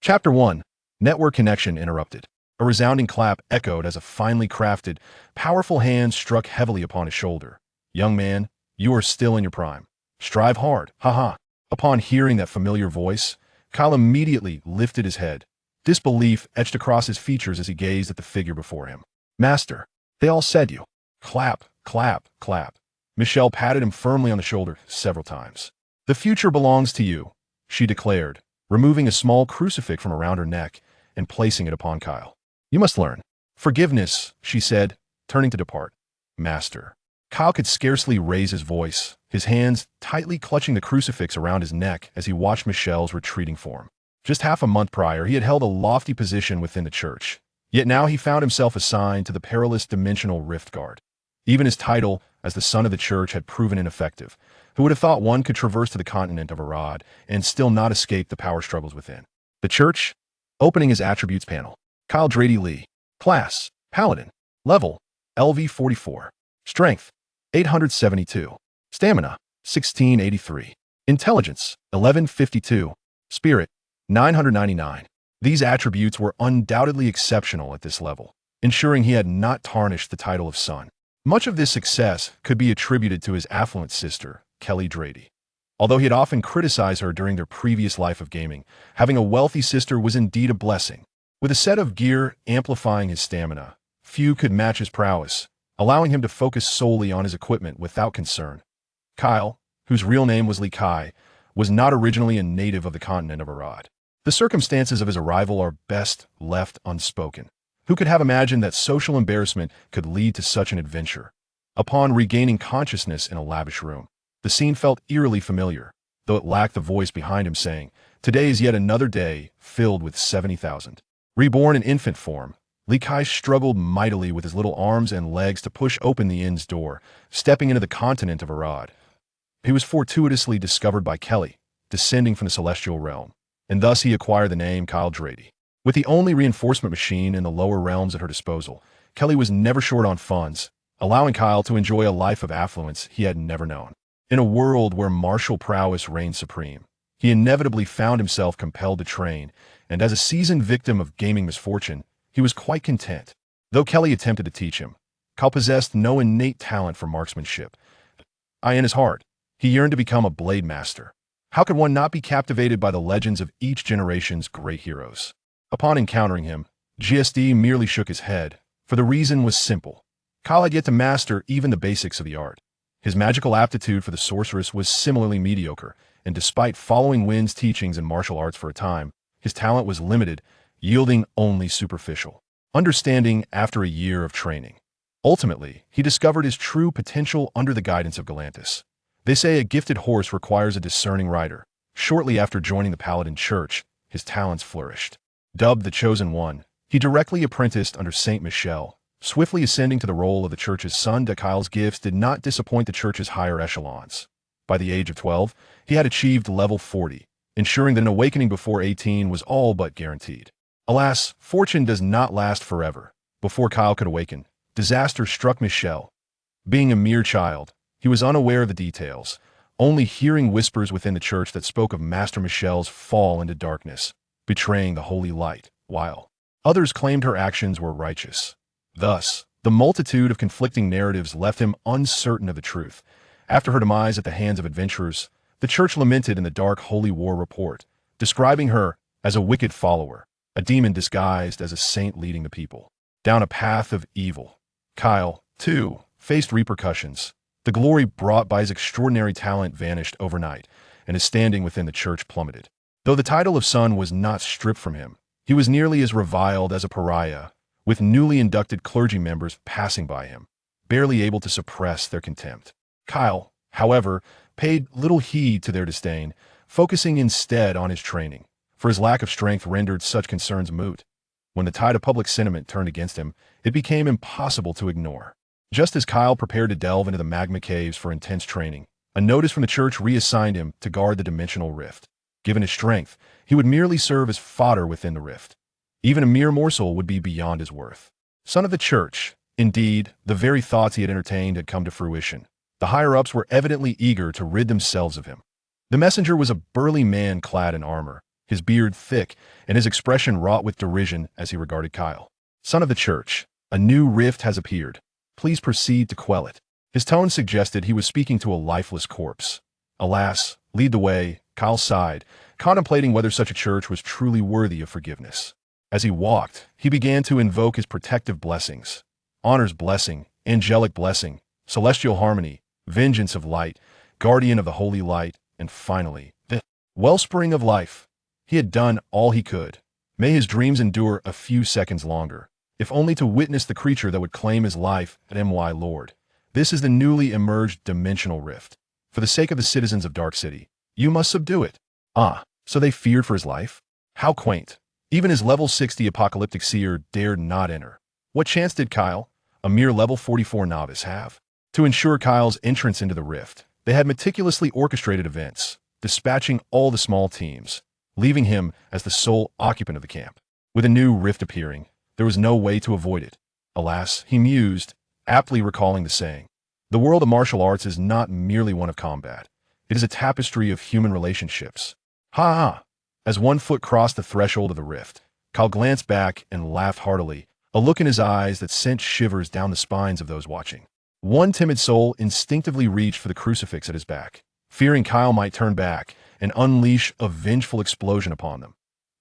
Chapter 1. Network connection interrupted. A resounding clap echoed as a finely crafted, powerful hand struck heavily upon his shoulder. Young man, you are still in your prime. Strive hard, haha. Upon hearing that familiar voice, Kyle immediately lifted his head. Disbelief etched across his features as he gazed at the figure before him. Master, they all said you. Clap, clap, clap. Michelle patted him firmly on the shoulder several times. The future belongs to you, she declared, removing a small crucifix from around her neck and placing it upon Kyle. You must learn. Forgiveness, she said, turning to depart. Master. Kyle could scarcely raise his voice, his hands tightly clutching the crucifix around his neck as he watched Michelle's retreating form. Just half a month prior, he had held a lofty position within the church. Yet now he found himself assigned to the perilous dimensional rift guard. Even his title as the son of the church had proven ineffective. Who would have thought one could traverse to the continent of Arad and still not escape the power struggles within? The church, opening his attributes panel. Kyle Drady Lee. Class, Paladin. Level, LV44. Strength, 872. Stamina, 1683. Intelligence, 1152. Spirit, 999. These attributes were undoubtedly exceptional at this level, ensuring he had not tarnished the title of son. Much of this success could be attributed to his affluent sister, Kelly Drady. Although he had often criticized her during their previous life of gaming, having a wealthy sister was indeed a blessing. With a set of gear amplifying his stamina, few could match his prowess, allowing him to focus solely on his equipment without concern. Kyle, whose real name was Lee Kai, was not originally a native of the continent of Arad. The circumstances of his arrival are best left unspoken. Who could have imagined that social embarrassment could lead to such an adventure? Upon regaining consciousness in a lavish room, the scene felt eerily familiar, though it lacked the voice behind him saying, "Today is yet another day filled with 70,000. Reborn in infant form, Lee Kai struggled mightily with his little arms and legs to push open the inn's door, stepping into the continent of Arad. He was fortuitously discovered by Kelly, descending from the celestial realm, and thus he acquired the name Kyle Drady. With the only reinforcement machine in the lower realms at her disposal, Kelly was never short on funds, allowing Kyle to enjoy a life of affluence he had never known. In a world where martial prowess reigned supreme, he inevitably found himself compelled to train, and as a seasoned victim of gaming misfortune, he was quite content. Though Kelly attempted to teach him, Kyle possessed no innate talent for marksmanship. In his heart, he yearned to become a blade master. How could one not be captivated by the legends of each generation's great heroes? Upon encountering him, GSD merely shook his head, for the reason was simple. Kyle had yet to master even the basics of the art. His magical aptitude for the sorceress was similarly mediocre, and despite following Wynn's teachings in martial arts for a time, his talent was limited, yielding only superficial understanding after a year of training. Ultimately, he discovered his true potential under the guidance of Galantis. They say a gifted horse requires a discerning rider. Shortly after joining the Paladin Church, his talents flourished. Dubbed the Chosen One, he directly apprenticed under Saint Michelle, swiftly ascending to the role of the church's son. Kyle's gifts did not disappoint the church's higher echelons. By the age of 12, he had achieved level 40, ensuring that an awakening before 18 was all but guaranteed. Alas, fortune does not last forever. Before Kyle could awaken, disaster struck Michelle. Being a mere child, he was unaware of the details, only hearing whispers within the church that spoke of Master Michelle's fall into darkness, betraying the holy light, while others claimed her actions were righteous. Thus, the multitude of conflicting narratives left him uncertain of the truth. After her demise at the hands of adventurers, the church lamented in the Dark Holy War report, describing her as a wicked follower, a demon disguised as a saint leading the people down a path of evil. Kyle, too, faced repercussions. The glory brought by his extraordinary talent vanished overnight, and his standing within the church plummeted. Though the title of son was not stripped from him, he was nearly as reviled as a pariah, with newly inducted clergy members passing by him, barely able to suppress their contempt. Kyle, however, paid little heed to their disdain, focusing instead on his training, for his lack of strength rendered such concerns moot. When the tide of public sentiment turned against him, it became impossible to ignore. Just as Kyle prepared to delve into the magma caves for intense training, a notice from the church reassigned him to guard the dimensional rift. Given his strength, he would merely serve as fodder within the rift. Even a mere morsel would be beyond his worth. Son of the church, indeed, the very thoughts he had entertained had come to fruition. The higher-ups were evidently eager to rid themselves of him. The messenger was a burly man clad in armor, his beard thick, and his expression wrought with derision as he regarded Kyle. "Son of the church, a new rift has appeared. Please proceed to quell it." His tone suggested he was speaking to a lifeless corpse. "Alas, lead the way," Kyle sighed, contemplating whether such a church was truly worthy of forgiveness. As he walked, he began to invoke his protective blessings. Honor's blessing, angelic blessing, celestial harmony, vengeance of light, guardian of the holy light, and finally, the wellspring of life. He had done all he could. May his dreams endure a few seconds longer, if only to witness the creature that would claim his life at M.Y. Lord. This is the newly emerged dimensional rift. For the sake of the citizens of Dark City, you must subdue it. Ah, so they feared for his life? How quaint. Even his level 60 apocalyptic seer dared not enter. What chance did Kyle, a mere level 44 novice, have? To ensure Kyle's entrance into the rift, they had meticulously orchestrated events, dispatching all the small teams, leaving him as the sole occupant of the camp. With a new rift appearing, there was no way to avoid it. Alas, he mused, aptly recalling the saying, "The world of martial arts is not merely one of combat. It is a tapestry of human relationships." Ha ha! As one foot crossed the threshold of the rift, Kyle glanced back and laughed heartily, a look in his eyes that sent shivers down the spines of those watching. One timid soul instinctively reached for the crucifix at his back, fearing Kyle might turn back and unleash a vengeful explosion upon them.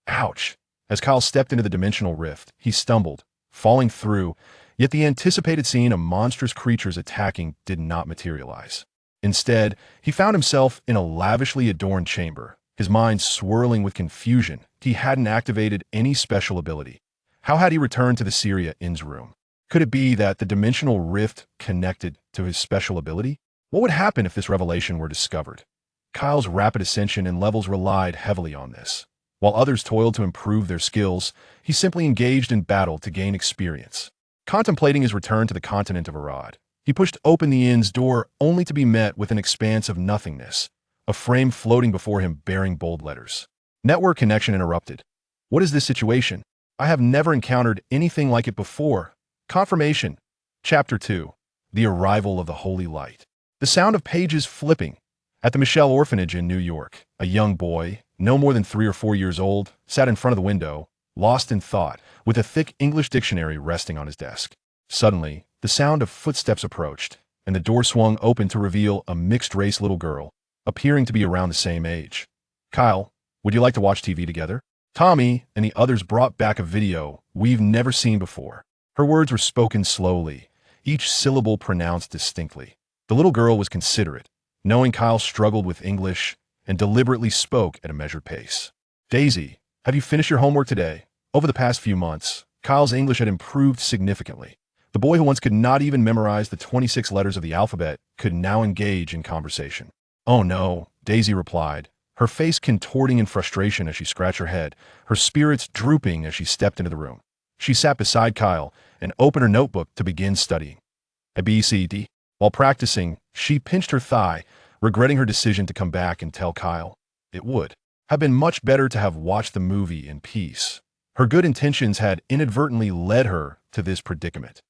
Ouch! As Kyle stepped into the dimensional rift, he stumbled, falling through, yet the anticipated scene of monstrous creatures attacking did not materialize. Instead, he found himself in a lavishly adorned chamber, his mind swirling with confusion. He hadn't activated any special ability. How had he returned to the Syria Inn's room? Could it be that the dimensional rift connected to his special ability? What would happen if this revelation were discovered? Kyle's rapid ascension in levels relied heavily on this. While others toiled to improve their skills, he simply engaged in battle to gain experience. Contemplating his return to the continent of Arad, he pushed open the inn's door only to be met with an expanse of nothingness, a frame floating before him bearing bold letters. Network connection interrupted. What is this situation? I have never encountered anything like it before. Confirmation. Chapter 2. The Arrival of the Holy Light. The sound of pages flipping. At the S.H.I.E.L.D. orphanage in New York, a young boy, no more than 3 or 4 years old, sat in front of the window, lost in thought, with a thick English dictionary resting on his desk. Suddenly, the sound of footsteps approached, and the door swung open to reveal a mixed-race little girl, appearing to be around the same age. "Kyle, would you like to watch TV together?" Tommy and the others brought back a video we've never seen before. Her words were spoken slowly, each syllable pronounced distinctly. The little girl was considerate, knowing Kyle struggled with English, and deliberately spoke at a measured pace. "Daisy, have you finished your homework today?" Over the past few months, Kyle's English had improved significantly. The boy who once could not even memorize the 26 letters of the alphabet could now engage in conversation. "Oh no," Daisy replied, her face contorting in frustration as she scratched her head, her spirits drooping as she stepped into the room. She sat beside Kyle and opened her notebook to begin studying. A, B, C, D. While practicing, she pinched her thigh, regretting her decision to come back and tell Kyle. It would have been much better to have watched the movie in peace. Her good intentions had inadvertently led her to this predicament.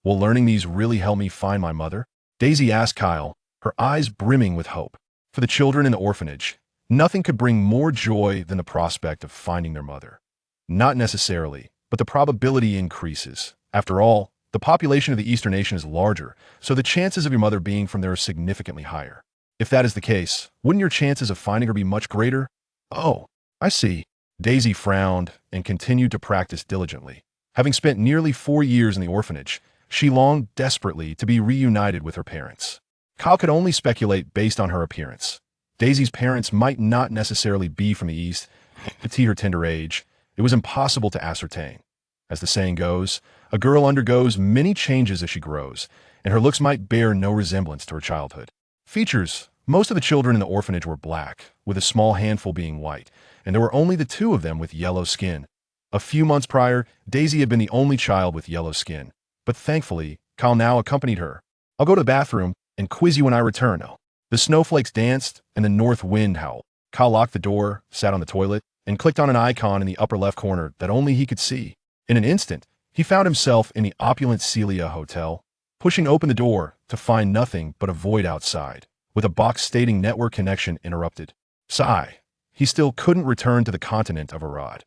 "Will learning these really help me find my mother?" Daisy asked Kyle, her eyes brimming with hope. For the children in the orphanage, nothing could bring more joy than the prospect of finding their mother. Not necessarily, but the probability increases. After all, the population of the Eastern nation is larger, so the chances of your mother being from there are significantly higher. If that is the case, wouldn't your chances of finding her be much greater? "Oh, I see." Daisy frowned and continued to practice diligently. Having spent nearly 4 years in the orphanage, she longed desperately to be reunited with her parents. Kyle could only speculate based on her appearance. Daisy's parents might not necessarily be from the East. To her tender age, it was impossible to ascertain. As the saying goes, a girl undergoes many changes as she grows, and her looks might bear no resemblance to her childhood. Features: most of the children in the orphanage were black, with a small handful being white, and there were only the 2 of them with yellow skin. A few months prior, Daisy had been the only child with yellow skin, but thankfully, Kyle now accompanied her. "I'll go to the bathroom and quiz you when I return." The snowflakes danced and the north wind howled. Kyle locked the door, sat on the toilet, and clicked on an icon in the upper left corner that only he could see. In an instant, he found himself in the opulent Celia Hotel, pushing open the door to find nothing but a void outside, with a box stating network connection interrupted. Sigh. he still couldn't return to the continent of Arad.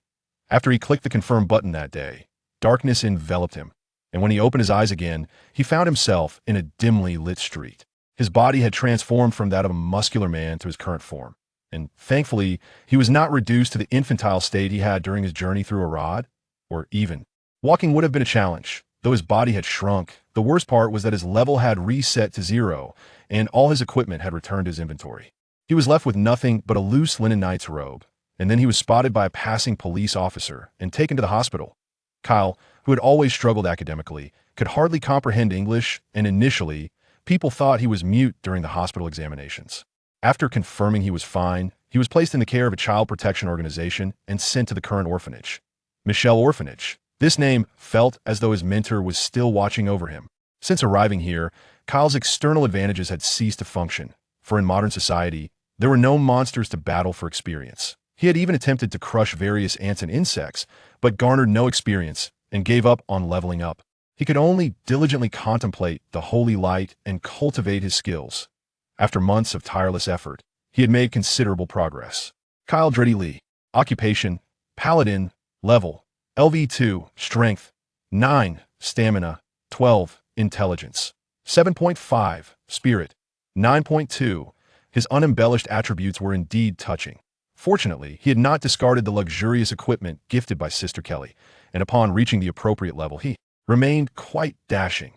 After he clicked the confirm button that day, darkness enveloped him, and when he opened his eyes again, he found himself in a dimly lit street. His body had transformed from that of a muscular man to his current form, and thankfully, he was not reduced to the infantile state he had during his journey through Arad, or even. Walking would have been a challenge, though his body had shrunk. The worst part was that his level had reset to 0, and all his equipment had returned to his inventory. He was left with nothing but a loose linen knight's robe, and then he was spotted by a passing police officer and taken to the hospital. Kyle, who had always struggled academically, could hardly comprehend English, and initially, people thought he was mute during the hospital examinations. After confirming he was fine, he was placed in the care of a child protection organization and sent to the current orphanage. S.H.I.E.L.D. Orphanage. This name felt as though his mentor was still watching over him. Since arriving here, Kyle's external advantages had ceased to function, for in modern society, there were no monsters to battle for experience. He had even attempted to crush various ants and insects, but garnered no experience and gave up on leveling up. He could only diligently contemplate the holy light and cultivate his skills. After months of tireless effort, he had made considerable progress. Kyle Dreddy Lee. Occupation: Paladin. Level: LV2. Strength: 9. Stamina: 12. Intelligence: 7.5. Spirit: 9.2. His unembellished attributes were indeed touching. Fortunately, he had not discarded the luxurious equipment gifted by Sister Kelly, and upon reaching the appropriate level, he remained quite dashing.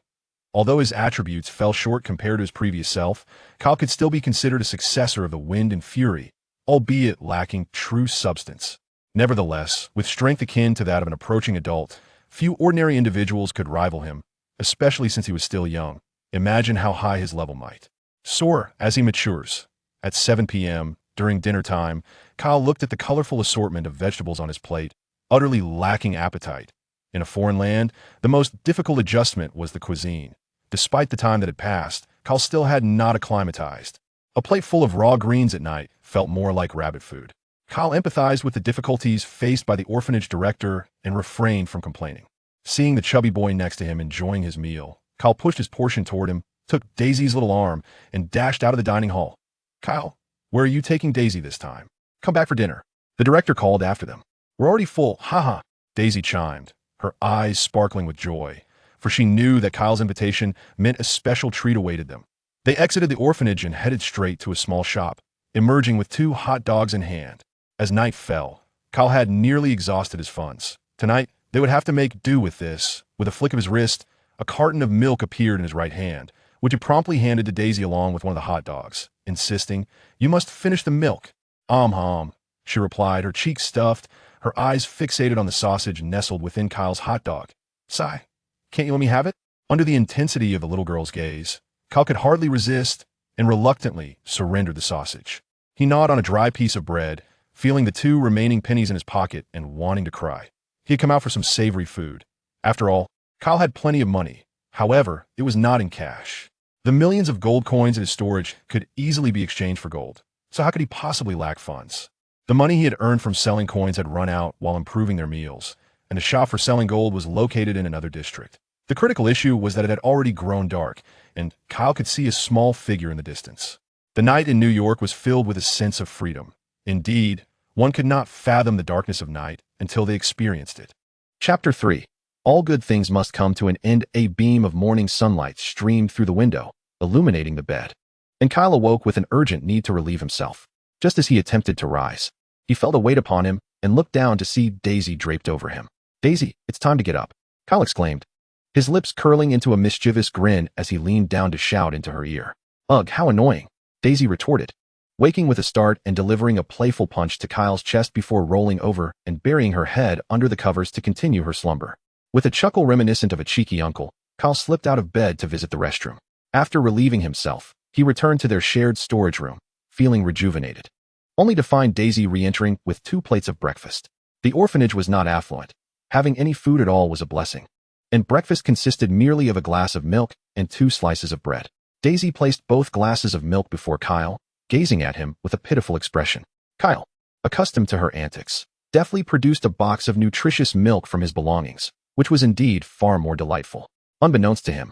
Although his attributes fell short compared to his previous self, Kyle could still be considered a successor of the Wind and Fury, albeit lacking true substance. Nevertheless, with strength akin to that of an approaching adult, few ordinary individuals could rival him, especially since he was still young. Imagine how high his level might soar as he matures. At 7 p.m., during dinner time, Kyle looked at the colorful assortment of vegetables on his plate, utterly lacking appetite. In a foreign land, the most difficult adjustment was the cuisine. Despite the time that had passed, Kyle still had not acclimatized. A plate full of raw greens at night felt more like rabbit food. Kyle empathized with the difficulties faced by the orphanage director and refrained from complaining. Seeing the chubby boy next to him enjoying his meal, Kyle pushed his portion toward him, took Daisy's little arm, and dashed out of the dining hall. "Kyle, where are you taking Daisy this time? Come back for dinner." The director called after them. "We're already full, haha," Daisy chimed, her eyes sparkling with joy, for she knew that Kyle's invitation meant a special treat awaited them. They exited the orphanage and headed straight to a small shop, emerging with 2 hot dogs in hand. As night fell, Kyle had nearly exhausted his funds. Tonight, they would have to make do with this. With a flick of his wrist, a carton of milk appeared in his right hand, which he promptly handed to Daisy along with one of the hot dogs, insisting, "You must finish the milk." Hom," she replied, her cheeks stuffed, her eyes fixated on the sausage nestled within Kyle's hot dog. "Sigh, can't you let me have it?" Under the intensity of the little girl's gaze, Kyle could hardly resist and reluctantly surrendered the sausage. He gnawed on a dry piece of bread, feeling the 2 remaining pennies in his pocket and wanting to cry. He had come out for some savory food. After all, Kyle had plenty of money. However, it was not in cash. The millions of gold coins in his storage could easily be exchanged for gold, so how could he possibly lack funds? The money he had earned from selling coins had run out while improving their meals, and the shop for selling gold was located in another district. The critical issue was that it had already grown dark, and Kyle could see a small figure in the distance. The night in New York was filled with a sense of freedom. Indeed, one could not fathom the darkness of night until they experienced it. Chapter 3. All good things must come to an end. A beam of morning sunlight streamed through the window, illuminating the bed. And Kyle awoke with an urgent need to relieve himself. Just as he attempted to rise, he felt a weight upon him and looked down to see Daisy draped over him. "Daisy, it's time to get up," Kyle exclaimed, his lips curling into a mischievous grin as he leaned down to shout into her ear. "Ugh, how annoying," Daisy retorted, waking with a start and delivering a playful punch to Kyle's chest before rolling over and burying her head under the covers to continue her slumber. With a chuckle reminiscent of a cheeky uncle, Kyle slipped out of bed to visit the restroom. After relieving himself, he returned to their shared storage room, feeling rejuvenated, only to find Daisy re-entering with 2 plates of breakfast. The orphanage was not affluent. Having any food at all was a blessing, and breakfast consisted merely of a glass of milk and 2 slices of bread. Daisy placed both glasses of milk before Kyle, gazing at him with a pitiful expression. Kyle, accustomed to her antics, deftly produced a box of nutritious milk from his belongings, which was indeed far more delightful. Unbeknownst to him,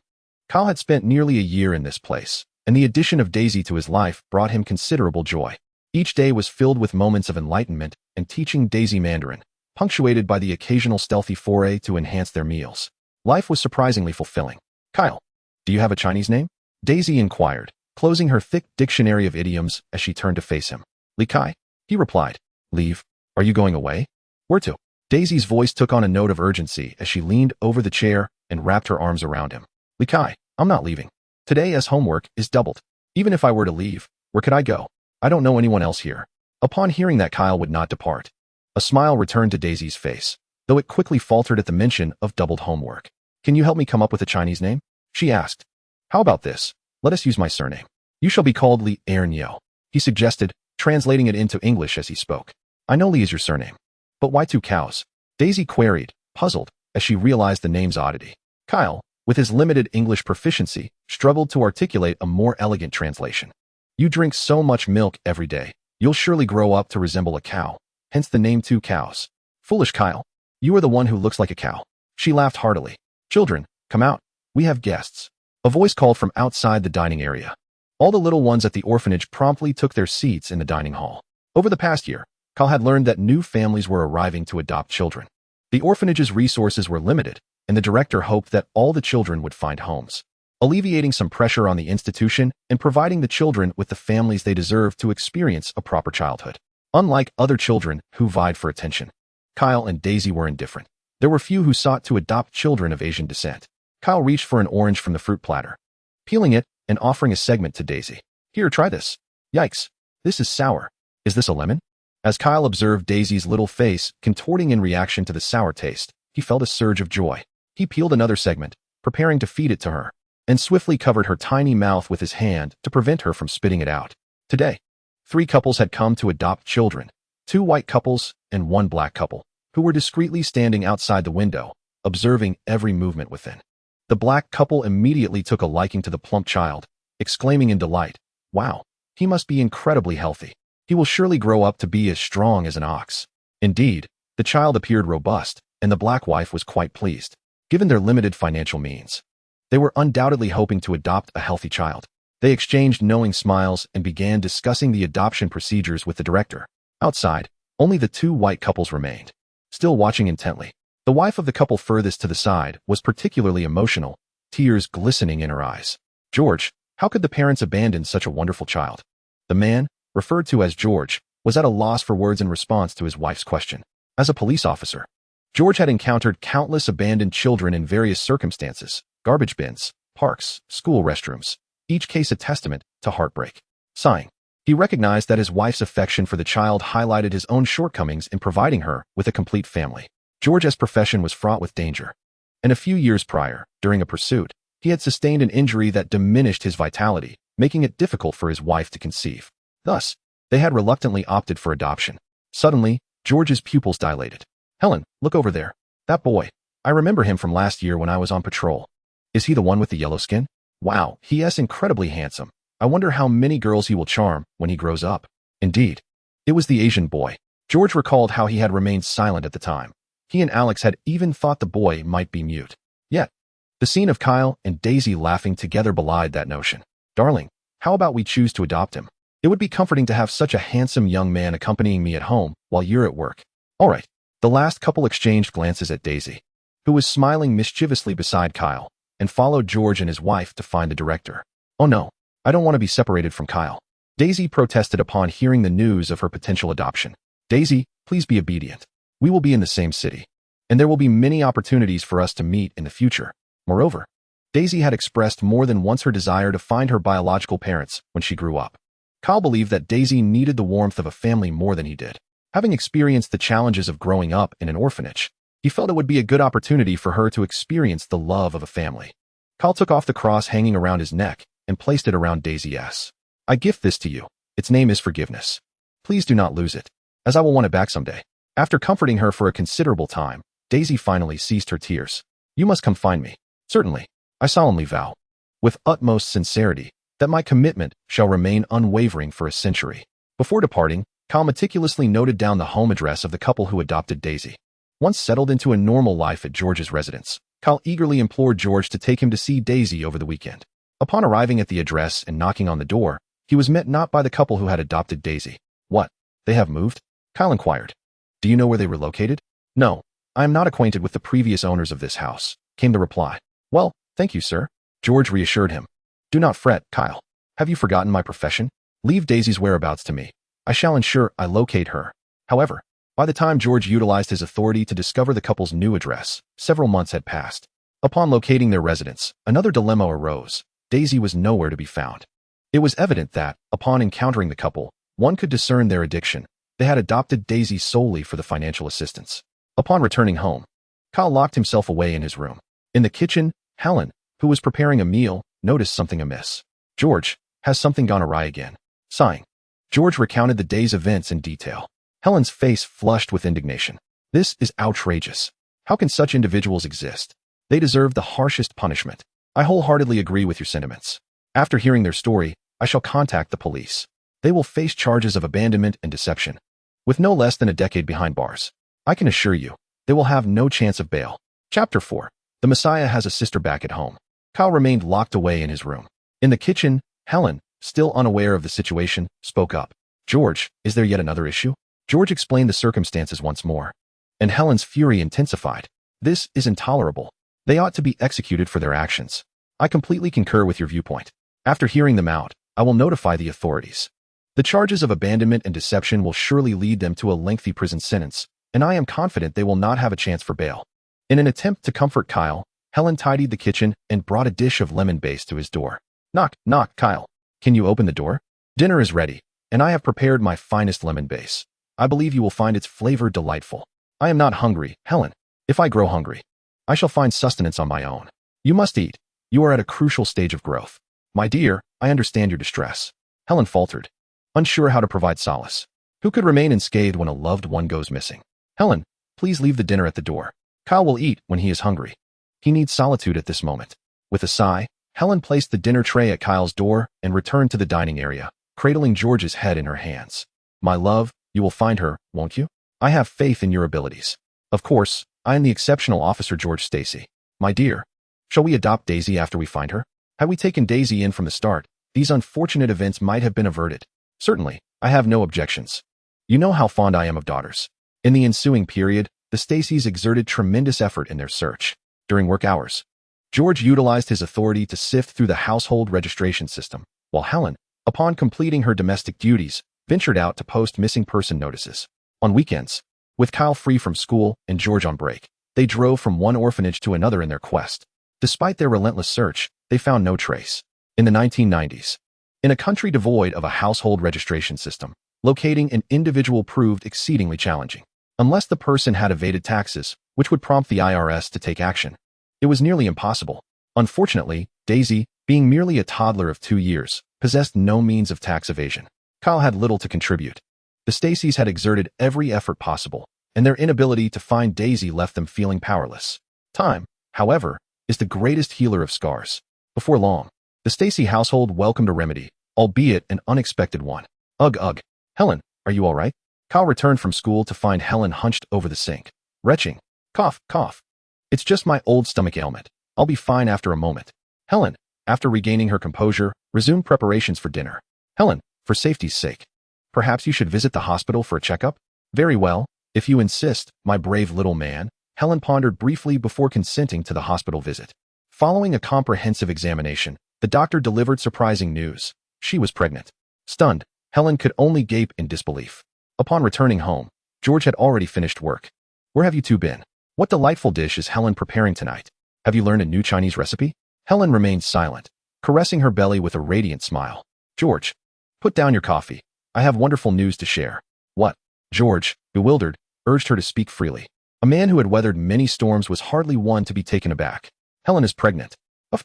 Kyle had spent nearly a year in this place, and the addition of Daisy to his life brought him considerable joy. Each day was filled with moments of enlightenment and teaching Daisy Mandarin, punctuated by the occasional stealthy foray to enhance their meals. Life was surprisingly fulfilling. Kyle, do you have a Chinese name? Daisy inquired, closing her thick dictionary of idioms as she turned to face him. Li Kai, he replied. Leave? Are you going away? Where to? Daisy's voice took on a note of urgency as she leaned over the chair and wrapped her arms around him. Li Kai, I'm not leaving. Today's homework is doubled. Even if I were to leave, where could I go? I don't know anyone else here. Upon hearing that, Kyle would not depart. A smile returned to Daisy's face, though it quickly faltered at the mention of doubled homework. Can you help me come up with a Chinese name? She asked. How about this? Let us use my surname. You shall be called Li Ernyo, he suggested, translating it into English as he spoke. I know Li is your surname. But why two cows? Daisy queried, puzzled, as she realized the name's oddity. Kyle, with his limited English proficiency, struggled to articulate a more elegant translation. You drink so much milk every day, you'll surely grow up to resemble a cow, hence the name Two Cows. Foolish Kyle, you are the one who looks like a cow. She laughed heartily. Children, come out. We have guests. A voice called from outside the dining area. All the little ones at the orphanage promptly took their seats in the dining hall. Over the past year, Kyle had learned that new families were arriving to adopt children. The orphanage's resources were limited, and the director hoped that all the children would find homes, alleviating some pressure on the institution and providing the children with the families they deserve to experience a proper childhood. Unlike other children who vied for attention, Kyle and Daisy were indifferent. There were few who sought to adopt children of Asian descent. Kyle reached for an orange from the fruit platter, peeling it and offering a segment to Daisy. Here, try this. Yikes, this is sour. Is this a lemon? As Kyle observed Daisy's little face contorting in reaction to the sour taste, he felt a surge of joy. He peeled another segment, preparing to feed it to her, and swiftly covered her tiny mouth with his hand to prevent her from spitting it out. Today, 3 couples had come to adopt children, 2 white couples and 1 black couple, who were discreetly standing outside the window, observing every movement within. The black couple immediately took a liking to the plump child, exclaiming in delight, "Wow, he must be incredibly healthy. He will surely grow up to be as strong as an ox." Indeed, the child appeared robust, and the black wife was quite pleased. Given their limited financial means, they were undoubtedly hoping to adopt a healthy child. They exchanged knowing smiles and began discussing the adoption procedures with the director. Outside, only the 2 white couples remained, still watching intently. The wife of the couple furthest to the side was particularly emotional, tears glistening in her eyes. George, how could the parents abandon such a wonderful child? The man, referred to as George, was at a loss for words in response to his wife's question. As a police officer, George had encountered countless abandoned children in various circumstances: garbage bins, parks, school restrooms, each case a testament to heartbreak. Sighing, he recognized that his wife's affection for the child highlighted his own shortcomings in providing her with a complete family. George's profession was fraught with danger, and a few years prior, during a pursuit, he had sustained an injury that diminished his vitality, making it difficult for his wife to conceive. Thus, they had reluctantly opted for adoption. Suddenly, George's pupils dilated. Helen, look over there. That boy. I remember him from last year when I was on patrol. Is he the one with the yellow skin? Wow, he is incredibly handsome. I wonder how many girls he will charm when he grows up. Indeed, it was the Asian boy. George recalled how he had remained silent at the time. He and Alex had even thought the boy might be mute. Yet, the scene of Kyle and Daisy laughing together belied that notion. Darling, how about we choose to adopt him? It would be comforting to have such a handsome young man accompanying me at home while you're at work. All right. The last couple exchanged glances at Daisy, who was smiling mischievously beside Kyle, and followed George and his wife to find the director. Oh no, I don't want to be separated from Kyle. Daisy protested upon hearing the news of her potential adoption. Daisy, please be obedient. We will be in the same city, and there will be many opportunities for us to meet in the future. Moreover, Daisy had expressed more than once her desire to find her biological parents when she grew up. Kyle believed that Daisy needed the warmth of a family more than he did. Having experienced the challenges of growing up in an orphanage, he felt it would be a good opportunity for her to experience the love of a family. Kyle took off the cross hanging around his neck and placed it around Daisy's. I gift this to you. Its name is forgiveness. Please do not lose it, as I will want it back someday. After comforting her for a considerable time, Daisy finally ceased her tears. You must come find me. Certainly, I solemnly vow, with utmost sincerity, that my commitment shall remain unwavering for a century. Before departing, Kyle meticulously noted down the home address of the couple who adopted Daisy. Once settled into a normal life at George's residence, Kyle eagerly implored George to take him to see Daisy over the weekend. Upon arriving at the address and knocking on the door, he was met not by the couple who had adopted Daisy, They have moved? Kyle inquired. Do you know where they were located? No, I am not acquainted with the previous owners of this house, came the reply. Well, thank you, sir. George reassured him. Do not fret, Kyle. Have you forgotten my profession? Leave Daisy's whereabouts to me. I shall ensure I locate her. However, by the time George utilized his authority to discover the couple's new address, several months had passed. Upon locating their residence, another dilemma arose. Daisy was nowhere to be found. It was evident that, upon encountering the couple, one could discern their addiction. They had adopted Daisy solely for the financial assistance. Upon returning home, Kyle locked himself away in his room. In the kitchen, Helen, who was preparing a meal, noticed something amiss. George, has something gone awry again? Sighing, George recounted the day's events in detail. Helen's face flushed with indignation. This is outrageous. How can such individuals exist? They deserve the harshest punishment. I wholeheartedly agree with your sentiments. After hearing their story, I shall contact the police. They will face charges of abandonment and deception. With no less than a decade behind bars, I can assure you, they will have no chance of bail. Chapter 4. The Messiah has a sister back at home. Kyle remained locked away in his room. In the kitchen, Helen, still unaware of the situation, spoke up. George, is there yet another issue? George explained the circumstances once more. And Helen's fury intensified. This is intolerable. They ought to be executed for their actions. I completely concur with your viewpoint. After hearing them out, I will notify the authorities. The charges of abandonment and deception will surely lead them to a lengthy prison sentence, and I am confident they will not have a chance for bail. In an attempt to comfort Kyle, Helen tidied the kitchen and brought a dish of lemon base to his door. Knock, knock, Kyle. Can you open the door? Dinner is ready, and I have prepared my finest lemon base. I believe you will find its flavor delightful. I am not hungry, Helen. If I grow hungry, I shall find sustenance on my own. You must eat. You are at a crucial stage of growth. My dear, I understand your distress. Helen faltered, unsure how to provide solace. Who could remain unscathed when a loved one goes missing? Helen, please leave the dinner at the door. Kyle will eat when he is hungry. He needs solitude at this moment. With a sigh, Helen placed the dinner tray at Kyle's door and returned to the dining area, cradling George's head in her hands. My love, you will find her, won't you? I have faith in your abilities. Of course, I am the exceptional officer George Stacy. My dear, shall we adopt Daisy after we find her? Had we taken Daisy in from the start, these unfortunate events might have been averted. Certainly, I have no objections. You know how fond I am of daughters. In the ensuing period, the Stacys exerted tremendous effort in their search. During work hours, George utilized his authority to sift through the household registration system, while Helen, upon completing her domestic duties, ventured out to post missing person notices. On weekends, with Kyle free from school and George on break, they drove from one orphanage to another in their quest. Despite their relentless search, they found no trace. In the 1990s, in a country devoid of a household registration system, locating an individual proved exceedingly challenging. Unless the person had evaded taxes, which would prompt the IRS to take action, it was nearly impossible. Unfortunately, Daisy, being merely a toddler of 2 years, possessed no means of tax evasion. Kyle had little to contribute. The Stacys had exerted every effort possible, and their inability to find Daisy left them feeling powerless. Time, however, is the greatest healer of scars. Before long, the Stacy household welcomed a remedy, albeit an unexpected one. Ugh, ugh. Helen, are you all right? Kyle returned from school to find Helen hunched over the sink, retching. Cough, cough. It's just my old stomach ailment. I'll be fine after a moment. Helen, after regaining her composure, resumed preparations for dinner. Helen, for safety's sake, perhaps you should visit the hospital for a checkup? Very well, if you insist, my brave little man. Helen pondered briefly before consenting to the hospital visit. Following a comprehensive examination, the doctor delivered surprising news. She was pregnant. Stunned, Helen could only gape in disbelief. Upon returning home, George had already finished work. Where have you two been? What delightful dish is Helen preparing tonight? Have you learned a new Chinese recipe? Helen remained silent, caressing her belly with a radiant smile. George, put down your coffee. I have wonderful news to share. What? George, bewildered, urged her to speak freely. A man who had weathered many storms was hardly one to be taken aback. Helen is pregnant.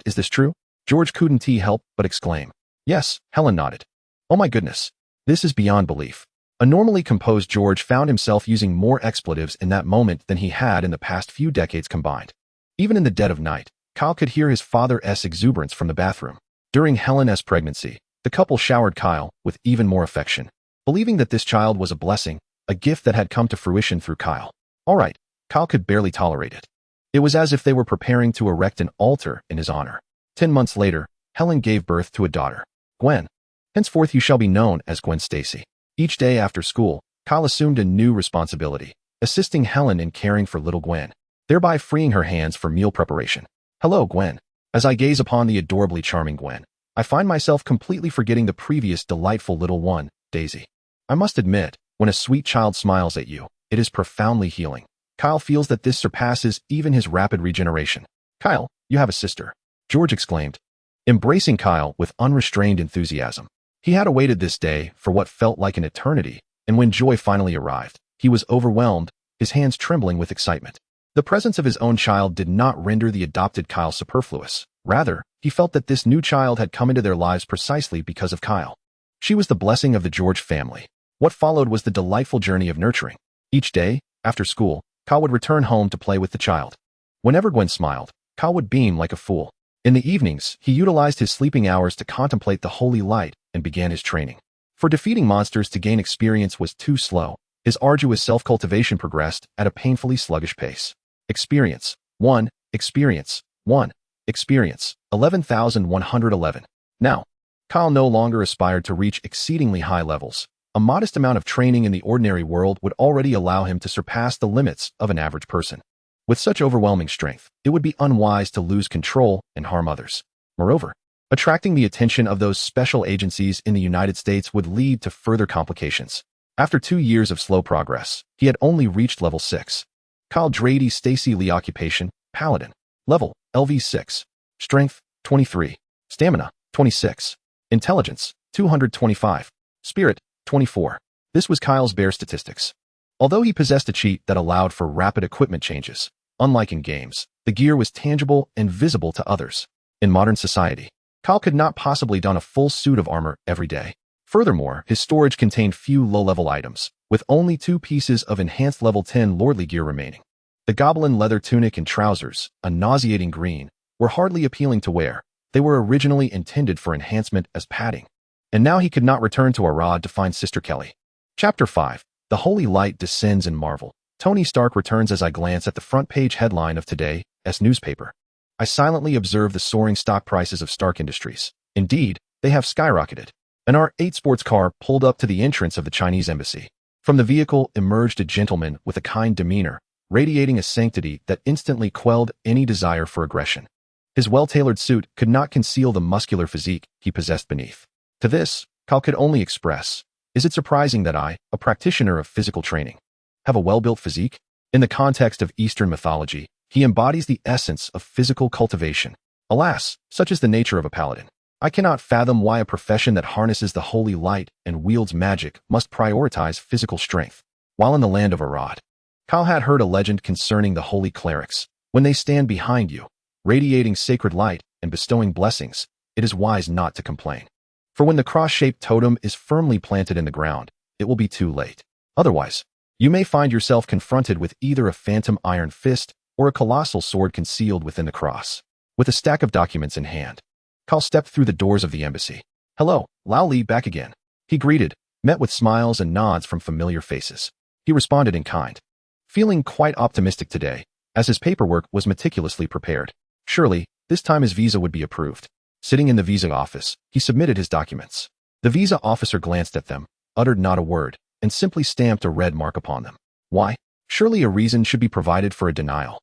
Is this true? George couldn't help but exclaim. Yes, Helen nodded. Oh my goodness. This is beyond belief. A normally composed George found himself using more expletives in that moment than he had in the past few decades combined. Even in the dead of night, Kyle could hear his father's exuberance from the bathroom. During Helen's pregnancy, the couple showered Kyle with even more affection, believing that this child was a blessing, a gift that had come to fruition through Kyle. All right, Kyle could barely tolerate it. It was as if they were preparing to erect an altar in his honor. 10 months later, Helen gave birth to a daughter, Gwen. Henceforth you shall be known as Gwen Stacy. Each day after school, Kyle assumed a new responsibility, assisting Helen in caring for little Gwen, thereby freeing her hands for meal preparation. Hello, Gwen. As I gaze upon the adorably charming Gwen, I find myself completely forgetting the previous delightful little one, Daisy. I must admit, when a sweet child smiles at you, it is profoundly healing. Kyle feels that this surpasses even his rapid regeneration. Kyle, you have a sister, George exclaimed, embracing Kyle with unrestrained enthusiasm. He had awaited this day for what felt like an eternity, and when joy finally arrived, he was overwhelmed, his hands trembling with excitement. The presence of his own child did not render the adopted Kyle superfluous. Rather, he felt that this new child had come into their lives precisely because of Kyle. She was the blessing of the George family. What followed was the delightful journey of nurturing. Each day, after school, Kyle would return home to play with the child. Whenever Gwen smiled, Kyle would beam like a fool. In the evenings, he utilized his sleeping hours to contemplate the holy light and began his training. For defeating monsters to gain experience was too slow. His arduous self-cultivation progressed at a painfully sluggish pace. Experience 1, experience 1, experience 11,111. Now, Kyle no longer aspired to reach exceedingly high levels. A modest amount of training in the ordinary world would already allow him to surpass the limits of an average person. With such overwhelming strength, it would be unwise to lose control and harm others. Moreover, attracting the attention of those special agencies in the United States would lead to further complications. After 2 years of slow progress, he had only reached level 6. Kyle Drady Stacy Lee Occupation, Paladin. Level, LV6. Strength, 23. Stamina, 26. Intelligence, 225. Spirit, 24. This was Kyle's bare statistics. Although he possessed a cheat that allowed for rapid equipment changes, unlike in games, the gear was tangible and visible to others. In modern society, Kyle could not possibly don a full suit of armor every day. Furthermore, his storage contained few low-level items, with only 2 pieces of enhanced level 10 lordly gear remaining. The goblin leather tunic and trousers, a nauseating green, were hardly appealing to wear. They were originally intended for enhancement as padding. And now he could not return to Arad to find Sister Kelly. Chapter 5. The Holy Light Descends in Marvel. Tony Stark returns as I glance at the front-page headline of today's newspaper. I silently observe the soaring stock prices of Stark Industries. Indeed, they have skyrocketed. An R8 sports car pulled up to the entrance of the Chinese embassy. From the vehicle emerged a gentleman with a kind demeanor, radiating a sanctity that instantly quelled any desire for aggression. His well-tailored suit could not conceal the muscular physique he possessed beneath. To this, Kyle could only express, "Is it surprising that I, a practitioner of physical training, have a well-built physique?" In the context of Eastern mythology, he embodies the essence of physical cultivation. Alas, such is the nature of a paladin. I cannot fathom why a profession that harnesses the holy light and wields magic must prioritize physical strength. While in the land of Arad, Kyle had heard a legend concerning the holy clerics. When they stand behind you, radiating sacred light and bestowing blessings, it is wise not to complain. For when the cross-shaped totem is firmly planted in the ground, it will be too late. Otherwise, you may find yourself confronted with either a phantom iron fist or a colossal sword concealed within the cross. With a stack of documents in hand, Kyle stepped through the doors of the embassy. "Hello, Lao Li back again," he greeted, met with smiles and nods from familiar faces. He responded in kind, feeling quite optimistic today, as his paperwork was meticulously prepared. Surely, this time his visa would be approved. Sitting in the visa office, he submitted his documents. The visa officer glanced at them, uttered not a word, and simply stamped a red mark upon them. Why? Surely a reason should be provided for a denial.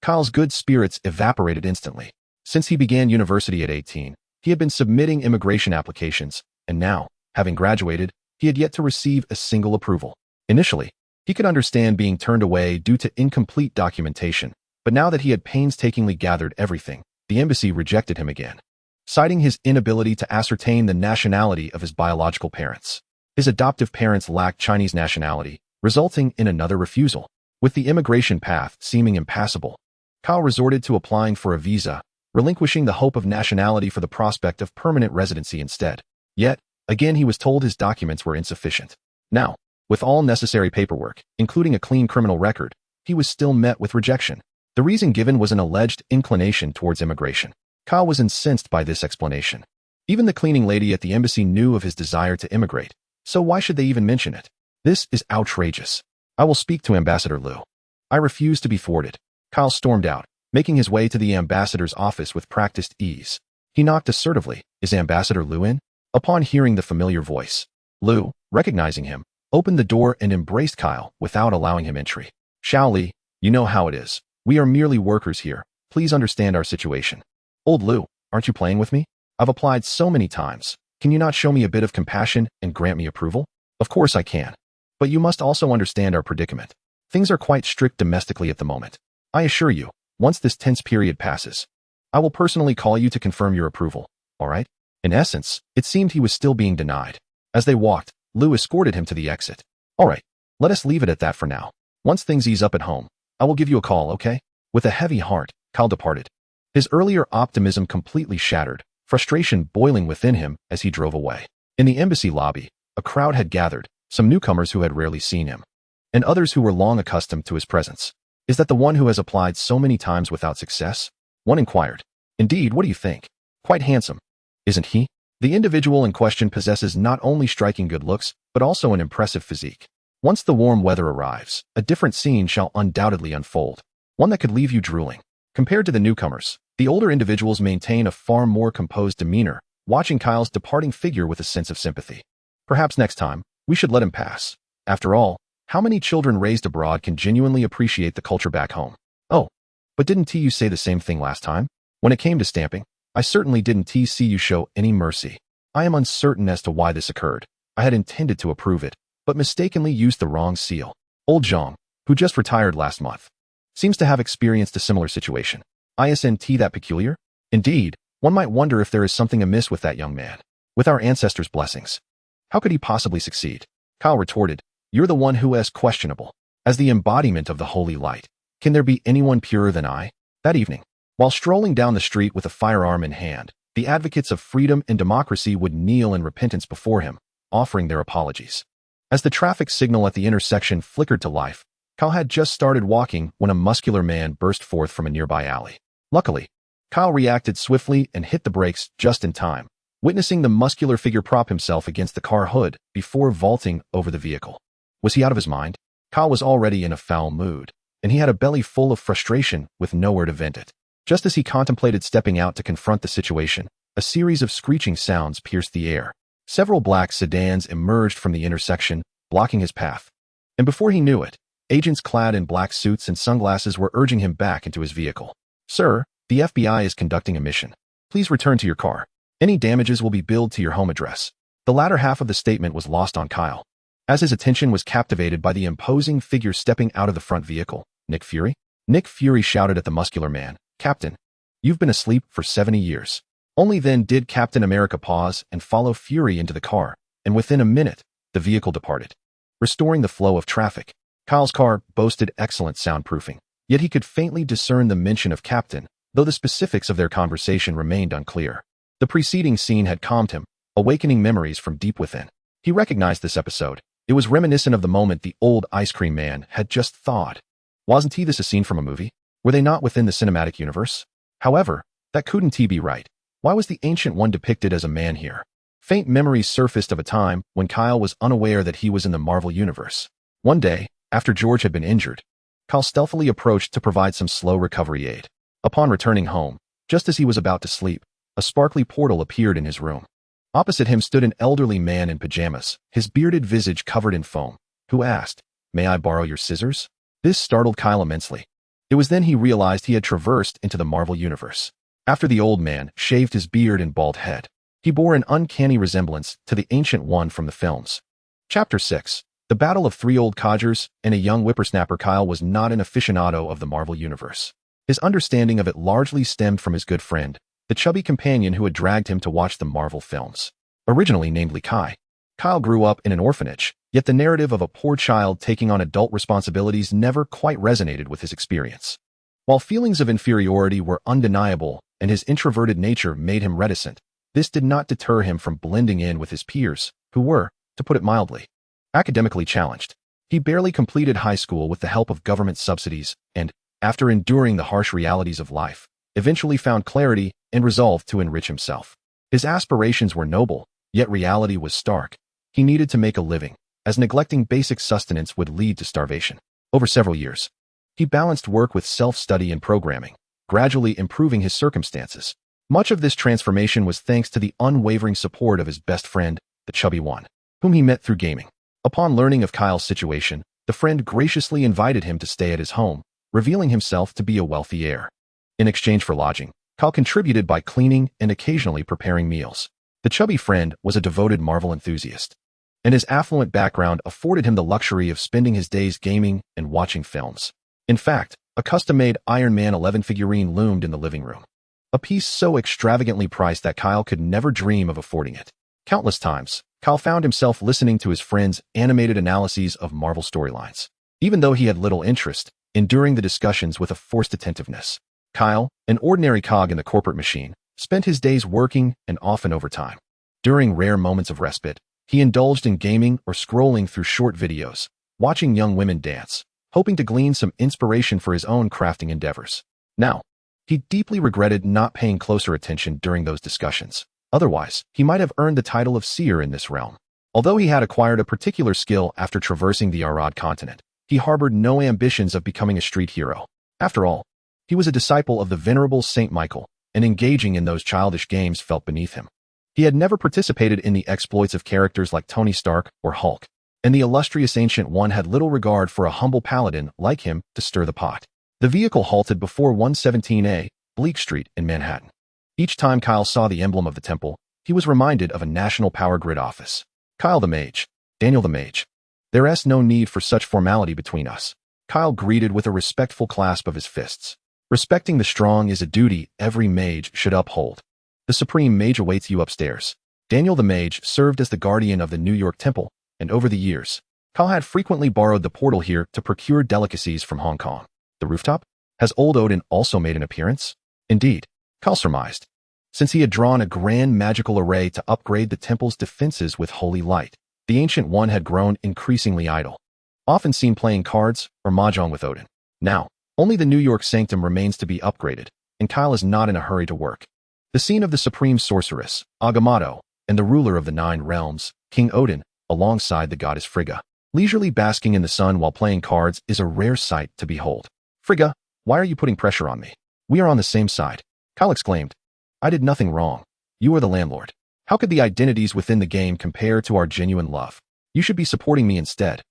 Kyle's good spirits evaporated instantly. Since he began university at 18, he had been submitting immigration applications, and now, having graduated, he had yet to receive a single approval. Initially, he could understand being turned away due to incomplete documentation, but now that he had painstakingly gathered everything, the embassy rejected him again, citing his inability to ascertain the nationality of his biological parents. His adoptive parents lacked Chinese nationality, resulting in another refusal. With the immigration path seeming impassable, Kyle resorted to applying for a visa, relinquishing the hope of nationality for the prospect of permanent residency instead. Yet, again he was told his documents were insufficient. Now, with all necessary paperwork, including a clean criminal record, he was still met with rejection. The reason given was an alleged inclination towards immigration. Kyle was incensed by this explanation. Even the cleaning lady at the embassy knew of his desire to immigrate, so why should they even mention it? This is outrageous. I will speak to Ambassador Liu. I refuse to be thwarted. Kyle stormed out, making his way to the ambassador's office with practiced ease. He knocked assertively. "Is Ambassador Liu in?" Upon hearing the familiar voice, Liu, recognizing him, opened the door and embraced Kyle without allowing him entry. "Xiao-Li, you know how it is. We are merely workers here. Please understand our situation." "Old Lu, aren't you playing with me? I've applied so many times. Can you not show me a bit of compassion and grant me approval?" "Of course I can. But you must also understand our predicament. Things are quite strict domestically at the moment. I assure you, once this tense period passes, I will personally call you to confirm your approval, all right?" In essence, it seemed he was still being denied. As they walked, Lu escorted him to the exit. "All right, let us leave it at that for now. Once things ease up at home, I will give you a call, okay?" With a heavy heart, Kyle departed. His earlier optimism completely shattered, frustration boiling within him as he drove away. In the embassy lobby, a crowd had gathered, some newcomers who had rarely seen him, and others who were long accustomed to his presence. "Is that the one who has applied so many times without success?" one inquired. "Indeed, what do you think? Quite handsome, isn't he?" The individual in question possesses not only striking good looks, but also an impressive physique. Once the warm weather arrives, a different scene shall undoubtedly unfold, one that could leave you drooling. Compared to the newcomers, the older individuals maintain a far more composed demeanor, watching Kyle's departing figure with a sense of sympathy. Perhaps next time, we should let him pass. After all, how many children raised abroad can genuinely appreciate the culture back home? "Oh, but didn't TU say the same thing last time? When it came to stamping, I certainly didn't see you show any mercy. I am uncertain as to why this occurred. I had intended to approve it, but mistakenly used the wrong seal." Old Zhang, who just retired last month, seems to have experienced a similar situation. "Isn't that peculiar? Indeed, one might wonder if there is something amiss with that young man. With our ancestors' blessings, how could he possibly succeed?" Kyle retorted, "You're the one who is questionable. As the embodiment of the holy light, can there be anyone purer than I?" That evening, while strolling down the street with a firearm in hand, the advocates of freedom and democracy would kneel in repentance before him, offering their apologies. As the traffic signal at the intersection flickered to life, Kyle had just started walking when a muscular man burst forth from a nearby alley. Luckily, Kyle reacted swiftly and hit the brakes just in time, witnessing the muscular figure prop himself against the car hood before vaulting over the vehicle. Was he out of his mind? Kyle was already in a foul mood, and he had a belly full of frustration with nowhere to vent it. Just as he contemplated stepping out to confront the situation, a series of screeching sounds pierced the air. Several black sedans emerged from the intersection, blocking his path. And before he knew it, agents clad in black suits and sunglasses were urging him back into his vehicle. "Sir, the FBI is conducting a mission. Please return to your car. Any damages will be billed to your home address." The latter half of the statement was lost on Kyle, as his attention was captivated by the imposing figure stepping out of the front vehicle. "Nick Fury?" Nick Fury shouted at the muscular man. "Captain, you've been asleep for 70 years. Only then did Captain America pause and follow Fury into the car, and within a minute, the vehicle departed, restoring the flow of traffic. Kyle's car boasted excellent soundproofing, yet he could faintly discern the mention of Captain, though the specifics of their conversation remained unclear. The preceding scene had calmed him, awakening memories from deep within. He recognized this episode. It was reminiscent of the moment the old ice cream man had just thawed. Wasn't this a scene from a movie? Were they not within the cinematic universe? However, that couldn't be right. Why was the Ancient One depicted as a man here? Faint memories surfaced of a time when Kyle was unaware that he was in the Marvel Universe. One day, after George had been injured, Kyle stealthily approached to provide some slow recovery aid. Upon returning home, just as he was about to sleep, a sparkly portal appeared in his room. Opposite him stood an elderly man in pajamas, his bearded visage covered in foam, who asked, "May I borrow your scissors?" This startled Kyle immensely. It was then he realized he had traversed into the Marvel Universe. After the old man shaved his beard and bald head, he bore an uncanny resemblance to the Ancient One from the films. Chapter 6. The Battle of Three Old Codgers and a Young Whippersnapper. Kyle was not an aficionado of the Marvel Universe. His understanding of it largely stemmed from his good friend, the chubby companion who had dragged him to watch the Marvel films. Originally named Kai, Kyle grew up in an orphanage, yet the narrative of a poor child taking on adult responsibilities never quite resonated with his experience. While feelings of inferiority were undeniable and his introverted nature made him reticent, this did not deter him from blending in with his peers, who were, to put it mildly, academically challenged. He barely completed high school with the help of government subsidies and, after enduring the harsh realities of life, eventually found clarity and resolved to enrich himself. His aspirations were noble, yet reality was stark. He needed to make a living, as neglecting basic sustenance would lead to starvation. Over several years, he balanced work with self-study and programming, gradually improving his circumstances. Much of this transformation was thanks to the unwavering support of his best friend, the chubby one, whom he met through gaming. Upon learning of Kyle's situation, the friend graciously invited him to stay at his home, revealing himself to be a wealthy heir. In exchange for lodging, Kyle contributed by cleaning and occasionally preparing meals. The chubby friend was a devoted Marvel enthusiast, and his affluent background afforded him the luxury of spending his days gaming and watching films. In fact, a custom-made Iron Man 11 figurine loomed in the living room, a piece so extravagantly priced that Kyle could never dream of affording it. Countless times, Kyle found himself listening to his friend's animated analyses of Marvel storylines. Even though he had little interest, enduring the discussions with a forced attentiveness. Kyle, an ordinary cog in the corporate machine, spent his days working and often overtime. During rare moments of respite, he indulged in gaming or scrolling through short videos, watching young women dance, hoping to glean some inspiration for his own crafting endeavors. Now, he deeply regretted not paying closer attention during those discussions. Otherwise, he might have earned the title of seer in this realm. Although he had acquired a particular skill after traversing the Arad continent, he harbored no ambitions of becoming a street hero. After all, he was a disciple of the venerable Saint Michael, and engaging in those childish games felt beneath him. He had never participated in the exploits of characters like Tony Stark or Hulk, and the illustrious Ancient One had little regard for a humble paladin like him to stir the pot. The vehicle halted before 117A, Bleak Street in Manhattan. Each time Kyle saw the emblem of the temple, he was reminded of a national power grid office. Kyle the Mage, Daniel the Mage. There's no need for such formality between us. Kyle greeted with a respectful clasp of his fists. Respecting the strong is a duty every mage should uphold. The Supreme Mage awaits you upstairs. Daniel the Mage served as the guardian of the New York Temple, and over the years, Kyle had frequently borrowed the portal here to procure delicacies from Hong Kong. The rooftop? Has old Odin also made an appearance? Indeed, Kyle surmised, since he had drawn a grand magical array to upgrade the temple's defenses with holy light. The Ancient One had grown increasingly idle, often seen playing cards or mahjong with Odin. Now, only the New York Sanctum remains to be upgraded, and Kyle is not in a hurry to work. The scene of the supreme sorceress, Agamotto, and the ruler of the 9 realms, King Odin, alongside the goddess Frigga, leisurely basking in the sun while playing cards is a rare sight to behold. Frigga, why are you putting pressure on me? We are on the same side. Kyle exclaimed. I did nothing wrong. You are the landlord. How could the identities within the game compare to our genuine love? You should be supporting me instead.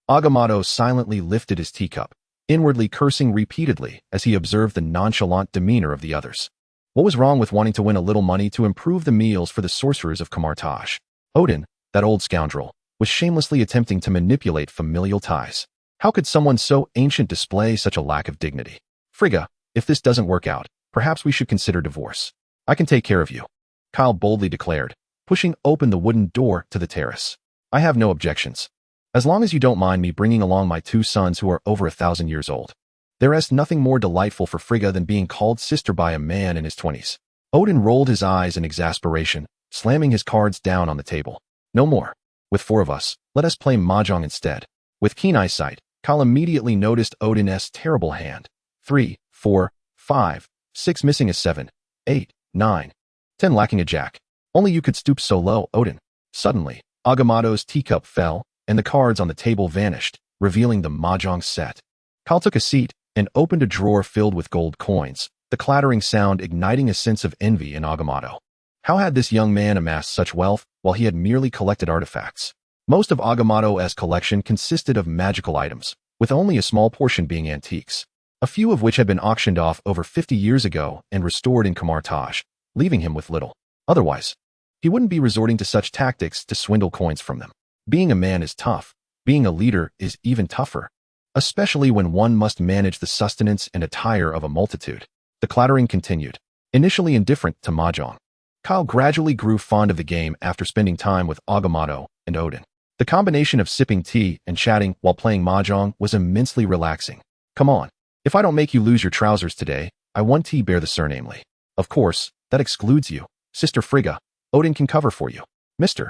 Agamotto silently lifted his teacup, inwardly cursing repeatedly as he observed the nonchalant demeanor of the others. What was wrong with wanting to win a little money to improve the meals for the sorcerers of Kamartaj? Odin, that old scoundrel, was shamelessly attempting to manipulate familial ties. How could someone so ancient display such a lack of dignity? Frigga, if this doesn't work out, perhaps we should consider divorce. I can take care of you, Kyle boldly declared, pushing open the wooden door to the terrace. I have no objections. As long as you don't mind me bringing along my 2 sons who are over 1,000 years old. There is nothing more delightful for Frigga than being called sister by a man in his 20s. Odin rolled his eyes in exasperation, slamming his cards down on the table. No more. With 4 of us, let us play mahjong instead. With keen eyesight, Kyle immediately noticed Odin's terrible hand. 3, 4, 5, 6 missing a 7, 8, 9, 10 lacking a jack. Only you could stoop so low, Odin. Suddenly, Agamotto's teacup fell, and the cards on the table vanished, revealing the mahjong set. Kyle took a seat and opened a drawer filled with gold coins, the clattering sound igniting a sense of envy in Agamotto. How had this young man amassed such wealth while he had merely collected artifacts? Most of Agamotto's collection consisted of magical items, with only a small portion being antiques, a few of which had been auctioned off over 50 years ago and restored in Kamartaj, leaving him with little. Otherwise, he wouldn't be resorting to such tactics to swindle coins from them. Being a man is tough. Being a leader is even tougher, especially when one must manage the sustenance and attire of a multitude. The clattering continued. Initially indifferent to mahjong, Kyle gradually grew fond of the game after spending time with Agamotto and Odin. The combination of sipping tea and chatting while playing mahjong was immensely relaxing. Come on. If I don't make you lose your trousers today, I won't bear the surnamely. Of course, that excludes you. Sister Frigga, Odin can cover for you. Mr.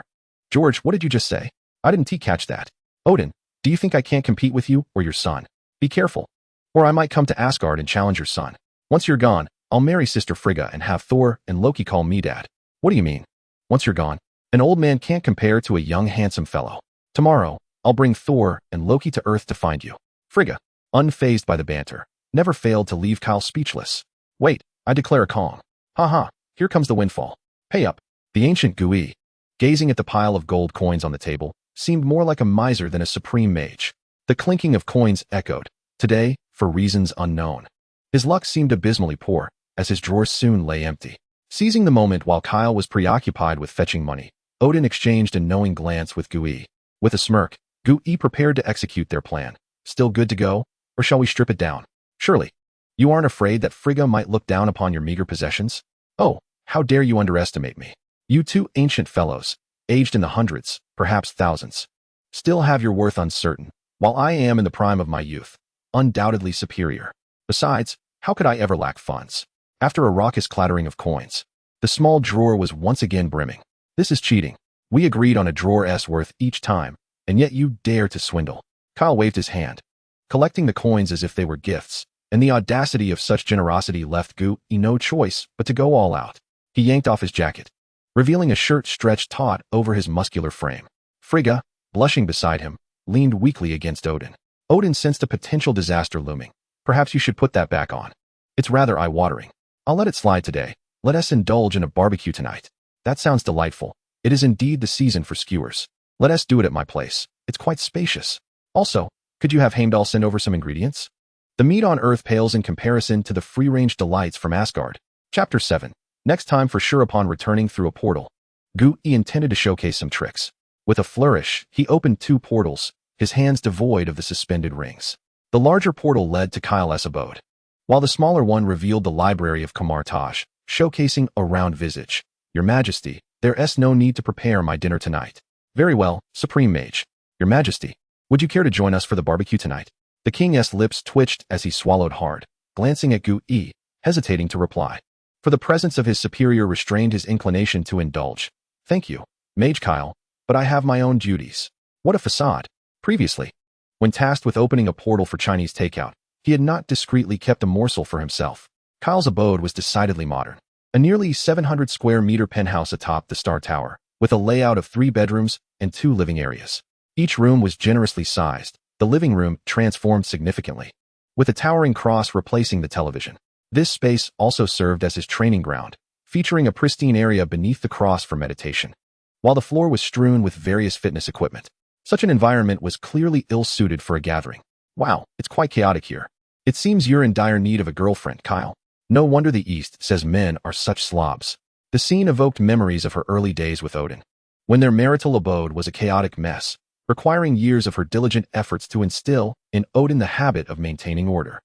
George, what did you just say? I didn't catch that. Odin, do you think I can't compete with you or your son? Be careful, or I might come to Asgard and challenge your son. Once you're gone, I'll marry Sister Frigga and have Thor and Loki call me dad. What do you mean? Once you're gone, an old man can't compare to a young handsome fellow. Tomorrow, I'll bring Thor and Loki to Earth to find you. Frigga, unfazed by the banter, never failed to leave Kyle speechless. Wait, I declare a calm. Ha, here comes the windfall. Pay up. The ancient Gui, gazing at the pile of gold coins on the table, seemed more like a miser than a supreme mage. The clinking of coins echoed, today, for reasons unknown. His luck seemed abysmally poor, as his drawers soon lay empty. Seizing the moment while Kyle was preoccupied with fetching money, Odin exchanged a knowing glance with Gui. With a smirk, Gui prepared to execute their plan. Still good to go, or shall we strip it down? Surely. You aren't afraid that Frigga might look down upon your meager possessions? Oh, how dare you underestimate me? You two ancient fellows, aged in the hundreds, perhaps thousands, still have your worth uncertain, while I am in the prime of my youth, undoubtedly superior. Besides, how could I ever lack funds? After a raucous clattering of coins, the small drawer was once again brimming. This is cheating. We agreed on a drawer's worth each time, and yet you dare to swindle. Kyle waved his hand, collecting the coins as if they were gifts, and the audacity of such generosity left Gui no choice but to go all out. He yanked off his jacket, revealing a shirt stretched taut over his muscular frame. Frigga, blushing beside him, leaned weakly against Odin. Odin sensed a potential disaster looming. Perhaps you should put that back on. It's rather eye-watering. I'll let it slide today. Let us indulge in a barbecue tonight. That sounds delightful. It is indeed the season for skewers. Let us do it at my place. It's quite spacious. Also, could you have Heimdall send over some ingredients? The meat on Earth pales in comparison to the free-range delights from Asgard. Chapter 7. Next time for sure. Upon returning through a portal, Gui intended to showcase some tricks. With a flourish, he opened two portals, his hands devoid of the suspended rings. The larger portal led to Kyle's abode, while the smaller one revealed the library of Kamartaj, showcasing a round visage. Your Majesty, there's no need to prepare my dinner tonight. Very well, Supreme Mage. Your Majesty, would you care to join us for the barbecue tonight? The king's lips twitched as he swallowed hard, glancing at Gui, hesitating to reply. For the presence of his superior restrained his inclination to indulge. Thank you, Mage Kyle, but I have my own duties. What a facade. Previously, when tasked with opening a portal for Chinese takeout, he had not discreetly kept a morsel for himself. Kyle's abode was decidedly modern. A nearly 700 square meter penthouse atop the Star Tower, with a layout of 3 bedrooms and 2 living areas. Each room was generously sized, the living room transformed significantly, with a towering cross replacing the television. This space also served as his training ground, featuring a pristine area beneath the cross for meditation, while the floor was strewn with various fitness equipment. Such an environment was clearly ill-suited for a gathering. Wow, it's quite chaotic here. It seems you're in dire need of a girlfriend, Kyle. No wonder the East says men are such slobs. The scene evoked memories of her early days with Odin, when their marital abode was a chaotic mess, requiring years of her diligent efforts to instill in Odin the habit of maintaining order.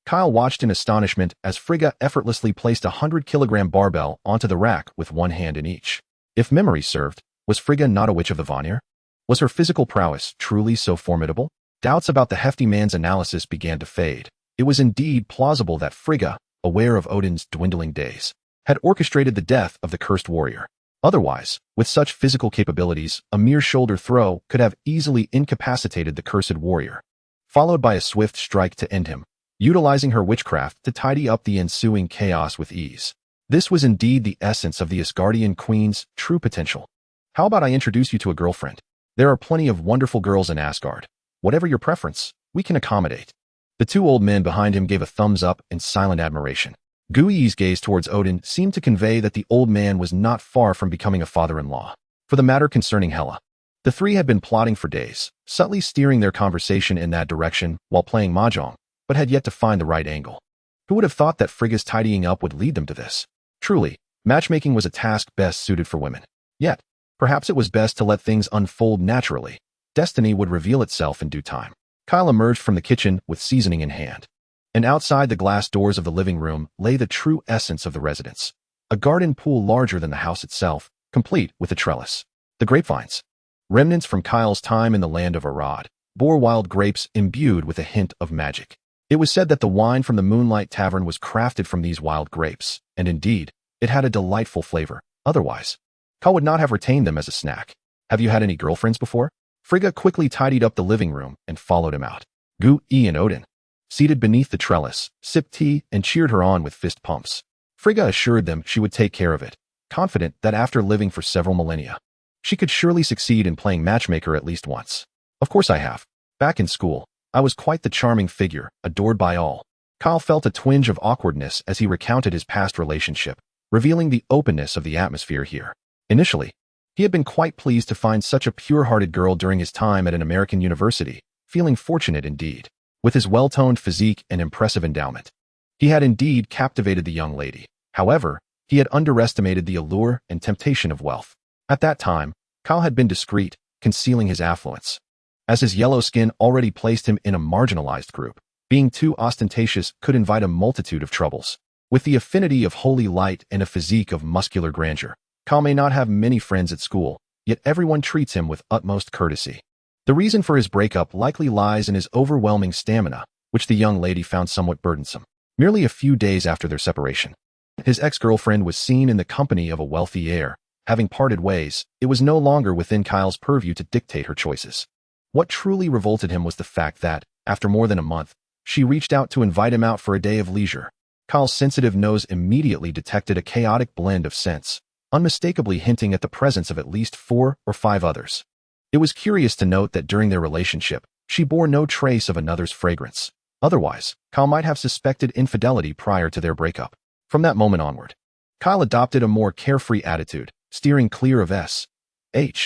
Kyle watched in astonishment as Frigga effortlessly placed a 100-kilogram barbell onto the rack with one hand in each. If memory served, was Frigga not a witch of the Vanir? Was her physical prowess truly so formidable? Doubts about the hefty man's analysis began to fade. It was indeed plausible that Frigga, aware of Odin's dwindling days, had orchestrated the death of the cursed warrior. Otherwise, with such physical capabilities, a mere shoulder throw could have easily incapacitated the cursed warrior, followed by a swift strike to end him, utilizing her witchcraft to tidy up the ensuing chaos with ease. This was indeed the essence of the Asgardian queen's true potential. How about I introduce you to a girlfriend? There are plenty of wonderful girls in Asgard. Whatever your preference, we can accommodate. The 2 old men behind him gave a thumbs up in silent admiration. Gui's gaze towards Odin seemed to convey that the old man was not far from becoming a father-in-law. For the matter concerning Hela, the 3 had been plotting for days, subtly steering their conversation in that direction while playing mahjong, but had yet to find the right angle. Who would have thought that Frigga's tidying up would lead them to this? Truly, matchmaking was a task best suited for women. Yet, perhaps it was best to let things unfold naturally. Destiny would reveal itself in due time. Kyle emerged from the kitchen with seasoning in hand, and outside the glass doors of the living room lay the true essence of the residence. A garden pool larger than the house itself, complete with a trellis. The grapevines, remnants from Kyle's time in the land of Arad, bore wild grapes imbued with a hint of magic. It was said that the wine from the Moonlight Tavern was crafted from these wild grapes, and indeed, it had a delightful flavor. Otherwise, Kyle would not have retained them as a snack. Have you had any girlfriends before? Frigga quickly tidied up the living room and followed him out. Gui and Odin, seated beneath the trellis, sipped tea and cheered her on with fist pumps. Frigga assured them she would take care of it, confident that after living for several millennia, she could surely succeed in playing matchmaker at least once. Of course I have. Back in school, I was quite the charming figure, adored by all. Kyle felt a twinge of awkwardness as he recounted his past relationship, revealing the openness of the atmosphere here. Initially, He had been quite pleased to find such a pure-hearted girl during his time at an American university, feeling fortunate indeed. With his well-toned physique and impressive endowment, he had indeed captivated the young lady. However, he had underestimated the allure and temptation of wealth. At that time, S.H.I.E.L.D had been discreet, concealing his affluence, as his yellow skin already placed him in a marginalized group. Being too ostentatious could invite a multitude of troubles. With the affinity of holy light and a physique of muscular grandeur, S.H.I.E.L.D may not have many friends at school, yet everyone treats him with utmost courtesy. The reason for his breakup likely lies in his overwhelming stamina, which the young lady found somewhat burdensome. Merely a few days after their separation, his ex-girlfriend was seen in the company of a wealthy heir. Having parted ways, it was no longer within S.H.I.E.L.'s purview to dictate her choices. What truly revolted him was the fact that, after more than a month, she reached out to invite him out for a day of leisure. S.H.I.E.L.'s sensitive nose immediately detected a chaotic blend of scents, unmistakably hinting at the presence of at least 4 or 5 others. It was curious to note that during their relationship, she bore no trace of another's fragrance. Otherwise, S.H.I.E.L.D might have suspected infidelity prior to their breakup. From that moment onward, S.H.I.E.L.D adopted a more carefree attitude, steering clear of S.H.I.E.L.D,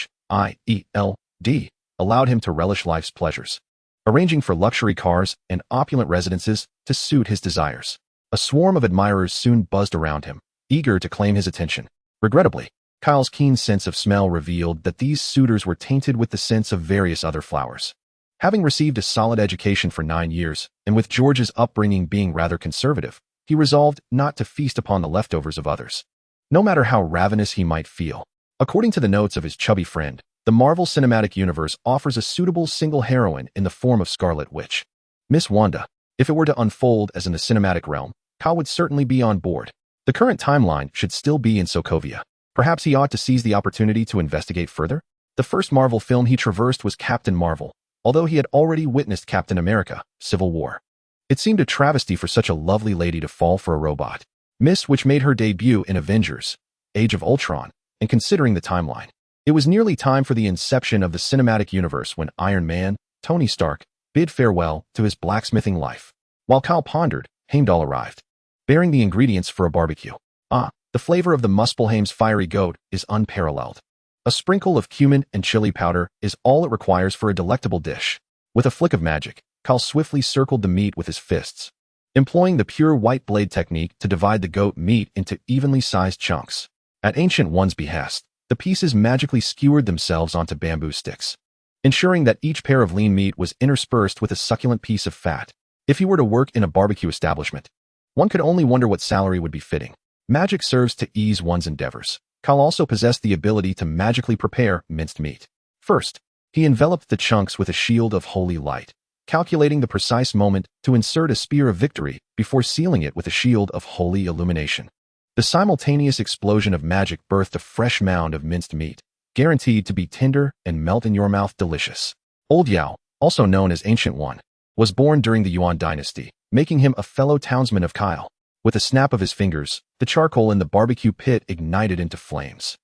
allowed him to relish life's pleasures, arranging for luxury cars and opulent residences to suit his desires. A swarm of admirers soon buzzed around him, eager to claim his attention. Regrettably, S.H.I.E.L.'s keen sense of smell revealed that these suitors were tainted with the scents of various other flowers. Having received a solid education for 9 years, and with George's upbringing being rather conservative, he resolved not to feast upon the leftovers of others, no matter how ravenous he might feel. According to the notes of his chubby friend, the Marvel Cinematic Universe offers a suitable single heroine in the form of Scarlet Witch, Miss Wanda. If it were to unfold as in the cinematic realm, S.H.I.E.L.D would certainly be on board. The current timeline should still be in Sokovia. Perhaps he ought to seize the opportunity to investigate further? The first Marvel film he traversed was Captain Marvel, although he had already witnessed Captain America: Civil War. It seemed a travesty for such a lovely lady to fall for a robot. Miss which made her debut in Avengers: Age of Ultron, and considering the timeline, it was nearly time for the inception of the cinematic universe when Iron Man, Tony Stark, bid farewell to his blacksmithing life. While S.H.I.E.L.D pondered, Heimdall arrived, bearing the ingredients for a barbecue. The flavor of the Muspelheim's fiery goat is unparalleled. A sprinkle of cumin and chili powder is all it requires for a delectable dish. With a flick of magic, S.H.I.E.L.D swiftly circled the meat with his fists, employing the pure white blade technique to divide the goat meat into evenly sized chunks. At Ancient One's behest, the pieces magically skewered themselves onto bamboo sticks, ensuring that each pair of lean meat was interspersed with a succulent piece of fat. If he were to work in a barbecue establishment, one could only wonder what salary would be fitting. Magic serves to ease one's endeavors. S.H.I.E.L.D also possessed the ability to magically prepare minced meat. First, he enveloped the chunks with a shield of holy light, calculating the precise moment to insert a spear of victory before sealing it with a shield of holy illumination. The simultaneous explosion of magic birthed a fresh mound of minced meat, guaranteed to be tender and melt in your mouth delicious. Old Yao, also known as Ancient One, was born during the Yuan dynasty, making him a fellow townsman of S.H.I.E.L.D. With a snap of his fingers, the charcoal in the barbecue pit ignited into flames.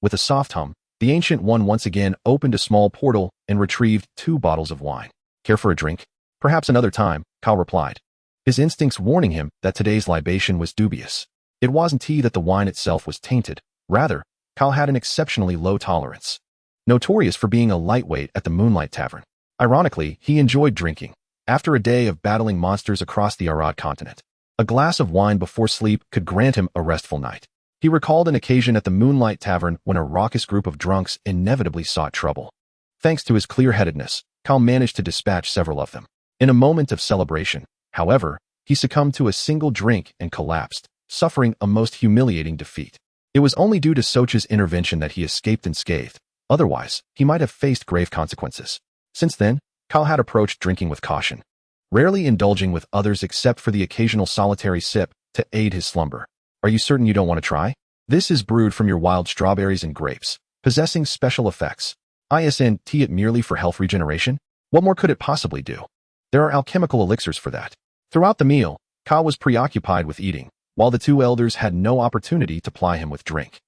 With a soft hum, the Ancient One once again opened a small portal and retrieved 2 bottles of wine. Care for a drink? Perhaps another time, S.H.I.E.L.D replied, his instincts warning him that today's libation was dubious. It wasn't that the wine itself was tainted. Rather, S.H.I.E.L.D had an exceptionally low tolerance. Notorious for being a lightweight at the Moonlight Tavern, ironically, he enjoyed drinking. After a day of battling monsters across the Arad continent, a glass of wine before sleep could grant him a restful night. He recalled an occasion at the Moonlight Tavern when a raucous group of drunks inevitably sought trouble. Thanks to his clear-headedness, S.H.I.E.L.D managed to dispatch several of them. In a moment of celebration, however, he succumbed to a single drink and collapsed, suffering a most humiliating defeat. It was only due to S.H.I.E.L.D's intervention that he escaped unscathed. Otherwise, he might have faced grave consequences. Since then, S.H.I.E.L.D had approached drinking with caution, rarely indulging with others except for the occasional solitary sip to aid his slumber. Are you certain you don't want to try? This is brewed from your wild strawberries and grapes, possessing special effects. Isn't it merely for health regeneration? What more could it possibly do? There are alchemical elixirs for that. Throughout the meal, S.H.I.E.L.D was preoccupied with eating, while the 2 elders had no opportunity to ply him with drink.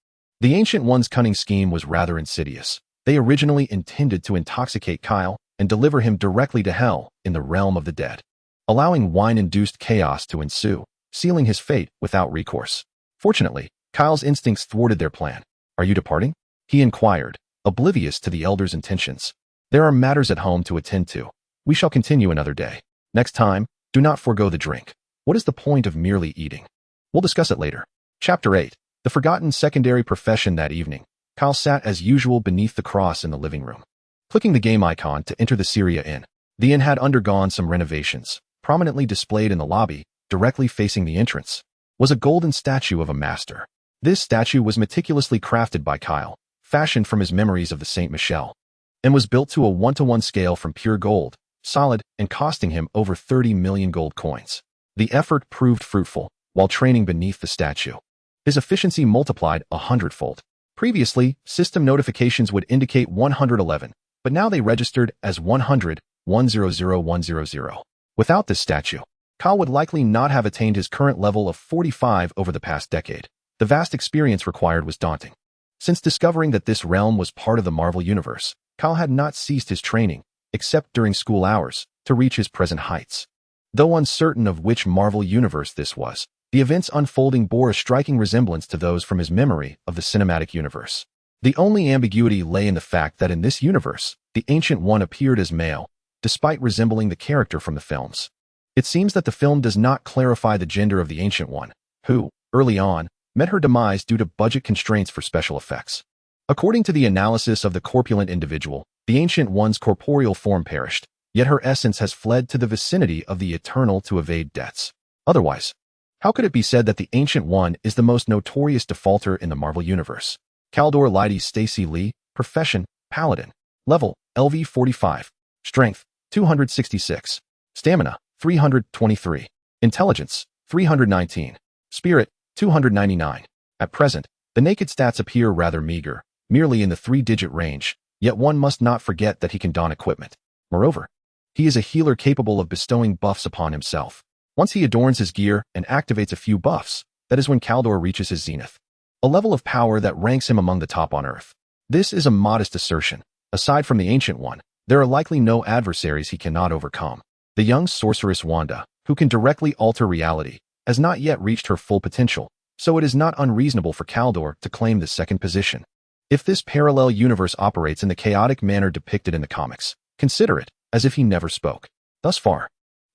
The Ancient One's cunning scheme was rather insidious. They originally intended to intoxicate S.H.I.E.L.D and deliver him directly to hell in the realm of the dead, allowing wine-induced chaos to ensue, sealing his fate without recourse. Fortunately, S.H.I.E.L.'s instincts thwarted their plan. Are you departing? he inquired, oblivious to the elder's intentions. "There are matters at home to attend to. We shall continue another day. Next time, do not forego the drink. What is the point of merely eating? We'll discuss it later." Chapter 8. The forgotten secondary profession. That evening, Kyle sat as usual beneath the cross in the living room, clicking the game icon to enter the Syria Inn. The inn had undergone some renovations. Prominently displayed in the lobby, directly facing the entrance, was a golden statue of a master. This statue was meticulously crafted by Kyle, fashioned from his memories of the Saint Michel, and was built to a 1-to-1 scale from pure gold, solid, and costing him over 30 million gold coins. The effort proved fruitful. While training beneath the statue, his efficiency multiplied 100-fold. Previously, system notifications would indicate 111, but now they registered as 100, 100. Without this statue, Kyle would likely not have attained his current level of 45 over the past decade. The vast experience required was daunting. Since discovering that this realm was part of the Marvel Universe, Kyle had not ceased his training, except during school hours, to reach his present heights. Though uncertain of which Marvel Universe this was, the events unfolding bore a striking resemblance to those from his memory of the cinematic universe. The only ambiguity lay in the fact that in this universe, the Ancient One appeared as male, despite resembling the character from the films. It seems that the film does not clarify the gender of the Ancient One, who, early on, met her demise due to budget constraints for special effects. According to the analysis of the corpulent individual, the Ancient One's corporeal form perished, yet her essence has fled to the vicinity of the Eternal to evade debts. Otherwise, how could it be said that the Ancient One is the most notorious defaulter in the Marvel Universe? Kaldor Leidy Stacy Lee, profession, Paladin. Level, LV 45. Strength, 266. Stamina, 323. Intelligence, 319. Spirit, 299. At present, the naked stats appear rather meager, merely in the 3-digit range, yet one must not forget that he can don equipment. Moreover, he is a healer capable of bestowing buffs upon himself. Once he adorns his gear and activates a few buffs, that is when Kaldor reaches his zenith, a level of power that ranks him among the top on Earth. This is a modest assertion. Aside from the Ancient One, there are likely no adversaries he cannot overcome. The young sorceress Wanda, who can directly alter reality, has not yet reached her full potential, so it is not unreasonable for Kaldor to claim the second position. If this parallel universe operates in the chaotic manner depicted in the comics, consider it as if he never spoke. Thus far,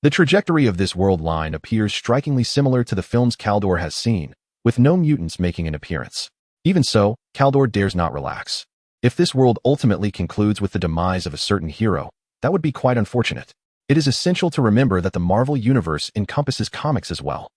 the trajectory of this world line appears strikingly similar to the films Kaldor has seen, with no mutants making an appearance. Even so, Kaldor dares not relax. If this world ultimately concludes with the demise of a certain hero, that would be quite unfortunate. It is essential to remember that the Marvel Universe encompasses comics as well.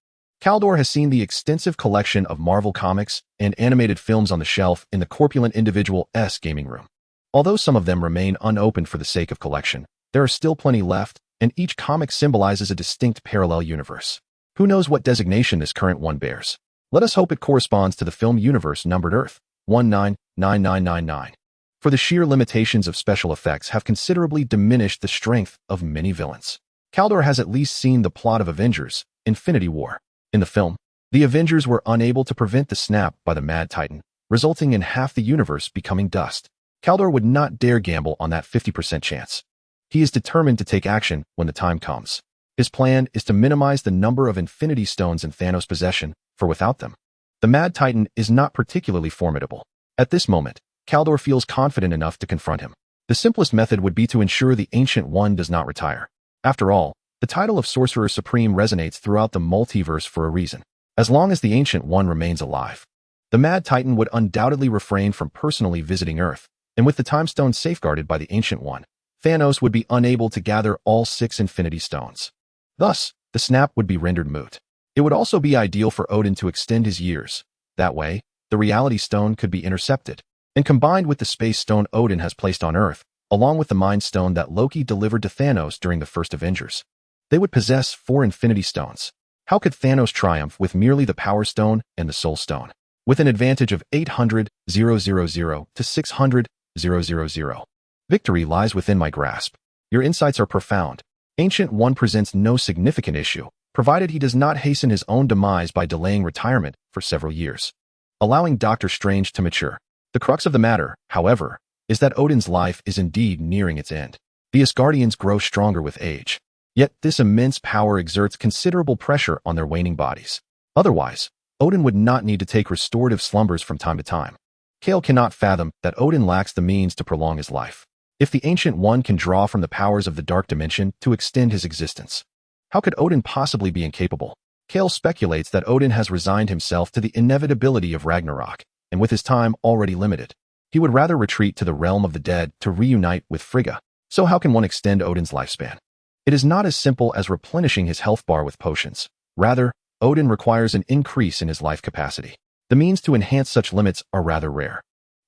Kaldor has seen the extensive collection of Marvel comics and animated films on the shelf in the corpulent individual's gaming room. Although some of them remain unopened for the sake of collection, there are still plenty left, and each comic symbolizes a distinct parallel universe. Who knows what designation this current one bears? Let us hope it corresponds to the film universe numbered Earth 199999. For the sheer limitations of special effects have considerably diminished the strength of many villains. Kaldor has at least seen the plot of Avengers: Infinity War. In the film, the Avengers were unable to prevent the snap by the Mad Titan, resulting in half the universe becoming dust. Kaldor would not dare gamble on that 50% chance. He is determined to take action when the time comes. His plan is to minimize the number of Infinity Stones in Thanos' possession, for without them, the Mad Titan is not particularly formidable. At this moment, Kaldor feels confident enough to confront him. The simplest method would be to ensure the Ancient One does not retire. After all, the title of Sorcerer Supreme resonates throughout the multiverse for a reason. As long as the Ancient One remains alive, the Mad Titan would undoubtedly refrain from personally visiting Earth, and with the Time Stone safeguarded by the Ancient One, Thanos would be unable to gather all 6 Infinity Stones. Thus, the snap would be rendered moot. It would also be ideal for Odin to extend his years. That way, the Reality Stone could be intercepted, and combined with the Space Stone Odin has placed on Earth, along with the Mind Stone that Loki delivered to Thanos during the first Avengers. They would possess 4 Infinity Stones. How could Thanos triumph with merely the Power Stone and the Soul Stone? With an advantage of 800,000 to 600,000. Victory lies within my grasp. Your insights are profound. Ancient One presents no significant issue, provided he does not hasten his own demise by delaying retirement for several years, allowing Doctor Strange to mature. The crux of the matter, however, is that Odin's life is indeed nearing its end. The Asgardians grow stronger with age. Yet this immense power exerts considerable pressure on their waning bodies. Otherwise, Odin would not need to take restorative slumbers from time to time. K.H.I.E.L.D cannot fathom that Odin lacks the means to prolong his life. If the Ancient One can draw from the powers of the Dark Dimension to extend his existence, how could Odin possibly be incapable? K.H.I.E.L.D speculates that Odin has resigned himself to the inevitability of Ragnarok, and with his time already limited, he would rather retreat to the realm of the dead to reunite with Frigga. So how can one extend Odin's lifespan? It is not as simple as replenishing his health bar with potions. Rather, Odin requires an increase in his life capacity. The means to enhance such limits are rather rare.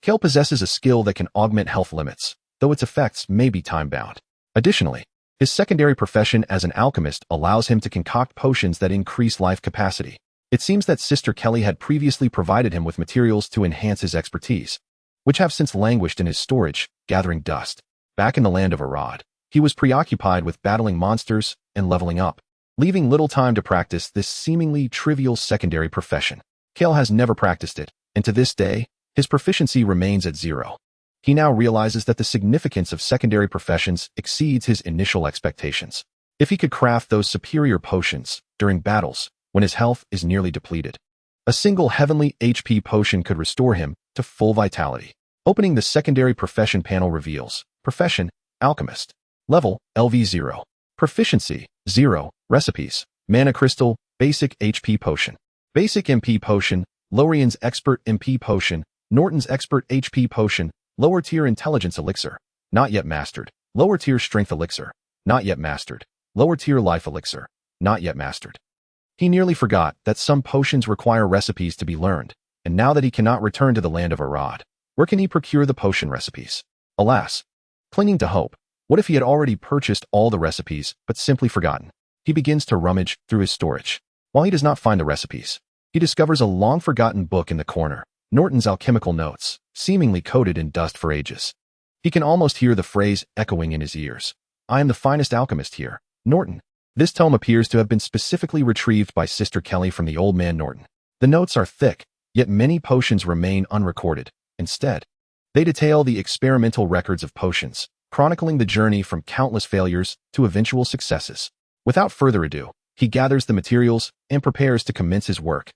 K.H.I.E.L.D possesses a skill that can augment health limits, though its effects may be time-bound. Additionally, his secondary profession as an alchemist allows him to concoct potions that increase life capacity. It seems that Sister Kelly had previously provided him with materials to enhance his expertise, which have since languished in his storage, gathering dust. Back in the land of Arad, he was preoccupied with battling monsters and leveling up, leaving little time to practice this seemingly trivial secondary profession. K.H.I.E.L.D has never practiced it, and to this day, his proficiency remains at 0. He now realizes that the significance of secondary professions exceeds his initial expectations. If he could craft those superior potions during battles when his health is nearly depleted, a single heavenly HP potion could restore him to full vitality. Opening the secondary profession panel reveals: Profession, Alchemist. Level, LV0. Proficiency, 0. Recipes, Mana Crystal, Basic HP Potion. Basic MP Potion, Lorian's Expert MP Potion, Norton's Expert HP Potion, Lower Tier Intelligence Elixir, not yet mastered. Lower Tier Strength Elixir, not yet mastered. Lower Tier Life Elixir, not yet mastered. He nearly forgot that some potions require recipes to be learned, and now that he cannot return to the land of Arad, where can he procure the potion recipes? Alas, clinging to hope, what if he had already purchased all the recipes but simply forgotten? He begins to rummage through his storage. While he does not find the recipes, he discovers a long-forgotten book in the corner, Norton's Alchemical Notes, seemingly coated in dust for ages. He can almost hear the phrase echoing in his ears. "I am the finest alchemist here, Norton." This tome appears to have been specifically retrieved by Sister Kelly from the old man Norton. The notes are thick, yet many potions remain unrecorded. Instead, they detail the experimental records of potions, chronicling the journey from countless failures to eventual successes. Without further ado, he gathers the materials and prepares to commence his work.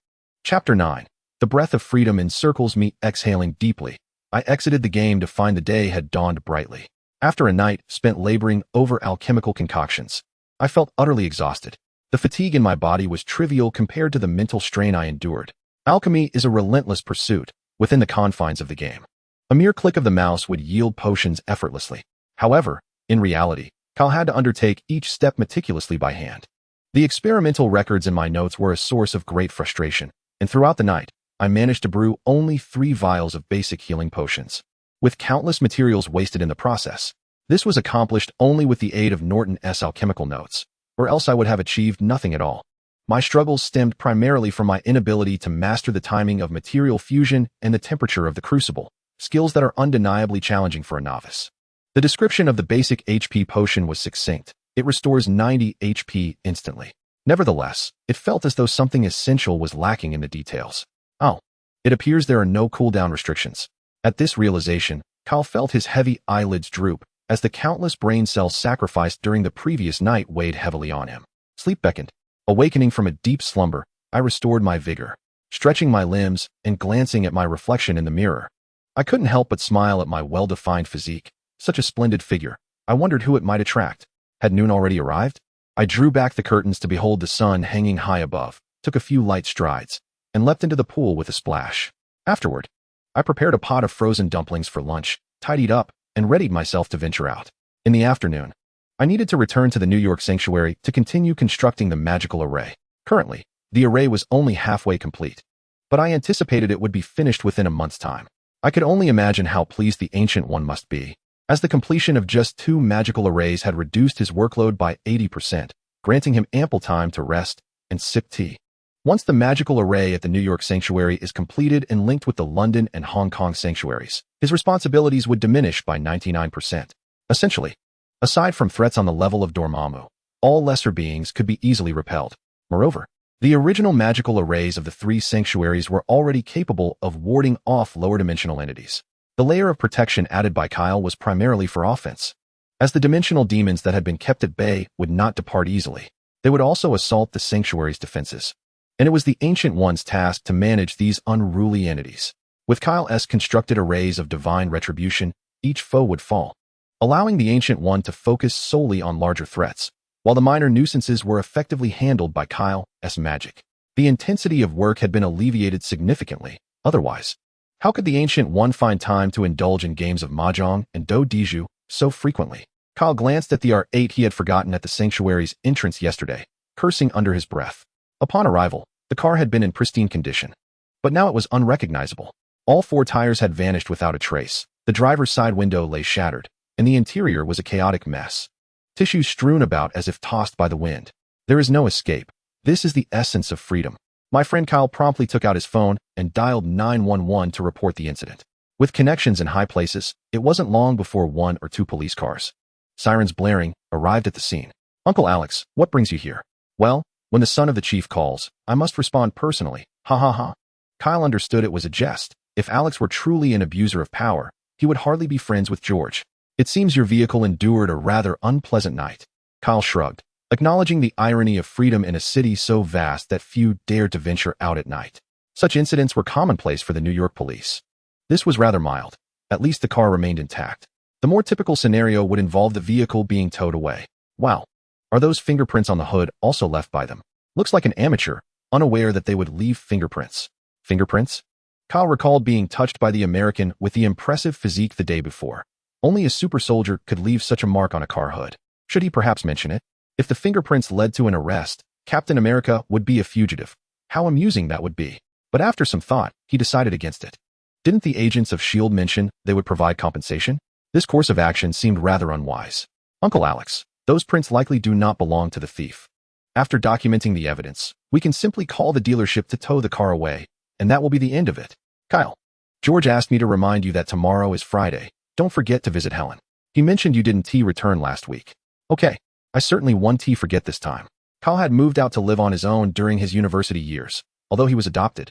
Chapter 9. The breath of freedom encircles me. Exhaling deeply, I exited the game to find the day had dawned brightly. After a night spent laboring over alchemical concoctions, I felt utterly exhausted. The fatigue in my body was trivial compared to the mental strain I endured. Alchemy is a relentless pursuit within the confines of the game. A mere click of the mouse would yield potions effortlessly. However, in reality, Kyle had to undertake each step meticulously by hand. The experimental records in my notes were a source of great frustration, and throughout the night, I managed to brew only 3 vials of basic healing potions, with countless materials wasted in the process. This was accomplished only with the aid of Norton's alchemical notes, or else I would have achieved nothing at all. My struggles stemmed primarily from my inability to master the timing of material fusion and the temperature of the crucible, skills that are undeniably challenging for a novice. The description of the basic HP potion was succinct. It restores 90 HP instantly. Nevertheless, it felt as though something essential was lacking in the details. Oh, it appears there are no cooldown restrictions. At this realization, Kyle felt his heavy eyelids droop, as the countless brain cells sacrificed during the previous night weighed heavily on him. Sleep beckoned. Awakening from a deep slumber, I restored my vigor, stretching my limbs and glancing at my reflection in the mirror. I couldn't help but smile at my well-defined physique. Such a splendid figure. I wondered who it might attract. Had noon already arrived? I drew back the curtains to behold the sun hanging high above, took a few light strides, and leapt into the pool with a splash. Afterward, I prepared a pot of frozen dumplings for lunch, tidied up, and readied myself to venture out. In the afternoon, I needed to return to the New York sanctuary to continue constructing the magical array. Currently, the array was only halfway complete, but I anticipated it would be finished within a month's time. I could only imagine how pleased the Ancient One must be, as the completion of just 2 magical arrays had reduced his workload by 80%, granting him ample time to rest and sip tea. Once the magical array at the New York sanctuary is completed and linked with the London and Hong Kong sanctuaries, his responsibilities would diminish by 99%. Essentially, aside from threats on the level of Dormammu, all lesser beings could be easily repelled. Moreover, the original magical arrays of the 3 sanctuaries were already capable of warding off lower-dimensional entities. The layer of protection added by Kyle was primarily for offense, as the dimensional demons that had been kept at bay would not depart easily. They would also assault the sanctuary's defenses, and it was the Ancient One's task to manage these unruly entities. With Kyle.'s constructed arrays of divine retribution, each foe would fall, allowing the Ancient One to focus solely on larger threats, while the minor nuisances were effectively handled by Kyle.'s magic. The intensity of work had been alleviated significantly. Otherwise, how could the Ancient One find time to indulge in games of mahjong and do diju so frequently? Kyle glanced at the R8 he had forgotten at the sanctuary's entrance yesterday, cursing under his breath. Upon arrival, the car had been in pristine condition, but now it was unrecognizable. All four tires had vanished without a trace. The driver's side window lay shattered, and the interior was a chaotic mess. Tissues strewn about as if tossed by the wind. There is no escape. This is the essence of freedom. My friend Kyle promptly took out his phone and dialed 911 to report the incident. With connections in high places, it wasn't long before one or two police cars, sirens blaring, arrived at the scene. Uncle Alex, what brings you here? Well, when the son of the chief calls, I must respond personally. Ha ha ha. Kyle understood it was a jest. If Alex were truly an abuser of power, he would hardly be friends with George. It seems your vehicle endured a rather unpleasant night. Kyle shrugged, acknowledging the irony of freedom in a city so vast that few dared to venture out at night. Such incidents were commonplace for the New York police. This was rather mild. At least the car remained intact. The more typical scenario would involve the vehicle being towed away. Wow. Are those fingerprints on the hood also left by them? Looks like an amateur, unaware that they would leave fingerprints. Fingerprints? Kyle recalled being touched by the American with the impressive physique the day before. Only a super soldier could leave such a mark on a car hood. Should he perhaps mention it? If the fingerprints led to an arrest, Captain America would be a fugitive. How amusing that would be. But after some thought, he decided against it. Didn't the agents of S.H.I.E.L.D. mention they would provide compensation? This course of action seemed rather unwise. Uncle Alex, those prints likely do not belong to the thief. After documenting the evidence, we can simply call the dealership to tow the car away, and that will be the end of it. Kyle, George asked me to remind you that tomorrow is Friday. Don't forget to visit Helen. He mentioned you didn't return last week. Okay, I certainly won't forget this time. Kyle had moved out to live on his own during his university years, although he was adopted.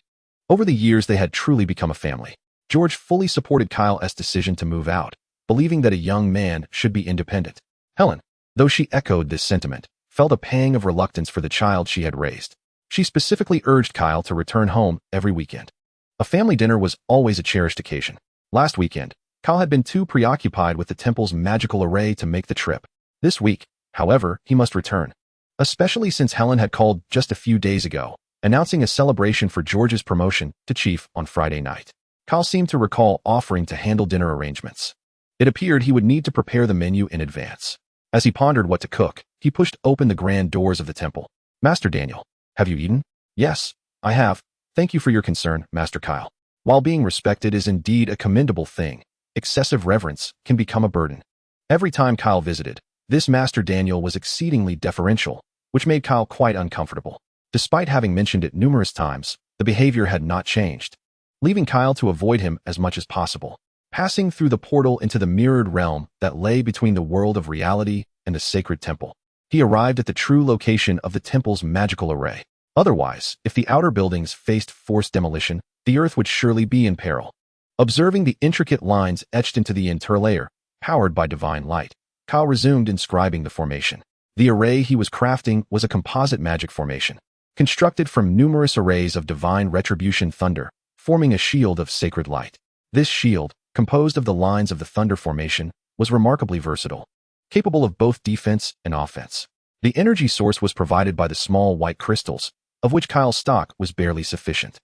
Over the years, they had truly become a family. George fully supported Kyle's decision to move out, believing that a young man should be independent. Helen, though she echoed this sentiment, felt a pang of reluctance for the child she had raised. She specifically urged Kyle to return home every weekend. A family dinner was always a cherished occasion. Last weekend, Kyle had been too preoccupied with the temple's magical array to make the trip. This week, however, he must return. Especially since Helen had called just a few days ago, announcing a celebration for George's promotion to chief on Friday night. Kyle seemed to recall offering to handle dinner arrangements. It appeared he would need to prepare the menu in advance. As he pondered what to cook, he pushed open the grand doors of the temple. Master Daniel, have you eaten? Yes, I have. Thank you for your concern, Master Kyle. While being respected is indeed a commendable thing, excessive reverence can become a burden. Every time Kyle visited, this Master Daniel was exceedingly deferential, which made Kyle quite uncomfortable. Despite having mentioned it numerous times, the behavior had not changed, leaving Kyle to avoid him as much as possible. Passing through the portal into the mirrored realm that lay between the world of reality and the sacred temple, he arrived at the true location of the temple's magical array. Otherwise, if the outer buildings faced forced demolition, the earth would surely be in peril. Observing the intricate lines etched into the interlayer, powered by divine light, Kyle resumed inscribing the formation. The array he was crafting was a composite magic formation, constructed from numerous arrays of divine retribution thunder, forming a shield of sacred light. This shield, composed of the lines of the thunder formation, was remarkably versatile, capable of both defense and offense. The energy source was provided by the small white crystals, of which Kyle's stock was barely sufficient.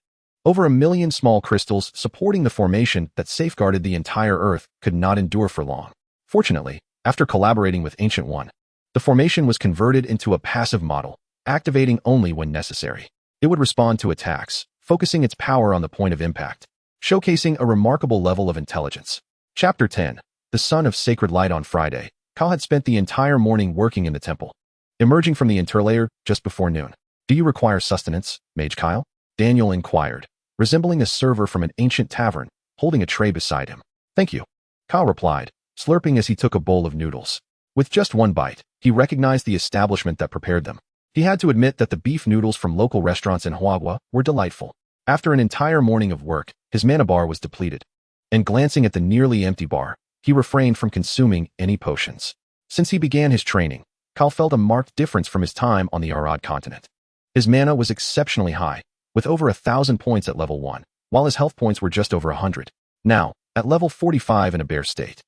Over 1 million small crystals supporting the formation that safeguarded the entire Earth could not endure for long. Fortunately, after collaborating with Ancient One, the formation was converted into a passive model, activating only when necessary. It would respond to attacks, focusing its power on the point of impact, showcasing a remarkable level of intelligence. Chapter 10. The Son of Sacred Light. On Friday, Kyle had spent the entire morning working in the temple, emerging from the interlayer just before noon. Do you require sustenance, Mage Kyle? Daniel inquired, resembling a server from an ancient tavern, holding a tray beside him. Thank you, Kyle replied, slurping as he took a bowl of noodles. With just one bite, he recognized the establishment that prepared them. He had to admit that the beef noodles from local restaurants in Huagua were delightful. After an entire morning of work, his mana bar was depleted, and glancing at the nearly empty bar, he refrained from consuming any potions. Since he began his training, Kyle felt a marked difference from his time on the Arad continent. His mana was exceptionally high, with over 1,000 points at level 1, while his health points were just over 100. Now, at level 45 in a bare state.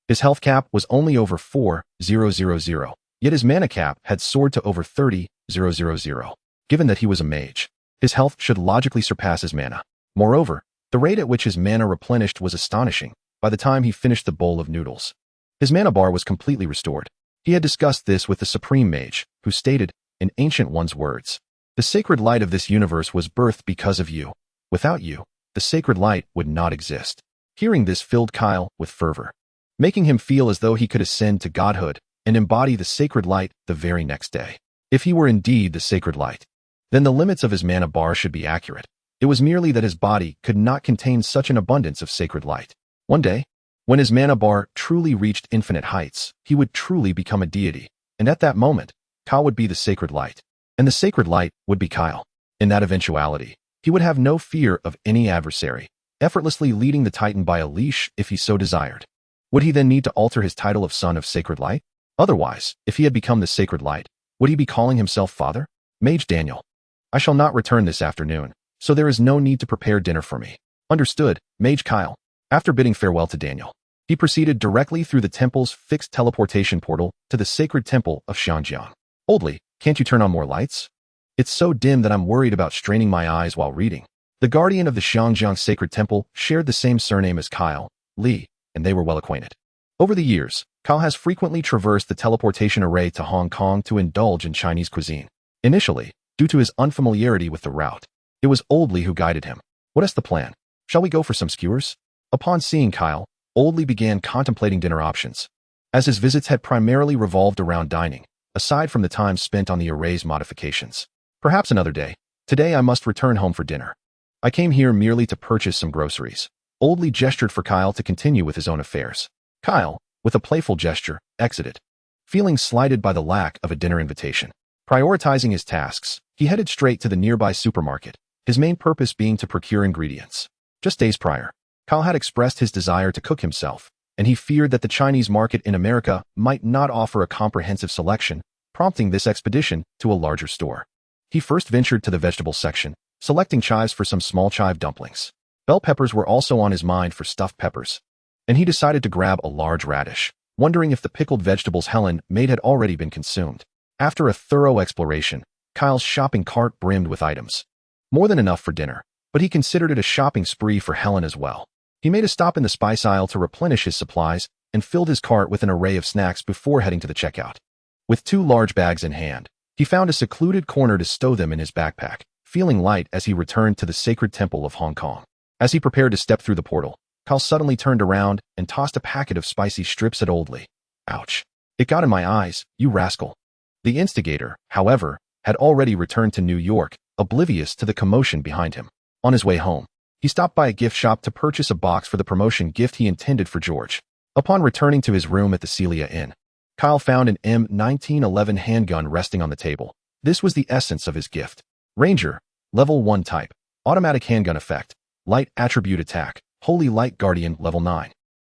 His health cap was only over 4,000, yet his mana cap had soared to over 30,000. Given that he was a mage, his health should logically surpass his mana. Moreover, the rate at which his mana replenished was astonishing by the time he finished the bowl of noodles. His mana bar was completely restored. He had discussed this with the Supreme Mage, who stated, in Ancient One's words, "The sacred light of this universe was birthed because of you. Without you, the sacred light would not exist." Hearing this filled Kyle with fervor, making him feel as though he could ascend to godhood and embody the sacred light the very next day. If he were indeed the sacred light, then the limits of his mana bar should be accurate. It was merely that his body could not contain such an abundance of sacred light. One day, when his mana bar truly reached infinite heights, he would truly become a deity, and at that moment, Kyle would be the sacred light, and the sacred light would be Kyle. In that eventuality, he would have no fear of any adversary, effortlessly leading the Titan by a leash if he so desired. Would he then need to alter his title of Son of Sacred Light? Otherwise, if he had become the Sacred Light, would he be calling himself Father? Mage Daniel. I shall not return this afternoon, so there is no need to prepare dinner for me. Understood, Mage Kyle. After bidding farewell to Daniel, he proceeded directly through the temple's fixed teleportation portal to the sacred temple of Xianjiang. Oldly, can't you turn on more lights? It's so dim that I'm worried about straining my eyes while reading. The guardian of the Xianjiang sacred temple shared the same surname as Kyle, Li, and they were well acquainted. Over the years, Kyle has frequently traversed the teleportation array to Hong Kong to indulge in Chinese cuisine. Initially, due to his unfamiliarity with the route, it was Oldly who guided him. What is the plan? Shall we go for some skewers? Upon seeing Kyle, Oldly began contemplating dinner options. As his visits had primarily revolved around dining, aside from the time spent on the array's modifications. Perhaps another day. Today I must return home for dinner. I came here merely to purchase some groceries. Oldly gestured for Kyle to continue with his own affairs. Kyle, with a playful gesture, exited, feeling slighted by the lack of a dinner invitation. Prioritizing his tasks, he headed straight to the nearby supermarket, his main purpose being to procure ingredients. Just days prior, Kyle had expressed his desire to cook himself, and he feared that the Chinese market in America might not offer a comprehensive selection, prompting this expedition to a larger store. He first ventured to the vegetable section, selecting chives for some small chive dumplings. Bell peppers were also on his mind for stuffed peppers, and he decided to grab a large radish, wondering if the pickled vegetables Helen made had already been consumed. After a thorough exploration, Kyle's shopping cart brimmed with items. More than enough for dinner, but he considered it a shopping spree for Helen as well. He made a stop in the spice aisle to replenish his supplies and filled his cart with an array of snacks before heading to the checkout. With 2 large bags in hand, he found a secluded corner to stow them in his backpack, feeling light as he returned to the sacred temple of Hong Kong. As he prepared to step through the portal, Kyle suddenly turned around and tossed a packet of spicy strips at Oldly. Ouch. It got in my eyes, you rascal. The instigator, however, had already returned to New York, oblivious to the commotion behind him. On his way home, he stopped by a gift shop to purchase a box for the promotion gift he intended for George. Upon returning to his room at the Celia Inn, Kyle found an M1911 handgun resting on the table. This was the essence of his gift. Ranger, level 1 type, automatic handgun effect, light attribute attack, Holy Light Guardian level 9.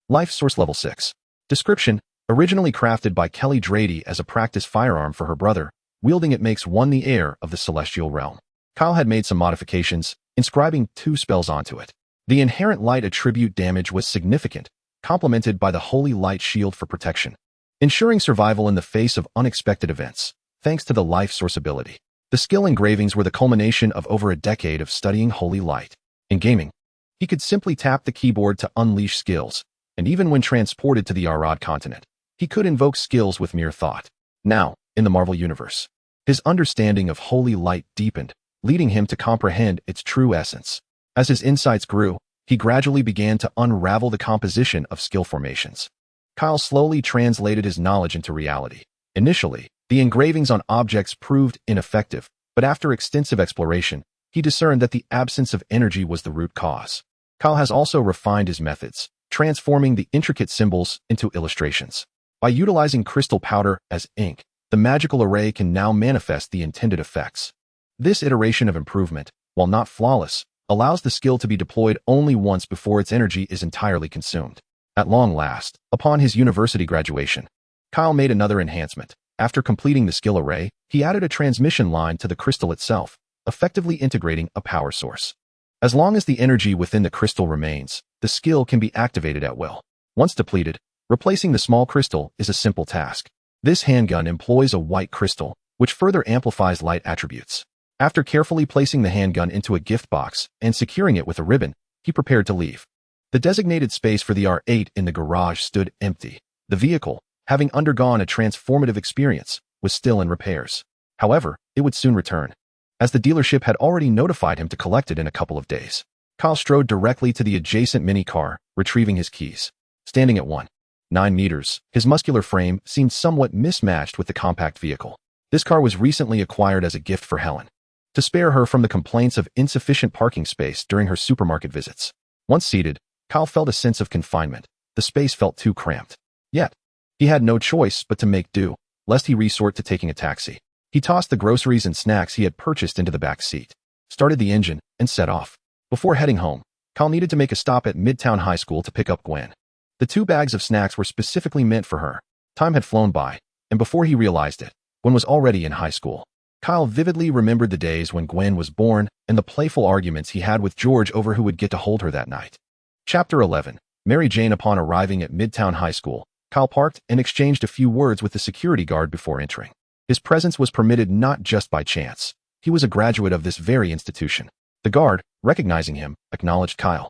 Life source level 6. Description, originally crafted by Kelly Drady as a practice firearm for her brother, wielding it makes one the heir of the celestial realm. Kyle had made some modifications, inscribing 2 spells onto it. The inherent light attribute damage was significant, complemented by the Holy Light Shield for protection, ensuring survival in the face of unexpected events, thanks to the life source ability. The skill engravings were the culmination of over a decade of studying Holy Light. In gaming, he could simply tap the keyboard to unleash skills, and even when transported to the Arad continent, he could invoke skills with mere thought. Now, in the Marvel Universe, his understanding of Holy Light deepened, leading him to comprehend its true essence. As his insights grew, he gradually began to unravel the composition of skill formations. Kyle slowly translated his knowledge into reality. Initially, the engravings on objects proved ineffective, but after extensive exploration, he discerned that the absence of energy was the root cause. Kyle has also refined his methods, transforming the intricate symbols into illustrations. By utilizing crystal powder as ink, the magical array can now manifest the intended effects. This iteration of improvement, while not flawless, allows the skill to be deployed only once before its energy is entirely consumed. At long last, upon his university graduation, Kyle made another enhancement. After completing the skill array, he added a transmission line to the crystal itself, effectively integrating a power source. As long as the energy within the crystal remains, the skill can be activated at will. Once depleted, replacing the small crystal is a simple task. This handgun employs a white crystal, which further amplifies light attributes. After carefully placing the handgun into a gift box and securing it with a ribbon, he prepared to leave. The designated space for the R8 in the garage stood empty. The vehicle, having undergone a transformative experience, was still in repairs. However, it would soon return, as the dealership had already notified him to collect it in a couple of days. Kyle strode directly to the adjacent mini-car, retrieving his keys. Standing at 1.9 meters, his muscular frame seemed somewhat mismatched with the compact vehicle. This car was recently acquired as a gift for Helen, to spare her from the complaints of insufficient parking space during her supermarket visits. Once seated, Kyle felt a sense of confinement. The space felt too cramped. Yet, he had no choice but to make do, lest he resort to taking a taxi. He tossed the groceries and snacks he had purchased into the back seat, started the engine, and set off. Before heading home, Kyle needed to make a stop at Midtown High School to pick up Gwen. The 2 bags of snacks were specifically meant for her. Time had flown by, and before he realized it, Gwen was already in high school. Kyle vividly remembered the days when Gwen was born and the playful arguments he had with George over who would get to hold her that night. Chapter 11. Mary Jane. Upon arriving at Midtown High School, Kyle parked and exchanged a few words with the security guard before entering. His presence was permitted not just by chance. He was a graduate of this very institution. The guard, recognizing him, acknowledged Kyle,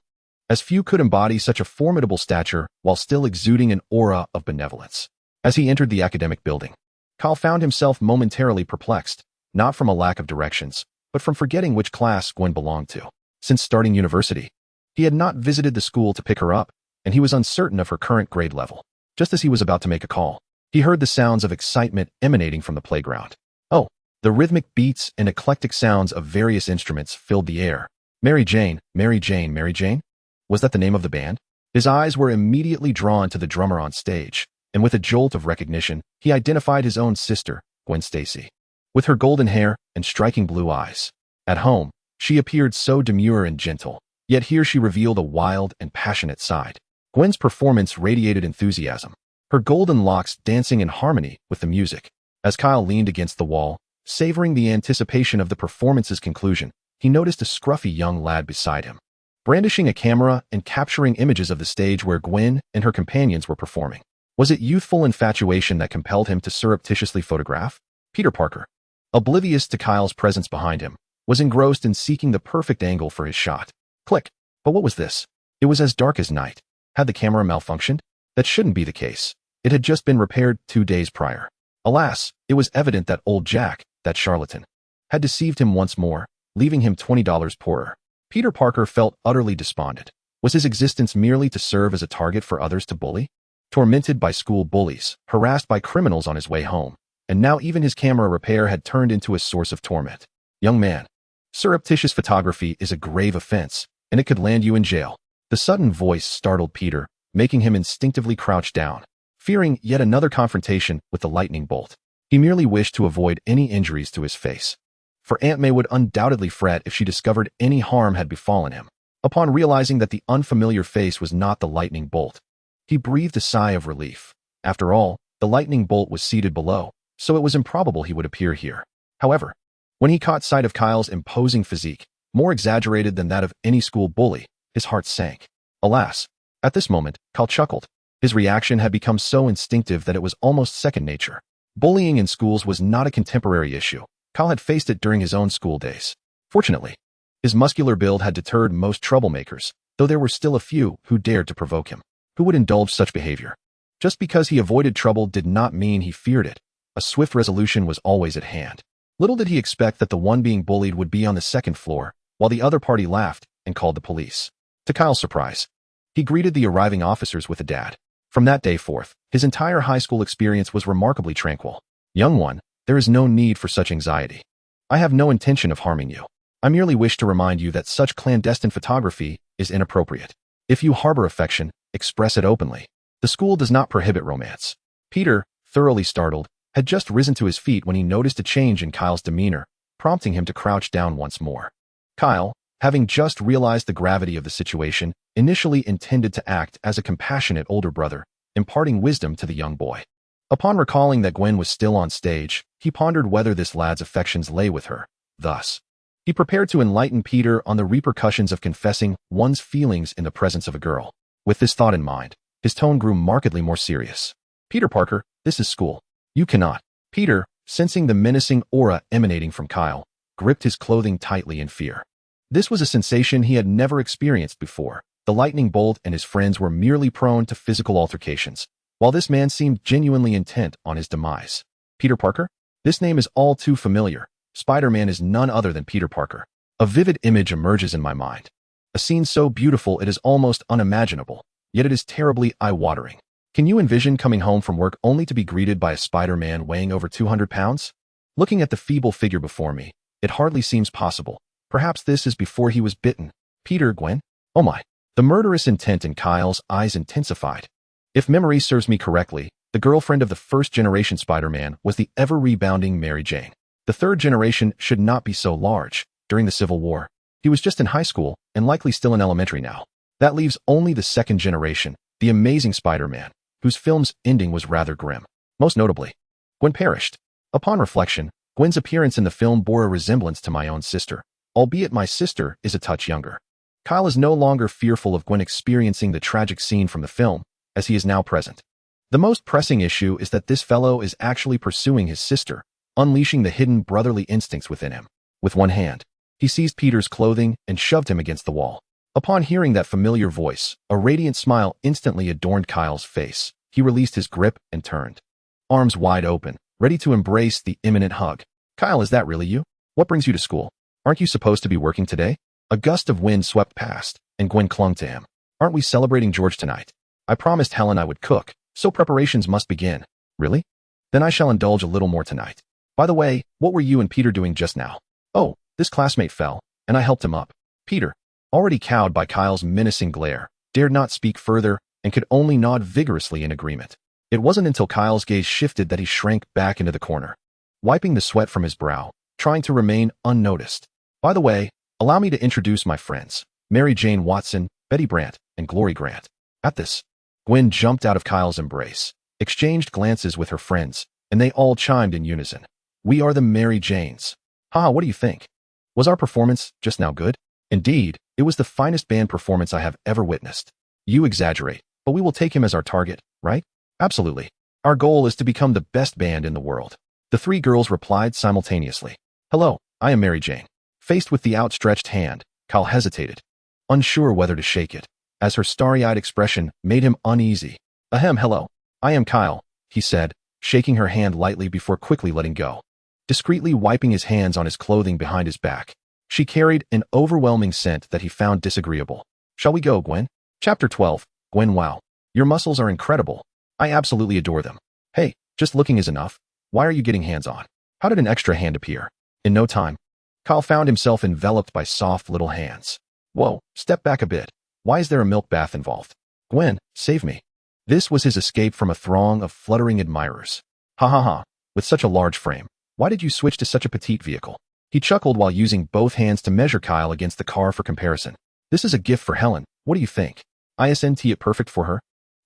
as few could embody such a formidable stature while still exuding an aura of benevolence. As he entered the academic building, Kyle found himself momentarily perplexed, not from a lack of directions, but from forgetting which class Gwen belonged to. Since starting university, he had not visited the school to pick her up, and he was uncertain of her current grade level. Just as he was about to make a call, he heard the sounds of excitement emanating from the playground. Oh, the rhythmic beats and eclectic sounds of various instruments filled the air. Mary Jane, Mary Jane, Mary Jane? Was that the name of the band? His eyes were immediately drawn to the drummer on stage, and with a jolt of recognition, he identified his own sister, Gwen Stacy. With her golden hair and striking blue eyes. At home, she appeared so demure and gentle, yet here she revealed a wild and passionate side. Gwen's performance radiated enthusiasm, her golden locks dancing in harmony with the music. As Kyle leaned against the wall, savoring the anticipation of the performance's conclusion, he noticed a scruffy young lad beside him, brandishing a camera and capturing images of the stage where Gwen and her companions were performing. Was it youthful infatuation that compelled him to surreptitiously photograph? Peter Parker, oblivious to Kyle's presence behind him, was engrossed in seeking the perfect angle for his shot. Click. But what was this? It was as dark as night. Had the camera malfunctioned? That shouldn't be the case. It had just been repaired 2 days prior. Alas, it was evident that old Jack, that charlatan, had deceived him once more, leaving him $20 poorer. Peter Parker felt utterly despondent. Was his existence merely to serve as a target for others to bully? Tormented by school bullies, harassed by criminals on his way home, and now even his camera repair had turned into a source of torment. Young man, surreptitious photography is a grave offense, and it could land you in jail. The sudden voice startled Peter, making him instinctively crouch down, fearing yet another confrontation with the lightning bolt. He merely wished to avoid any injuries to his face, for Aunt May would undoubtedly fret if she discovered any harm had befallen him. Upon realizing that the unfamiliar face was not the lightning bolt, he breathed a sigh of relief. After all, the lightning bolt was seated below, so it was improbable he would appear here. However, when he caught sight of Kyle's imposing physique, more exaggerated than that of any school bully, his heart sank. Alas, at this moment, Kyle chuckled. His reaction had become so instinctive that it was almost second nature. Bullying in schools was not a contemporary issue. Kyle had faced it during his own school days. Fortunately, his muscular build had deterred most troublemakers, though there were still a few who dared to provoke him. Who would indulge such behavior? Just because he avoided trouble did not mean he feared it. A swift resolution was always at hand. Little did he expect that the one being bullied would be on the second floor, while the other party laughed and called the police. To Kyle's surprise, he greeted the arriving officers with a dad. From that day forth, his entire high school experience was remarkably tranquil. Young one, there is no need for such anxiety. I have no intention of harming you. I merely wish to remind you that such clandestine photography is inappropriate. If you harbor affection, express it openly. The school does not prohibit romance. Peter, thoroughly startled, had just risen to his feet when he noticed a change in Kyle's demeanor, prompting him to crouch down once more. Kyle, having just realized the gravity of the situation, initially intended to act as a compassionate older brother, imparting wisdom to the young boy. Upon recalling that Gwen was still on stage, he pondered whether this lad's affections lay with her. Thus, He prepared to enlighten Peter on the repercussions of confessing one's feelings in the presence of a girl. With this thought in mind, his tone grew markedly more serious. Peter Parker, this is school. You cannot. Peter, sensing the menacing aura emanating from Kyle, gripped his clothing tightly in fear. This was a sensation he had never experienced before. The lightning bolt and his friends were merely prone to physical altercations, while this man seemed genuinely intent on his demise. Peter Parker? This name is all too familiar. Spider-Man is none other than Peter Parker. A vivid image emerges in my mind. A scene so beautiful it is almost unimaginable, yet it is terribly eye-watering. Can you envision coming home from work only to be greeted by a Spider-Man weighing over 200 pounds? Looking at the feeble figure before me, it hardly seems possible. Perhaps this is before he was bitten. Peter, Gwen? Oh my. The murderous intent in Kyle's eyes intensified. If memory serves me correctly, the girlfriend of the first-generation Spider-Man was the ever-rebounding Mary Jane. The third generation should not be so large. During the Civil War, he was just in high school and likely still in elementary now. That leaves only the second generation, the Amazing Spider-Man, whose film's ending was rather grim. Most notably, Gwen perished. Upon reflection, Gwen's appearance in the film bore a resemblance to my own sister, albeit my sister is a touch younger. Kyle is no longer fearful of Gwen experiencing the tragic scene from the film, as he is now present. The most pressing issue is that this fellow is actually pursuing his sister, unleashing the hidden brotherly instincts within him. With one hand, he seized Peter's clothing and shoved him against the wall. Upon hearing that familiar voice, a radiant smile instantly adorned Kyle's face. He released his grip and turned, arms wide open, ready to embrace the imminent hug. Kyle, is that really you? What brings you to school? Aren't you supposed to be working today? A gust of wind swept past, and Gwen clung to him. Aren't we celebrating George tonight? I promised Helen I would cook, so preparations must begin. Really? Then I shall indulge a little more tonight. By the way, what were you and Peter doing just now? Oh, this classmate fell, and I helped him up. Peter, already cowed by Kyle's menacing glare, dared not speak further and could only nod vigorously in agreement. It wasn't until Kyle's gaze shifted that he shrank back into the corner, wiping the sweat from his brow, trying to remain unnoticed. By the way, allow me to introduce my friends, Mary Jane Watson, Betty Brant, and Glory Grant. At this, Gwen jumped out of Kyle's embrace, exchanged glances with her friends, and they all chimed in unison. We are the Mary Janes. Haha, what do you think? Was our performance just now good? Indeed, it was the finest band performance I have ever witnessed. You exaggerate, but we will take him as our target, right? Absolutely. Our goal is to become the best band in the world. The three girls replied simultaneously. Hello, I am Mary Jane. Faced with the outstretched hand, Kyle hesitated, unsure whether to shake it, as her starry-eyed expression made him uneasy. Ahem, hello. I am Kyle, he said, shaking her hand lightly before quickly letting go, discreetly wiping his hands on his clothing behind his back. She carried an overwhelming scent that he found disagreeable. Shall we go, Gwen? Chapter 12. Gwen, wow. Your muscles are incredible. I absolutely adore them. Hey, just looking is enough. Why are you getting hands-on? How did an extra hand appear? In no time, Kyle found himself enveloped by soft little hands. Whoa, step back a bit. Why is there a milk bath involved? Gwen, save me. This was his escape from a throng of fluttering admirers. Ha ha ha, with such a large frame, why did you switch to such a petite vehicle? He chuckled while using both hands to measure Kyle against the car for comparison. This is a gift for Helen. What do you think? Isn't it perfect for her?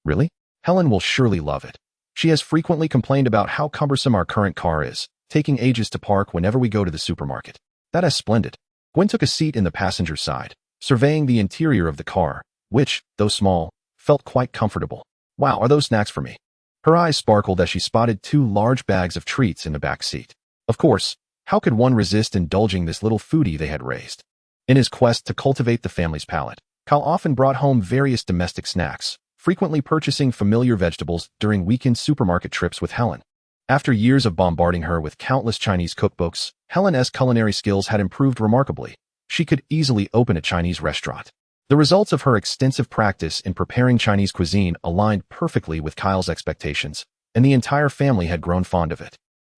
Really? Helen will surely love it. She has frequently complained about how cumbersome our current car is, taking ages to park whenever we go to the supermarket. That is splendid. Gwen took a seat in the passenger side, surveying the interior of the car, which, though small, felt quite comfortable. Wow, are those snacks for me? Her eyes sparkled as she spotted 2 large bags of treats in the back seat. Of course, how could one resist indulging this little foodie they had raised? In his quest to cultivate the family's palate, Kyle often brought home various domestic snacks, frequently purchasing familiar vegetables during weekend supermarket trips with Helen. After years of bombarding her with countless Chinese cookbooks, Helen's culinary skills had improved remarkably. She could easily open a Chinese restaurant. The results of her extensive practice in preparing Chinese cuisine aligned perfectly with Kyle's expectations, and the entire family had grown fond of it.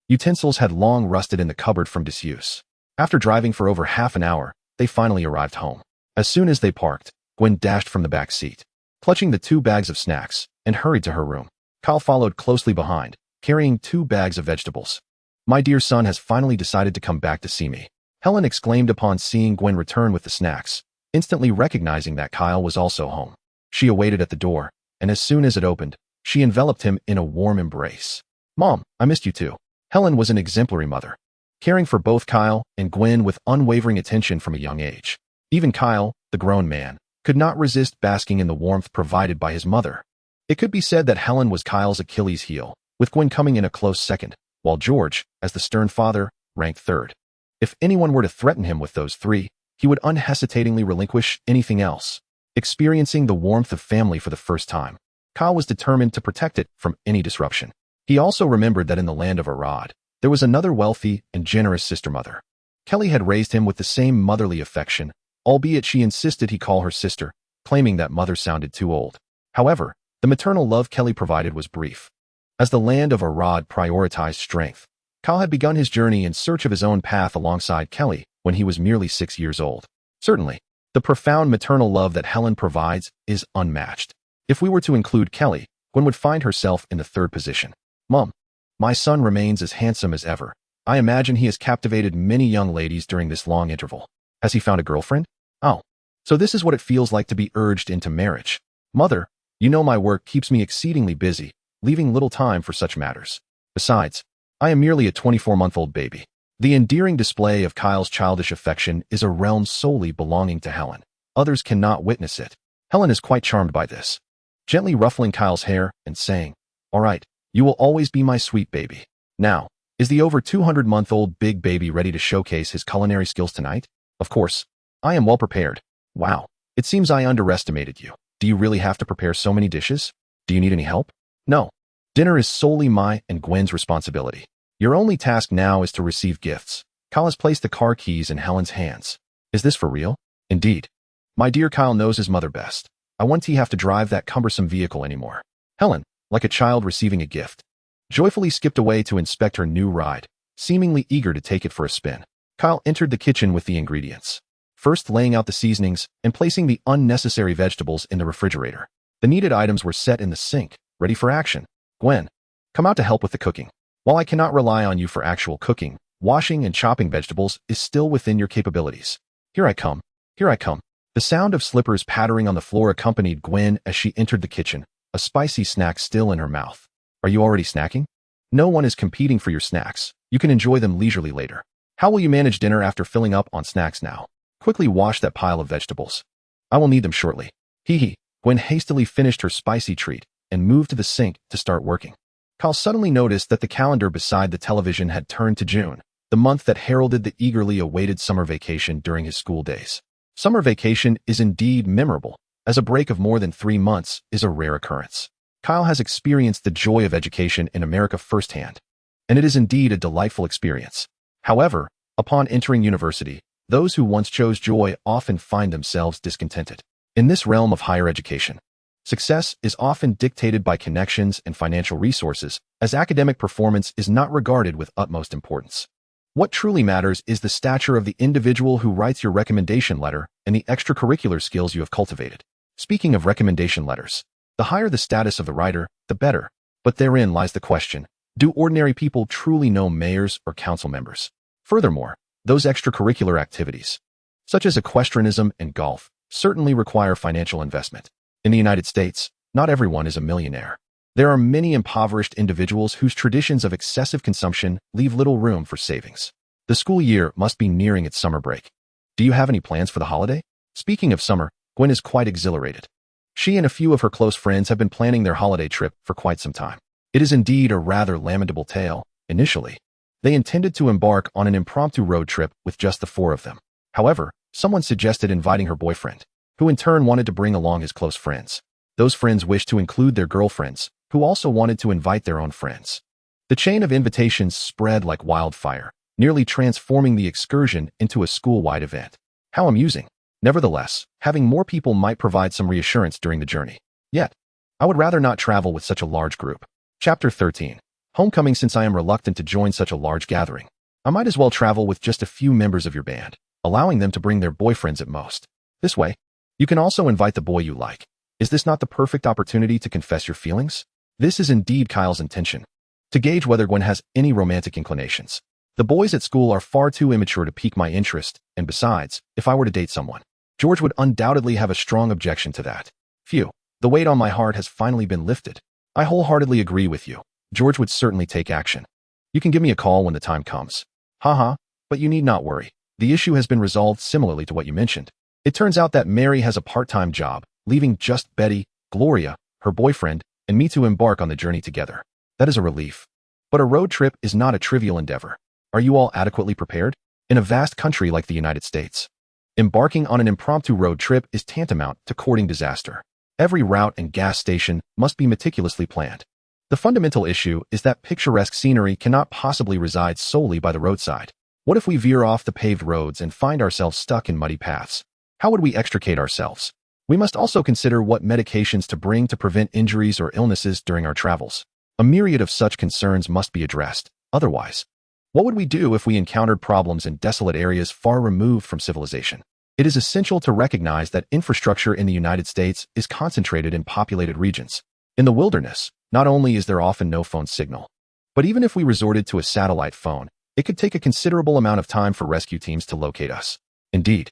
Utensils had long rusted in the cupboard from disuse. After driving for over half an hour, they finally arrived home. As soon as they parked, Gwen dashed from the back seat, clutching the 2 bags of snacks, and hurried to her room. Kyle followed closely behind, carrying 2 bags of vegetables. My dear son has finally decided to come back to see me, Helen exclaimed upon seeing Gwen return with the snacks, instantly recognizing that Kyle was also home. She awaited at the door, and as soon as it opened, she enveloped him in a warm embrace. Mom, I missed you too. Helen was an exemplary mother. caring for both Kyle and Gwen with unwavering attention from a young age. Even Kyle, the grown man, could not resist basking in the warmth provided by his mother. It could be said that Helen was Kyle's Achilles heel, with Gwen coming in a close second, while George, as the stern father, ranked third. If anyone were to threaten him with those three, he would unhesitatingly relinquish anything else. Experiencing the warmth of family for the first time, Kyle was determined to protect it from any disruption. He also remembered that in the land of S.H.I.E.L.D, there was another wealthy and generous sister mother. Kelly had raised him with the same motherly affection, albeit she insisted he call her sister, claiming that mother sounded too old. However, the maternal love Kelly provided was brief. As the land of S.H.I.E.L.D prioritized strength, Kyle had begun his journey in search of his own path alongside Kelly when he was merely 6 years old. Certainly, the profound maternal love that Helen provides is unmatched. If we were to include Kelly, Gwen would find herself in the third position. Mom, my son remains as handsome as ever. I imagine he has captivated many young ladies during this long interval. Has he found a girlfriend? Oh, so this is what it feels like to be urged into marriage. Mother, you know my work keeps me exceedingly busy, leaving little time for such matters. Besides, I am merely a 24-month-old baby. The endearing display of Kyle's childish affection is a realm solely belonging to Helen. Others cannot witness it. Helen is quite charmed by this, gently ruffling Kyle's hair and saying, "All right, you will always be my sweet baby." Now, is the over 200-month-old big baby ready to showcase his culinary skills tonight? Of course. I am well prepared. Wow, it seems I underestimated you. Do you really have to prepare so many dishes? Do you need any help? No. Dinner is solely my and Gwen's responsibility. Your only task now is to receive gifts. Kyle has placed the car keys in Helen's hands. Is this for real? Indeed. My dear Kyle knows his mother best. I won't have to drive that cumbersome vehicle anymore. Helen, like a child receiving a gift, joyfully skipped away to inspect her new ride, seemingly eager to take it for a spin. Kyle entered the kitchen with the ingredients, first laying out the seasonings and placing the unnecessary vegetables in the refrigerator. The needed items were set in the sink, ready for action. Gwen, come out to help with the cooking. While I cannot rely on you for actual cooking, washing and chopping vegetables is still within your capabilities. Here I come. Here I come. The sound of slippers pattering on the floor accompanied Gwen as she entered the kitchen, a spicy snack still in her mouth. Are you already snacking? No one is competing for your snacks. You can enjoy them leisurely later. How will you manage dinner after filling up on snacks now? Quickly wash that pile of vegetables. I will need them shortly. Hee hee. Gwen hastily finished her spicy treat and moved to the sink to start working. Kyle suddenly noticed that the calendar beside the television had turned to June, the month that heralded the eagerly awaited summer vacation during his school days. Summer vacation is indeed memorable, as a break of more than 3 months is a rare occurrence. Kyle has experienced the joy of education in America firsthand, and it is indeed a delightful experience. However, upon entering university, those who once chose joy often find themselves discontented. In this realm of higher education, success is often dictated by connections and financial resources, as academic performance is not regarded with utmost importance. What truly matters is the stature of the individual who writes your recommendation letter and the extracurricular skills you have cultivated. Speaking of recommendation letters, the higher the status of the writer, the better. But therein lies the question, do ordinary people truly know mayors or council members? Furthermore, those extracurricular activities, such as equestrianism and golf, certainly require financial investment. In the United States, not everyone is a millionaire. There are many impoverished individuals whose traditions of excessive consumption leave little room for savings. The school year must be nearing its summer break. Do you have any plans for the holiday? Speaking of summer, Gwen is quite exhilarated. She and a few of her close friends have been planning their holiday trip for quite some time. It is indeed a rather lamentable tale. Initially, they intended to embark on an impromptu road trip with just the 4 of them. However, someone suggested inviting her boyfriend, who in turn wanted to bring along his close friends. Those friends wished to include their girlfriends, who also wanted to invite their own friends. The chain of invitations spread like wildfire, nearly transforming the excursion into a school-wide event. How amusing. Nevertheless, having more people might provide some reassurance during the journey. Yet, I would rather not travel with such a large group. Chapter 13. Homecoming. Since I am reluctant to join such a large gathering, I might as well travel with just a few members of your band, allowing them to bring their boyfriends at most. This way, you can also invite the boy you like. Is this not the perfect opportunity to confess your feelings? This is indeed Kyle's intention, to gauge whether Gwen has any romantic inclinations. The boys at school are far too immature to pique my interest, and besides, if I were to date someone, George would undoubtedly have a strong objection to that. Phew, the weight on my heart has finally been lifted. I wholeheartedly agree with you. George would certainly take action. You can give me a call when the time comes. Haha, but you need not worry. The issue has been resolved similarly to what you mentioned. It turns out that Mary has a part-time job, leaving just Betty, Gloria, her boyfriend, and me to embark on the journey together. That is a relief. But a road trip is not a trivial endeavor. Are you all adequately prepared? In a vast country like the United States, embarking on an impromptu road trip is tantamount to courting disaster. Every route and gas station must be meticulously planned. The fundamental issue is that picturesque scenery cannot possibly reside solely by the roadside. What if we veer off the paved roads and find ourselves stuck in muddy paths? How would we extricate ourselves? We must also consider what medications to bring to prevent injuries or illnesses during our travels. A myriad of such concerns must be addressed. Otherwise, what would we do if we encountered problems in desolate areas far removed from civilization? It is essential to recognize that infrastructure in the United States is concentrated in populated regions. In the wilderness, not only is there often no phone signal, but even if we resorted to a satellite phone, it could take a considerable amount of time for rescue teams to locate us. Indeed,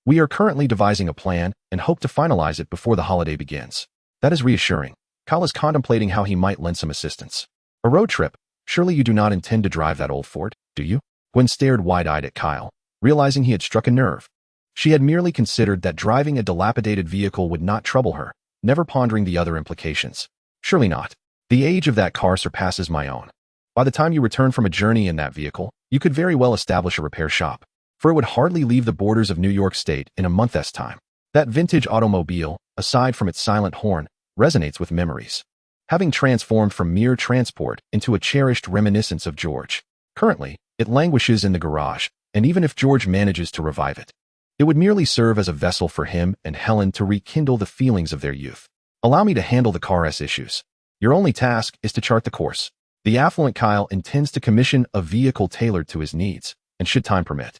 we are currently devising a plan and hope to finalize it before the holiday begins. That is reassuring. Kyle is contemplating how he might lend some assistance. A road trip? Surely you do not intend to drive that old Ford, do you? Gwen stared wide-eyed at Kyle, realizing he had struck a nerve. She had merely considered that driving a dilapidated vehicle would not trouble her, never pondering the other implications. Surely not. The age of that car surpasses my own. By the time you return from a journey in that vehicle, you could very well establish a repair shop, for it would hardly leave the borders of New York State in a month's time. That vintage automobile, aside from its silent horn, resonates with memories, having transformed from mere transport into a cherished reminiscence of George. Currently, it languishes in the garage, and even if George manages to revive it, it would merely serve as a vessel for him and Helen to rekindle the feelings of their youth. Allow me to handle the car's issues. Your only task is to chart the course. The affluent Kyle intends to commission a vehicle tailored to his needs, and should time permit,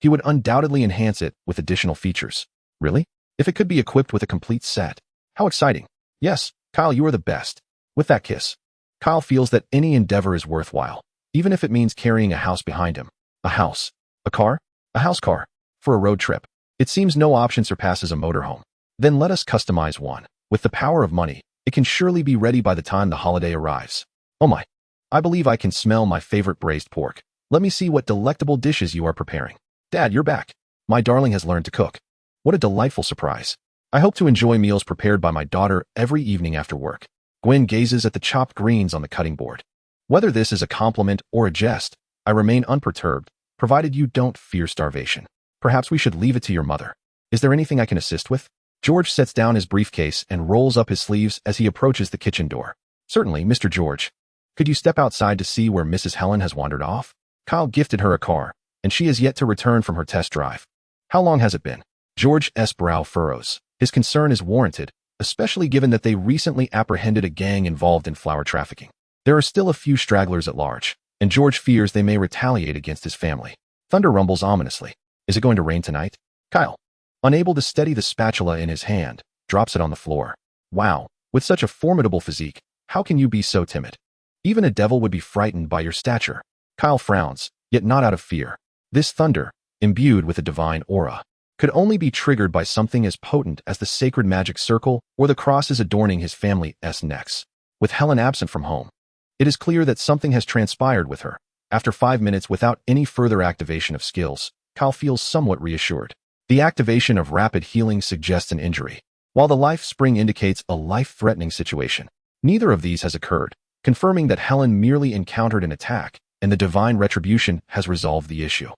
he would undoubtedly enhance it with additional features. Really? If it could be equipped with a complete set. How exciting. Yes, Kyle, you are the best. With that kiss, Kyle feels that any endeavor is worthwhile, even if it means carrying a house behind him. A house. A car? A house car. For a road trip. It seems no option surpasses a motorhome. Then let us customize one. With the power of money, it can surely be ready by the time the holiday arrives. Oh my. I believe I can smell my favorite braised pork. Let me see what delectable dishes you are preparing. Dad, you're back. My darling has learned to cook. What a delightful surprise. I hope to enjoy meals prepared by my daughter every evening after work. Gwen gazes at the chopped greens on the cutting board. Whether this is a compliment or a jest, I remain unperturbed, provided you don't fear starvation. Perhaps we should leave it to your mother. Is there anything I can assist with? George sets down his briefcase and rolls up his sleeves as he approaches the kitchen door. Certainly, Mr. George. Could you step outside to see where Mrs. Helen has wandered off? Kyle gifted her a car, and she has yet to return from her test drive. How long has it been? George's brow furrows. His concern is warranted, especially given that they recently apprehended a gang involved in flower trafficking. There are still a few stragglers at large, and George fears they may retaliate against his family. Thunder rumbles ominously. Is it going to rain tonight? Kyle, unable to steady the spatula in his hand, drops it on the floor. Wow, with such a formidable physique, how can you be so timid? Even a devil would be frightened by your stature. Kyle frowns, yet not out of fear. This thunder, imbued with a divine aura, could only be triggered by something as potent as the sacred magic circle or the crosses adorning his family's necks. With Helen absent from home, it is clear that something has transpired with her. After 5 minutes without any further activation of skills, Kyle feels somewhat reassured. The activation of rapid healing suggests an injury, while the life spring indicates a life-threatening situation. Neither of these has occurred, confirming that Helen merely encountered an attack, and the divine retribution has resolved the issue.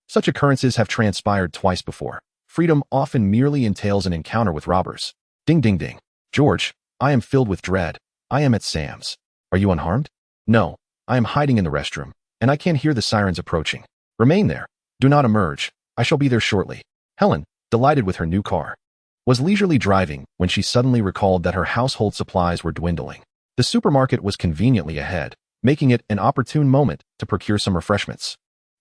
Such occurrences have transpired twice before. Freedom often merely entails an encounter with robbers. Ding ding ding. George, I am filled with dread. I am at Sam's. Are you unharmed? No, I am hiding in the restroom, and I can hear the sirens approaching. Remain there. Do not emerge. I shall be there shortly. Helen, delighted with her new car, was leisurely driving when she suddenly recalled that her household supplies were dwindling. The supermarket was conveniently ahead, making it an opportune moment to procure some refreshments.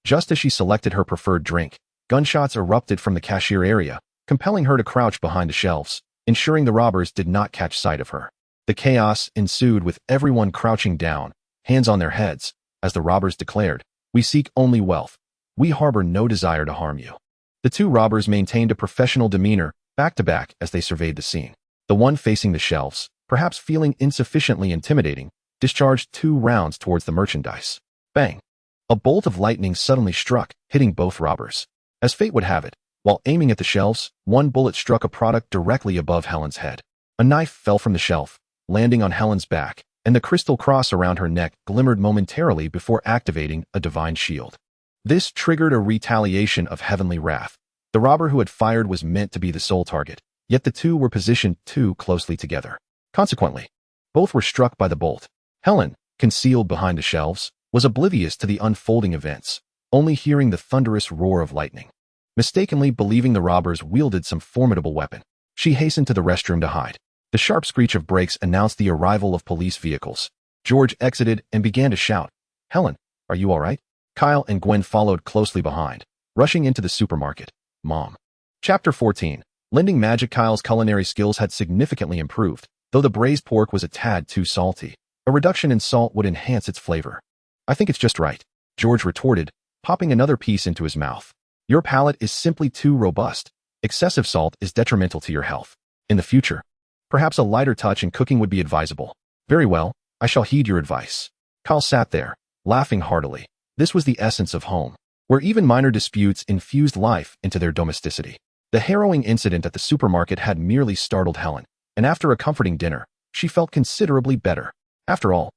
Just as she selected her preferred drink, gunshots erupted from the cashier area, compelling her to crouch behind the shelves, ensuring the robbers did not catch sight of her. The chaos ensued with everyone crouching down, hands on their heads, as the robbers declared, "We seek only wealth. We harbor no desire to harm you." The two robbers maintained a professional demeanor, back to back as they surveyed the scene. The one facing the shelves, perhaps feeling insufficiently intimidating, discharged 2 rounds towards the merchandise. Bang! A bolt of lightning suddenly struck, hitting both robbers. As fate would have it, while aiming at the shelves, one bullet struck a product directly above Helen's head. A knife fell from the shelf, landing on Helen's back, and the crystal cross around her neck glimmered momentarily before activating a divine shield. This triggered a retaliation of heavenly wrath. The robber who had fired was meant to be the sole target, yet the two were positioned too closely together. Consequently, both were struck by the bolt. Helen, concealed behind the shelves, was oblivious to the unfolding events, only hearing the thunderous roar of lightning. Mistakenly believing the robbers wielded some formidable weapon, she hastened to the restroom to hide. The sharp screech of brakes announced the arrival of police vehicles. George exited and began to shout, "Helen, are you all right?" Kyle and Gwen followed closely behind, rushing into the supermarket. Mom. Chapter 14. Lending magic. Kyle's culinary skills had significantly improved, though the braised pork was a tad too salty. A reduction in salt would enhance its flavor. "I think it's just right," George retorted, popping another piece into his mouth. "Your palate is simply too robust. Excessive salt is detrimental to your health. In the future, perhaps a lighter touch in cooking would be advisable." "Very well, I shall heed your advice." Kyle sat there, laughing heartily. This was the essence of home, where even minor disputes infused life into their domesticity. The harrowing incident at the supermarket had merely startled Helen, and after a comforting dinner, she felt considerably better. After all,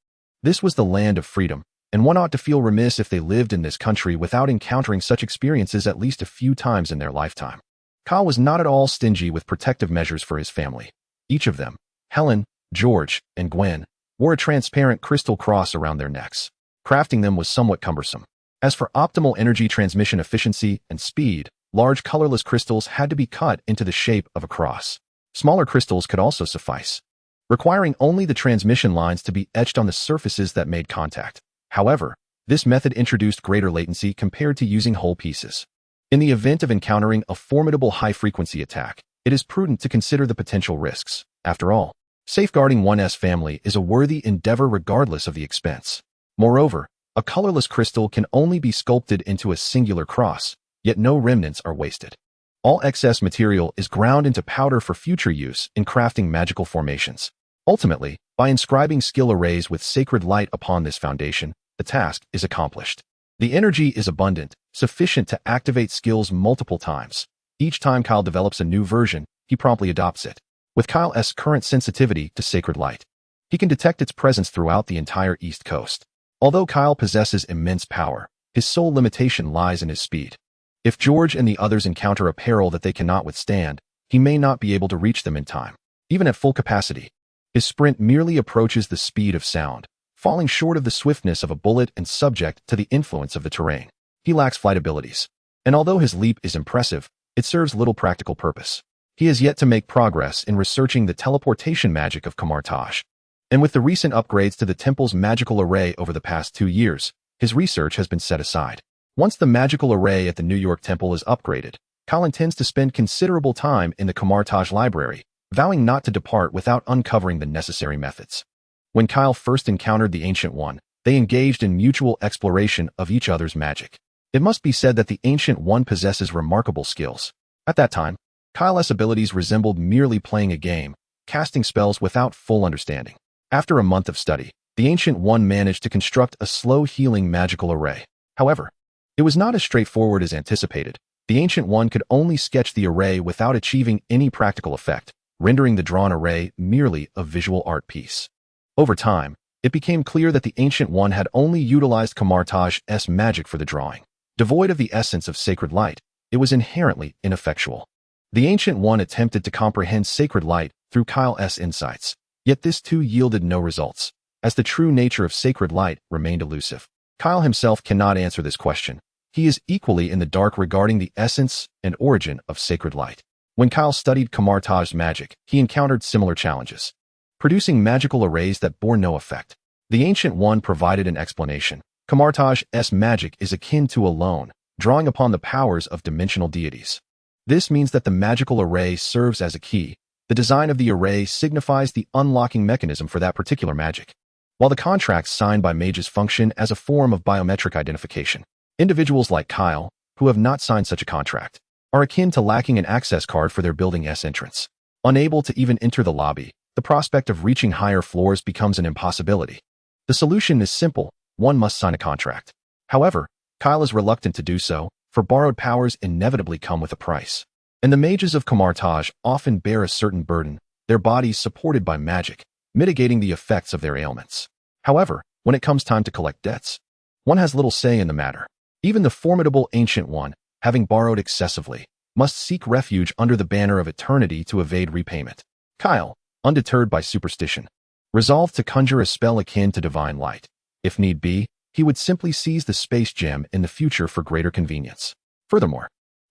this was the land of freedom, and one ought to feel remiss if they lived in this country without encountering such experiences at least a few times in their lifetime. Kyle was not at all stingy with protective measures for his family. Each of them, Helen, George, and Gwen, wore a transparent crystal cross around their necks. Crafting them was somewhat cumbersome. As for optimal energy transmission efficiency and speed, large colorless crystals had to be cut into the shape of a cross. Smaller crystals could also suffice, requiring only the transmission lines to be etched on the surfaces that made contact. However, this method introduced greater latency compared to using whole pieces. In the event of encountering a formidable high-frequency attack, it is prudent to consider the potential risks. After all, safeguarding one's family is a worthy endeavor regardless of the expense. Moreover, a colorless crystal can only be sculpted into a singular cross, yet no remnants are wasted. All excess material is ground into powder for future use in crafting magical formations. Ultimately, by inscribing skill arrays with sacred light upon this foundation, the task is accomplished. The energy is abundant, sufficient to activate skills multiple times. Each time Kyle develops a new version, he promptly adopts it. With Kyle's current sensitivity to sacred light, he can detect its presence throughout the entire East Coast. Although Kyle possesses immense power, his sole limitation lies in his speed. If George and the others encounter a peril that they cannot withstand, he may not be able to reach them in time. Even at full capacity, his sprint merely approaches the speed of sound, falling short of the swiftness of a bullet and subject to the influence of the terrain. He lacks flight abilities, and although his leap is impressive, it serves little practical purpose. He has yet to make progress in researching the teleportation magic of Kamartaj. And with the recent upgrades to the temple's magical array over the past 2 years, his research has been set aside. Once the magical array at the New York temple is upgraded, Kyle intends to spend considerable time in the Kamartaj library, vowing not to depart without uncovering the necessary methods. When Kyle first encountered the Ancient One, they engaged in mutual exploration of each other's magic. It must be said that the Ancient One possesses remarkable skills. At that time, Kyle's abilities resembled merely playing a game, casting spells without full understanding. After a month of study, the Ancient One managed to construct a slow-healing magical array. However, it was not as straightforward as anticipated. The Ancient One could only sketch the array without achieving any practical effect, rendering the drawn array merely a visual art piece. Over time, it became clear that the Ancient One had only utilized Kamartaj's magic for the drawing. Devoid of the essence of sacred light, it was inherently ineffectual. The Ancient One attempted to comprehend sacred light through Kyle's insights, yet this too yielded no results, as the true nature of sacred light remained elusive. Kyle himself cannot answer this question. He is equally in the dark regarding the essence and origin of sacred light. When Kyle studied Kamartaj's magic, he encountered similar challenges, producing magical arrays that bore no effect. The Ancient One provided an explanation. Kamartaj's magic is akin to a loan, drawing upon the powers of dimensional deities. This means that the magical array serves as a key. The design of the array signifies the unlocking mechanism for that particular magic, while the contracts signed by mages function as a form of biometric identification. Individuals like Kyle, who have not signed such a contract, are akin to lacking an access card for their building's entrance. Unable to even enter the lobby, the prospect of reaching higher floors becomes an impossibility. The solution is simple: one must sign a contract. However, Kyle is reluctant to do so, for borrowed powers inevitably come with a price. And the mages of Kamartaj often bear a certain burden, their bodies supported by magic, mitigating the effects of their ailments. However, when it comes time to collect debts, one has little say in the matter. Even the formidable Ancient One, having borrowed excessively, must seek refuge under the banner of eternity to evade repayment. Kyle, undeterred by superstition, resolved to conjure a spell akin to divine light. If need be, he would simply seize the space gem in the future for greater convenience. Furthermore,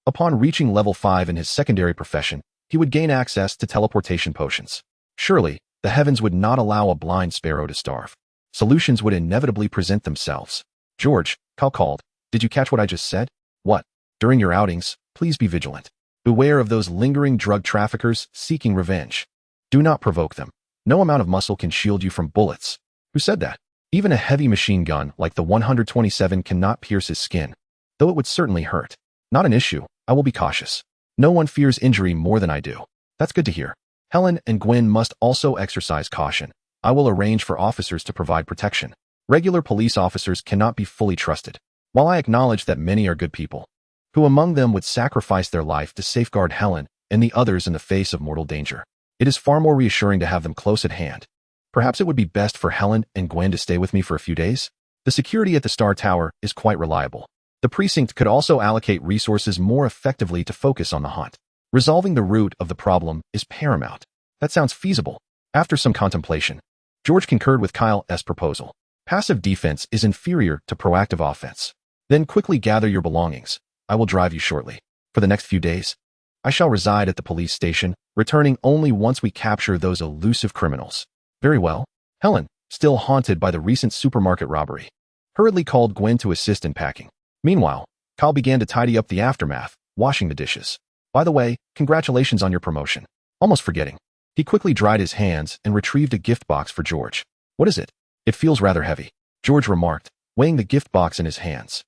upon reaching level 5 in his secondary profession, he would gain access to teleportation potions. Surely, the heavens would not allow a blind sparrow to starve. Solutions would inevitably present themselves. George, Kyle called. Did you catch what I just said? What? During your outings, please be vigilant. Beware of those lingering drug traffickers seeking revenge. Do not provoke them. No amount of muscle can shield you from bullets. Who said that? Even a heavy machine gun like the 127 cannot pierce his skin, though it would certainly hurt. Not an issue. I will be cautious. No one fears injury more than I do. That's good to hear. Helen and Gwen must also exercise caution. I will arrange for officers to provide protection. Regular police officers cannot be fully trusted. While I acknowledge that many are good people, who among them would sacrifice their life to safeguard Helen and the others in the face of mortal danger, it is far more reassuring to have them close at hand. Perhaps it would be best for Helen and Gwen to stay with me for a few days? The security at the Star Tower is quite reliable. The precinct could also allocate resources more effectively to focus on the hunt. Resolving the root of the problem is paramount. That sounds feasible. After some contemplation, George concurred with Kyle's proposal. Passive defense is inferior to proactive offense. Then quickly gather your belongings. I will drive you shortly. For the next few days, I shall reside at the police station, returning only once we capture those elusive criminals. Very well. Helen, still haunted by the recent supermarket robbery, hurriedly called Gwen to assist in packing. Meanwhile, Kyle began to tidy up the aftermath, washing the dishes. By the way, congratulations on your promotion. Almost forgetting. He quickly dried his hands and retrieved a gift box for George. What is it? It feels rather heavy, George remarked, weighing the gift box in his hands.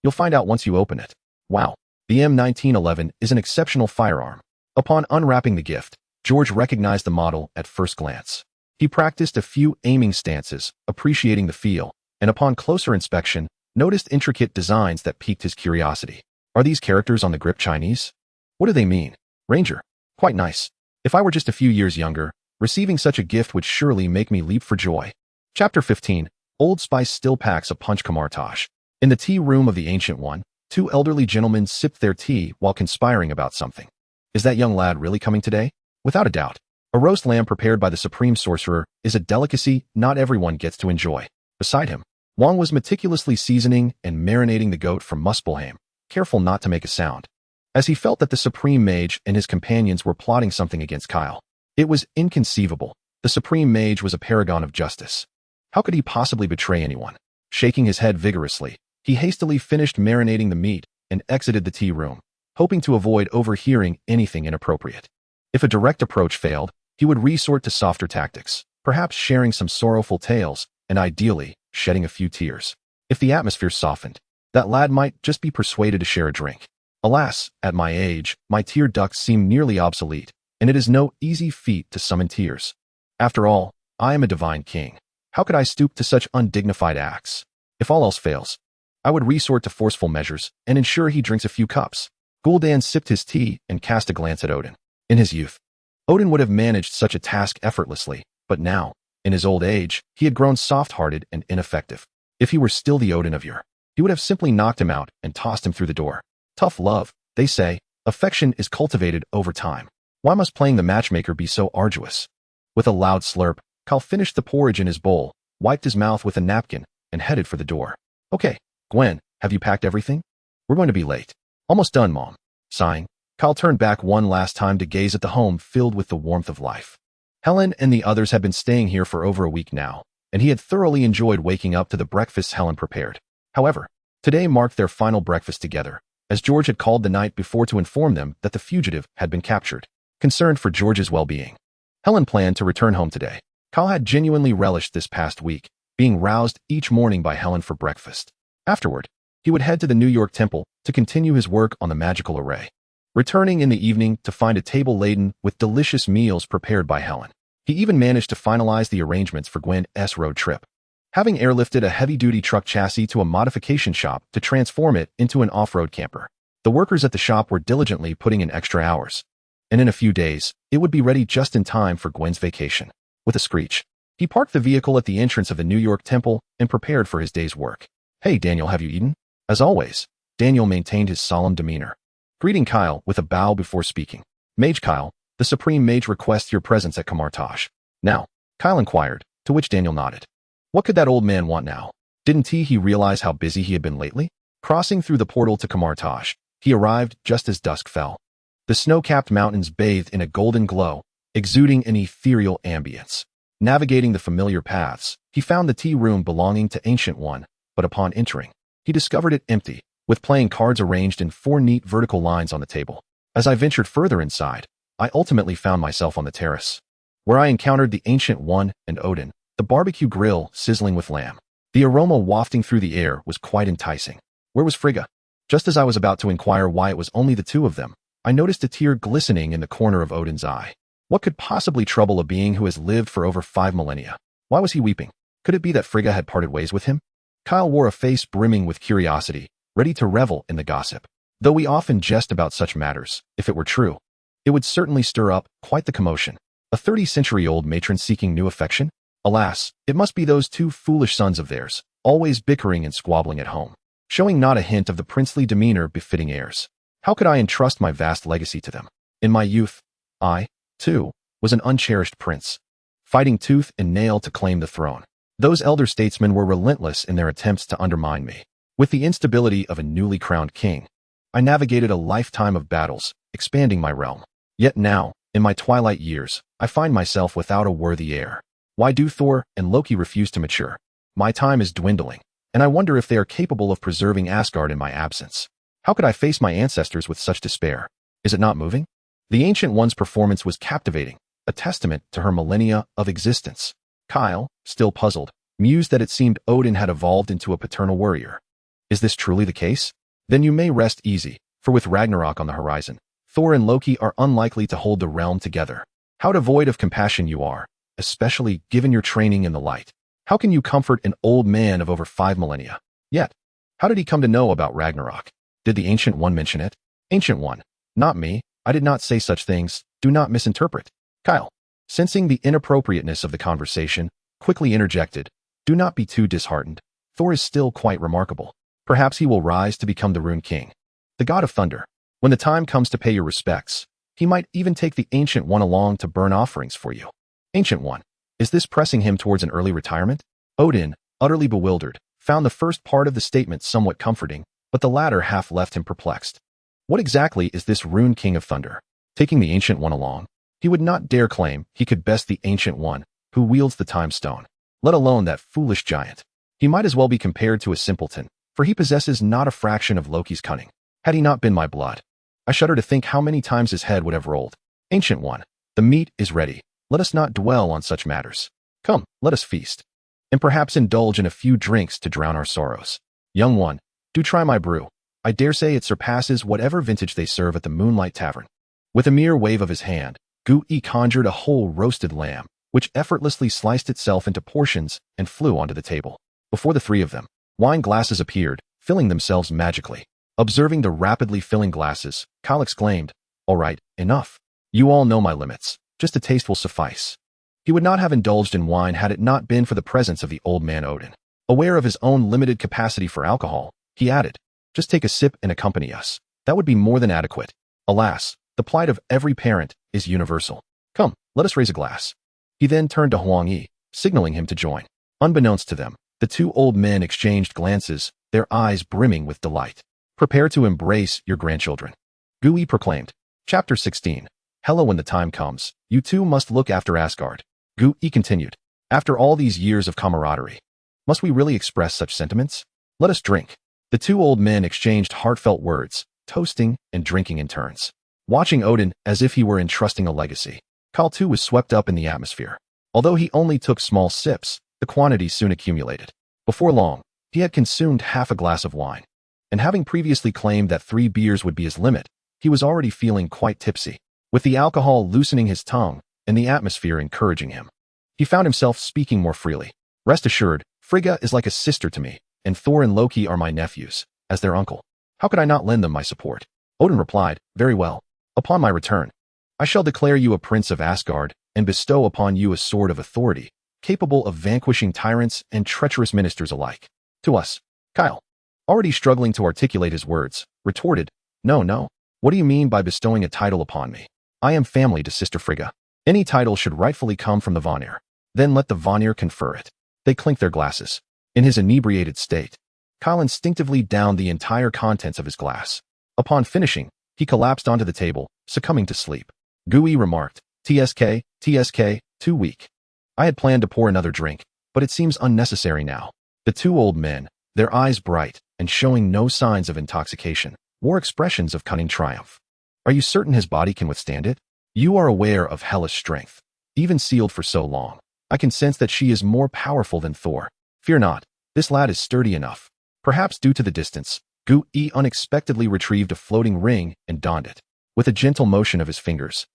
You'll find out once you open it. Wow, the M1911 is an exceptional firearm. Upon unwrapping the gift, George recognized the model at first glance. He practiced a few aiming stances, appreciating the feel, and upon closer inspection, noticed intricate designs that piqued his curiosity. Are these characters on the grip Chinese? What do they mean? Ranger. Quite nice. If I were just a few years younger, receiving such a gift would surely make me leap for joy. Chapter 15. Old Spice still packs a punch Kamartaj. In the tea room of the Ancient One, two elderly gentlemen sipped their tea while conspiring about something. Is that young lad really coming today? Without a doubt. A roast lamb prepared by the supreme sorcerer is a delicacy not everyone gets to enjoy. Beside him, Wong was meticulously seasoning and marinating the goat from Muspelheim, careful not to make a sound, as he felt that the supreme mage and his companions were plotting something against Kyle. It was inconceivable. The supreme mage was a paragon of justice. How could he possibly betray anyone? Shaking his head vigorously, he hastily finished marinating the meat and exited the tea room, hoping to avoid overhearing anything inappropriate. If a direct approach failed, he would resort to softer tactics, perhaps sharing some sorrowful tales, and ideally, shedding a few tears. If the atmosphere softened, that lad might just be persuaded to share a drink. Alas, at my age, my tear ducts seem nearly obsolete, and it is no easy feat to summon tears. After all, I am a divine king. How could I stoop to such undignified acts? If all else fails, I would resort to forceful measures and ensure he drinks a few cups. Gul'dan sipped his tea and cast a glance at Odin. In his youth, Odin would have managed such a task effortlessly, but now, in his old age, he had grown soft-hearted and ineffective. If he were still the Odin of yore, he would have simply knocked him out and tossed him through the door. Tough love, they say. Affection is cultivated over time. Why must playing the matchmaker be so arduous? With a loud slurp, Kyle finished the porridge in his bowl, wiped his mouth with a napkin, and headed for the door. Okay, Gwen, have you packed everything? We're going to be late. Almost done, Mom. Sighing, Kyle turned back one last time to gaze at the home filled with the warmth of life. Helen and the others had been staying here for over a week now, and he had thoroughly enjoyed waking up to the breakfast Helen prepared. However, today marked their final breakfast together, as George had called the night before to inform them that the fugitive had been captured. Concerned for George's well-being, Helen planned to return home today. Kyle had genuinely relished this past week, being roused each morning by Helen for breakfast. Afterward, he would head to the New York Temple to continue his work on the magical array, returning in the evening to find a table laden with delicious meals prepared by Helen. He even managed to finalize the arrangements for Gwen's road trip. having airlifted a heavy-duty truck chassis to a modification shop to transform it into an off-road camper. The workers at the shop were diligently putting in extra hours, and in a few days, it would be ready just in time for Gwen's vacation. With a screech, he parked the vehicle at the entrance of the New York temple and prepared for his day's work. "Hey, Daniel, have you eaten?" As always, Daniel maintained his solemn demeanor, greeting Kyle with a bow before speaking. "Mage Kyle, the Supreme Mage requests your presence at Kamartaj." "Now," Kyle inquired, to which Daniel nodded. What could that old man want now? Didn't he realize how busy he had been lately? Crossing through the portal to Kamartaj, he arrived just as dusk fell. The snow-capped mountains bathed in a golden glow, exuding an ethereal ambience. Navigating the familiar paths, he found the tea room belonging to Ancient One, but upon entering, he discovered it empty, with playing cards arranged in 4 neat vertical lines on the table. As I ventured further inside, I ultimately found myself on the terrace, where I encountered the Ancient One and Odin, the barbecue grill sizzling with lamb. The aroma wafting through the air was quite enticing. Where was Frigga? Just as I was about to inquire why it was only the two of them, I noticed a tear glistening in the corner of Odin's eye. What could possibly trouble a being who has lived for over 5 millennia? Why was he weeping? Could it be that Frigga had parted ways with him? Kyle wore a face brimming with curiosity, ready to revel in the gossip. Though we often jest about such matters, if it were true, it would certainly stir up quite the commotion. A 30-century-old matron seeking new affection? Alas, it must be those 2 foolish sons of theirs, always bickering and squabbling at home, showing not a hint of the princely demeanor befitting heirs. How could I entrust my vast legacy to them? In my youth, I, too, was an uncherished prince, fighting tooth and nail to claim the throne. Those elder statesmen were relentless in their attempts to undermine me. With the instability of a newly crowned king, I navigated a lifetime of battles, expanding my realm. Yet now, in my twilight years, I find myself without a worthy heir. Why do Thor and Loki refuse to mature? My time is dwindling, and I wonder if they are capable of preserving Asgard in my absence. How could I face my ancestors with such despair? Is it not moving? The Ancient One's performance was captivating, a testament to her millennia of existence. Kyle, still puzzled, mused that it seemed Odin had evolved into a paternal warrior. Is this truly the case? Then you may rest easy, for with Ragnarok on the horizon, Thor and Loki are unlikely to hold the realm together. How devoid of compassion you are, especially given your training in the light. How can you comfort an old man of over 5 millennia? Yet, how did he come to know about Ragnarok? Did the Ancient One mention it? Ancient One, not me. I did not say such things. Do not misinterpret. Kyle, sensing the inappropriateness of the conversation, quickly interjected. Do not be too disheartened. Thor is still quite remarkable. Perhaps he will rise to become the Rune King, the god of thunder. When the time comes to pay your respects, he might even take the Ancient One along to burn offerings for you. Ancient One, is this pressing him towards an early retirement? Odin, utterly bewildered, found the first part of the statement somewhat comforting, but the latter half left him perplexed. What exactly is this Rune King of Thunder? Taking the Ancient One along? He would not dare claim he could best the Ancient One, who wields the Time Stone, let alone that foolish giant. He might as well be compared to a simpleton, for he possesses not a fraction of Loki's cunning. Had he not been my blood, I shudder to think how many times his head would have rolled. Ancient One, the meat is ready. Let us not dwell on such matters. Come, let us feast, and perhaps indulge in a few drinks to drown our sorrows. Young one, do try my brew. I dare say it surpasses whatever vintage they serve at the Moonlight Tavern. With a mere wave of his hand, Gu-E conjured a whole roasted lamb, which effortlessly sliced itself into portions and flew onto the table. Before the 3 of them, wine glasses appeared, filling themselves magically. Observing the rapidly filling glasses, Kyle exclaimed, "All right, enough. You all know my limits. Just a taste will suffice." He would not have indulged in wine had it not been for the presence of the old man Odin. Aware of his own limited capacity for alcohol, he added, "Just take a sip and accompany us. That would be more than adequate." Alas, the plight of every parent is universal. Come, let us raise a glass. He then turned to Huang-Yi, signaling him to join. Unbeknownst to them, the 2 old men exchanged glances, their eyes brimming with delight. Prepare to embrace your grandchildren. Gu-E proclaimed. Chapter 16. Hela, when the time comes, you 2 must look after Asgard. Gu-E continued. After all these years of camaraderie, must we really express such sentiments? Let us drink. The 2 old men exchanged heartfelt words, toasting and drinking in turns. Watching Odin as if he were entrusting a legacy, Kyle too was swept up in the atmosphere. Although he only took small sips, the quantity soon accumulated. Before long, he had consumed half a glass of wine, and having previously claimed that 3 beers would be his limit, he was already feeling quite tipsy. With the alcohol loosening his tongue and the atmosphere encouraging him, he found himself speaking more freely. Rest assured, Frigga is like a sister to me, and Thor and Loki are my nephews, as their uncle. How could I not lend them my support? Odin replied, very well. Upon my return, I shall declare you a prince of Asgard and bestow upon you a sword of authority, capable of vanquishing tyrants and treacherous ministers alike. To us, Kyle, already struggling to articulate his words, retorted, no. What do you mean by bestowing a title upon me? I am family to Sister Frigga. Any title should rightfully come from the Vanir. Then let the Vanir confer it. They clinked their glasses. In his inebriated state, Kyle instinctively downed the entire contents of his glass. Upon finishing, he collapsed onto the table, succumbing to sleep. Gui remarked, TSK, too weak. I had planned to pour another drink, but it seems unnecessary now. The two old men, their eyes bright and showing no signs of intoxication, wore expressions of cunning triumph. Are you certain his body can withstand it? You are aware of Hela's strength. Even sealed for so long, I can sense that she is more powerful than Thor. Fear not, this lad is sturdy enough. Perhaps due to the distance, Gui unexpectedly retrieved a floating ring and donned it. With a gentle motion of his fingers,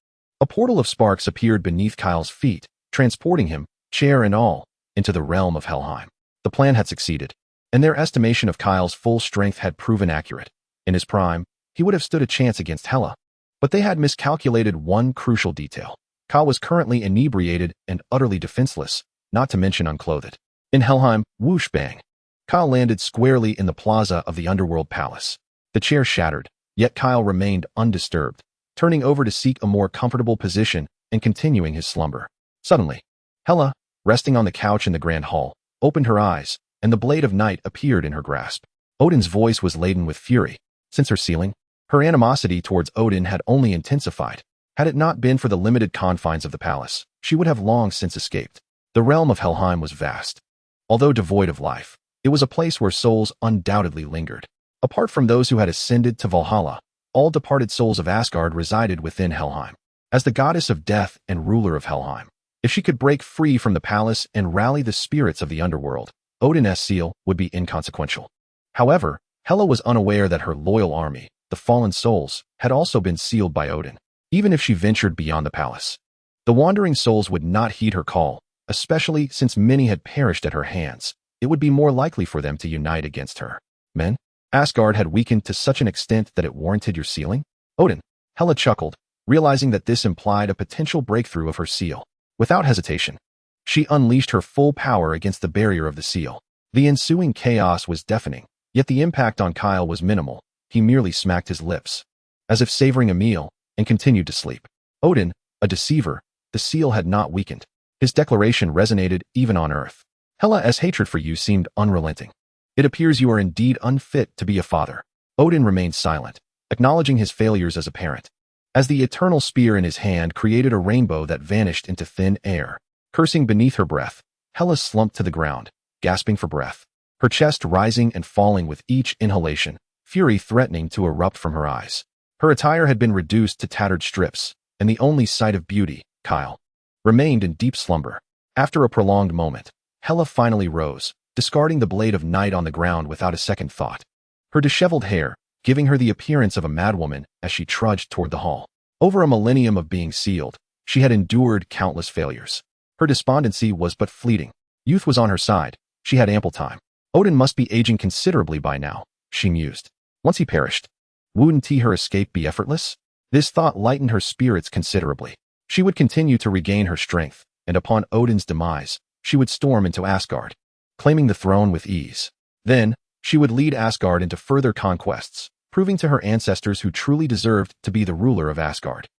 a portal of sparks appeared beneath Kyle's feet, transporting him, chair and all, into the realm of Helheim. The plan had succeeded, and their estimation of Kyle's full strength had proven accurate. In his prime, he would have stood a chance against Hela. But they had miscalculated one crucial detail. Kyle was currently inebriated and utterly defenseless, not to mention unclothed. In Helheim, whoosh bang. Kyle landed squarely in the plaza of the underworld palace. The chair shattered, yet Kyle remained undisturbed, turning over to seek a more comfortable position and continuing his slumber. Suddenly, Hela, resting on the couch in the grand hall, opened her eyes, and the blade of night appeared in her grasp. Odin's voice was laden with fury. Since her sealing, her animosity towards Odin had only intensified. Had it not been for the limited confines of the palace, she would have long since escaped. The realm of Helheim was vast. Although devoid of life, it was a place where souls undoubtedly lingered. Apart from those who had ascended to Valhalla, all departed souls of Asgard resided within Helheim. As the goddess of death and ruler of Helheim, if she could break free from the palace and rally the spirits of the underworld, Odin's S.H.I.E.L.D would be inconsequential. However, Hela was unaware that her loyal army, the fallen souls, had also been sealed by Odin. Even if she ventured beyond the palace, the wandering souls would not heed her call, especially since many had perished at her hands. It would be more likely for them to unite against her. Men, Asgard had weakened to such an extent that it warranted your sealing? Odin, Hela chuckled, realizing that this implied a potential breakthrough of her seal. Without hesitation, she unleashed her full power against the barrier of the seal. The ensuing chaos was deafening, yet the impact on Kyle was minimal. He merely smacked his lips, as if savoring a meal, and continued to sleep. Odin, a deceiver, the seal had not weakened. His declaration resonated even on Earth. Hela's hatred for you seemed unrelenting. It appears you are indeed unfit to be a father. Odin remained silent, acknowledging his failures as a parent. As the eternal spear in his hand created a rainbow that vanished into thin air. Cursing beneath her breath, Hela slumped to the ground, gasping for breath. Her chest rising and falling with each inhalation, fury threatening to erupt from her eyes. Her attire had been reduced to tattered strips, and the only sight of beauty, Kyle, remained in deep slumber. After a prolonged moment, Hela finally rose, discarding the blade of night on the ground without a second thought. Her disheveled hair, giving her the appearance of a madwoman as she trudged toward the hall. Over a millennium of being sealed, she had endured countless failures. Her despondency was but fleeting. Youth was on her side. She had ample time. Odin must be aging considerably by now, she mused. Once he perished, wouldn't her escape be effortless? This thought lightened her spirits considerably. She would continue to regain her strength, and upon Odin's demise, she would storm into Asgard, claiming the throne with ease. Then, she would lead Asgard into further conquests, proving to her ancestors who truly deserved to be the ruler of Asgard.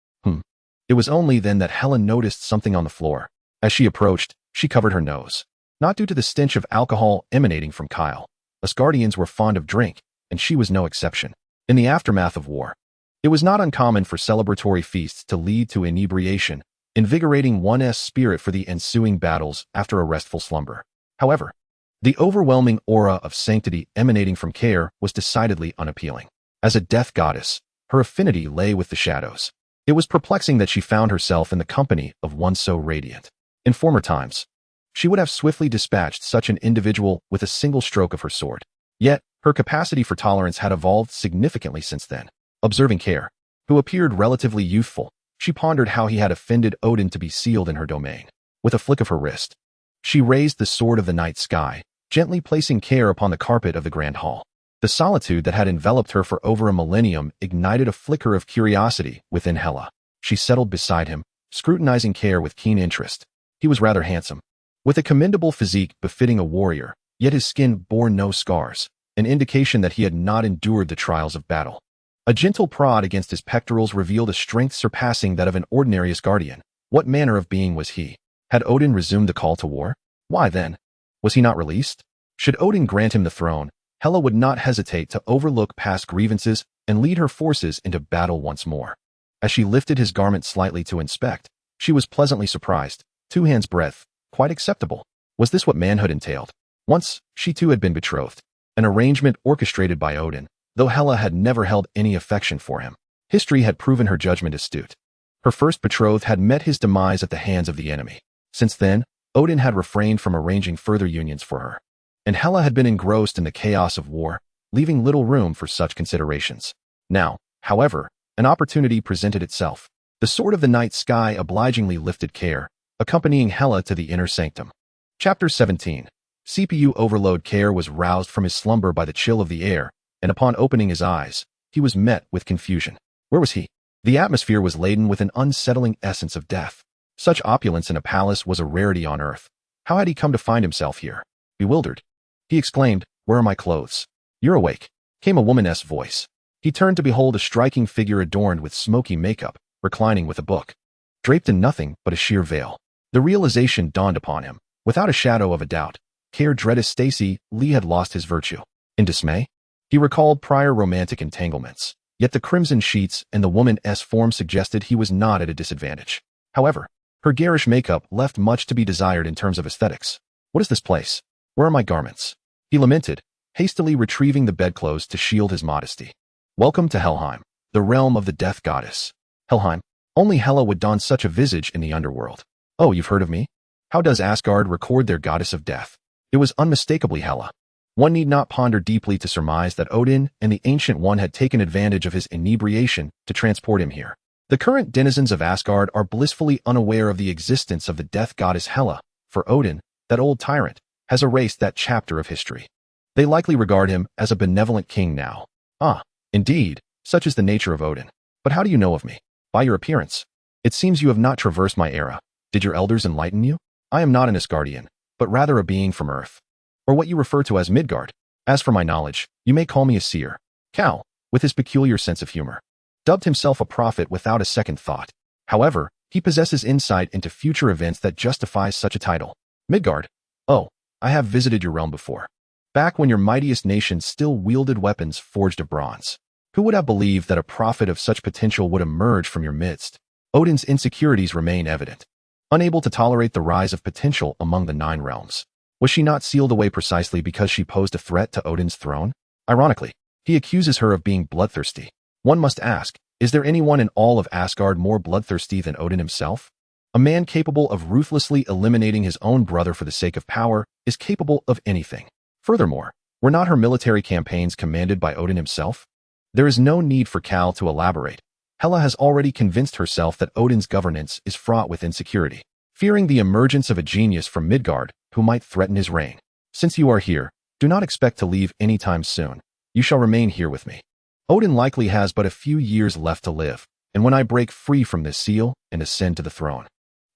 It was only then that Helen noticed something on the floor. As she approached, she covered her nose. Not due to the stench of alcohol emanating from Kyle. Asgardians were fond of drink, and she was no exception. In the aftermath of war, it was not uncommon for celebratory feasts to lead to inebriation, invigorating one's spirit for the ensuing battles after a restful slumber. However, the overwhelming aura of sanctity emanating from Care was decidedly unappealing. As a death goddess, her affinity lay with the shadows. It was perplexing that she found herself in the company of one so radiant. In former times, she would have swiftly dispatched such an individual with a single stroke of her sword. Yet, her capacity for tolerance had evolved significantly since then. Observing Care, who appeared relatively youthful, she pondered how he had offended Odin to be sealed in her domain. With a flick of her wrist, she raised the sword of the night sky, gently placing care upon the carpet of the grand hall. The solitude that had enveloped her for over a millennium ignited a flicker of curiosity within Hela. She settled beside him, scrutinizing Care with keen interest. He was rather handsome, with a commendable physique befitting a warrior, yet his skin bore no scars, an indication that he had not endured the trials of battle. A gentle prod against his pectorals revealed a strength surpassing that of an ordinary Asgardian. What manner of being was he? Had Odin resumed the call to war? Why then? Was he not released? Should Odin grant him the throne, Hela would not hesitate to overlook past grievances and lead her forces into battle once more. As she lifted his garment slightly to inspect, she was pleasantly surprised. 2 hands' breadth, quite acceptable. Was this what manhood entailed? Once, she too had been betrothed, an arrangement orchestrated by Odin, though Hela had never held any affection for him. History had proven her judgment astute. Her first betrothed had met his demise at the hands of the enemy. Since then, Odin had refrained from arranging further unions for her, and Hela had been engrossed in the chaos of war, leaving little room for such considerations. Now, however, an opportunity presented itself. The sword of the night sky obligingly lifted Care, accompanying Hela to the inner sanctum. Chapter 17. CPU overload. Care was roused from his slumber by the chill of the air, and upon opening his eyes, he was met with confusion. Where was he? The atmosphere was laden with an unsettling essence of death. Such opulence in a palace was a rarity on earth. How had he come to find himself here? Bewildered, he exclaimed, "Where are my clothes?" "You're awake," came a woman's voice. He turned to behold a striking figure adorned with smoky makeup, reclining with a book, draped in nothing but a sheer veil. The realization dawned upon him, without a shadow of a doubt. Care dreaded Stacy Lee had lost his virtue. In dismay, he recalled prior romantic entanglements, yet the crimson sheets and the woman's form suggested he was not at a disadvantage. However, her garish makeup left much to be desired in terms of aesthetics. What is this place? Where are my garments? He lamented, hastily retrieving the bedclothes to shield his modesty. Welcome to Helheim, the realm of the death goddess. Helheim? Only Hela would don such a visage in the underworld. Oh, you've heard of me? How does Asgard record their goddess of death? It was unmistakably Hela. One need not ponder deeply to surmise that Odin and the Ancient One had taken advantage of his inebriation to transport him here. The current denizens of Asgard are blissfully unaware of the existence of the death goddess Hela, for Odin, that old tyrant, has erased that chapter of history. They likely regard him as a benevolent king now. Ah, indeed, such is the nature of Odin. But how do you know of me? By your appearance. It seems you have not traversed my era. Did your elders enlighten you? I am not an Asgardian, but rather a being from Earth, or what you refer to as Midgard. As for my knowledge, you may call me a seer. Cal, with his peculiar sense of humor, dubbed himself a prophet without a second thought. However, he possesses insight into future events that justifies such a title. Midgard? Oh, I have visited your realm before. Back when your mightiest nation still wielded weapons forged of bronze. Who would have believed that a prophet of such potential would emerge from your midst? Odin's insecurities remain evident. Unable to tolerate the rise of potential among the 9 realms. Was she not sealed away precisely because she posed a threat to Odin's throne? Ironically, he accuses her of being bloodthirsty. One must ask, is there anyone in all of Asgard more bloodthirsty than Odin himself? A man capable of ruthlessly eliminating his own brother for the sake of power is capable of anything. Furthermore, were not her military campaigns commanded by Odin himself? There is no need for Cal to elaborate. Hela has already convinced herself that Odin's governance is fraught with insecurity, fearing the emergence of a genius from Midgard who might threaten his reign. Since you are here, do not expect to leave anytime soon. You shall remain here with me. Odin likely has but a few years left to live, and when I break free from this seal and ascend to the throne,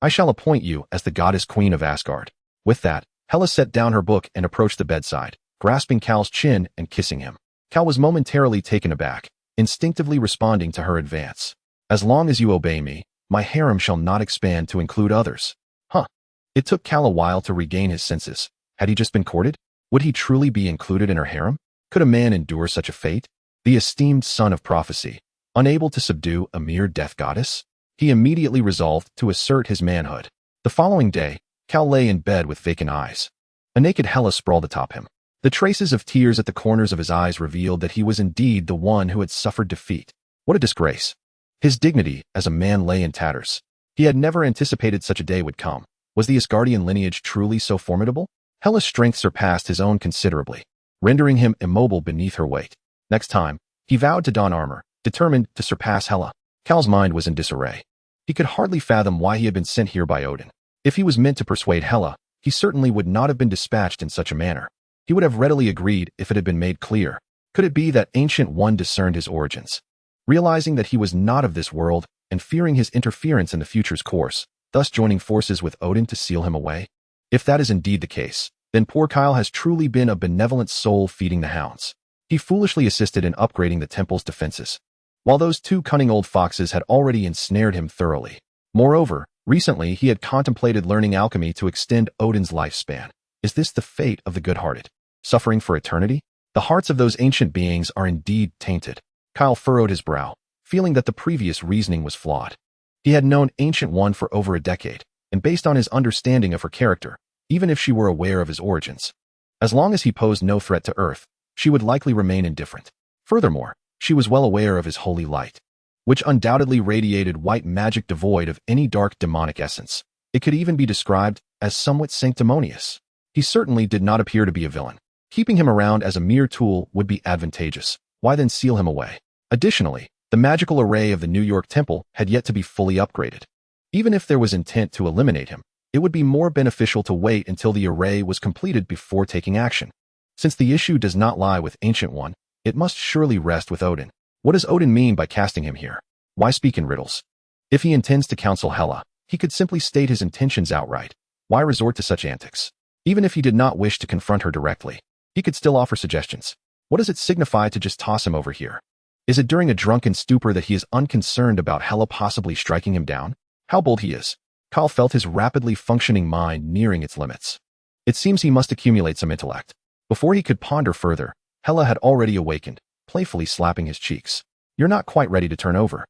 I shall appoint you as the goddess queen of Asgard. With that, Hela set down her book and approached the bedside, grasping Cal's chin and kissing him. Cal was momentarily taken aback, instinctively responding to her advance. As long as you obey me, my harem shall not expand to include others. Huh. It took Cal a while to regain his senses. Had he just been courted? Would he truly be included in her harem? Could a man endure such a fate? The esteemed son of prophecy, unable to subdue a mere death goddess? He immediately resolved to assert his manhood. The following day, Cal lay in bed with vacant eyes. A naked Hela sprawled atop him. The traces of tears at the corners of his eyes revealed that he was indeed the one who had suffered defeat. What a disgrace. His dignity as a man lay in tatters. He had never anticipated such a day would come. Was the Asgardian lineage truly so formidable? Hela's strength surpassed his own considerably, rendering him immobile beneath her weight. Next time, he vowed to don armor, determined to surpass Hela. Cal's mind was in disarray. He could hardly fathom why he had been sent here by Odin. If he was meant to persuade Hela, he certainly would not have been dispatched in such a manner. He would have readily agreed if it had been made clear. Could it be that Ancient One discerned his origins? Realizing that he was not of this world and fearing his interference in the future's course, thus joining forces with Odin to seal him away? If that is indeed the case, then poor Kyle has truly been a benevolent soul feeding the hounds. He foolishly assisted in upgrading the temple's defenses, while those two cunning old foxes had already ensnared him thoroughly. Moreover, recently he had contemplated learning alchemy to extend Odin's lifespan. Is this the fate of the good-hearted? Suffering for eternity? The hearts of those ancient beings are indeed tainted. Kyle furrowed his brow, feeling that the previous reasoning was flawed. He had known Ancient One for over a decade, and based on his understanding of her character, even if she were aware of his origins, as long as he posed no threat to Earth, she would likely remain indifferent. Furthermore, she was well aware of his holy light, which undoubtedly radiated white magic devoid of any dark demonic essence. It could even be described as somewhat sanctimonious. He certainly did not appear to be a villain. Keeping him around as a mere tool would be advantageous. Why then seal him away? Additionally, the magical array of the New York Temple had yet to be fully upgraded. Even if there was intent to eliminate him, it would be more beneficial to wait until the array was completed before taking action. Since the issue does not lie with Ancient One, it must surely rest with Odin. What does Odin mean by casting him here? Why speak in riddles? If he intends to counsel Hela, he could simply state his intentions outright. Why resort to such antics? Even if he did not wish to confront her directly, he could still offer suggestions. What does it signify to just toss him over here? Is it during a drunken stupor that he is unconcerned about Hela possibly striking him down? How bold he is. Kyle felt his rapidly functioning mind nearing its limits. It seems he must accumulate some intellect. Before he could ponder further, Hela had already awakened, playfully slapping his cheeks. You're not quite ready to turn over,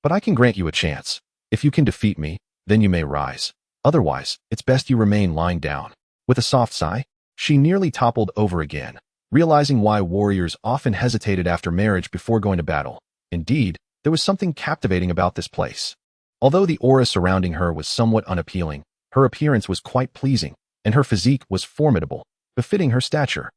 but I can grant you a chance. If you can defeat me, then you may rise. Otherwise, it's best you remain lying down. With a soft sigh, she nearly toppled over again, realizing why warriors often hesitated after marriage before going to battle. Indeed, there was something captivating about this place. Although the aura surrounding her was somewhat unappealing, her appearance was quite pleasing, and her physique was formidable, befitting her stature.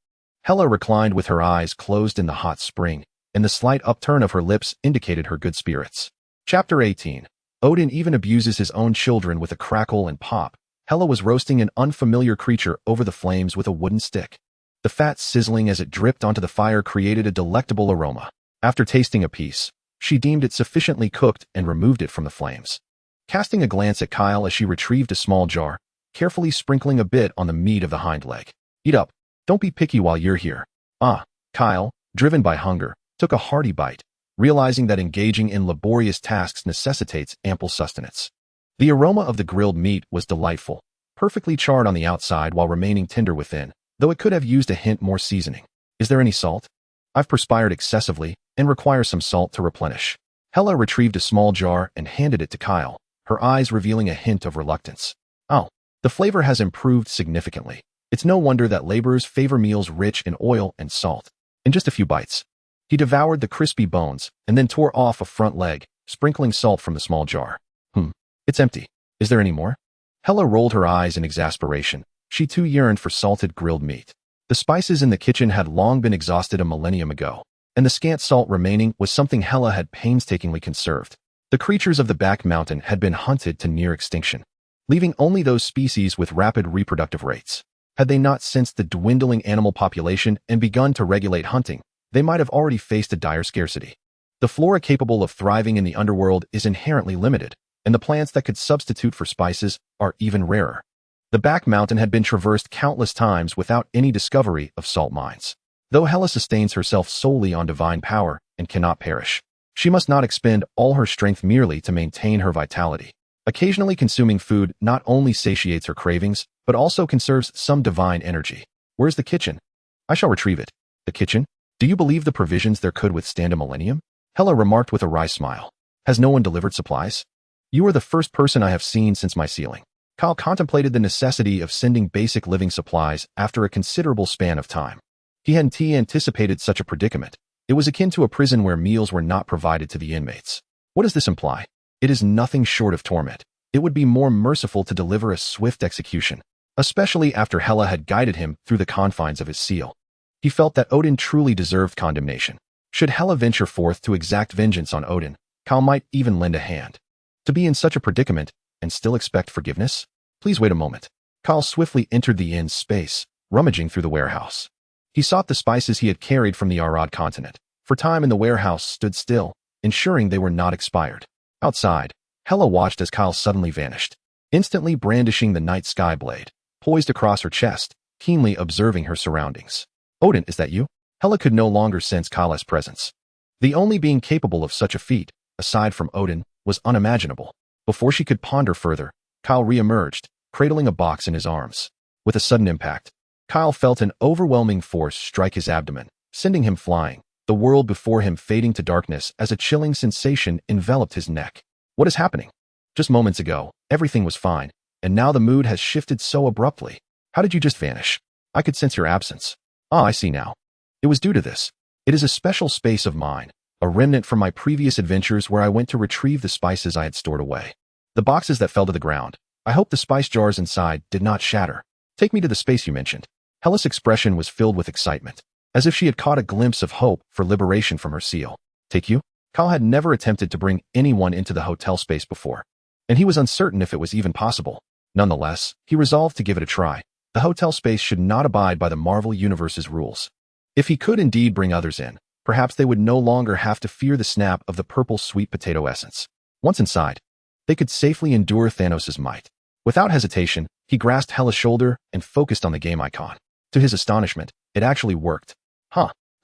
Hela reclined with her eyes closed in the hot spring, and the slight upturn of her lips indicated her good spirits. Chapter 18. Odin even abuses his own children with a crackle and pop. Hela was roasting an unfamiliar creature over the flames with a wooden stick. The fat sizzling as it dripped onto the fire created a delectable aroma. After tasting a piece, she deemed it sufficiently cooked and removed it from the flames. Casting a glance at Kyle as she retrieved a small jar, carefully sprinkling a bit on the meat of the hind leg. Eat up. Don't be picky while you're here. Kyle, driven by hunger, took a hearty bite, realizing that engaging in laborious tasks necessitates ample sustenance. The aroma of the grilled meat was delightful, perfectly charred on the outside while remaining tender within, though it could have used a hint more seasoning. Is there any salt? I've perspired excessively and require some salt to replenish. Hela retrieved a small jar and handed it to Kyle, her eyes revealing a hint of reluctance. Oh, the flavor has improved significantly. It's no wonder that laborers favor meals rich in oil and salt. In just a few bites, he devoured the crispy bones and then tore off a front leg, sprinkling salt from the small jar. It's empty. Is there any more? Hela rolled her eyes in exasperation. She too yearned for salted grilled meat. The spices in the kitchen had long been exhausted a millennium ago, and the scant salt remaining was something Hela had painstakingly conserved. The creatures of the back mountain had been hunted to near extinction, leaving only those species with rapid reproductive rates. Had they not sensed the dwindling animal population and begun to regulate hunting, they might have already faced a dire scarcity. The flora capable of thriving in the underworld is inherently limited, and the plants that could substitute for spices are even rarer. The back mountain had been traversed countless times without any discovery of salt mines. Though Hela sustains herself solely on divine power and cannot perish, she must not expend all her strength merely to maintain her vitality. Occasionally consuming food not only satiates her cravings, but also conserves some divine energy. Where's the kitchen? I shall retrieve it. The kitchen? Do you believe the provisions there could withstand a millennium? Hela remarked with a wry smile. Has no one delivered supplies? You are the first person I have seen since my sealing. Kyle contemplated the necessity of sending basic living supplies after a considerable span of time. He hadn't anticipated such a predicament. It was akin to a prison where meals were not provided to the inmates. What does this imply? It is nothing short of torment. It would be more merciful to deliver a swift execution, especially after Hela had guided him through the confines of his seal. He felt that Odin truly deserved condemnation. Should Hela venture forth to exact vengeance on Odin, Kyle might even lend a hand. To be in such a predicament and still expect forgiveness? Please wait a moment. Kyle swiftly entered the inn's space, rummaging through the warehouse. He sought the spices he had carried from the Arad continent. For time in the warehouse stood still, ensuring they were not expired. Outside, Hela watched as Kyle suddenly vanished, instantly brandishing the night sky blade, poised across her chest, keenly observing her surroundings. Odin, is that you? Hela could no longer sense Kyle's presence. The only being capable of such a feat, aside from Odin, was unimaginable. Before she could ponder further, Kyle re-emerged, cradling a box in his arms. With a sudden impact, Kyle felt an overwhelming force strike his abdomen, sending him flying, the world before him fading to darkness as a chilling sensation enveloped his neck. What is happening? Just moments ago, everything was fine, and now the mood has shifted so abruptly. How did you just vanish? I could sense your absence. Ah, I see now. It was due to this. It is a special space of mine, a remnant from my previous adventures where I went to retrieve the spices I had stored away. The boxes that fell to the ground. I hope the spice jars inside did not shatter. Take me to the space you mentioned. Hela's expression was filled with excitement, as if she had caught a glimpse of hope for liberation from her seal. Take you? Kyle had never attempted to bring anyone into the hotel space before, and he was uncertain if it was even possible. Nonetheless, he resolved to give it a try. The hotel space should not abide by the Marvel Universe's rules. If he could indeed bring others in, perhaps they would no longer have to fear the snap of the purple sweet potato essence. Once inside, they could safely endure Thanos' might. Without hesitation, he grasped Hela's shoulder and focused on the game icon. To his astonishment, it actually worked.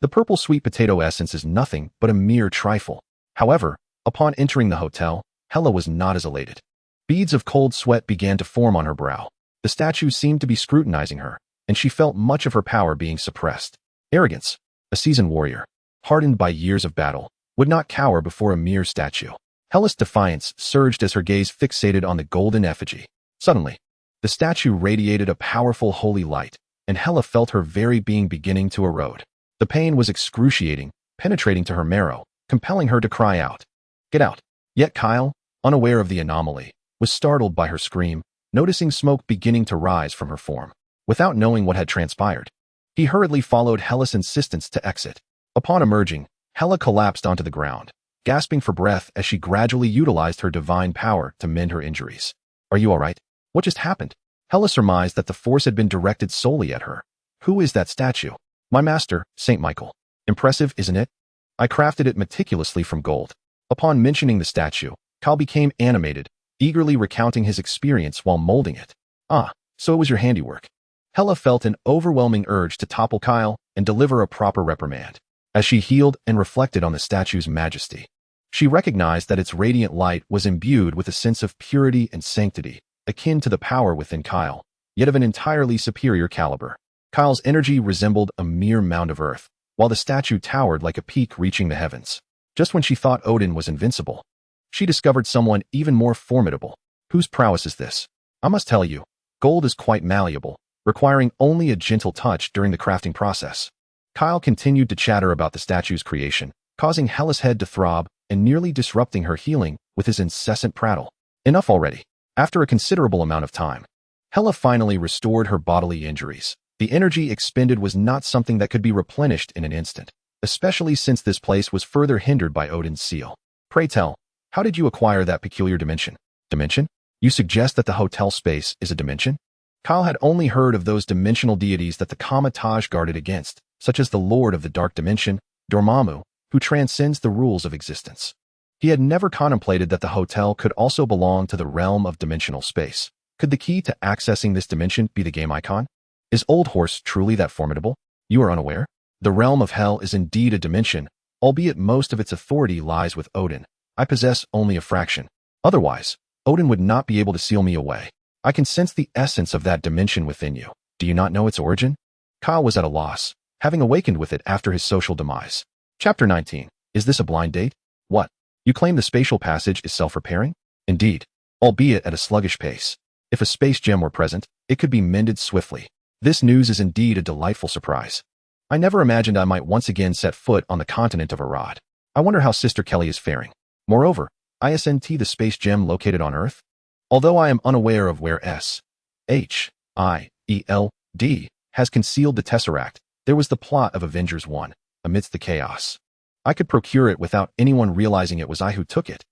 The purple sweet potato essence is nothing but a mere trifle. However, upon entering the hotel, Hela was not as elated. Beads of cold sweat began to form on her brow. The statue seemed to be scrutinizing her, and she felt much of her power being suppressed. Arrogance. A seasoned warrior, hardened by years of battle, would not cower before a mere statue. Hela's defiance surged as her gaze fixated on the golden effigy. Suddenly, the statue radiated a powerful holy light, and Hela felt her very being beginning to erode. The pain was excruciating, penetrating to her marrow, compelling her to cry out. Get out. Yet Kyle, unaware of the anomaly, was startled by her scream, noticing smoke beginning to rise from her form. Without knowing what had transpired, he hurriedly followed Hela's insistence to exit. Upon emerging, Hela collapsed onto the ground, gasping for breath as she gradually utilized her divine power to mend her injuries. Are you all right? What just happened? Hela surmised that the force had been directed solely at her. Who is that statue? My master, Saint Michael. Impressive, isn't it? I crafted it meticulously from gold. Upon mentioning the statue, Kyle became animated, eagerly recounting his experience while molding it. Ah, so it was your handiwork. Hela felt an overwhelming urge to topple Kyle and deliver a proper reprimand. As she healed and reflected on the statue's majesty, she recognized that its radiant light was imbued with a sense of purity and sanctity, akin to the power within Kyle, yet of an entirely superior caliber. Kyle's energy resembled a mere mound of earth, while the statue towered like a peak reaching the heavens. Just when she thought Odin was invincible, she discovered someone even more formidable. Whose prowess is this? I must tell you, gold is quite malleable, requiring only a gentle touch during the crafting process. Kyle continued to chatter about the statue's creation, causing Hela's head to throb and nearly disrupting her healing with his incessant prattle. Enough already. After a considerable amount of time, Hela finally restored her bodily injuries. The energy expended was not something that could be replenished in an instant, especially since this place was further hindered by Odin's seal. Pray tell, how did you acquire that peculiar dimension? Dimension? You suggest that the hotel space is a dimension? Kyle had only heard of those dimensional deities that the Kamataj guarded against, such as the Lord of the Dark Dimension, Dormammu, who transcends the rules of existence. He had never contemplated that the hotel could also belong to the realm of dimensional space. Could the key to accessing this dimension be the game icon? Is Old Horse truly that formidable? You are unaware? The realm of hell is indeed a dimension, albeit most of its authority lies with Odin. I possess only a fraction. Otherwise, Odin would not be able to seal me away. I can sense the essence of that dimension within you. Do you not know its origin? Kyle was at a loss, having awakened with it after his social demise. Chapter 19. Is this a blind date? What? You claim the spatial passage is self-repairing? Indeed, albeit at a sluggish pace. If a space gem were present, it could be mended swiftly. This news is indeed a delightful surprise. I never imagined I might once again set foot on the continent of Arad. I wonder how Sister Kelly is faring. Moreover, isn't the space gem located on Earth? Although I am unaware of where S.H.I.E.L.D. has concealed the Tesseract, there was the plot of Avengers 1, amidst the chaos. I could procure it without anyone realizing it was I who took it.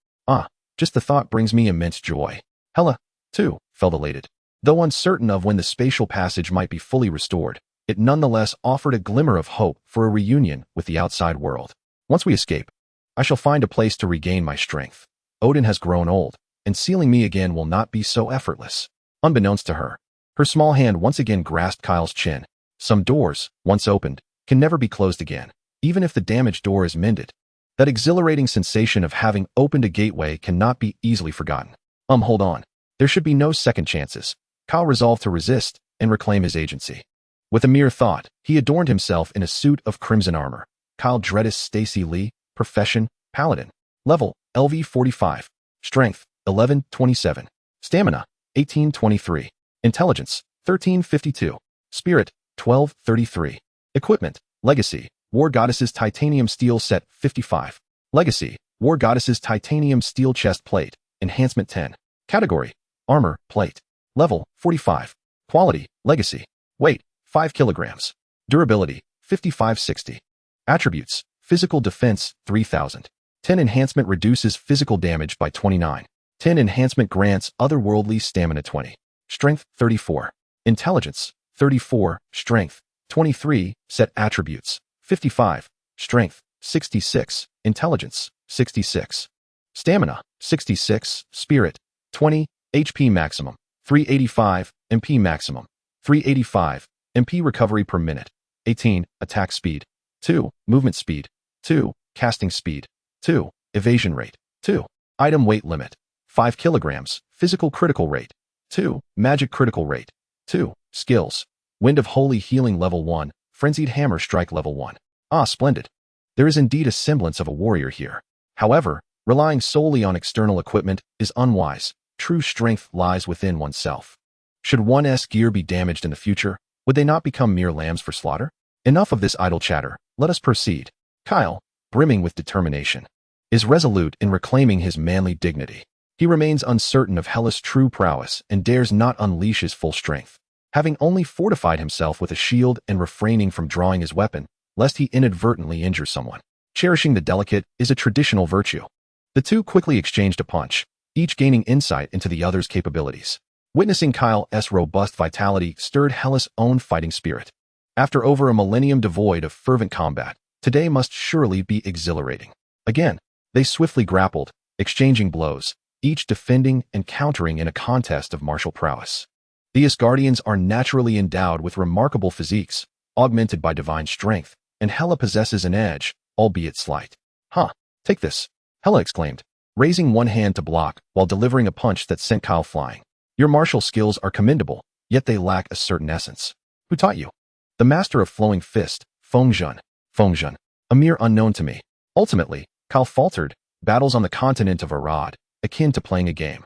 Just the thought brings me immense joy. Hela, too, felt elated. Though uncertain of when the spatial passage might be fully restored, it nonetheless offered a glimmer of hope for a reunion with the outside world. Once we escape, I shall find a place to regain my strength. Odin has grown old, and sealing me again will not be so effortless. Unbeknownst to her, her small hand once again grasped Kyle's chin. Some doors, once opened, can never be closed again, even if the damaged door is mended. That exhilarating sensation of having opened a gateway cannot be easily forgotten. Hold on. There should be no second chances. Kyle resolved to resist and reclaim his agency. With a mere thought, he adorned himself in a suit of crimson armor. Kyle Dredis Stacy Lee, profession, Paladin. Level, LV 45. Strength, 1127. Stamina, 1823. Intelligence, 1352. Spirit, 1233. Equipment, Legacy, War Goddess's Titanium Steel Set 55. Legacy, War Goddess's Titanium Steel Chest Plate, Enhancement 10. Category, Armor, Plate. Level, 45. Quality, Legacy. Weight, 5 kilograms. Durability, 5560. Attributes, Physical Defense, 3000. 10 Enhancement reduces physical damage by 29. 10 Enhancement grants otherworldly stamina 20. Strength, 34. Intelligence, 34. Strength, 23. Set attributes, 55. Strength, 66. Intelligence, 66. Stamina, 66. Spirit, 20. HP maximum, 385. MP maximum, 385. MP recovery per minute, 18. Attack speed, 2. Movement speed, 2. Casting speed, 2. Evasion rate, 2. Item weight limit, 5 kilograms. Physical critical rate, 2. Magic critical rate, 2. Skills, Wind of Holy Healing level 1. Frenzied Hammer Strike level 1. Ah, splendid. There is indeed a semblance of a warrior here. However, relying solely on external equipment is unwise. True strength lies within oneself. Should one's gear be damaged in the future, would they not become mere lambs for slaughter? Enough of this idle chatter, let us proceed. Kyle, brimming with determination, is resolute in reclaiming his manly dignity. He remains uncertain of Hela's true prowess and dares not unleash his full strength. Having only fortified himself with a shield and refraining from drawing his weapon, lest he inadvertently injure someone. Cherishing the delicate is a traditional virtue. The two quickly exchanged a punch, each gaining insight into the other's capabilities. Witnessing Kyle's robust vitality stirred Hela's own fighting spirit. After over a millennium devoid of fervent combat, today must surely be exhilarating. Again, they swiftly grappled, exchanging blows, each defending and countering in a contest of martial prowess. The Asgardians are naturally endowed with remarkable physiques, augmented by divine strength, and Hela possesses an edge, albeit slight. Huh, take this, Hela exclaimed, raising one hand to block while delivering a punch that sent Kyle flying. Your martial skills are commendable, yet they lack a certain essence. Who taught you? The master of flowing fist, Feng Zhen, a mere unknown to me. Ultimately, Kyle faltered, battles on the continent of Arad, akin to playing a game,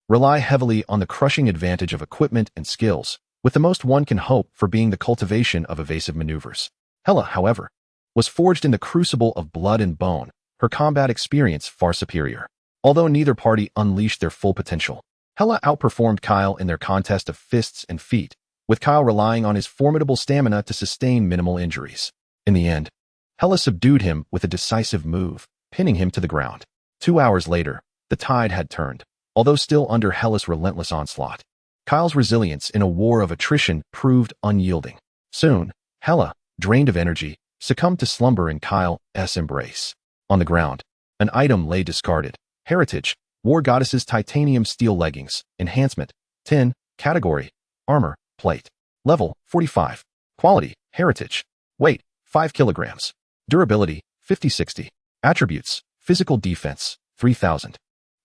rely heavily on the crushing advantage of equipment and skills, with the most one can hope for being the cultivation of evasive maneuvers. Hela, however, was forged in the crucible of blood and bone, her combat experience far superior. Although neither party unleashed their full potential, Hela outperformed Kyle in their contest of fists and feet, with Kyle relying on his formidable stamina to sustain minimal injuries. In the end, Hela subdued him with a decisive move, pinning him to the ground. 2 hours later, the tide had turned, although still under Hela's relentless onslaught. Kyle's resilience in a war of attrition proved unyielding. Soon, Hela, drained of energy, succumbed to slumber in Kyle's embrace. On the ground, an item lay discarded. Heritage, War Goddess's Titanium Steel Leggings, Enhancement, 10, Category, Armor, Plate. Level, 45. Quality, Heritage. Weight, 5 kilograms. Durability, 50-60. Attributes, Physical Defense, 3000.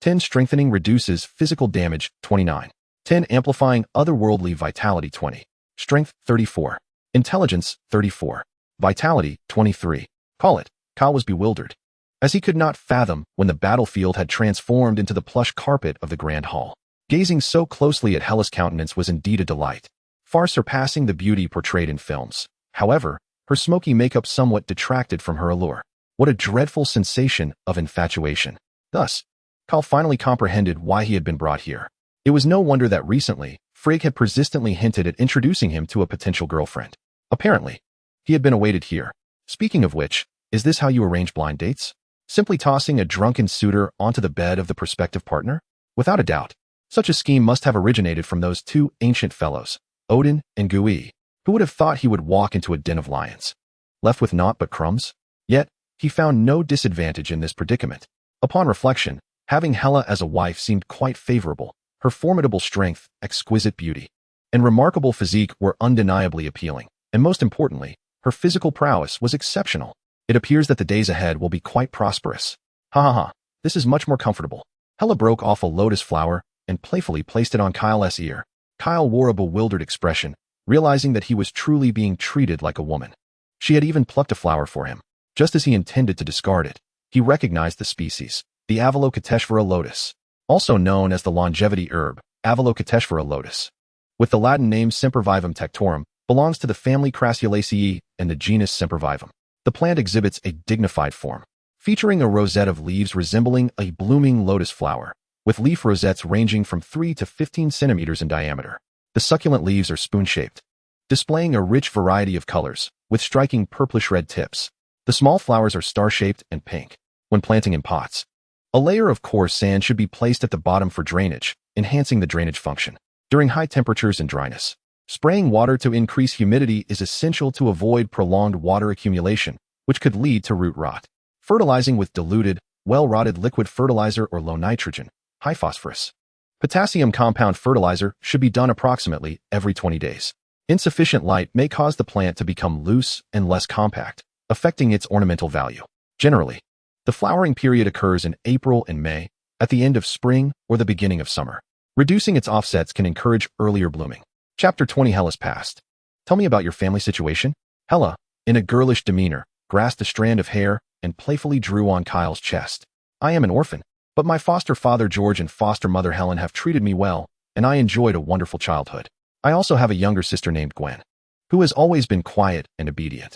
10 Strengthening reduces physical damage, 29. 10 Amplifying otherworldly vitality, 20. Strength, 34. Intelligence, 34. Vitality, 23. Call it. Kyle was bewildered, as he could not fathom when the battlefield had transformed into the plush carpet of the grand hall. Gazing so closely at Hela's countenance was indeed a delight, far surpassing the beauty portrayed in films. However, her smoky makeup somewhat detracted from her allure. What a dreadful sensation of infatuation. Thus, Kyle finally comprehended why he had been brought here. It was no wonder that recently, Frigg had persistently hinted at introducing him to a potential girlfriend. Apparently, he had been awaited here. Speaking of which, is this how you arrange blind dates? Simply tossing a drunken suitor onto the bed of the prospective partner? Without a doubt, such a scheme must have originated from those two ancient fellows, Odin and Gui, Who would have thought he would walk into a den of lions? Left with naught but crumbs? Yet, he found no disadvantage in this predicament. Upon reflection, having Hela as a wife seemed quite favorable. Her formidable strength, exquisite beauty, and remarkable physique were undeniably appealing, and most importantly, her physical prowess was exceptional. It appears that the days ahead will be quite prosperous. Ha ha ha, this is much more comfortable. Hela broke off a lotus flower and playfully placed it on Kyle's ear. Kyle wore a bewildered expression, realizing that he was truly being treated like a woman. She had even plucked a flower for him. Just as he intended to discard it, he recognized the species, the Avalocateshvara lotus, also known as the longevity herb, Avalocateshvara lotus. With the Latin name Sempervivum tectorum, belongs to the family Crassulaceae and the genus Sempervivum. The plant exhibits a dignified form, featuring a rosette of leaves resembling a blooming lotus flower, with leaf rosettes ranging from 3 to 15 centimeters in diameter. The succulent leaves are spoon-shaped, displaying a rich variety of colors, with striking purplish-red tips. The small flowers are star-shaped and pink. When planting in pots, a layer of coarse sand should be placed at the bottom for drainage, enhancing the drainage function. During high temperatures and dryness, spraying water to increase humidity is essential to avoid prolonged water accumulation, which could lead to root rot. Fertilizing with diluted, well-rotted liquid fertilizer or low nitrogen, high phosphorus, potassium compound fertilizer should be done approximately every 20 days. Insufficient light may cause the plant to become loose and less compact, affecting its ornamental value. Generally, the flowering period occurs in April and May, at the end of spring or the beginning of summer. Reducing its offsets can encourage earlier blooming. Chapter 20. Hela's past. Tell me about your family situation. Hela, in a girlish demeanor, grasped a strand of hair and playfully drew on Kyle's chest. I am an orphan, but my foster father George and foster mother Helen have treated me well, and I enjoyed a wonderful childhood. I also have a younger sister named Gwen, who has always been quiet and obedient.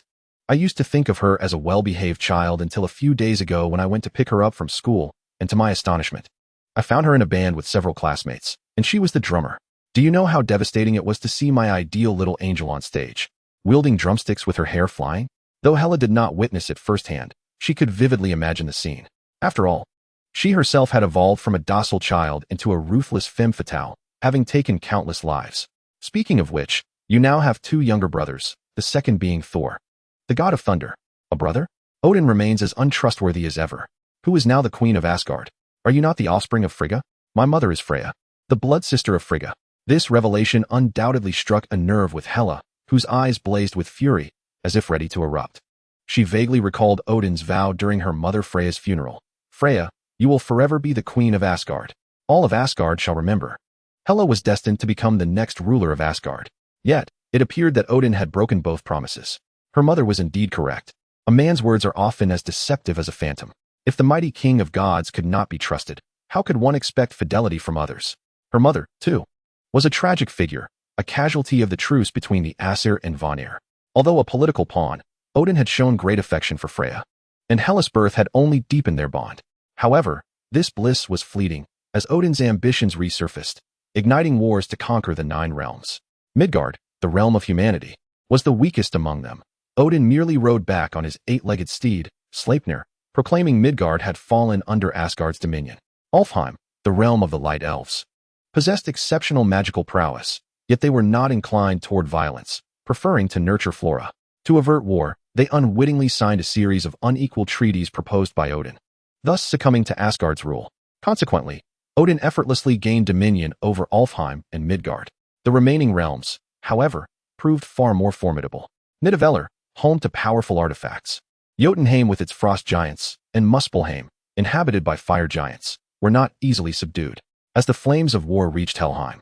I used to think of her as a well-behaved child until a few days ago when I went to pick her up from school, and to my astonishment, I found her in a band with several classmates, and she was the drummer. Do you know how devastating it was to see my ideal little angel on stage, wielding drumsticks with her hair flying? Though Hela did not witness it firsthand, she could vividly imagine the scene. After all, she herself had evolved from a docile child into a ruthless femme fatale, having taken countless lives. Speaking of which, you now have 2 younger brothers, the second being Thor, the god of thunder. A brother? Odin remains as untrustworthy as ever. Who is now the queen of Asgard? Are you not the offspring of Frigga? My mother is Freya, the blood sister of Frigga. This revelation undoubtedly struck a nerve with Hela, whose eyes blazed with fury, as if ready to erupt. She vaguely recalled Odin's vow during her mother Freya's funeral. Freya, you will forever be the queen of Asgard. All of Asgard shall remember. Hela was destined to become the next ruler of Asgard. Yet, it appeared that Odin had broken both promises. Her mother was indeed correct. A man's words are often as deceptive as a phantom. If the mighty king of gods could not be trusted, how could one expect fidelity from others? Her mother, too, was a tragic figure, a casualty of the truce between the Aesir and Vanir. Although a political pawn, Odin had shown great affection for Freya, and Hela's birth had only deepened their bond. However, this bliss was fleeting, as Odin's ambitions resurfaced, igniting wars to conquer the 9 realms. Midgard, the realm of humanity, was the weakest among them. Odin merely rode back on his 8-legged steed, Sleipnir, proclaiming Midgard had fallen under Asgard's dominion. Alfheim, the realm of the light elves, possessed exceptional magical prowess, yet they were not inclined toward violence, preferring to nurture flora. To avert war, they unwittingly signed a series of unequal treaties proposed by Odin, thus succumbing to Asgard's rule. Consequently, Odin effortlessly gained dominion over Alfheim and Midgard. The remaining realms, however, proved far more formidable. Nidavellir, home to powerful artifacts, Jotunheim with its frost giants, and Muspelheim, inhabited by fire giants, were not easily subdued. As the flames of war reached Helheim,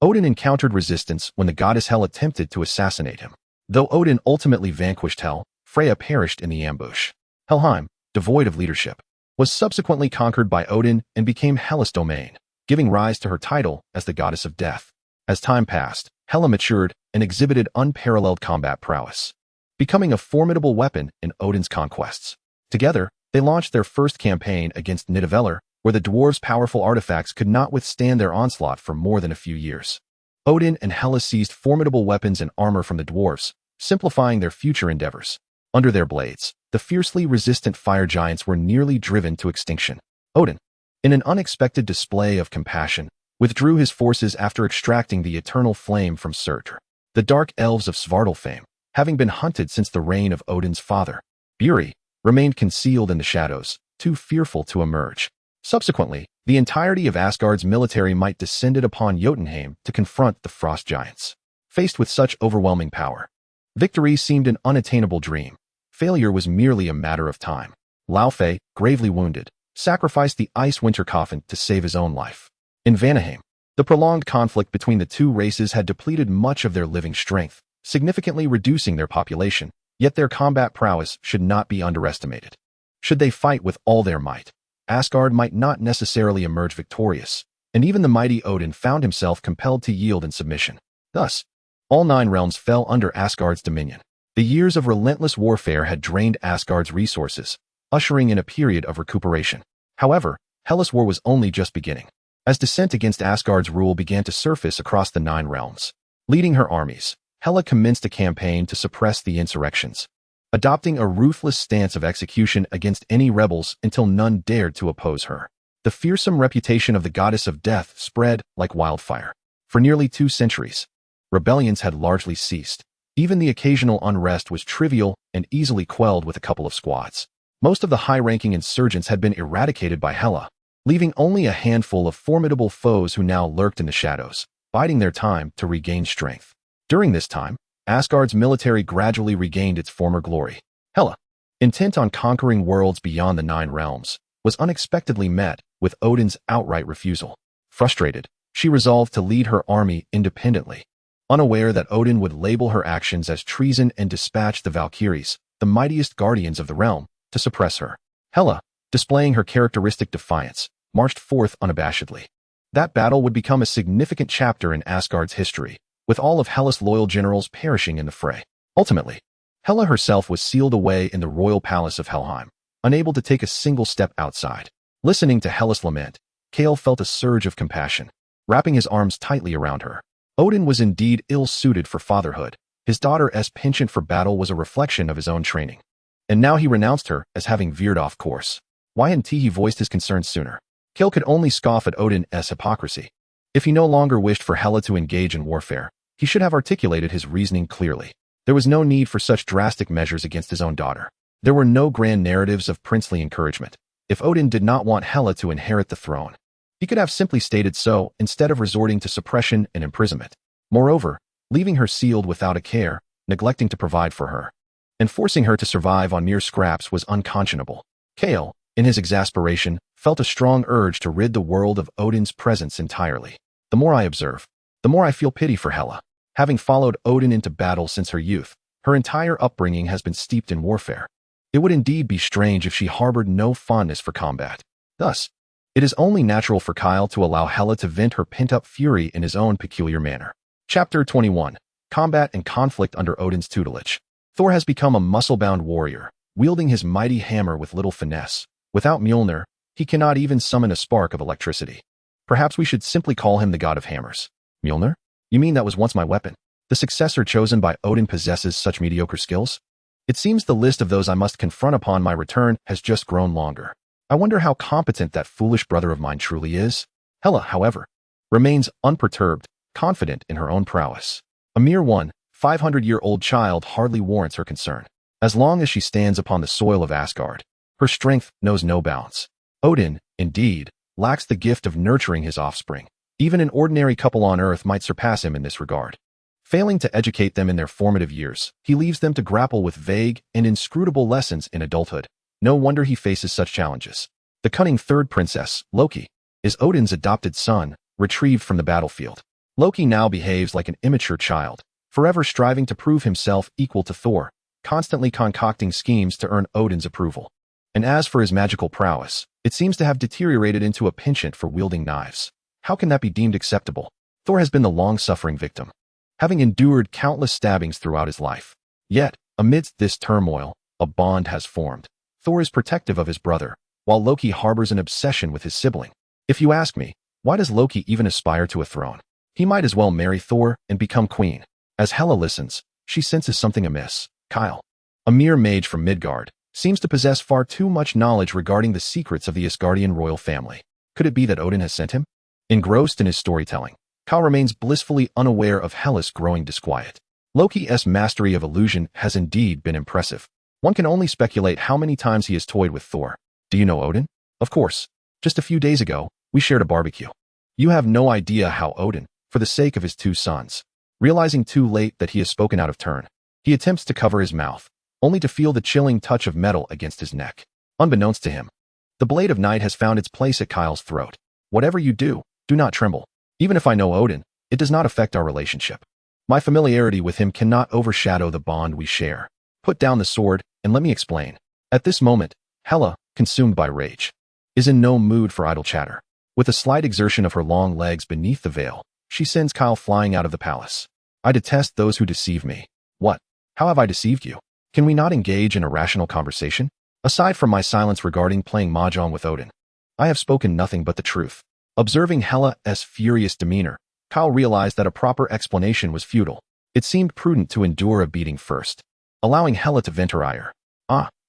Odin encountered resistance when the goddess Hel attempted to assassinate him. Though Odin ultimately vanquished Hel, Freya perished in the ambush. Helheim, devoid of leadership, was subsequently conquered by Odin and became Hela's domain, giving rise to her title as the goddess of death. As time passed, Hela matured and exhibited unparalleled combat prowess, becoming a formidable weapon in Odin's conquests. Together, they launched their first campaign against Nidavellir, where the dwarves' powerful artifacts could not withstand their onslaught for more than a few years. Odin and Hela seized formidable weapons and armor from the dwarves, simplifying their future endeavors. Under their blades, the fiercely resistant fire giants were nearly driven to extinction. Odin, in an unexpected display of compassion, withdrew his forces after extracting the eternal flame from Surtr. The dark elves of Svartalf fame, having been hunted since the reign of Odin's father, Buri, remained concealed in the shadows, too fearful to emerge. Subsequently, the entirety of Asgard's military might descended upon Jotunheim to confront the frost giants. Faced with such overwhelming power, victory seemed an unattainable dream. Failure was merely a matter of time. Laufey, gravely wounded, sacrificed the ice winter coffin to save his own life. In Vanaheim, the prolonged conflict between the two races had depleted much of their living strength, significantly reducing their population, yet their combat prowess should not be underestimated. Should they fight with all their might, Asgard might not necessarily emerge victorious, and even the mighty Odin found himself compelled to yield in submission. Thus, all 9 realms fell under Asgard's dominion. The years of relentless warfare had drained Asgard's resources, ushering in a period of recuperation. However, Hel's war was only just beginning. As dissent against Asgard's rule began to surface across the 9 realms, leading her armies, Hela commenced a campaign to suppress the insurrections, adopting a ruthless stance of execution against any rebels until none dared to oppose her. The fearsome reputation of the goddess of death spread like wildfire. For nearly 2 centuries, rebellions had largely ceased. Even the occasional unrest was trivial and easily quelled with a couple of squads. Most of the high-ranking insurgents had been eradicated by Hela, leaving only a handful of formidable foes who now lurked in the shadows, biding their time to regain strength. During this time, Asgard's military gradually regained its former glory. Hela, intent on conquering worlds beyond the 9 realms, was unexpectedly met with Odin's outright refusal. Frustrated, she resolved to lead her army independently, unaware that Odin would label her actions as treason and dispatch the Valkyries, the mightiest guardians of the realm, to suppress her. Hela, displaying her characteristic defiance, marched forth unabashedly. That battle would become a significant chapter in Asgard's history, with all of Hela's loyal generals perishing in the fray. Ultimately, Hela herself was sealed away in the royal palace of Helheim, unable to take a single step outside. Listening to Hela's lament, Kale felt a surge of compassion, wrapping his arms tightly around her. Odin was indeed ill-suited for fatherhood. His daughter's penchant for battle was a reflection of his own training. And now he renounced her as having veered off course. Why hadn't he voiced his concerns sooner? Kale could only scoff at Odin's hypocrisy. If he no longer wished for Hela to engage in warfare, he should have articulated his reasoning clearly. There was no need for such drastic measures against his own daughter. There were no grand narratives of princely encouragement. If Odin did not want Hela to inherit the throne, he could have simply stated so instead of resorting to suppression and imprisonment. Moreover, leaving her sealed without a care, neglecting to provide for her, and forcing her to survive on mere scraps was unconscionable. Kale, in his exasperation, felt a strong urge to rid the world of Odin's presence entirely. The more I observe, the more I feel pity for Hela. Having followed Odin into battle since her youth, her entire upbringing has been steeped in warfare. It would indeed be strange if she harbored no fondness for combat. Thus, it is only natural for Kyle to allow Hela to vent her pent-up fury in his own peculiar manner. Chapter 21. Combat and Conflict under Odin's Tutelage. Thor has become a muscle-bound warrior, wielding his mighty hammer with little finesse. Without Mjolnir, he cannot even summon a spark of electricity. Perhaps we should simply call him the god of hammers. Mjolnir? You mean that was once my weapon? The successor chosen by Odin possesses such mediocre skills? It seems the list of those I must confront upon my return has just grown longer. I wonder how competent that foolish brother of mine truly is. Hela, however, remains unperturbed, confident in her own prowess. A mere 500-year-old child hardly warrants her concern. As long as she stands upon the soil of Asgard, her strength knows no bounds. Odin, indeed, lacks the gift of nurturing his offspring. Even an ordinary couple on Earth might surpass him in this regard. Failing to educate them in their formative years, he leaves them to grapple with vague and inscrutable lessons in adulthood. No wonder he faces such challenges. The cunning third princess, Loki, is Odin's adopted son, retrieved from the battlefield. Loki now behaves like an immature child, forever striving to prove himself equal to Thor, constantly concocting schemes to earn Odin's approval. And as for his magical prowess, it seems to have deteriorated into a penchant for wielding knives. How can that be deemed acceptable? Thor has been the long-suffering victim, having endured countless stabbings throughout his life. Yet, amidst this turmoil, a bond has formed. Thor is protective of his brother, while Loki harbors an obsession with his sibling. If you ask me, why does Loki even aspire to a throne? He might as well marry Thor and become queen. As Hela listens, she senses something amiss. Kyle, a mere mage from Midgard, seems to possess far too much knowledge regarding the secrets of the Asgardian royal family. Could it be that Odin has sent him? Engrossed in his storytelling, Kyle remains blissfully unaware of Hellas' growing disquiet. Loki's mastery of illusion has indeed been impressive. One can only speculate how many times he has toyed with Thor. Do you know Odin? Of course. Just a few days ago, we shared a barbecue. You have no idea how Odin, for the sake of his 2 sons, realizing too late that he has spoken out of turn, he attempts to cover his mouth, only to feel the chilling touch of metal against his neck. Unbeknownst to him, the blade of night has found its place at Kyle's throat. Whatever you do, do not tremble. Even if I know Odin, it does not affect our relationship. My familiarity with him cannot overshadow the bond we share. Put down the sword, and let me explain. At this moment, Hela, consumed by rage, is in no mood for idle chatter. With a slight exertion of her long legs beneath the veil, she sends Kyle flying out of the palace. I detest those who deceive me. What? How have I deceived you? Can we not engage in a rational conversation? Aside from my silence regarding playing mahjong with Odin, I have spoken nothing but the truth. Observing Hela's furious demeanor, Kyle realized that a proper explanation was futile. It seemed prudent to endure a beating first, allowing Hela to vent her ire.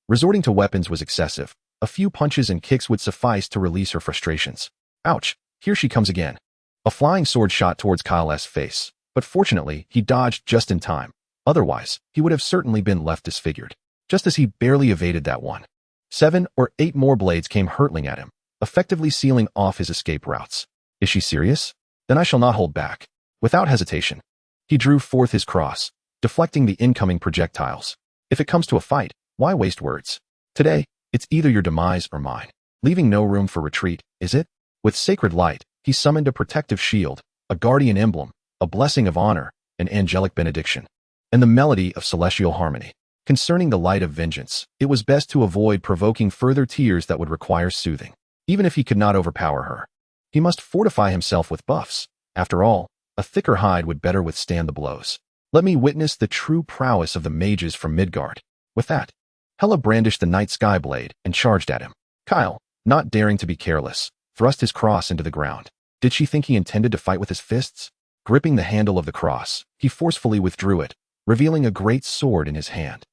Resorting to weapons was excessive. A few punches and kicks would suffice to release her frustrations. Ouch, here she comes again. A flying sword shot towards Kyle's face, but fortunately, he dodged just in time. Otherwise, he would have certainly been left disfigured. Just as he barely evaded that one, 7 or 8 more blades came hurtling at him, effectively sealing off his escape routes. Is she serious? Then I shall not hold back. Without hesitation, he drew forth his cross, deflecting the incoming projectiles. If it comes to a fight, why waste words? Today, it's either your demise or mine. Leaving no room for retreat, is it? With sacred light, he summoned a protective shield, a guardian emblem, a blessing of honor, an angelic benediction, and the melody of celestial harmony. Concerning the light of vengeance, it was best to avoid provoking further tears that would require soothing. Even if he could not overpower her, he must fortify himself with buffs. After all, a thicker hide would better withstand the blows. Let me witness the true prowess of the mages from Midgard. With that, Hela brandished the night sky blade and charged at him. Kyle, not daring to be careless, thrust his cross into the ground. Did she think he intended to fight with his fists? Gripping the handle of the cross, he forcefully withdrew it, revealing a great sword in his hand.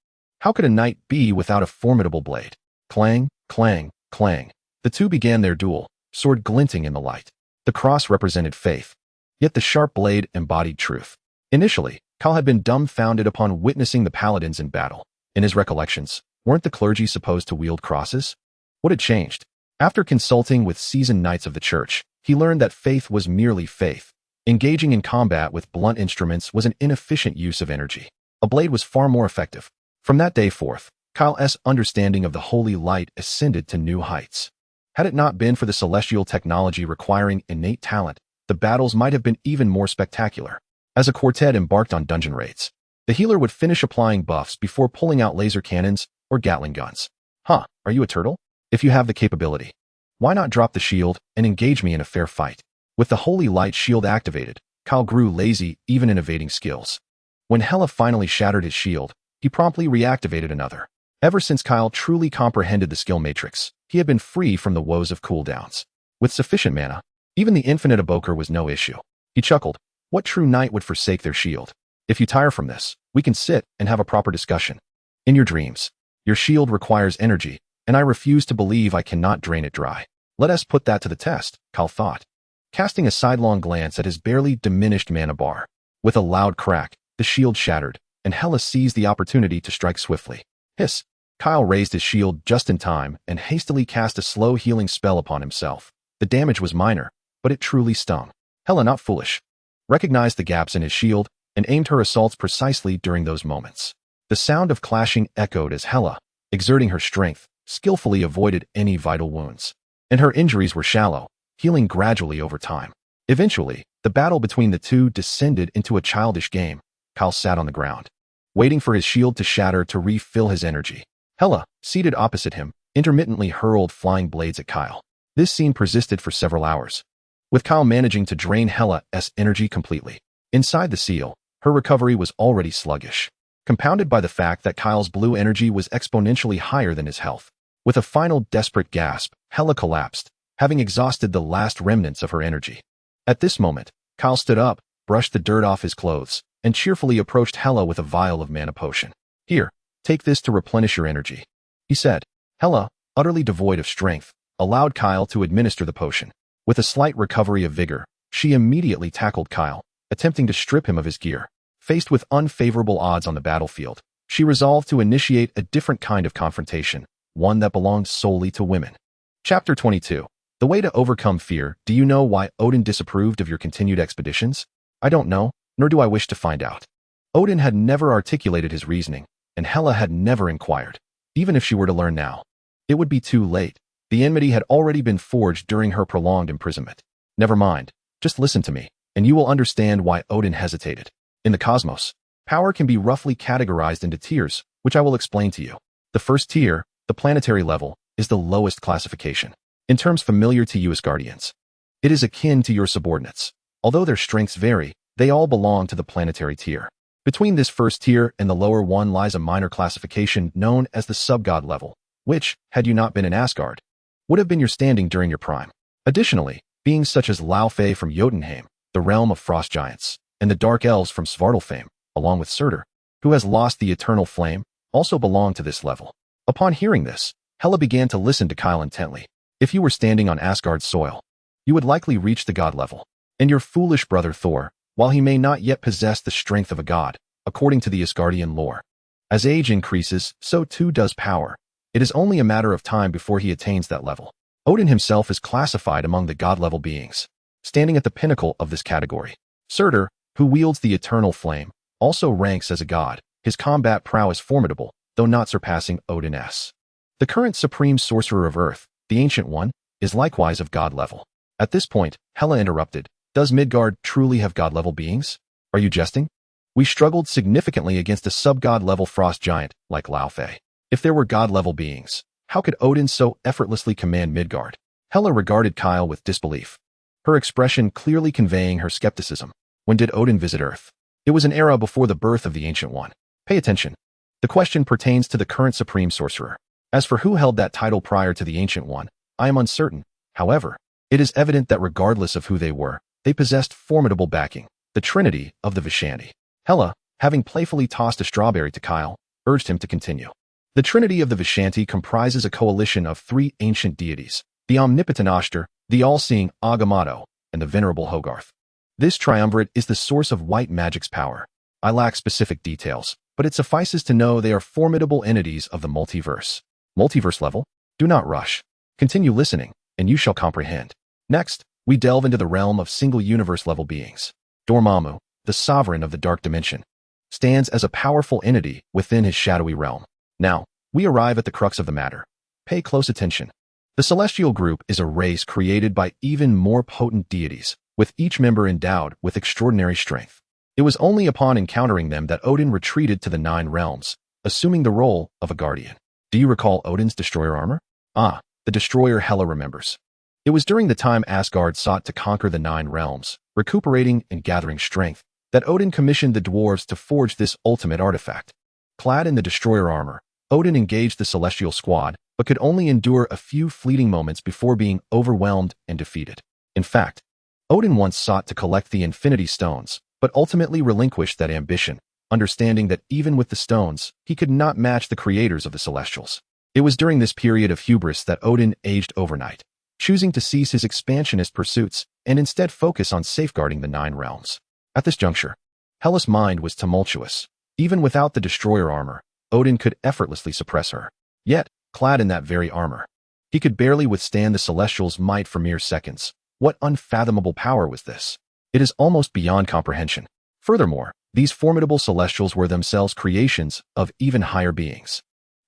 How could a knight be without a formidable blade? Clang, clang, clang. The two began their duel, sword glinting in the light. The cross represented faith, yet the sharp blade embodied truth. Initially, Kyle had been dumbfounded upon witnessing the paladins in battle. In his recollections, weren't the clergy supposed to wield crosses? What had changed? After consulting with seasoned knights of the church, he learned that faith was merely faith. Engaging in combat with blunt instruments was an inefficient use of energy. A blade was far more effective. From that day forth, Kyle's understanding of the holy light ascended to new heights. Had it not been for the celestial technology requiring innate talent, the battles might have been even more spectacular. As a quartet embarked on dungeon raids, the healer would finish applying buffs before pulling out laser cannons or Gatling guns. Are you a turtle? If you have the capability, why not drop the shield and engage me in a fair fight? With the holy light shield activated, Kyle grew lazy even in evading skills. When Hela finally shattered his shield, he promptly reactivated another. Ever since Kyle truly comprehended the skill matrix, he had been free from the woes of cooldowns. With sufficient mana, even the infinite evoker was no issue. He chuckled. What true knight would forsake their shield? If you tire from this, we can sit and have a proper discussion. In your dreams, your shield requires energy, and I refuse to believe I cannot drain it dry. Let us put that to the test, Kyle thought, casting a sidelong glance at his barely diminished mana bar. With a loud crack, the shield shattered, and Hela seized the opportunity to strike swiftly. Hiss! Kyle raised his shield just in time and hastily cast a slow healing spell upon himself. The damage was minor, but it truly stung. Hela, not foolish, recognized the gaps in his shield and aimed her assaults precisely during those moments. The sound of clashing echoed as Hela, exerting her strength, skillfully avoided any vital wounds. And her injuries were shallow, healing gradually over time. Eventually, the battle between the two descended into a childish game. Kyle sat on the ground, waiting for his shield to shatter to refill his energy. Hela, seated opposite him, intermittently hurled flying blades at Kyle. This scene persisted for several hours, with Kyle managing to drain Hela's energy completely. Inside the seal, her recovery was already sluggish, compounded by the fact that Kyle's blue energy was exponentially higher than his health. With a final desperate gasp, Hela collapsed, having exhausted the last remnants of her energy. At this moment, Kyle stood up, brushed the dirt off his clothes, and cheerfully approached Hela with a vial of mana potion. Here, take this to replenish your energy, he said. Hela, utterly devoid of strength, allowed Kyle to administer the potion. With a slight recovery of vigor, She immediately tackled Kyle, attempting to strip him of his gear. Faced with unfavorable odds on the battlefield, she resolved to initiate a different kind of confrontation, one that belonged solely to women. Chapter 22. The way to overcome fear. Do you know why Odin disapproved of your continued expeditions? I don't know, nor do I wish to find out. Odin had never articulated his reasoning, and Hela had never inquired. Even if she were to learn now, it would be too late. The enmity had already been forged during her prolonged imprisonment. Never mind, just listen to me, and you will understand why Odin hesitated. In the cosmos, power can be roughly categorized into tiers, which I will explain to you. The first tier, the planetary level, is the lowest classification. In terms familiar to you as guardians, it is akin to your subordinates. Although their strengths vary, they all belong to the planetary tier. Between this first tier and the lower one lies a minor classification known as the sub-god level, which, had you not been in Asgard, would have been your standing during your prime. Additionally, beings such as Laufey from Jotunheim, the realm of frost giants, and the dark elves from Svartalfheim, along with Surtur, who has lost the eternal flame, also belong to this level. Upon hearing this, Hela began to listen to Kyle intently. If you were standing on Asgard's soil, you would likely reach the god level. And your foolish brother Thor, while he may not yet possess the strength of a god, according to the Asgardian lore, as age increases, so too does power. It is only a matter of time before he attains that level. Odin himself is classified among the god-level beings, standing at the pinnacle of this category. Surtur, who wields the eternal flame, also ranks as a god. His combat prowess formidable, though not surpassing Odin's. The current supreme sorcerer of Earth, the Ancient One, is likewise of god level. At this point, Hela interrupted. Does Midgard truly have god-level beings? Are you jesting? We struggled significantly against a sub-god level frost giant like Laufey. If there were god-level beings, how could Odin so effortlessly command Midgard? Hela regarded Kyle with disbelief, her expression clearly conveying her skepticism. When did Odin visit Earth? It was an era before the birth of the Ancient One. Pay attention. The question pertains to the current supreme sorcerer. As for who held that title prior to the Ancient One, I am uncertain. However, it is evident that regardless of who they were, they possessed formidable backing, the trinity of the Vishanti. Hela, having playfully tossed a strawberry to Kyle, urged him to continue. The trinity of the Vishanti comprises a coalition of three ancient deities, the omnipotent Ashtar, the all-seeing Agamotto, and the venerable Hogarth. This triumvirate is the source of white magic's power. I lack specific details, but it suffices to know they are formidable entities of the multiverse. Multiverse level? Do not rush. Continue listening, and you shall comprehend. Next, we delve into the realm of single universe level beings. Dormammu, the sovereign of the dark dimension, stands as a powerful entity within his shadowy realm. Now, we arrive at the crux of the matter. Pay close attention. The celestial group is a race created by even more potent deities, with each member endowed with extraordinary strength. It was only upon encountering them that Odin retreated to the Nine Realms, assuming the role of a guardian. Do you recall Odin's destroyer armor? Ah, the destroyer Hela remembers. It was during the time Asgard sought to conquer the Nine Realms, recuperating and gathering strength, that Odin commissioned the dwarves to forge this ultimate artifact. Clad in the destroyer armor, Odin engaged the celestial squad, but could only endure a few fleeting moments before being overwhelmed and defeated. In fact, Odin once sought to collect the Infinity Stones, but ultimately relinquished that ambition, understanding that even with the stones, he could not match the creators of the Celestials. It was during this period of hubris that Odin aged overnight, choosing to cease his expansionist pursuits and instead focus on safeguarding the Nine Realms. At this juncture, Hela's mind was tumultuous. Even without the destroyer armor, Odin could effortlessly suppress her. Yet, clad in that very armor, he could barely withstand the Celestials' might for mere seconds. What unfathomable power was this? It is almost beyond comprehension. Furthermore, these formidable Celestials were themselves creations of even higher beings.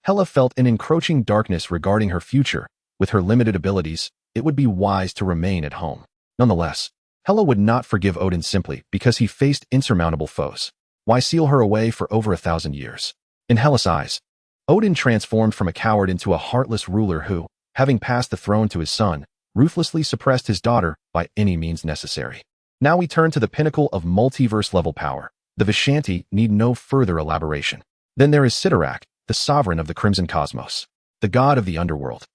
Hela felt an encroaching darkness regarding her future. With her limited abilities, it would be wise to remain at home. Nonetheless, Hela would not forgive Odin simply because he faced insurmountable foes. Why seal her away for over 1,000 years? In Hela's eyes, Odin transformed from a coward into a heartless ruler who, having passed the throne to his son, ruthlessly suppressed his daughter by any means necessary. Now we turn to the pinnacle of multiverse-level power. The Vishanti need no further elaboration. Then there is Sidorak, the sovereign of the Crimson Cosmos, the god of the underworld.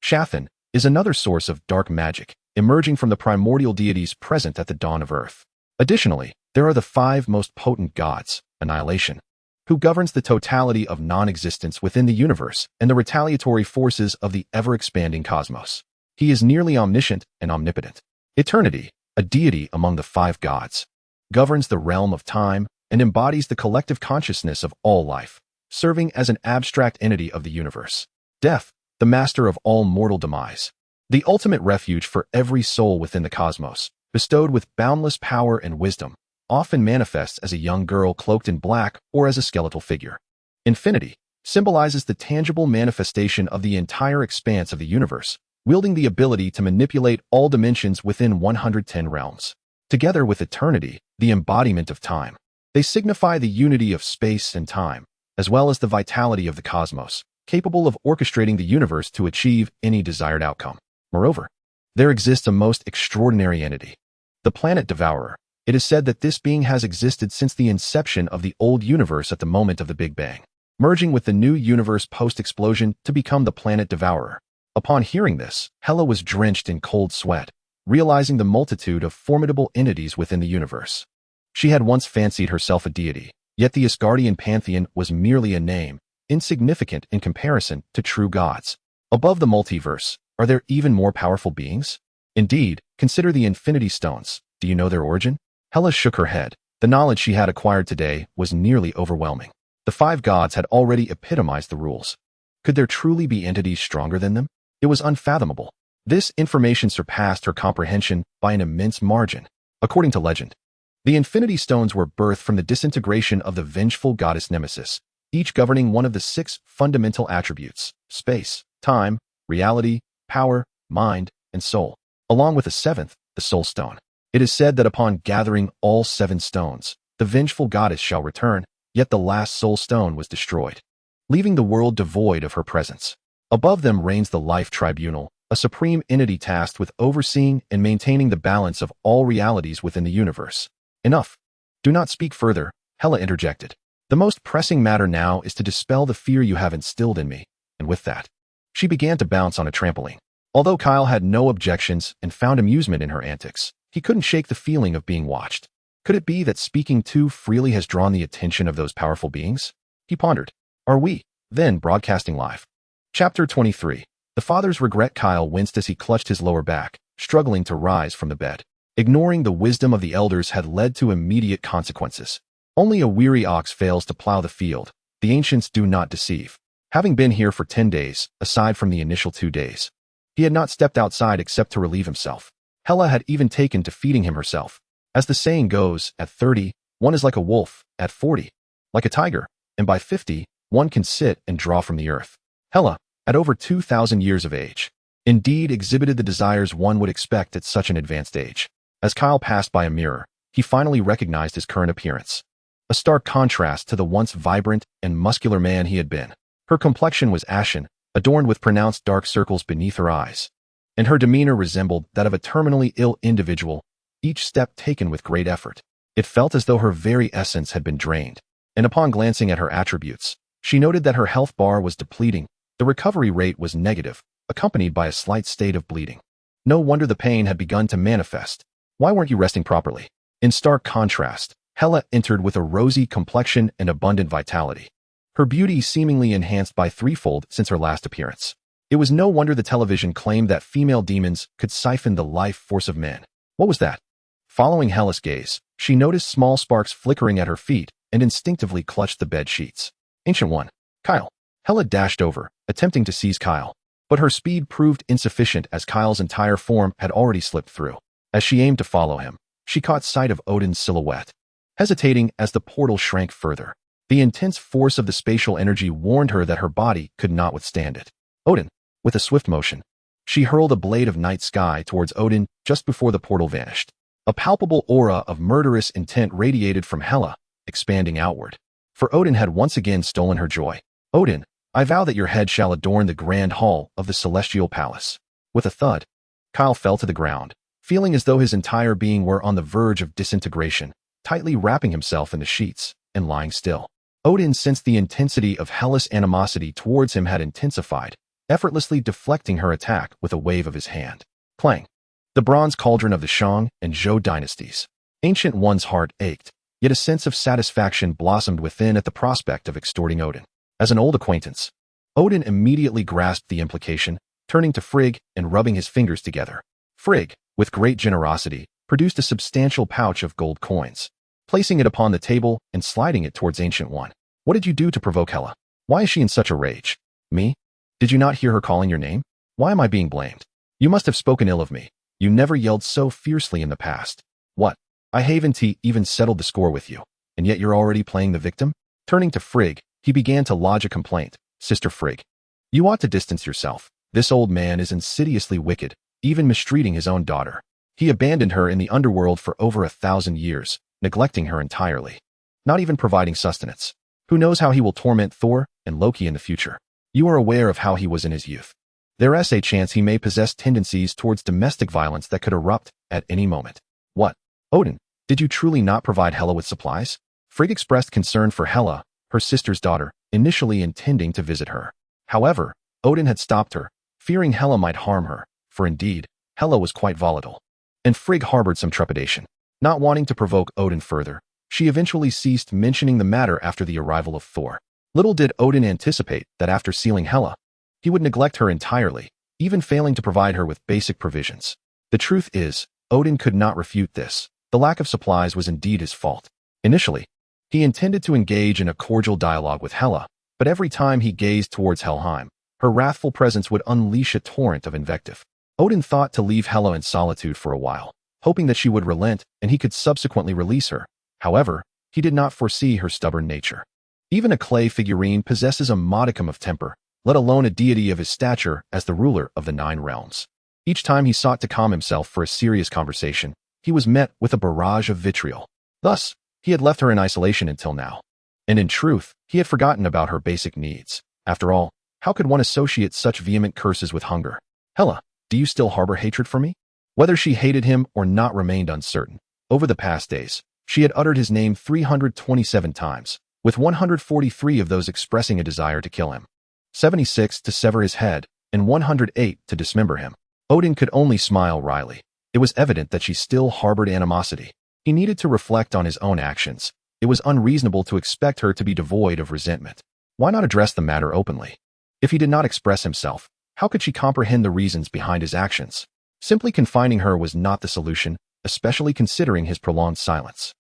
Shathan is another source of dark magic, emerging from the primordial deities present at the dawn of Earth. Additionally, there are the five most potent gods, Annihilation, who governs the totality of non-existence within the universe and the retaliatory forces of the ever-expanding cosmos. He is nearly omniscient and omnipotent. Eternity, a deity among the five gods, governs the realm of time and embodies the collective consciousness of all life, serving as an abstract entity of the universe. Death, the master of all mortal demise, the ultimate refuge for every soul within the cosmos, bestowed with boundless power and wisdom, often manifests as a young girl cloaked in black or as a skeletal figure. Infinity symbolizes the tangible manifestation of the entire expanse of the universe, wielding the ability to manipulate all dimensions within 110 realms. Together with eternity, the embodiment of time, they signify the unity of space and time, as well as the vitality of the cosmos, capable of orchestrating the universe to achieve any desired outcome. Moreover, there exists a most extraordinary entity, the planet devourer. It is said that this being has existed since the inception of the old universe at the moment of the Big Bang, merging with the new universe post-explosion to become the planet devourer. Upon hearing this, Hela was drenched in cold sweat, realizing the multitude of formidable entities within the universe. She had once fancied herself a deity, yet the Asgardian pantheon was merely a name, insignificant in comparison to true gods. Above the multiverse, are there even more powerful beings? Indeed, consider the Infinity Stones. Do you know their origin? Hela shook her head. The knowledge she had acquired today was nearly overwhelming. The five gods had already epitomized the rules. Could there truly be entities stronger than them? It was unfathomable. This information surpassed her comprehension by an immense margin. According to legend, the Infinity Stones were birthed from the disintegration of the vengeful goddess Nemesis, each governing one of the 6 fundamental attributes: space, time, reality, power, mind, and soul, along with the 7th, the Soul Stone. It is said that upon gathering all 7 stones, the vengeful goddess shall return, yet the last Soul Stone was destroyed, leaving the world devoid of her presence. Above them reigns the Life Tribunal, a supreme entity tasked with overseeing and maintaining the balance of all realities within the universe. Enough. Do not speak further, Hela interjected. The most pressing matter now is to dispel the fear you have instilled in me, and with that, she began to bounce on a trampoline. Although Kyle had no objections and found amusement in her antics, he couldn't shake the feeling of being watched. Could it be that speaking too freely has drawn the attention of those powerful beings? He pondered. Are we, then, broadcasting live? Chapter 23. The father's regret. Kyle winced as he clutched his lower back, struggling to rise from the bed. Ignoring the wisdom of the elders had led to immediate consequences. Only a weary ox fails to plow the field. The ancients do not deceive. Having been here for 10 days, aside from the initial 2 days, he had not stepped outside except to relieve himself. Hela had even taken to feeding him herself. As the saying goes, at 30, one is like a wolf, at 40, like a tiger, and by 50, one can sit and draw from the earth. Hela, at over 2,000 years of age, indeed exhibited the desires one would expect at such an advanced age. As Kyle passed by a mirror, he finally recognized his current appearance, a stark contrast to the once vibrant and muscular man he had been. Her complexion was ashen, adorned with pronounced dark circles beneath her eyes, and her demeanor resembled that of a terminally ill individual, each step taken with great effort. It felt as though her very essence had been drained, and upon glancing at her attributes, she noted that her health bar was depleting. The recovery rate was negative, accompanied by a slight state of bleeding. No wonder the pain had begun to manifest. Why weren't you resting properly? In stark contrast, Hela entered with a rosy complexion and abundant vitality, her beauty seemingly enhanced by threefold since her last appearance. It was no wonder the television claimed that female demons could siphon the life force of men. What was that? Following Hela's gaze, she noticed small sparks flickering at her feet and instinctively clutched the bed sheets. Ancient One, Kyle. Hela dashed over, attempting to seize Kyle, but her speed proved insufficient as Kyle's entire form had already slipped through. As she aimed to follow him, she caught sight of Odin's silhouette. Hesitating as the portal shrank further, the intense force of the spatial energy warned her that her body could not withstand it. Odin, with a swift motion, she hurled a blade of night sky towards Odin just before the portal vanished. A palpable aura of murderous intent radiated from Hela, expanding outward. For Odin had once again stolen her joy. Odin, I vow that your head shall adorn the grand hall of the celestial palace. With a thud, Kyle fell to the ground, feeling as though his entire being were on the verge of disintegration, tightly wrapping himself in the sheets and lying still. Odin sensed the intensity of Hela's animosity towards him had intensified, effortlessly deflecting her attack with a wave of his hand. Clang! The bronze cauldron of the Shang and Zhou dynasties. Ancient One's heart ached, yet a sense of satisfaction blossomed within at the prospect of extorting Odin. As an old acquaintance, Odin immediately grasped the implication, turning to Frigg and rubbing his fingers together. Frigg, with great generosity, produced a substantial pouch of gold coins. Placing it upon the table and sliding it towards Ancient One. What did you do to provoke S.H.I.E.L.D? Why is she in such a rage? Me? Did you not hear her calling your name? Why am I being blamed? You must have spoken ill of me. You never yelled so fiercely in the past. What? I haven't even settled the score with you, and yet you're already playing the victim? Turning to Frigg, he began to lodge a complaint. Sister Frigg, you ought to distance yourself. This old man is insidiously wicked, even mistreating his own daughter. He abandoned her in the underworld for over 1,000 years, neglecting her entirely. Not even providing sustenance. Who knows how he will torment Thor and Loki in the future? You are aware of how he was in his youth. There is a chance he may possess tendencies towards domestic violence that could erupt at any moment. What? Odin, did you truly not provide Hela with supplies? Frigg expressed concern for Hela, her sister's daughter, initially intending to visit her. However, Odin had stopped her, fearing Hela might harm her, for indeed, Hela was quite volatile. And Frigg harbored some trepidation. Not wanting to provoke Odin further, she eventually ceased mentioning the matter after the arrival of Thor. Little did Odin anticipate that after sealing Hela, he would neglect her entirely, even failing to provide her with basic provisions. The truth is, Odin could not refute this. The lack of supplies was indeed his fault. Initially, he intended to engage in a cordial dialogue with Hela, but every time he gazed towards Helheim, her wrathful presence would unleash a torrent of invective. Odin thought to leave Hela in solitude for a while, hoping that she would relent and he could subsequently release her. However, he did not foresee her stubborn nature. Even a clay figurine possesses a modicum of temper, let alone a deity of his stature as the ruler of the 9 realms. Each time he sought to calm himself for a serious conversation, he was met with a barrage of vitriol. Thus, he had left her in isolation until now. And in truth, he had forgotten about her basic needs. After all, how could one associate such vehement curses with hunger? Hela, do you still harbor hatred for me? Whether she hated him or not remained uncertain. Over the past days, she had uttered his name 327 times, with 143 of those expressing a desire to kill him, 76 to sever his head, and 108 to dismember him. Odin could only smile wryly. It was evident that she still harbored animosity. He needed to reflect on his own actions. It was unreasonable to expect her to be devoid of resentment. Why not address the matter openly? If he did not express himself, how could she comprehend the reasons behind his actions? Simply confining her was not the solution, especially considering his prolonged silence.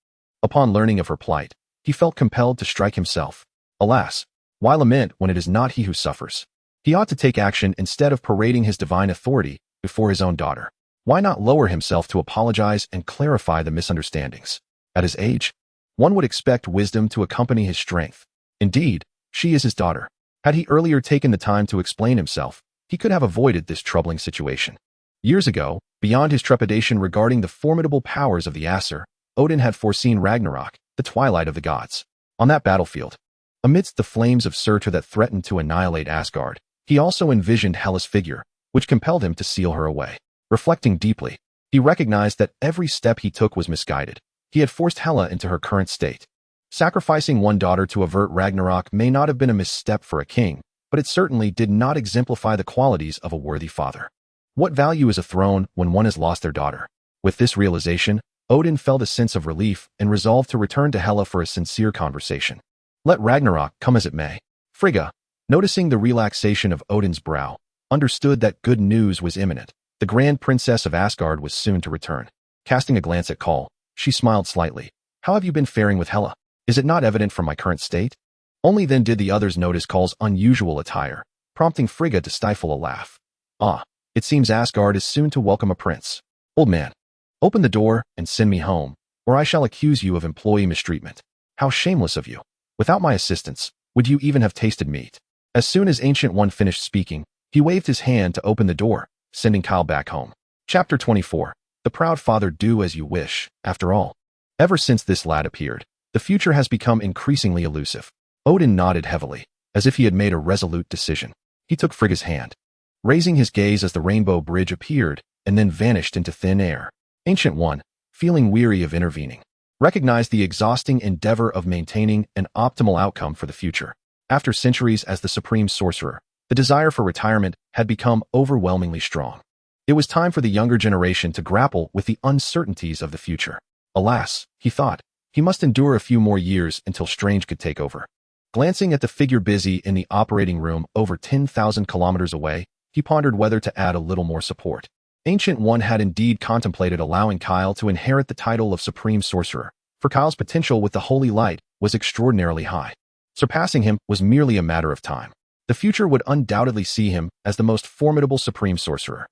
Upon learning of her plight, he felt compelled to strike himself. Alas, why lament when it is not he who suffers? He ought to take action instead of parading his divine authority before his own daughter. Why not lower himself to apologize and clarify the misunderstandings? At his age, one would expect wisdom to accompany his strength. Indeed, she is his daughter. Had he earlier taken the time to explain himself, he could have avoided this troubling situation. Years ago, beyond his trepidation regarding the formidable powers of the Aesir, Odin had foreseen Ragnarok, the twilight of the gods. On that battlefield, amidst the flames of Surtur that threatened to annihilate Asgard, he also envisioned Hela's figure, which compelled him to seal her away. Reflecting deeply, he recognized that every step he took was misguided. He had forced Hela into her current state. Sacrificing one daughter to avert Ragnarok may not have been a misstep for a king, but it certainly did not exemplify the qualities of a worthy father. What value is a throne when one has lost their daughter? With this realization, Odin felt a sense of relief and resolved to return to Hela for a sincere conversation. Let Ragnarok come as it may. Frigga, noticing the relaxation of Odin's brow, understood that good news was imminent. The Grand Princess of Asgard was soon to return. Casting a glance at Kull, she smiled slightly. How have you been faring with Hela? Is it not evident from my current state? Only then did the others notice Kull's unusual attire, prompting Frigga to stifle a laugh. Ah, it seems Asgard is soon to welcome a prince. Old man, open the door and send me home, or I shall accuse you of employee mistreatment. How shameless of you. Without my assistance, would you even have tasted meat? As soon as Ancient One finished speaking, he waved his hand to open the door, sending Kyle back home. Chapter 24. The proud father. Do as you wish. After all, ever since this lad appeared, the future has become increasingly elusive. Odin nodded heavily, as if he had made a resolute decision. He took Frigga's hand, raising his gaze as the rainbow bridge appeared and then vanished into thin air. Ancient One, feeling weary of intervening, recognized the exhausting endeavor of maintaining an optimal outcome for the future. After centuries as the supreme sorcerer, the desire for retirement had become overwhelmingly strong. It was time for the younger generation to grapple with the uncertainties of the future. Alas, he thought, he must endure a few more years until Strange could take over. Glancing at the figure busy in the operating room over 10,000 kilometers away, he pondered whether to add a little more support. Ancient One had indeed contemplated allowing Kyle to inherit the title of Supreme Sorcerer, for Kyle's potential with the Holy Light was extraordinarily high. Surpassing him was merely a matter of time. The future would undoubtedly see him as the most formidable Supreme Sorcerer.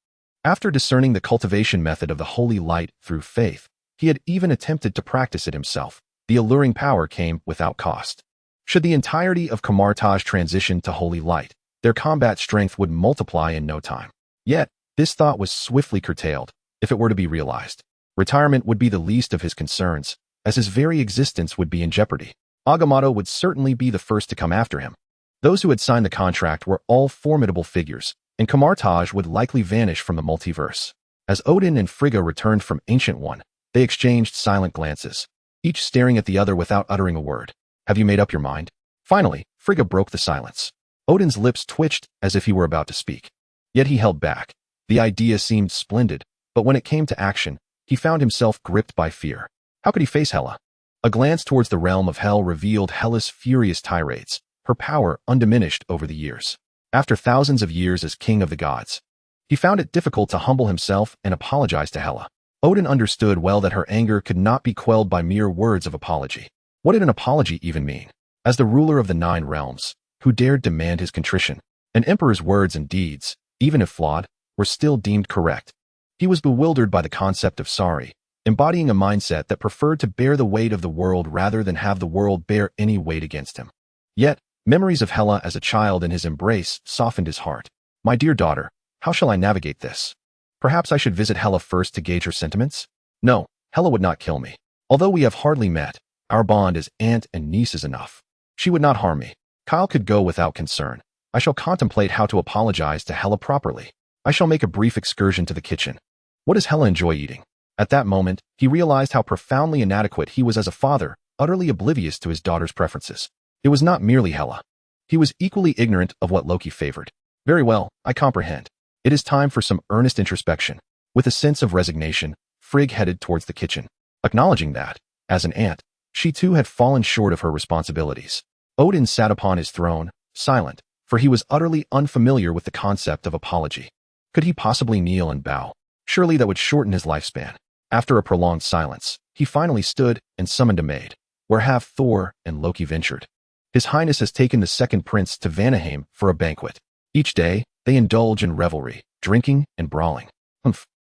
After discerning the cultivation method of the Holy Light through faith, he had even attempted to practice it himself. The alluring power came without cost. Should the entirety of Kamartaj transition to Holy Light, their combat strength would multiply in no time. Yet, this thought was swiftly curtailed, if it were to be realized. Retirement would be the least of his concerns, as his very existence would be in jeopardy. Agamotto would certainly be the first to come after him. Those who had signed the contract were all formidable figures, and Kamartaj would likely vanish from the multiverse. As Odin and Frigga returned from Ancient One, they exchanged silent glances, each staring at the other without uttering a word. Have you made up your mind? Finally, Frigga broke the silence. Odin's lips twitched as if he were about to speak. Yet he held back. The idea seemed splendid, but when it came to action, he found himself gripped by fear. How could he face Hela? A glance towards the realm of Hell revealed Hela's furious tirades, her power undiminished over the years. After thousands of years as king of the gods, he found it difficult to humble himself and apologize to Hela. Odin understood well that her anger could not be quelled by mere words of apology. What did an apology even mean? As the ruler of the 9 realms, who dared demand his contrition? An emperor's words and deeds, even if flawed, were still deemed correct. He was bewildered by the concept of sorry, embodying a mindset that preferred to bear the weight of the world rather than have the world bear any weight against him. Yet, memories of Hela as a child in his embrace softened his heart. My dear daughter, how shall I navigate this? Perhaps I should visit Hela first to gauge her sentiments? No, Hela would not kill me. Although we have hardly met, our bond as aunt and niece is enough. She would not harm me. Kyle could go without concern. I shall contemplate how to apologize to Hela properly. I shall make a brief excursion to the kitchen. What does Hela enjoy eating? At that moment, he realized how profoundly inadequate he was as a father, utterly oblivious to his daughter's preferences. It was not merely Hela. He was equally ignorant of what Loki favored. Very well, I comprehend. It is time for some earnest introspection. With a sense of resignation, Frigg headed towards the kitchen, acknowledging that, as an aunt, she too had fallen short of her responsibilities. Odin sat upon his throne, silent, for he was utterly unfamiliar with the concept of apology. Could he possibly kneel and bow? Surely that would shorten his lifespan. After a prolonged silence, he finally stood and summoned a maid, where have Thor and Loki ventured. His Highness has taken the second prince to Vanaheim for a banquet. Each day, they indulge in revelry, drinking and brawling.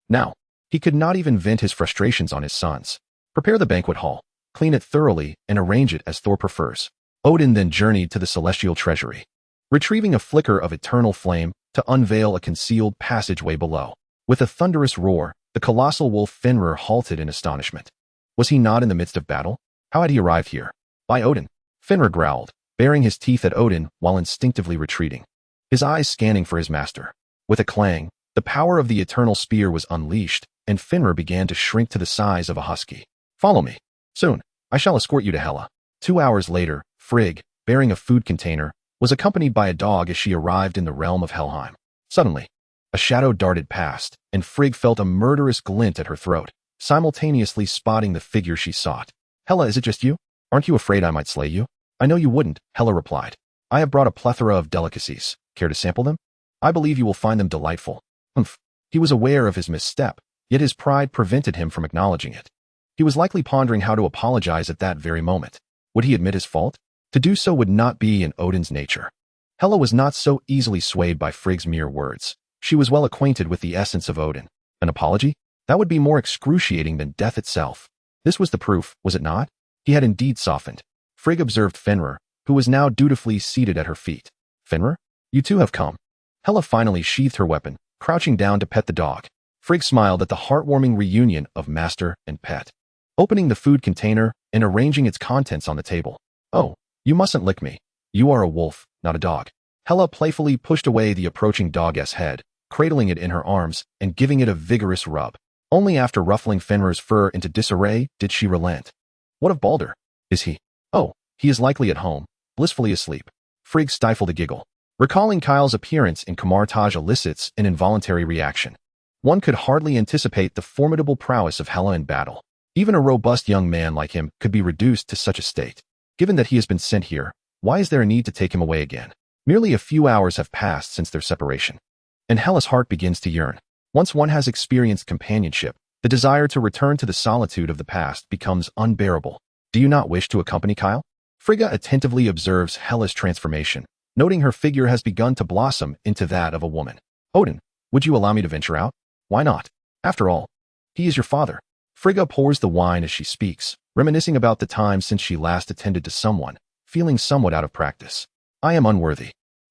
Now, he could not even vent his frustrations on his sons. Prepare the banquet hall, clean it thoroughly, and arrange it as Thor prefers. Odin then journeyed to the celestial treasury, retrieving a flicker of eternal flame to unveil a concealed passageway below. With a thunderous roar, the colossal wolf Fenrir halted in astonishment. Was he not in the midst of battle? How had he arrived here? By Odin. Fenrir growled, baring his teeth at Odin while instinctively retreating, his eyes scanning for his master. With a clang, the power of the eternal spear was unleashed, and Fenrir began to shrink to the size of a husky. Follow me. Soon, I shall escort you to Hela. 2 hours later, Frigg, bearing a food container, was accompanied by a dog as she arrived in the realm of Helheim. Suddenly, a shadow darted past, and Frigg felt a murderous glint at her throat, simultaneously spotting the figure she sought. Hela, is it just you? Aren't you afraid I might slay you? I know you wouldn't, Hela replied. I have brought a plethora of delicacies. Care to sample them? I believe you will find them delightful. He was aware of his misstep, yet his pride prevented him from acknowledging it. He was likely pondering how to apologize at that very moment. Would he admit his fault? To do so would not be in Odin's nature. Hela was not so easily swayed by Frigg's mere words. She was well acquainted with the essence of Odin. An apology? That would be more excruciating than death itself. This was the proof, was it not? He had indeed softened. Frigg observed Fenrir, who was now dutifully seated at her feet. Fenrir? You too have come. Hela finally sheathed her weapon, crouching down to pet the dog. Frigg smiled at the heartwarming reunion of master and pet, opening the food container and arranging its contents on the table. Oh, you mustn't lick me. You are a wolf, not a dog. Hela playfully pushed away the approaching dog's head, cradling it in her arms and giving it a vigorous rub. Only after ruffling Fenrir's fur into disarray did she relent. What of Balder? Is he? Oh, he is likely at home, blissfully asleep. Frigg stifled a giggle. Recalling Kyle's appearance in Kamartaj elicits an involuntary reaction. One could hardly anticipate the formidable prowess of Hela in battle. Even a robust young man like him could be reduced to such a state. Given that he has been sent here, why is there a need to take him away again? Merely a few hours have passed since their separation, and Hela's heart begins to yearn. Once one has experienced companionship, the desire to return to the solitude of the past becomes unbearable. Do you not wish to accompany Kyle? Frigga attentively observes Hela's transformation, noting her figure has begun to blossom into that of a woman. Odin, would you allow me to venture out? Why not? After all, he is your father. Frigga pours the wine as she speaks, reminiscing about the time since she last attended to someone, feeling somewhat out of practice. I am unworthy.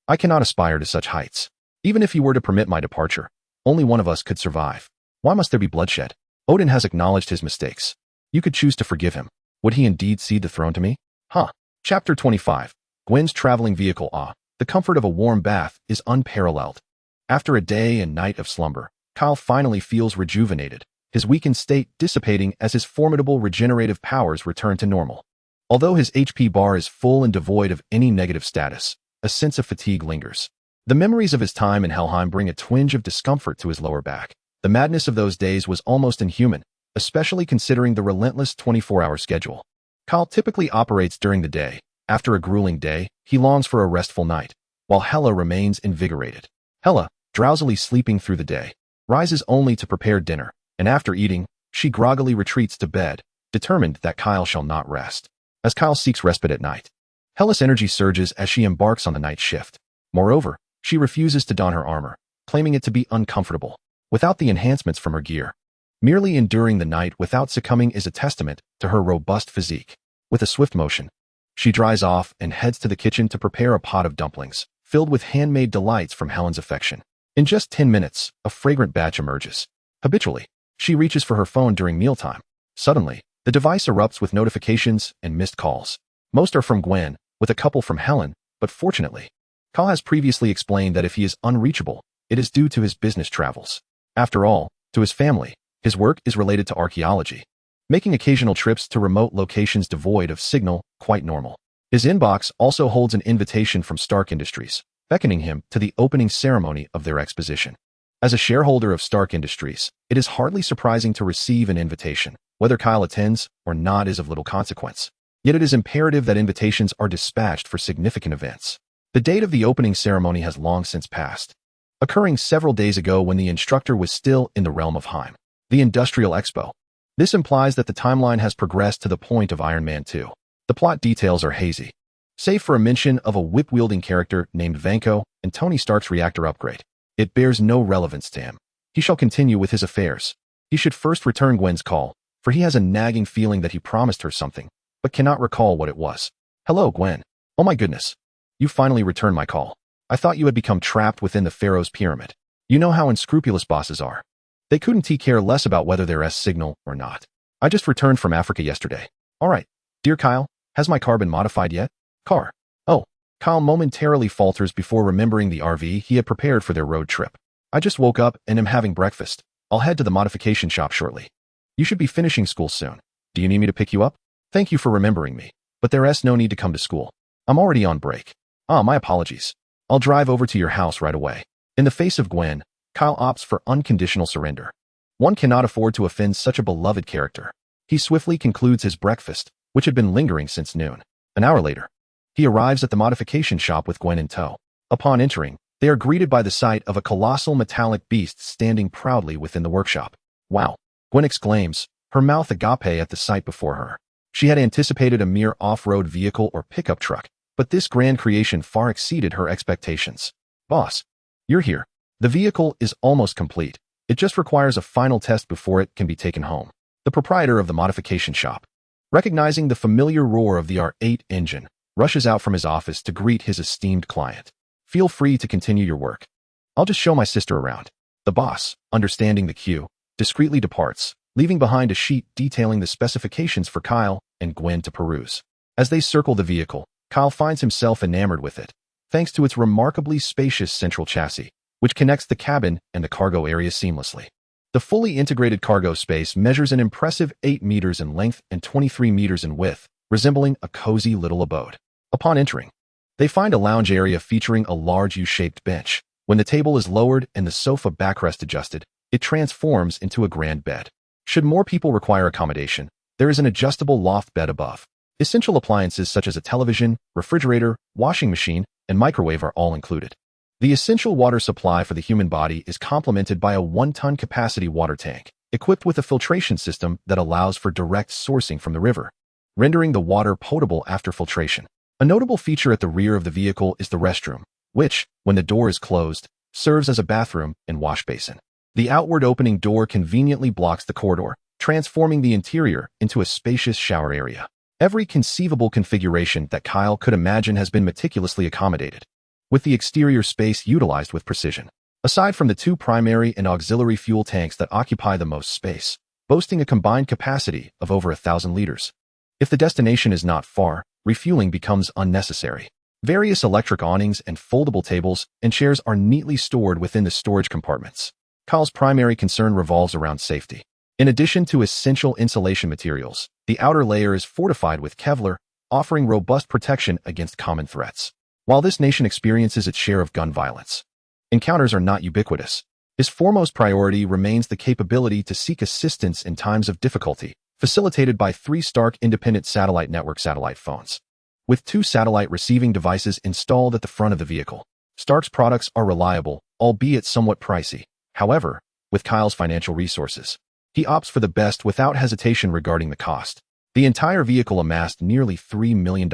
I cannot aspire to such heights. Even if you were to permit my departure, only one of us could survive. Why must there be bloodshed? Odin has acknowledged his mistakes. You could choose to forgive him. Would he indeed cede the throne to me? Huh. Chapter 25. Gwen's traveling vehicle. The comfort of a warm bath is unparalleled. After a day and night of slumber, Kyle finally feels rejuvenated, his weakened state dissipating as his formidable regenerative powers return to normal. Although his HP bar is full and devoid of any negative status, a sense of fatigue lingers. The memories of his time in Helheim bring a twinge of discomfort to his lower back. The madness of those days was almost inhuman, especially considering the relentless 24-hour schedule. Kyle typically operates during the day. After a grueling day, he longs for a restful night, while Hela remains invigorated. Hela, drowsily sleeping through the day, rises only to prepare dinner, and after eating, she groggily retreats to bed, determined that Kyle shall not rest. As Kyle seeks respite at night, Hela's energy surges as she embarks on the night shift. Moreover, she refuses to don her armor, claiming it to be uncomfortable. Without the enhancements from her gear, merely enduring the night without succumbing is a testament to her robust physique. With a swift motion, she dries off and heads to the kitchen to prepare a pot of dumplings, filled with handmade delights from Helen's affection. In just 10 minutes, a fragrant batch emerges. Habitually, she reaches for her phone during mealtime. Suddenly, the device erupts with notifications and missed calls. Most are from Gwen, with a couple from Helen, but fortunately, Kyle has previously explained that if he is unreachable, it is due to his business travels. After all, to his family, his work is related to archaeology, making occasional trips to remote locations devoid of signal quite normal. His inbox also holds an invitation from Stark Industries, beckoning him to the opening ceremony of their exposition. As a shareholder of Stark Industries, it is hardly surprising to receive an invitation. Whether Kyle attends or not is of little consequence. Yet it is imperative that invitations are dispatched for significant events. The date of the opening ceremony has long since passed, occurring several days ago when the instructor was still in the realm of Heim, the Industrial Expo. This implies that the timeline has progressed to the point of Iron Man 2. The plot details are hazy, save for a mention of a whip-wielding character named Vanko and Tony Stark's reactor upgrade. It bears no relevance to him. He shall continue with his affairs. He should first return Gwen's call, for he has a nagging feeling that he promised her something, but cannot recall what it was. Hello, Gwen. Oh my goodness. You finally returned my call. I thought you had become trapped within the Pharaoh's pyramid. You know how unscrupulous bosses are. They couldn't care less about whether they're S.H.I.E.L.D or not. I just returned from Africa yesterday. All right. Dear Kyle, has my car been modified yet? Car. Oh. Kyle momentarily falters before remembering the RV he had prepared for their road trip. I just woke up and am having breakfast. I'll head to the modification shop shortly. You should be finishing school soon. Do you need me to pick you up? Thank you for remembering me, but there's no need to come to school. I'm already on break. My apologies. I'll drive over to your house right away. In the face of Gwen, Kyle opts for unconditional surrender. One cannot afford to offend such a beloved character. He swiftly concludes his breakfast, which had been lingering since noon. An hour later, he arrives at the modification shop with Gwen in tow. Upon entering, they are greeted by the sight of a colossal metallic beast standing proudly within the workshop. Wow! Gwen exclaims, her mouth agape at the sight before her. She had anticipated a mere off-road vehicle or pickup truck, but this grand creation far exceeded her expectations. Boss, you're here. The vehicle is almost complete. It just requires a final test before it can be taken home. The proprietor of the modification shop, recognizing the familiar roar of the R8 engine, rushes out from his office to greet his esteemed client. Feel free to continue your work. I'll just show my sister around. The boss, understanding the cue, discreetly departs, leaving behind a sheet detailing the specifications for Kyle and Gwen to peruse. As they circle the vehicle, Kyle finds himself enamored with it, thanks to its remarkably spacious central chassis, which connects the cabin and the cargo area seamlessly. The fully integrated cargo space measures an impressive 8 meters in length and 23 meters in width, resembling a cozy little abode. Upon entering, they find a lounge area featuring a large U-shaped bench. When the table is lowered and the sofa backrest adjusted, it transforms into a grand bed. Should more people require accommodation, there is an adjustable loft bed above. Essential appliances such as a television, refrigerator, washing machine, and microwave are all included. The essential water supply for the human body is complemented by a 1-ton capacity water tank, equipped with a filtration system that allows for direct sourcing from the river, rendering the water potable after filtration. A notable feature at the rear of the vehicle is the restroom, which, when the door is closed, serves as a bathroom and wash basin. The outward opening door conveniently blocks the corridor, transforming the interior into a spacious shower area. Every conceivable configuration that Kyle could imagine has been meticulously accommodated, with the exterior space utilized with precision. Aside from the 2 primary and auxiliary fuel tanks that occupy the most space, boasting a combined capacity of over 1,000 liters. If the destination is not far, refueling becomes unnecessary. Various electric awnings and foldable tables and chairs are neatly stored within the storage compartments. Kyle's primary concern revolves around safety. In addition to essential insulation materials, the outer layer is fortified with Kevlar, offering robust protection against common threats. While this nation experiences its share of gun violence, encounters are not ubiquitous. His foremost priority remains the capability to seek assistance in times of difficulty, facilitated by 3 Stark Independent Satellite Network satellite phones. With 2 satellite receiving devices installed at the front of the vehicle, Stark's products are reliable, albeit somewhat pricey. However, with Kyle's financial resources, he opts for the best without hesitation regarding the cost. The entire vehicle amassed nearly $3 million,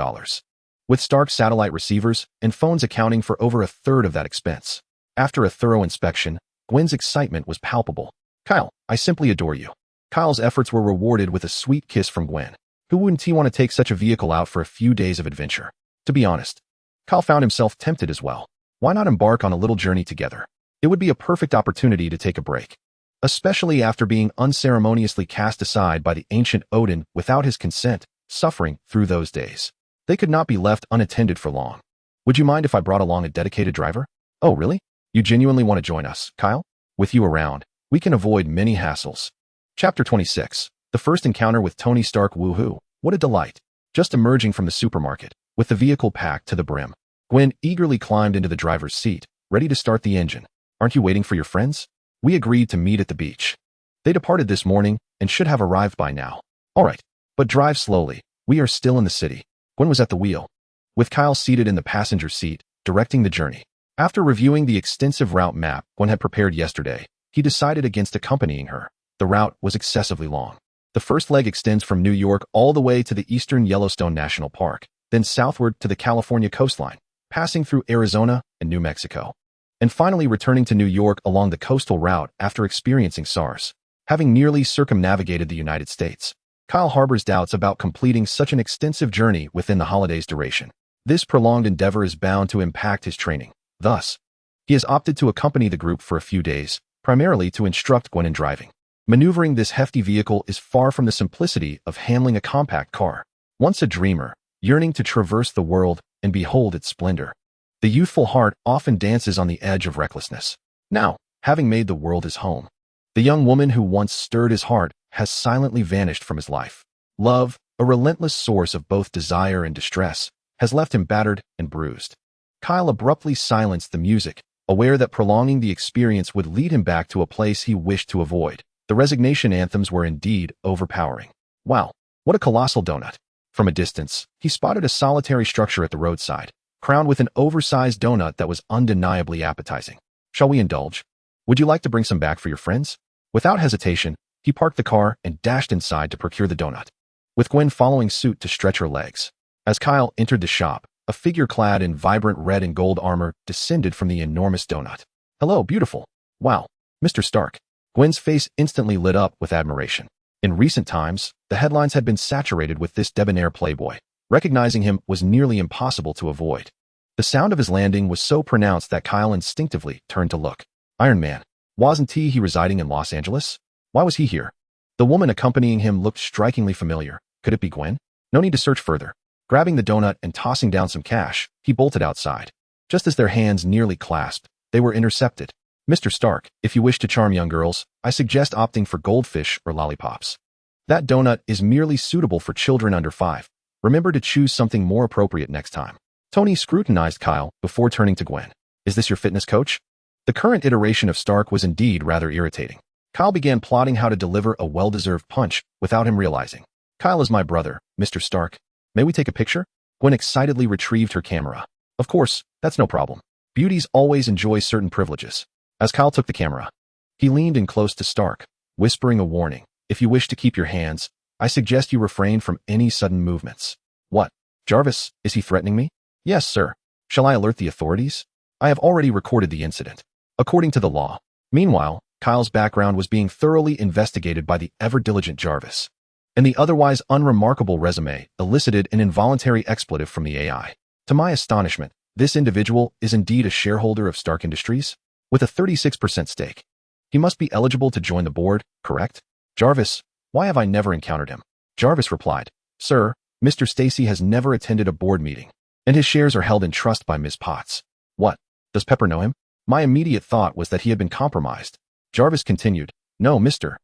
with Stark's satellite receivers and phones accounting for over 1/3 of that expense. After a thorough inspection, Gwen's excitement was palpable. "Kyle, I simply adore you." Kyle's efforts were rewarded with a sweet kiss from Gwen. Who wouldn't he want to take such a vehicle out for a few days of adventure? To be honest, Kyle found himself tempted as well. Why not embark on a little journey together? It would be a perfect opportunity to take a break, especially after being unceremoniously cast aside by the ancient Odin without his consent, suffering through those days. They could not be left unattended for long. "Would you mind if I brought along a dedicated driver?" "Oh, really? You genuinely want to join us, Kyle? With you around, we can avoid many hassles." Chapter 26. The first encounter with Tony Stark. Woohoo! What a delight. Just emerging from the supermarket, with the vehicle packed to the brim, Gwen eagerly climbed into the driver's seat, ready to start the engine. "Aren't you waiting for your friends? We agreed to meet at the beach. They departed this morning and should have arrived by now." "All right, but drive slowly. We are still in the city." Gwen was at the wheel, with Kyle seated in the passenger seat, directing the journey. After reviewing the extensive route map Gwen had prepared yesterday, he decided against accompanying her. The route was excessively long. The first leg extends from New York all the way to the eastern Yellowstone National Park, then southward to the California coastline, passing through Arizona and New Mexico, and finally returning to New York along the coastal route after experiencing SARS. Having nearly circumnavigated the United States, Kyle harbors doubts about completing such an extensive journey within the holiday's duration. This prolonged endeavor is bound to impact his training. Thus, he has opted to accompany the group for a few days, primarily to instruct Gwen in driving. Maneuvering this hefty vehicle is far from the simplicity of handling a compact car. Once a dreamer, yearning to traverse the world and behold its splendor, the youthful heart often dances on the edge of recklessness. Now, having made the world his home, the young woman who once stirred his heart has silently vanished from his life. Love, a relentless source of both desire and distress, has left him battered and bruised. Kyle abruptly silenced the music, aware that prolonging the experience would lead him back to a place he wished to avoid. The resignation anthems were indeed overpowering. Wow, what a colossal donut. From a distance, he spotted a solitary structure at the roadside, crowned with an oversized donut that was undeniably appetizing. "Shall we indulge? Would you like to bring some back for your friends?" Without hesitation, he parked the car and dashed inside to procure the donut, with Gwen following suit to stretch her legs. As Kyle entered the shop, a figure clad in vibrant red and gold armor descended from the enormous donut. "Hello, beautiful. Wow, Mr. Stark." Gwen's face instantly lit up with admiration. In recent times, the headlines had been saturated with this debonair playboy. Recognizing him was nearly impossible to avoid. The sound of his landing was so pronounced that Kyle instinctively turned to look. Iron Man. Wasn't he residing in Los Angeles? Why was he here? The woman accompanying him looked strikingly familiar. Could it be Gwen? No need to search further. Grabbing the donut and tossing down some cash, he bolted outside. Just as their hands nearly clasped, they were intercepted. "Mr. Stark, if you wish to charm young girls, I suggest opting for goldfish or lollipops. That donut is merely suitable for children under 5. Remember to choose something more appropriate next time." Tony scrutinized Kyle before turning to Gwen. "Is this your fitness coach?" The current iteration of Stark was indeed rather irritating. Kyle began plotting how to deliver a well-deserved punch without him realizing. "Kyle is my brother, Mr. Stark. May we take a picture?" Gwen excitedly retrieved her camera. "Of course, that's no problem." Beauties always enjoy certain privileges. As Kyle took the camera, he leaned in close to Stark, whispering a warning. If you wish to keep your hands, I suggest you refrain from any sudden movements. What? Jarvis, is he threatening me? Yes, sir. Shall I alert the authorities? I have already recorded the incident. According to the law. Meanwhile, Kyle's background was being thoroughly investigated by the ever-diligent Jarvis, and the otherwise unremarkable resume elicited an involuntary expletive from the AI. To my astonishment, this individual is indeed a shareholder of Stark Industries, with a 36% stake. He must be eligible to join the board, correct? Jarvis, why have I never encountered him? Jarvis replied, Sir, Mr. Stacy has never attended a board meeting, and his shares are held in trust by Ms. Potts. What? Does Pepper know him? My immediate thought was that he had been compromised. Jarvis continued, No, Mr.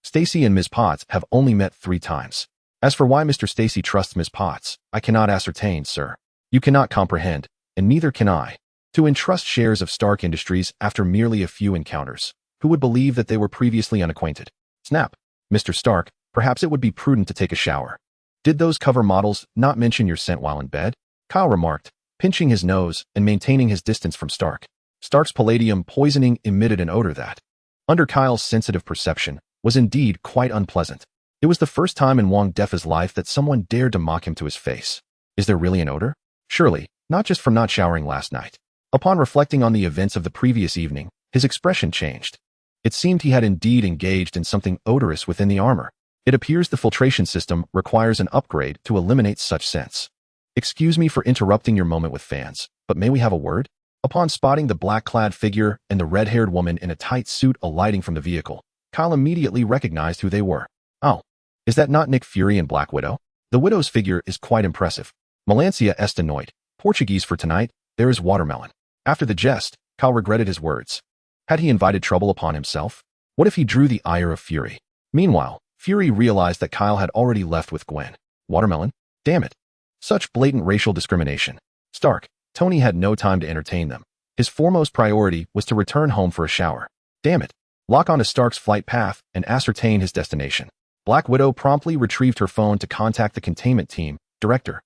Stacy and Ms. Potts have only met 3 times. As for why Mr. Stacy trusts Ms. Potts, I cannot ascertain, sir. You cannot comprehend, and neither can I. To entrust shares of Stark Industries after merely a few encounters, who would believe that they were previously unacquainted? Snap. Mr. Stark, perhaps it would be prudent to take a shower. Did those cover models not mention your scent while in bed? Kyle remarked, pinching his nose and maintaining his distance from Stark. Stark's palladium poisoning emitted an odor that, under Kyle's sensitive perception, was indeed quite unpleasant. It was the first time in Wang Defa's life that someone dared to mock him to his face. Is there really an odor? Surely, not just from not showering last night. Upon reflecting on the events of the previous evening, his expression changed. It seemed he had indeed engaged in something odorous within the armor. It appears the filtration system requires an upgrade to eliminate such scents. Excuse me for interrupting your moment with fans, but may we have a word? Upon spotting the black-clad figure and the red-haired woman in a tight suit alighting from the vehicle, Kyle immediately recognized who they were. Oh, is that not Nick Fury and Black Widow? The Widow's figure is quite impressive. Melancia esta noite, Portuguese for tonight, there is watermelon. After the jest, Kyle regretted his words. Had he invited trouble upon himself? What if he drew the ire of Fury? Meanwhile, Fury realized that Kyle had already left with Gwen. Watermelon? Damn it. Such blatant racial discrimination. Stark, Tony had no time to entertain them. His foremost priority was to return home for a shower. Damn it. Lock onto Stark's flight path and ascertain his destination. Black Widow promptly retrieved her phone to contact the containment team. Director.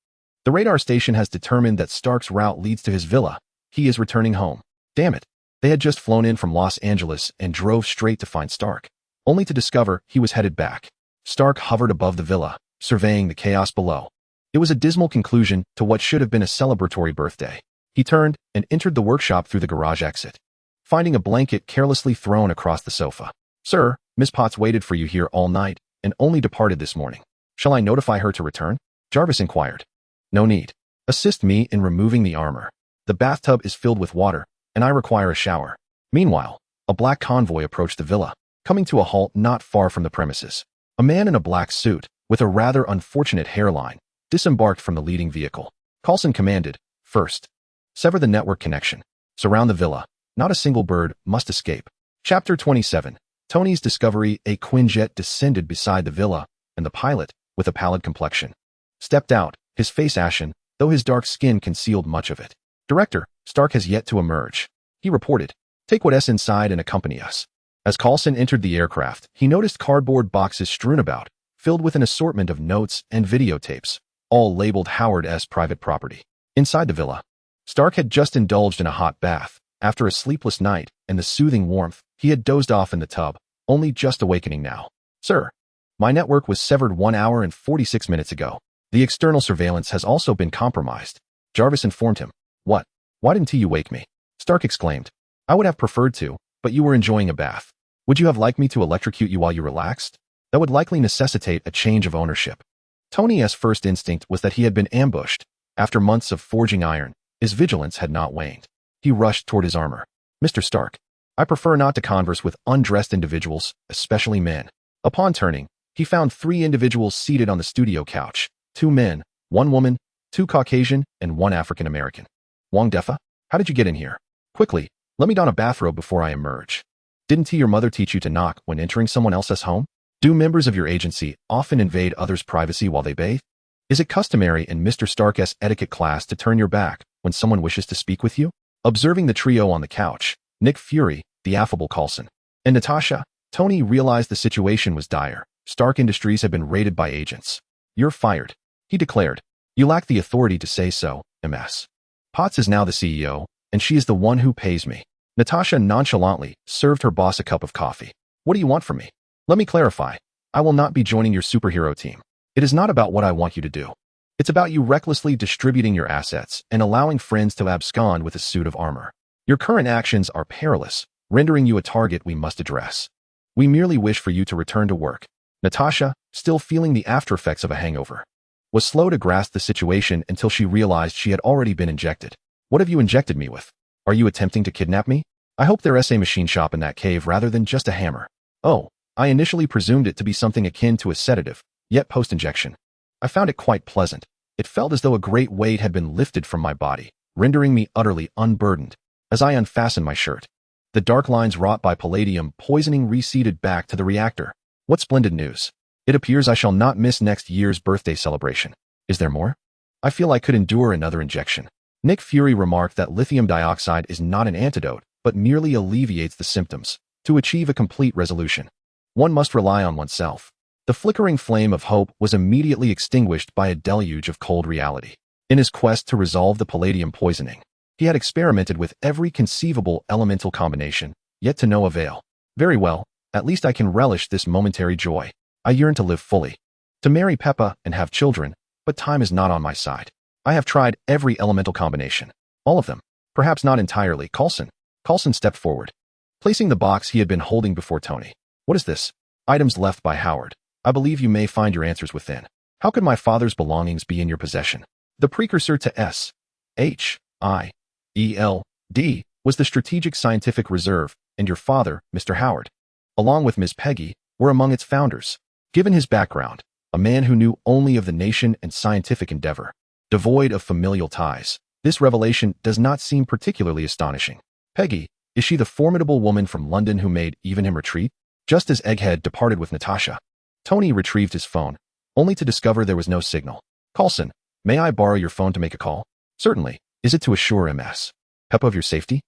The radar station has determined that Stark's route leads to his villa. He is returning home. Damn it. They had just flown in from Los Angeles and drove straight to find Stark, only to discover he was headed back. Stark hovered above the villa, surveying the chaos below. It was a dismal conclusion to what should have been a celebratory birthday. He turned and entered the workshop through the garage exit, finding a blanket carelessly thrown across the sofa. Sir, Miss Potts waited for you here all night and only departed this morning. Shall I notify her to return? Jarvis inquired. No need. Assist me in removing the armor. The bathtub is filled with water, and I require a shower. Meanwhile, a black convoy approached the villa, coming to a halt not far from the premises. A man in a black suit, with a rather unfortunate hairline, disembarked from the leading vehicle. Coulson commanded, First, sever the network connection. Surround the villa. Not a single bird must escape. Chapter 27. Tony's discovery. A Quinjet descended beside the villa, and the pilot, with a pallid complexion, stepped out, his face ashen, though his dark skin concealed much of it. Director, Stark has yet to emerge. He reported. Take what's inside and accompany us. As Coulson entered the aircraft, he noticed cardboard boxes strewn about, filled with an assortment of notes and videotapes, all labeled Howard S. private property. Inside the villa, Stark had just indulged in a hot bath. After a sleepless night and the soothing warmth, he had dozed off in the tub, only just awakening now. Sir, my network was severed 1 hour and 46 minutes ago. The external surveillance has also been compromised. Jarvis informed him. What? Why didn't you wake me? Stark exclaimed. I would have preferred to, but you were enjoying a bath. Would you have liked me to electrocute you while you relaxed? That would likely necessitate a change of ownership. Tony's first instinct was that he had been ambushed. After months of forging iron, his vigilance had not waned. He rushed toward his armor. Mr. Stark, I prefer not to converse with undressed individuals, especially men. Upon turning, he found 3 individuals seated on the studio couch. 2 men, 1 woman, 2 Caucasian, and 1 African American. Wang Defa, how did you get in here? Quickly, let me don a bathrobe before I emerge. Didn't your mother teach you to knock when entering someone else's home? Do members of your agency often invade others' privacy while they bathe? Is it customary in Mr. Stark's etiquette class to turn your back when someone wishes to speak with you? Observing the trio on the couch, Nick Fury, the affable Coulson, and Natasha, Tony realized the situation was dire. Stark Industries had been raided by agents. You're fired, he declared. You lack the authority to say so, MS. Potts is now the CEO, and she is the one who pays me. Natasha nonchalantly served her boss a cup of coffee. What do you want from me? Let me clarify. I will not be joining your superhero team. It is not about what I want you to do. It's about you recklessly distributing your assets and allowing friends to abscond with a suit of armor. Your current actions are perilous, rendering you a target we must address. We merely wish for you to return to work. Natasha, still feeling the aftereffects of a hangover, was slow to grasp the situation until she realized she had already been injected. What have you injected me with? Are you attempting to kidnap me? I hope there's a machine shop in that cave rather than just a hammer. Oh, I initially presumed it to be something akin to a sedative, yet post-injection. I found it quite pleasant. It felt as though a great weight had been lifted from my body, rendering me utterly unburdened. As I unfastened my shirt, the dark lines wrought by palladium poisoning receded back to the reactor. What splendid news. It appears I shall not miss next year's birthday celebration. Is there more? I feel I could endure another injection. Nick Fury remarked that lithium dioxide is not an antidote, but merely alleviates the symptoms. To achieve a complete resolution, one must rely on oneself. The flickering flame of hope was immediately extinguished by a deluge of cold reality. In his quest to resolve the palladium poisoning, he had experimented with every conceivable elemental combination, yet to no avail. Very well, at least I can relish this momentary joy. I yearn to live fully, to marry Peppa and have children, but time is not on my side. I have tried every elemental combination. All of them. Perhaps not entirely. Coulson stepped forward, placing the box he had been holding before Tony. What is this? Items left by Howard. I believe you may find your answers within. How could my father's belongings be in your possession? The precursor to S.H.I.E.L.D. was the Strategic Scientific Reserve, and your father, Mr. Howard, along with Miss Peggy, were among its founders. Given his background, a man who knew only of the nation and scientific endeavor, devoid of familial ties, this revelation does not seem particularly astonishing. Peggy, is she the formidable woman from London who made even him retreat? Just as Egghead departed with Natasha, Tony retrieved his phone, only to discover there was no signal. Coulson, may I borrow your phone to make a call? Certainly. Is it to assure Ms. Peppa of your safety?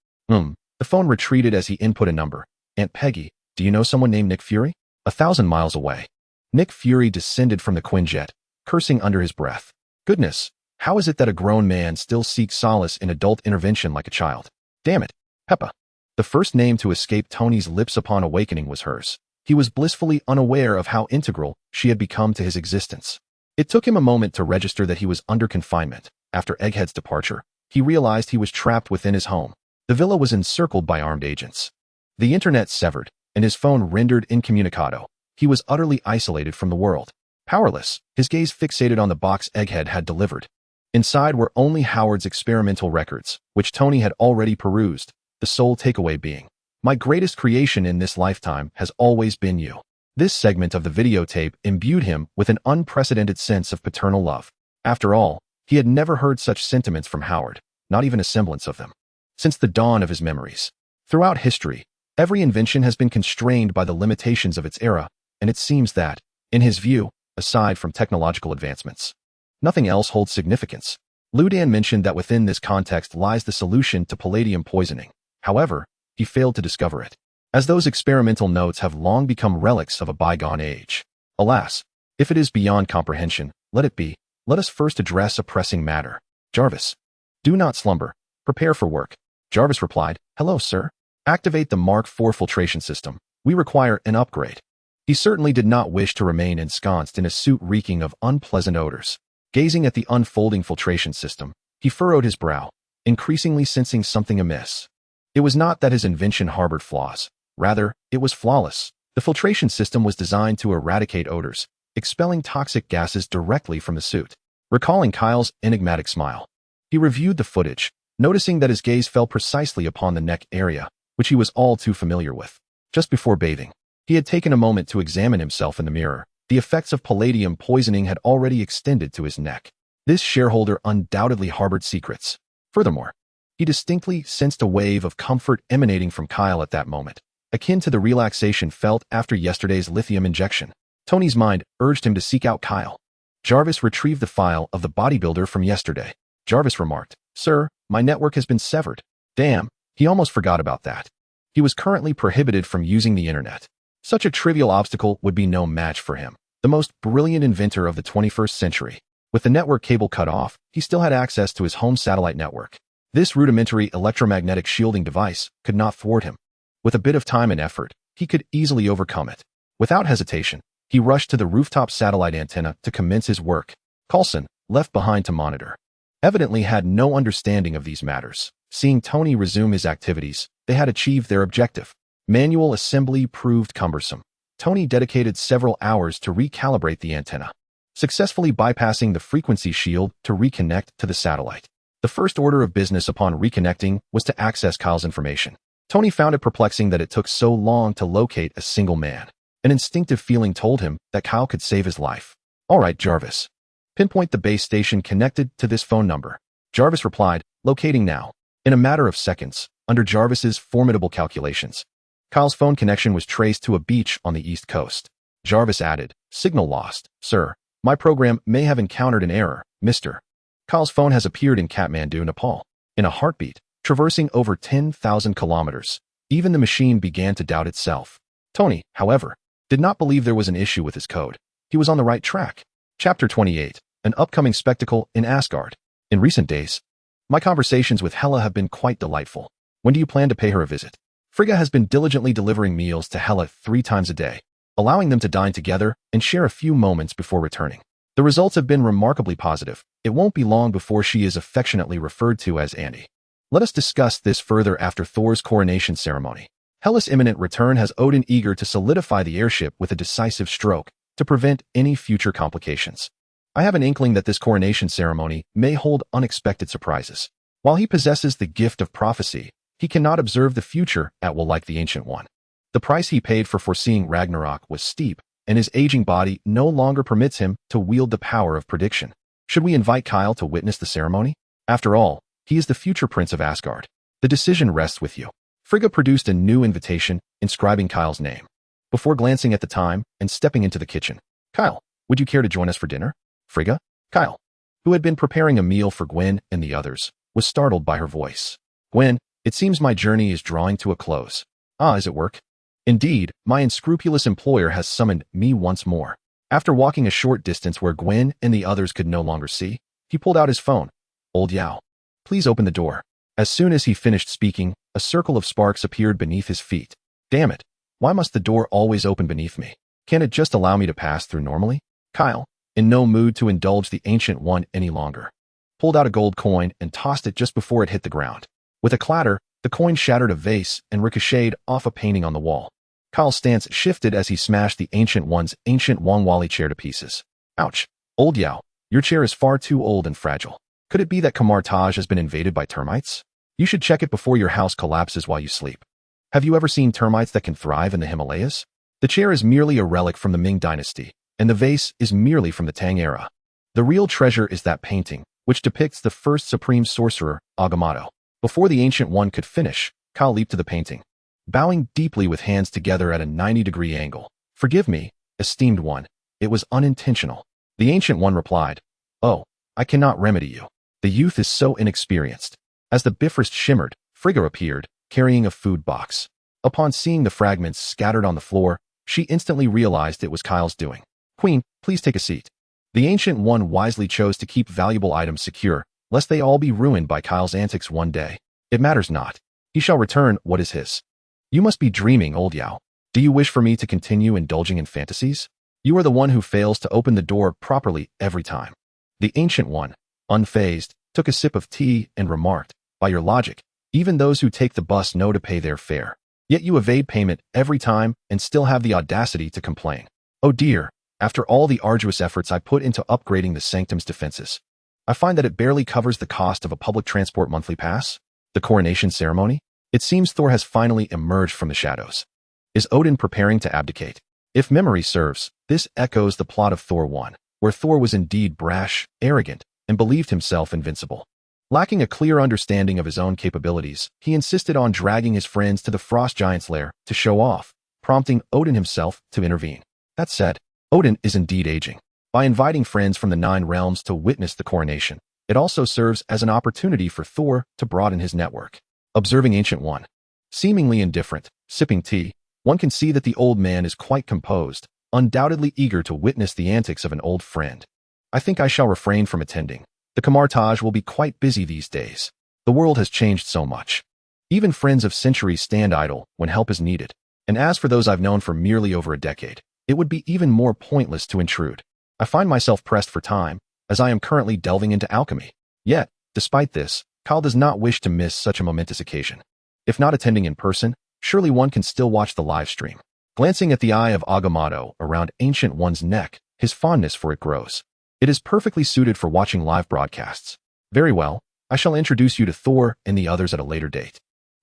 The phone retreated as he input a number. Aunt Peggy, do you know someone named Nick Fury? 1,000 miles away. Nick Fury descended from the Quinjet, cursing under his breath. Goodness, how is it that a grown man still seeks solace in adult intervention like a child? Damn it, Peppa. The first name to escape Tony's lips upon awakening was hers. He was blissfully unaware of how integral she had become to his existence. It took him a moment to register that he was under confinement. After Egghead's departure, he realized he was trapped within his home. The villa was encircled by armed agents. The internet severed, and his phone rendered incommunicado. He was utterly isolated from the world. Powerless, his gaze fixated on the box Egghead had delivered. Inside were only Howard's experimental records, which Tony had already perused, the sole takeaway being, my greatest creation in this lifetime has always been you. This segment of the videotape imbued him with an unprecedented sense of paternal love. After all, he had never heard such sentiments from Howard, not even a semblance of them, since the dawn of his memories. Throughout history, every invention has been constrained by the limitations of its era, and it seems that, in his view, aside from technological advancements, nothing else holds significance. Ludan mentioned that within this context lies the solution to palladium poisoning. However, he failed to discover it, as those experimental notes have long become relics of a bygone age. Alas, if it is beyond comprehension, let it be. Let us first address a pressing matter. Jarvis. Do not slumber. Prepare for work. Jarvis replied, Hello, sir. Activate the Mark IV filtration system. We require an upgrade. He certainly did not wish to remain ensconced in a suit reeking of unpleasant odors. Gazing at the unfolding filtration system, he furrowed his brow, increasingly sensing something amiss. It was not that his invention harbored flaws. Rather, it was flawless. The filtration system was designed to eradicate odors, expelling toxic gases directly from the suit. Recalling Kyle's enigmatic smile, he reviewed the footage, noticing that his gaze fell precisely upon the neck area, which he was all too familiar with. Just before bathing, he had taken a moment to examine himself in the mirror. The effects of palladium poisoning had already extended to his neck. This shareholder undoubtedly harbored secrets. Furthermore, he distinctly sensed a wave of comfort emanating from Kyle at that moment, akin to the relaxation felt after yesterday's lithium injection. Tony's mind urged him to seek out Kyle. Jarvis retrieved the file of the bodybuilder from yesterday. Jarvis remarked, Sir, my network has been severed. Damn, he almost forgot about that. He was currently prohibited from using the internet. Such a trivial obstacle would be no match for him, the most brilliant inventor of the 21st century. With the network cable cut off, he still had access to his home satellite network. This rudimentary electromagnetic shielding device could not thwart him. With a bit of time and effort, he could easily overcome it. Without hesitation, he rushed to the rooftop satellite antenna to commence his work. Coulson, left behind to monitor, evidently had no understanding of these matters. Seeing Tony resume his activities, they had achieved their objective. Manual assembly proved cumbersome. Tony dedicated several hours to recalibrate the antenna, successfully bypassing the frequency shield to reconnect to the satellite. The first order of business upon reconnecting was to access Kyle's information. Tony found it perplexing that it took so long to locate a single man. An instinctive feeling told him that Kyle could save his life. "All right, Jarvis. Pinpoint the base station connected to this phone number." Jarvis replied, "Locating now." In a matter of seconds, under Jarvis's formidable calculations, Kyle's phone connection was traced to a beach on the East Coast. Jarvis added, "Signal lost, sir. My program may have encountered an error, Mr. Kyle's phone has appeared in Kathmandu, Nepal. In a heartbeat, traversing over 10,000 kilometers. Even the machine began to doubt itself. Tony, however, did not believe there was an issue with his code. He was on the right track. Chapter 28, an upcoming spectacle in Asgard. In recent days, my conversations with Hela have been quite delightful. When do you plan to pay her a visit? Frigga has been diligently delivering meals to Hela 3 times a day, allowing them to dine together and share a few moments before returning. The results have been remarkably positive. It won't be long before she is affectionately referred to as Andy. Let us discuss this further after Thor's coronation ceremony. Hela's imminent return has Odin eager to solidify the airship with a decisive stroke to prevent any future complications. I have an inkling that this coronation ceremony may hold unexpected surprises. While he possesses the gift of prophecy, he cannot observe the future at will like the Ancient One. The price he paid for foreseeing Ragnarok was steep, and his aging body no longer permits him to wield the power of prediction. Should we invite Kyle to witness the ceremony? After all, he is the future prince of Asgard. The decision rests with you. Frigga produced a new invitation, inscribing Kyle's name. Before glancing at the time and stepping into the kitchen, "Kyle, would you care to join us for dinner?" Frigga? Kyle, who had been preparing a meal for Gwen and the others, was startled by her voice. "Gwen, it seems my journey is drawing to a close." "Ah, is it work?" "Indeed, my unscrupulous employer has summoned me once more." After walking a short distance where Gwen and the others could no longer see, he pulled out his phone. "Old Yao, please open the door." As soon as he finished speaking, a circle of sparks appeared beneath his feet. "Damn it, why must the door always open beneath me? Can't it just allow me to pass through normally?" Kyle, in no mood to indulge the Ancient One any longer, pulled out a gold coin and tossed it just before it hit the ground. With a clatter, the coin shattered a vase and ricocheted off a painting on the wall. Kyle's stance shifted as he smashed the Ancient One's ancient Wangwali chair to pieces. "Ouch. Old Yao, your chair is far too old and fragile. Could it be that Kamar Taj has been invaded by termites? You should check it before your house collapses while you sleep. Have you ever seen termites that can thrive in the Himalayas? The chair is merely a relic from the Ming dynasty, and the vase is merely from the Tang era. The real treasure is that painting, which depicts the first supreme sorcerer, Agamotto." Before the Ancient One could finish, Kyle leaped to the painting, bowing deeply with hands together at a 90-degree angle. "Forgive me, esteemed one. It was unintentional." The Ancient One replied, "Oh, I cannot remedy you. The youth is so inexperienced." As the Bifrost shimmered, Frigga appeared, carrying a food box. Upon seeing the fragments scattered on the floor, she instantly realized it was Kyle's doing. "Queen, please take a seat." The Ancient One wisely chose to keep valuable items secure, lest they all be ruined by Kyle's antics one day. "It matters not. He shall return what is his." "You must be dreaming, Old Yao. Do you wish for me to continue indulging in fantasies? You are the one who fails to open the door properly every time." The Ancient One, unfazed, took a sip of tea and remarked, "By your logic, even those who take the bus know to pay their fare. Yet you evade payment every time and still have the audacity to complain. Oh dear, after all the arduous efforts I put into upgrading the Sanctum's defenses, I find that it barely covers the cost of a public transport monthly pass." The coronation ceremony? It seems Thor has finally emerged from the shadows. Is Odin preparing to abdicate? If memory serves, this echoes the plot of Thor 1, where Thor was indeed brash, arrogant, and believed himself invincible. Lacking a clear understanding of his own capabilities, he insisted on dragging his friends to the Frost Giant's lair to show off, prompting Odin himself to intervene. That said, Odin is indeed aging. By inviting friends from the 9 realms to witness the coronation, it also serves as an opportunity for Thor to broaden his network. Observing Ancient One, seemingly indifferent, sipping tea, one can see that the old man is quite composed, undoubtedly eager to witness the antics of an old friend. "I think I shall refrain from attending. The Kamar Taj will be quite busy these days." The world has changed so much. Even friends of centuries stand idle when help is needed. And as for those I've known for merely over a decade, it would be even more pointless to intrude. I find myself pressed for time, as I am currently delving into alchemy. Yet, despite this, Kyle does not wish to miss such a momentous occasion. If not attending in person, surely one can still watch the live stream. Glancing at the eye of Agamotto around Ancient One's neck, his fondness for it grows. It is perfectly suited for watching live broadcasts. Very well, I shall introduce you to Thor and the others at a later date.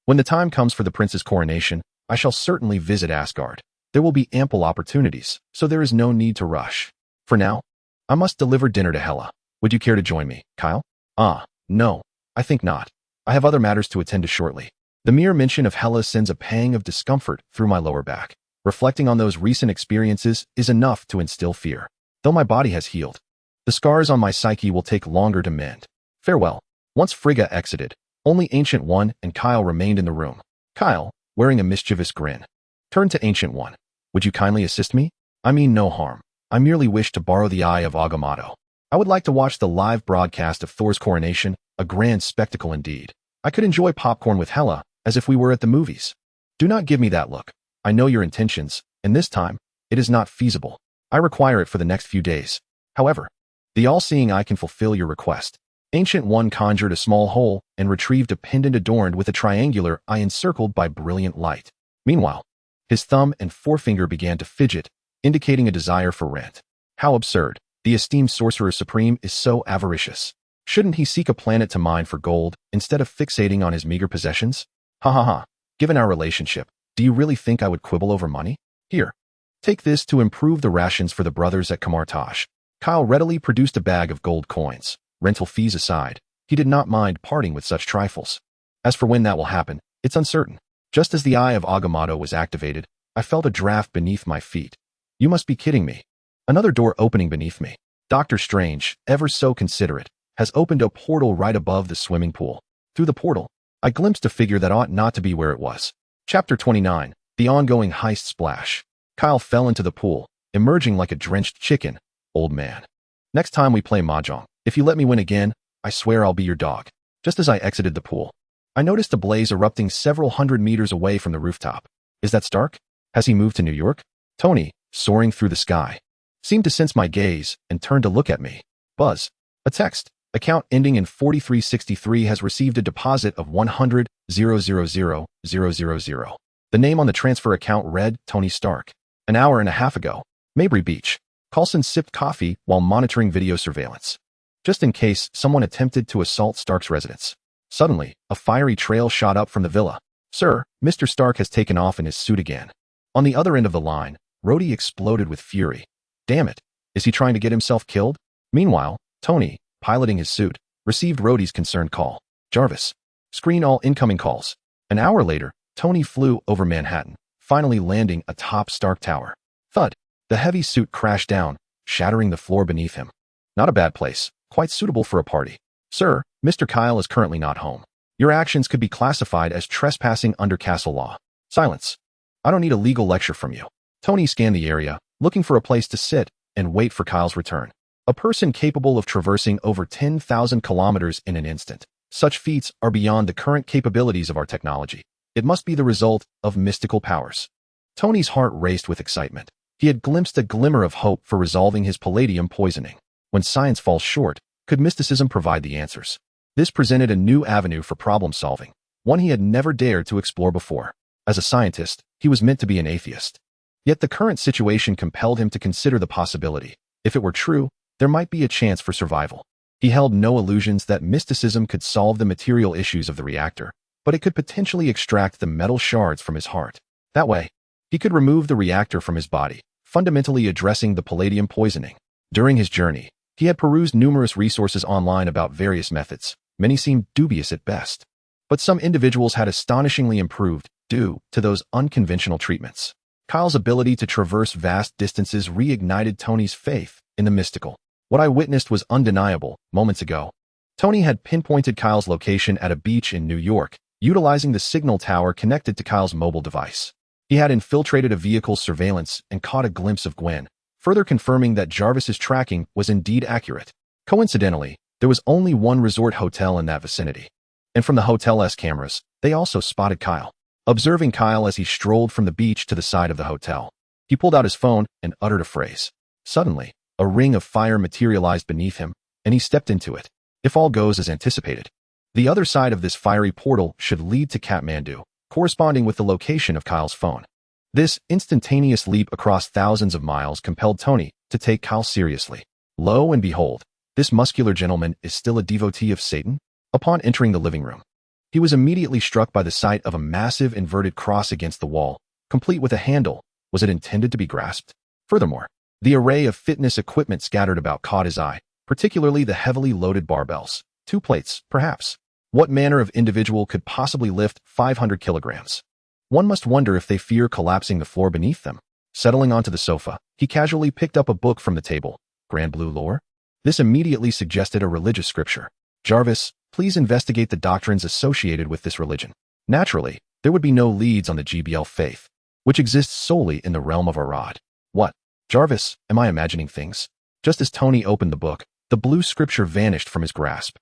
When the time comes for the prince's coronation, I shall certainly visit Asgard. There will be ample opportunities, so there is no need to rush. For now, I must deliver dinner to Hela. Would you care to join me, Kyle? No, I think not. I have other matters to attend to shortly. The mere mention of Hela sends a pang of discomfort through my lower back. Reflecting on those recent experiences is enough to instill fear. Though my body has healed, the scars on my psyche will take longer to mend. Farewell. Once Frigga exited, only Ancient One and Kyle remained in the room. Kyle, wearing a mischievous grin, turned to Ancient One. Would you kindly assist me? I mean no harm. I merely wish to borrow the eye of Agamotto. I would like to watch the live broadcast of Thor's coronation, a grand spectacle indeed. I could enjoy popcorn with Hela, as if we were at the movies. Do not give me that look. I know your intentions, and this time, it is not feasible. I require it for the next few days. However, the all-seeing eye can fulfill your request. Ancient One conjured a small hole and retrieved a pendant adorned with a triangular eye encircled by brilliant light. Meanwhile, his thumb and forefinger began to fidget, indicating a desire for rent. How absurd. The esteemed Sorcerer Supreme is so avaricious. Shouldn't he seek a planet to mine for gold instead of fixating on his meager possessions? Ha ha ha. Given our relationship, do you really think I would quibble over money? Here, take this to improve the rations for the brothers at Kamartaj. Kyle readily produced a bag of gold coins. Rental fees aside, he did not mind parting with such trifles. As for when that will happen, it's uncertain. Just as the eye of Agamotto was activated, I felt a draft beneath my feet. You must be kidding me. Another door opening beneath me. Doctor Strange, ever so considerate, has opened a portal right above the swimming pool. Through the portal, I glimpsed a figure that ought not to be where it was. Chapter 29, The Ongoing Heist Splash. Kyle fell into the pool, emerging like a drenched chicken. Old man. Next time we play mahjong, if you let me win again, I swear I'll be your dog. Just as I exited the pool, I noticed a blaze erupting several hundred meters away from the rooftop. Is that Stark? Has he moved to New York? Tony, soaring through the sky, seemed to sense my gaze and turned to look at me. Buzz. A text. Account ending in 4363 has received a deposit of 100,000,000. The name on the transfer account read Tony Stark. An hour and a half ago. Mabry Beach. Coulson sipped coffee while monitoring video surveillance, just in case someone attempted to assault Stark's residence. Suddenly, a fiery trail shot up from the villa. Sir, Mr. Stark has taken off in his suit again. On the other end of the line, Rhodey exploded with fury. Damn it. Is he trying to get himself killed? Meanwhile, Tony, piloting his suit, received Rhodey's concerned call. Jarvis. Screen all incoming calls. An hour later, Tony flew over Manhattan, finally landing atop Stark Tower. Thud. The heavy suit crashed down, shattering the floor beneath him. Not a bad place, quite suitable for a party. Sir, Mr. Kyle is currently not home. Your actions could be classified as trespassing under castle law. Silence. I don't need a legal lecture from you. Tony scanned the area, looking for a place to sit and wait for Kyle's return. A person capable of traversing over 10,000 kilometers in an instant. Such feats are beyond the current capabilities of our technology. It must be the result of mystical powers. Tony's heart raced with excitement. He had glimpsed a glimmer of hope for resolving his palladium poisoning. When science falls short, could mysticism provide the answers? This presented a new avenue for problem solving, one he had never dared to explore before. As a scientist, he was meant to be an atheist. Yet the current situation compelled him to consider the possibility. If it were true, there might be a chance for survival. He held no illusions that mysticism could solve the material issues of the reactor, but it could potentially extract the metal shards from his heart. That way, he could remove the reactor from his body, fundamentally addressing the palladium poisoning. During his journey, he had perused numerous resources online about various methods. Many seemed dubious at best, but some individuals had astonishingly improved due to those unconventional treatments. Kyle's ability to traverse vast distances reignited Tony's faith in the mystical. What I witnessed was undeniable moments ago. Tony had pinpointed Kyle's location at a beach in New York, utilizing the signal tower connected to Kyle's mobile device. He had infiltrated a vehicle's surveillance and caught a glimpse of Gwen, further confirming that Jarvis's tracking was indeed accurate. Coincidentally, there was only one resort hotel in that vicinity. And from the hotel's cameras, they also spotted Kyle. Observing Kyle as he strolled from the beach to the side of the hotel, he pulled out his phone and uttered a phrase. Suddenly, a ring of fire materialized beneath him, and he stepped into it. If all goes as anticipated, the other side of this fiery portal should lead to Kathmandu, corresponding with the location of Kyle's phone. This instantaneous leap across thousands of miles compelled Tony to take Kyle seriously. Lo and behold, this muscular gentleman is still a devotee of Satan? Upon entering the living room, he was immediately struck by the sight of a massive inverted cross against the wall, complete with a handle. Was it intended to be grasped? Furthermore, the array of fitness equipment scattered about caught his eye, particularly the heavily loaded barbells. 2 plates, perhaps. What manner of individual could possibly lift 500 kilograms? One must wonder if they fear collapsing the floor beneath them. Settling onto the sofa, he casually picked up a book from the table. Grand Blue Lore? This immediately suggested a religious scripture. Jarvis, please investigate the doctrines associated with this religion. Naturally, there would be no leads on the GBL faith, which exists solely in the realm of Arad. What? Jarvis, am I imagining things? Just as Tony opened the book, the blue scripture vanished from his grasp.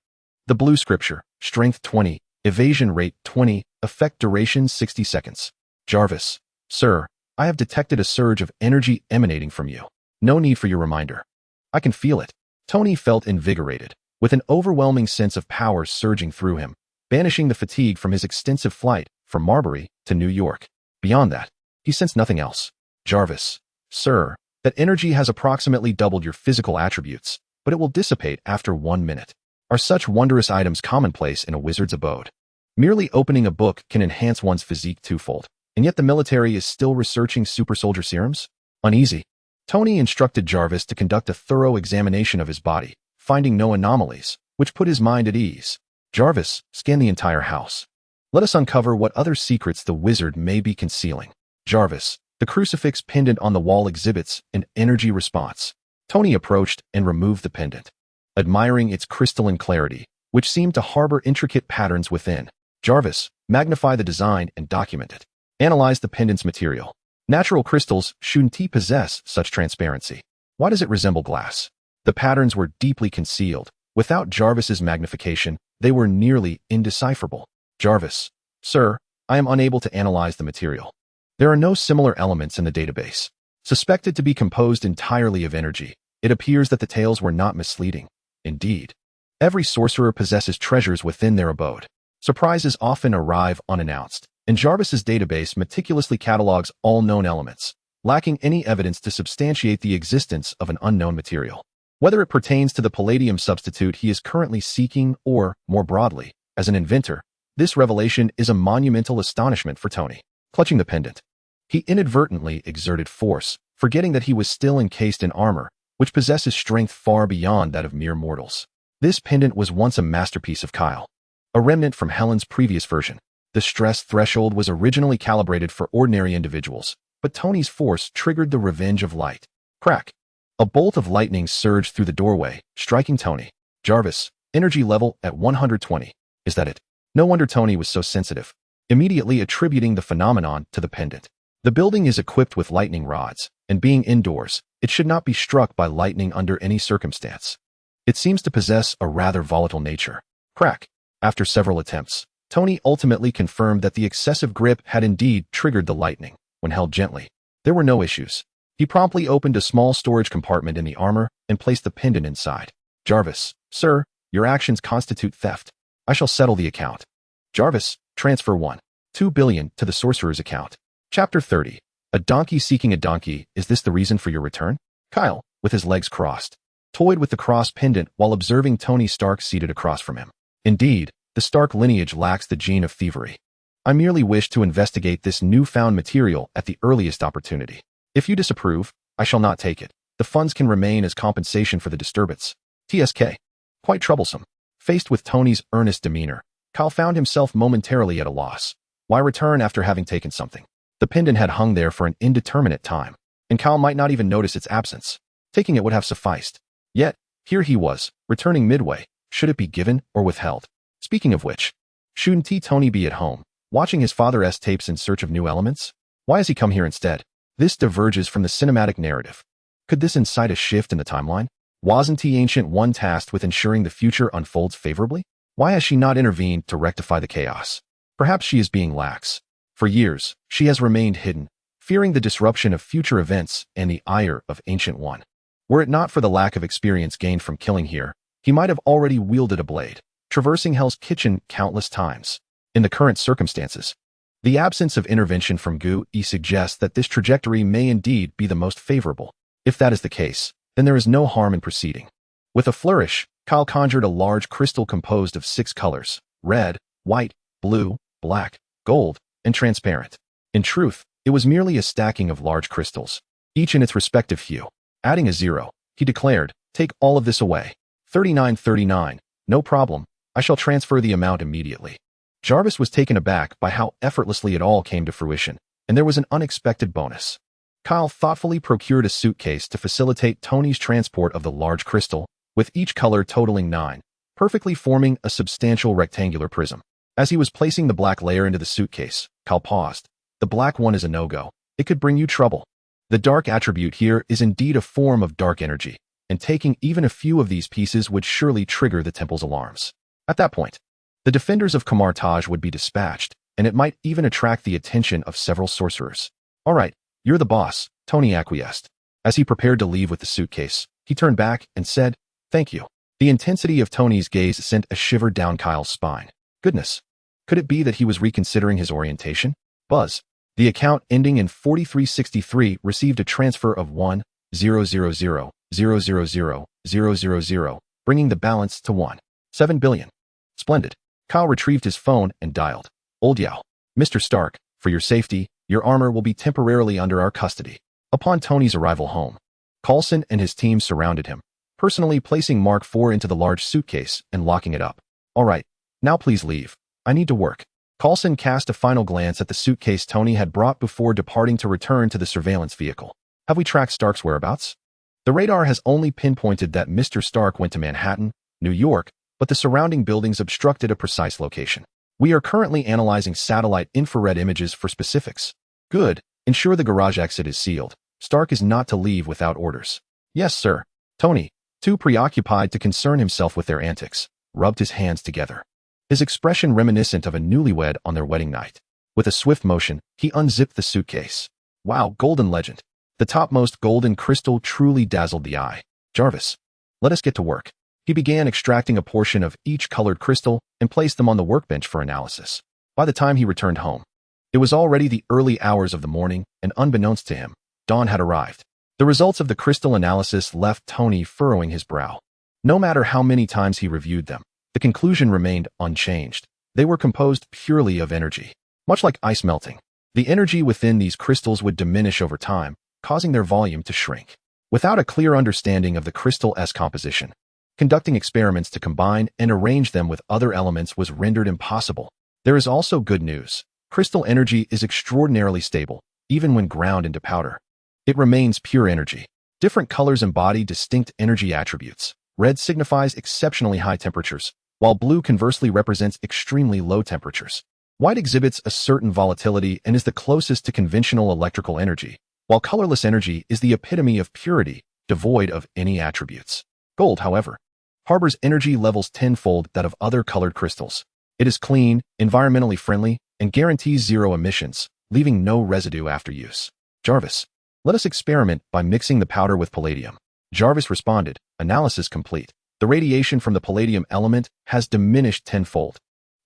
The blue scripture, strength 20, evasion rate 20, effect duration 60 seconds. Jarvis, sir, I have detected a surge of energy emanating from you. No need for your reminder. I can feel it. Tony felt invigorated, with an overwhelming sense of power surging through him, banishing the fatigue from his extensive flight from Marbury to New York. Beyond that, he sensed nothing else. Jarvis, sir, that energy has approximately doubled your physical attributes, but it will dissipate after 1 minute. Are such wondrous items commonplace in a wizard's abode? Merely opening a book can enhance one's physique twofold, and yet the military is still researching super soldier serums? Uneasy, Tony instructed Jarvis to conduct a thorough examination of his body, finding no anomalies, which put his mind at ease. Jarvis, scan the entire house. Let us uncover what other secrets the wizard may be concealing. Jarvis, the crucifix pendant on the wall exhibits an energy response. Tony approached and removed the pendant, admiring its crystalline clarity, which seemed to harbor intricate patterns within. Jarvis, magnify the design and document it. Analyze the pendant's material. Natural crystals shouldn't possess such transparency. Why does it resemble glass? The patterns were deeply concealed. Without Jarvis's magnification, they were nearly indecipherable. Jarvis, sir, I am unable to analyze the material. There are no similar elements in the database. Suspected to be composed entirely of energy, it appears that the tales were not misleading. Indeed, every sorcerer possesses treasures within their abode. Surprises often arrive unannounced, and Jarvis's database meticulously catalogs all known elements, lacking any evidence to substantiate the existence of an unknown material. Whether it pertains to the palladium substitute he is currently seeking or, more broadly, as an inventor, this revelation is a monumental astonishment for Tony. Clutching the pendant, he inadvertently exerted force, forgetting that he was still encased in armor, which possesses strength far beyond that of mere mortals. This pendant was once a masterpiece of Kyle, a remnant from Helen's previous version. The stress threshold was originally calibrated for ordinary individuals, but Tony's force triggered the revenge of light. Crack! A bolt of lightning surged through the doorway, striking Tony. Jarvis, energy level at 120. Is that it? No wonder Tony was so sensitive, immediately attributing the phenomenon to the pendant. The building is equipped with lightning rods, and being indoors, it should not be struck by lightning under any circumstance. It seems to possess a rather volatile nature. Crack! After several attempts, Tony ultimately confirmed that the excessive grip had indeed triggered the lightning. When held gently, there were no issues. He promptly opened a small storage compartment in the armor and placed the pendant inside. Jarvis, sir, your actions constitute theft. I shall settle the account. Jarvis, transfer 1.2 billion to the sorcerer's account. Chapter 30. A donkey seeking a donkey. Is this the reason for your return? Kyle, with his legs crossed, toyed with the cross pendant while observing Tony Stark seated across from him. Indeed, the Stark lineage lacks the gene of thievery. I merely wish to investigate this newfound material at the earliest opportunity. If you disapprove, I shall not take it. The funds can remain as compensation for the disturbance. TSK. Quite troublesome. Faced with Tony's earnest demeanor, Kyle found himself momentarily at a loss. Why return after having taken something? The pendant had hung there for an indeterminate time, and Kyle might not even notice its absence. Taking it would have sufficed. Yet, here he was, returning midway. Should it be given or withheld? Speaking of which, shouldn't Tony be at home, watching his father's tapes in search of new elements? Why has he come here instead? This diverges from the cinematic narrative. Could this incite a shift in the timeline? Wasn't the Ancient One tasked with ensuring the future unfolds favorably? Why has she not intervened to rectify the chaos? Perhaps she is being lax. For years, she has remained hidden, fearing the disruption of future events and the ire of Ancient One. Were it not for the lack of experience gained from killing here, he might have already wielded a blade, traversing Hell's Kitchen countless times. In the current circumstances, the absence of intervention from Gu-E suggests that this trajectory may indeed be the most favorable. If that is the case, then there is no harm in proceeding. With a flourish, Kyle conjured a large crystal composed of 6 colors: red, white, blue, black, gold, and transparent. In truth, it was merely a stacking of large crystals, each in its respective hue. Adding a 0, he declared, "Take all of this away." 3939, no problem, I shall transfer the amount immediately. Jarvis was taken aback by how effortlessly it all came to fruition, and there was an unexpected bonus. Kyle thoughtfully procured a suitcase to facilitate Tony's transport of the large crystal, with each color totaling 9, perfectly forming a substantial rectangular prism. As he was placing the black layer into the suitcase, Kyle paused. The black one is a no-go. It could bring you trouble. The dark attribute here is indeed a form of dark energy, and taking even a few of these pieces would surely trigger the temple's alarms. At that point, the defenders of Kamar Taj would be dispatched, and it might even attract the attention of several sorcerers. All right, you're the boss, Tony acquiesced. As he prepared to leave with the suitcase, he turned back and said, "Thank you." The intensity of Tony's gaze sent a shiver down Kyle's spine. Goodness. Could it be that he was reconsidering his orientation? Buzz. The account ending in 4363 received a transfer of 1,000,000,000, bringing the balance to 1.7 billion. Splendid. Kyle retrieved his phone and dialed. Old Yao. Mr. Stark, for your safety, your armor will be temporarily under our custody. Upon Tony's arrival home, Coulson and his team surrounded him, personally placing Mark IV into the large suitcase and locking it up. All right, now please leave. I need to work. Coulson cast a final glance at the suitcase Tony had brought before departing to return to the surveillance vehicle. Have we tracked Stark's whereabouts? The radar has only pinpointed that Mr. Stark went to Manhattan, New York, but the surrounding buildings obstructed a precise location. We are currently analyzing satellite infrared images for specifics. Good. Ensure the garage exit is sealed. Stark is not to leave without orders. Yes, sir. Tony, too preoccupied to concern himself with their antics, rubbed his hands together, his expression reminiscent of a newlywed on their wedding night. With a swift motion, he unzipped the suitcase. Wow, golden legend. The topmost golden crystal truly dazzled the eye. Jarvis, let us get to work. He began extracting a portion of each colored crystal and placed them on the workbench for analysis. By the time he returned home, it was already the early hours of the morning, and unbeknownst to him, dawn had arrived. The results of the crystal analysis left Tony furrowing his brow. No matter how many times he reviewed them, the conclusion remained unchanged. They were composed purely of energy. Much like ice melting, the energy within these crystals would diminish over time, causing their volume to shrink. Without a clear understanding of the crystal's composition, conducting experiments to combine and arrange them with other elements was rendered impossible. There is also good news. Crystal energy is extraordinarily stable, even when ground into powder. It remains pure energy. Different colors embody distinct energy attributes. Red signifies exceptionally high temperatures, while blue conversely represents extremely low temperatures. White exhibits a certain volatility and is the closest to conventional electrical energy, while colorless energy is the epitome of purity, devoid of any attributes. Gold, however, harbors energy levels tenfold that of other colored crystals. It is clean, environmentally friendly, and guarantees zero emissions, leaving no residue after use. Jarvis, let us experiment by mixing the powder with palladium. Jarvis responded, analysis complete. The radiation from the palladium element has diminished tenfold.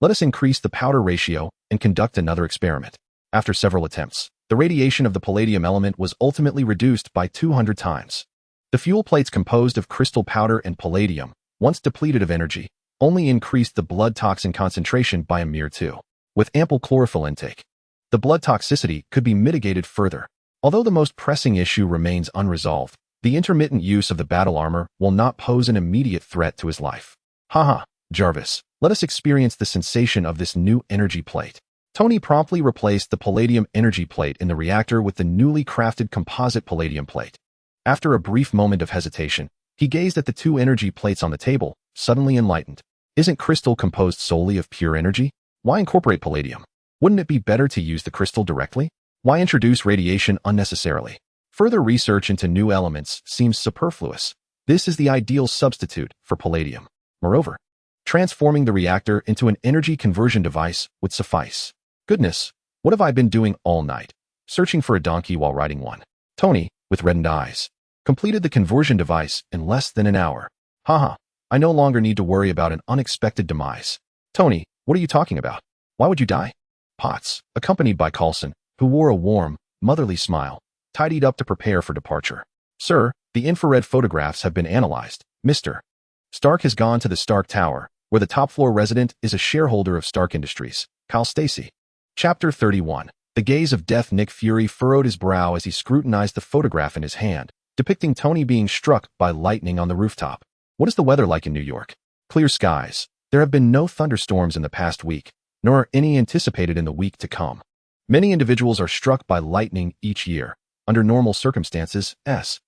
Let us increase the powder ratio and conduct another experiment. After several attempts, the radiation of the palladium element was ultimately reduced by 200 times. The fuel plates composed of crystal powder and palladium, once depleted of energy, only increased the blood toxin concentration by a mere 2. With ample chlorophyll intake, the blood toxicity could be mitigated further. Although the most pressing issue remains unresolved, the intermittent use of the battle armor will not pose an immediate threat to his life. Haha, Jarvis, let us experience the sensation of this new energy plate. Tony promptly replaced the palladium energy plate in the reactor with the newly crafted composite palladium plate. After a brief moment of hesitation, he gazed at the 2 energy plates on the table, suddenly enlightened. Isn't crystal composed solely of pure energy? Why incorporate palladium? Wouldn't it be better to use the crystal directly? Why introduce radiation unnecessarily? Further research into new elements seems superfluous. This is the ideal substitute for palladium. Moreover, Transforming the reactor into an energy conversion device would suffice. Goodness, what have I been doing all night? Searching for a donkey while riding one. Tony, with reddened eyes, completed the conversion device in less than an hour. Haha, I no longer need to worry about an unexpected demise. Tony, what are you talking about? Why would you die? Potts, accompanied by Coulson, who wore a warm, motherly smile, tidied up to prepare for departure. Sir, the infrared photographs have been analyzed. Mr. Stark has gone to the Stark Tower, where the top-floor resident is a shareholder of Stark Industries. Kyle Stacy. Chapter 31. The gaze of death. Nick Fury furrowed his brow as he scrutinized the photograph in his hand, depicting Tony being struck by lightning on the rooftop. What is the weather like in New York? Clear skies. There have been no thunderstorms in the past week, nor are any anticipated in the week to come. Many individuals are struck by lightning each year. Under normal circumstances, S.H.I.E.L.D.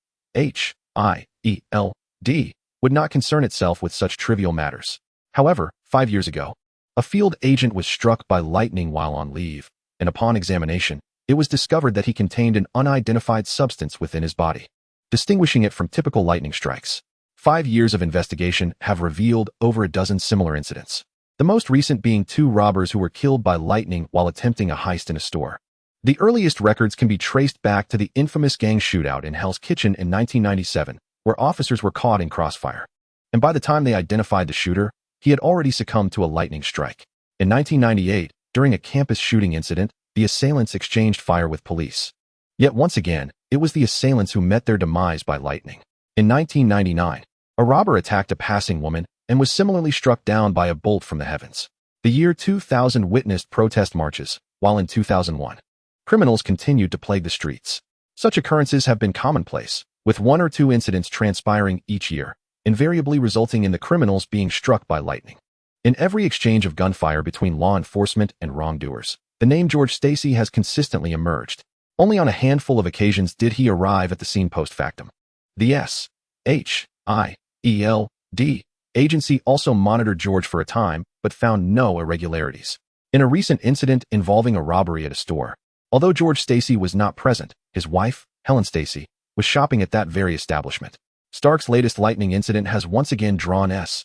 would not concern itself with such trivial matters. However, 5 years ago, a field agent was struck by lightning while on leave, and upon examination, it was discovered that he contained an unidentified substance within his body, distinguishing it from typical lightning strikes. 5 years of investigation have revealed over a dozen similar incidents, the most recent being 2 robbers who were killed by lightning while attempting a heist in a store. The earliest records can be traced back to the infamous gang shootout in Hell's Kitchen in 1997, where officers were caught in crossfire. And by the time they identified the shooter, he had already succumbed to a lightning strike. In 1998, during a campus shooting incident, the assailants exchanged fire with police. Yet once again, it was the assailants who met their demise by lightning. In 1999, a robber attacked a passing woman and was similarly struck down by a bolt from the heavens. The year 2000 witnessed protest marches, while in 2001, criminals continued to plague the streets. Such occurrences have been commonplace, with 1 or 2 incidents transpiring each year, invariably resulting in the criminals being struck by lightning. In every exchange of gunfire between law enforcement and wrongdoers, the name George Stacy has consistently emerged. Only on a handful of occasions did he arrive at the scene post factum. The S.H.I.E.L.D. agency also monitored George for a time, but found no irregularities. In a recent incident involving a robbery at a store, although George Stacy was not present, his wife, Helen Stacy, was shopping at that very establishment. Stark's latest lightning incident has once again drawn S.H.I.E.L.'s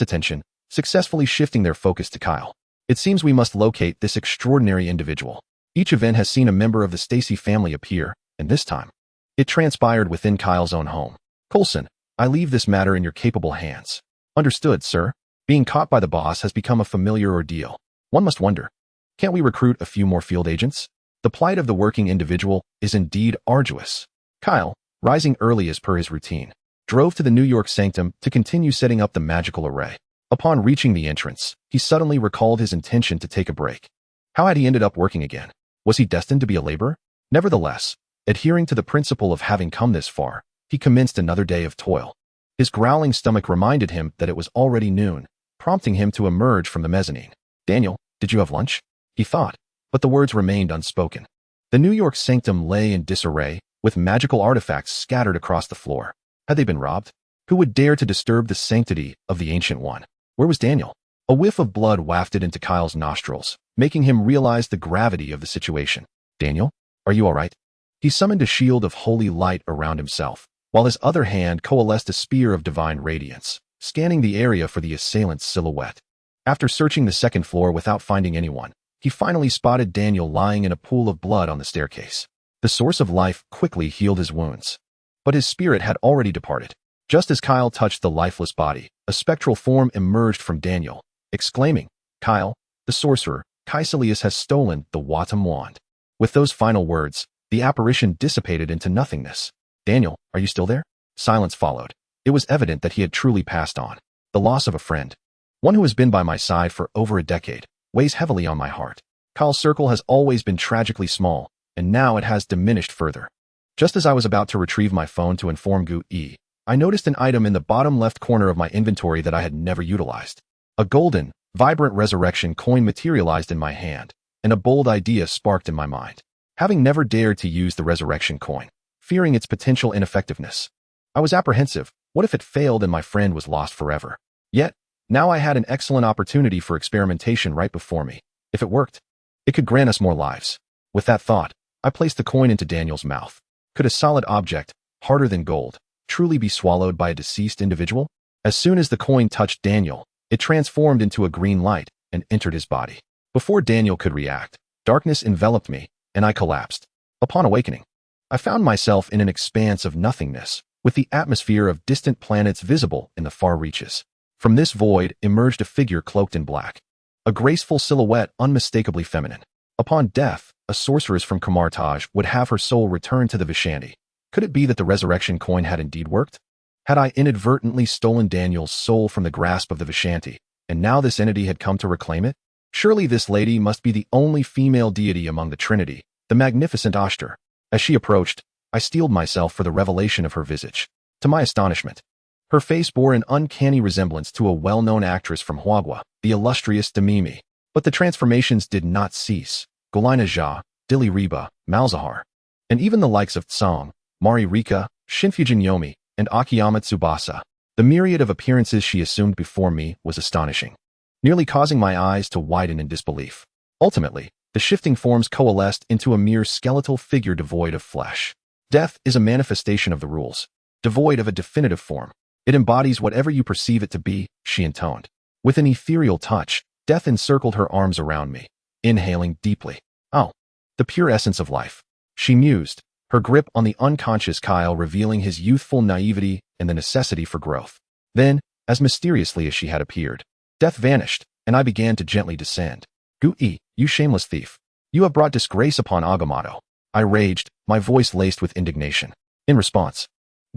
attention, successfully shifting their focus to Kyle. It seems we must locate this extraordinary individual. Each event has seen a member of the Stacy family appear, and this time, it transpired within Kyle's own home. Coulson, I leave this matter in your capable hands. Understood, sir. Being caught by the boss has become a familiar ordeal. One must wonder, can't we recruit a few more field agents? The plight of the working individual is indeed arduous. Kyle, rising early as per his routine, drove to the New York sanctum to continue setting up the magical array. Upon reaching the entrance, he suddenly recalled his intention to take a break. How had he ended up working again? Was he destined to be a laborer? Nevertheless, adhering to the principle of having come this far, he commenced another day of toil. His growling stomach reminded him that it was already noon, prompting him to emerge from the mezzanine. Daniel, did you have lunch? He thought, but the words remained unspoken. The New York sanctum lay in disarray, with magical artifacts scattered across the floor. Had they been robbed? Who would dare to disturb the sanctity of the Ancient One? Where was Daniel? A whiff of blood wafted into Kyle's nostrils, making him realize the gravity of the situation. Daniel, are you all right? He summoned a shield of holy light around himself, while his other hand coalesced a spear of divine radiance, scanning the area for the assailant's silhouette. After searching the second floor without finding anyone, he finally spotted Daniel lying in a pool of blood on the staircase. The source of life quickly healed his wounds, but his spirit had already departed. Just as Kyle touched the lifeless body, a spectral form emerged from Daniel, exclaiming, Kyle, the sorcerer, Caecilius has stolen the Watum wand. With those final words, the apparition dissipated into nothingness. Daniel, are you still there? Silence followed. It was evident that he had truly passed on. The loss of a friend, one who has been by my side for over a decade, weighs heavily on my heart. Kyle's circle has always been tragically small, and now it has diminished further. Just as I was about to retrieve my phone to inform Gu-E, I noticed an item in the bottom left corner of my inventory that I had never utilized. A golden, vibrant resurrection coin materialized in my hand, and a bold idea sparked in my mind. Having never dared to use the resurrection coin, fearing its potential ineffectiveness, I was apprehensive. What if it failed and my friend was lost forever? Yet, now I had an excellent opportunity for experimentation right before me. If it worked, it could grant us more lives. With that thought, I placed the coin into Daniel's mouth. Could a solid object, harder than gold, truly be swallowed by a deceased individual? As soon as the coin touched Daniel, it transformed into a green light and entered his body. Before Daniel could react, darkness enveloped me, and I collapsed. Upon awakening, I found myself in an expanse of nothingness, with the atmosphere of distant planets visible in the far reaches. From this void emerged a figure cloaked in black, a graceful silhouette unmistakably feminine. Upon death, a sorceress from Kamartaj would have her soul return to the S.H.I.E.L.D. Could it be that the resurrection coin had indeed worked? Had I inadvertently stolen Daniel's soul from the grasp of the S.H.I.E.L.D., and now this entity had come to reclaim it? Surely this lady must be the only female deity among the Trinity, the magnificent Ashtar. As she approached, I steeled myself for the revelation of her visage. To my astonishment, her face bore an uncanny resemblance to a well-known actress from Huagua, the illustrious Demimi. But the transformations did not cease. Golina Jia, Dili Reba, Malzahar, and even the likes of Tsong, Mari Rika, Shinfujin Yomi, and Akiyama Tsubasa. The myriad of appearances she assumed before me was astonishing, nearly causing my eyes to widen in disbelief. Ultimately, the shifting forms coalesced into a mere skeletal figure devoid of flesh. Death is a manifestation of the rules, devoid of a definitive form. It embodies whatever you perceive it to be, she intoned. With an ethereal touch, Death encircled her arms around me, inhaling deeply. Oh, the pure essence of life, she mused, her grip on the unconscious Kyle revealing his youthful naivety and the necessity for growth. Then, as mysteriously as she had appeared, Death vanished, and I began to gently descend. Gu-E, you shameless thief. You have brought disgrace upon Agamotto. I raged, my voice laced with indignation. In response,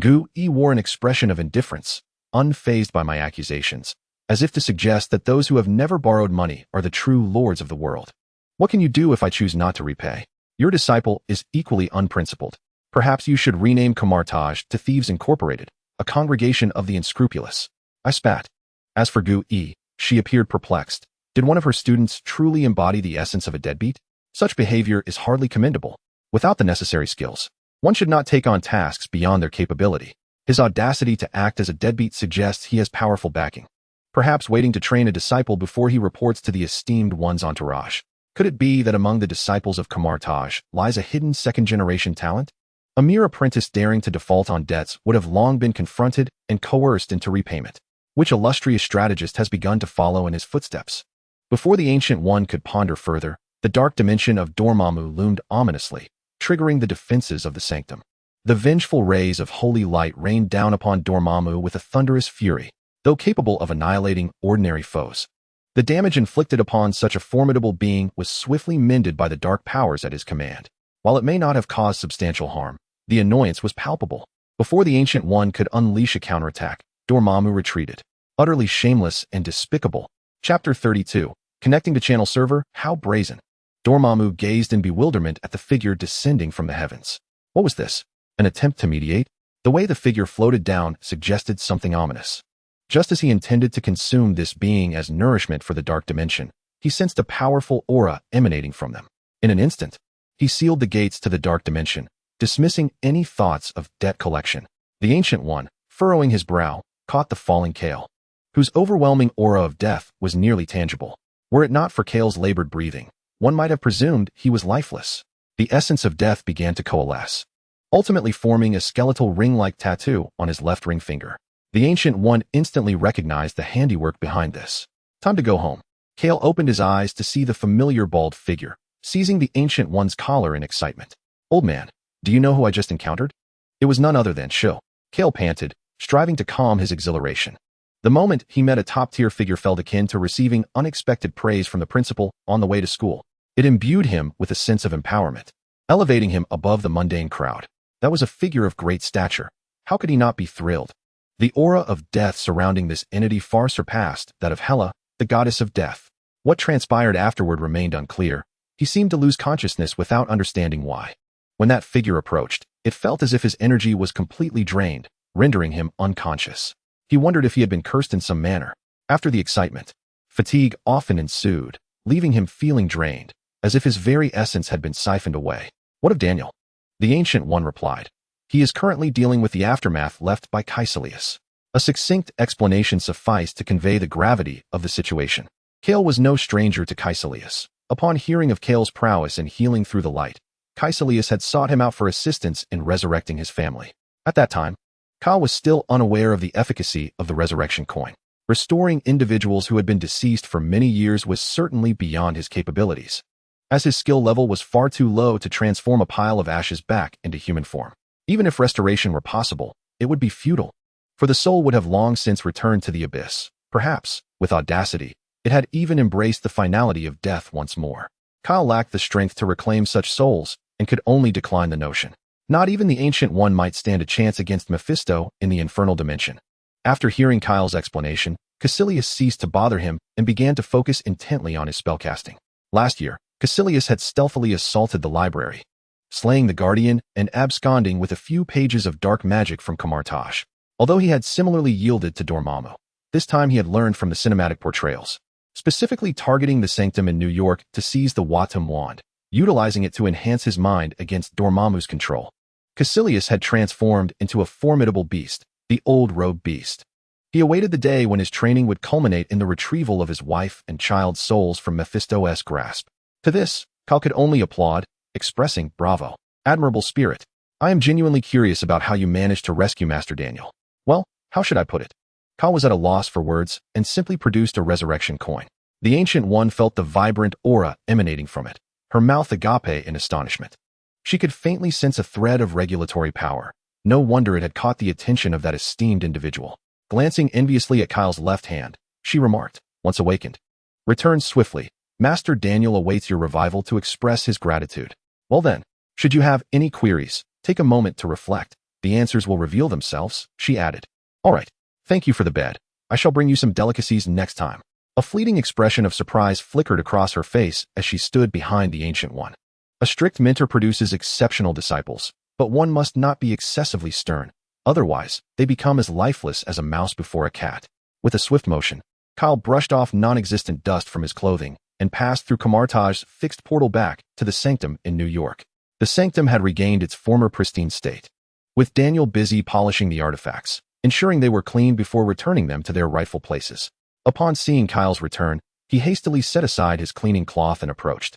Gu-E wore an expression of indifference, unfazed by my accusations, as if to suggest that those who have never borrowed money are the true lords of the world. What can you do if I choose not to repay? Your disciple is equally unprincipled. Perhaps you should rename Kamartaj to Thieves Incorporated, a congregation of the unscrupulous. I spat. As for Gu-E, she appeared perplexed. Did one of her students truly embody the essence of a deadbeat? Such behavior is hardly commendable. Without the necessary skills, one should not take on tasks beyond their capability. His audacity to act as a deadbeat suggests he has powerful backing, perhaps waiting to train a disciple before he reports to the esteemed one's entourage. Could it be that among the disciples of Kamartaj lies a hidden second-generation talent? A mere apprentice daring to default on debts would have long been confronted and coerced into repayment. Which illustrious strategist has begun to follow in his footsteps? Before the Ancient One could ponder further, the dark dimension of Dormammu loomed ominously, triggering the defenses of the sanctum. The vengeful rays of holy light rained down upon Dormammu with a thunderous fury, though capable of annihilating ordinary foes. The damage inflicted upon such a formidable being was swiftly mended by the dark powers at his command. While it may not have caused substantial harm, the annoyance was palpable. Before the Ancient One could unleash a counterattack, Dormammu retreated, utterly shameless and despicable. Chapter 32. Connecting to channel server, how brazen. Dormammu gazed in bewilderment at the figure descending from the heavens. What was this? An attempt to mediate? The way the figure floated down suggested something ominous. Just as he intended to consume this being as nourishment for the dark dimension, he sensed a powerful aura emanating from them. In an instant, he sealed the gates to the dark dimension, dismissing any thoughts of debt collection. The Ancient One, furrowing his brow, caught the falling Kale, whose overwhelming aura of death was nearly tangible. Were it not for Kale's labored breathing, one might have presumed he was lifeless. The essence of death began to coalesce, ultimately forming a skeletal ring-like tattoo on his left ring finger. The Ancient One instantly recognized the handiwork behind this. Time to go home. Kale opened his eyes to see the familiar bald figure, seizing the Ancient One's collar in excitement. Old man, do you know who I just encountered? It was none other than S.H.I.E.L.D. Kale panted, striving to calm his exhilaration. The moment he met a top-tier figure felt akin to receiving unexpected praise from the principal on the way to school. It imbued him with a sense of empowerment, elevating him above the mundane crowd. That was a figure of great stature. How could he not be thrilled? The aura of death surrounding this entity far surpassed that of Hela, the goddess of death. What transpired afterward remained unclear. He seemed to lose consciousness without understanding why. When that figure approached, it felt as if his energy was completely drained, rendering him unconscious. He wondered if he had been cursed in some manner. After the excitement, fatigue often ensued, leaving him feeling drained, as if his very essence had been siphoned away. What of Daniel? The Ancient One replied. He is currently dealing with the aftermath left by S.H.I.E.L.D. A succinct explanation sufficed to convey the gravity of the situation. Kale was no stranger to S.H.I.E.L.D. Upon hearing of Kale's prowess in healing through the light, S.H.I.E.L.D. had sought him out for assistance in resurrecting his family. At that time, Kyle was still unaware of the efficacy of the resurrection coin. Restoring individuals who had been deceased for many years was certainly beyond his capabilities, as his skill level was far too low to transform a pile of ashes back into human form. Even if restoration were possible, it would be futile, for the soul would have long since returned to the abyss. Perhaps, with audacity, it had even embraced the finality of death once more. Kyle lacked the strength to reclaim such souls and could only decline the notion. Not even the Ancient One might stand a chance against Mephisto in the infernal dimension. After hearing Kyle's explanation, Caecilius ceased to bother him and began to focus intently on his spellcasting. Last year, Caecilius had stealthily assaulted the library, slaying the Guardian and absconding with a few pages of dark magic from Camartage. Although he had similarly yielded to Dormammu, this time he had learned from the cinematic portrayals, specifically targeting the Sanctum in New York to seize the Watum wand, utilizing it to enhance his mind against Dormammu's control. Caecilius had transformed into a formidable beast, the Old Robe Beast. He awaited the day when his training would culminate in the retrieval of his wife and child's souls from Mephisto's grasp. To this, Kyle could only applaud, expressing, "Bravo, admirable spirit. I am genuinely curious about how you managed to rescue Master Daniel." Well, how should I put it? Kyle was at a loss for words and simply produced a resurrection coin. The Ancient One felt the vibrant aura emanating from it, her mouth agape in astonishment. She could faintly sense a thread of regulatory power. No wonder it had caught the attention of that esteemed individual. Glancing enviously at Kyle's left hand, she remarked, once awakened, "Return swiftly. Master Daniel awaits your revival to express his gratitude." Well then, should you have any queries, take a moment to reflect. The answers will reveal themselves, she added. All right, thank you for the bed. I shall bring you some delicacies next time. A fleeting expression of surprise flickered across her face as she stood behind the Ancient One. A strict mentor produces exceptional disciples, but one must not be excessively stern. Otherwise, they become as lifeless as a mouse before a cat. With a swift motion, Kyle brushed off non-existent dust from his clothing and passed through Camartage's fixed portal back to the Sanctum in New York. The Sanctum had regained its former pristine state, with Daniel busy polishing the artifacts, ensuring they were clean before returning them to their rightful places. Upon seeing Kyle's return, he hastily set aside his cleaning cloth and approached,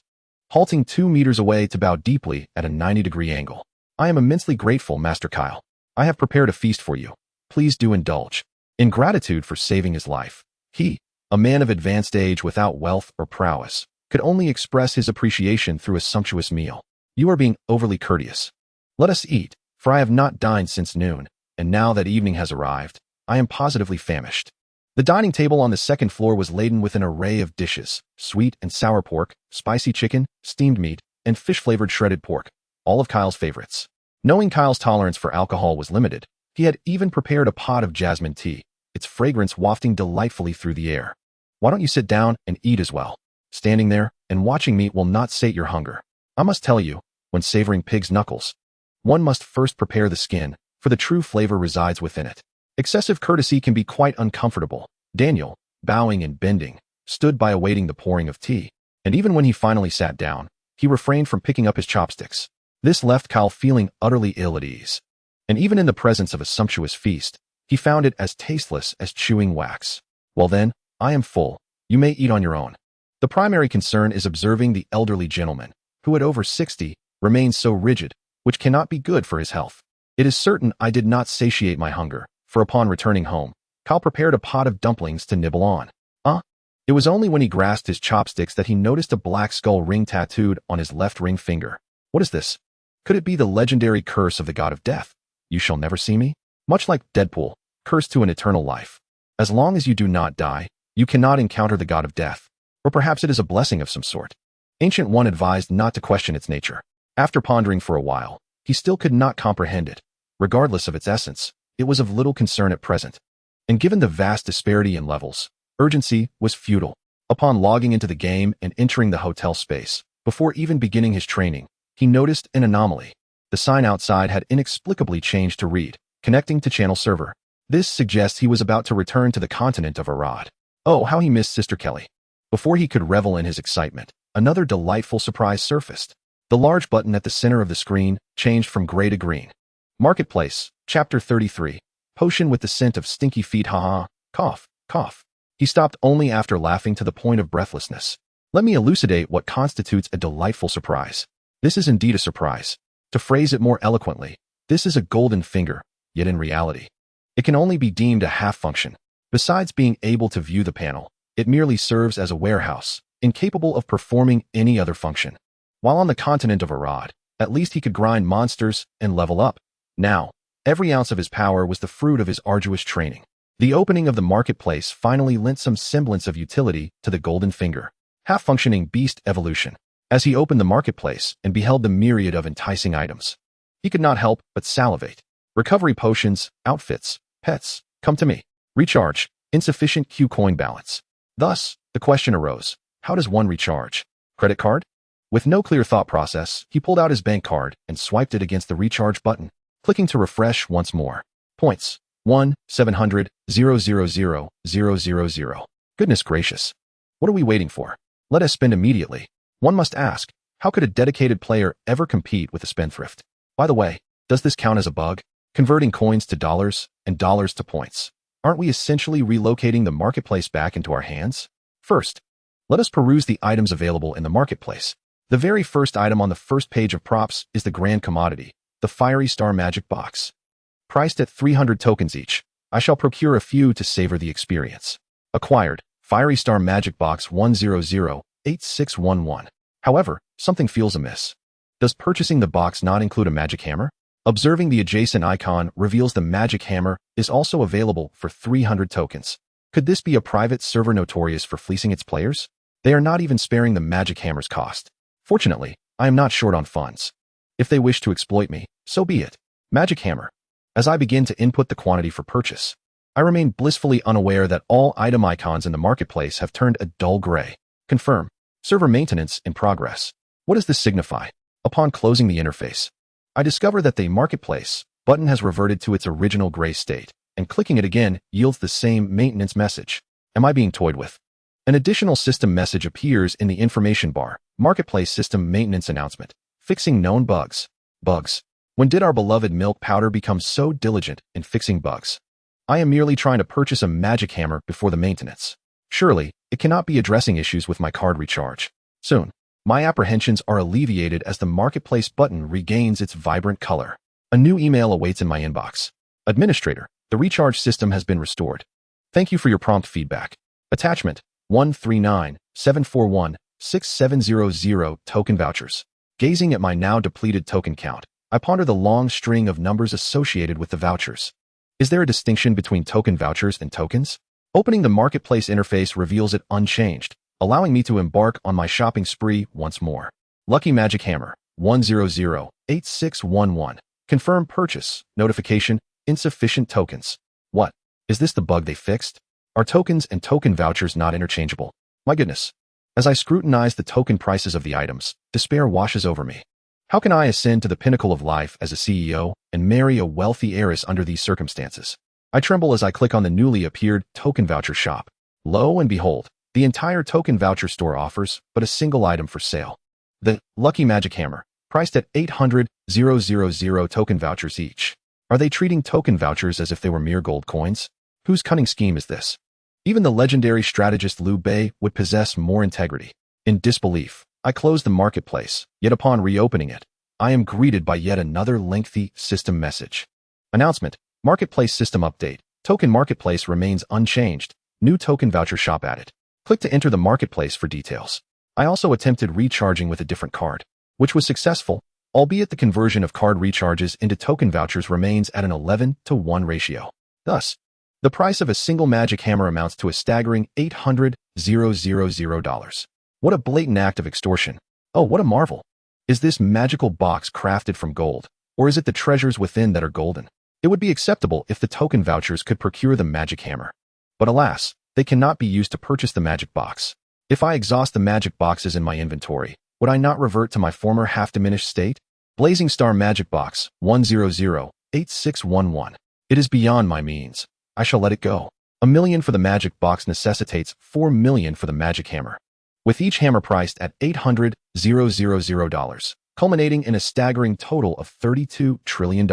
halting 2 meters away to bow deeply at a 90-degree angle. "I am immensely grateful, Master Kyle. I have prepared a feast for you. Please do indulge." In gratitude for saving his life, he, a man of advanced age without wealth or prowess, could only express his appreciation through a sumptuous meal. "You are being overly courteous. Let us eat, for I have not dined since noon, and now that evening has arrived, I am positively famished." The dining table on the second floor was laden with an array of dishes: sweet and sour pork, spicy chicken, steamed meat, and fish-flavored shredded pork, all of Kyle's favorites. Knowing Kyle's tolerance for alcohol was limited, he had even prepared a pot of jasmine tea, its fragrance wafting delightfully through the air. "Why don't you sit down and eat as well? Standing there and watching me will not sate your hunger. I must tell you, when savoring pig's knuckles, one must first prepare the skin, for the true flavor resides within it." Excessive courtesy can be quite uncomfortable. Daniel, bowing and bending, stood by awaiting the pouring of tea, and even when he finally sat down, he refrained from picking up his chopsticks. This left Kyle feeling utterly ill at ease, and even in the presence of a sumptuous feast, he found it as tasteless as chewing wax. "Well then, I am full. You may eat on your own." The primary concern is observing the elderly gentleman, who at over 60, remains so rigid, which cannot be good for his health. It is certain I did not satiate my hunger, for upon returning home, Kyle prepared a pot of dumplings to nibble on. It was only when he grasped his chopsticks that he noticed a black skull ring tattooed on his left ring finger. What is this? Could it be the legendary curse of the god of death? "You shall never see me"? Much like Deadpool, cursed to an eternal life. As long as you do not die, you cannot encounter the god of death. Or perhaps it is a blessing of some sort. Ancient One advised not to question its nature. After pondering for a while, he still could not comprehend it. Regardless of its essence, it was of little concern at present. And given the vast disparity in levels, urgency was futile. Upon logging into the game and entering the hotel space, before even beginning his training, he noticed an anomaly. The sign outside had inexplicably changed to read, "Connecting to channel server." This suggests he was about to return to the continent of Arad. Oh, how he missed Sister Kelly. Before he could revel in his excitement, another delightful surprise surfaced. The large button at the center of the screen changed from gray to green. Marketplace, Chapter 33. Potion with the scent of stinky feet, haha, cough, cough. He stopped only after laughing to the point of breathlessness. Let me elucidate what constitutes a delightful surprise. This is indeed a surprise. To phrase it more eloquently, this is a golden finger, yet in reality, it can only be deemed a half function. Besides being able to view the panel, it merely serves as a warehouse, incapable of performing any other function. While on the continent of Arad, at least he could grind monsters and level up. Now, every ounce of his power was the fruit of his arduous training. The opening of the marketplace finally lent some semblance of utility to the Golden Finger, half-functioning beast evolution. As he opened the marketplace and beheld the myriad of enticing items, he could not help but salivate. Recovery potions, outfits, pets, come to me. Recharge, insufficient Q coin balance. Thus, the question arose, how does one recharge? Credit card? With no clear thought process, he pulled out his bank card and swiped it against the recharge button, clicking to refresh once more. Points, 1,700,000,000. Goodness gracious. What are we waiting for? Let us spend immediately. One must ask, how could a dedicated player ever compete with a spendthrift? By the way, does this count as a bug? Converting coins to dollars and dollars to points. Aren't we essentially relocating the marketplace back into our hands? First, let us peruse the items available in the marketplace. The very first item on the first page of props is the grand commodity, the Fiery Star Magic Box. Priced at 300 tokens each, I shall procure a few to savor the experience. Acquired, Fiery Star Magic Box 1008611. However, something feels amiss. Does purchasing the box not include a magic hammer? Observing the adjacent icon reveals the magic hammer is also available for 300 tokens. Could this be a private server notorious for fleecing its players? They are not even sparing the magic hammer's cost. Fortunately, I am not short on funds. If they wish to exploit me, so be it. Magic hammer. As I begin to input the quantity for purchase, I remain blissfully unaware that all item icons in the marketplace have turned a dull gray. Confirm. Server maintenance in progress. What does this signify? Upon closing the interface, I discover that the marketplace button has reverted to its original gray state, and clicking it again yields the same maintenance message. Am I being toyed with? An additional system message appears in the information bar. Marketplace system maintenance announcement. Fixing known bugs. Bugs. When did our beloved milk powder become so diligent in fixing bugs? I am merely trying to purchase a magic hammer before the maintenance. Surely, it cannot be addressing issues with my card recharge. Soon, my apprehensions are alleviated as the marketplace button regains its vibrant color. A new email awaits in my inbox. Administrator, the recharge system has been restored. Thank you for your prompt feedback. Attachment, 139-741-6700 token vouchers. Gazing at my now depleted token count, I ponder the long string of numbers associated with the vouchers. Is there a distinction between token vouchers and tokens? Opening the marketplace interface reveals it unchanged, allowing me to embark on my shopping spree once more. Lucky Magic Hammer, 1008611. Confirm purchase. Notification, insufficient tokens. What? Is this the bug they fixed? Are tokens and token vouchers not interchangeable? My goodness. As I scrutinize the token prices of the items, despair washes over me. How can I ascend to the pinnacle of life as a CEO and marry a wealthy heiress under these circumstances? I tremble as I click on the newly appeared token voucher shop. Lo and behold, the entire token voucher store offers but a single item for sale. The Lucky Magic Hammer, priced at 800,000 token vouchers each. Are they treating token vouchers as if they were mere gold coins? Whose cunning scheme is this? Even the legendary strategist Liu Bei would possess more integrity. In disbelief, I close the marketplace, yet upon reopening it, I am greeted by yet another lengthy system message. Announcement, Marketplace System Update. Token Marketplace remains unchanged. New token voucher shop added. Click to enter the marketplace for details. I also attempted recharging with a different card, which was successful, albeit the conversion of card recharges into token vouchers remains at an 11-to-1 ratio. Thus, the price of a single magic hammer amounts to a staggering $800,000. What a blatant act of extortion. Oh, what a marvel. Is this magical box crafted from gold, or is it the treasures within that are golden? It would be acceptable if the token vouchers could procure the magic hammer. But alas, they cannot be used to purchase the magic box. If I exhaust the magic boxes in my inventory, would I not revert to my former half-diminished state? Blazing Star Magic Box, 1008611. It is beyond my means. I shall let it go. $1 million for the magic box necessitates $4 million for the magic hammer, with each hammer priced at $800,000, culminating in a staggering total of $32 trillion.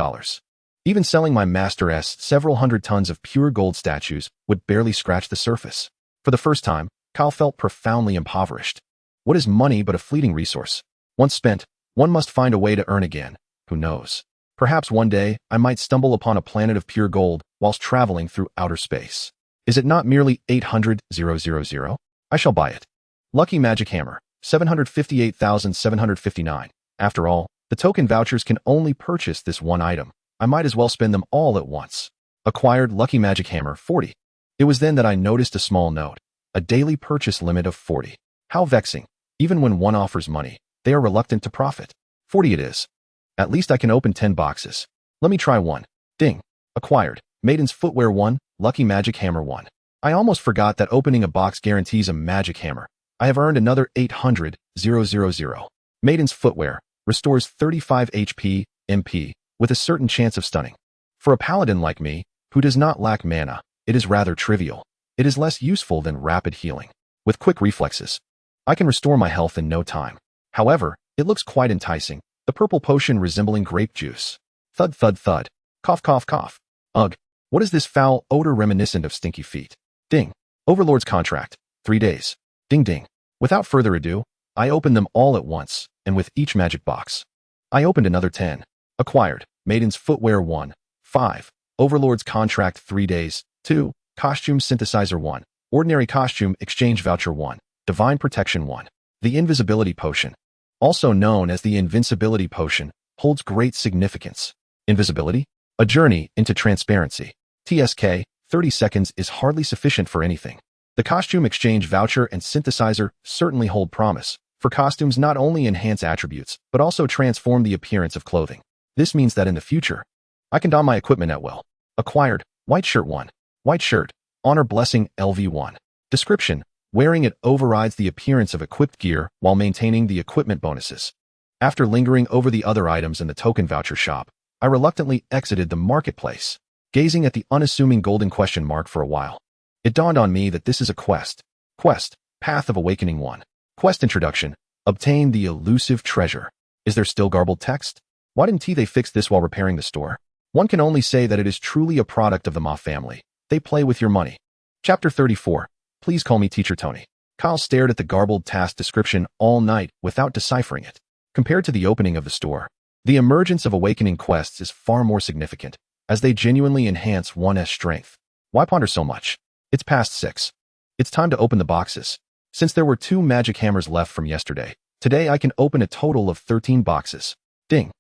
Even selling my Master S several hundred tons of pure gold statues would barely scratch the surface. For the first time, Kyle felt profoundly impoverished. What is money but a fleeting resource? Once spent, one must find a way to earn again. Who knows? Perhaps one day I might stumble upon a planet of pure gold whilst traveling through outer space. Is it not merely 800,000? I shall buy it. Lucky Magic Hammer, 758,759. After all, the token vouchers can only purchase this one item. I might as well spend them all at once. Acquired Lucky Magic Hammer, 40. It was then that I noticed a small note. A daily purchase limit of 40. How vexing. Even when one offers money, they are reluctant to profit. 40 it is. At least I can open 10 boxes. Let me try one. Ding. Acquired. Maiden's Footwear 1, Lucky Magic Hammer 1. I almost forgot that opening a box guarantees a magic hammer. I have earned another 800,000. Maiden's Footwear restores 35 HP, MP, with a certain chance of stunning. For a paladin like me, who does not lack mana, it is rather trivial. It is less useful than rapid healing. With quick reflexes, I can restore my health in no time. However, it looks quite enticing. The purple potion resembling grape juice. Thud thud thud. Cough cough cough. Ugh. What is this foul odor reminiscent of stinky feet? Ding. Overlord's Contract. 3 days. Ding ding. Without further ado, I opened them all at once, and with each magic box, I opened another 10. Acquired. Maiden's Footwear 1. 5. Overlord's Contract 3 days. 2. Costume Synthesizer 1. Ordinary Costume Exchange Voucher 1. Divine Protection 1. The Invisibility Potion, also known as the Invincibility Potion, holds great significance. Invisibility? A journey into transparency. TSK, 30 seconds is hardly sufficient for anything. The Costume Exchange Voucher and Synthesizer certainly hold promise, for costumes not only enhance attributes, but also transform the appearance of clothing. This means that in the future, I can don my equipment at will. Acquired. White Shirt 1. White Shirt. Honor Blessing LV1. Description. Wearing it overrides the appearance of equipped gear while maintaining the equipment bonuses. After lingering over the other items in the token voucher shop, I reluctantly exited the marketplace, gazing at the unassuming golden question mark for a while. It dawned on me that this is a quest. Quest. Path of Awakening 1. Quest Introduction. Obtain the elusive treasure. Is there still garbled text? Why didn't they fix this while repairing the store? One can only say that it is truly a product of the Ma family. They play with your money. Chapter 34. Please call me Teacher Tony. Kyle stared at the garbled task description all night without deciphering it. Compared to the opening of the store, the emergence of awakening quests is far more significant, as they genuinely enhance one's strength. Why ponder so much? It's past 6. It's time to open the boxes. Since there were 2 magic hammers left from yesterday, today I can open a total of 13 boxes. Ding.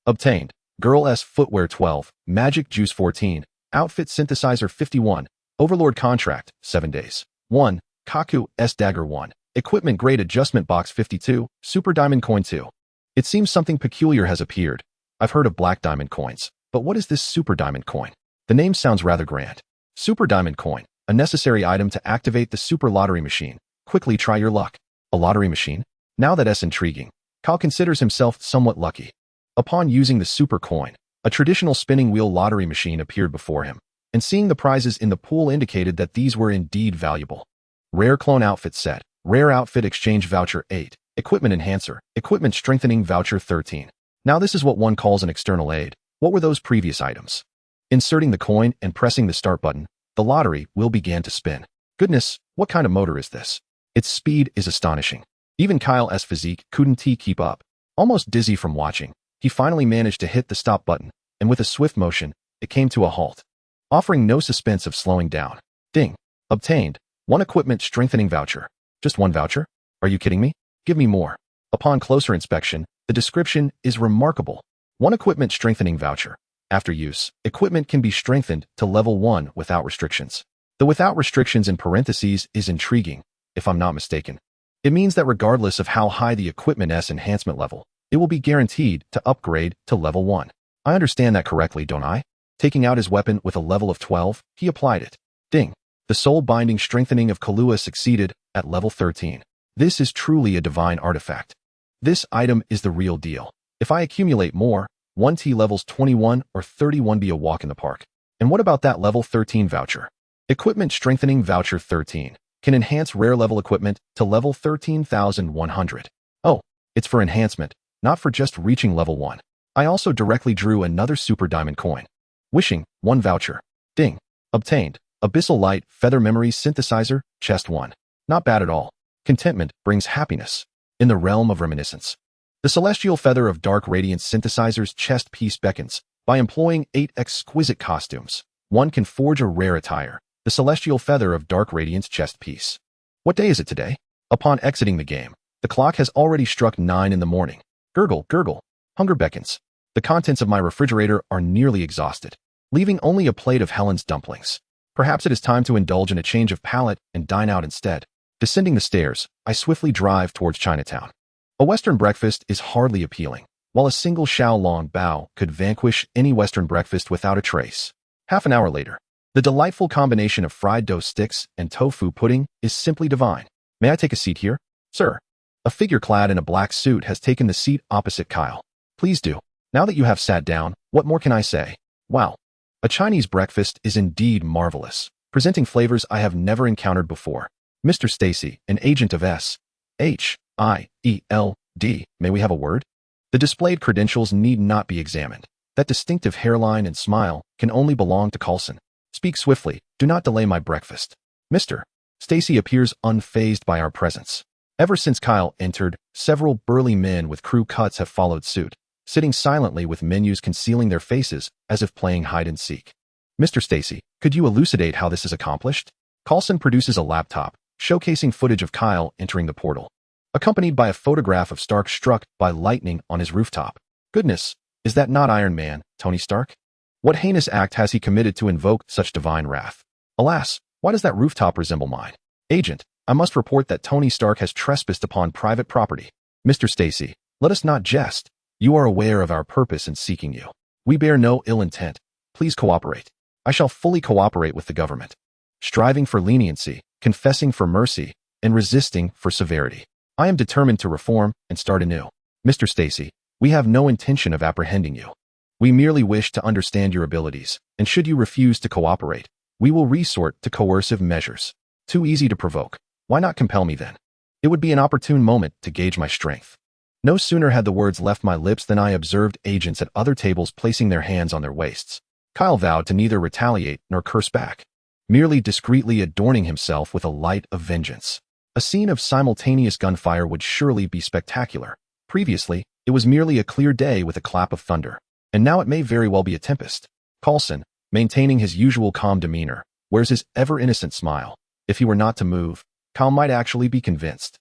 Obtained. Girl S Footwear 12, Magic Juice 14, Outfit Synthesizer 51, Overlord Contract, 7 days. 1. Kaku S Dagger 1, Equipment Grade Adjustment Box 52, Super Diamond Coin 2. It seems something peculiar has appeared. I've heard of black diamond coins, but what is this Super Diamond Coin? The name sounds rather grand. Super Diamond Coin, a necessary item to activate the Super Lottery Machine. Quickly try your luck. A lottery machine? Now that's intriguing. Kyle considers himself somewhat lucky. Upon using the Super Coin, a traditional spinning wheel lottery machine appeared before him, and seeing the prizes in the pool indicated that these were indeed valuable. Rare Clone Outfit Set, Rare Outfit Exchange Voucher 8, Equipment Enhancer, Equipment Strengthening Voucher 13. Now this is what one calls an external aid. What were those previous items? Inserting the coin and pressing the start button, the lottery wheel began to spin. Goodness, what kind of motor is this? Its speed is astonishing. Even Kyle's physique couldn't keep up. Almost dizzy from watching, he finally managed to hit the stop button, and with a swift motion, it came to a halt, offering no suspense of slowing down. Ding. Obtained. 1 Equipment Strengthening Voucher. Just 1 voucher? Are you kidding me? Give me more. Upon closer inspection, the description is remarkable. 1 Equipment Strengthening Voucher. After use, equipment can be strengthened to level 1 without restrictions. The without restrictions in parentheses is intriguing, if I'm not mistaken. It means that regardless of how high the equipment's enhancement level, it will be guaranteed to upgrade to level 1. I understand that correctly, don't I? Taking out his weapon with a level of 12, he applied it. Ding. The soul binding strengthening of Kahlua succeeded at level 13. This is truly a divine artifact. This item is the real deal. If I accumulate more, 1T levels 21 or 31 be a walk in the park. And what about that level 13 voucher? Equipment Strengthening Voucher 13 can enhance rare level equipment to level 13,100. Oh, it's for enhancement, not for just reaching level 1. I also directly drew another Super Diamond Coin. Wishing, 1 voucher. Ding. Obtained. Abyssal Light Feather Memory Synthesizer, Chest 1. Not bad at all. Contentment brings happiness. In the realm of reminiscence. The Celestial Feather of Dark Radiance Synthesizer's chest piece beckons, By employing 8 exquisite costumes, one can forge a rare attire, the celestial feather of dark radiance chest piece. What day is it today? Upon exiting the game, the clock has already struck 9 in the morning. Gurgle, gurgle. Hunger beckons. The contents of my refrigerator are nearly exhausted, leaving only a plate of Helen's dumplings. Perhaps it is time to indulge in a change of palate and dine out instead. Descending the stairs, I swiftly drive towards Chinatown. A Western breakfast is hardly appealing, while a single Xiaolong bao could vanquish any Western breakfast without a trace. Half an hour later, the delightful combination of fried dough sticks and tofu pudding is simply divine. May I take a seat here, sir? A figure clad in a black suit has taken the seat opposite Kyle. Please do. Now that you have sat down, what more can I say? Wow. A Chinese breakfast is indeed marvelous, presenting flavors I have never encountered before. Mr. Stacy, an agent of S.H.I.E.L.D., may we have a word? The displayed credentials need not be examined. That distinctive hairline and smile can only belong to Coulson. Speak swiftly, do not delay my breakfast. Mr. Stacy appears unfazed by our presence. Ever since Kyle entered, several burly men with crew cuts have followed suit, sitting silently with menus concealing their faces as if playing hide-and-seek. Mr. Stacy, could you elucidate how this is accomplished? Coulson produces a laptop, showcasing footage of Kyle entering the portal, accompanied by a photograph of Stark struck by lightning on his rooftop. Goodness, is that not Iron Man, Tony Stark? What heinous act has he committed to invoke such divine wrath? Alas, why does that rooftop resemble mine? Agent, I must report that Tony Stark has trespassed upon private property. Mr. Stacy, let us not jest. You are aware of our purpose in seeking you. We bear no ill intent. Please cooperate. I shall fully cooperate with the government, striving for leniency, confessing for mercy, and resisting for severity. I am determined to reform and start anew. Mr. Stacy, we have no intention of apprehending you. We merely wish to understand your abilities, and should you refuse to cooperate, we will resort to coercive measures. Too easy to provoke. Why not compel me then? It would be an opportune moment to gauge my strength. No sooner had the words left my lips than I observed agents at other tables placing their hands on their waists. Kyle vowed to neither retaliate nor curse back, merely discreetly adorning himself with a light of vengeance. A scene of simultaneous gunfire would surely be spectacular. Previously, it was merely a clear day with a clap of thunder, and now it may very well be a tempest. Coulson, maintaining his usual calm demeanor, wears his ever-innocent smile. If he were not to move, Kyle might actually be convinced.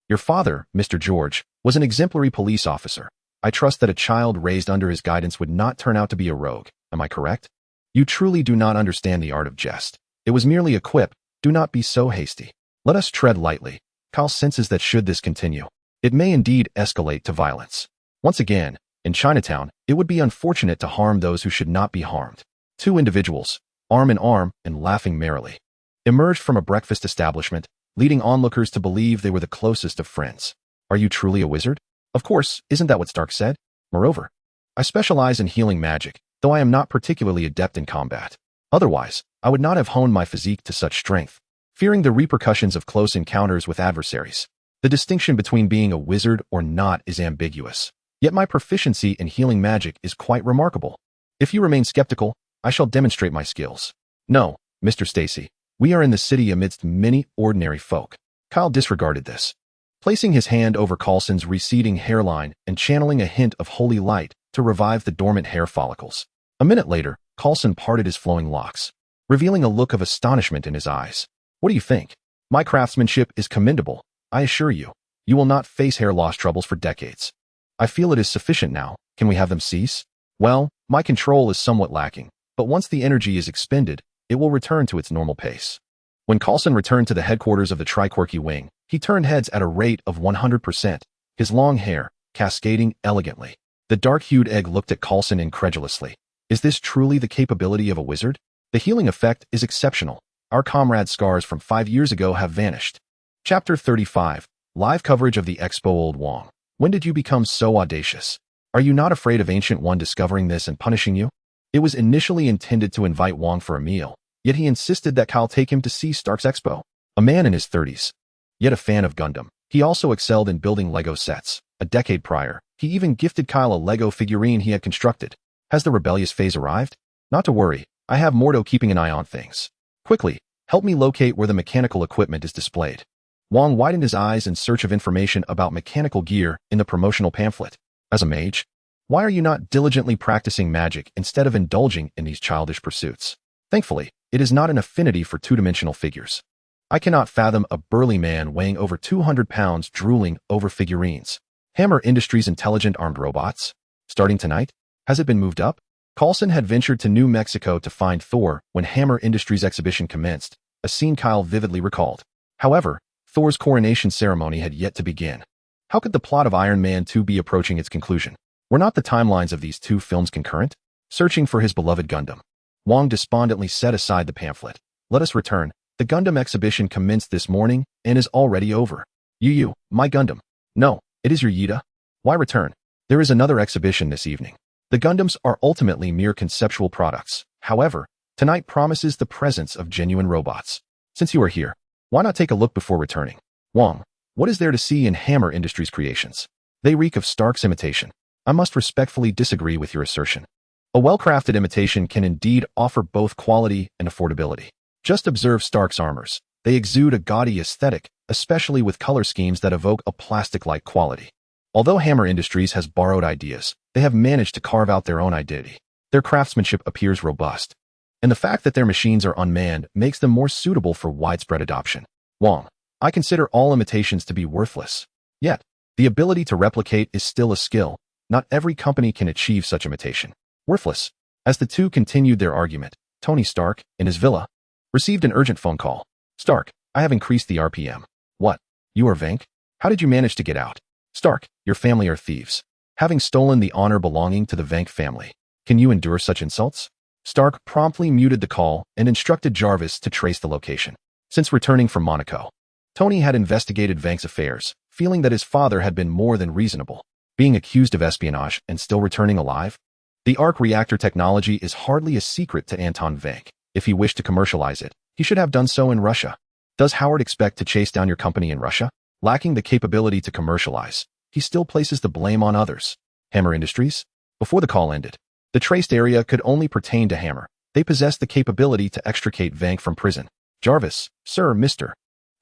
Your father, Mr. George, was an exemplary police officer. I trust that a child raised under his guidance would not turn out to be a rogue. Am I correct? You truly do not understand the art of jest. It was merely a quip. Do not be so hasty. Let us tread lightly. Kyle senses that should this continue, it may indeed escalate to violence. Once again, in Chinatown, it would be unfortunate to harm those who should not be harmed. Two individuals, arm in arm and laughing merrily, emerged from a breakfast establishment, leading onlookers to believe they were the closest of friends. Are you truly a wizard? Of course, isn't that what Stark said? Moreover, I specialize in healing magic, though I am not particularly adept in combat. Otherwise, I would not have honed my physique to such strength, fearing the repercussions of close encounters with adversaries. The distinction between being a wizard or not is ambiguous, yet my proficiency in healing magic is quite remarkable. If you remain skeptical, I shall demonstrate my skills. No, Mr. Stacy, we are in the city amidst many ordinary folk. Kyle disregarded this, placing his hand over Coulson's receding hairline and channeling a hint of holy light to revive the dormant hair follicles. A minute later, Coulson parted his flowing locks, revealing a look of astonishment in his eyes. What do you think? My craftsmanship is commendable, I assure you. You will not face hair loss troubles for decades. I feel it is sufficient now. Can we have them cease? Well, my control is somewhat lacking, but once the energy is expended, it will return to its normal pace. When Coulson returned to the headquarters of the Triquarky Wing, he turned heads at a rate of 100%, his long hair cascading elegantly. The dark-hued egg looked at Coulson incredulously. Is this truly the capability of a wizard? The healing effect is exceptional. Our comrade's scars from 5 years ago have vanished. Chapter 35. Live coverage of the Expo. Old Wong. When did you become so audacious? Are you not afraid of Ancient One discovering this and punishing you? It was initially intended to invite Wong for a meal, yet he insisted that Kyle take him to see Stark's Expo. A man in his 30s, yet a fan of Gundam. He also excelled in building Lego sets. A decade prior, he even gifted Kyle a Lego figurine he had constructed. Has the rebellious phase arrived? Not to worry, I have Mordo keeping an eye on things. Quickly, help me locate where the mechanical equipment is displayed. Wong widened his eyes in search of information about mechanical gear in the promotional pamphlet. As a mage, Why are you not diligently practicing magic instead of indulging in these childish pursuits? Thankfully, it is not an affinity for two-dimensional figures. I cannot fathom a burly man weighing over 200 pounds drooling over figurines. Hammer Industries' intelligent armed robots? Starting tonight? Has it been moved up? Coulson had ventured to New Mexico to find Thor when Hammer Industries' exhibition commenced, a scene Kyle vividly recalled. However, Thor's coronation ceremony had yet to begin. How could the plot of Iron Man 2 be approaching its conclusion? Were not the timelines of these two films concurrent? Searching for his beloved Gundam. Wong despondently set aside the pamphlet. Let us return. The Gundam exhibition commenced this morning and is already over. My Gundam. No, it is your Yida. Why return? There is another exhibition this evening. The Gundams are ultimately mere conceptual products. However, tonight promises the presence of genuine robots. Since you are here, why not take a look before returning? Wong, what is there to see in Hammer Industries creations? They reek of Stark's imitation. I must respectfully disagree with your assertion. A well-crafted imitation can indeed offer both quality and affordability. Just observe Stark's armors. They exude a gaudy aesthetic, especially with color schemes that evoke a plastic-like quality. Although Hammer Industries has borrowed ideas, they have managed to carve out their own identity. Their craftsmanship appears robust, and the fact that their machines are unmanned makes them more suitable for widespread adoption. Wong, I consider all imitations to be worthless. Yet, the ability to replicate is still a skill. Not every company can achieve such imitation. Worthless. As the two continued their argument, Tony Stark, in his villa, received an urgent phone call. Stark, I have increased the RPM. What? You are Vank? How did you manage to get out? Stark, your family are thieves, having stolen the honor belonging to the Vank family. Can you endure such insults? Stark promptly muted the call and instructed Jarvis to trace the location. Since returning from Monaco, Tony had investigated Vank's affairs, feeling that his father had been more than reasonable. Being accused of espionage and still returning alive? The arc reactor technology is hardly a secret to Anton Vank. If he wished to commercialize it, he should have done so in Russia. Does Howard expect to chase down your company in Russia? Lacking the capability to commercialize, he still places the blame on others. Hammer Industries? Before the call ended, the traced area could only pertain to Hammer. They possessed the capability to extricate Vank from prison. Jarvis, sir, Mr.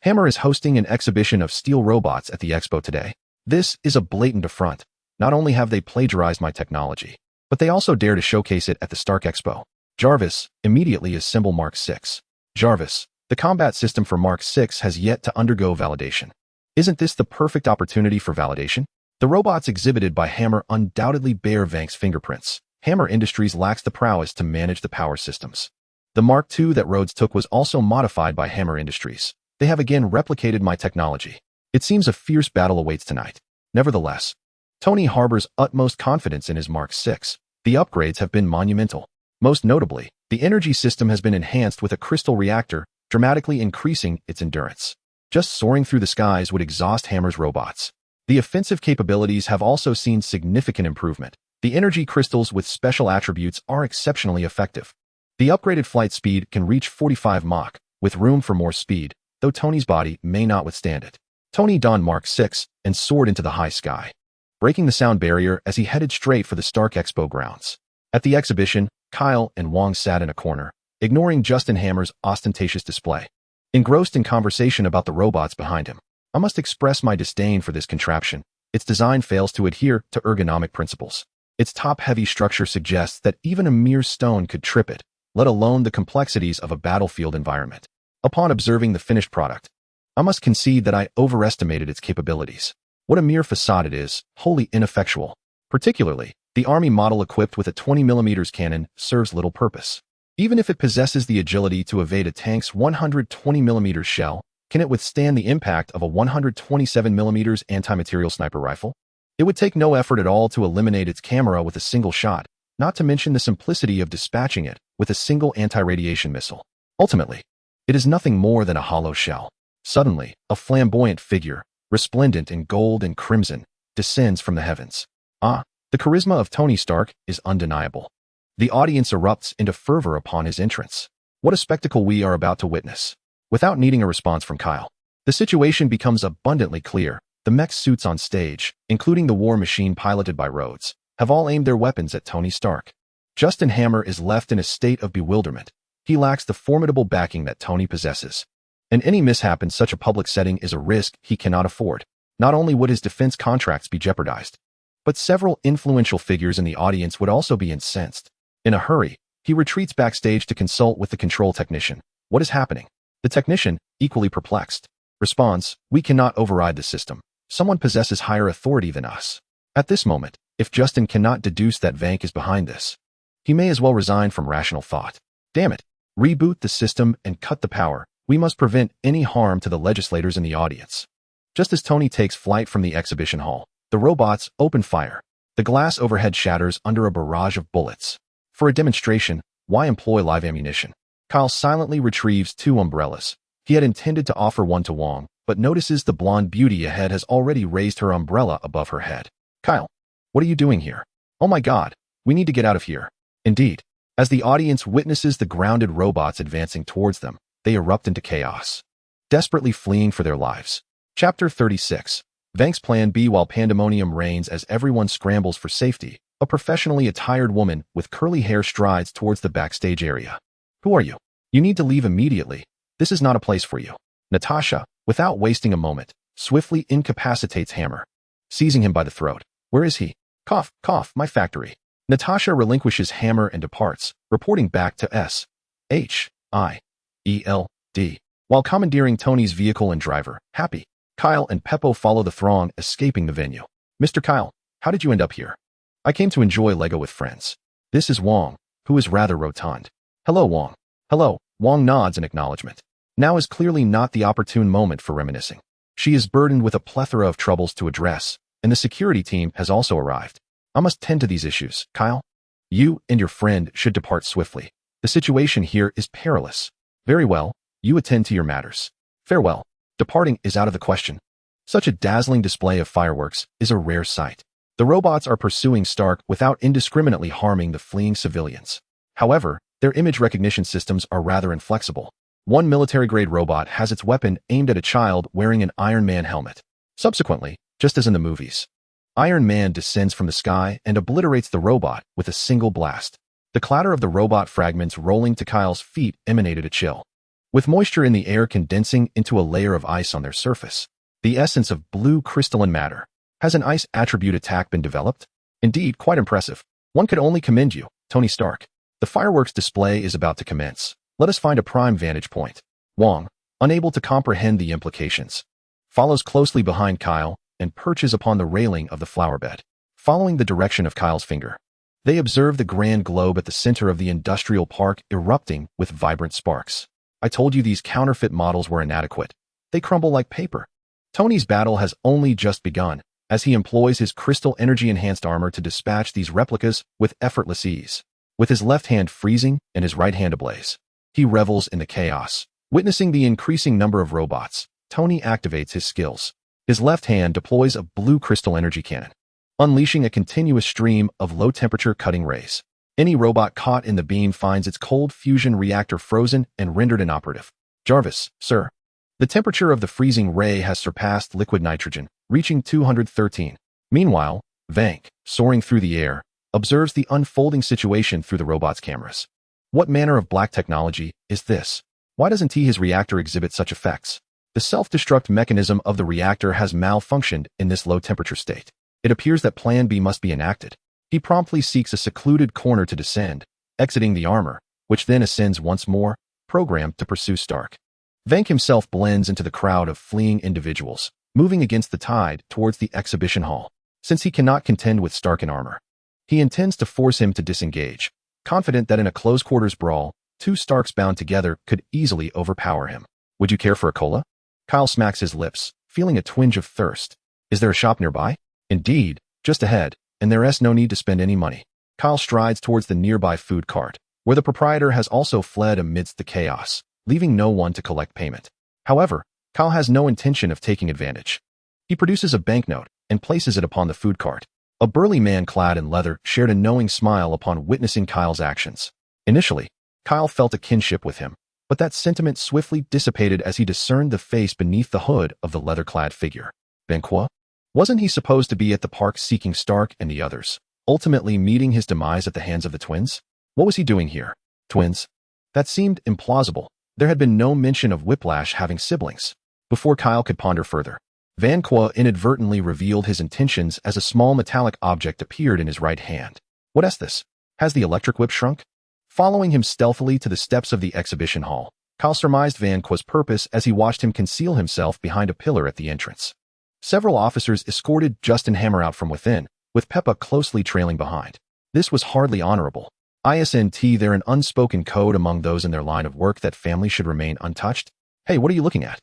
Hammer is hosting an exhibition of steel robots at the expo today. This is a blatant affront. Not only have they plagiarized my technology, but they also dare to showcase it at the Stark Expo. Jarvis, immediately assemble Mark 6. Jarvis, the combat system for Mark 6 has yet to undergo validation. Isn't this the perfect opportunity for validation? The robots exhibited by Hammer undoubtedly bear Vank's fingerprints. Hammer Industries lacks the prowess to manage the power systems. The Mark II that Rhodes took was also modified by Hammer Industries. They have again replicated my technology. It seems a fierce battle awaits tonight. Nevertheless, Tony harbors utmost confidence in his Mark 6. The upgrades have been monumental. Most notably, the energy system has been enhanced with a crystal reactor, dramatically increasing its endurance. Just soaring through the skies would exhaust Hammer's robots. The offensive capabilities have also seen significant improvement. The energy crystals with special attributes are exceptionally effective. The upgraded flight speed can reach 45 Mach, with room for more speed, though Tony's body may not withstand it. Tony donned Mark 6 and soared into the high sky, breaking the sound barrier as he headed straight for the Stark Expo grounds. At the exhibition, Kyle and Wong sat in a corner, ignoring Justin Hammer's ostentatious display. Engrossed in conversation about the robots behind him, I must express my disdain for this contraption. Its design fails to adhere to ergonomic principles. Its top-heavy structure suggests that even a mere stone could trip it, let alone the complexities of a battlefield environment. Upon observing the finished product, I must concede that I overestimated its capabilities. What a mere facade it is, wholly ineffectual. Particularly, the Army model equipped with a 20mm cannon serves little purpose. Even if it possesses the agility to evade a tank's 120mm shell, can it withstand the impact of a 127mm anti-material sniper rifle? It would take no effort at all to eliminate its camera with a single shot, not to mention the simplicity of dispatching it with a single anti-radiation missile. Ultimately, it is nothing more than a hollow shell. Suddenly, a flamboyant figure, resplendent in gold and crimson, descends from the heavens. The charisma of Tony Stark is undeniable. The audience erupts into fervor upon his entrance. What a spectacle we are about to witness. Without needing a response from Kyle, the situation becomes abundantly clear. The mech suits on stage, including the war machine piloted by Rhodes, have all aimed their weapons at Tony Stark. Justin Hammer is left in a state of bewilderment. He lacks the formidable backing that Tony possesses. And any mishap in such a public setting is a risk he cannot afford. Not only would his defense contracts be jeopardized, But several influential figures in the audience would also be incensed. In a hurry, he retreats backstage to consult with the control technician. What is happening? The technician, equally perplexed, responds, "We cannot override the system. Someone possesses higher authority than us." At this moment, if Justin cannot deduce that Vank is behind this, he may as well resign from rational thought. Damn it. Reboot the system and cut the power. We must prevent any harm to the legislators in the audience. Just as Tony takes flight from the exhibition hall, the robots open fire. The glass overhead shatters under a barrage of bullets. For a demonstration, why employ live ammunition? Kyle silently retrieves 2 umbrellas. He had intended to offer one to Wong, but notices the blonde beauty ahead has already raised her umbrella above her head. Kyle, what are you doing here? Oh my God, we need to get out of here. Indeed, as the audience witnesses the grounded robots advancing towards them, they erupt into chaos, desperately fleeing for their lives. Chapter 36. Vank's Plan B. While pandemonium reigns as everyone scrambles for safety, a professionally attired woman with curly hair strides towards the backstage area. Who are you? You need to leave immediately. This is not a place for you. Natasha, without wasting a moment, swiftly incapacitates Hammer, seizing him by the throat. Where is he? Cough, cough, my factory. Natasha relinquishes Hammer and departs, reporting back to S.H.I.E.L.D. while commandeering Tony's vehicle and driver. Happy, Kyle and Peppo follow the throng, escaping the venue. Mr. Kyle, how did you end up here? I came to enjoy Lego with friends. This is Wong, who is rather rotund. Hello, Wong. Hello. Wong nods in acknowledgement. Now is clearly not the opportune moment for reminiscing. She is burdened with a plethora of troubles to address, and the security team has also arrived. I must tend to these issues, Kyle. You and your friend should depart swiftly. The situation here is perilous. Very well, you attend to your matters. Farewell. Departing is out of the question. Such a dazzling display of fireworks is a rare sight. The robots are pursuing Stark without indiscriminately harming the fleeing civilians. However, their image recognition systems are rather inflexible. One military-grade robot has its weapon aimed at a child wearing an Iron Man helmet. Subsequently, just as in the movies, Iron Man descends from the sky and obliterates the robot with a single blast. The clatter of the robot fragments rolling to Kyle's feet emanated a chill. With moisture in the air condensing into a layer of ice on their surface, the essence of blue crystalline matter. Has an ice attribute attack been developed? Indeed, quite impressive. One could only commend you, Tony Stark. The fireworks display is about to commence. Let us find a prime vantage point. Wong, unable to comprehend the implications, follows closely behind Kyle and perches upon the railing of the flower bed. Following the direction of Kyle's finger, they observe the grand globe at the center of the industrial park erupting with vibrant sparks. I told you these counterfeit models were inadequate. They crumble like paper. Tony's battle has only just begun, as he employs his crystal energy-enhanced armor to dispatch these replicas with effortless ease. With his left hand freezing and his right hand ablaze, he revels in the chaos. Witnessing the increasing number of robots, Tony activates his skills. His left hand deploys a blue crystal energy cannon, unleashing a continuous stream of low-temperature cutting rays. Any robot caught in the beam finds its cold fusion reactor frozen and rendered inoperative. Jarvis, sir. The temperature of the freezing ray has surpassed liquid nitrogen, reaching 213. Meanwhile, Vank, soaring through the air, observes the unfolding situation through the robot's cameras. What manner of black technology is this? Why doesn't his reactor exhibit such effects? The self-destruct mechanism of the reactor has malfunctioned in this low-temperature state. It appears that Plan B must be enacted. He promptly seeks a secluded corner to descend, exiting the armor, which then ascends once more, programmed to pursue Stark. Vank himself blends into the crowd of fleeing individuals, moving against the tide towards the exhibition hall. Since he cannot contend with Stark in armor, he intends to force him to disengage, confident that in a close-quarters brawl, 2 Starks bound together could easily overpower him. Would you care for a cola? Kyle smacks his lips, feeling a twinge of thirst. Is there a shop nearby? Indeed, just ahead, and there's no need to spend any money. Kyle strides towards the nearby food cart, where the proprietor has also fled amidst the chaos, leaving no one to collect payment. However, Kyle has no intention of taking advantage. He produces a banknote and places it upon the food cart. A burly man clad in leather shared a knowing smile upon witnessing Kyle's actions. Initially, Kyle felt a kinship with him, but that sentiment swiftly dissipated as he discerned the face beneath the hood of the leather-clad figure. Banqua? Wasn't he supposed to be at the park seeking Stark and the others, ultimately meeting his demise at the hands of the twins? What was he doing here? Twins? That seemed implausible. There had been no mention of Whiplash having siblings. Before Kyle could ponder further, Van Qua inadvertently revealed his intentions as a small metallic object appeared in his right hand. What is this? Has the electric whip shrunk? Following him stealthily to the steps of the exhibition hall, Kyle surmised Van Qua's purpose as he watched him conceal himself behind a pillar at the entrance. Several officers escorted Justin Hammer out from within, with Peppa closely trailing behind. This was hardly honorable. Isn't there an unspoken code among those in their line of work that families should remain untouched? Hey, what are you looking at?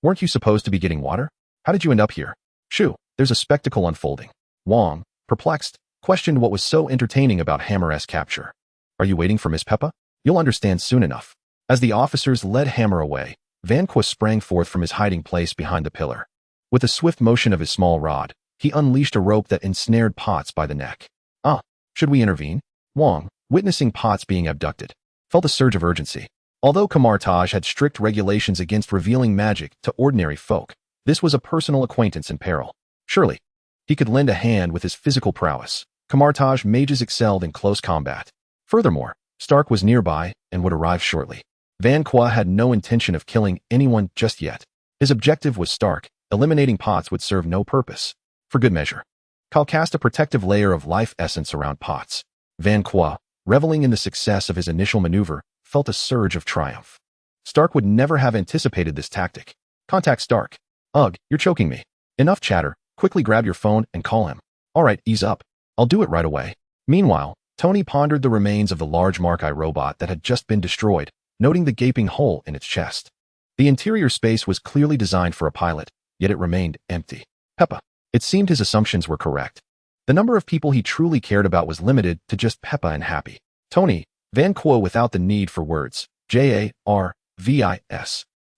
Weren't you supposed to be getting water? How did you end up here? Shoo, there's a spectacle unfolding. Wong, perplexed, questioned what was so entertaining about Hammer's capture. Are you waiting for Miss Peppa? You'll understand soon enough. As the officers led Hammer away, Van Qua sprang forth from his hiding place behind the pillar. With a swift motion of his small rod, he unleashed a rope that ensnared Potts by the neck. Should we intervene? Wong, witnessing Potts being abducted, felt a surge of urgency. Although Kamartaj had strict regulations against revealing magic to ordinary folk, this was a personal acquaintance in peril. Surely, he could lend a hand with his physical prowess. Kamartaj mages excelled in close combat. Furthermore, Stark was nearby and would arrive shortly. Van Qua had no intention of killing anyone just yet. His objective was Stark. Eliminating Potts would serve no purpose. For good measure, Kyle cast a protective layer of life essence around Potts. Van Qua, reveling in the success of his initial maneuver, felt a surge of triumph. Stark would never have anticipated this tactic. Contact Stark. Ugh, you're choking me. Enough chatter. Quickly grab your phone and call him. All right, ease up. I'll do it right away. Meanwhile, Tony pondered the remains of the large Mark I robot that had just been destroyed, noting the gaping hole in its chest. The interior space was clearly designed for a pilot, yet it remained empty. Peppa. It seemed his assumptions were correct. The number of people he truly cared about was limited to just Peppa and Happy. Tony, Van Qua without the need for words, JARVIS,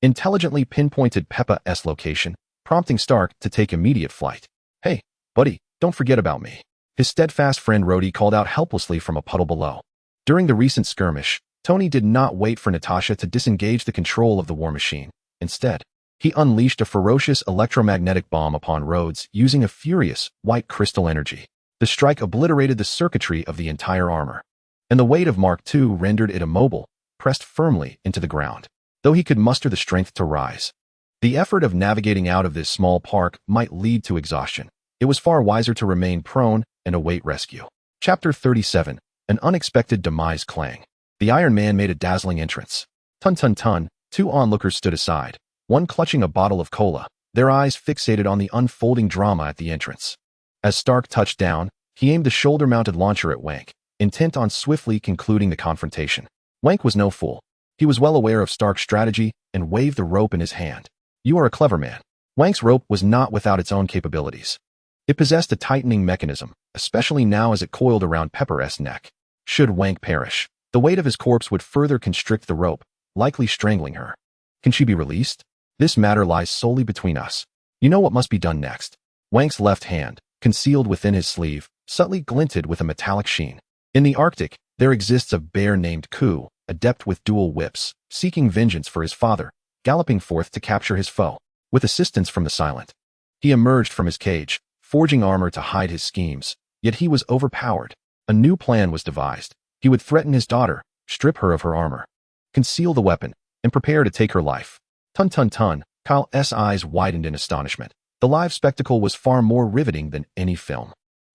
intelligently pinpointed Peppa's location, prompting Stark to take immediate flight. Hey, buddy, don't forget about me. His steadfast friend Rhodey called out helplessly from a puddle below. During the recent skirmish, Tony did not wait for Natasha to disengage the control of the war machine. Instead, he unleashed a ferocious electromagnetic bomb upon Rhodes using a furious, white crystal energy. The strike obliterated the circuitry of the entire armor, and the weight of Mark II rendered it immobile, pressed firmly into the ground, though he could muster the strength to rise. The effort of navigating out of this small park might lead to exhaustion. It was far wiser to remain prone and await rescue. Chapter 37, An Unexpected Demise Clang. The Iron Man made a dazzling entrance. Tun. Two onlookers stood aside, one clutching a bottle of cola, their eyes fixated on the unfolding drama at the entrance. As Stark touched down, he aimed the shoulder-mounted launcher at Wank, intent on swiftly concluding the confrontation. Wank was no fool. He was well aware of Stark's strategy and waved the rope in his hand. You are a clever man. Wank's rope was not without its own capabilities. It possessed a tightening mechanism, especially now as it coiled around Pepper's neck. Should Wank perish, the weight of his corpse would further constrict the rope, likely strangling her. Can she be released? This matter lies solely between us. You know what must be done next. Wank's left hand, concealed within his sleeve, subtly glinted with a metallic sheen. In the Arctic, there exists a bear named Ku, adept with dual whips, seeking vengeance for his father, galloping forth to capture his foe. With assistance from the Silent, he emerged from his cage, forging armor to hide his schemes, yet he was overpowered. A new plan was devised. He would threaten his daughter, strip her of her armor, conceal the weapon, and prepare to take her life. Tun. Kyle's eyes widened in astonishment. The live spectacle was far more riveting than any film.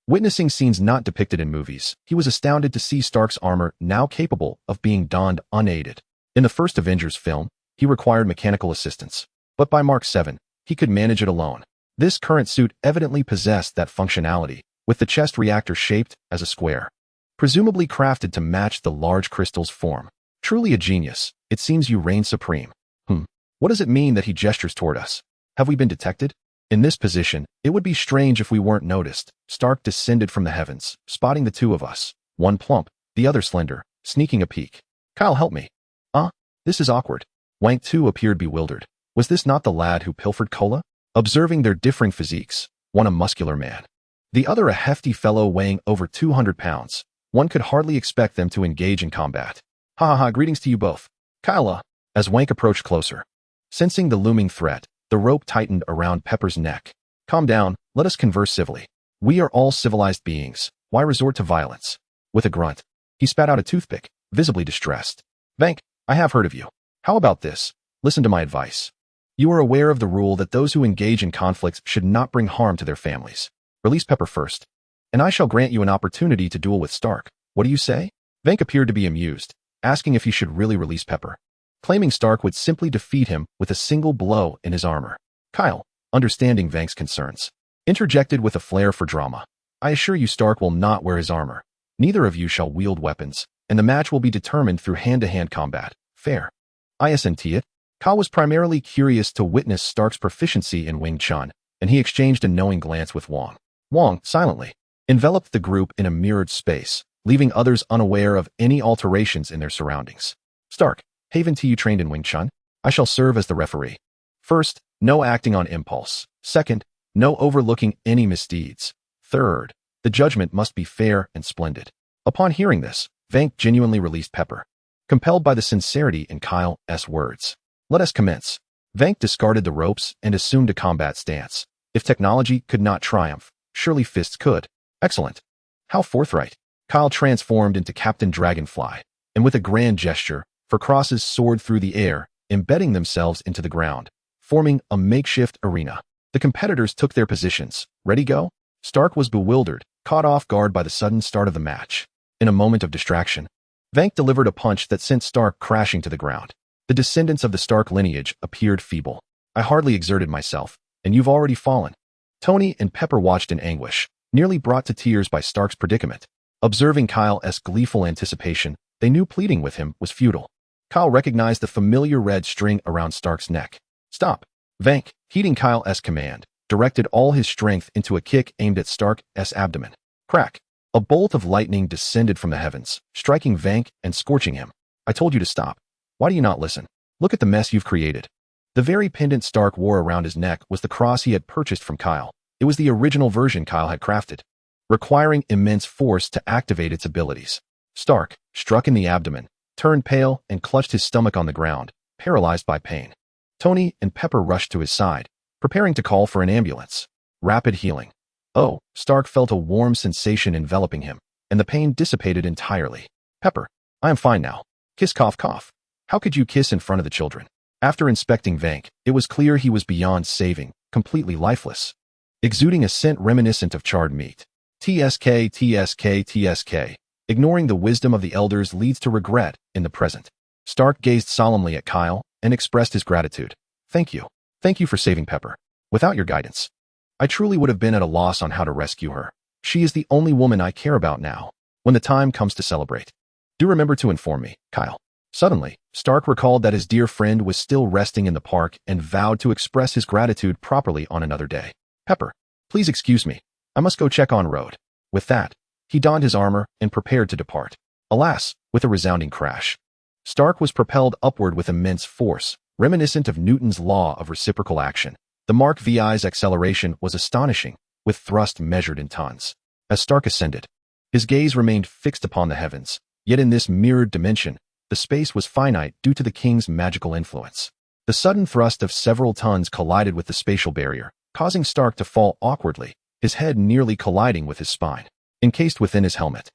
Witnessing scenes not depicted in movies, he was astounded to see Stark's armor now capable of being donned unaided. In the first Avengers film, he required mechanical assistance, but by Mark VII, he could manage it alone. This current suit evidently possessed that functionality, with the chest reactor shaped as a square, presumably crafted to match the large crystal's form. Truly a genius, it seems you reign supreme. What does it mean that he gestures toward us? Have we been detected? In this position, it would be strange if we weren't noticed. Stark descended from the heavens, spotting the two of us, one plump, the other slender, sneaking a peek. Kyle, help me. This is awkward. Wank too appeared bewildered. Was this not the lad who pilfered cola? Observing their differing physiques, one a muscular man, the other a hefty fellow weighing over 200 pounds, one could hardly expect them to engage in combat. Greetings to you both. Kyle, as Wank approached closer. Sensing the looming threat, the rope tightened around Pepper's neck. Calm down, let us converse civilly. We are all civilized beings. Why resort to violence? With a grunt, he spat out a toothpick, visibly distressed. Vank, I have heard of you. How about this? Listen to my advice. You are aware of the rule that those who engage in conflicts should not bring harm to their families. Release Pepper first, and I shall grant you an opportunity to duel with Stark. What do you say? Vank appeared to be amused, asking if he should really release Pepper, claiming Stark would simply defeat him with a single blow in his armor. Kyle, understanding Vank's concerns, interjected with a flair for drama. I assure you Stark will not wear his armor. Neither of you shall wield weapons, and the match will be determined through hand-to-hand combat. Fair. Isn't it? Kyle was primarily curious to witness Stark's proficiency in Wing Chun, and he exchanged a knowing glance with Wong. Wong, silently, enveloped the group in a mirrored space, leaving others unaware of any alterations in their surroundings. Stark, Haven T, you trained in Wing Chun? I shall serve as the referee. First, no acting on impulse. Second, no overlooking any misdeeds. Third, the judgment must be fair and splendid. Upon hearing this, Vank genuinely released Pepper, compelled by the sincerity in Kyle's words. Let us commence. Vank discarded the ropes and assumed a combat stance. If technology could not triumph, surely fists could. Excellent. How forthright. Kyle transformed into Captain Dragonfly, and with a grand gesture, for crosses soared through the air, embedding themselves into the ground, forming a makeshift arena. The competitors took their positions. Ready, go? Stark was bewildered, caught off guard by the sudden start of the match. In a moment of distraction, Vank delivered a punch that sent Stark crashing to the ground. The descendants of the Stark lineage appeared feeble. I hardly exerted myself, and you've already fallen. Tony and Pepper watched in anguish, nearly brought to tears by Stark's predicament. Observing Kyle's gleeful anticipation, they knew pleading with him was futile. Kyle recognized the familiar red string around Stark's neck. Stop. Vank, heeding Kyle's command, directed all his strength into a kick aimed at Stark's abdomen. Crack. A bolt of lightning descended from the heavens, striking Vank and scorching him. I told you to stop. Why do you not listen? Look at the mess you've created. The very pendant Stark wore around his neck was the cross he had purchased from Kyle. It was the original version Kyle had crafted, requiring immense force to activate its abilities. Stark, struck in the abdomen, turned pale and clutched his stomach on the ground, paralyzed by pain. Tony and Pepper rushed to his side, preparing to call for an ambulance. Rapid healing. Oh, Stark felt a warm sensation enveloping him, and the pain dissipated entirely. Pepper, I am fine now. Kiss, cough, cough. How could you kiss in front of the children? After inspecting Vank, it was clear he was beyond saving, completely lifeless, exuding a scent reminiscent of charred meat. TSK, TSK, TSK. Ignoring the wisdom of the elders leads to regret in the present. Stark gazed solemnly at Kyle and expressed his gratitude. Thank you. Thank you for saving Pepper. Without your guidance, I truly would have been at a loss on how to rescue her. She is the only woman I care about now. When the time comes to celebrate, do remember to inform me, Kyle. Suddenly, Stark recalled that his dear friend was still resting in the park and vowed to express his gratitude properly on another day. Pepper, please excuse me. I must go check on road. With that, he donned his armor and prepared to depart. Alas, with a resounding crash, Stark was propelled upward with immense force, reminiscent of Newton's law of reciprocal action. The Mark VI's acceleration was astonishing, with thrust measured in tons. As Stark ascended, his gaze remained fixed upon the heavens, yet in this mirrored dimension, the space was finite due to the king's magical influence. The sudden thrust of several tons collided with the spatial barrier, causing Stark to fall awkwardly, his head nearly colliding with his spine. Encased within his helmet,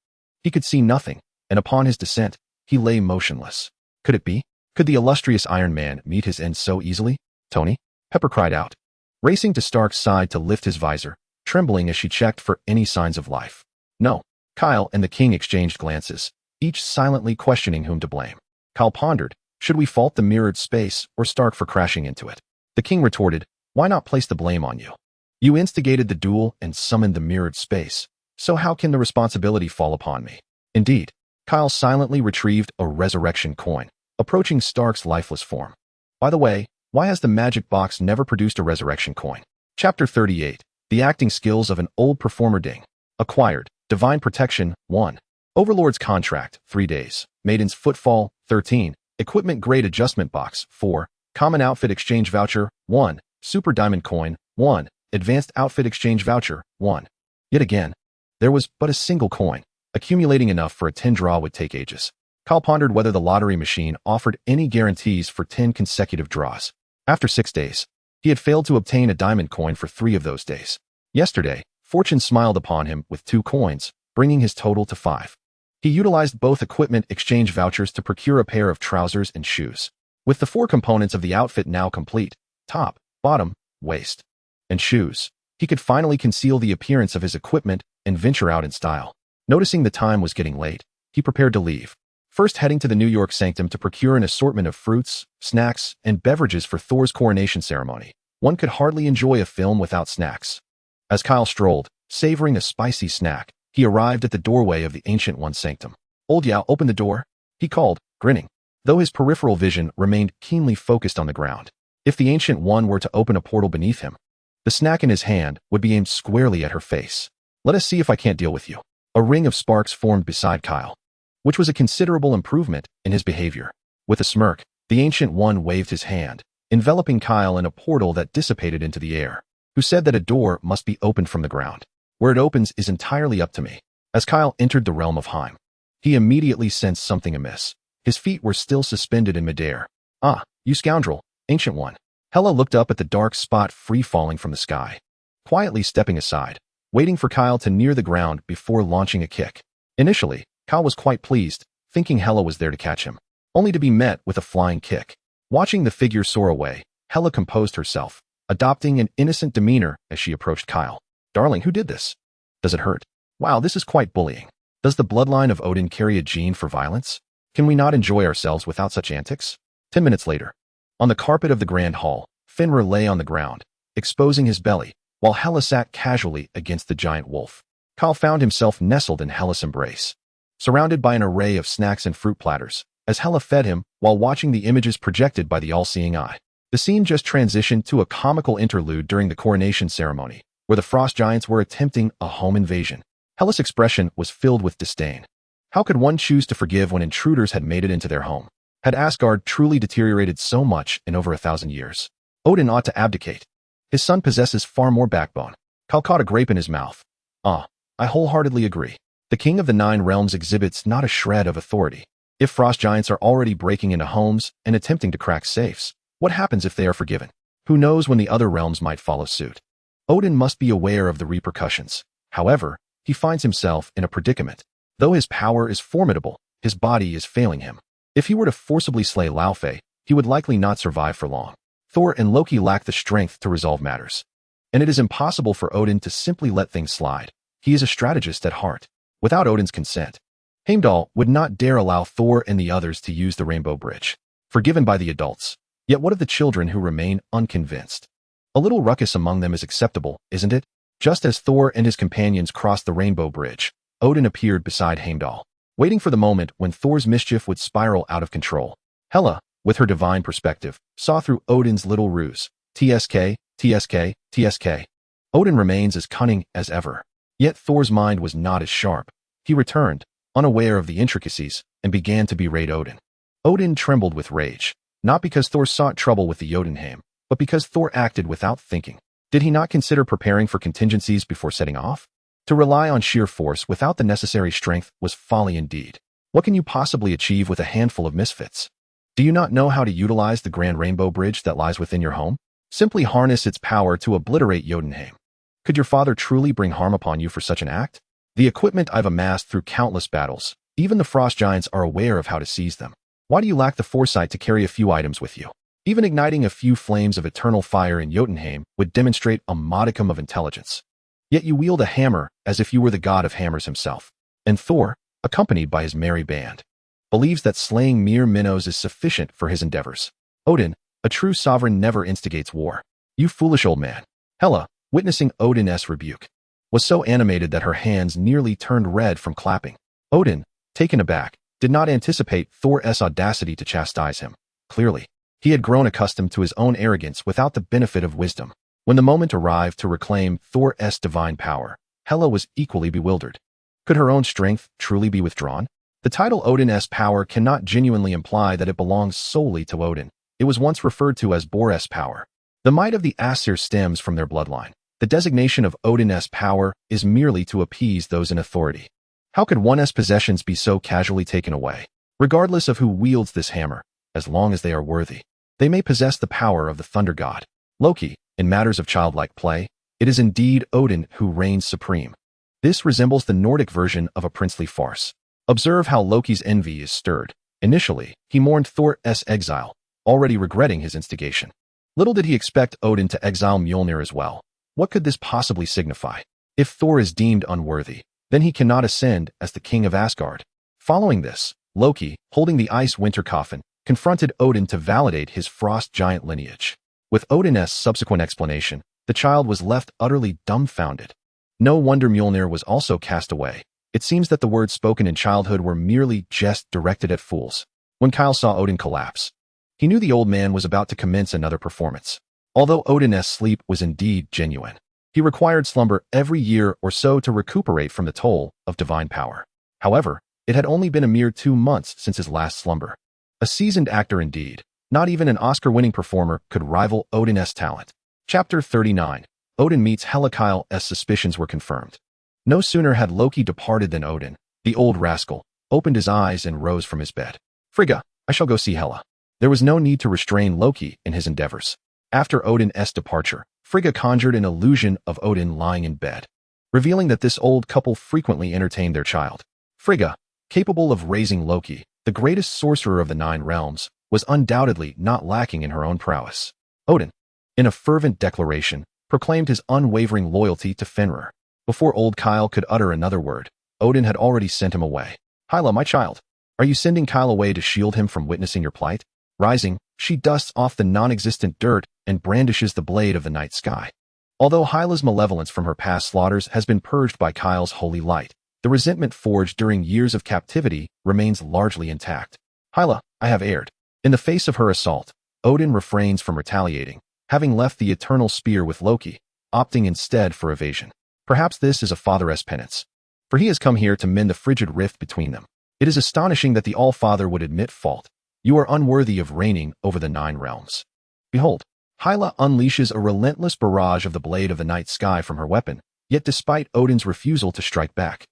he could see nothing, and upon his descent, he lay motionless. Could it be? Could the illustrious Iron Man meet his end so easily? Tony? Pepper cried out, racing to Stark's side to lift his visor, trembling as she checked for any signs of life. No. Kyle and the king exchanged glances, each silently questioning whom to blame. Kyle pondered, should we fault the mirrored space or Stark for crashing into it? The king retorted, why not place the blame on you? You instigated the duel and summoned the mirrored space, so how can the responsibility fall upon me? Indeed, Kyle silently retrieved a resurrection coin, approaching Stark's lifeless form. By the way, why has the magic box never produced a resurrection coin? Chapter 38, The Acting Skills of an Old Performer. Ding. Acquired, Divine Protection, 1. Overlord's Contract, 3 days. Maiden's Footfall, 13. Equipment Grade Adjustment Box, 4. Common Outfit Exchange Voucher, 1. Super Diamond Coin, 1. Advanced Outfit Exchange Voucher, 1. Yet again, there was but a single coin. Accumulating enough for a 10 draw would take ages. Kyle pondered whether the lottery machine offered any guarantees for 10 consecutive draws. After 6 days, he had failed to obtain a diamond coin for 3 of those days. Yesterday, fortune smiled upon him with 2 coins, bringing his total to 5. He utilized both equipment exchange vouchers to procure a pair of trousers and shoes. With the 4 components of the outfit now complete, top, bottom, waist, and shoes. He could finally conceal the appearance of his equipment and venture out in style. Noticing the time was getting late, he prepared to leave, first heading to the New York sanctum to procure an assortment of fruits, snacks, and beverages for Thor's coronation ceremony. One could hardly enjoy a film without snacks. As Kyle strolled, savoring a spicy snack, he arrived at the doorway of the Ancient One's sanctum. "Old Yao, open the door," he called, grinning, though his peripheral vision remained keenly focused on the ground. If the Ancient One were to open a portal beneath him, the snack in his hand would be aimed squarely at her face. "Let us see if I can't deal with you." A ring of sparks formed beside Kyle, which was a considerable improvement in his behavior. With a smirk, the Ancient One waved his hand, enveloping Kyle in a portal that dissipated into the air. "Who said that a door must be opened from the ground? Where it opens is entirely up to me." As Kyle entered the realm of Heim, he immediately sensed something amiss. His feet were still suspended in midair. "Ah, you scoundrel, Ancient One." Hela looked up at the dark spot free-falling from the sky, quietly stepping aside, waiting for Kyle to near the ground before launching a kick. Initially, Kyle was quite pleased, thinking Hela was there to catch him, only to be met with a flying kick. Watching the figure soar away, Hela composed herself, adopting an innocent demeanor as she approached Kyle. "Darling, who did this? Does it hurt? Wow, this is quite bullying. Does the bloodline of Odin carry a gene for violence? Can we not enjoy ourselves without such antics?" 10 minutes later, on the carpet of the grand hall, Fenrir lay on the ground, exposing his belly, while Hela sat casually against the giant wolf. Kyle found himself nestled in Hela's embrace, surrounded by an array of snacks and fruit platters, as Hela fed him while watching the images projected by the all-seeing eye. The scene just transitioned to a comical interlude during the coronation ceremony, where the frost giants were attempting a home invasion. Hela's expression was filled with disdain. How could one choose to forgive when intruders had made it into their home? Had Asgard truly deteriorated so much in over 1,000 years? Odin ought to abdicate. His son possesses far more backbone. Kyle caught a grape in his mouth. "Ah, I wholeheartedly agree. The King of the Nine Realms exhibits not a shred of authority. If frost giants are already breaking into homes and attempting to crack safes, what happens if they are forgiven? Who knows when the other realms might follow suit?" Odin must be aware of the repercussions. However, he finds himself in a predicament. Though his power is formidable, his body is failing him. If he were to forcibly slay Laufey, he would likely not survive for long. Thor and Loki lack the strength to resolve matters, and it is impossible for Odin to simply let things slide. He is a strategist at heart. Without Odin's consent, Heimdall would not dare allow Thor and the others to use the Rainbow Bridge, forgiven by the adults. Yet what of the children who remain unconvinced? A little ruckus among them is acceptable, isn't it? Just as Thor and his companions crossed the Rainbow Bridge, Odin appeared beside Heimdall, waiting for the moment when Thor's mischief would spiral out of control. Hela, with her divine perspective, saw through Odin's little ruse. TSK, TSK, TSK. Odin remains as cunning as ever. Yet Thor's mind was not as sharp. He returned, unaware of the intricacies, and began to berate Odin. Odin trembled with rage, not because Thor sought trouble with the Jotunheim, but because Thor acted without thinking. Did he not consider preparing for contingencies before setting off? To rely on sheer force without the necessary strength was folly indeed. What can you possibly achieve with a handful of misfits? Do you not know how to utilize the Grand Rainbow Bridge that lies within your home? Simply harness its power to obliterate Jotunheim. Could your father truly bring harm upon you for such an act? The equipment I've amassed through countless battles, even the frost giants are aware of how to seize them. Why do you lack the foresight to carry a few items with you? Even igniting a few flames of eternal fire in Jotunheim would demonstrate a modicum of intelligence. Yet you wield a hammer as if you were the god of hammers himself. And Thor, accompanied by his merry band, believes that slaying mere minnows is sufficient for his endeavors. Odin, a true sovereign, never instigates war. You foolish old man. Hela, witnessing Odin's rebuke, was so animated that her hands nearly turned red from clapping. Odin, taken aback, did not anticipate Thor's audacity to chastise him. Clearly, he had grown accustomed to his own arrogance without the benefit of wisdom. When the moment arrived to reclaim Thor's divine power, Hela was equally bewildered. Could her own strength truly be withdrawn? The title Odin's power cannot genuinely imply that it belongs solely to Odin. It was once referred to as Bor's power. The might of the Aesir stems from their bloodline. The designation of Odin's power is merely to appease those in authority. How could one's possessions be so casually taken away? Regardless of who wields this hammer, as long as they are worthy, they may possess the power of the thunder god. Loki, in matters of childlike play, it is indeed Odin who reigns supreme. This resembles the Nordic version of a princely farce. Observe how Loki's envy is stirred. Initially, he mourned Thor's exile, already regretting his instigation. Little did he expect Odin to exile Mjolnir as well. What could this possibly signify? If Thor is deemed unworthy, then he cannot ascend as the king of Asgard. Following this, Loki, holding the ice winter coffin, confronted Odin to validate his frost giant lineage. With Odin's subsequent explanation, the child was left utterly dumbfounded. No wonder Mjolnir was also cast away. It seems that the words spoken in childhood were merely jest directed at fools. When Kyle saw Odin collapse, he knew the old man was about to commence another performance. Although Odin's sleep was indeed genuine, he required slumber every year or so to recuperate from the toll of divine power. However, it had only been a mere 2 months since his last slumber. A seasoned actor indeed. Not even an Oscar-winning performer could rival Odin's talent. Chapter 39. Odin meets Hela. Kyle's suspicions were confirmed. No sooner had Loki departed than Odin, the old rascal, opened his eyes and rose from his bed. Frigga, I shall go see Hela. There was no need to restrain Loki in his endeavors. After Odin's departure, Frigga conjured an illusion of Odin lying in bed, revealing that this old couple frequently entertained their child. Frigga, capable of raising Loki, the greatest sorcerer of the 9 realms, was undoubtedly not lacking in her own prowess. Odin, in a fervent declaration, proclaimed his unwavering loyalty to Fenrir. Before old Kyle could utter another word, Odin had already sent him away. Hyla, my child, are you sending Kyle away to shield him from witnessing your plight? Rising, she dusts off the non-existent dirt and brandishes the blade of the night sky. Although Hyla's malevolence from her past slaughters has been purged by Kyle's holy light, the resentment forged during years of captivity remains largely intact. Hyla, I have erred. In the face of her assault, Odin refrains from retaliating, having left the eternal spear with Loki, opting instead for evasion. Perhaps this is a father's penance, for he has come here to mend the frigid rift between them. It is astonishing that the All-Father would admit fault. You are unworthy of reigning over the 9 realms. Behold, Hyla unleashes a relentless barrage of the blade of the night sky from her weapon, yet despite Odin's refusal to strike back,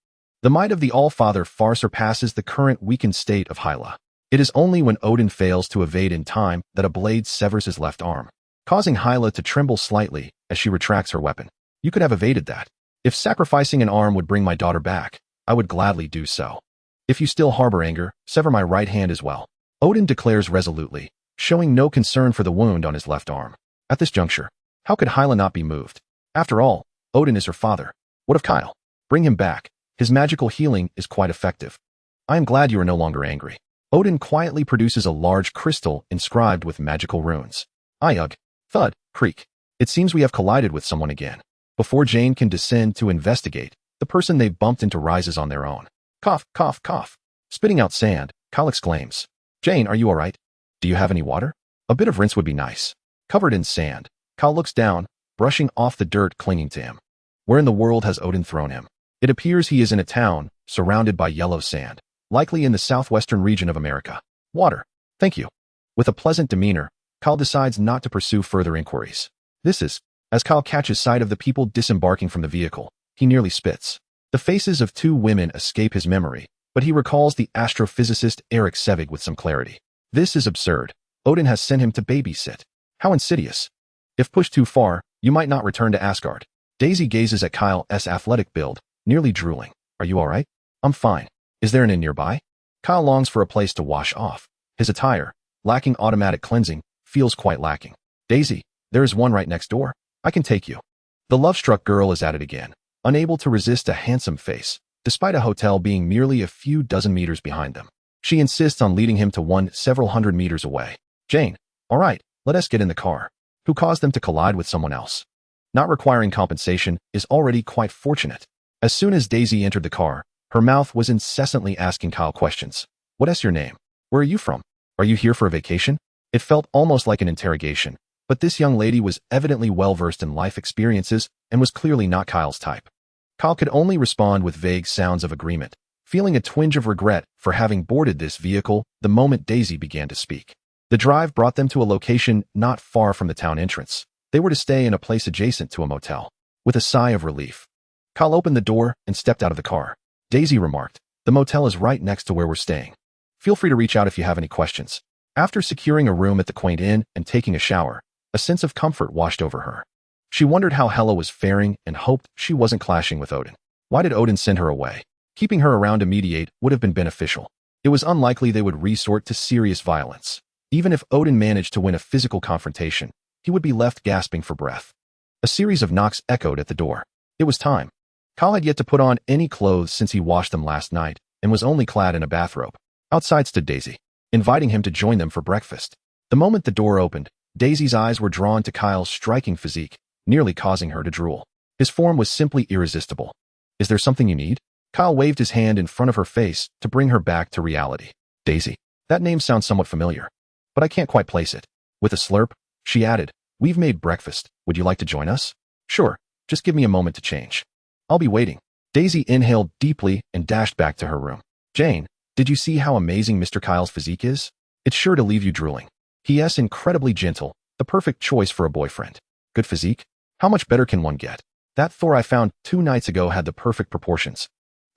the might of the All-Father far surpasses the current weakened state of Hyla. It is only when Odin fails to evade in time that a blade severs his left arm, causing Hyla to tremble slightly as she retracts her weapon. You could have evaded that. If sacrificing an arm would bring my daughter back, I would gladly do so. If you still harbor anger, sever my right hand as well. Odin declares resolutely, showing no concern for the wound on his left arm. At this juncture, how could Hyla not be moved? After all, Odin is her father. What of Kyle? Bring him back. His magical healing is quite effective. I am glad you are no longer angry. Odin quietly produces a large crystal inscribed with magical runes. Ugh. Thud. Creak. It seems we have collided with someone again. Before Jane can descend to investigate, the person they've bumped into rises on their own. Cough, cough, cough. Spitting out sand, Kyle exclaims. Jane, are you all right? Do you have any water? A bit of rinse would be nice. Covered in sand, Kyle looks down, brushing off the dirt clinging to him. Where in the world has Odin thrown him? It appears he is in a town, surrounded by yellow sand, likely in the southwestern region of America. Water. Thank you. With a pleasant demeanor, Kyle decides not to pursue further inquiries. As Kyle catches sight of the people disembarking from the vehicle, he nearly spits. The faces of 2 women escape his memory, but he recalls the astrophysicist Eric Sevig with some clarity. This is absurd. Odin has sent him to babysit. How insidious. If pushed too far, you might not return to Asgard. Daisy gazes at Kyle's athletic build, nearly drooling. Are you all right? I'm fine. Is there an inn nearby? Kyle longs for a place to wash off. His attire, lacking automatic cleansing, feels quite lacking. Daisy, there is one right next door. I can take you. The love-struck girl is at it again, unable to resist a handsome face, despite a hotel being merely a few dozen meters behind them. She insists on leading him to one several hundred meters away. Jane, all right, let us get in the car. Who caused them to collide with someone else? Not requiring compensation is already quite fortunate. As soon as Daisy entered the car, her mouth was incessantly asking Kyle questions. What is your name? Where are you from? Are you here for a vacation? It felt almost like an interrogation, but this young lady was evidently well-versed in life experiences and was clearly not Kyle's type. Kyle could only respond with vague sounds of agreement, feeling a twinge of regret for having boarded this vehicle the moment Daisy began to speak. The drive brought them to a location not far from the town entrance. They were to stay in a place adjacent to a motel. With a sigh of relief, Kyle opened the door and stepped out of the car. Daisy remarked, the motel is right next to where we're staying. Feel free to reach out if you have any questions. After securing a room at the quaint inn and taking a shower, a sense of comfort washed over her. She wondered how Hela was faring and hoped she wasn't clashing with Odin. Why did Odin send her away? Keeping her around to mediate would have been beneficial. It was unlikely they would resort to serious violence. Even if Odin managed to win a physical confrontation, he would be left gasping for breath. A series of knocks echoed at the door. It was time. Kyle had yet to put on any clothes since he washed them last night and was only clad in a bathrobe. Outside stood Daisy, inviting him to join them for breakfast. The moment the door opened, Daisy's eyes were drawn to Kyle's striking physique, nearly causing her to drool. His form was simply irresistible. Is there something you need? Kyle waved his hand in front of her face to bring her back to reality. Daisy. That name sounds somewhat familiar, but I can't quite place it. With a slurp, she added, we've made breakfast. Would you like to join us? Sure, just give me a moment to change. I'll be waiting. Daisy inhaled deeply and dashed back to her room. Jane, did you see how amazing Mr. Kyle's physique is? It's sure to leave you drooling. He.S. incredibly gentle, the perfect choice for a boyfriend. Good physique? How much better can one get? That Thor I found 2 nights ago had the perfect proportions.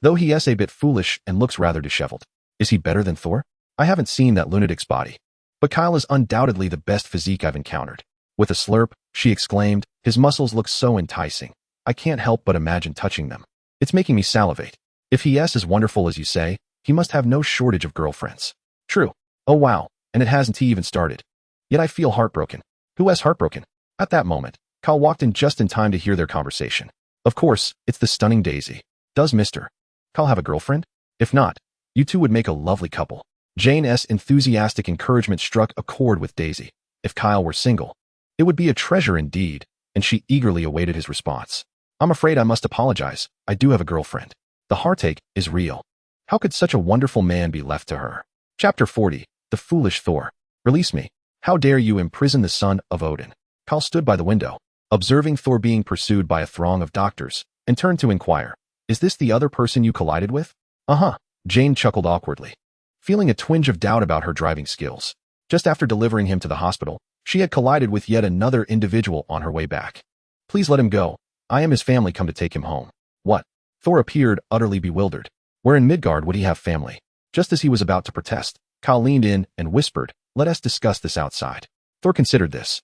Though he.S. a bit foolish and looks rather disheveled. Is he better than Thor? I haven't seen that lunatic's body. But Kyle is undoubtedly the best physique I've encountered. With a slurp, she exclaimed, his muscles look so enticing. I can't help but imagine touching them. It's making me salivate. If he.S. is wonderful as you say, he must have no shortage of girlfriends. True. Oh wow, and it hasn't even started. Yet I feel heartbroken. Who has heartbroken? At that moment, Kyle walked in just in time to hear their conversation. Of course, it's the stunning Daisy. Does Mr. Kyle have a girlfriend? If not, you two would make a lovely couple. Jane's enthusiastic encouragement struck a chord with Daisy. If Kyle were single, it would be a treasure indeed, and she eagerly awaited his response. I'm afraid I must apologize. I do have a girlfriend. The heartache is real. How could such a wonderful man be left to her? Chapter 40. The Foolish Thor. Release me. How dare you imprison the son of Odin? Kyle stood by the window, observing Thor being pursued by a throng of doctors, and turned to inquire, is this the other person you collided with? Uh-huh. Jane chuckled awkwardly, feeling a twinge of doubt about her driving skills. Just after delivering him to the hospital, she had collided with yet another individual on her way back. Please let him go. I am his family come to take him home. What? Thor appeared utterly bewildered. Where in Midgard would he have family? Just as he was about to protest, Kyle leaned in and whispered, let us discuss this outside. Thor considered this.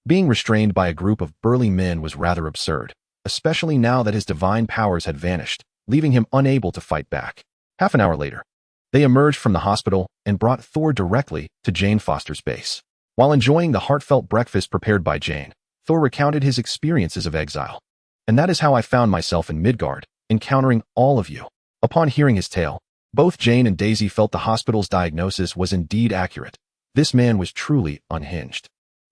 Being restrained by a group of burly men was rather absurd, especially now that his divine powers had vanished, leaving him unable to fight back. Half an hour later, they emerged from the hospital and brought Thor directly to Jane Foster's base. While enjoying the heartfelt breakfast prepared by Jane, Thor recounted his experiences of exile. And that is how I found myself in Midgard, encountering all of you. Upon hearing his tale, both Jane and Daisy felt the hospital's diagnosis was indeed accurate. This man was truly unhinged.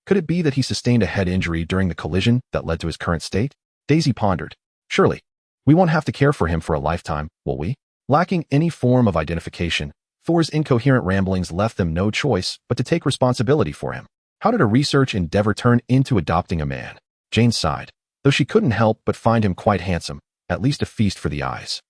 Could it be that he sustained a head injury during the collision that led to his current state? Daisy pondered. Surely, we won't have to care for him for a lifetime, will we? Lacking any form of identification, Thor's incoherent ramblings left them no choice but to take responsibility for him. How did a research endeavor turn into adopting a man? Jane sighed, though she couldn't help but find him quite handsome, at least a feast for the eyes.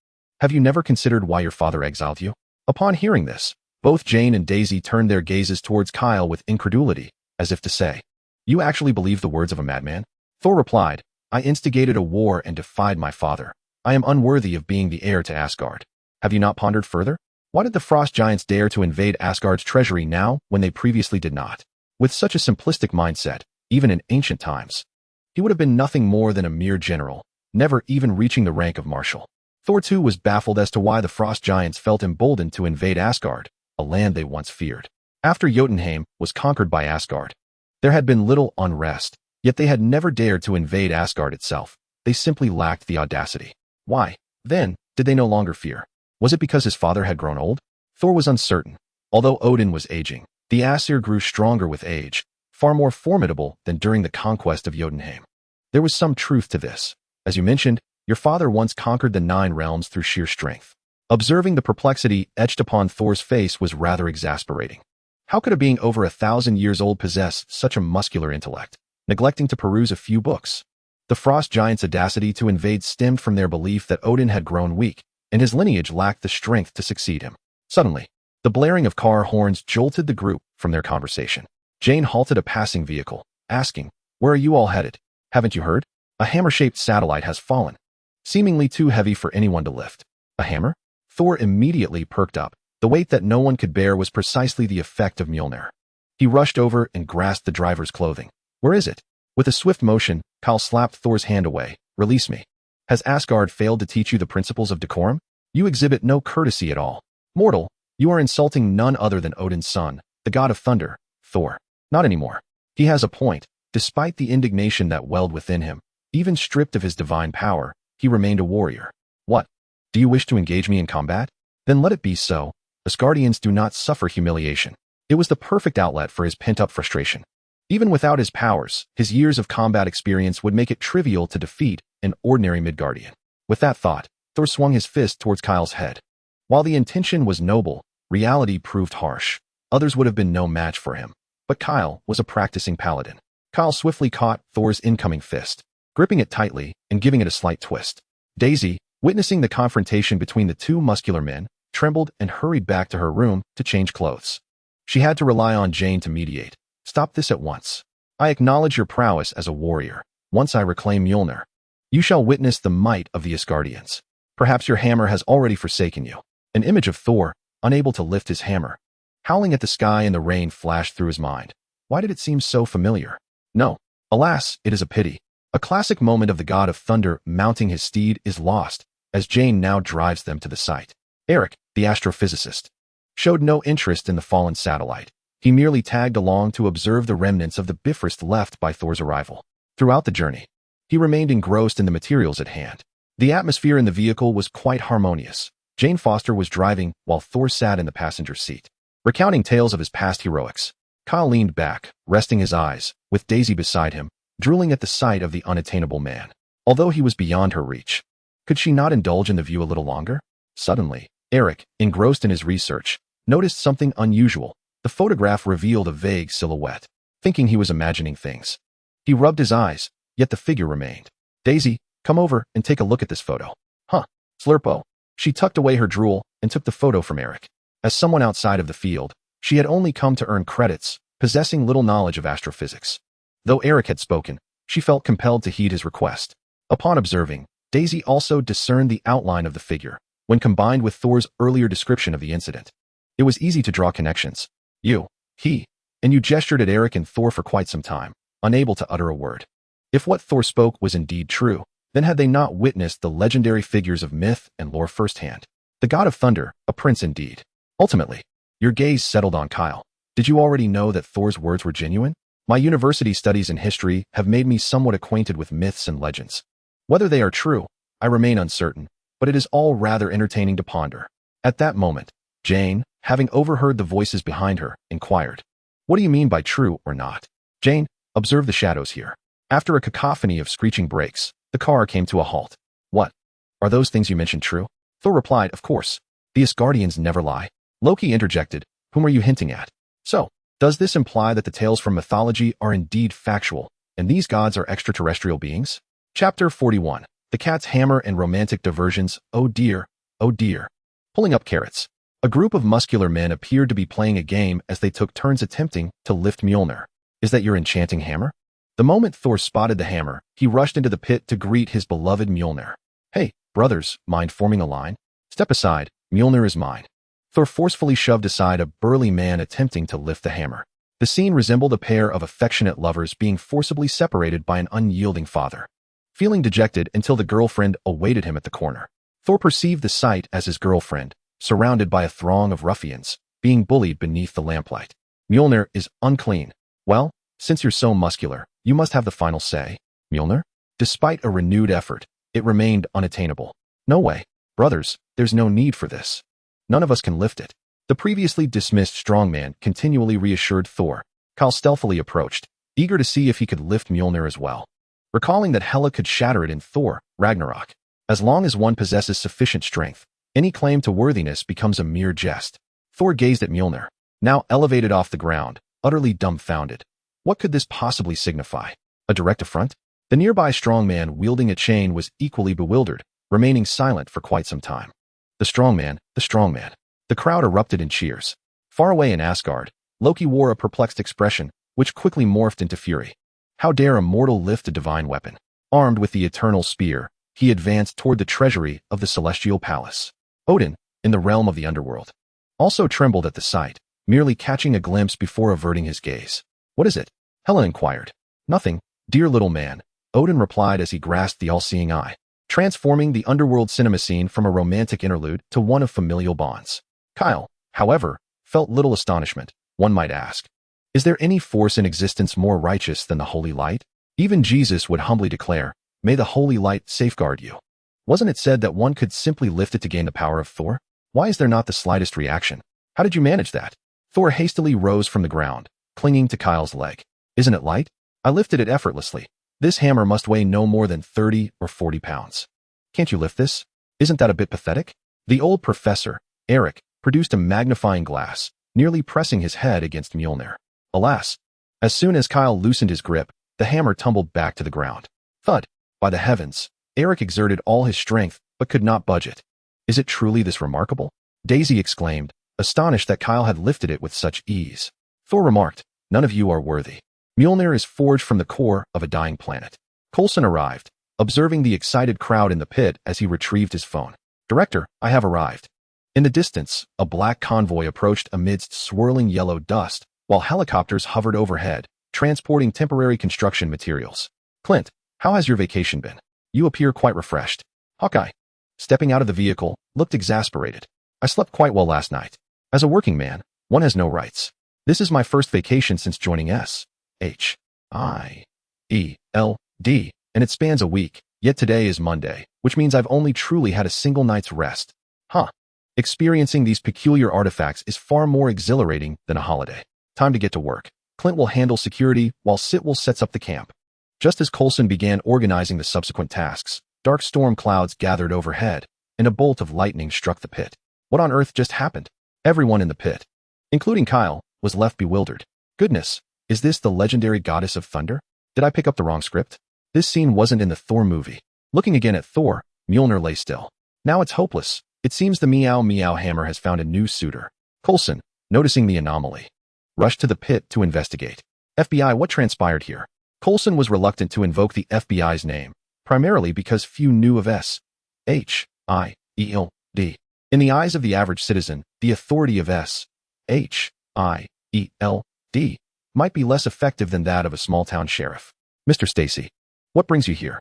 Have you never considered why your father exiled you? Upon hearing this, both Jane and Daisy turned their gazes towards Kyle with incredulity, as if to say, you actually believe the words of a madman? Thor replied, I instigated a war and defied my father. I am unworthy of being the heir to Asgard. Have you not pondered further? Why did the frost giants dare to invade Asgard's treasury now when they previously did not? With such a simplistic mindset, even in ancient times, he would have been nothing more than a mere general, never even reaching the rank of marshal. Thor too was baffled as to why the frost giants felt emboldened to invade Asgard, a land they once feared. After Jotunheim was conquered by Asgard, there had been little unrest, yet they had never dared to invade Asgard itself. They simply lacked the audacity. Why, then, did they no longer fear? Was it because his father had grown old? Thor was uncertain. Although Odin was aging, the Aesir grew stronger with age, far more formidable than during the conquest of Jotunheim. There was some truth to this. As you mentioned, your father once conquered the 9 realms through sheer strength. Observing the perplexity etched upon Thor's face was rather exasperating. How could a being over 1,000 years old possess such a muscular intellect, neglecting to peruse a few books? The frost giants' audacity to invade stemmed from their belief that Odin had grown weak, and his lineage lacked the strength to succeed him. Suddenly, the blaring of car horns jolted the group from their conversation. Jane halted a passing vehicle, asking, where are you all headed? Haven't you heard? A hammer-shaped satellite has fallen, seemingly too heavy for anyone to lift. A hammer? Thor immediately perked up. The weight that no one could bear was precisely the effect of Mjolnir. He rushed over and grasped the driver's clothing. Where is it? With a swift motion, Kyle slapped Thor's hand away. Release me. Has Asgard failed to teach you the principles of decorum? You exhibit no courtesy at all. Mortal, you are insulting none other than Odin's son, the god of thunder, Thor. Not anymore. He has a point. Despite the indignation that welled within him, even stripped of his divine power, he remained a warrior. What? Do you wish to engage me in combat? Then let it be so. Asgardians do not suffer humiliation. It was the perfect outlet for his pent-up frustration. Even without his powers, his years of combat experience would make it trivial to defeat an ordinary Midgardian. With that thought, Thor swung his fist towards Kyle's head. While the intention was noble, reality proved harsh. Others would have been no match for him. But Kyle was a practicing paladin. Kyle swiftly caught Thor's incoming fist, gripping it tightly and giving it a slight twist. Daisy, witnessing the confrontation between the two muscular men, trembled and hurried back to her room to change clothes. She had to rely on Jane to mediate. Stop this at once. I acknowledge your prowess as a warrior. Once I reclaim Mjolnir, you shall witness the might of the Asgardians. Perhaps your hammer has already forsaken you. An image of Thor, unable to lift his hammer, howling at the sky in the rain, flashed through his mind. Why did it seem so familiar? No. Alas, it is a pity. A classic moment of the god of thunder mounting his steed is lost, as Jane now drives them to the site. Eric, the astrophysicist, showed no interest in the fallen satellite. He merely tagged along to observe the remnants of the Bifrost left by Thor's arrival. Throughout the journey, he remained engrossed in the materials at hand. The atmosphere in the vehicle was quite harmonious. Jane Foster was driving while Thor sat in the passenger seat, recounting tales of his past heroics. Kyle leaned back, resting his eyes, with Daisy beside him, drooling at the sight of the unattainable man. Although he was beyond her reach, could she not indulge in the view a little longer? Suddenly, Eric, engrossed in his research, noticed something unusual. The photograph revealed a vague silhouette. Thinking he was imagining things, he rubbed his eyes, yet the figure remained. Daisy, come over and take a look at this photo. Huh. Slurpo. She tucked away her drool and took the photo from Eric. As someone outside of the field, she had only come to earn credits, possessing little knowledge of astrophysics. Though Eric had spoken, she felt compelled to heed his request. Upon observing, Daisy also discerned the outline of the figure. When combined with Thor's earlier description of the incident, it was easy to draw connections. You, he, and you gestured at Eric and Thor for quite some time, unable to utter a word. If what Thor spoke was indeed true, then had they not witnessed the legendary figures of myth and lore firsthand? The god of thunder, a prince indeed. Ultimately, your gaze settled on Kyle. Did you already know that Thor's words were genuine? My university studies in history have made me somewhat acquainted with myths and legends. Whether they are true, I remain uncertain, but it is all rather entertaining to ponder. At that moment, Jane, having overheard the voices behind her, inquired, "What do you mean by true or not?" Jane, observe the shadows here. After a cacophony of screeching brakes, the car came to a halt. What? Are those things you mentioned true? Thor replied, of course. The Asgardians never lie. Loki interjected, whom are you hinting at? So, does this imply that the tales from mythology are indeed factual, and these gods are extraterrestrial beings? Chapter 41. The Cat's Hammer and Romantic Diversions. Oh dear, oh dear. Pulling up carrots. A group of muscular men appeared to be playing a game as they took turns attempting to lift Mjolnir. Is that your enchanting hammer? The moment Thor spotted the hammer, he rushed into the pit to greet his beloved Mjolnir. Hey, brothers, mind forming a line? Step aside, Mjolnir is mine. Thor forcefully shoved aside a burly man attempting to lift the hammer. The scene resembled a pair of affectionate lovers being forcibly separated by an unyielding father. Feeling dejected until the girlfriend awaited him at the corner, Thor perceived the sight as his girlfriend, surrounded by a throng of ruffians, being bullied beneath the lamplight. Mjolnir is unclean. Well, since you're so muscular, you must have the final say. Mjolnir? Despite a renewed effort, it remained unattainable. No way. Brothers, there's no need for this. None of us can lift it. The previously dismissed strongman continually reassured Thor. Kyle stealthily approached, eager to see if he could lift Mjolnir as well. Recalling that Hela could shatter it in Thor, Ragnarok. As long as one possesses sufficient strength, any claim to worthiness becomes a mere jest. Thor gazed at Mjolnir, now elevated off the ground, utterly dumbfounded. What could this possibly signify? A direct affront? The nearby strongman wielding a chain was equally bewildered, remaining silent for quite some time. The strongman, the strongman. The crowd erupted in cheers. Far away in Asgard, Loki wore a perplexed expression, which quickly morphed into fury. How dare a mortal lift a divine weapon? Armed with the eternal spear, he advanced toward the treasury of the celestial palace. Odin, in the realm of the underworld, also trembled at the sight, merely catching a glimpse before averting his gaze. What is it? Hela inquired. Nothing, dear little man, Odin replied as he grasped the all-seeing eye, transforming the underworld cinema scene from a romantic interlude to one of familial bonds. Kyle, however, felt little astonishment, one might ask. Is there any force in existence more righteous than the holy light? Even Jesus would humbly declare, "May the holy light safeguard you." Wasn't it said that one could simply lift it to gain the power of Thor? Why is there not the slightest reaction? How did you manage that? Thor hastily rose from the ground, clinging to Kyle's leg. Isn't it light? I lifted it effortlessly. This hammer must weigh no more than 30 or 40 pounds. Can't you lift this? Isn't that a bit pathetic? The old professor, Eric, produced a magnifying glass, nearly pressing his head against Mjolnir. Alas, as soon as Kyle loosened his grip, the hammer tumbled back to the ground. Thud! By the heavens, Eric exerted all his strength, but could not budge it. Is it truly this remarkable? Daisy exclaimed, astonished that Kyle had lifted it with such ease. Thor remarked, "None of you are worthy. Mjolnir is forged from the core of a dying planet." Coulson arrived, observing the excited crowd in the pit as he retrieved his phone. "Director, I have arrived." In the distance, a black convoy approached amidst swirling yellow dust, while helicopters hovered overhead, transporting temporary construction materials. "Clint, how has your vacation been? You appear quite refreshed." Hawkeye, stepping out of the vehicle, looked exasperated. "I slept quite well last night. As a working man, one has no rights. This is my first vacation since joining S.H.I.E.L.D, and it spans a week, yet today is Monday, which means I've only truly had a single night's rest. Experiencing these peculiar artifacts is far more exhilarating than a holiday. Time to get to work. Clint will handle security while Sitwell sets up the camp." Just as Coulson began organizing the subsequent tasks, dark storm clouds gathered overhead, and a bolt of lightning struck the pit. What on earth just happened? Everyone in the pit, including Kyle, was left bewildered. Goodness, is this the legendary goddess of thunder? Did I pick up the wrong script? This scene wasn't in the Thor movie. Looking again at Thor, Mjolnir lay still. Now it's hopeless. It seems the Meow Meow hammer has found a new suitor. Coulson, noticing the anomaly, rushed to the pit to investigate. "FBI, what transpired here?" Coulson was reluctant to invoke the FBI's name, primarily because few knew of S.H.I.E.L.D. In the eyes of the average citizen, the authority of S.H.I.E.L.D. might be less effective than that of a small-town sheriff. "Mr. Stacy, what brings you here?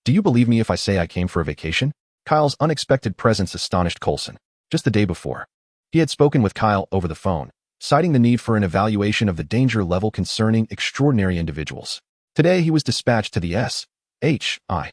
Do you believe me if I say I came for a vacation?" Kyle's unexpected presence astonished Coulson. Just the day before, he had spoken with Kyle over the phone, citing the need for an evaluation of the danger level concerning extraordinary individuals. Today he was dispatched to the S.H.I.E.L.D.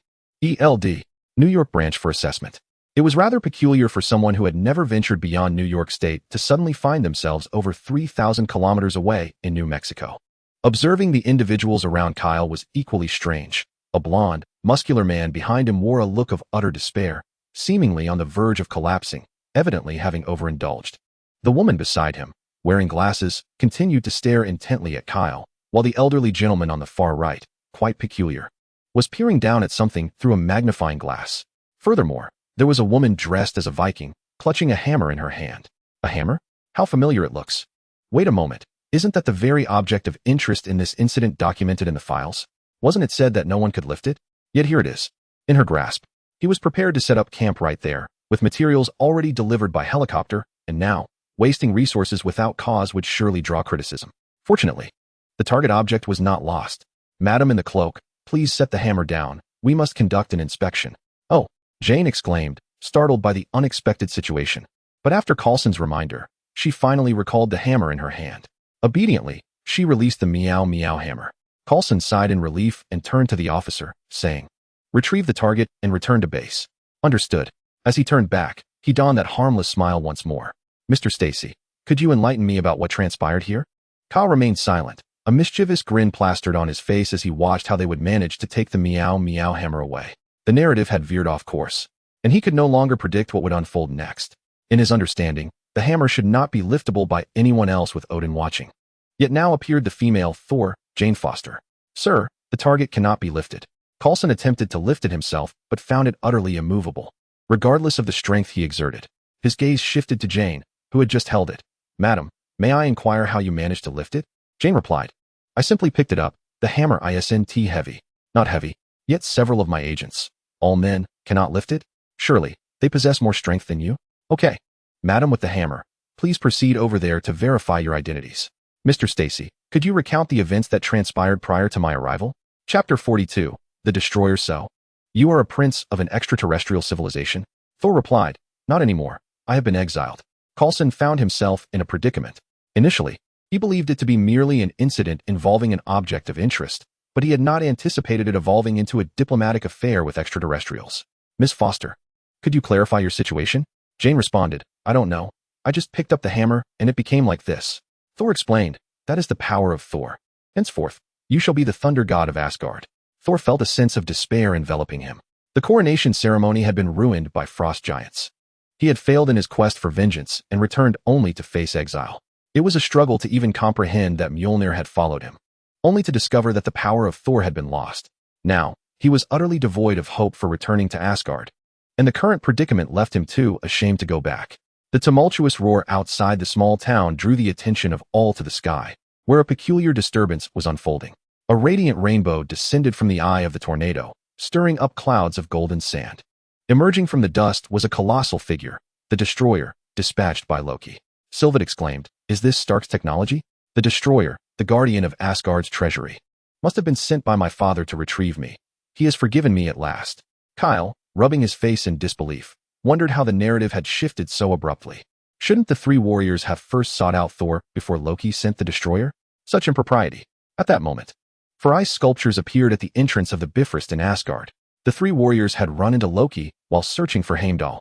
New York branch for assessment. It was rather peculiar for someone who had never ventured beyond New York State to suddenly find themselves over 3,000 kilometers away in New Mexico. Observing the individuals around Kyle was equally strange. A blonde, muscular man behind him wore a look of utter despair, seemingly on the verge of collapsing, evidently having overindulged. The woman beside him, wearing glasses, continued to stare intently at Kyle, while the elderly gentleman on the far right, quite peculiar, was peering down at something through a magnifying glass. Furthermore, there was a woman dressed as a Viking, clutching a hammer in her hand. A hammer? How familiar it looks. Wait a moment, isn't that the very object of interest in this incident documented in the files? Wasn't it said that no one could lift it? Yet here it is, in her grasp. He was prepared to set up camp right there, with materials already delivered by helicopter, and now, wasting resources without cause would surely draw criticism. Fortunately, the target object was not lost. "Madam in the cloak, please set the hammer down. We must conduct an inspection." "Oh," Jane exclaimed, startled by the unexpected situation. But after Coulson's reminder, she finally recalled the hammer in her hand. Obediently, she released the Meow Meow hammer. Coulson sighed in relief and turned to the officer, saying, "Retrieve the target and return to base." "Understood." As he turned back, he donned that harmless smile once more. "Mr. Stacy, could you enlighten me about what transpired here?" Kyle remained silent, a mischievous grin plastered on his face as he watched how they would manage to take the Meow Meow hammer away. The narrative had veered off course, and he could no longer predict what would unfold next. In his understanding, the hammer should not be liftable by anyone else with Odin watching. Yet now appeared the female Thor, Jane Foster. "Sir, the target cannot be lifted." Coulson attempted to lift it himself, but found it utterly immovable. Regardless of the strength he exerted, his gaze shifted to Jane, who had just held it. "Madam, may I inquire how you managed to lift it?" Jane replied, "I simply picked it up. The hammer isn't heavy. Not heavy. Yet several of my agents, all men, cannot lift it? Surely, they possess more strength than you? Okay. Madam with the hammer, please proceed over there to verify your identities." "Mr. Stacy, could you recount the events that transpired prior to my arrival?" Chapter 42, The Destroyer Cell. "You are a prince of an extraterrestrial civilization?" Thor replied, "Not anymore. I have been exiled." Coulson found himself in a predicament. Initially, He believed it to be merely an incident involving an object of interest, but he had not anticipated it evolving into a diplomatic affair with extraterrestrials. Miss Foster, could you clarify your situation? Jane responded, I don't know. I just picked up the hammer, and it became like this. Thor explained, that is the power of Thor. Henceforth, you shall be the thunder god of Asgard. Thor felt a sense of despair enveloping him. The coronation ceremony had been ruined by frost giants. He had failed in his quest for vengeance and returned only to face exile. It was a struggle to even comprehend that Mjolnir had followed him, only to discover that the power of Thor had been lost. Now, he was utterly devoid of hope for returning to Asgard, and the current predicament left him too ashamed to go back. The tumultuous roar outside the small town drew the attention of all to the sky, where a peculiar disturbance was unfolding. A radiant rainbow descended from the eye of the tornado, stirring up clouds of golden sand. Emerging from the dust was a colossal figure, the Destroyer, dispatched by Loki. Sylvie exclaimed, is this Stark's technology? The Destroyer, the guardian of Asgard's treasury, must have been sent by my father to retrieve me. He has forgiven me at last. Kyle, rubbing his face in disbelief, wondered how the narrative had shifted so abruptly. Shouldn't the three warriors have first sought out Thor before Loki sent the Destroyer? Such impropriety. At that moment, for ice sculptures appeared at the entrance of the Bifrost in Asgard. The three warriors had run into Loki while searching for Heimdall,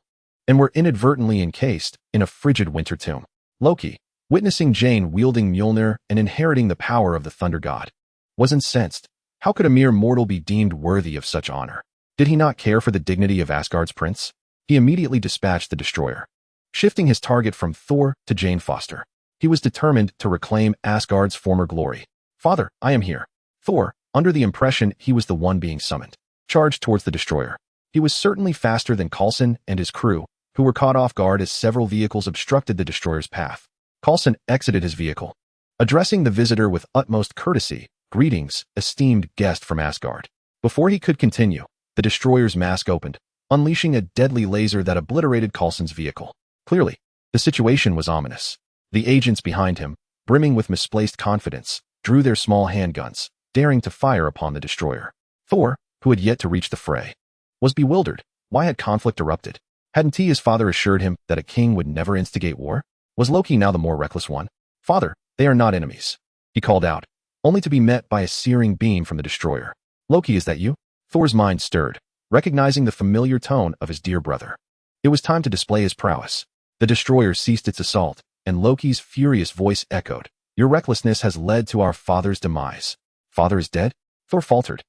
and were inadvertently encased in a frigid winter tomb. Loki, witnessing Jane wielding Mjolnir and inheriting the power of the thunder god, was incensed. How could a mere mortal be deemed worthy of such honor? Did he not care for the dignity of Asgard's prince? He immediately dispatched the Destroyer, shifting his target from Thor to Jane Foster. He was determined to reclaim Asgard's former glory. Father, I am here. Thor, under the impression he was the one being summoned, charged towards the Destroyer. He was certainly faster than Coulson and his crew, who were caught off guard as several vehicles obstructed the Destroyer's path. Coulson exited his vehicle, addressing the visitor with utmost courtesy. Greetings, esteemed guest from Asgard. Before he could continue, the Destroyer's mask opened, unleashing a deadly laser that obliterated Coulson's vehicle. Clearly, the situation was ominous. The agents behind him, brimming with misplaced confidence, drew their small handguns, daring to fire upon the Destroyer. Thor, who had yet to reach the fray, was bewildered. Why had conflict erupted? Hadn't he, his father, assured him that a king would never instigate war? Was Loki now the more reckless one? Father, they are not enemies, he called out, only to be met by a searing beam from the Destroyer. Loki, is that you? Thor's mind stirred, recognizing the familiar tone of his dear brother. It was time to display his prowess. The Destroyer ceased its assault, and Loki's furious voice echoed, your recklessness has led to our father's demise. Father is dead? Thor faltered,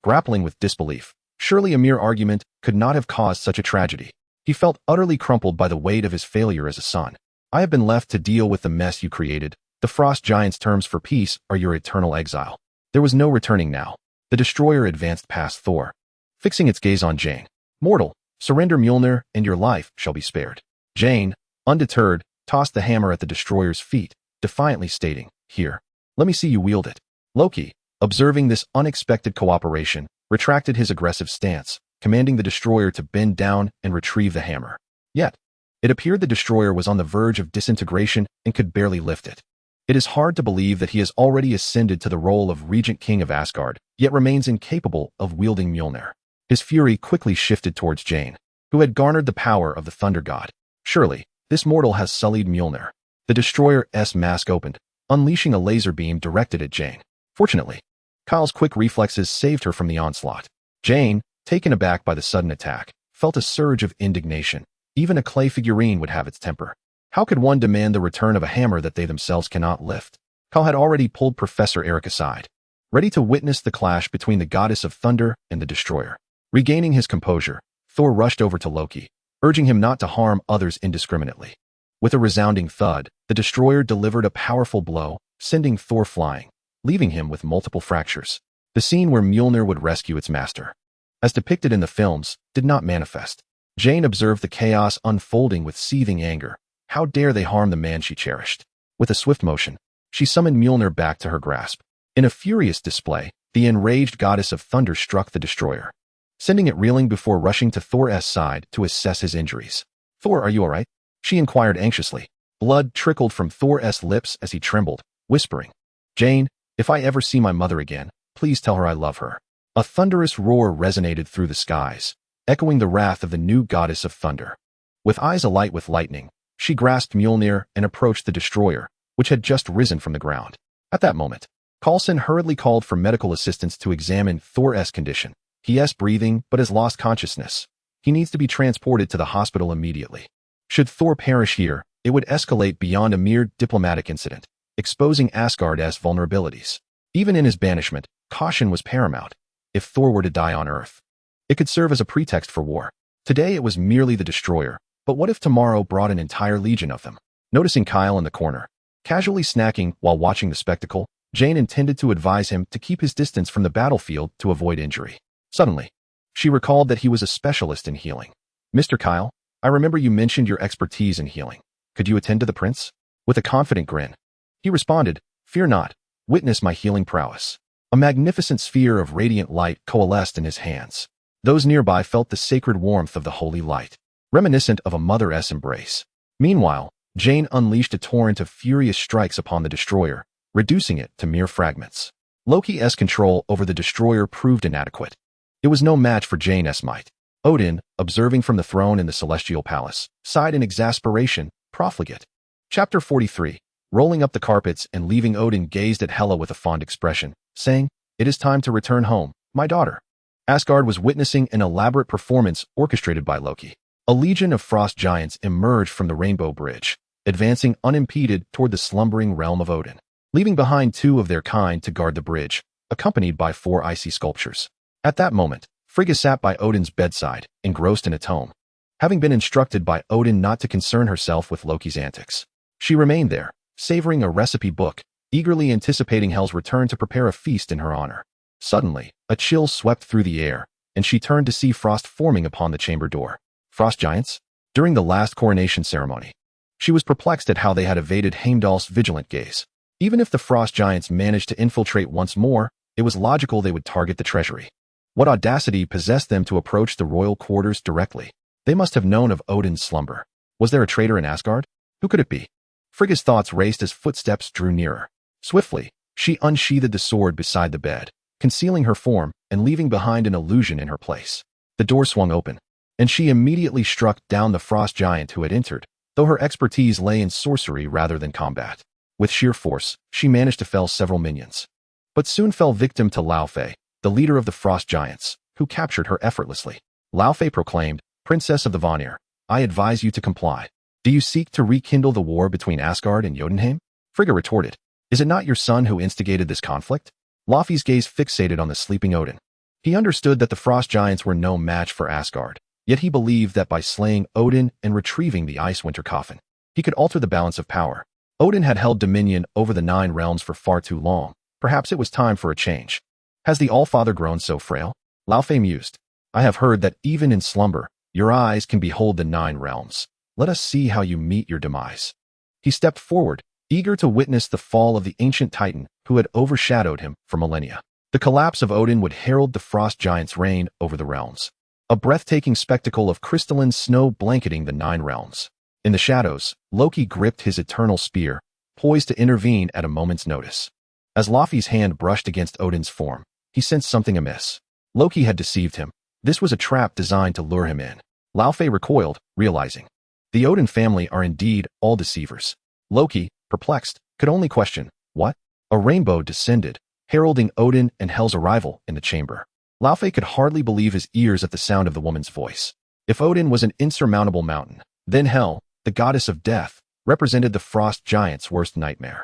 grappling with disbelief. Surely a mere argument could not have caused such a tragedy. He felt utterly crumpled by the weight of his failure as a son. I have been left to deal with the mess you created. The Frost Giant's terms for peace are your eternal exile. There was no returning now. The Destroyer advanced past Thor, fixing its gaze on Jane. Mortal, surrender Mjolnir and your life shall be spared. Jane, undeterred, tossed the hammer at the Destroyer's feet, defiantly stating, here, let me see you wield it. Loki, observing this unexpected cooperation, retracted his aggressive stance, commanding the Destroyer to bend down and retrieve the hammer. Yet, it appeared the Destroyer was on the verge of disintegration and could barely lift it. It is hard to believe that he has already ascended to the role of Regent King of Asgard, yet remains incapable of wielding Mjolnir. His fury quickly shifted towards Jane, who had garnered the power of the Thunder God. Surely, this mortal has sullied Mjolnir. The Destroyer's mask opened, unleashing a laser beam directed at Jane. Fortunately, Kyle's quick reflexes saved her from the onslaught. Jane, taken aback by the sudden attack, felt a surge of indignation. Even a clay figurine would have its temper. How could one demand the return of a hammer that they themselves cannot lift? Kyle had already pulled Professor Eric aside, ready to witness the clash between the goddess of thunder and the Destroyer. Regaining his composure, Thor rushed over to Loki, urging him not to harm others indiscriminately. With a resounding thud, the Destroyer delivered a powerful blow, sending Thor flying, leaving him with multiple fractures. The scene where Mjolnir would rescue its master, as depicted in the films, did not manifest. Jane observed the chaos unfolding with seething anger. How dare they harm the man she cherished? With a swift motion, she summoned Mjolnir back to her grasp. In a furious display, the enraged goddess of thunder struck the Destroyer, sending it reeling before rushing to Thor's side to assess his injuries. Thor, are you all right? She inquired anxiously. Blood trickled from Thor's lips as he trembled, whispering, Jane, if I ever see my mother again, please tell her I love her. A thunderous roar resonated through the skies, echoing the wrath of the new goddess of thunder. With eyes alight with lightning, she grasped Mjolnir and approached the Destroyer, which had just risen from the ground. At that moment, Coulson hurriedly called for medical assistance to examine Thor's condition. He is breathing but has lost consciousness. He needs to be transported to the hospital immediately. Should Thor perish here, it would escalate beyond a mere diplomatic incident, exposing Asgard's vulnerabilities. Even in his banishment, caution was paramount. If Thor were to die on Earth, it could serve as a pretext for war. Today it was merely the destroyer, but what if tomorrow brought an entire legion of them? Noticing Kyle in the corner, casually snacking while watching the spectacle, Jane intended to advise him to keep his distance from the battlefield to avoid injury. Suddenly, she recalled that he was a specialist in healing. "Mr. Kyle, I remember you mentioned your expertise in healing. Could you attend to the prince?" With a confident grin, he responded, "Fear not, witness my healing prowess." A magnificent sphere of radiant light coalesced in his hands. Those nearby felt the sacred warmth of the holy light, reminiscent of a mother's embrace. Meanwhile, Jane unleashed a torrent of furious strikes upon the destroyer, reducing it to mere fragments. Loki's control over the destroyer proved inadequate. It was no match for Jane's might. Odin, observing from the throne in the celestial palace, sighed in exasperation, profligate. Chapter 43. Rolling up the carpets and leaving Odin gazed at Hela with a fond expression, saying, "It is time to return home, my daughter." Asgard was witnessing an elaborate performance orchestrated by Loki. A legion of frost giants emerged from the Rainbow Bridge, advancing unimpeded toward the slumbering realm of Odin, leaving behind 2 of their kind to guard the bridge, accompanied by 4 icy sculptures. At that moment, Frigga sat by Odin's bedside, engrossed in a tome. Having been instructed by Odin not to concern herself with Loki's antics, she remained there, savoring a recipe book, eagerly anticipating Hel's return to prepare a feast in her honor. Suddenly, a chill swept through the air, and she turned to see frost forming upon the chamber door. Frost giants? During the last coronation ceremony, she was perplexed at how they had evaded Heimdall's vigilant gaze. Even if the frost giants managed to infiltrate once more, it was logical they would target the treasury. What audacity possessed them to approach the royal quarters directly? They must have known of Odin's slumber. Was there a traitor in Asgard? Who could it be? Frigga's thoughts raced as footsteps drew nearer. Swiftly, she unsheathed the sword beside the bed, concealing her form and leaving behind an illusion in her place. The door swung open, and she immediately struck down the frost giant who had entered, though her expertise lay in sorcery rather than combat. With sheer force, she managed to fell several minions, but soon fell victim to Laufey, the leader of the frost giants, who captured her effortlessly. Laufey proclaimed, "Princess of the Vanir, I advise you to comply. Do you seek to rekindle the war between Asgard and Jotunheim?" Frigga retorted, "Is it not your son who instigated this conflict?" Laufey's gaze fixated on the sleeping Odin. He understood that the frost giants were no match for Asgard, yet he believed that by slaying Odin and retrieving the ice winter coffin, he could alter the balance of power. Odin had held dominion over the 9 realms for far too long. Perhaps it was time for a change. Has the All-Father grown so frail? Laufey mused. I have heard that even in slumber, your eyes can behold the 9 realms. Let us see how you meet your demise. He stepped forward, eager to witness the fall of the ancient titan who had overshadowed him for millennia. The collapse of Odin would herald the frost giant's reign over the realms. A breathtaking spectacle of crystalline snow blanketing the 9 realms. In the shadows, Loki gripped his eternal spear, poised to intervene at a moment's notice. As Laufey's hand brushed against Odin's form, he sensed something amiss. Loki had deceived him. This was a trap designed to lure him in. Laufey recoiled, realizing the Odin family are indeed all deceivers. Loki, perplexed, could only question, what? A rainbow descended, heralding Odin and Hel's arrival in the chamber. Laufey could hardly believe his ears at the sound of the woman's voice. If Odin was an insurmountable mountain, then Hel, the goddess of death, represented the frost giant's worst nightmare.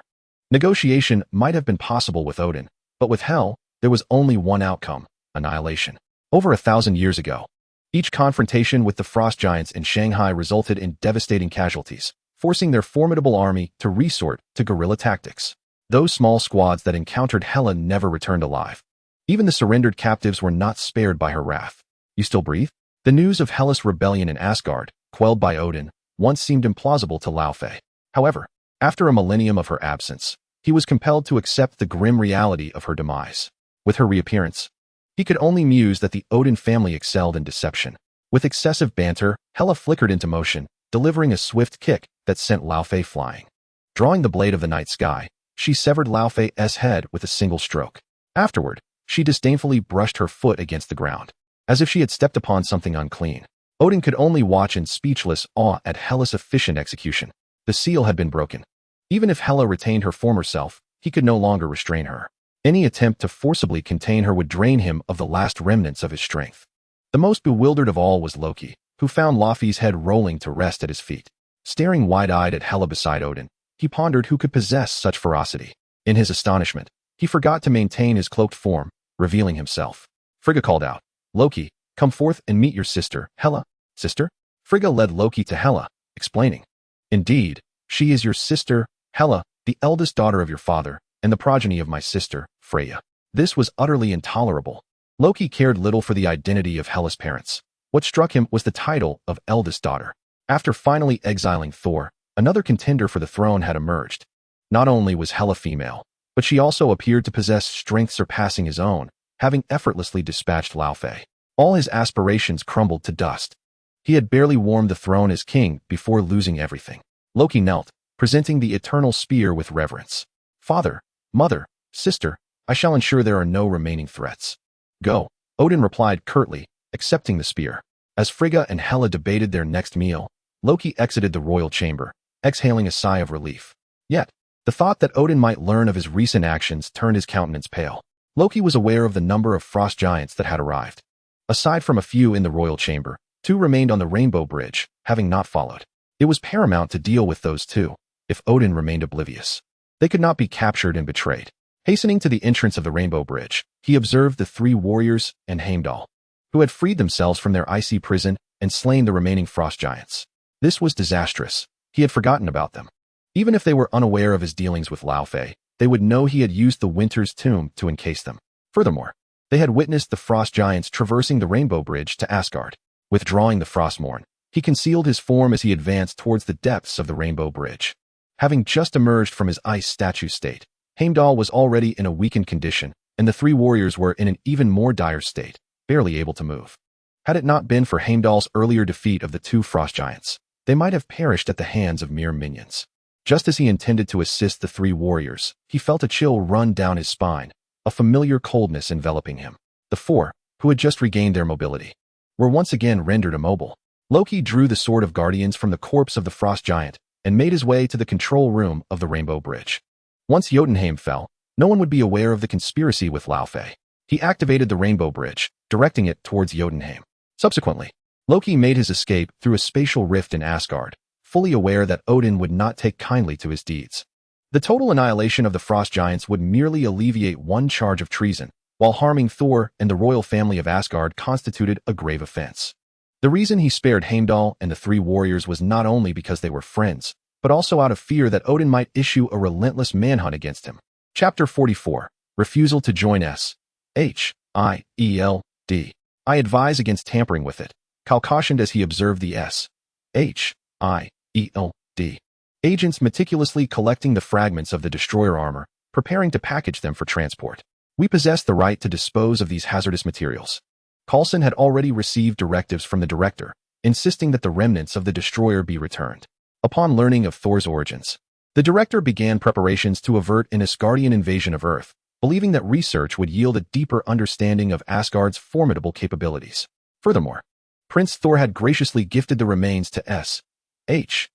Negotiation might have been possible with Odin, but with Hel, there was only one outcome: annihilation. Over 1,000 years ago, each confrontation with the frost giants in Shanghai resulted in devastating casualties, forcing their formidable army to resort to guerrilla tactics. Those small squads that encountered Hela never returned alive. Even the surrendered captives were not spared by her wrath. You still breathe? The news of Hela's rebellion in Asgard, quelled by Odin, once seemed implausible to Laufey. However, after a millennium of her absence, he was compelled to accept the grim reality of her demise. With her reappearance, he could only muse that the Odin family excelled in deception. With excessive banter, Hela flickered into motion, delivering a swift kick that sent Laufey flying. Drawing the blade of the night sky, she severed Laufey's head with a single stroke. Afterward, she disdainfully brushed her foot against the ground, as if she had stepped upon something unclean. Odin could only watch in speechless awe at Hela's efficient execution. The seal had been broken. Even if Hela retained her former self, he could no longer restrain her. Any attempt to forcibly contain her would drain him of the last remnants of his strength. The most bewildered of all was Loki, who found Laufey's head rolling to rest at his feet. Staring wide-eyed at Hela beside Odin, he pondered who could possess such ferocity. In his astonishment, he forgot to maintain his cloaked form, revealing himself. Frigga called out, "Loki, come forth and meet your sister, Hela." "Sister?" Frigga led Loki to Hela, explaining, "Indeed, she is your sister, Hela, the eldest daughter of your father, and the progeny of my sister, Freya." This was utterly intolerable. Loki cared little for the identity of Hela's parents. What struck him was the title of eldest daughter. After finally exiling Thor, another contender for the throne had emerged. Not only was Hela female, but she also appeared to possess strength surpassing his own, having effortlessly dispatched Laufey. All his aspirations crumbled to dust. He had barely warmed the throne as king before losing everything. Loki knelt, presenting the eternal spear with reverence. "Father, mother, sister, I shall ensure there are no remaining threats." "Go," Odin replied curtly, accepting the spear. As Frigga and Hela debated their next meal, Loki exited the royal chamber, exhaling a sigh of relief. Yet, the thought that Odin might learn of his recent actions turned his countenance pale. Loki was aware of the number of frost giants that had arrived. Aside from a few in the royal chamber, 2 remained on the Rainbow Bridge, having not followed. It was paramount to deal with those 2, if Odin remained oblivious. They could not be captured and betrayed. Hastening to the entrance of the Rainbow Bridge, he observed the 3 warriors and Heimdall, who had freed themselves from their icy prison and slain the remaining frost giants. This was disastrous. He had forgotten about them. Even if they were unaware of his dealings with Laufey, they would know he had used the Winter's Tomb to encase them. Furthermore, they had witnessed the frost giants traversing the Rainbow Bridge to Asgard. Withdrawing the Frostmourne, he concealed his form as he advanced towards the depths of the Rainbow Bridge. Having just emerged from his ice statue state, Heimdall was already in a weakened condition, and the 3 warriors were in an even more dire state, barely able to move. Had it not been for Heimdall's earlier defeat of the 2 frost giants, they might have perished at the hands of mere minions. Just as he intended to assist the 3 warriors, he felt a chill run down his spine, a familiar coldness enveloping him. The 4, who had just regained their mobility, were once again rendered immobile. Loki drew the Sword of Guardians from the corpse of the frost giant and made his way to the control room of the Rainbow Bridge. Once Jotunheim fell, no one would be aware of the conspiracy with Laufey. He activated the Rainbow Bridge, directing it towards Jotunheim. Subsequently, Loki made his escape through a spatial rift in Asgard, fully aware that Odin would not take kindly to his deeds. The total annihilation of the frost giants would merely alleviate one charge of treason, while harming Thor and the royal family of Asgard constituted a grave offense. The reason he spared Heimdall and the 3 warriors was not only because they were friends, but also out of fear that Odin might issue a relentless manhunt against him. Chapter 44. Refusal to join S.H.I.E.L.D. "I advise against tampering with it," Cal cautioned as he observed the S.H.I.E.L.D. agents meticulously collecting the fragments of the destroyer armor, preparing to package them for transport. "We possess the right to dispose of these hazardous materials." Coulson had already received directives from the director, insisting that the remnants of the destroyer be returned. Upon learning of Thor's origins, the director began preparations to avert an Asgardian invasion of Earth, believing that research would yield a deeper understanding of Asgard's formidable capabilities. Furthermore, Prince Thor had graciously gifted the remains to S.H.I.E.L.D.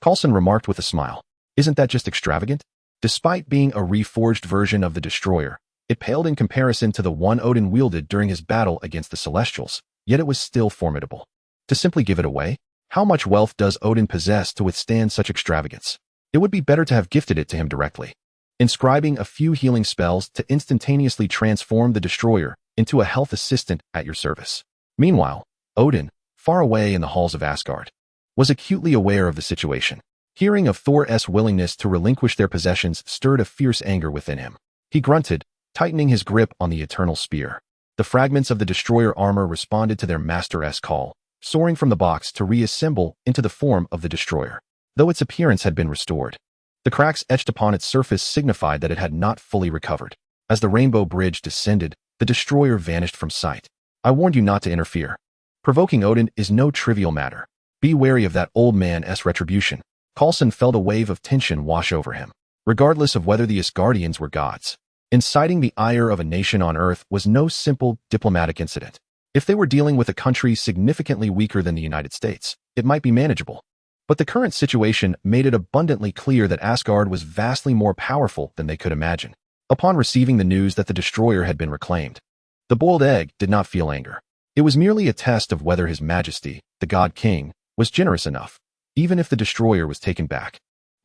Coulson remarked with a smile. "Isn't that just extravagant?" Despite being a reforged version of the destroyer, it paled in comparison to the one Odin wielded during his battle against the Celestials, yet it was still formidable. To simply give it away? How much wealth does Odin possess to withstand such extravagance? It would be better to have gifted it to him directly, inscribing a few healing spells to instantaneously transform the destroyer into a health assistant at your service. Meanwhile, Odin, far away in the halls of Asgard, was acutely aware of the situation. Hearing of Thor's willingness to relinquish their possessions stirred a fierce anger within him. He grunted, tightening his grip on the eternal spear. The fragments of the destroyer armor responded to their master's call, soaring from the box to reassemble into the form of the destroyer. Though its appearance had been restored, the cracks etched upon its surface signified that it had not fully recovered. As the Rainbow Bridge descended, the destroyer vanished from sight. "I warned you not to interfere. Provoking Odin is no trivial matter. Be wary of that old man's retribution." Coulson felt a wave of tension wash over him. Regardless of whether the Asgardians were gods, inciting the ire of a nation on Earth was no simple diplomatic incident. If they were dealing with a country significantly weaker than the United States, it might be manageable. But the current situation made it abundantly clear that Asgard was vastly more powerful than they could imagine. Upon receiving the news that the destroyer had been reclaimed, the boiled egg did not feel anger. It was merely a test of whether His Majesty, the God King, was generous enough, even if the destroyer was taken back.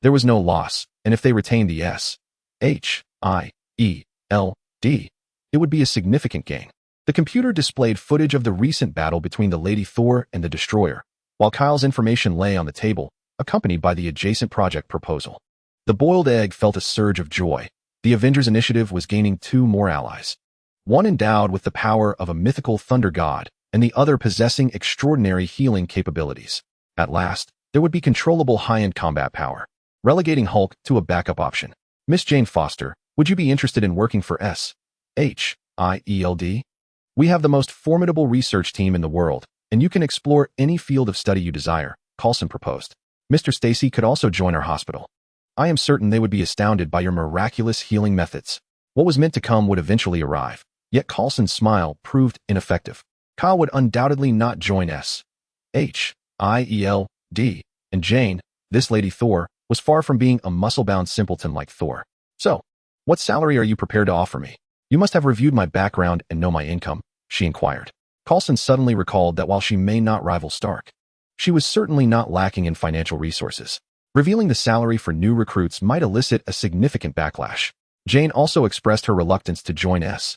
There was no loss, and if they retained the S.H.I.E.L.D, it would be a significant gain. The computer displayed footage of the recent battle between the Lady Thor and the destroyer, while Kyle's information lay on the table, accompanied by the adjacent project proposal. The boiled egg felt a surge of joy. The Avengers Initiative was gaining 2 more allies. One endowed with the power of a mythical thunder god, and the other possessing extraordinary healing capabilities. At last, there would be controllable high-end combat power, relegating Hulk to a backup option. Miss Jane Foster, would you be interested in working for S.H.I.E.L.D? We have the most formidable research team in the world, and you can explore any field of study you desire, Coulson proposed. Mr. Stacy could also join our hospital. I am certain they would be astounded by your miraculous healing methods. What was meant to come would eventually arrive, yet Coulson's smile proved ineffective. Kyle would undoubtedly not join S.H.I.E.L.D, and Jane, this Lady Thor, was far from being a muscle-bound simpleton like Thor. So, what salary are you prepared to offer me? You must have reviewed my background and know my income, she inquired. Coulson suddenly recalled that while she may not rival Stark, she was certainly not lacking in financial resources. Revealing the salary for new recruits might elicit a significant backlash. Jane also expressed her reluctance to join S.H.I.E.L.D.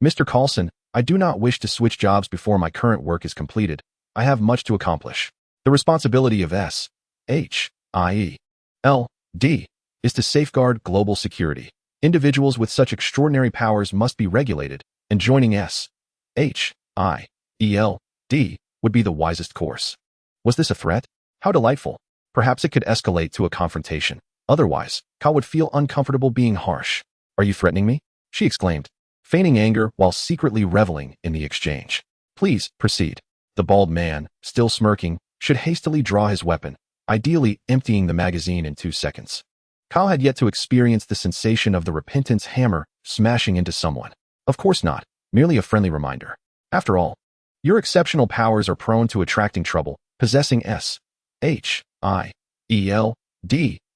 Mr. Coulson, I do not wish to switch jobs before my current work is completed. I have much to accomplish. The responsibility of S.H.I.E.L.D. is to safeguard global security. Individuals with such extraordinary powers must be regulated, and joining S.H.I.E.L.D. would be the wisest course. Was this a threat? How delightful. Perhaps it could escalate to a confrontation. Otherwise, Kyle would feel uncomfortable being harsh. Are you threatening me? She exclaimed, feigning anger while secretly reveling in the exchange. Please, proceed. The bald man, still smirking, should hastily draw his weapon, ideally emptying the magazine in 2 seconds. Kyle had yet to experience the sensation of the repentance hammer smashing into someone. Of course not, merely a friendly reminder. After all, your exceptional powers are prone to attracting trouble. Possessing S.H.I.E.L.D.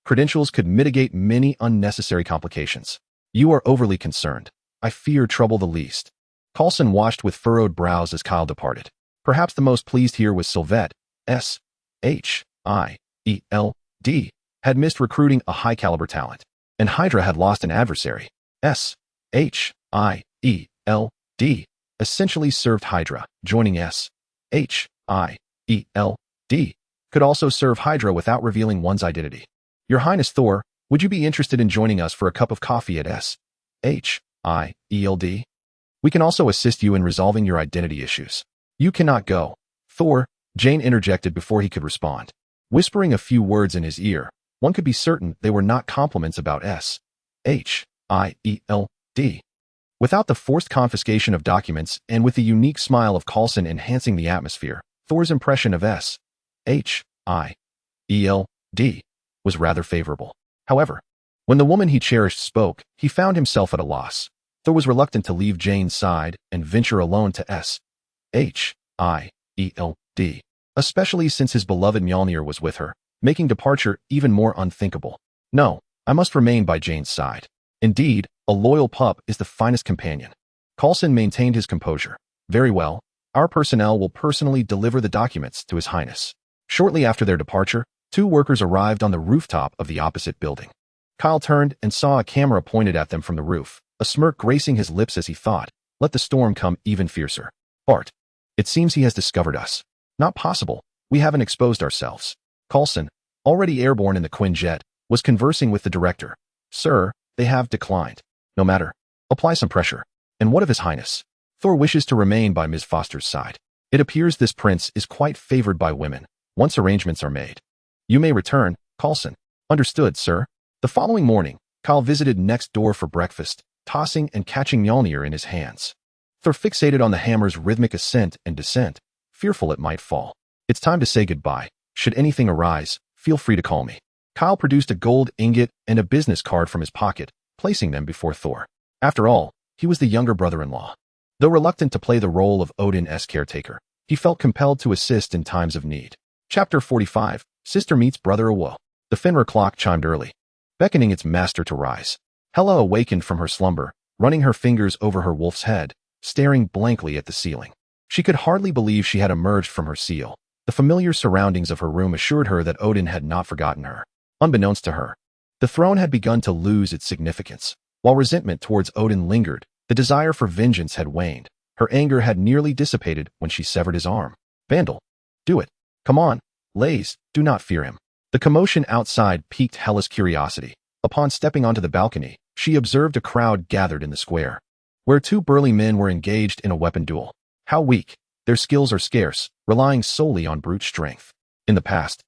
credentials could mitigate many unnecessary complications. You are overly concerned. I fear trouble the least. Coulson watched with furrowed brows as Kyle departed. Perhaps the most pleased here was Sylvette. S.H.I.E.L.D. had missed recruiting a high-caliber talent, and Hydra had lost an adversary. S.H.I.E.L.D. essentially served Hydra. Joining S.H.I.E.L.D. could also serve Hydra without revealing one's identity. Your Highness Thor, would you be interested in joining us for a cup of coffee at S.H.I.E.L.D? We can also assist you in resolving your identity issues. You cannot go. Thor, Jane interjected before he could respond. Whispering a few words in his ear, one could be certain they were not compliments about S.H.I.E.L.D. Without the forced confiscation of documents and with the unique smile of Coulson enhancing the atmosphere, Thor's impression of S.H.I.E.L.D. was rather favorable. However, when the woman he cherished spoke, he found himself at a loss. Thor was reluctant to leave Jane's side and venture alone to S.H.I.E.L.D, especially since his beloved Mjolnir was with her, making departure even more unthinkable. No, I must remain by Jane's side. Indeed, a loyal pup is the finest companion. Coulson maintained his composure. Very well, our personnel will personally deliver the documents to His Highness. Shortly after their departure, 2 workers arrived on the rooftop of the opposite building. Kyle turned and saw a camera pointed at them from the roof, a smirk gracing his lips as he thought, let the storm come even fiercer. Bart, it seems he has discovered us. Not possible, we haven't exposed ourselves. Coulson, already airborne in the Quinjet, was conversing with the director. Sir, they have declined. No matter. Apply some pressure. And what of His Highness? Thor wishes to remain by Ms. Foster's side. It appears this prince is quite favored by women, once arrangements are made. You may return, Coulson. Understood, sir. The following morning, Kyle visited next door for breakfast, tossing and catching Mjolnir in his hands. Thor fixated on the hammer's rhythmic ascent and descent, fearful it might fall. It's time to say goodbye. Should anything arise, feel free to call me. Kyle produced a gold ingot and a business card from his pocket, placing them before Thor. After all, he was the younger brother-in-law. Though reluctant to play the role of Odin's caretaker, He felt compelled to assist in times of need. Chapter 45. Sister meets brother awoke. The Fenrir clock chimed early, beckoning its master to rise. Hela awakened from her slumber, running her fingers over her wolf's head, staring blankly at the ceiling. She could hardly believe she had emerged from her seal. The familiar surroundings of her room assured her that Odin had not forgotten her. Unbeknownst to her, the throne had begun to lose its significance. While resentment towards Odin lingered, the desire for vengeance had waned. Her anger had nearly dissipated when she severed his arm. Vandal, do it. Come on. Lays, do not fear him. The commotion outside piqued Hela's curiosity. Upon stepping onto the balcony, she observed a crowd gathered in the square, where two burly men were engaged in a weapon duel. How weak. Their skills are scarce, relying solely on brute strength. In the past,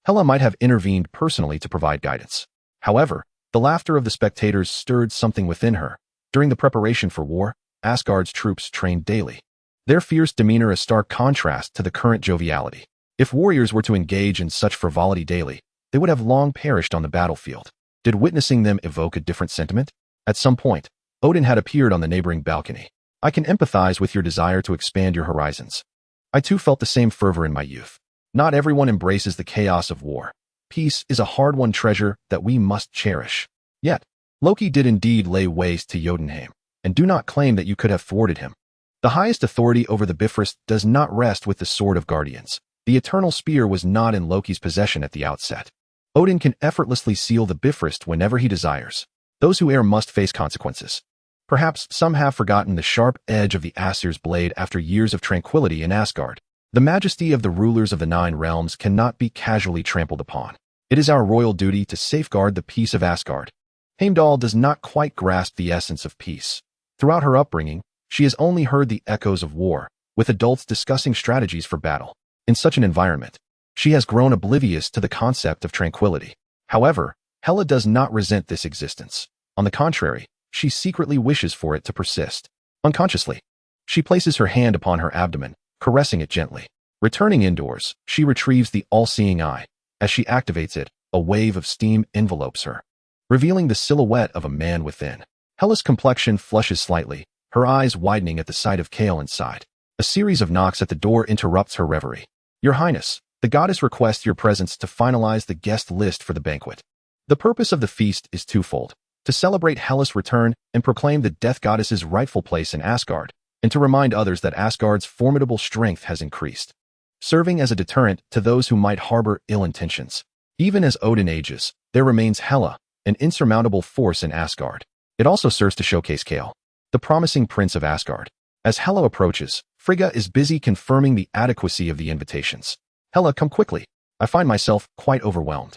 Hela might have intervened personally to provide guidance. However, the laughter of the spectators stirred something within her. During the preparation for war, Asgard's troops trained daily, their fierce demeanor a stark contrast to the current joviality. If warriors were to engage in such frivolity daily, they would have long perished on the battlefield. Did witnessing them evoke a different sentiment? At some point, Odin had appeared on the neighboring balcony. I can empathize with your desire to expand your horizons. I too felt the same fervor in my youth. Not everyone embraces the chaos of war. Peace is a hard-won treasure that we must cherish. Yet, Loki did indeed lay waste to Jotunheim, and do not claim that you could have thwarted him. The highest authority over the Bifrost does not rest with the Sword of Guardians. The eternal spear was not in Loki's possession at the outset. Odin can effortlessly seal the Bifrost whenever he desires. Those who err must face consequences. Perhaps some have forgotten the sharp edge of the Aesir's blade after years of tranquility in Asgard. The majesty of the rulers of the 9 realms cannot be casually trampled upon. It is our royal duty to safeguard the peace of Asgard. Heimdall does not quite grasp the essence of peace. Throughout her upbringing, she has only heard the echoes of war, with adults discussing strategies for battle. In such an environment, she has grown oblivious to the concept of tranquility. However, Hela does not resent this existence. On the contrary, she secretly wishes for it to persist. Unconsciously, she places her hand upon her abdomen, caressing it gently. Returning indoors, she retrieves the all-seeing eye. As she activates it, a wave of steam envelopes her, revealing the silhouette of a man within. Hela's complexion flushes slightly, her eyes widening at the sight of Kale inside. A series of knocks at the door interrupts her reverie. Your Highness, the goddess requests your presence to finalize the guest list for the banquet. The purpose of the feast is twofold: to celebrate Hela's return and proclaim the Death Goddess's rightful place in Asgard, and to remind others that Asgard's formidable strength has increased, serving as a deterrent to those who might harbor ill intentions. Even as Odin ages, there remains Hela, an insurmountable force in Asgard. It also serves to showcase Kale, the promising prince of Asgard. As Hela approaches, Frigga is busy confirming the adequacy of the invitations. Hela, come quickly. I find myself quite overwhelmed.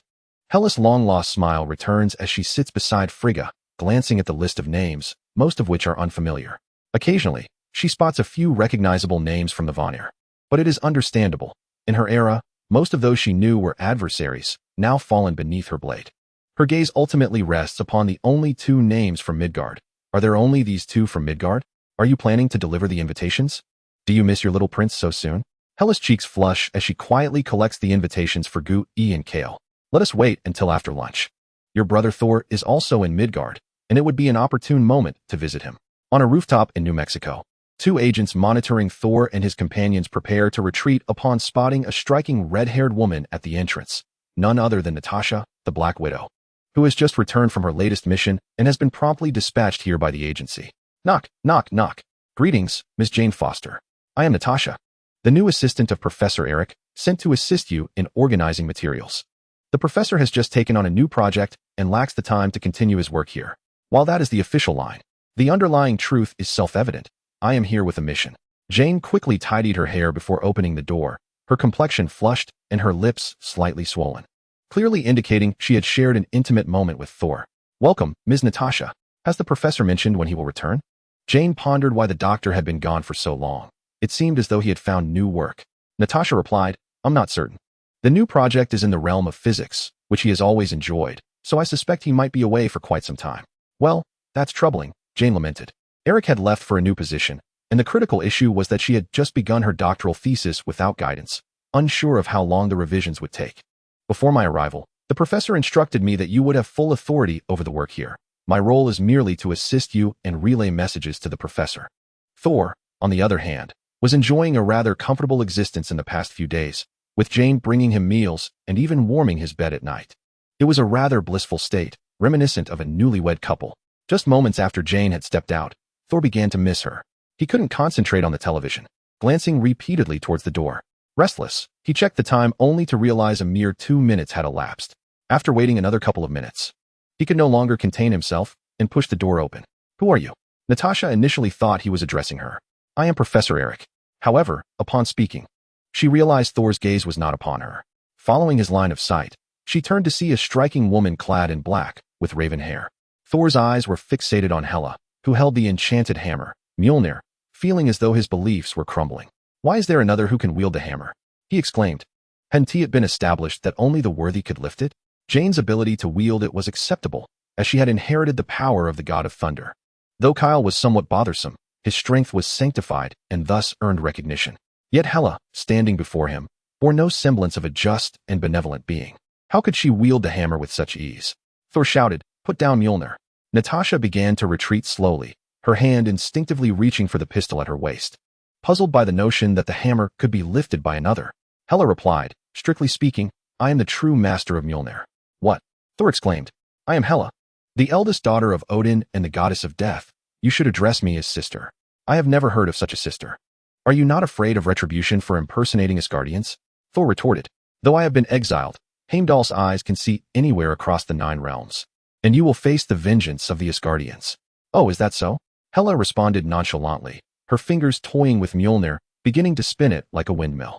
Hela's long-lost smile returns as she sits beside Frigga, glancing at the list of names, most of which are unfamiliar. Occasionally, she spots a few recognizable names from the Vanir. But it is understandable. In her era, most of those she knew were adversaries, now fallen beneath her blade. Her gaze ultimately rests upon the only 2 names from Midgard. Are there only these 2 from Midgard? Are you planning to deliver the invitations? Do you miss your little prince so soon? Hela's cheeks flush as she quietly collects the invitations for Gu, E, and Kale. Let us wait until after lunch. Your brother Thor is also in Midgard, and it would be an opportune moment to visit him. On a rooftop in New Mexico, 2 agents monitoring Thor and his companions prepare to retreat upon spotting a striking red-haired woman at the entrance, none other than Natasha, the Black Widow, who has just returned from her latest mission and has been promptly dispatched here by the agency. Knock, knock, knock. Greetings, Miss Jane Foster. I am Natasha, the new assistant of Professor Eric, sent to assist you in organizing materials. The professor has just taken on a new project and lacks the time to continue his work here. While that is the official line, the underlying truth is self-evident. I am here with a mission. Jane quickly tidied her hair before opening the door, her complexion flushed and her lips slightly swollen, clearly indicating she had shared an intimate moment with Thor. Welcome, Ms. Natasha. Has the professor mentioned when he will return? Jane pondered why the doctor had been gone for so long. It seemed as though he had found new work. Natasha replied, I'm not certain. The new project is in the realm of physics, which he has always enjoyed, so I suspect he might be away for quite some time. Well, that's troubling, Jane lamented. Eric had left for a new position, and the critical issue was that she had just begun her doctoral thesis without guidance, unsure of how long the revisions would take. Before my arrival, the professor instructed me that you would have full authority over the work here. My role is merely to assist you and relay messages to the professor. Thor, on the other hand, was enjoying a rather comfortable existence in the past few days, with Jane bringing him meals and even warming his bed at night. It was a rather blissful state, reminiscent of a newlywed couple. Just moments after Jane had stepped out, Thor began to miss her. He couldn't concentrate on the television, glancing repeatedly towards the door. Restless, he checked the time only to realize a mere 2 minutes had elapsed. After waiting another couple of minutes, he could no longer contain himself and pushed the door open. "Who are you?" Natasha initially thought he was addressing her. "I am Professor Eric." However, upon speaking, she realized Thor's gaze was not upon her. Following his line of sight, she turned to see a striking woman clad in black, with raven hair. Thor's eyes were fixated on Hela, who held the enchanted hammer, Mjolnir, feeling as though his beliefs were crumbling. "Why is there another who can wield the hammer?" he exclaimed. Hadn't it been established that only the worthy could lift it? Jane's ability to wield it was acceptable, as she had inherited the power of the god of thunder. Though Kyle was somewhat bothersome, his strength was sanctified and thus earned recognition. Yet Hela, standing before him, bore no semblance of a just and benevolent being. How could she wield the hammer with such ease? Thor shouted, "Put down Mjolnir." Natasha began to retreat slowly, her hand instinctively reaching for the pistol at her waist. Puzzled by the notion that the hammer could be lifted by another, Hela replied, "Strictly speaking, I am the true master of Mjolnir." "What?" Thor exclaimed. "I am Hela, the eldest daughter of Odin and the goddess of death. You should address me as sister. I have never heard of such a sister. Are you not afraid of retribution for impersonating Asgardians?" Thor retorted. "Though I have been exiled, Heimdall's eyes can see anywhere across the 9 realms. And you will face the vengeance of the Asgardians." "Oh, is that so?" Hela responded nonchalantly, her fingers toying with Mjolnir, beginning to spin it like a windmill.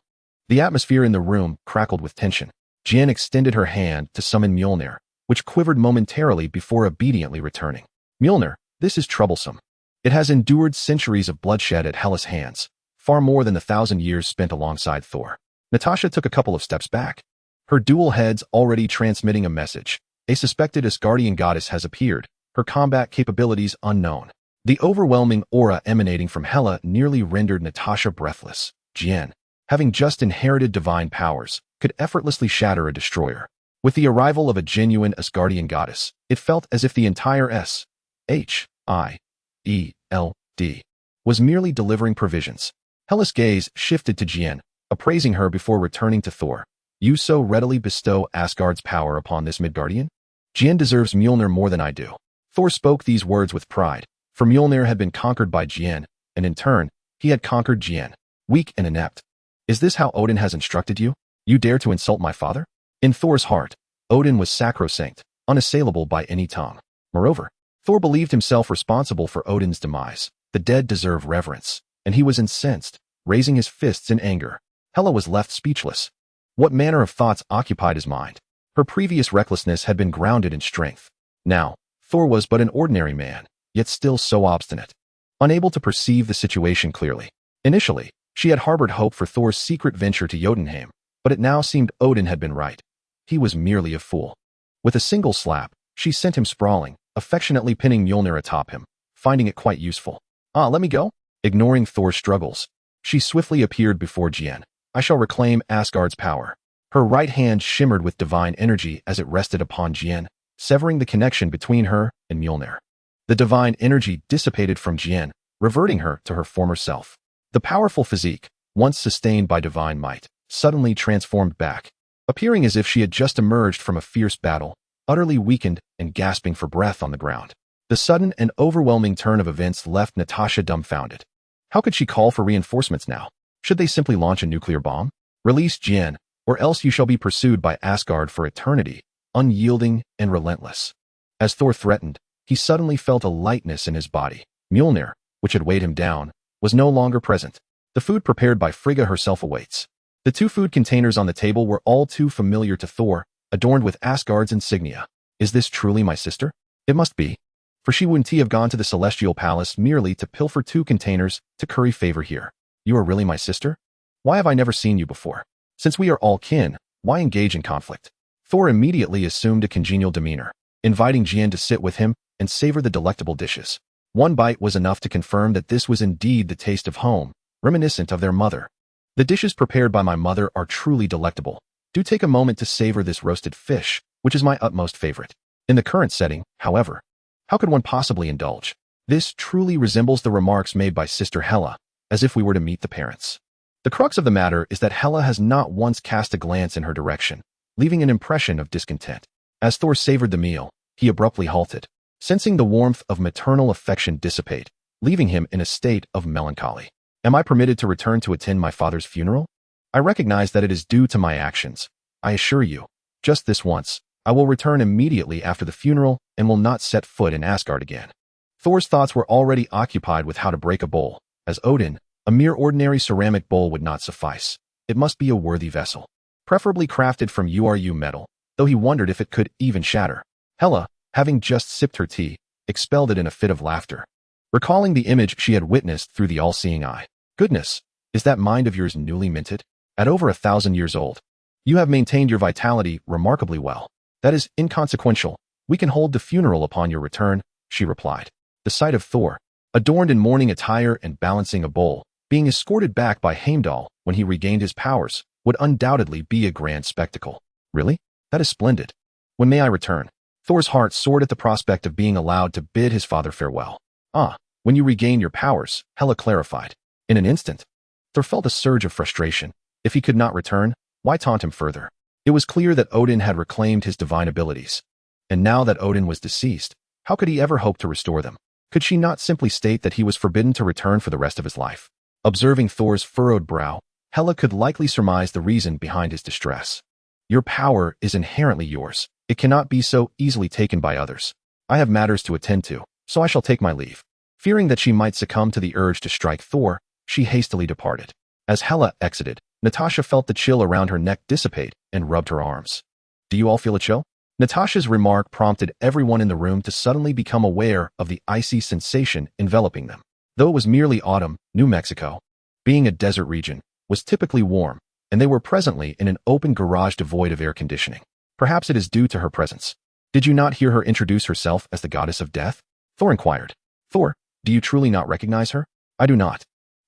The atmosphere in the room crackled with tension. Jen extended her hand to summon Mjolnir, which quivered momentarily before obediently returning. "Mjolnir, this is troublesome. It has endured centuries of bloodshed at Hela's hands, far more than the 1,000 years spent alongside Thor." Natasha took a couple of steps back, her dual heads already transmitting a message. A suspected Asgardian goddess has appeared, her combat capabilities unknown. The overwhelming aura emanating from Hela nearly rendered Natasha breathless. Jen, having just inherited divine powers, could effortlessly shatter a destroyer. With the arrival of a genuine Asgardian goddess, it felt as if the entire S.H.I.E.L.D. was merely delivering provisions. Hela's gaze shifted to Jen, appraising her before returning to Thor. "You so readily bestow Asgard's power upon this Midgardian? Jen deserves Mjolnir more than I do." Thor spoke these words with pride, for Mjolnir had been conquered by Jen, and in turn, he had conquered Jen. Weak and inept. "Is this how Odin has instructed you? You dare to insult my father?" In Thor's heart, Odin was sacrosanct, unassailable by any tongue. Moreover, Thor believed himself responsible for Odin's demise. The dead deserve reverence, and he was incensed, raising his fists in anger. Hela was left speechless. What manner of thoughts occupied his mind? Her previous recklessness had been grounded in strength. Now, Thor was but an ordinary man, yet still so obstinate. Unable to perceive the situation clearly. Initially, she had harbored hope for Thor's secret venture to Jotunheim, but it now seemed Odin had been right. He was merely a fool. With a single slap, she sent him sprawling, affectionately pinning Mjolnir atop him, finding it quite useful. "Ah, let me go?" Ignoring Thor's struggles, she swiftly appeared before Jen. "I shall reclaim Asgard's power." Her right hand shimmered with divine energy as it rested upon Jen, severing the connection between her and Mjolnir. The divine energy dissipated from Jen, reverting her to her former self. The powerful physique, once sustained by divine might, suddenly transformed back, appearing as if she had just emerged from a fierce battle, utterly weakened and gasping for breath on the ground. The sudden and overwhelming turn of events left Natasha dumbfounded. How could she call for reinforcements now? Should they simply launch a nuclear bomb? "Release Jen, or else you shall be pursued by Asgard for eternity," unyielding and relentless. As Thor threatened, he suddenly felt a lightness in his body. Mjolnir, which had weighed him down, was no longer present. The food prepared by Frigga herself awaits. The 2 food containers on the table were all too familiar to Thor, adorned with Asgard's insignia. "Is this truly my sister?" It must be, for she wouldn't have gone to the celestial palace merely to pilfer 2 containers to curry favor here. "You are really my sister? Why have I never seen you before? Since we are all kin, why engage in conflict?" Thor immediately assumed a congenial demeanor, inviting Jen to sit with him and savor the delectable dishes. One bite was enough to confirm that this was indeed the taste of home, reminiscent of their mother. "The dishes prepared by my mother are truly delectable. Do take a moment to savor this roasted fish, which is my utmost favorite." In the current setting, however, how could one possibly indulge? This truly resembles the remarks made by Sister Hela, as if we were to meet the parents. The crux of the matter is that Hela has not once cast a glance in her direction, leaving an impression of discontent. As Thor savored the meal, he abruptly halted, sensing the warmth of maternal affection dissipate, leaving him in a state of melancholy. Am I permitted to return to attend my father's funeral? I recognize that it is due to my actions. I assure you, just this once, I will return immediately after the funeral and will not set foot in Asgard again. Thor's thoughts were already occupied with how to break a bowl, as Odin, a mere ordinary ceramic bowl would not suffice. It must be a worthy vessel, preferably crafted from URU metal, though he wondered if it could even shatter. Hela, having just sipped her tea, expelled it in a fit of laughter, recalling the image she had witnessed through the all-seeing eye. Goodness, is that mind of yours newly minted? At over 1,000 years old, you have maintained your vitality remarkably well. That is inconsequential. We can hold the funeral upon your return, she replied. The sight of Thor, adorned in mourning attire and balancing a bowl, being escorted back by Heimdall when he regained his powers, would undoubtedly be a grand spectacle. Really? That is splendid. When may I return? Thor's heart soared at the prospect of being allowed to bid his father farewell. When you regain your powers, Hela clarified. In an instant, Thor felt a surge of frustration. If he could not return, why taunt him further? It was clear that Odin had reclaimed his divine abilities. And now that Odin was deceased, how could he ever hope to restore them? Could she not simply state that he was forbidden to return for the rest of his life? Observing Thor's furrowed brow, Hela could likely surmise the reason behind his distress. Your power is inherently yours. It cannot be so easily taken by others. I have matters to attend to, so I shall take my leave. Fearing that she might succumb to the urge to strike Thor, she hastily departed. As Hela exited, Natasha felt the chill around her neck dissipate and rubbed her arms. Do you all feel a chill? Natasha's remark prompted everyone in the room to suddenly become aware of the icy sensation enveloping them. Though it was merely autumn, New Mexico, being a desert region, was typically warm, and they were presently in an open garage devoid of air conditioning. Perhaps it is due to her presence. Did you not hear her introduce herself as the goddess of death? Thor inquired. Thor, do you truly not recognize her? I do not.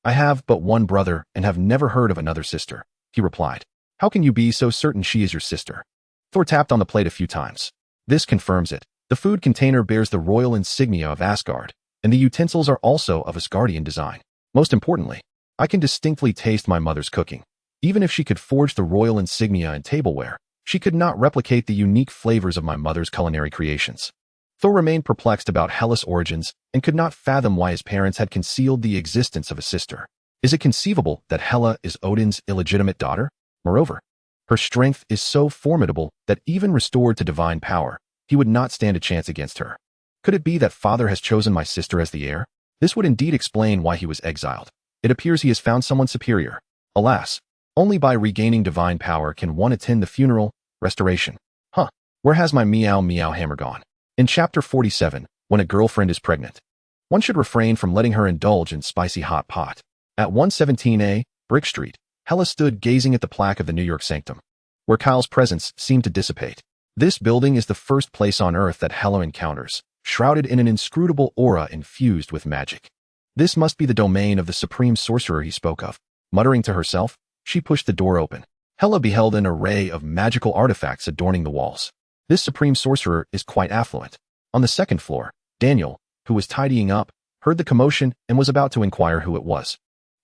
I have but one brother and have never heard of another sister, he replied. How can you be so certain she is your sister? Thor tapped on the plate a few times. This confirms it. The food container bears the royal insignia of Asgard, and the utensils are also of Asgardian design. Most importantly, I can distinctly taste my mother's cooking. Even if she could forge the royal insignia and tableware, she could not replicate the unique flavors of my mother's culinary creations. Thor remained perplexed about Hela's origins and could not fathom why his parents had concealed the existence of a sister. Is it conceivable that Hela is Odin's illegitimate daughter? Moreover, her strength is so formidable that even restored to divine power, he would not stand a chance against her. Could it be that father has chosen my sister as the heir? This would indeed explain why he was exiled. It appears he has found someone superior. Alas, only by regaining divine power can one attend the funeral, restoration. Where has my meow meow hammer gone? In chapter 47, when a girlfriend is pregnant, one should refrain from letting her indulge in spicy hot pot. At 117A, Brick Street, Hela stood gazing at the plaque of the New York sanctum, where Kyle's presence seemed to dissipate. This building is the first place on Earth that Hela encounters, shrouded in an inscrutable aura infused with magic. This must be the domain of the supreme sorcerer he spoke of. Muttering to herself, she pushed the door open. Hela beheld an array of magical artifacts adorning the walls. This supreme sorcerer is quite affluent. On the second floor, Daniel, who was tidying up, heard the commotion and was about to inquire who it was,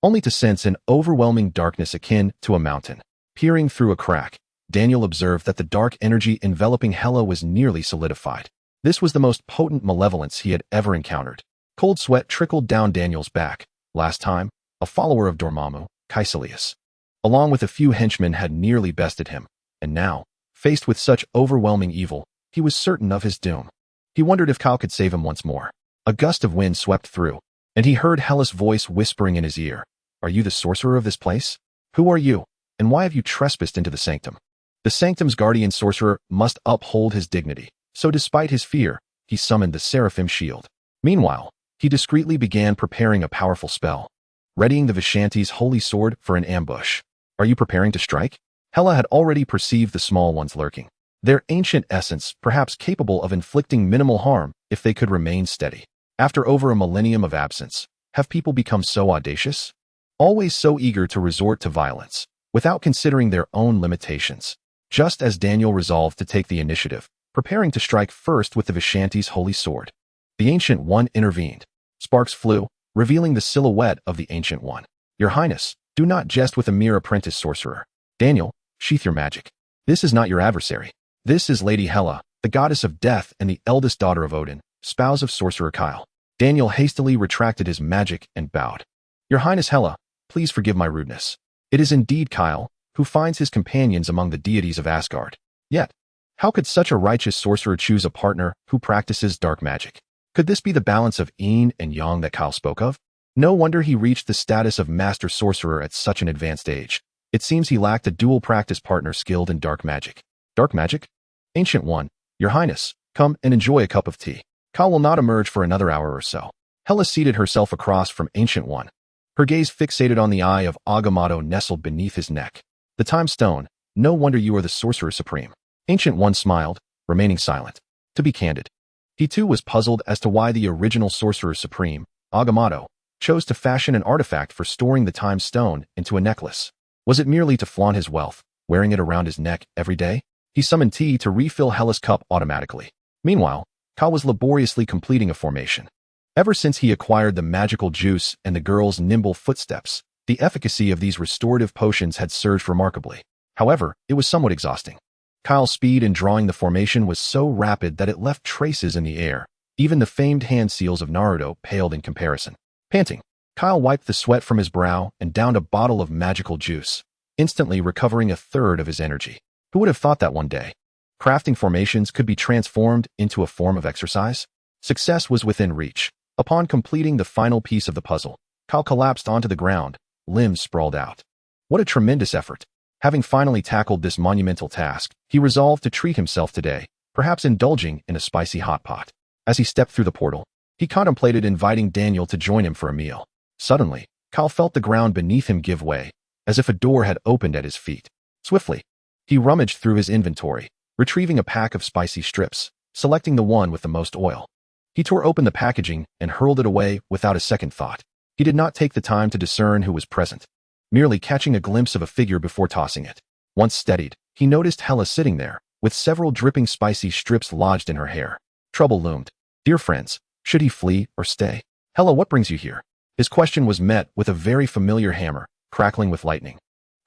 only to sense an overwhelming darkness akin to a mountain. Peering through a crack, Daniel observed that the dark energy enveloping Hela was nearly solidified. This was the most potent malevolence he had ever encountered. Cold sweat trickled down Daniel's back. Last time, a follower of Dormammu, Caecilius, along with a few henchmen, had nearly bested him, and now, faced with such overwhelming evil, he was certain of his doom. He wondered if Kyle could save him once more. A gust of wind swept through, and he heard Hela's voice whispering in his ear. Are you the sorcerer of this place? Who are you, and why have you trespassed into the sanctum? The sanctum's guardian sorcerer must uphold his dignity, so despite his fear, he summoned the seraphim shield. Meanwhile, he discreetly began preparing a powerful spell, readying the Vishanti's holy sword for an ambush. Are you preparing to strike? Hela had already perceived the small ones lurking, their ancient essence perhaps capable of inflicting minimal harm if they could remain steady. After over a millennium of absence, have people become so audacious? Always so eager to resort to violence, without considering their own limitations. Just as Daniel resolved to take the initiative, preparing to strike first with the Vishanti's holy sword, the Ancient One intervened. Sparks flew, revealing the silhouette of the Ancient One. Your Highness, do not jest with a mere apprentice sorcerer. Daniel, sheath your magic. This is not your adversary. This is Lady Hela, the goddess of death and the eldest daughter of Odin, spouse of sorcerer Kyle. Daniel hastily retracted his magic and bowed. Your Highness Hela, please forgive my rudeness. It is indeed Kyle, who finds his companions among the deities of Asgard. Yet, how could such a righteous sorcerer choose a partner who practices dark magic? Could this be the balance of yin and yang that Kyle spoke of? No wonder he reached the status of master sorcerer at such an advanced age. It seems he lacked a dual practice partner skilled in dark magic. Dark magic? Ancient One, Your Highness, come and enjoy a cup of tea. Kyle will not emerge for another hour or so. Hela seated herself across from Ancient One, her gaze fixated on the eye of Agamotto nestled beneath his neck. The time stone, no wonder you are the sorcerer supreme. Ancient One smiled, remaining silent. To be candid, he too was puzzled as to why the original sorcerer supreme, Agamotto, chose to fashion an artifact for storing the time stone into a necklace. Was it merely to flaunt his wealth, wearing it around his neck every day? He summoned tea to refill Hela's cup automatically. Meanwhile, Kyle was laboriously completing a formation. Ever since he acquired the magical juice and the girl's nimble footsteps, the efficacy of these restorative potions had surged remarkably. However, it was somewhat exhausting. Kyle's speed in drawing the formation was so rapid that it left traces in the air. Even the famed hand seals of Naruto paled in comparison. Panting, Kyle wiped the sweat from his brow and downed a bottle of magical juice, instantly recovering a third of his energy. Who would have thought that one day crafting formations could be transformed into a form of exercise? Success was within reach. Upon completing the final piece of the puzzle, Kyle collapsed onto the ground, limbs sprawled out. What a tremendous effort. Having finally tackled this monumental task, he resolved to treat himself today, perhaps indulging in a spicy hot pot. As he stepped through the portal, he contemplated inviting Daniel to join him for a meal. Suddenly, Kyle felt the ground beneath him give way, as if a door had opened at his feet. Swiftly, he rummaged through his inventory, retrieving a pack of spicy strips, selecting the one with the most oil. He tore open the packaging and hurled it away without a second thought. He did not take the time to discern who was present, merely catching a glimpse of a figure before tossing it. Once steadied, he noticed Hela sitting there, with several dripping spicy strips lodged in her hair. Trouble loomed. Dear friends, should he flee or stay? Hela, what brings you here? His question was met with a very familiar hammer, crackling with lightning,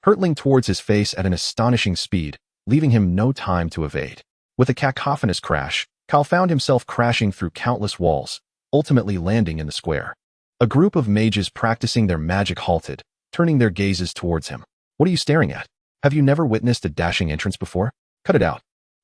hurtling towards his face at an astonishing speed, leaving him no time to evade. With a cacophonous crash, Kyle found himself crashing through countless walls, ultimately landing in the square. A group of mages practicing their magic halted, turning their gazes towards him. What are you staring at? Have you never witnessed a dashing entrance before? Cut it out.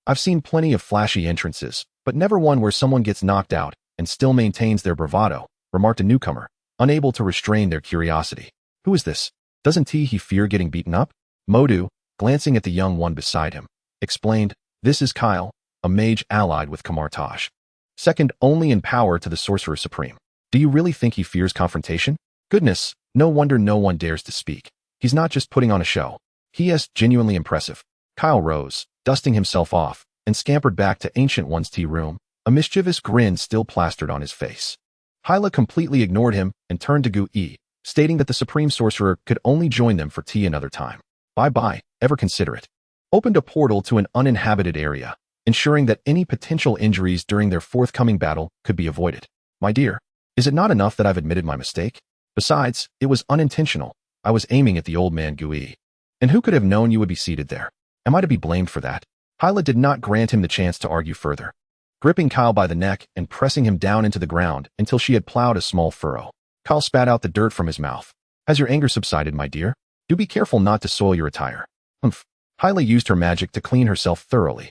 I've seen plenty of flashy entrances, but never one where someone gets knocked out and still maintains their bravado, remarked a newcomer, unable to restrain their curiosity. Who is this? Doesn't he fear getting beaten up? Modu, glancing at the young one beside him, explained, this is Kyle, a mage allied with Kamartaj, second only in power to the Sorcerer Supreme. Do you really think he fears confrontation? Goodness, no wonder no one dares to speak. He's not just putting on a show. He is genuinely impressive. Kyle rose, dusting himself off, and scampered back to Ancient One's tea room, a mischievous grin still plastered on his face. Hyla completely ignored him and turned to Gu-E, stating that the Supreme Sorcerer could only join them for tea another time. Bye-bye, ever considerate. Opened a portal to an uninhabited area, ensuring that any potential injuries during their forthcoming battle could be avoided. My dear, is it not enough that I've admitted my mistake? Besides, it was unintentional. I was aiming at the old man Gu-E. And who could have known you would be seated there? Am I to be blamed for that? Hyla did not grant him the chance to argue further, gripping Kyle by the neck and pressing him down into the ground until she had plowed a small furrow. Kyle spat out the dirt from his mouth. Has your anger subsided, my dear? Do be careful not to soil your attire. Humph. Hyla used her magic to clean herself thoroughly.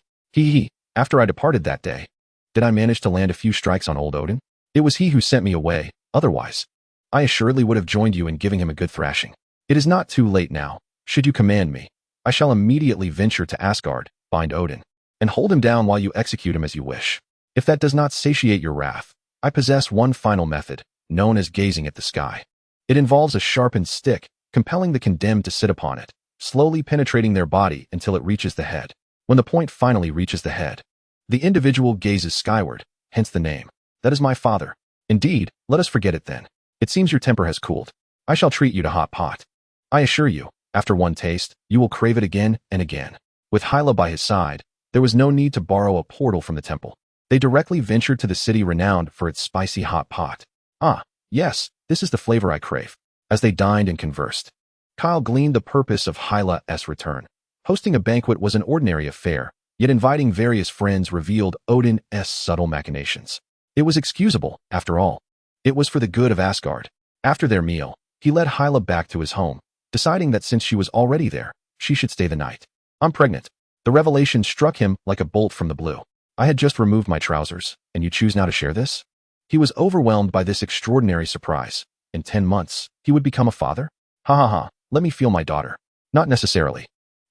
After I departed that day, did I manage to land a few strikes on old Odin? It was he who sent me away, otherwise I assuredly would have joined you in giving him a good thrashing. It is not too late now. Should you command me, I shall immediately venture to Asgard, find Odin, and hold him down while you execute him as you wish. If that does not satiate your wrath, I possess one final method, known as gazing at the sky. It involves a sharpened stick, compelling the condemned to sit upon it, slowly penetrating their body until it reaches the head. When the point finally reaches the head, the individual gazes skyward, hence the name. That is my father. Indeed, let us forget it then. It seems your temper has cooled. I shall treat you to hot pot. I assure you, after one taste, you will crave it again and again. With Hyla by his side, there was no need to borrow a portal from the temple. They directly ventured to the city renowned for its spicy hot pot. Ah, yes, This is the flavor I crave. As they dined and conversed, Kyle gleaned the purpose of S.H.I.E.L.D's return. Hosting a banquet was an ordinary affair, yet inviting various friends revealed Odin's subtle machinations. It was excusable, after all. It was for the good of Asgard. After their meal, he led S.H.I.E.L.D back to his home, deciding that since she was already there, she should stay the night. I'm pregnant. The revelation struck him like a bolt from the blue. I had just removed my trousers, and you choose now to share this? He was overwhelmed by this extraordinary surprise. In 10 months, he would become a father? Ha ha ha, let me feel my daughter. Not necessarily.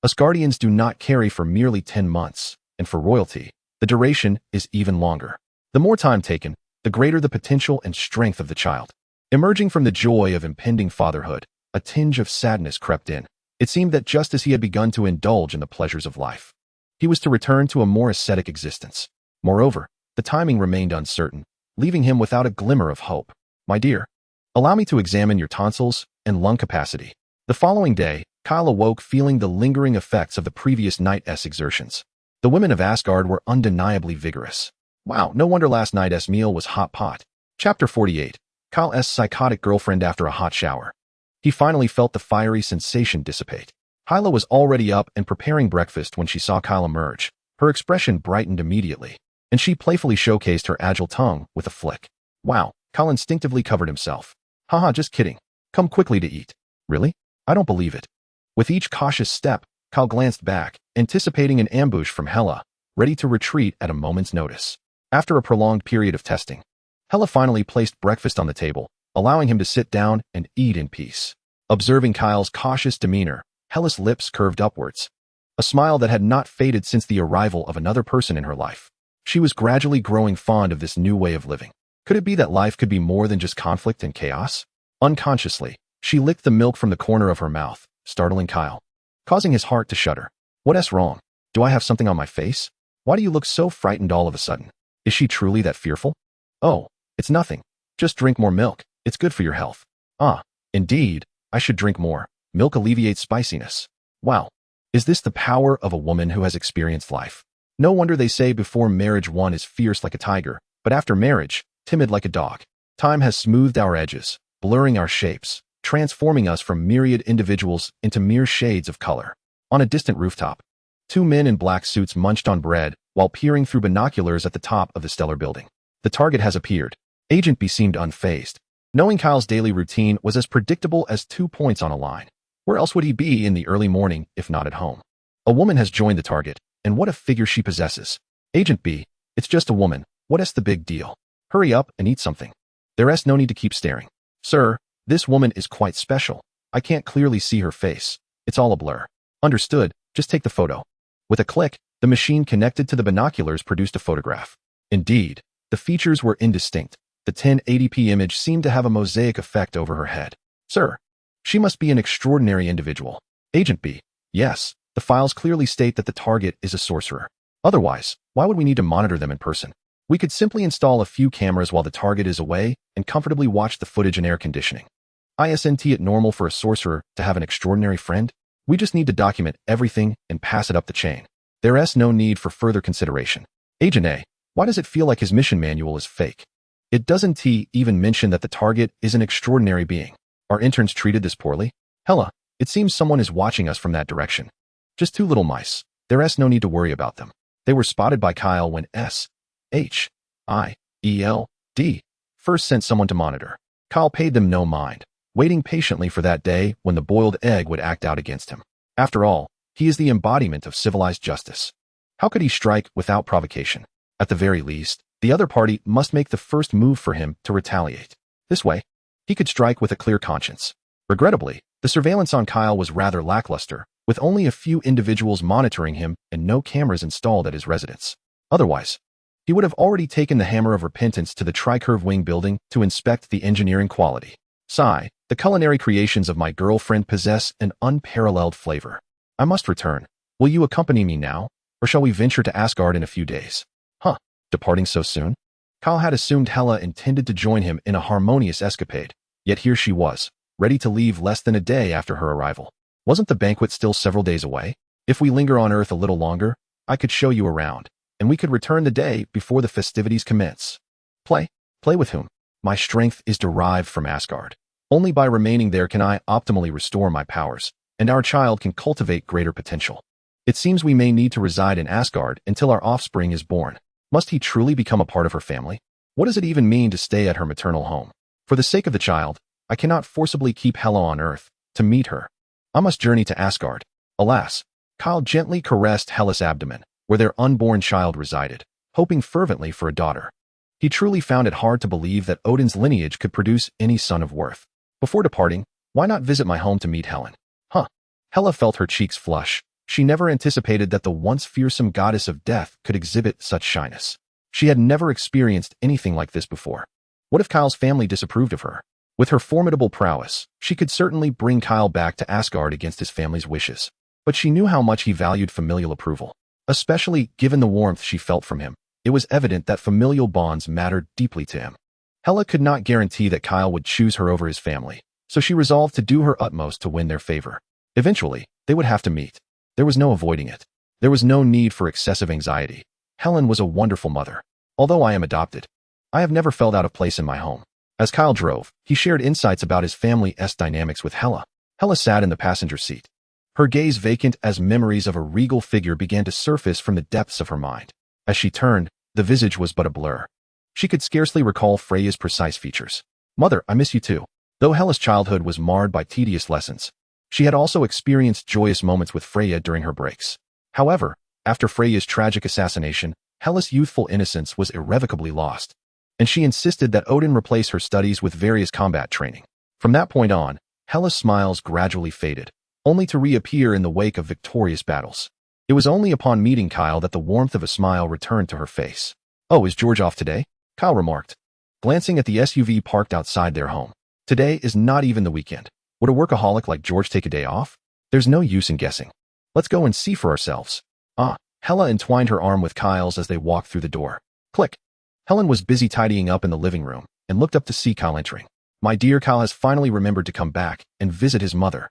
Asgardians do not carry for merely 10 months, and for royalty, the duration is even longer. The more time taken, the greater the potential and strength of the child. Emerging from the joy of impending fatherhood, a tinge of sadness crept in. It seemed that just as he had begun to indulge in the pleasures of life, he was to return to a more ascetic existence. Moreover, the timing remained uncertain, leaving him without a glimmer of hope. My dear, allow me to examine your tonsils and lung capacity. The following day, Kyle awoke feeling the lingering effects of the previous night's exertions. The women of Asgard were undeniably vigorous. Wow, no wonder last night's meal was hot pot. Chapter 48. Kyle's psychotic girlfriend after a hot shower. He finally felt the fiery sensation dissipate. Hyla was already up and preparing breakfast when she saw Kyle emerge. Her expression brightened immediately, and she playfully showcased her agile tongue with a flick. Wow, Kyle instinctively covered himself. Haha, just kidding. Come quickly to eat. Really? I don't believe it. With each cautious step, Kyle glanced back, anticipating an ambush from Hela, ready to retreat at a moment's notice. After a prolonged period of testing, Hela finally placed breakfast on the table, allowing him to sit down and eat in peace. Observing Kyle's cautious demeanor, Hela's lips curved upwards, a smile that had not faded since the arrival of another person in her life. She was gradually growing fond of this new way of living. Could it be that life could be more than just conflict and chaos? Unconsciously, she licked the milk from the corner of her mouth, startling Kyle, causing his heart to shudder. What's wrong? Do I have something on my face? Why do you look so frightened all of a sudden? Is she truly that fearful? Oh, it's nothing. Just drink more milk. It's good for your health. Ah, indeed, I should drink more. Milk alleviates spiciness. Wow. Is this the power of a woman who has experienced life? No wonder they say before marriage one is fierce like a tiger, but after marriage, timid like a dog. Time has smoothed our edges, blurring our shapes, transforming us from myriad individuals into mere shades of color. On a distant rooftop, two men in black suits munched on bread while peering through binoculars at the top of the stellar building. The target has appeared. Agent B seemed unfazed, knowing Kyle's daily routine was as predictable as 2 points on a line. Where else would he be in the early morning if not at home? A woman has joined the target, and what a figure she possesses. Agent B, it's just a woman. What's the big deal? Hurry up and eat something. There's no need to keep staring. Sir, this woman is quite special. I can't clearly see her face. It's all a blur. Understood, just take the photo. With a click, the machine connected to the binoculars produced a photograph. Indeed, the features were indistinct. The 1080p image seemed to have a mosaic effect over her head. Sir, she must be an extraordinary individual. Agent B, yes, the files clearly state that the target is a sorcerer. Otherwise, why would we need to monitor them in person? We could simply install a few cameras while the target is away and comfortably watch the footage in air conditioning. Isn't it normal for a sorcerer to have an extraordinary friend? We just need to document everything and pass it up the chain. There's no need for further consideration. Agent A, why does it feel like his mission manual is fake? It doesn't even mention that the target is an extraordinary being. Are interns treated this poorly? Hela, it seems someone is watching us from that direction. Just 2 little mice. There's no need to worry about them. They were spotted by Kyle when S.H.I.E.L.D first sent someone to monitor. Kyle paid them no mind, waiting patiently for that day when the boiled egg would act out against him. After all, he is the embodiment of civilized justice. How could he strike without provocation? At the very least, the other party must make the first move for him to retaliate. This way, he could strike with a clear conscience. Regrettably, the surveillance on Kyle was rather lackluster, with only a few individuals monitoring him and no cameras installed at his residence. Otherwise, he would have already taken the hammer of repentance to the Tricurve Wing building to inspect the engineering quality. Sigh, the culinary creations of my girlfriend possess an unparalleled flavor. I must return. Will you accompany me now, or shall we venture to Asgard in a few days? Departing so soon? Kyle had assumed Hela intended to join him in a harmonious escapade, yet here she was, ready to leave less than a day after her arrival. Wasn't the banquet still several days away? If we linger on Earth a little longer, I could show you around, and we could return the day before the festivities commence. Play? Play with whom? My strength is derived from Asgard. Only by remaining there can I optimally restore my powers, and our child can cultivate greater potential. It seems we may need to reside in Asgard until our offspring is born. Must he truly become a part of her family? What does it even mean to stay at her maternal home? For the sake of the child, I cannot forcibly keep Hela on Earth. To meet her, I must journey to Asgard. Alas, Kyle gently caressed Hela's abdomen, where their unborn child resided, hoping fervently for a daughter. He truly found it hard to believe that Odin's lineage could produce any son of worth. Before departing, why not visit my home to meet Helen? Hela felt her cheeks flush. She never anticipated that the once fearsome goddess of death could exhibit such shyness. She had never experienced anything like this before. What if Kyle's family disapproved of her? With her formidable prowess, she could certainly bring Kyle back to Asgard against his family's wishes. But she knew how much he valued familial approval. Especially given the warmth she felt from him, it was evident that familial bonds mattered deeply to him. Hela could not guarantee that Kyle would choose her over his family, so she resolved to do her utmost to win their favor. Eventually, they would have to meet. There was no avoiding it. There was no need for excessive anxiety. Helen was a wonderful mother. Although I am adopted, I have never felt out of place in my home. As Kyle drove, he shared insights about his family's dynamics with Hela. Hela sat in the passenger seat, her gaze vacant as memories of a regal figure began to surface from the depths of her mind. As she turned, the visage was but a blur. She could scarcely recall Freya's precise features. Mother, I miss you too. Though Hela's childhood was marred by tedious lessons, she had also experienced joyous moments with Freya during her breaks. However, after Freya's tragic assassination, Hela's youthful innocence was irrevocably lost, and she insisted that Odin replace her studies with various combat training. From that point on, Hela's smiles gradually faded, only to reappear in the wake of victorious battles. It was only upon meeting Kyle that the warmth of a smile returned to her face. Oh, is George off today? Kyle remarked, glancing at the SUV parked outside their home. Today is not even the weekend. Would a workaholic like George take a day off? There's no use in guessing. Let's go and see for ourselves. Hela entwined her arm with Kyle's as they walked through the door. Click. Helen was busy tidying up in the living room and looked up to see Kyle entering. My dear, Kyle has finally remembered to come back and visit his mother.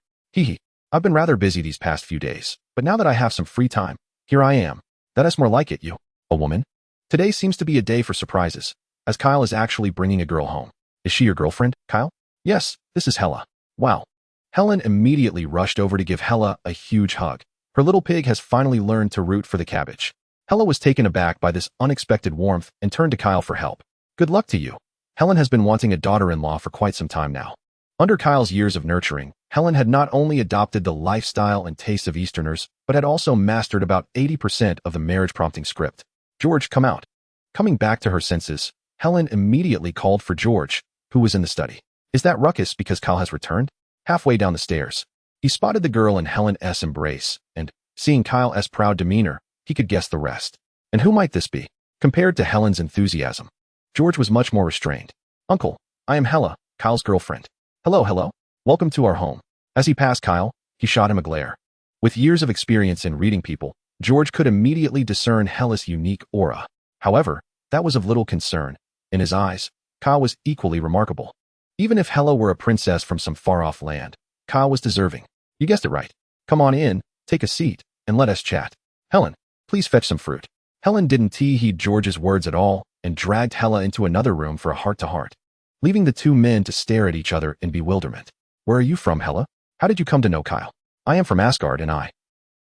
I've been rather busy these past few days, but now that I have some free time, here I am. That is more like it, you, a woman. Today seems to be a day for surprises, as Kyle is actually bringing a girl home. Is she your girlfriend, Kyle? Yes, this is Hela. Wow. Helen immediately rushed over to give Hela a huge hug. Her little pig has finally learned to root for the cabbage. Hela was taken aback by this unexpected warmth and turned to Kyle for help. Good luck to you. Helen has been wanting a daughter-in-law for quite some time now. Under Kyle's years of nurturing, Helen had not only adopted the lifestyle and tastes of Easterners, but had also mastered about 80% of the marriage-prompting script. George, come out. Coming back to her senses, Helen immediately called for George, who was in the study. Is that ruckus because Kyle has returned? Halfway down the stairs, he spotted the girl in Helen's embrace, and, seeing Kyle's proud demeanor, he could guess the rest. And who might this be? Compared to Helen's enthusiasm, George was much more restrained. Uncle, I am Hela, Kyle's girlfriend. Hello. Welcome to our home. As he passed Kyle, he shot him a glare. With years of experience in reading people, George could immediately discern Hela's unique aura. However, that was of little concern. In his eyes, Kyle was equally remarkable. Even if Hela were a princess from some far-off land, Kyle was deserving. You guessed it right. Come on in, take a seat, and let us chat. Helen, please fetch some fruit. Helen didn't heed George's words at all and dragged Hela into another room for a heart-to-heart, leaving the two men to stare at each other in bewilderment. Where are you from, Hela? How did you come to know Kyle? I am from Asgard and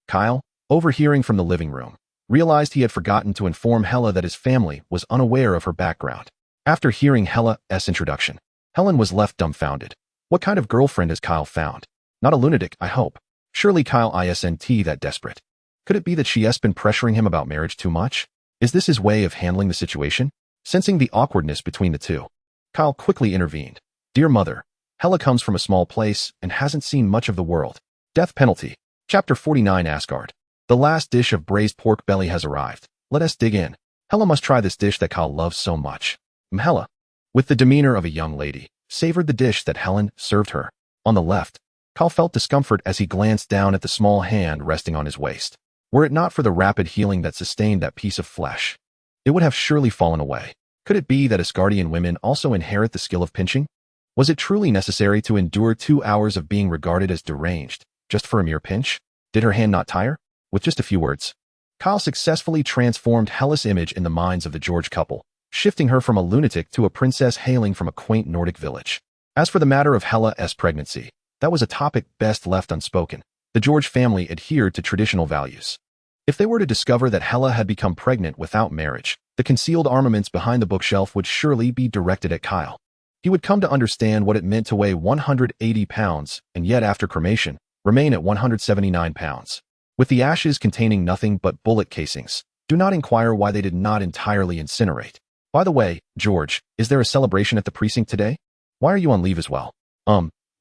Kyle, overhearing from the living room, realized he had forgotten to inform Hela that his family was unaware of her background. After hearing Hela's introduction, Helen was left dumbfounded. What kind of girlfriend has Kyle found? Not a lunatic, I hope. Surely Kyle isn't that desperate. Could it be that she has been pressuring him about marriage too much? Is this his way of handling the situation? Sensing the awkwardness between the two, Kyle quickly intervened. Dear mother, Hela comes from a small place and hasn't seen much of the world. Death penalty. Chapter 49 Asgard. The last dish of braised pork belly has arrived. Let us dig in. Hela must try this dish that Kyle loves so much. Hela, with the demeanor of a young lady, savored the dish that Helen served her. On the left, Kyle felt discomfort as he glanced down at the small hand resting on his waist. Were it not for the rapid healing that sustained that piece of flesh, it would have surely fallen away. Could it be that Asgardian women also inherit the skill of pinching? Was it truly necessary to endure 2 hours of being regarded as deranged, just for a mere pinch? Did her hand not tire? With just a few words, Kyle successfully transformed Hela's image in the minds of the George couple, shifting her from a lunatic to a princess hailing from a quaint Nordic village. As for the matter of Hela's pregnancy, that was a topic best left unspoken. The George family adhered to traditional values. If they were to discover that Hela had become pregnant without marriage, the concealed armaments behind the bookshelf would surely be directed at Kyle. He would come to understand what it meant to weigh 180 pounds and yet, after cremation, remain at 179 pounds. With the ashes containing nothing but bullet casings, do not inquire why they did not entirely incinerate. By the way, George, is there a celebration at the precinct today? Why are you on leave as well?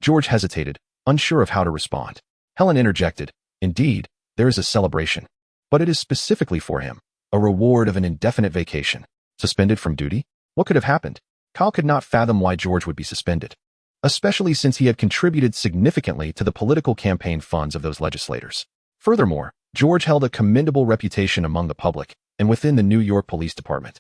George hesitated, unsure of how to respond. Helen interjected, indeed, there is a celebration. But it is specifically for him, a reward of an indefinite vacation. Suspended from duty? What could have happened? Kyle could not fathom why George would be suspended, especially since he had contributed significantly to the political campaign funds of those legislators. Furthermore, George held a commendable reputation among the public and within the New York Police Department.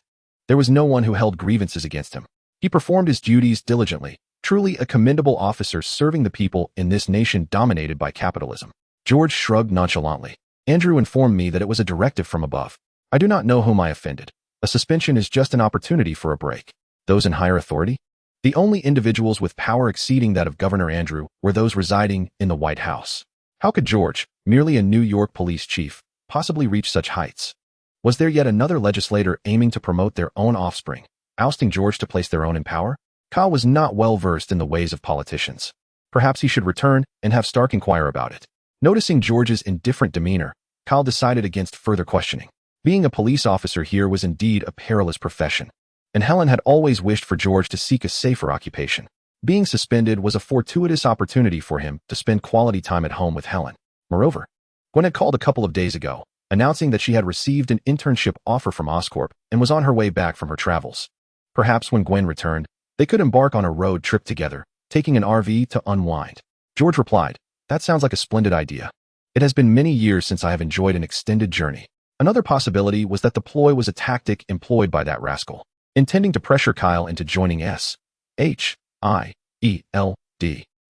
There was no one who held grievances against him. He performed his duties diligently, truly a commendable officer serving the people in this nation dominated by capitalism. George shrugged nonchalantly. Andrew informed me that it was a directive from above. I do not know whom I offended. A suspension is just an opportunity for a break. Those in higher authority? The only individuals with power exceeding that of Governor Andrew were those residing in the White House. How could George, merely a New York police chief, possibly reach such heights? Was there yet another legislator aiming to promote their own offspring, ousting George to place their own in power? Kyle was not well versed in the ways of politicians. Perhaps he should return and have Stark inquire about it. Noticing George's indifferent demeanor, Kyle decided against further questioning. Being a police officer here was indeed a perilous profession, and Helen had always wished for George to seek a safer occupation. Being suspended was a fortuitous opportunity for him to spend quality time at home with Helen. Moreover, Gwen had called a couple of days ago, announcing that she had received an internship offer from Oscorp and was on her way back from her travels. Perhaps when Gwen returned, they could embark on a road trip together, taking an RV to unwind. George replied, "That sounds like a splendid idea. It has been many years since I have enjoyed an extended journey." Another possibility was that the ploy was a tactic employed by that rascal, intending to pressure Kyle into joining S.H.I.E.L.D.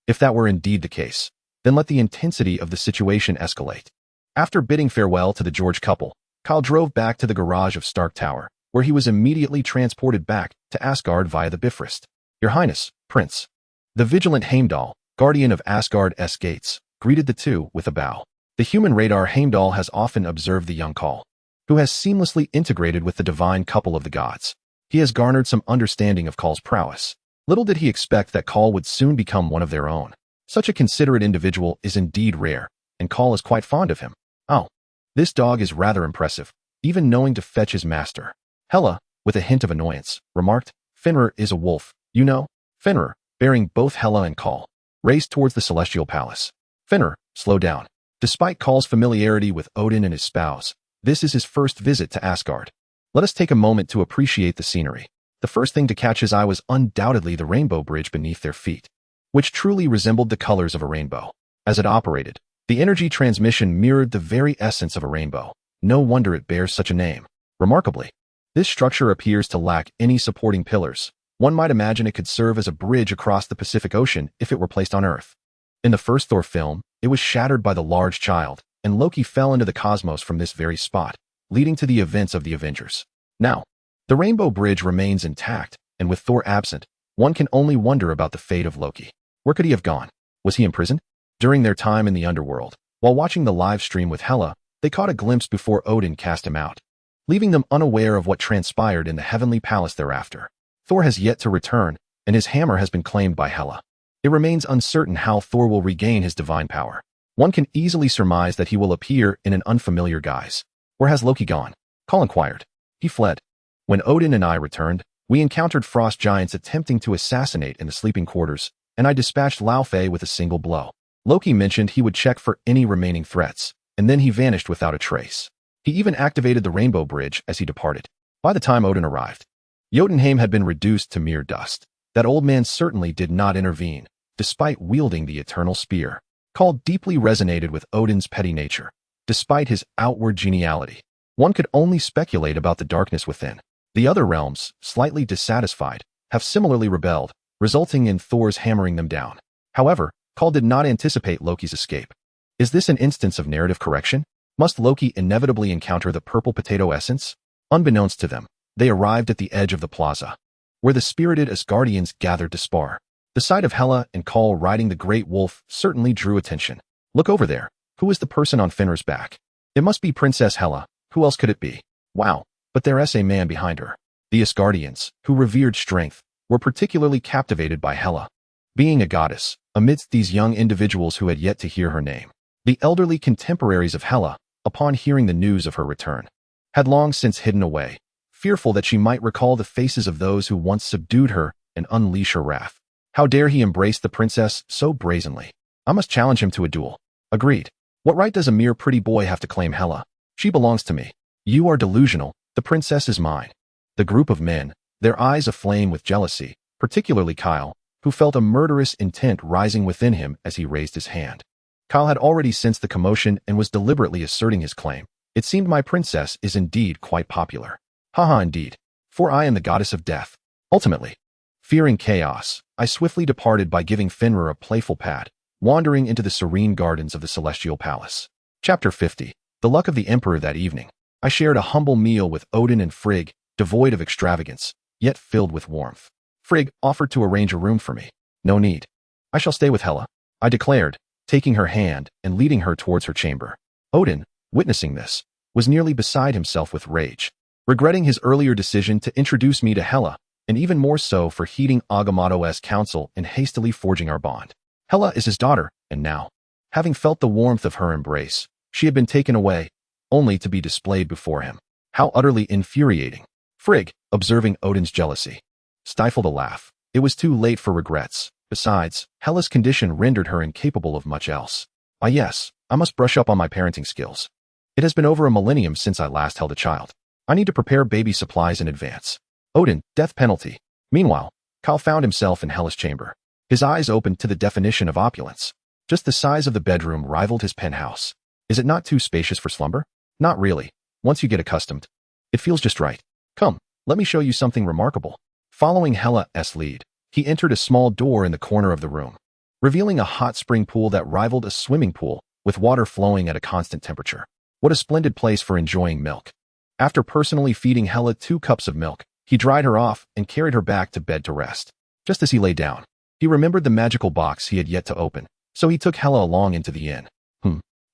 If that were indeed the case, then let the intensity of the situation escalate. After bidding farewell to the George couple, Kyle drove back to the garage of Stark Tower, where he was immediately transported back to Asgard via the Bifrost. "Your Highness, Prince." The vigilant Heimdall, guardian of Asgard's gates, greeted the two with a bow. The human radar Heimdall has often observed the young Kyle, who has seamlessly integrated with the divine couple of the gods. He has garnered some understanding of Kyle's prowess. Little did he expect that Kyle would soon become one of their own. Such a considerate individual is indeed rare, and Kyle is quite fond of him. "Oh, this dog is rather impressive, even knowing to fetch his master." Hela, with a hint of annoyance, remarked, "Fenrir is a wolf, you know." Fenrir, bearing both Hela and Kyle, raced towards the celestial palace. "Fenrir, slow down." Despite Kyle's familiarity with Odin and his spouse, this is his first visit to Asgard. Let us take a moment to appreciate the scenery. The first thing to catch his eye was undoubtedly the rainbow bridge beneath their feet, which truly resembled the colors of a rainbow. As it operated, the energy transmission mirrored the very essence of a rainbow. No wonder it bears such a name. Remarkably, this structure appears to lack any supporting pillars. One might imagine it could serve as a bridge across the Pacific Ocean if it were placed on Earth. In the first Thor film, it was shattered by the large child, and Loki fell into the cosmos from this very spot, leading to the events of the Avengers. Now, the Rainbow Bridge remains intact, and with Thor absent, one can only wonder about the fate of Loki. Where could he have gone? Was he imprisoned? During their time in the underworld, while watching the live stream with Hela, they caught a glimpse before Odin cast him out, leaving them unaware of what transpired in the heavenly palace thereafter. Thor has yet to return, and his hammer has been claimed by Hela. It remains uncertain how Thor will regain his divine power. One can easily surmise that he will appear in an unfamiliar guise. "Where has Loki gone?" Kyle inquired. "He fled. When Odin and I returned, we encountered frost giants attempting to assassinate in the sleeping quarters, and I dispatched Laufey with a single blow. Loki mentioned he would check for any remaining threats, and then he vanished without a trace. He even activated the Rainbow Bridge as he departed. By the time Odin arrived, Jotunheim had been reduced to mere dust. That old man certainly did not intervene, despite wielding the eternal spear. Kyle deeply resonated with Odin's petty nature. Despite his outward geniality, one could only speculate about the darkness within. The other realms, slightly dissatisfied, have similarly rebelled, resulting in Thor's hammering them down. However, Kyle did not anticipate Loki's escape. Is this an instance of narrative correction? Must Loki inevitably encounter the purple potato essence? Unbeknownst to them, They arrived at the edge of the plaza, where the spirited Asgardians gathered to spar. The sight of Hela and Kal riding the great wolf certainly drew attention. Look over there. Who is the person on Fenrir's back? It must be Princess Hela. Who else could it be? Wow, but there's a man behind her. The Asgardians, who revered strength, were particularly captivated by Hela, being a goddess, amidst these young individuals who had yet to hear her name. The elderly contemporaries of Hela, upon hearing the news of her return, had long since hidden away, fearful that she might recall the faces of those who once subdued her and unleash her wrath. How dare he embrace the princess so brazenly? I must challenge him to a duel. Agreed. What right does a mere pretty boy have to claim Hela? She belongs to me. You are delusional. The princess is mine. The group of men, their eyes aflame with jealousy, particularly Kyle, who felt a murderous intent rising within him as he raised his hand. Kyle had already sensed the commotion and was deliberately asserting his claim. It seemed my princess is indeed quite popular. Haha, indeed. For I am the goddess of death. Ultimately, fearing chaos, I swiftly departed by giving Fenrir a playful pat, wandering into the serene gardens of the celestial palace. Chapter 50. The luck of the emperor that evening. I shared a humble meal with Odin and Frigg, devoid of extravagance, yet filled with warmth. Frigg offered to arrange a room for me. No need. I shall stay with Hela, I declared, taking her hand and leading her towards her chamber. Odin, witnessing this, was nearly beside himself with rage, regretting his earlier decision to introduce me to Hela, and even more so for heeding Agamotto's counsel and hastily forging our bond. Hela is his daughter, and now, having felt the warmth of her embrace, she had been taken away, only to be displayed before him. How utterly infuriating. Frigg, observing Odin's jealousy, stifled a laugh. It was too late for regrets. Besides, Hela's condition rendered her incapable of much else. Ah yes, I must brush up on my parenting skills. It has been over a millennium since I last held a child. I need to prepare baby supplies in advance. Odin, death penalty. Meanwhile, Kyle found himself in Hela's chamber. His eyes opened to the definition of opulence. Just the size of the bedroom rivaled his penthouse. Is it not too spacious for slumber? Not really. Once you get accustomed, it feels just right. Come, let me show you something remarkable. Following Hela's lead, he entered a small door in the corner of the room, revealing a hot spring pool that rivaled a swimming pool, with water flowing at a constant temperature. What a splendid place for enjoying milk. After personally feeding Hela 2 cups of milk, he dried her off and carried her back to bed to rest. Just as he lay down, he remembered the magical box he had yet to open, so he took Hela along into the inn.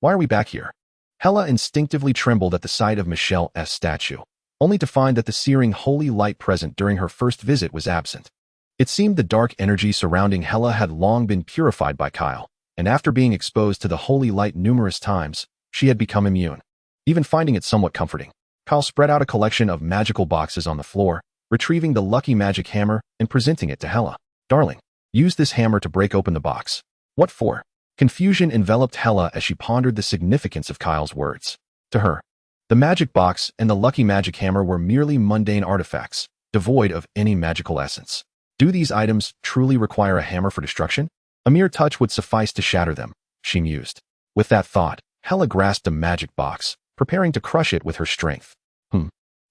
Why are we back here? Hela instinctively trembled at the sight of Michelle's statue, only to find that the searing holy light present during her first visit was absent. It seemed the dark energy surrounding Hela had long been purified by Kyle, and after being exposed to the holy light numerous times, she had become immune. Even finding it somewhat comforting, Kyle spread out a collection of magical boxes on the floor, retrieving the lucky magic hammer and presenting it to Hela. Darling, use this hammer to break open the box. What for? Confusion enveloped Hela as she pondered the significance of Kyle's words. To her, the magic box and the lucky magic hammer were merely mundane artifacts, devoid of any magical essence. Do these items truly require a hammer for destruction? A mere touch would suffice to shatter them, she mused. With that thought, Hela grasped a magic box, preparing to crush it with her strength.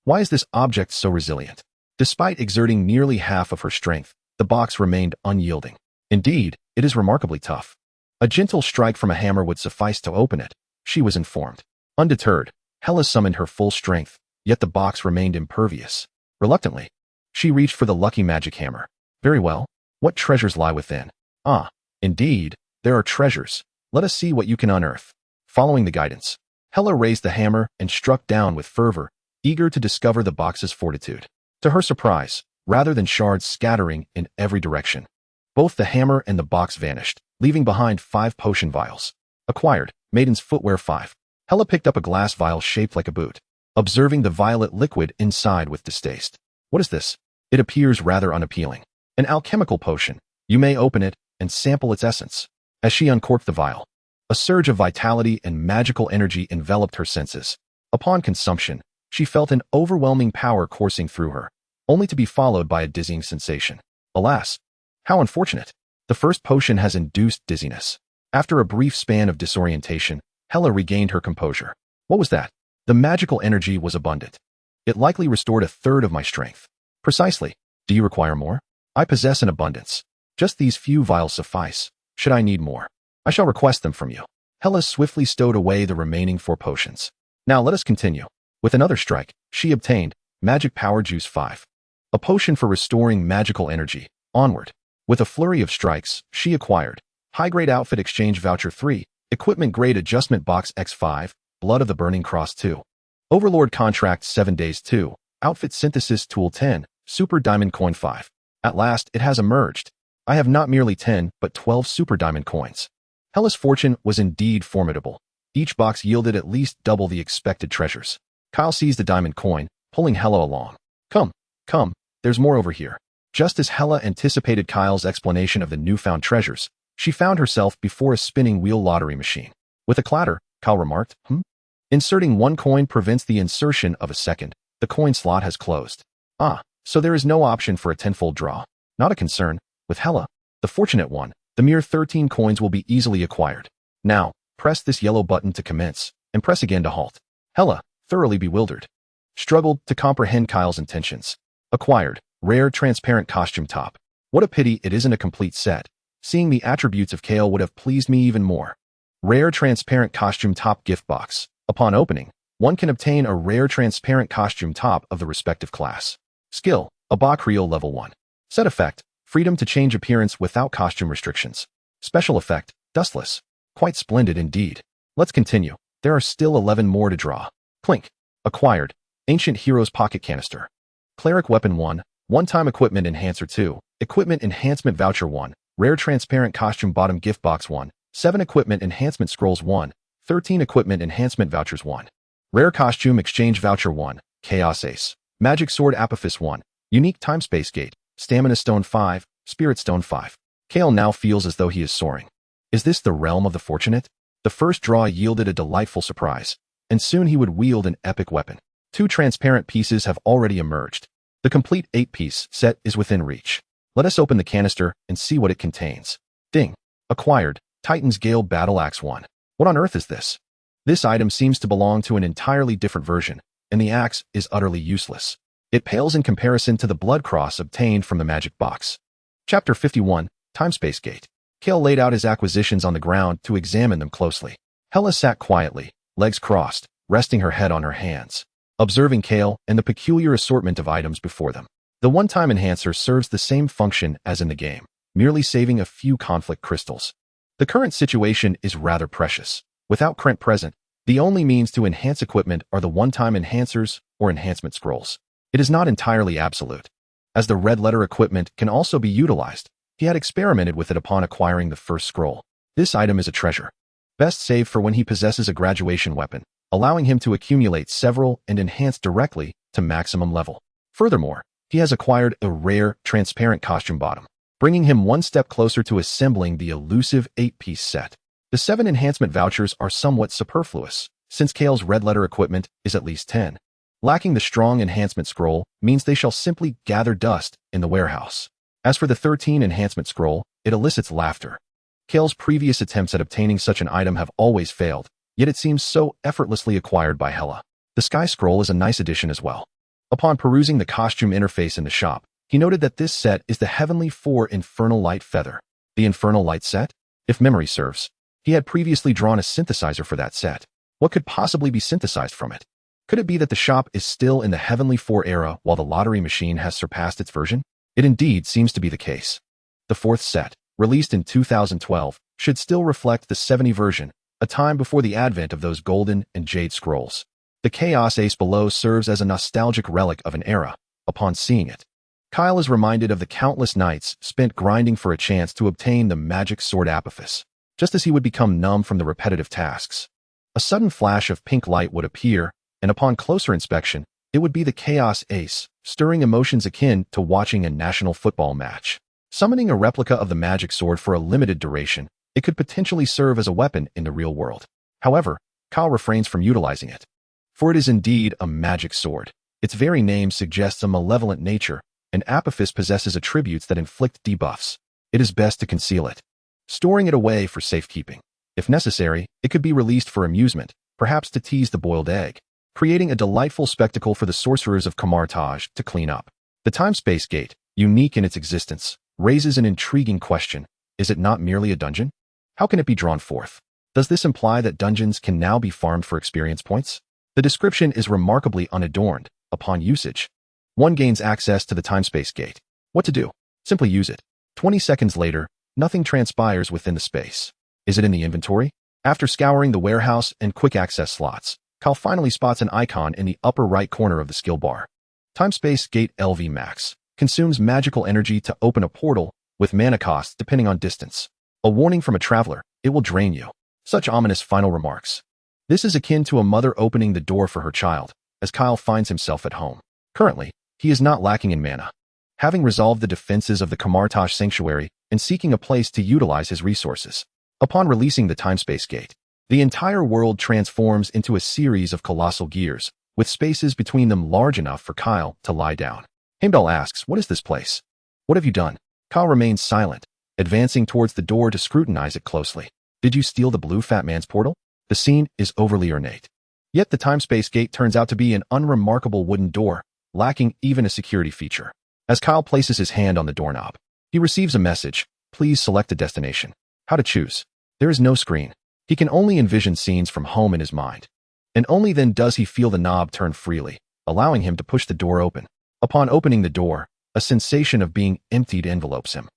Why is this object so resilient? Despite exerting nearly half of her strength, the box remained unyielding. Indeed, it is remarkably tough. A gentle strike from a hammer would suffice to open it, she was informed. Undeterred, Hela summoned her full strength, yet the box remained impervious. Reluctantly, she reached for the lucky magic hammer. Very well. What treasures lie within? Ah, indeed, there are treasures. Let us see what you can unearth. Following the guidance, Hela raised the hammer and struck down with fervor, eager to discover the box's fortitude. To her surprise, rather than shards scattering in every direction, both the hammer and the box vanished, leaving behind 5 potion vials. Acquired, Maiden's Footwear 5. Hela picked up a glass vial shaped like a boot, observing the violet liquid inside with distaste. What is this? It appears rather unappealing. An alchemical potion. You may open it and sample its essence. As she uncorked the vial, a surge of vitality and magical energy enveloped her senses. Upon consumption, she felt an overwhelming power coursing through her, only to be followed by a dizzying sensation. Alas, how unfortunate. The first potion has induced dizziness. After a brief span of disorientation, Hela regained her composure. What was that? The magical energy was abundant. It likely restored 1/3 of my strength. Precisely. Do you require more? I possess an abundance. Just these few vials suffice. Should I need more, I shall request them from you. Hela swiftly stowed away the remaining 4 potions. Now let us continue. With another strike, she obtained, Magic Power Juice 5. A potion for restoring magical energy. Onward. With a flurry of strikes, she acquired High-Grade Outfit Exchange Voucher 3, Equipment Grade Adjustment Box X5, Blood of the Burning Cross 2. Overlord Contract 7 Days 2, Outfit Synthesis Tool 10, Super Diamond Coin 5. At last, it has emerged. I have not merely 10, but 12 Super Diamond Coins. Hella's fortune was indeed formidable. Each box yielded at least double the expected treasures. Kyle seized the diamond coin, pulling Hella along. Come, there's more over here. Just as Hella anticipated Kyle's explanation of the newfound treasures, she found herself before a spinning wheel lottery machine. With a clatter, Kyle remarked, Inserting one coin prevents the insertion of a second. The coin slot has closed. So there is no option for a tenfold draw. Not a concern. With Hella, the fortunate one, the mere 13 coins will be easily acquired. Now, press this yellow button to commence, and press again to halt. Hella, thoroughly bewildered, struggled to comprehend Kyle's intentions. Acquired, rare transparent costume top. What a pity it isn't a complete set. Seeing the attributes of Kale would have pleased me even more. Rare transparent costume top gift box. Upon opening, one can obtain a rare transparent costume top of the respective class. Skill, Abakriel Level 1. Set effect, freedom to change appearance without costume restrictions. Special effect, dustless. Quite splendid indeed. Let's continue. There are still 11 more to draw. Clink. Acquired, Ancient Heroes Pocket Canister. Cleric Weapon 1, One-Time Equipment Enhancer 2, Equipment Enhancement Voucher 1, Rare Transparent Costume Bottom Gift Box 1, 7 Equipment Enhancement Scrolls 1, 13 Equipment Enhancement Vouchers 1. Rare Costume Exchange Voucher 1, Chaos Ace. Magic Sword Apophis 1, Unique Time Space Gate, Stamina Stone 5, Spirit Stone 5. Kale now feels as though he is soaring. Is this the realm of the fortunate? The first draw yielded a delightful surprise, and soon he would wield an epic weapon. 2 transparent pieces have already emerged. The complete 8-piece set is within reach. Let us open the canister and see what it contains. Ding. Acquired, Titan's Gale Battle Axe 1. What on earth is this? This item seems to belong to an entirely different version, and the axe is utterly useless. It pales in comparison to the blood cross obtained from the magic box. Chapter 51, Time-Space Gate. Kale laid out his acquisitions on the ground to examine them closely. Hella sat quietly, legs crossed, resting her head on her hands, observing Kale and the peculiar assortment of items before them. The one-time enhancer serves the same function as in the game, merely saving a few conflict crystals. The current situation is rather precious. Without Krent present, the only means to enhance equipment are the one-time enhancers or enhancement scrolls. It is not entirely absolute, as the red letter equipment can also be utilized. He had experimented with it upon acquiring the first scroll. This item is a treasure. Best saved for when he possesses a graduation weapon, allowing him to accumulate several and enhance directly to maximum level. Furthermore, he has acquired a rare, transparent costume bottom, bringing him one step closer to assembling the elusive 8-piece set. The 7 enhancement vouchers are somewhat superfluous, since Kale's red letter equipment is at least 10. Lacking the strong enhancement scroll means they shall simply gather dust in the warehouse. As for the 13 enhancement scroll, it elicits laughter. Kale's previous attempts at obtaining such an item have always failed, yet it seems so effortlessly acquired by Hella. The Sky Scroll is a nice addition as well. Upon perusing the costume interface in the shop, he noted that this set is the Heavenly 4 Infernal Light Feather. The Infernal Light set? If memory serves, he had previously drawn a synthesizer for that set. What could possibly be synthesized from it? Could it be that the shop is still in the Heavenly 4 era while the lottery machine has surpassed its version? It indeed seems to be the case. The 4th set, released in 2012, should still reflect the 70 version, a time before the advent of those golden and jade scrolls. The Chaos Ace below serves as a nostalgic relic of an era. Upon seeing it, Kyle is reminded of the countless nights spent grinding for a chance to obtain the magic sword Apophis. Just as he would become numb from the repetitive tasks, a sudden flash of pink light would appear, and upon closer inspection, it would be the Chaos Ace, stirring emotions akin to watching a national football match. Summoning a replica of the magic sword for a limited duration, it could potentially serve as a weapon in the real world. However, Kyle refrains from utilizing it. For it is indeed a magic sword. Its very name suggests a malevolent nature, and Apophis possesses attributes that inflict debuffs. It is best to conceal it, storing it away for safekeeping. If necessary, it could be released for amusement, perhaps to tease the boiled egg, creating a delightful spectacle for the sorcerers of Kamartaj to clean up. The Time-Space Gate, unique in its existence, raises an intriguing question. Is it not merely a dungeon? How can it be drawn forth? Does this imply that dungeons can now be farmed for experience points? The description is remarkably unadorned, upon usage. One gains access to the time-space gate. What to do? Simply use it. 20 seconds later, nothing transpires within the space. Is it in the inventory? After scouring the warehouse and quick access slots, Kyle finally spots an icon in the upper right corner of the skill bar. Time-space gate LV max. Consumes magical energy to open a portal with mana costs depending on distance. A warning from a traveler, it will drain you. Such ominous final remarks. This is akin to a mother opening the door for her child, as Kyle finds himself at home. Currently, he is not lacking in mana. Having resolved the defenses of the Kamartaj Sanctuary and seeking a place to utilize his resources. Upon releasing the time-space gate, the entire world transforms into a series of colossal gears, with spaces between them large enough for Kyle to lie down. Heimdall asks, "What is this place? What have you done?" Kyle remains silent, advancing towards the door to scrutinize it closely. Did you steal the blue fat man's portal? The scene is overly ornate. Yet the time-space gate turns out to be an unremarkable wooden door, lacking even a security feature. As Kyle places his hand on the doorknob, he receives a message, "Please select a destination." How to choose? There is no screen. He can only envision scenes from home in his mind. And only then does he feel the knob turn freely, allowing him to push the door open. Upon opening the door, a sensation of being emptied envelopes him.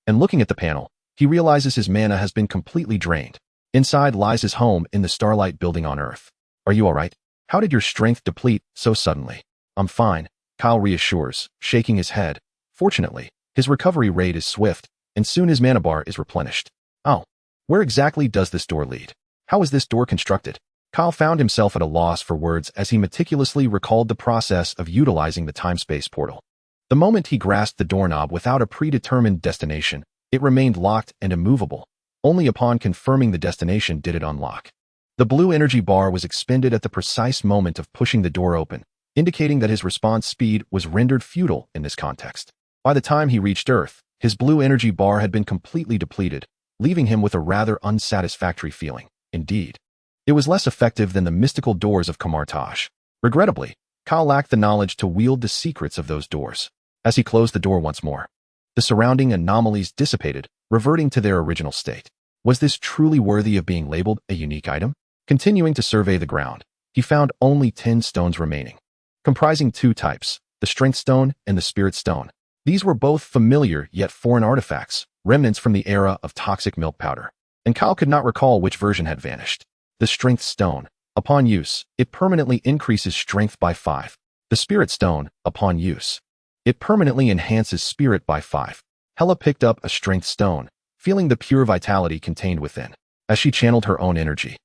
And looking at the panel, he realizes his mana has been completely drained. Inside lies his home in the Starlight building on Earth. Are you alright? How did your strength deplete so suddenly? I'm fine, Kyle reassures, shaking his head. Fortunately, his recovery rate is swift, and soon his mana bar is replenished. Oh, where exactly does this door lead? How is this door constructed? Kyle found himself at a loss for words as he meticulously recalled the process of utilizing the time-space portal. The moment he grasped the doorknob without a predetermined destination, it remained locked and immovable. Only upon confirming the destination did it unlock. The blue energy bar was expended at the precise moment of pushing the door open, indicating that his response speed was rendered futile in this context. By the time he reached Earth, his blue energy bar had been completely depleted, leaving him with a rather unsatisfactory feeling. Indeed, it was less effective than the mystical doors of Kamartaj. Regrettably, Kyle lacked the knowledge to wield the secrets of those doors. As he closed the door once more, the surrounding anomalies dissipated, reverting to their original state. Was this truly worthy of being labeled a unique item? Continuing to survey the ground, he found only 10 stones remaining, comprising two types, the Strength Stone and the Spirit Stone. These were both familiar yet foreign artifacts, remnants from the era of toxic milk powder, and Kyle could not recall which version had vanished. The Strength Stone. Upon use, it permanently increases strength by 5. The Spirit Stone. Upon use, it permanently enhances spirit by 5. Hela picked up a Strength Stone, feeling the pure vitality contained within. As she channeled her own energy,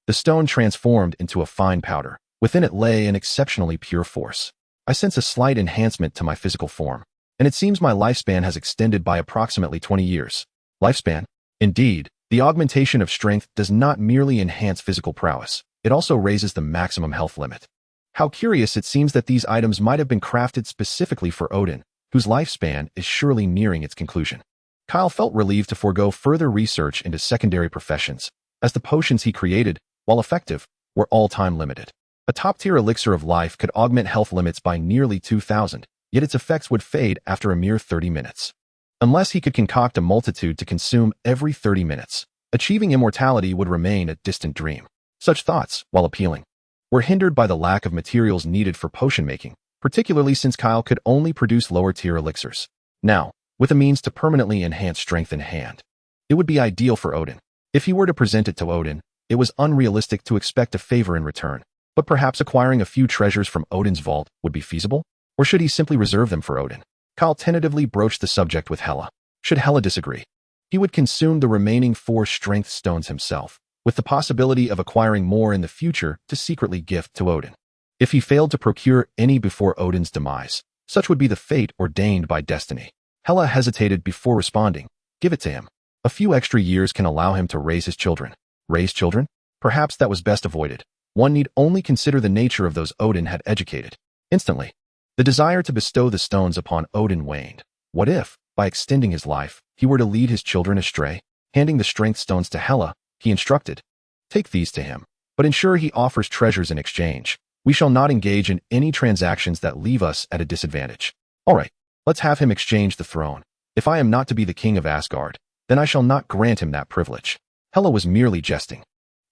the stone transformed into a fine powder. Within it lay an exceptionally pure force. I sense a slight enhancement to my physical form, and it seems my lifespan has extended by approximately 20 years. Lifespan? Indeed, the augmentation of strength does not merely enhance physical prowess, it also raises the maximum health limit. How curious it seems that these items might have been crafted specifically for Odin, whose lifespan is surely nearing its conclusion. Kyle felt relieved to forego further research into secondary professions, as the potions he created, while effective, were all time limited. A top-tier elixir of life could augment health limits by nearly 2,000, yet its effects would fade after a mere 30 minutes. Unless he could concoct a multitude to consume every 30 minutes, achieving immortality would remain a distant dream. Such thoughts, while appealing, were hindered by the lack of materials needed for potion making, particularly since Kyle could only produce lower-tier elixirs. Now, with a means to permanently enhance strength in hand, it would be ideal for Odin. If he were to present it to Odin, it was unrealistic to expect a favor in return, but perhaps acquiring a few treasures from Odin's vault would be feasible? Or should he simply reserve them for Odin? Kyle tentatively broached the subject with Hela. Should Hela disagree, he would consume the remaining 4 strength stones himself, with the possibility of acquiring more in the future to secretly gift to Odin. If he failed to procure any before Odin's demise, such would be the fate ordained by destiny. Hela hesitated before responding. Give it to him. A few extra years can allow him to raise his children. Raise children? Perhaps that was best avoided. One need only consider the nature of those Odin had educated. Instantly, the desire to bestow the stones upon Odin waned. What if, by extending his life, he were to lead his children astray? Handing the strength stones to Hela, he instructed, "Take these to him, but ensure he offers treasures in exchange. We shall not engage in any transactions that leave us at a disadvantage. All right, let's have him exchange the throne. If I am not to be the king of Asgard, then I shall not grant him that privilege." Hela was merely jesting.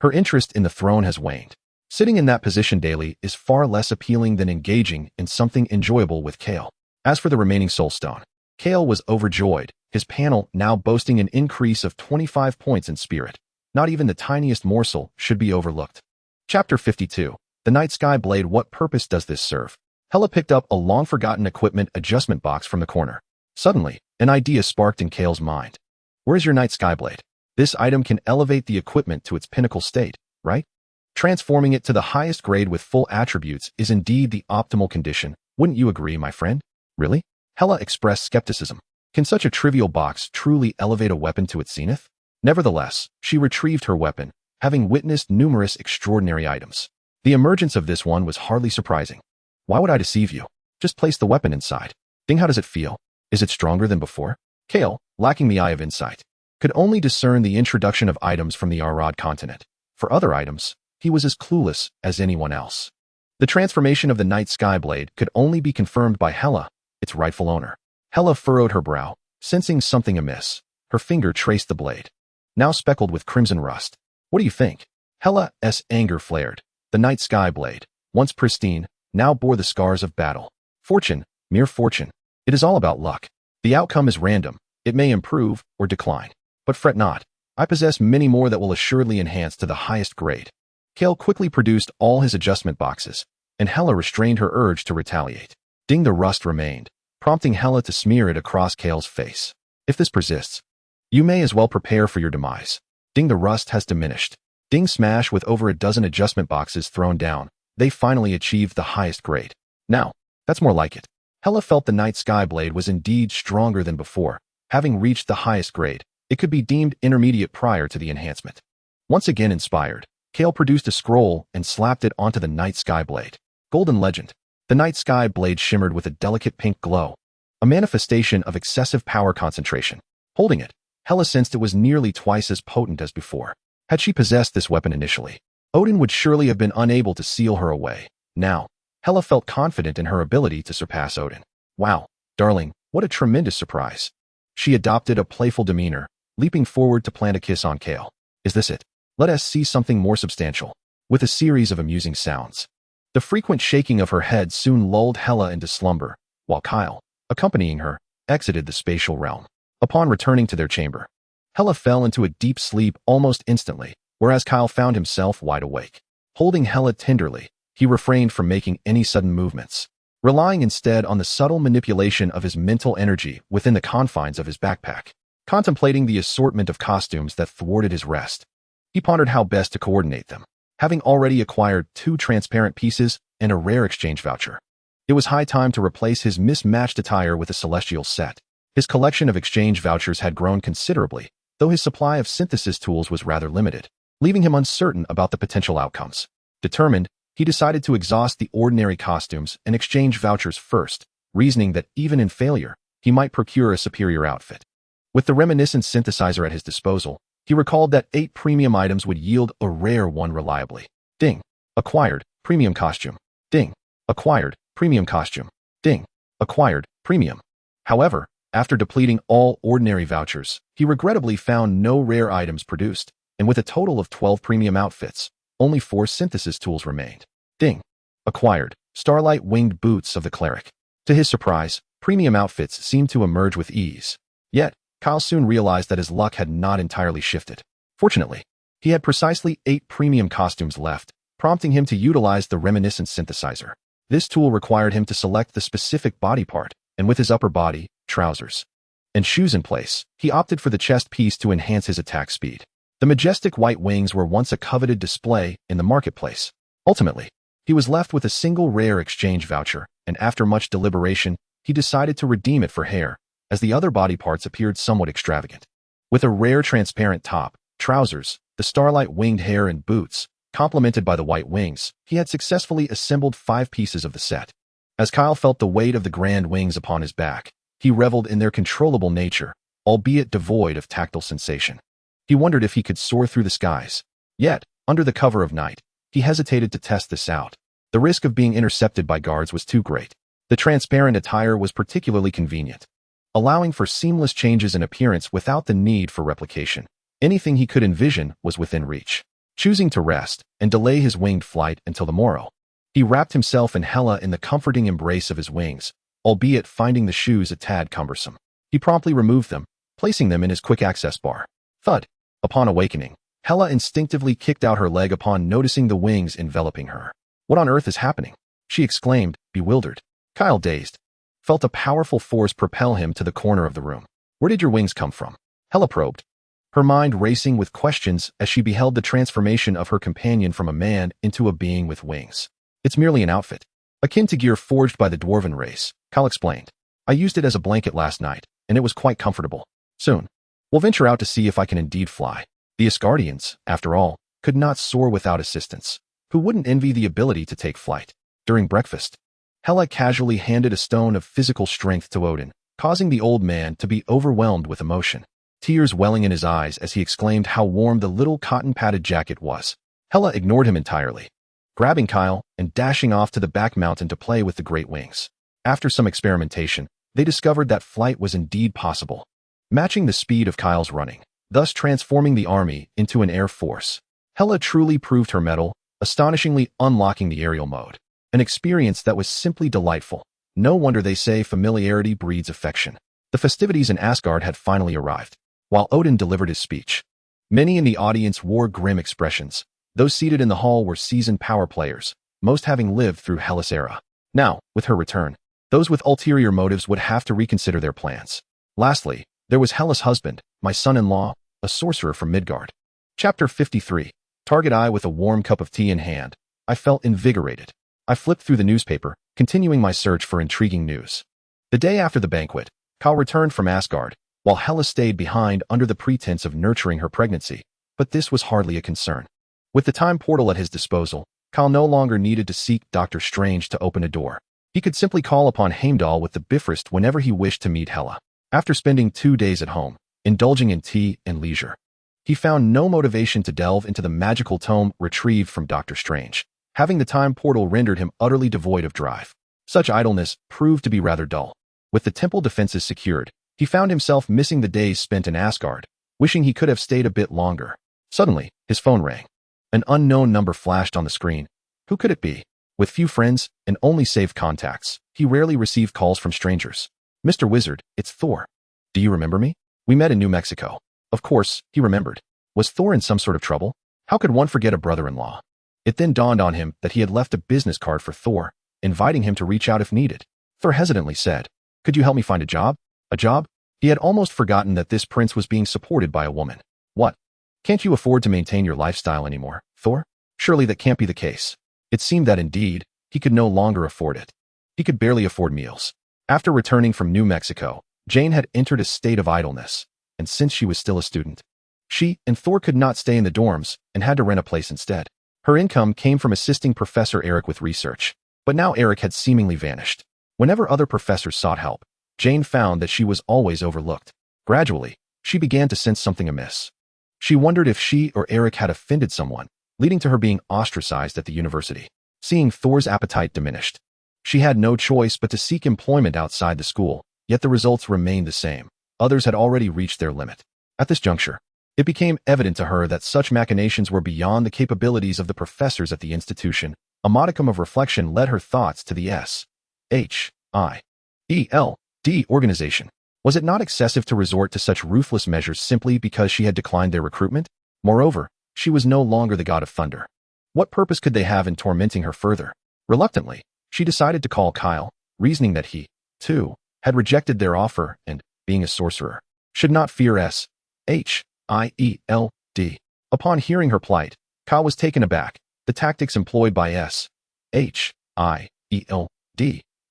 Her interest in the throne has waned. Sitting in that position daily is far less appealing than engaging in something enjoyable with Kale. As for the remaining soulstone, Kale was overjoyed, his panel now boasting an increase of 25 points in spirit. Not even the tiniest morsel should be overlooked. Chapter 52. The Night Sky Blade. What purpose does this serve? Hela picked up a long-forgotten equipment adjustment box from the corner. Suddenly, an idea sparked in Kale's mind. Where's your Night Sky Blade? This item can elevate the equipment to its pinnacle state, right? Transforming it to the highest grade with full attributes is indeed the optimal condition. Wouldn't you agree, my friend? Really? Hela expressed skepticism. Can such a trivial box truly elevate a weapon to its zenith? Nevertheless, she retrieved her weapon, having witnessed numerous extraordinary items. The emergence of this one was hardly surprising. Why would I deceive you? Just place the weapon inside. Ding, how does it feel? Is it stronger than before? Kale, lacking the eye of insight, could only discern the introduction of items from the Arad continent. For other items, he was as clueless as anyone else. The transformation of the Night Sky Blade could only be confirmed by Hela, its rightful owner. Hela furrowed her brow, sensing something amiss. Her finger traced the blade, now speckled with crimson rust. What do you think? Hela's anger flared. The Night Sky Blade, once pristine, now bore the scars of battle. Fortune, mere fortune. It is all about luck. The outcome is random. It may improve or decline. But fret not. I possess many more that will assuredly enhance to the highest grade. Kale quickly produced all his adjustment boxes, and Hela restrained her urge to retaliate. Ding, the rust remained, prompting Hela to smear it across Kale's face. If this persists, you may as well prepare for your demise. Ding, the rust has diminished. Ding, smash. With over a dozen adjustment boxes thrown down, they finally achieved the highest grade. Now, that's more like it. Hela felt the Night Sky Blade was indeed stronger than before. Having reached the highest grade, it could be deemed intermediate prior to the enhancement. Once again inspired, Kale produced a scroll and slapped it onto the Night Sky Blade. Golden Legend. The Night Sky Blade shimmered with a delicate pink glow, a manifestation of excessive power concentration. Holding it, Hela sensed it was nearly twice as potent as before. Had she possessed this weapon initially, Odin would surely have been unable to seal her away. Now, Hela felt confident in her ability to surpass Odin. Wow, darling, what a tremendous surprise. She adopted a playful demeanor, leaping forward to plant a kiss on Kale. Is this it? Let us see something more substantial. With a series of amusing sounds. The frequent shaking of her head soon lulled Hela into slumber, while Kyle, accompanying her, exited the spatial realm. Upon returning to their chamber, Hela fell into a deep sleep almost instantly, whereas Kyle found himself wide awake. Holding Hela tenderly, he refrained from making any sudden movements, relying instead on the subtle manipulation of his mental energy within the confines of his backpack. Contemplating the assortment of costumes that thwarted his rest, he pondered how best to coordinate them. Having already acquired 2 transparent pieces and a rare exchange voucher, it was high time to replace his mismatched attire with a celestial set. His collection of exchange vouchers had grown considerably, though his supply of synthesis tools was rather limited, leaving him uncertain about the potential outcomes. Determined, he decided to exhaust the ordinary costumes and exchange vouchers first, reasoning that even in failure, he might procure a superior outfit. With the reminiscent synthesizer at his disposal, he recalled that 8 premium items would yield a rare one reliably. Ding. Acquired, premium costume. Ding. Acquired, premium costume. Ding. Acquired, premium. However, after depleting all ordinary vouchers, he regrettably found no rare items produced, and with a total of 12 premium outfits, only 4 synthesis tools remained. Ding. Acquired, starlight winged boots of the cleric. To his surprise, premium outfits seemed to emerge with ease. Yet, Kyle soon realized that his luck had not entirely shifted. Fortunately, he had precisely 8 premium costumes left, prompting him to utilize the reminiscent synthesizer. This tool required him to select the specific body part, and with his upper body, trousers, and shoes in place, he opted for the chest piece to enhance his attack speed. The majestic white wings were once a coveted display in the marketplace. Ultimately, he was left with a single rare exchange voucher, and after much deliberation, he decided to redeem it for hair, as the other body parts appeared somewhat extravagant. With a rare transparent top, trousers, the starlight winged hair and boots, complemented by the white wings, he had successfully assembled 5 pieces of the set. As Kyle felt the weight of the grand wings upon his back, he reveled in their controllable nature, albeit devoid of tactile sensation. He wondered if he could soar through the skies. Yet, under the cover of night, he hesitated to test this out. The risk of being intercepted by guards was too great. The transparent attire was particularly convenient, allowing for seamless changes in appearance without the need for replication. Anything he could envision was within reach. choosing to rest and delay his winged flight until the morrow. He wrapped himself and Hela in the comforting embrace of his wings, albeit finding the shoes a tad cumbersome. He promptly removed them, placing them in his quick access bar. Thud. Upon awakening, Hela instinctively kicked out her leg upon noticing the wings enveloping her. What on earth is happening? She exclaimed, bewildered. Kyle, dazed, felt a powerful force propel him to the corner of the room. Where did your wings come from? Hela probed, her mind racing with questions as she beheld the transformation of her companion from a man into a being with wings. It's merely an outfit, akin to gear forged by the dwarven race, Kyle explained. I used it as a blanket last night, and it was quite comfortable. Soon, we'll venture out to see if I can indeed fly. The Asgardians, after all, could not soar without assistance. Who wouldn't envy the ability to take flight? During breakfast, Hela casually handed a stone of physical strength to Odin, causing the old man to be overwhelmed with emotion, tears welling in his eyes as he exclaimed how warm the little cotton-padded jacket was. Hela ignored him entirely, grabbing Kyle and dashing off to the back mountain to play with the great wings. After some experimentation, they discovered that flight was indeed possible, matching the speed of Kyle's running, thus transforming the army into an air force. Hela truly proved her mettle, astonishingly unlocking the aerial mode, an experience that was simply delightful. No wonder they say familiarity breeds affection. The festivities in Asgard had finally arrived. While Odin delivered his speech, many in the audience wore grim expressions. Those seated in the hall were seasoned power players, most having lived through Hela's era. Now, with her return, those with ulterior motives would have to reconsider their plans. Lastly, there was Hela's husband, my son-in-law, a sorcerer from Midgard. Chapter 53. Target eye. With a warm cup of tea in hand, I felt invigorated. I flipped through the newspaper, continuing my search for intriguing news. The day after the banquet, Kyle returned from Asgard, while Hela stayed behind under the pretense of nurturing her pregnancy, but this was hardly a concern. With the time portal at his disposal, Kyle no longer needed to seek Doctor Strange to open a door. He could simply call upon Heimdall with the Bifrost whenever he wished to meet Hela. After spending 2 days at home, indulging in tea and leisure, he found no motivation to delve into the magical tome retrieved from Doctor Strange. Having the time portal rendered him utterly devoid of drive. Such idleness proved to be rather dull. With the temple defenses secured, he found himself missing the days spent in Asgard, wishing he could have stayed a bit longer. Suddenly, his phone rang. An unknown number flashed on the screen. Who could it be? With few friends and only saved contacts, he rarely received calls from strangers. Mr. Wizard, it's Thor. Do you remember me? We met in New Mexico. Of course, he remembered. Was Thor in some sort of trouble? How could one forget a brother-in-law? It then dawned on him that he had left a business card for Thor, inviting him to reach out if needed. Thor hesitantly said, "Could you help me find a job?" A job? He had almost forgotten that this prince was being supported by a woman. What? Can't you afford to maintain your lifestyle anymore, Thor? Surely that can't be the case. It seemed that indeed, he could no longer afford it. He could barely afford meals. After returning from New Mexico, Jane had entered a state of idleness, and since she was still a student, she and Thor could not stay in the dorms and had to rent a place instead. Her income came from assisting Professor Eric with research, but now Eric had seemingly vanished. Whenever other professors sought help, Jane found that she was always overlooked. Gradually, she began to sense something amiss. She wondered if she or Eric had offended someone, leading to her being ostracized at the university. Seeing Thor's appetite diminished, she had no choice but to seek employment outside the school, yet the results remained the same. Others had already reached their limit. At this juncture, it became evident to her that such machinations were beyond the capabilities of the professors at the institution. A modicum of reflection led her thoughts to the S.H.I.E.L.D. organization. Was it not excessive to resort to such ruthless measures simply because she had declined their recruitment? Moreover, she was no longer the god of thunder. What purpose could they have in tormenting her further? Reluctantly, she decided to call Kyle, reasoning that he, too, had rejected their offer and, being a sorcerer, should not fear S.H.I.E.L.D. Upon hearing her plight, Kyle was taken aback. The tactics employed by S.H.I.E.L.D.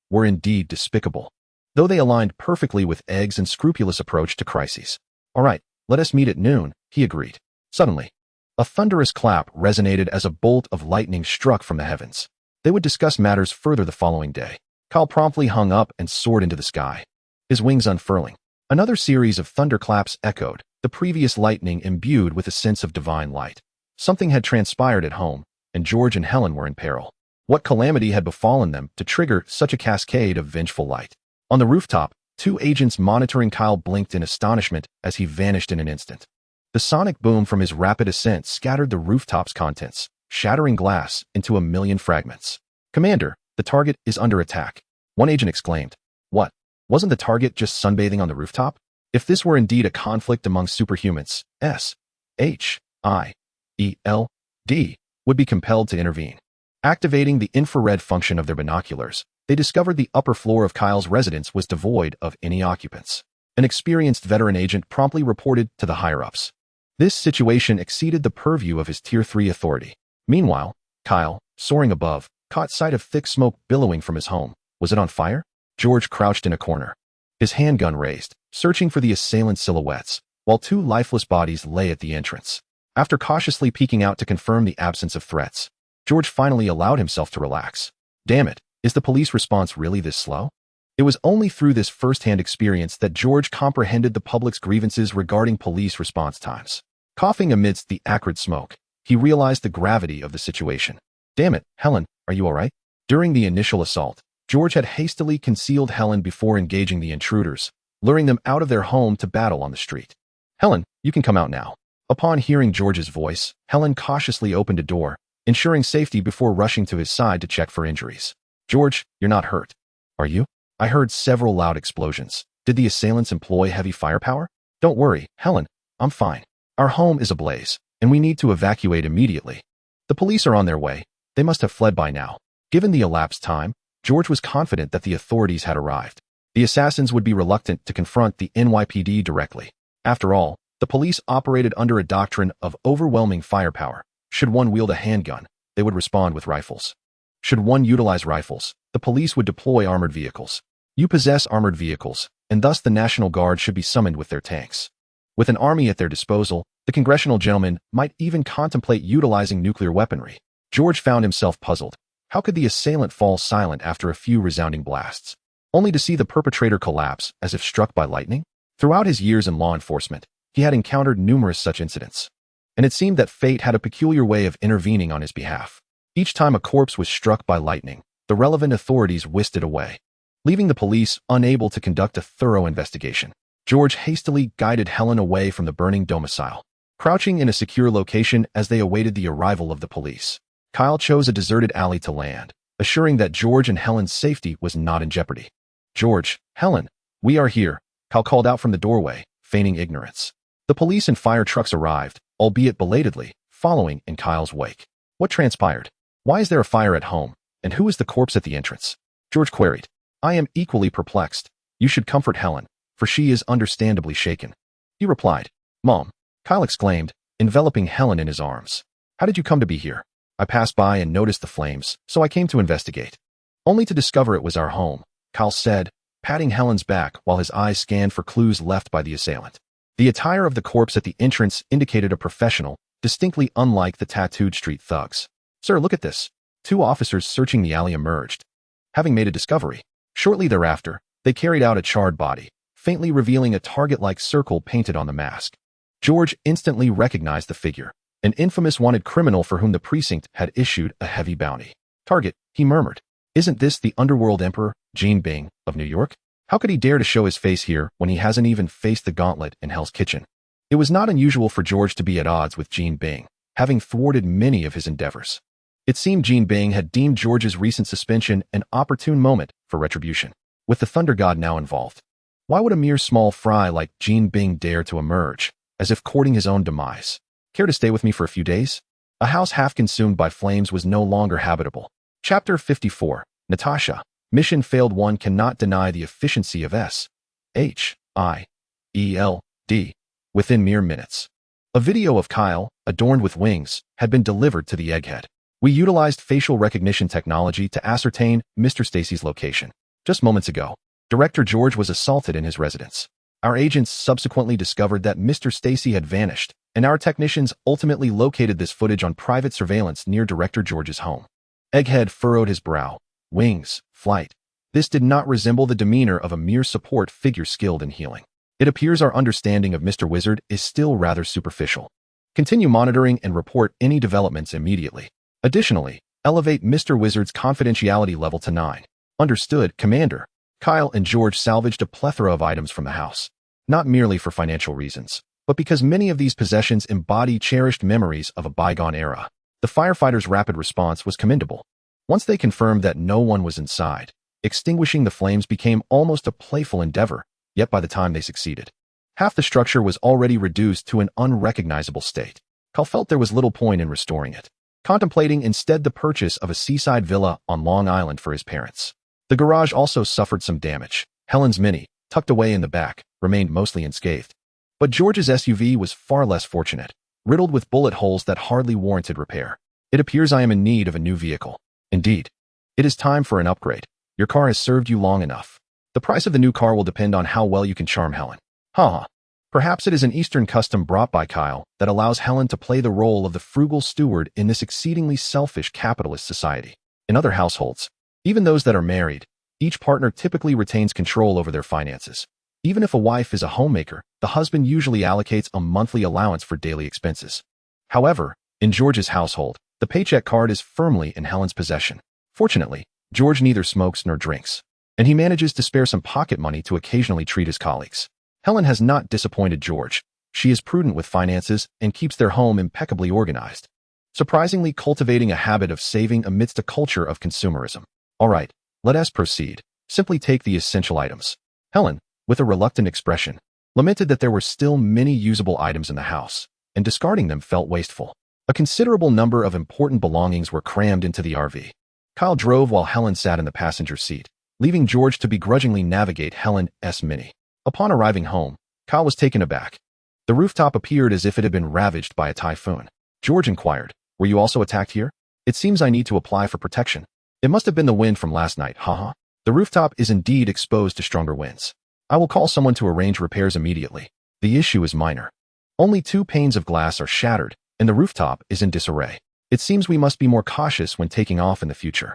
were indeed despicable, though they aligned perfectly with Egg's and scrupulous approach to crises. "All right, let us meet at noon," he agreed. Suddenly, a thunderous clap resonated as a bolt of lightning struck from the heavens. They would discuss matters further the following day. Kyle promptly hung up and soared into the sky, his wings unfurling. Another series of thunderclaps echoed, the previous lightning imbued with a sense of divine light. Something had transpired at home, and George and Helen were in peril. What calamity had befallen them to trigger such a cascade of vengeful light? On the rooftop, 2 agents monitoring Kyle blinked in astonishment as he vanished in an instant. The sonic boom from his rapid ascent scattered the rooftop's contents, shattering glass into a million fragments. "Commander, the target is under attack," one agent exclaimed. "What? Wasn't the target just sunbathing on the rooftop?" If this were indeed a conflict among superhumans, S.H.I.E.L.D. would be compelled to intervene. Activating the infrared function of their binoculars, they discovered the upper floor of Kyle's residence was devoid of any occupants. An experienced veteran agent promptly reported to the higher-ups. This situation exceeded the purview of his Tier 3 authority. Meanwhile, Kyle, soaring above, caught sight of thick smoke billowing from his home. Was it on fire? George crouched in a corner, his handgun raised, searching for the assailant silhouettes, while two lifeless bodies lay at the entrance. After cautiously peeking out to confirm the absence of threats, George finally allowed himself to relax. Damn it, is the police response really this slow? It was only through this first-hand experience that George comprehended the public's grievances regarding police response times. Coughing amidst the acrid smoke, he realized the gravity of the situation. "Damn it, Helen, are you all right?" During the initial assault, George had hastily concealed Helen before engaging the intruders, luring them out of their home to battle on the street. "Helen, you can come out now." Upon hearing George's voice, Helen cautiously opened a door, ensuring safety before rushing to his side to check for injuries. "George, you're not hurt, are you?" "I heard several loud explosions. Did the assailants employ heavy firepower?" "Don't worry, Helen, I'm fine. Our home is ablaze, and we need to evacuate immediately. The police are on their way. They must have fled by now." Given the elapsed time, George was confident that the authorities had arrived. The assassins would be reluctant to confront the NYPD directly. After all, the police operated under a doctrine of overwhelming firepower. Should one wield a handgun, they would respond with rifles. Should one utilize rifles, the police would deploy armored vehicles. You possess armored vehicles, and thus the National Guard should be summoned with their tanks. With an army at their disposal, the congressional gentlemen might even contemplate utilizing nuclear weaponry. George found himself puzzled. How could the assailant fall silent after a few resounding blasts, only to see the perpetrator collapse as if struck by lightning? Throughout his years in law enforcement, he had encountered numerous such incidents, and it seemed that fate had a peculiar way of intervening on his behalf. Each time a corpse was struck by lightning, the relevant authorities whisked it away, leaving the police unable to conduct a thorough investigation. George hastily guided Helen away from the burning domicile. Crouching in a secure location as they awaited the arrival of the police, Kyle chose a deserted alley to land, assuring that George and Helen's safety was not in jeopardy. "George, Helen, we are here," Kyle called out from the doorway, feigning ignorance. The police and fire trucks arrived, albeit belatedly, following in Kyle's wake. What transpired? Why is there a fire at home, and who is the corpse at the entrance? George queried. "I am equally perplexed. You should comfort Helen, for she is understandably shaken." He replied. "Mom," Kyle exclaimed, enveloping Helen in his arms. "How did you come to be here?" "I passed by and noticed the flames, so I came to investigate." "Only to discover it was our home," Kyle said, patting Helen's back while his eyes scanned for clues left by the assailant. The attire of the corpse at the entrance indicated a professional, distinctly unlike the tattooed street thugs. "Sir, look at this." Two officers searching the alley emerged, having made a discovery. Shortly thereafter, they carried out a charred body, faintly revealing a target-like circle painted on the mask. George instantly recognized the figure, an infamous wanted criminal for whom the precinct had issued a heavy bounty. "Target," he murmured. "Isn't this the underworld emperor, Gene Bing, of New York? How could he dare to show his face here when he hasn't even faced the gauntlet in Hell's Kitchen?" It was not unusual for George to be at odds with Gene Bing, having thwarted many of his endeavors. It seemed Gene Bing had deemed George's recent suspension an opportune moment for retribution. With the Thunder God now involved, why would a mere small fry like Gene Bing dare to emerge, as if courting his own demise? "Care to stay with me for a few days?" A house half consumed by flames was no longer habitable. Chapter 54. Natasha. Mission failed. One cannot deny the efficiency of S.H.I.E.L.D. within mere minutes. A video of Kyle, adorned with wings, had been delivered to the Egghead. "We utilized facial recognition technology to ascertain Mr. Stacy's location. Just moments ago, Director George was assaulted in his residence. Our agents subsequently discovered that Mr. Stacy had vanished, and our technicians ultimately located this footage on private surveillance near Director George's home." Egghead furrowed his brow. Wings, flight. This did not resemble the demeanor of a mere support figure skilled in healing. "It appears our understanding of Mr. Wizard is still rather superficial. Continue monitoring and report any developments immediately. Additionally, elevate Mr. Wizard's confidentiality level to 9. Understood, Commander." Kyle and George salvaged a plethora of items from the house, not merely for financial reasons, but because many of these possessions embody cherished memories of a bygone era. The firefighters' rapid response was commendable. Once they confirmed that no one was inside, extinguishing the flames became almost a playful endeavor, yet by the time they succeeded, half the structure was already reduced to an unrecognizable state. Kyle felt there was little point in restoring it, contemplating instead the purchase of a seaside villa on Long Island for his parents. The garage also suffered some damage. Helen's Mini, tucked away in the back, remained mostly unscathed. But George's SUV was far less fortunate, riddled with bullet holes that hardly warranted repair. It appears I am in need of a new vehicle. Indeed. It is time for an upgrade. Your car has served you long enough. The price of the new car will depend on how well you can charm Helen. Haha. Perhaps it is an Eastern custom brought by Kyle that allows Helen to play the role of the frugal steward in this exceedingly selfish capitalist society. In other households, even those that are married, each partner typically retains control over their finances. Even if a wife is a homemaker, the husband usually allocates a monthly allowance for daily expenses. However, in George's household, the paycheck card is firmly in Helen's possession. Fortunately, George neither smokes nor drinks, and he manages to spare some pocket money to occasionally treat his colleagues. Helen has not disappointed George. She is prudent with finances and keeps their home impeccably organized, surprisingly cultivating a habit of saving amidst a culture of consumerism. All right, let us proceed. Simply take the essential items. Helen, with a reluctant expression, lamented that there were still many usable items in the house, and discarding them felt wasteful. A considerable number of important belongings were crammed into the RV. Kyle drove while Helen sat in the passenger seat, leaving George to begrudgingly navigate Helen's Mini. Upon arriving home, Kyle was taken aback. The rooftop appeared as if it had been ravaged by a typhoon. George inquired, "Were you also attacked here? It seems I need to apply for protection." "It must have been the wind from last night, haha. The rooftop is indeed exposed to stronger winds. I will call someone to arrange repairs immediately. The issue is minor. Only 2 panes of glass are shattered, and the rooftop is in disarray. It seems we must be more cautious when taking off in the future."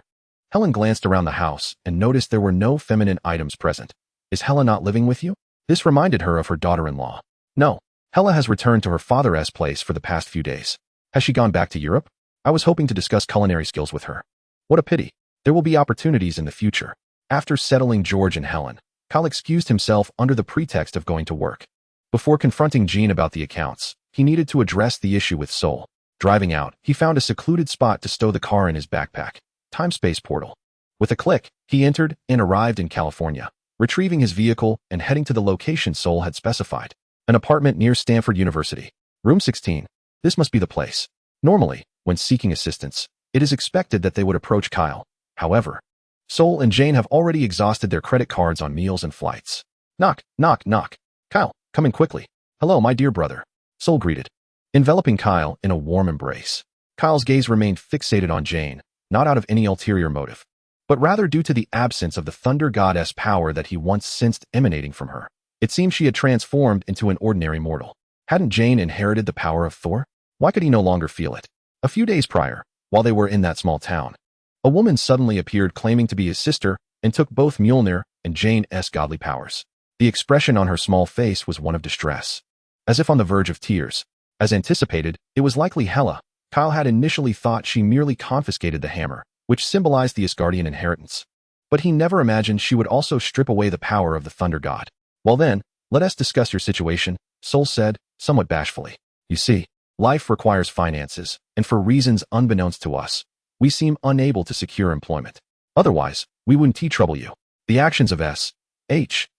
Helen glanced around the house and noticed there were no feminine items present. "Is Helen not living with you?" This reminded her of her daughter-in-law. "No. Helen has returned to her father's place for the past few days." "Has she gone back to Europe?" "I was hoping to discuss culinary skills with her." "What a pity. There will be opportunities in the future." After settling George and Helen, Kyle excused himself under the pretext of going to work. Before confronting Jean about the accounts, he needed to address the issue with S.H.I.E.L.D. Driving out, he found a secluded spot to stow the car in his backpack. Time-space portal. With a click, he entered and arrived in California, retrieving his vehicle and heading to the location S.H.I.E.L.D. had specified. An apartment near Stanford University. Room 16. This must be the place. Normally, when seeking assistance, it is expected that they would approach Kyle. However, S.H.I.E.L.D. and Jane have already exhausted their credit cards on meals and flights. Knock, knock, knock. "Kyle, come in quickly." "Hello, my dear brother," S.H.I.E.L.D. greeted, enveloping Kyle in a warm embrace. Kyle's gaze remained fixated on Jane, not out of any ulterior motive, but rather due to the absence of the thunder goddess power that he once sensed emanating from her. It seemed she had transformed into an ordinary mortal. Hadn't Jane inherited the power of Thor? Why could he no longer feel it? A few days prior, while they were in that small town, a woman suddenly appeared claiming to be his sister and took both Mjolnir and Jane's godly powers. The expression on her small face was one of distress, as if on the verge of tears. As anticipated, it was likely Hela. Kyle had initially thought she merely confiscated the hammer, which symbolized the Asgardian inheritance. But he never imagined she would also strip away the power of the thunder god. "Well then, let us discuss your situation," S.H.I.E.L.D. said, somewhat bashfully. "You see, life requires finances, and for reasons unbeknownst to us, we seem unable to secure employment. Otherwise, we wouldn't trouble you." The actions of S.H.I.E.L.D.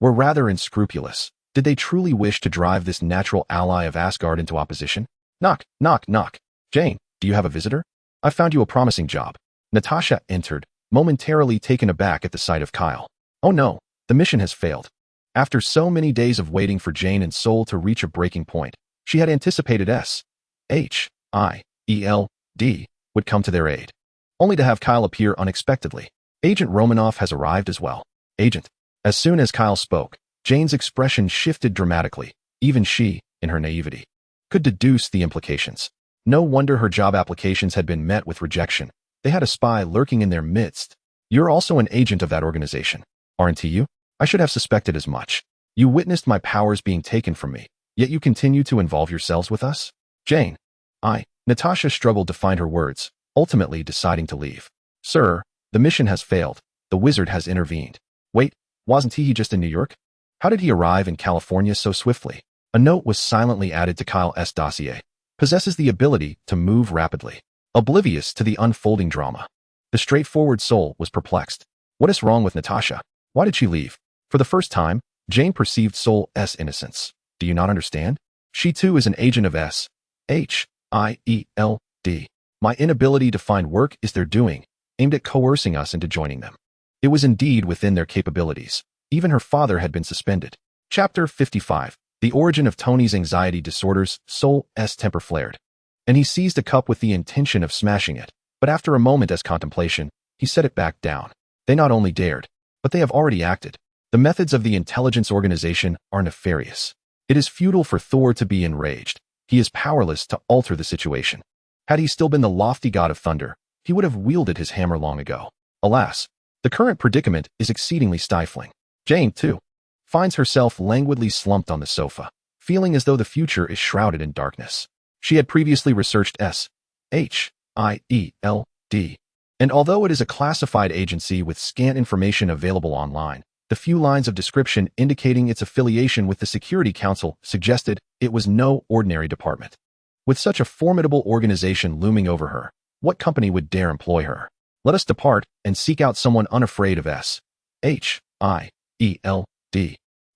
were rather unscrupulous. Did they truly wish to drive this natural ally of Asgard into opposition? Knock, knock, knock. "Jane, do you have a visitor? I found you a promising job." Natasha entered, momentarily taken aback at the sight of Kyle. "Oh no, the mission has failed." After so many days of waiting for Jane and S.H.I.E.L.D. to reach a breaking point, she had anticipated S.H.I.E.L.D. would come to their aid, only to have Kyle appear unexpectedly. "Agent Romanoff has arrived as well." "Agent." As soon as Kyle spoke, Jane's expression shifted dramatically. Even she, in her naivety, could deduce the implications. No wonder her job applications had been met with rejection. They had a spy lurking in their midst. "You're also an agent of that organization, aren't you?" "I should have suspected as much. You witnessed my powers being taken from me, yet you continue to involve yourselves with us?" "Jane." Natasha struggled to find her words, ultimately deciding to leave. "Sir, the mission has failed. The wizard has intervened." "Wait, wasn't he just in New York? How did he arrive in California so swiftly? A note was silently added to Kyle's dossier. Possesses the ability to move rapidly, oblivious to the unfolding drama. The straightforward soul was perplexed. What is wrong with Natasha? Why did she leave? For the first time, Jane perceived Soul's innocence. Do you not understand? She too is an agent of S.H.I.E.L.D. My inability to find work is their doing, aimed at coercing us into joining them. It was indeed within their capabilities. Even her father had been suspended. Chapter 55. The origin of Tony's anxiety disorders. Soul's temper flared, and he seized a cup with the intention of smashing it, but after a moment's contemplation, he set it back down. They not only dared, but they have already acted. The methods of the intelligence organization are nefarious. It is futile for Thor to be enraged. He is powerless to alter the situation. Had he still been the lofty god of thunder, he would have wielded his hammer long ago. Alas, the current predicament is exceedingly stifling. Jane, too, finds herself languidly slumped on the sofa, feeling as though the future is shrouded in darkness. She had previously researched S.H.I.E.L.D, and although it is a classified agency with scant information available online, the few lines of description indicating its affiliation with the Security Council suggested it was no ordinary department. With such a formidable organization looming over her, what company would dare employ her? Let us depart and seek out someone unafraid of S.H.I.E.L.D.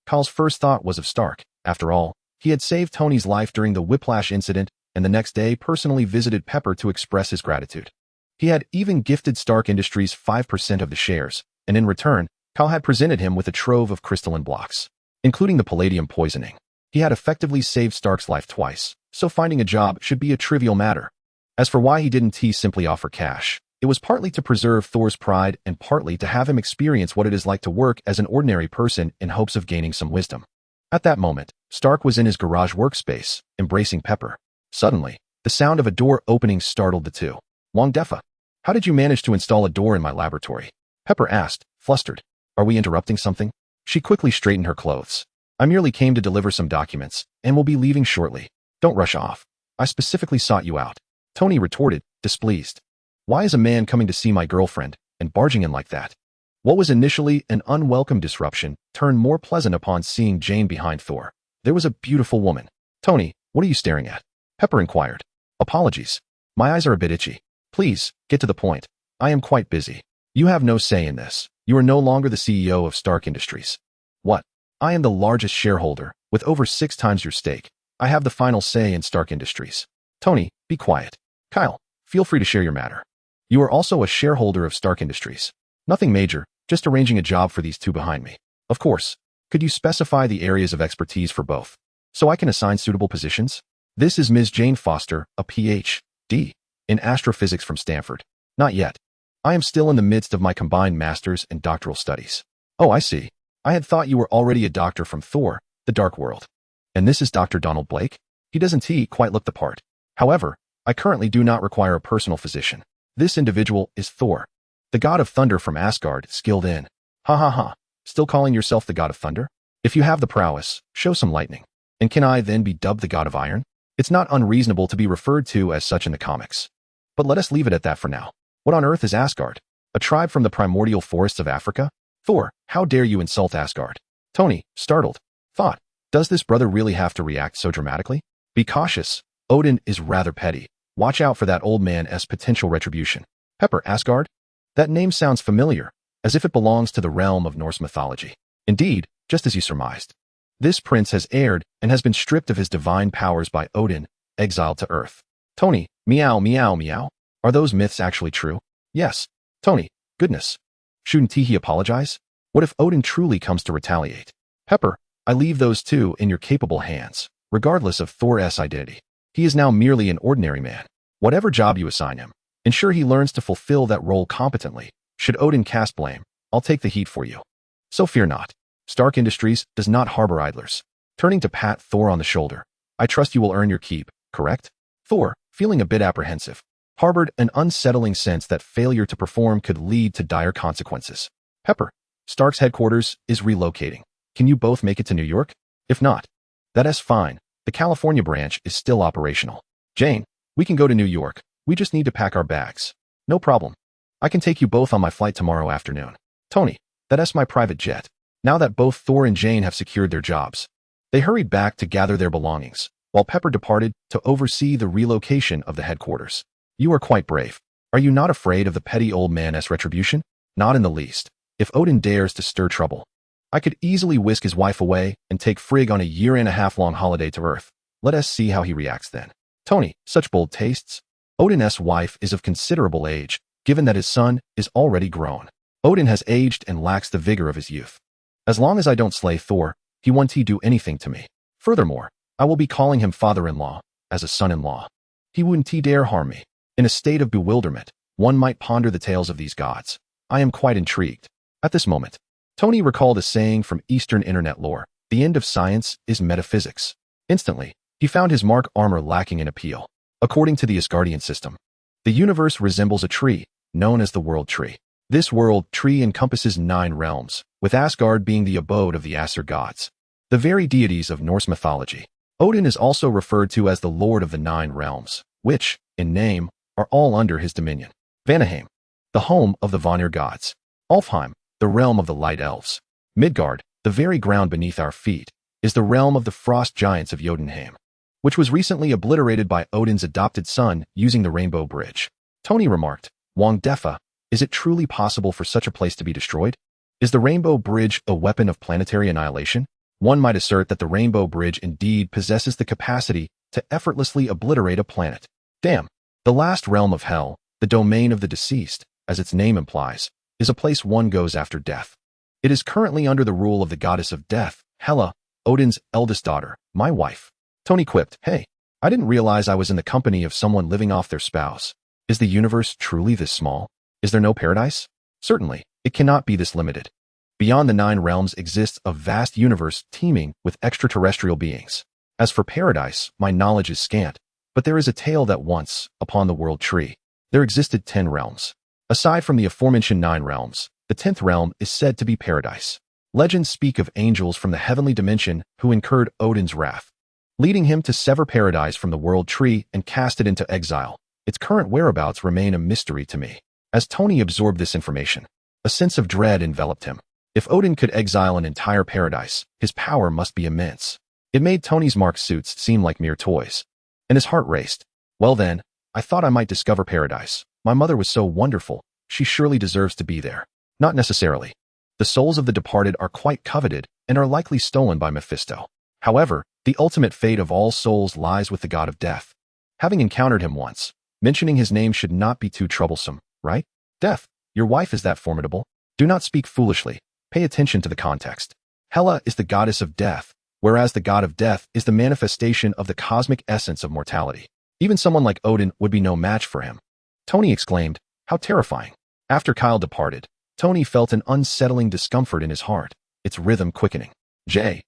Kyle's first thought was of Stark. After all, he had saved Tony's life during the Whiplash incident, and the next day personally visited Pepper to express his gratitude. He had even gifted Stark Industries 5% of the shares, and in return, Kyle had presented him with a trove of crystalline blocks, including the palladium poisoning. He had effectively saved Stark's life twice, so finding a job should be a trivial matter. As for why he didn't simply offer cash, it was partly to preserve Thor's pride and partly to have him experience what it is like to work as an ordinary person in hopes of gaining some wisdom. At that moment, Stark was in his garage workspace, embracing Pepper. Suddenly, the sound of a door opening startled the two. Wongdefa, how did you manage to install a door in my laboratory? Pepper asked, flustered. Are we interrupting something? She quickly straightened her clothes. I merely came to deliver some documents, and will be leaving shortly. Don't rush off. I specifically sought you out. Tony retorted, displeased. Why is a man coming to see my girlfriend, and barging in like that? What was initially an unwelcome disruption turned more pleasant upon seeing Jane behind Thor. There was a beautiful woman. Tony, what are you staring at? Pepper inquired. Apologies. My eyes are a bit itchy. Please, get to the point. I am quite busy. You have no say in this. You are no longer the CEO of Stark Industries. What? I am the largest shareholder, with over 6 times your stake. I have the final say in Stark Industries. Tony, be quiet. Kyle, feel free to share your matter. You are also a shareholder of Stark Industries. Nothing major, just arranging a job for these two behind me. Of course. Could you specify the areas of expertise for both, so I can assign suitable positions? This is Ms. Jane Foster, a Ph.D. in astrophysics from Stanford. Not yet. I am still in the midst of my combined master's and doctoral studies. Oh, I see. I had thought you were already a doctor from Thor, the Dark World. And this is Dr. Donald Blake? He doesn't quite look the part. However, I currently do not require a personal physician. This individual is Thor, the god of thunder from Asgard, skilled in. Ha ha ha. Still calling yourself the god of thunder? If you have the prowess, show some lightning. And can I then be dubbed the god of iron? It's not unreasonable to be referred to as such in the comics. But let us leave it at that for now. What on earth is Asgard? A tribe from the primordial forests of Africa? Thor, how dare you insult Asgard? Tony, startled, thought, does this brother really have to react so dramatically? Be cautious. Odin is rather petty. Watch out for that old man's potential retribution. Pepper, Asgard? That name sounds familiar, as if it belongs to the realm of Norse mythology. Indeed, just as you surmised. This prince has erred and has been stripped of his divine powers by Odin, exiled to Earth. Tony, meow meow meow. Are those myths actually true? Yes. Tony, goodness. Shouldn't he apologize? What if Odin truly comes to retaliate? Pepper, I leave those two in your capable hands, regardless of Thor's identity. He is now merely an ordinary man. Whatever job you assign him, ensure he learns to fulfill that role competently. Should Odin cast blame, I'll take the heat for you. So fear not. Stark Industries does not harbor idlers. Turning to pat Thor on the shoulder. I trust you will earn your keep, correct? Thor, feeling a bit apprehensive, harbored an unsettling sense that failure to perform could lead to dire consequences. Pepper, Stark's headquarters is relocating. Can you both make it to New York? If not, that's fine. The California branch is still operational. Jane, we can go to New York. We just need to pack our bags. No problem. I can take you both on my flight tomorrow afternoon. Tony, that's my private jet. Now that both Thor and Jane have secured their jobs, they hurried back to gather their belongings, while Pepper departed to oversee the relocation of the headquarters. You are quite brave. Are you not afraid of the petty old man's retribution? Not in the least. If Odin dares to stir trouble, I could easily whisk his wife away and take Frigg on a year-and-a-half-long holiday to Earth. Let us see how he reacts then. Tony, such bold tastes. Odin's wife is of considerable age, given that his son is already grown. Odin has aged and lacks the vigor of his youth. As long as I don't slay Thor, he won't do anything to me. Furthermore, I will be calling him father-in-law, as a son-in-law. He wouldn't dare harm me. In a state of bewilderment, one might ponder the tales of these gods. I am quite intrigued. At this moment, Tony recalled a saying from Eastern internet lore: the end of science is metaphysics. Instantly, he found his mark armor lacking in appeal. According to the Asgardian system, the universe resembles a tree, known as the World Tree. This World Tree encompasses 9 realms, with Asgard being the abode of the Aesir gods, the very deities of Norse mythology. Odin is also referred to as the Lord of the 9 realms, which, in name, are all under his dominion. Vanaheim, the home of the Vanir gods. Alfheim, the realm of the Light Elves. Midgard, the very ground beneath our feet, is the realm of the frost giants of Jotunheim, which was recently obliterated by Odin's adopted son using the Rainbow Bridge. Tony remarked, Wong Defa, is it truly possible for such a place to be destroyed? Is the Rainbow Bridge a weapon of planetary annihilation? One might assert that the Rainbow Bridge indeed possesses the capacity to effortlessly obliterate a planet. Damn. The last realm of hell, the domain of the deceased, as its name implies, is a place one goes after death. It is currently under the rule of the goddess of death, Hela, Odin's eldest daughter, my wife. Tony quipped, hey, I didn't realize I was in the company of someone living off their spouse. Is the universe truly this small? Is there no paradise? Certainly, it cannot be this limited. Beyond the 9 realms exists a vast universe teeming with extraterrestrial beings. As for paradise, my knowledge is scant, but there is a tale that once, upon the World Tree, there existed 10 realms. Aside from the aforementioned 9 realms, the 10th realm is said to be paradise. Legends speak of angels from the heavenly dimension who incurred Odin's wrath, leading him to sever paradise from the World Tree and cast it into exile. Its current whereabouts remain a mystery to me. As Tony absorbed this information, a sense of dread enveloped him. If Odin could exile an entire paradise, his power must be immense. It made Tony's marked suits seem like mere toys, and his heart raced. Well then, I thought I might discover paradise. My mother was so wonderful, she surely deserves to be there. Not necessarily. The souls of the departed are quite coveted and are likely stolen by Mephisto. However, the ultimate fate of all souls lies with the god of death. Having encountered him once, mentioning his name should not be too troublesome, right? Death, your wife is that formidable? Do not speak foolishly. Pay attention to the context. Hela is the goddess of death, whereas the god of death is the manifestation of the cosmic essence of mortality. Even someone like Odin would be no match for him. Tony exclaimed, how terrifying. After Kyle departed, Tony felt an unsettling discomfort in his heart, its rhythm quickening. J-A-R-V-I-S.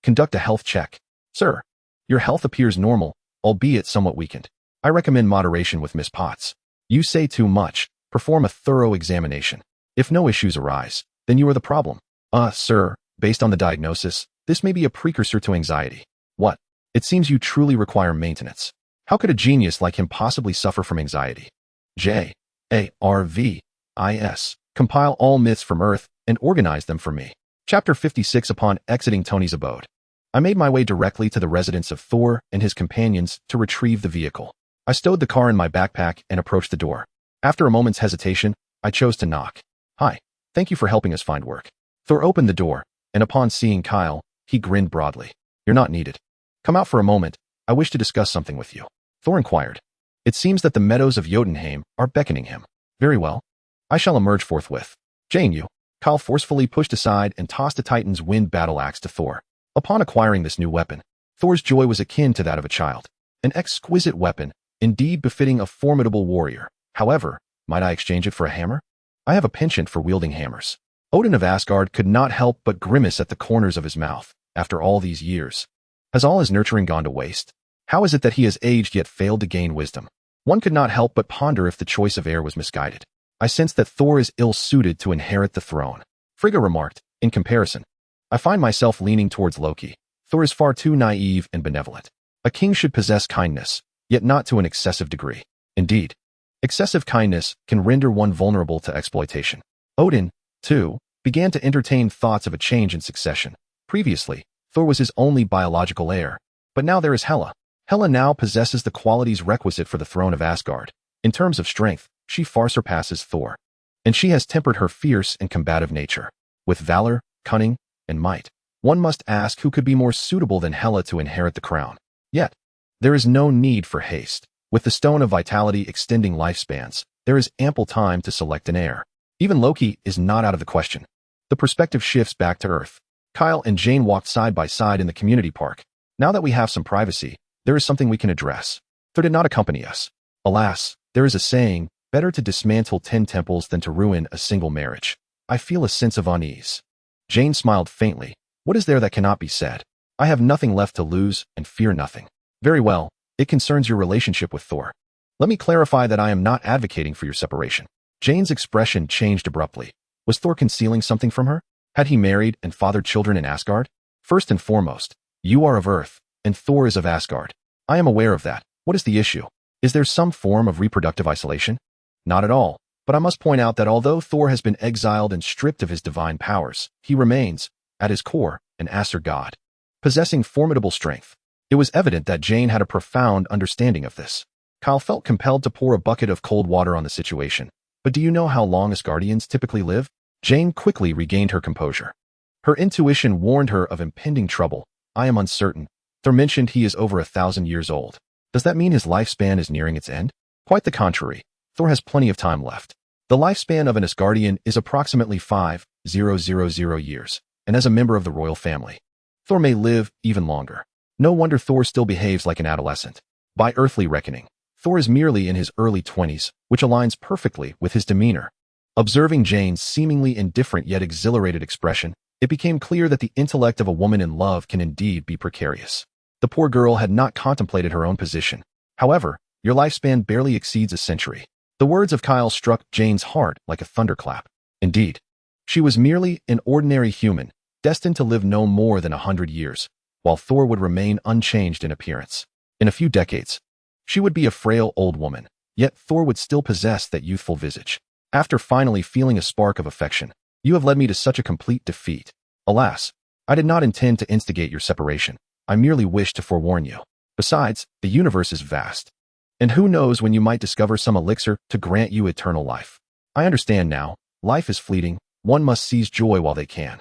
Conduct a health check. Sir, your health appears normal, albeit somewhat weakened. I recommend moderation with Miss Potts. You say too much. Perform a thorough examination. If no issues arise, then you are the problem. Sir, based on the diagnosis, this may be a precursor to anxiety. What? It seems you truly require maintenance. How could a genius like him possibly suffer from anxiety? J-A-R-V-I-S. Compile all myths from Earth and organize them for me. Chapter 56. Upon exiting Tony's abode, I made my way directly to the residence of Thor and his companions to retrieve the vehicle. I stowed the car in my backpack and approached the door. After a moment's hesitation, I chose to knock. Hi, thank you for helping us find work. Thor opened the door, and upon seeing Kyle, he grinned broadly. You're not needed. Come out for a moment. I wish to discuss something with you. Thor inquired. It seems that the meadows of Jotunheim are beckoning him. Very well. I shall emerge forthwith. Jane, you. Kyle forcefully pushed aside and tossed a Titan's wind battle axe to Thor. Upon acquiring this new weapon, Thor's joy was akin to that of a child. An exquisite weapon, indeed befitting a formidable warrior. However, might I exchange it for a hammer? I have a penchant for wielding hammers. Odin of Asgard could not help but grimace at the corners of his mouth. After all these years, has all his nurturing gone to waste? How is it that he has aged yet failed to gain wisdom? One could not help but ponder if the choice of heir was misguided. I sense that Thor is ill-suited to inherit the throne. Frigga remarked, in comparison, I find myself leaning towards Loki. Thor is far too naive and benevolent. A king should possess kindness, yet not to an excessive degree. Indeed, excessive kindness can render one vulnerable to exploitation. Odin, 2. Began to entertain thoughts of a change in succession. Previously, Thor was his only biological heir, but now there is Hela. Hela now possesses the qualities requisite for the throne of Asgard. In terms of strength, she far surpasses Thor. And she has tempered her fierce and combative nature with valor, cunning, and might. One must ask who could be more suitable than Hela to inherit the crown. Yet, there is no need for haste. With the Stone of Vitality extending lifespans, there is ample time to select an heir. Even Loki is not out of the question. The perspective shifts back to Earth. Kyle and Jane walked side by side in the community park. Now that we have some privacy, there is something we can address. Thor did not accompany us. Alas, there is a saying, better to dismantle 10 temples than to ruin a single marriage. I feel a sense of unease. Jane smiled faintly. What is there that cannot be said? I have nothing left to lose and fear nothing. Very well, it concerns your relationship with Thor. Let me clarify that I am not advocating for your separation. Jane's expression changed abruptly. Was Thor concealing something from her? Had he married and fathered children in Asgard? First and foremost, you are of Earth, and Thor is of Asgard. I am aware of that. What is the issue? Is there some form of reproductive isolation? Not at all, but I must point out that although Thor has been exiled and stripped of his divine powers, he remains, at his core, an Aesir god, possessing formidable strength. It was evident that Jane had a profound understanding of this. Kyle felt compelled to pour a bucket of cold water on the situation. But do you know how long Asgardians typically live? Jane quickly regained her composure. Her intuition warned her of impending trouble. I am uncertain. Thor mentioned he is over 1,000 years old. Does that mean his lifespan is nearing its end? Quite the contrary. Thor has plenty of time left. The lifespan of an Asgardian is approximately 5,000 years, and as a member of the royal family, Thor may live even longer. No wonder Thor still behaves like an adolescent. By earthly reckoning, Thor is merely in his early 20s, which aligns perfectly with his demeanor. Observing Jane's seemingly indifferent yet exhilarated expression, it became clear that the intellect of a woman in love can indeed be precarious. The poor girl had not contemplated her own position. However, your lifespan barely exceeds a century. The words of Kyle struck Jane's heart like a thunderclap. Indeed, she was merely an ordinary human, destined to live no more than 100 years, while Thor would remain unchanged in appearance. In a few decades, she would be a frail old woman, yet Thor would still possess that youthful visage. After finally feeling a spark of affection, you have led me to such a complete defeat. Alas, I did not intend to instigate your separation. I merely wished to forewarn you. Besides, the universe is vast. And who knows when you might discover some elixir to grant you eternal life. I understand now, life is fleeting, one must seize joy while they can.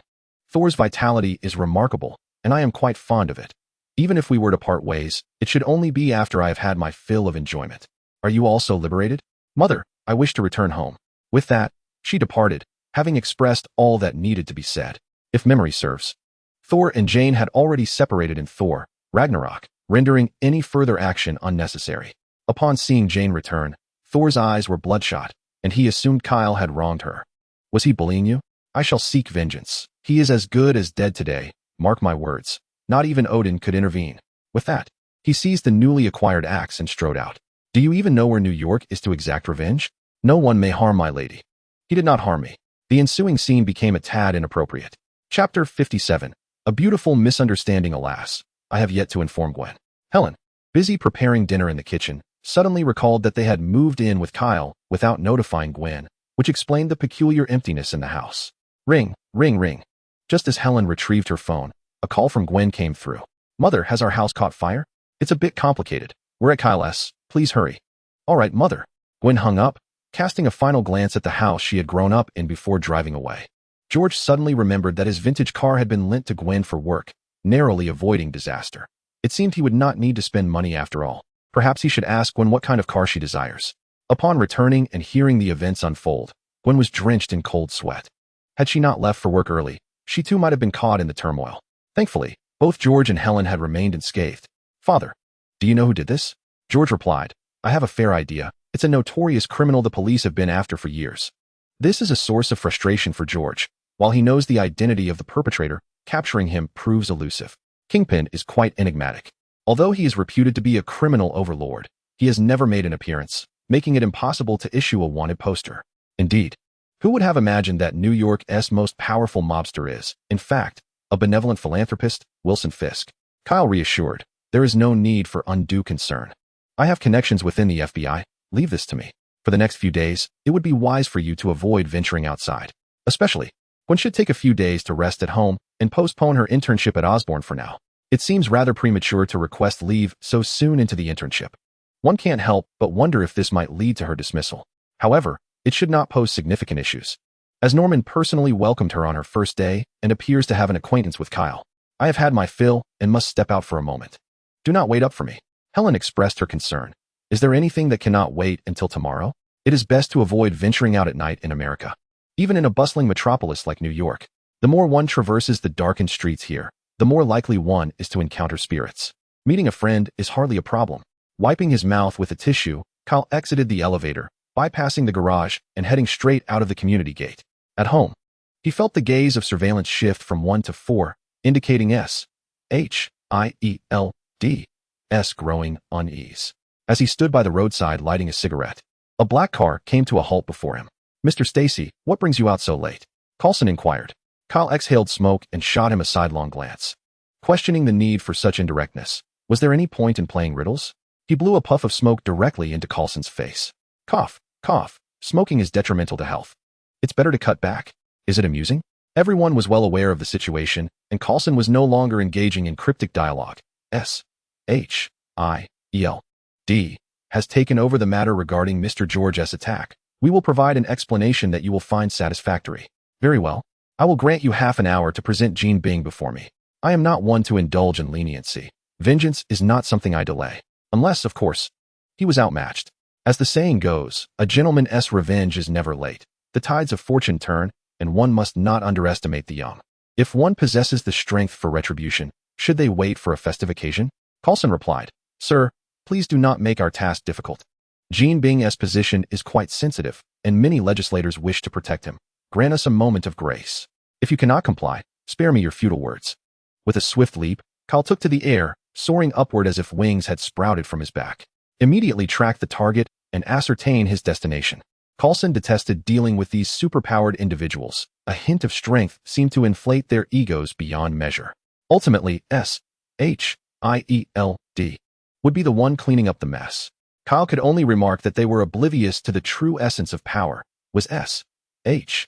Thor's vitality is remarkable, and I am quite fond of it. Even if we were to part ways, it should only be after I have had my fill of enjoyment. Are you also liberated? Mother, I wish to return home. With that, she departed, having expressed all that needed to be said. If memory serves, Thor and Jane had already separated in Thor, Ragnarok, rendering any further action unnecessary. Upon seeing Jane return, Thor's eyes were bloodshot, and he assumed Kyle had wronged her. Was he bullying you? I shall seek vengeance. He is as good as dead today, mark my words. Not even Odin could intervene. With that, he seized the newly acquired axe and strode out. Do you even know where New York is to exact revenge? No one may harm my lady. He did not harm me. The ensuing scene became a tad inappropriate. Chapter 57. A beautiful misunderstanding, alas. I have yet to inform Gwen. Helen, busy preparing dinner in the kitchen, suddenly recalled that they had moved in with Kyle without notifying Gwen, which explained the peculiar emptiness in the house. Ring, ring, ring. Just as Helen retrieved her phone, a call from Gwen came through. Mother, has our house caught fire? It's a bit complicated. We're at Kyle's. Please hurry. All right, Mother. Gwen hung up, casting a final glance at the house she had grown up in before driving away. George suddenly remembered that his vintage car had been lent to Gwen for work, narrowly avoiding disaster. It seemed he would not need to spend money after all. Perhaps he should ask Gwen what kind of car she desires. Upon returning and hearing the events unfold, Gwen was drenched in cold sweat. Had she not left for work early, she too might have been caught in the turmoil. Thankfully, both George and Helen had remained unscathed. Father, do you know who did this? George replied, I have a fair idea. It's a notorious criminal the police have been after for years. This is a source of frustration for George. While he knows the identity of the perpetrator, capturing him proves elusive. Kingpin is quite enigmatic. Although he is reputed to be a criminal overlord, he has never made an appearance, making it impossible to issue a wanted poster. Indeed, who would have imagined that New York's most powerful mobster is, in fact, a benevolent philanthropist, Wilson Fisk? Kyle reassured, there is no need for undue concern. I have connections within the FBI. Leave this to me. For the next few days, it would be wise for you to avoid venturing outside. especially when she'd take a few days to rest at home and postpone her internship at Osborne for now. It seems rather premature to request leave so soon into the internship. One can't help but wonder if this might lead to her dismissal. However, it should not pose significant issues, as Norman personally welcomed her on her first day and appears to have an acquaintance with Kyle. I have had my fill and must step out for a moment. Do not wait up for me. Helen expressed her concern. Is there anything that cannot wait until tomorrow? It is best to avoid venturing out at night in America. Even in a bustling metropolis like New York, the more one traverses the darkened streets here, the more likely one is to encounter spirits. Meeting a friend is hardly a problem. Wiping his mouth with a tissue, Kyle exited the elevator, bypassing the garage and heading straight out of the community gate. At home, he felt the gaze of surveillance shift from 1 to 4, indicating S.H.I.E.L.D.'s growing unease. As he stood by the roadside lighting a cigarette, a black car came to a halt before him. "Mr. Stacy, what brings you out so late?" Coulson inquired. Kyle exhaled smoke and shot him a sidelong glance, questioning the need for such indirectness. Was there any point in playing riddles? He blew a puff of smoke directly into Coulson's face. Cough, cough. Smoking is detrimental to health. It's better to cut back. Is it amusing? Everyone was well aware of the situation, and Coulson was no longer engaging in cryptic dialogue. S.H.I.E.L.D. has taken over the matter regarding Mr. George's attack. We will provide an explanation that you will find satisfactory. Very well. I will grant you half an hour to present Jean Bing before me. I am not one to indulge in leniency. Vengeance is not something I delay. Unless, of course, he was outmatched. As the saying goes, a gentleman's revenge is never late. The tides of fortune turn, and one must not underestimate the young. If one possesses the strength for retribution, should they wait for a festive occasion? Coulson replied, "Sir, please do not make our task difficult. Jean Bing's position is quite sensitive, and many legislators wish to protect him. Grant us a moment of grace. If you cannot comply, spare me your futile words." With a swift leap, Kyle took to the air, soaring upward as if wings had sprouted from his back. Immediately tracked the target and ascertained his destination. Coulson detested dealing with these superpowered individuals. A hint of strength seemed to inflate their egos beyond measure. Ultimately, S.H.I.E.L.D. would be the one cleaning up the mess. Kyle could only remark that they were oblivious to the true essence of power. Was S.H.I.E.L.D.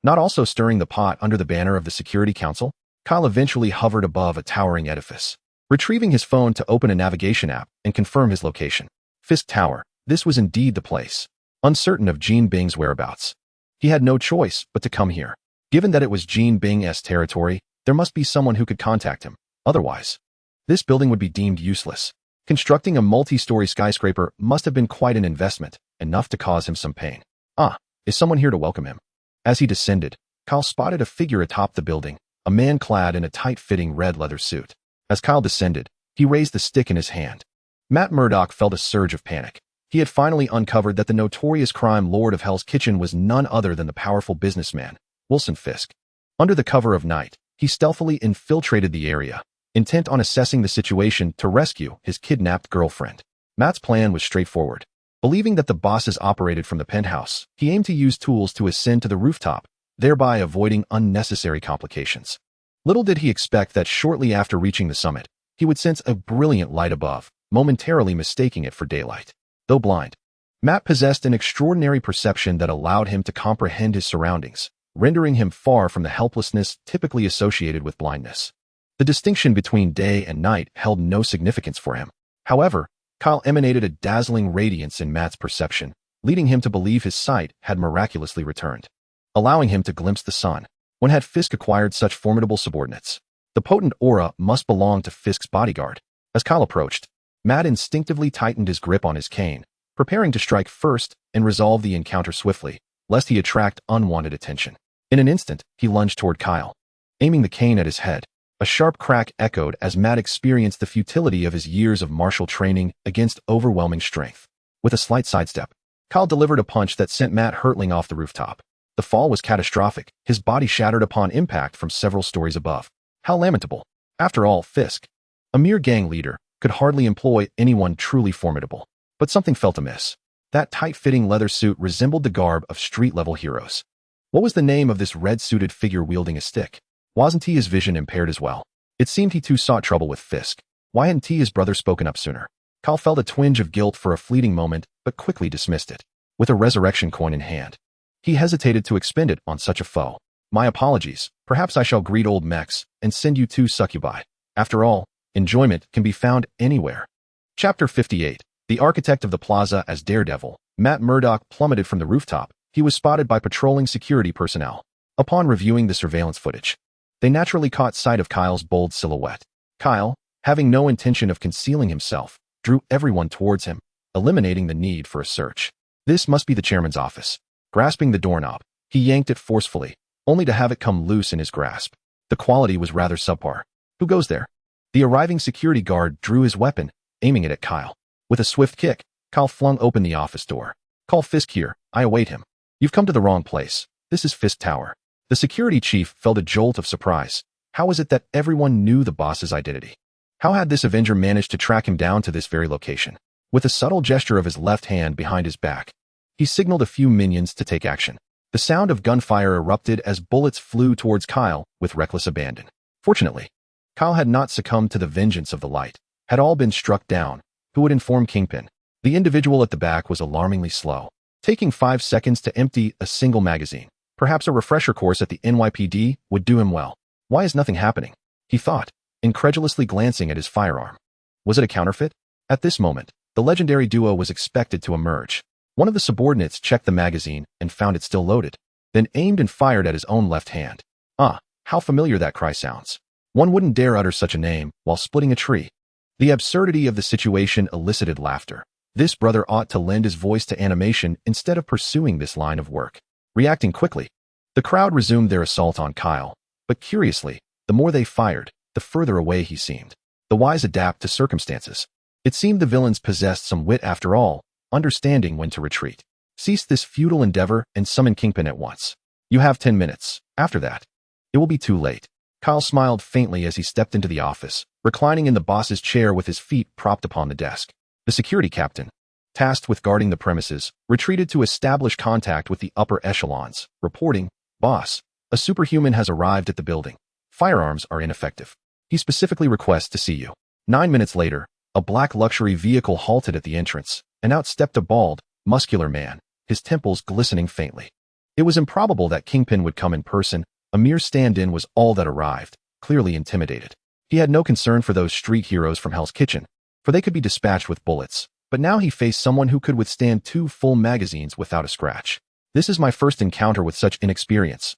not also stirring the pot under the banner of the Security Council? Kyle eventually hovered above a towering edifice, retrieving his phone to open a navigation app and confirm his location. Fisk Tower. This was indeed the place. Uncertain of Jean Bing's whereabouts, he had no choice but to come here. Given that it was Jean Bing's territory, there must be someone who could contact him. Otherwise, this building would be deemed useless. Constructing a multi-story skyscraper must have been quite an investment, enough to cause him some pain. Is someone here to welcome him? As he descended, Kyle spotted a figure atop the building, a man clad in a tight-fitting red leather suit. As Kyle descended, he raised the stick in his hand. Matt Murdock felt a surge of panic. He had finally uncovered that the notorious crime lord of Hell's Kitchen was none other than the powerful businessman, Wilson Fisk. Under the cover of night, he stealthily infiltrated the area, intent on assessing the situation to rescue his kidnapped girlfriend. Matt's plan was straightforward. Believing that the bosses operated from the penthouse, he aimed to use tools to ascend to the rooftop, thereby avoiding unnecessary complications. Little did he expect that shortly after reaching the summit, he would sense a brilliant light above, momentarily mistaking it for daylight. Though blind, Matt possessed an extraordinary perception that allowed him to comprehend his surroundings, rendering him far from the helplessness typically associated with blindness. The distinction between day and night held no significance for him. However, Kyle emanated a dazzling radiance in Matt's perception, leading him to believe his sight had miraculously returned, allowing him to glimpse the sun. When had Fisk acquired such formidable subordinates? The potent aura must belong to Fisk's bodyguard. As Kyle approached, Matt instinctively tightened his grip on his cane, preparing to strike first and resolve the encounter swiftly, lest he attract unwanted attention. In an instant, he lunged toward Kyle, aiming the cane at his head. A sharp crack echoed as Matt experienced the futility of his years of martial training against overwhelming strength. With a slight sidestep, Kyle delivered a punch that sent Matt hurtling off the rooftop. The fall was catastrophic, his body shattered upon impact from several stories above. How lamentable. After all, Fisk, a mere gang leader, could hardly employ anyone truly formidable. But something felt amiss. That tight-fitting leather suit resembled the garb of street-level heroes. What was the name of this red-suited figure wielding a stick? Wasn't his vision impaired as well? It seemed he too sought trouble with Fisk. Why hadn't his brother spoken up sooner? Kyle felt a twinge of guilt for a fleeting moment, but quickly dismissed it. With a resurrection coin in hand, He hesitated to expend it on such a foe. My apologies. Perhaps I shall greet old mechs and send you 2 succubi. After all, enjoyment can be found anywhere. Chapter 58. The architect of the plaza as Daredevil. Matt Murdock plummeted from the rooftop. He was spotted by patrolling security personnel. Upon reviewing the surveillance footage, they naturally caught sight of Kyle's bold silhouette. Kyle, having no intention of concealing himself, drew everyone towards him, eliminating the need for a search. This must be the chairman's office. Grasping the doorknob, he yanked it forcefully, only to have it come loose in his grasp. The quality was rather subpar. Who goes there? The arriving security guard drew his weapon, aiming it at Kyle. With a swift kick, Kyle flung open the office door. Call Fisk here. I await him. You've come to the wrong place. This is Fisk Tower. The security chief felt a jolt of surprise. How was it that everyone knew the boss's identity? How had this Avenger managed to track him down to this very location? With a subtle gesture of his left hand behind his back, he signaled a few minions to take action. The sound of gunfire erupted as bullets flew towards Kyle with reckless abandon. Fortunately, Kyle had not succumbed to the vengeance of the light. Had all been struck down, who would inform Kingpin? The individual at the back was alarmingly slow, taking 5 seconds to empty a single magazine. Perhaps a refresher course at the NYPD would do him well. Why is nothing happening? He thought, incredulously glancing at his firearm. Was it a counterfeit? At this moment, the legendary duo was expected to emerge. One of the subordinates checked the magazine and found it still loaded, then aimed and fired at his own left hand. Ah, how familiar that cry sounds. One wouldn't dare utter such a name while splitting a tree. The absurdity of the situation elicited laughter. This brother ought to lend his voice to animation instead of pursuing this line of work. Reacting quickly, the crowd resumed their assault on Kyle, but curiously, the more they fired, the further away he seemed. The wise adapt to circumstances. It seemed the villains possessed some wit after all, understanding when to retreat. Cease this futile endeavor and summon Kingpin at once. You have 10 minutes. After that, it will be too late. Kyle smiled faintly as he stepped into the office, reclining in the boss's chair with his feet propped upon the desk. The security captain, tasked with guarding the premises, retreated to establish contact with the upper echelons, reporting, "Boss, a superhuman has arrived at the building. Firearms are ineffective. He specifically requests to see you." 9 minutes later, a black luxury vehicle halted at the entrance, and out stepped a bald, muscular man, his temples glistening faintly. It was improbable that Kingpin would come in person. A mere stand-in was all that arrived, clearly intimidated. He had no concern for those street heroes from Hell's Kitchen, for they could be dispatched with bullets. But now he faced someone who could withstand 2 full magazines without a scratch. This is my first encounter with such inexperience.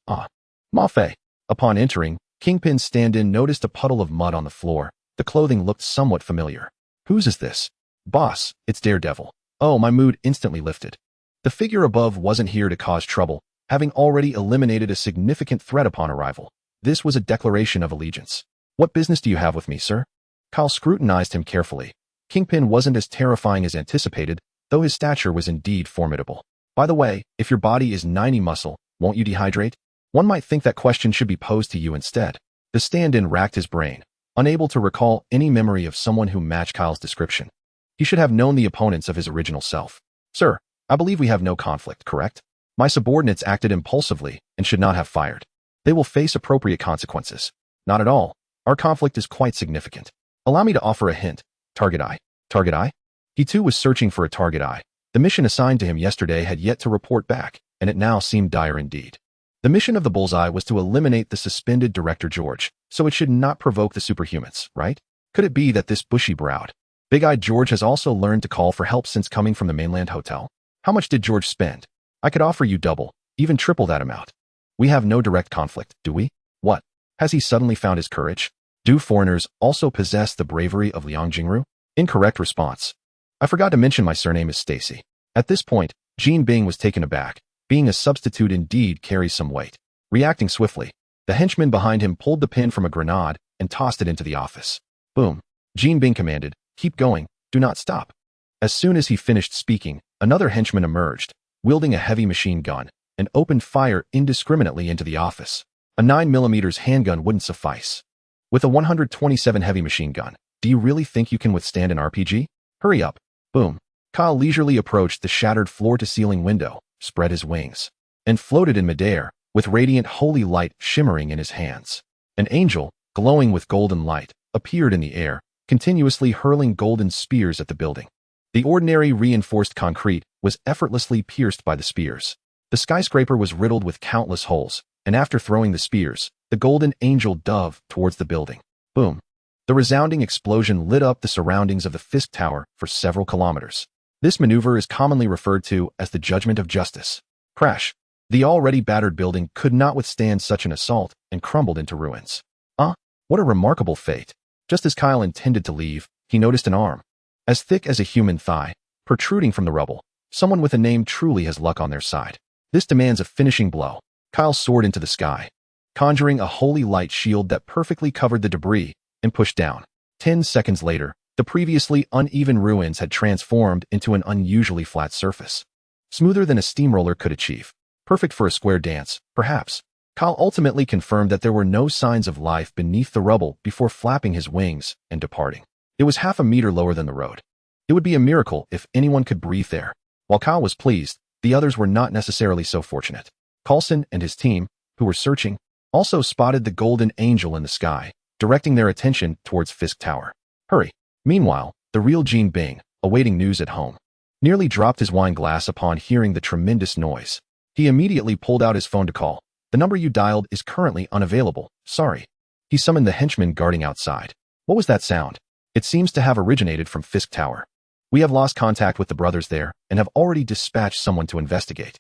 Mafe. Upon entering, Kingpin's stand-in noticed a puddle of mud on the floor. The clothing looked somewhat familiar. Whose is this? Boss, it's Daredevil. Oh, my mood instantly lifted. The figure above wasn't here to cause trouble, having already eliminated a significant threat upon arrival. This was a declaration of allegiance. What business do you have with me, sir? Kyle scrutinized him carefully. Kingpin wasn't as terrifying as anticipated, though his stature was indeed formidable. By the way, if your body is 90 muscle, won't you dehydrate? One might think that question should be posed to you instead. The stand-in racked his brain, unable to recall any memory of someone who matched Kyle's description. He should have known the opponents of his original self. Sir, I believe we have no conflict, correct? My subordinates acted impulsively and should not have fired. They will face appropriate consequences. Not at all. Our conflict is quite significant. Allow me to offer a hint. Target eye. Target eye? He too was searching for a target eye. The mission assigned to him yesterday had yet to report back, and it now seemed dire indeed. The mission of the bullseye was to eliminate the suspended Director George, so it should not provoke the superhumans, right? Could it be that this bushy-browed, big-eyed George has also learned to call for help since coming from the mainland hotel? How much did George spend? I could offer you double, even triple that amount. We have no direct conflict, do we? What? Has he suddenly found his courage? Do foreigners also possess the bravery of Liang Jingru? Incorrect response. I forgot to mention my surname is Stacy. At this point, Jean Bing was taken aback. Being a substitute indeed carries some weight. Reacting swiftly, the henchman behind him pulled the pin from a grenade and tossed it into the office. Boom. Jean Bing commanded, "Keep going, do not stop." As soon as he finished speaking, another henchman emerged, wielding a heavy machine gun, and opened fire indiscriminately into the office. A 9mm handgun wouldn't suffice. With a 127 heavy machine gun, do you really think you can withstand an RPG? Hurry up. Boom. Kyle leisurely approached the shattered floor-to-ceiling window, spread his wings, and floated in midair, with radiant holy light shimmering in his hands. An angel, glowing with golden light, appeared in the air, continuously hurling golden spears at the building. The ordinary reinforced concrete was effortlessly pierced by the spears. The skyscraper was riddled with countless holes, and after throwing the spears, the golden angel dove towards the building. Boom! The resounding explosion lit up the surroundings of the Fisk Tower for several kilometers. This maneuver is commonly referred to as the Judgment of Justice. Crash! The already battered building could not withstand such an assault and crumbled into ruins. What a remarkable fate! Just as Kyle intended to leave, he noticed an arm, as thick as a human thigh, protruding from the rubble. Someone with a name truly has luck on their side. This demands a finishing blow. Kyle soared into the sky, conjuring a holy light shield that perfectly covered the debris, and pushed down. 10 seconds later, the previously uneven ruins had transformed into an unusually flat surface, smoother than a steamroller could achieve. Perfect for a square dance, perhaps. Kyle ultimately confirmed that there were no signs of life beneath the rubble before flapping his wings and departing. It was half a meter lower than the road. It would be a miracle if anyone could breathe there. While Kyle was pleased, the others were not necessarily so fortunate. Coulson and his team, who were searching, also spotted the golden angel in the sky, directing their attention towards Fisk Tower. Hurry! Meanwhile, the real Gene Bing, awaiting news at home, nearly dropped his wine glass upon hearing the tremendous noise. He immediately pulled out his phone to call. The number you dialed is currently unavailable. Sorry. He summoned the henchman guarding outside. What was that sound? It seems to have originated from Fisk Tower. We have lost contact with the brothers there and have already dispatched someone to investigate.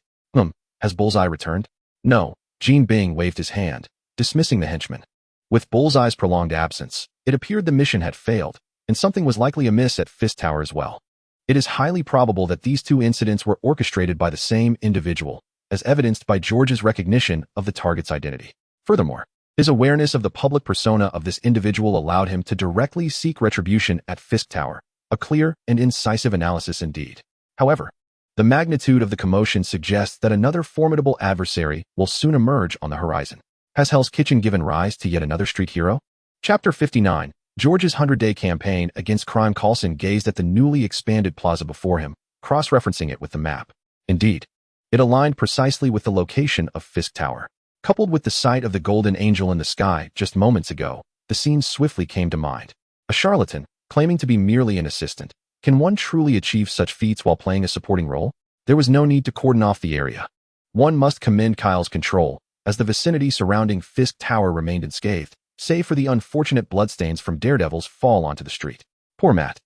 Has Bullseye returned? No. Gene Bing waved his hand, dismissing the henchman. With Bullseye's prolonged absence, it appeared the mission had failed, and something was likely amiss at Fisk Tower as well. It is highly probable that these two incidents were orchestrated by the same individual, as evidenced by George's recognition of the target's identity. Furthermore, his awareness of the public persona of this individual allowed him to directly seek retribution at Fisk Tower, a clear and incisive analysis indeed. However, the magnitude of the commotion suggests that another formidable adversary will soon emerge on the horizon. Has Hell's Kitchen given rise to yet another street hero? Chapter 59. George's 100-day campaign against crime. Coulson gazed at the newly expanded plaza before him, cross-referencing it with the map. Indeed, it aligned precisely with the location of Fisk Tower. Coupled with the sight of the golden angel in the sky just moments ago, the scene swiftly came to mind. A charlatan, claiming to be merely an assistant. Can one truly achieve such feats while playing a supporting role? There was no need to cordon off the area. One must commend Kyle's control, as the vicinity surrounding Fisk Tower remained unscathed, save for the unfortunate bloodstains from Daredevil's fall onto the street. Poor Matt,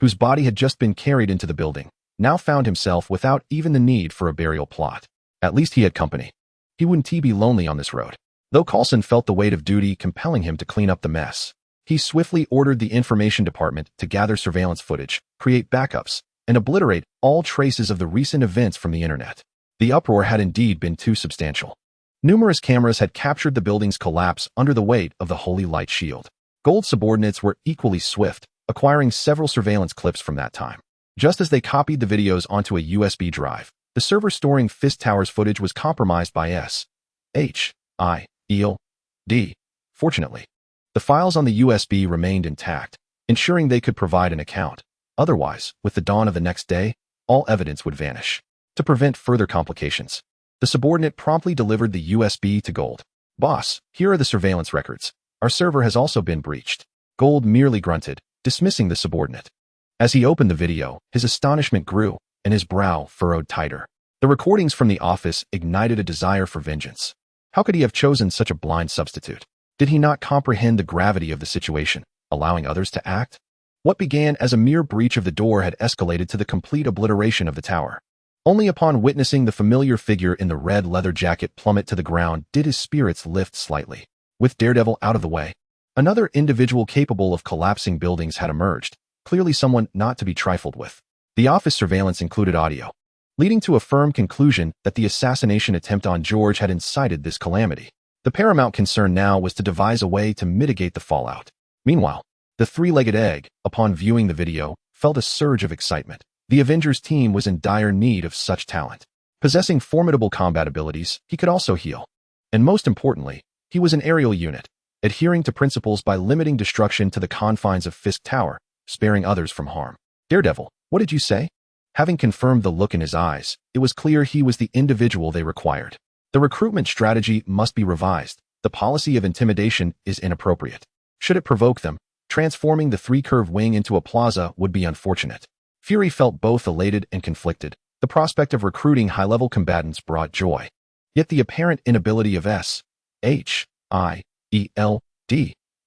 whose body had just been carried into the building, now found himself without even the need for a burial plot. At least he had company. He wouldn't be lonely on this road. Though Coulson felt the weight of duty compelling him to clean up the mess, he swiftly ordered the information department to gather surveillance footage, create backups, and obliterate all traces of the recent events from the internet. The uproar had indeed been too substantial. Numerous cameras had captured the building's collapse under the weight of the holy light shield. Gold subordinates were equally swift, acquiring several surveillance clips from that time. Just as they copied the videos onto a USB drive, the server storing Fisk Tower's footage was compromised by S.H.I.E.L.D. Fortunately, the files on the USB remained intact, ensuring they could provide an account. Otherwise, with the dawn of the next day, all evidence would vanish. To prevent further complications, the subordinate promptly delivered the USB to Gold. "Boss, here are the surveillance records. Our server has also been breached." Gold merely grunted, dismissing the subordinate. As he opened the video, his astonishment grew, and his brow furrowed tighter. The recordings from the office ignited a desire for vengeance. How could he have chosen such a blind substitute? Did he not comprehend the gravity of the situation, allowing others to act? What began as a mere breach of the door had escalated to the complete obliteration of the tower. Only upon witnessing the familiar figure in the red leather jacket plummet to the ground did his spirits lift slightly. With Daredevil out of the way, another individual capable of collapsing buildings had emerged, clearly someone not to be trifled with. The office surveillance included audio, leading to a firm conclusion that the assassination attempt on George had incited this calamity. The paramount concern now was to devise a way to mitigate the fallout. Meanwhile, the three-legged egg, upon viewing the video, felt a surge of excitement. The Avengers team was in dire need of such talent. Possessing formidable combat abilities, he could also heal. And most importantly, he was an aerial unit, adhering to principles by limiting destruction to the confines of Fisk Tower, sparing others from harm. "Daredevil, what did you say?" Having confirmed the look in his eyes, it was clear he was the individual they required. The recruitment strategy must be revised. The policy of intimidation is inappropriate. Should it provoke them, transforming the three-curve wing into a plaza would be unfortunate. Fury felt both elated and conflicted. The prospect of recruiting high-level combatants brought joy. Yet the apparent inability of S.H.I.E.L.D.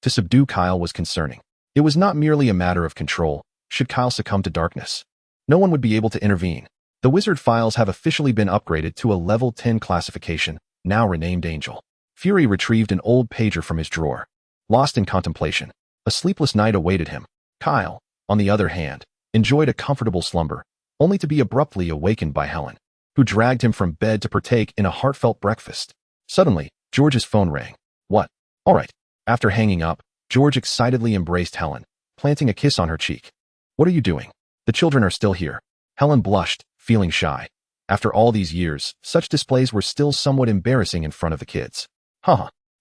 to subdue Kyle was concerning. It was not merely a matter of control. Should Kyle succumb to darkness, no one would be able to intervene. The wizard files have officially been upgraded to a level 10 classification, now renamed Angel. Fury retrieved an old pager from his drawer. Lost in contemplation, a sleepless night awaited him. Kyle, on the other hand, enjoyed a comfortable slumber, only to be abruptly awakened by Helen, who dragged him from bed to partake in a heartfelt breakfast. Suddenly, George's phone rang. What? All right. After hanging up, George excitedly embraced Helen, planting a kiss on her cheek. What are you doing? The children are still here. Helen blushed, feeling shy. After all these years, such displays were still somewhat embarrassing in front of the kids.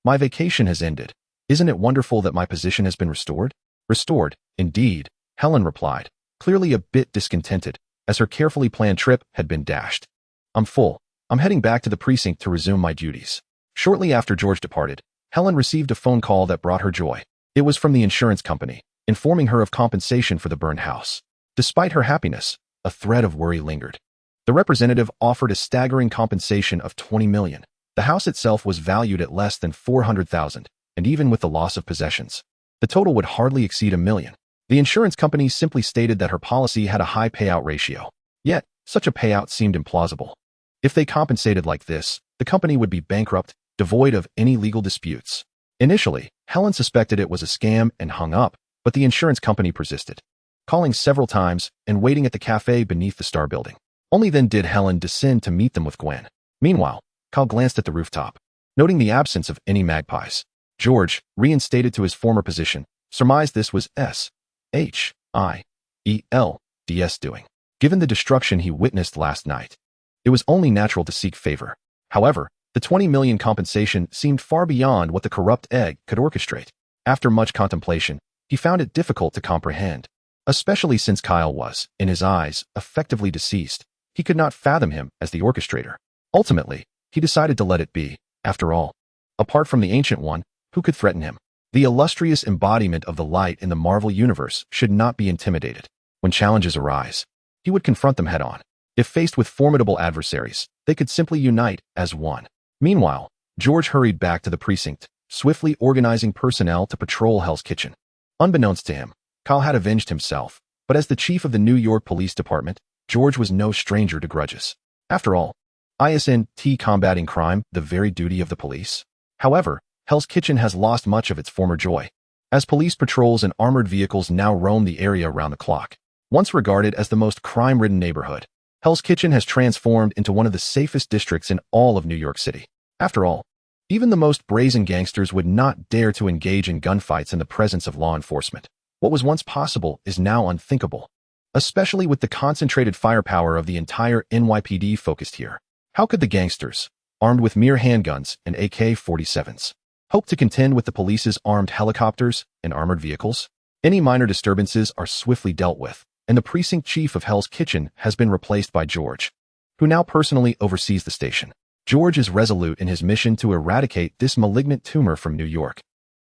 My vacation has ended. Isn't it wonderful that my position has been restored? Restored, indeed, Helen replied, clearly a bit discontented, as her carefully planned trip had been dashed. I'm full. I'm heading back to the precinct to resume my duties. Shortly after George departed, Helen received a phone call that brought her joy. It was from the insurance company, informing her of compensation for the burned house. Despite her happiness, a thread of worry lingered. The representative offered a staggering compensation of $20 million. The house itself was valued at less than $400,000, and even with the loss of possessions, the total would hardly exceed $1 million. The insurance company simply stated that her policy had a high payout ratio. Yet, such a payout seemed implausible. If they compensated like this, the company would be bankrupt, devoid of any legal disputes. Initially, Helen suspected it was a scam and hung up, but the insurance company persisted, calling several times and waiting at the cafe beneath the Star building. Only then did Helen descend to meet them with Gwen. Meanwhile, Kyle glanced at the rooftop, noting the absence of any magpies. George, reinstated to his former position, surmised this was S.H.I.E.L.D.'s doing. Given the destruction he witnessed last night, it was only natural to seek favor. However, the $20 million compensation seemed far beyond what the corrupt egg could orchestrate. After much contemplation, he found it difficult to comprehend, especially since Kyle was, in his eyes, effectively deceased. He could not fathom him as the orchestrator. Ultimately, he decided to let it be. After all, apart from the Ancient One, who could threaten him? The illustrious embodiment of the light in the Marvel Universe should not be intimidated. When challenges arise, he would confront them head-on. If faced with formidable adversaries, they could simply unite as one. Meanwhile, George hurried back to the precinct, swiftly organizing personnel to patrol Hell's Kitchen. Unbeknownst to him, Kyle had avenged himself, but as the chief of the New York Police Department, George was no stranger to grudges. After all, isn't combating crime the very duty of the police? However, Hell's Kitchen has lost much of its former joy, as police patrols and armored vehicles now roam the area around the clock. Once regarded as the most crime-ridden neighborhood, Hell's Kitchen has transformed into one of the safest districts in all of New York City. After all, even the most brazen gangsters would not dare to engage in gunfights in the presence of law enforcement. What was once possible is now unthinkable, especially with the concentrated firepower of the entire NYPD focused here. How could the gangsters, armed with mere handguns and AK-47s, hope to contend with the police's armed helicopters and armored vehicles? Any minor disturbances are swiftly dealt with, and the precinct chief of Hell's Kitchen has been replaced by George, who now personally oversees the station. George is resolute in his mission to eradicate this malignant tumor from New York.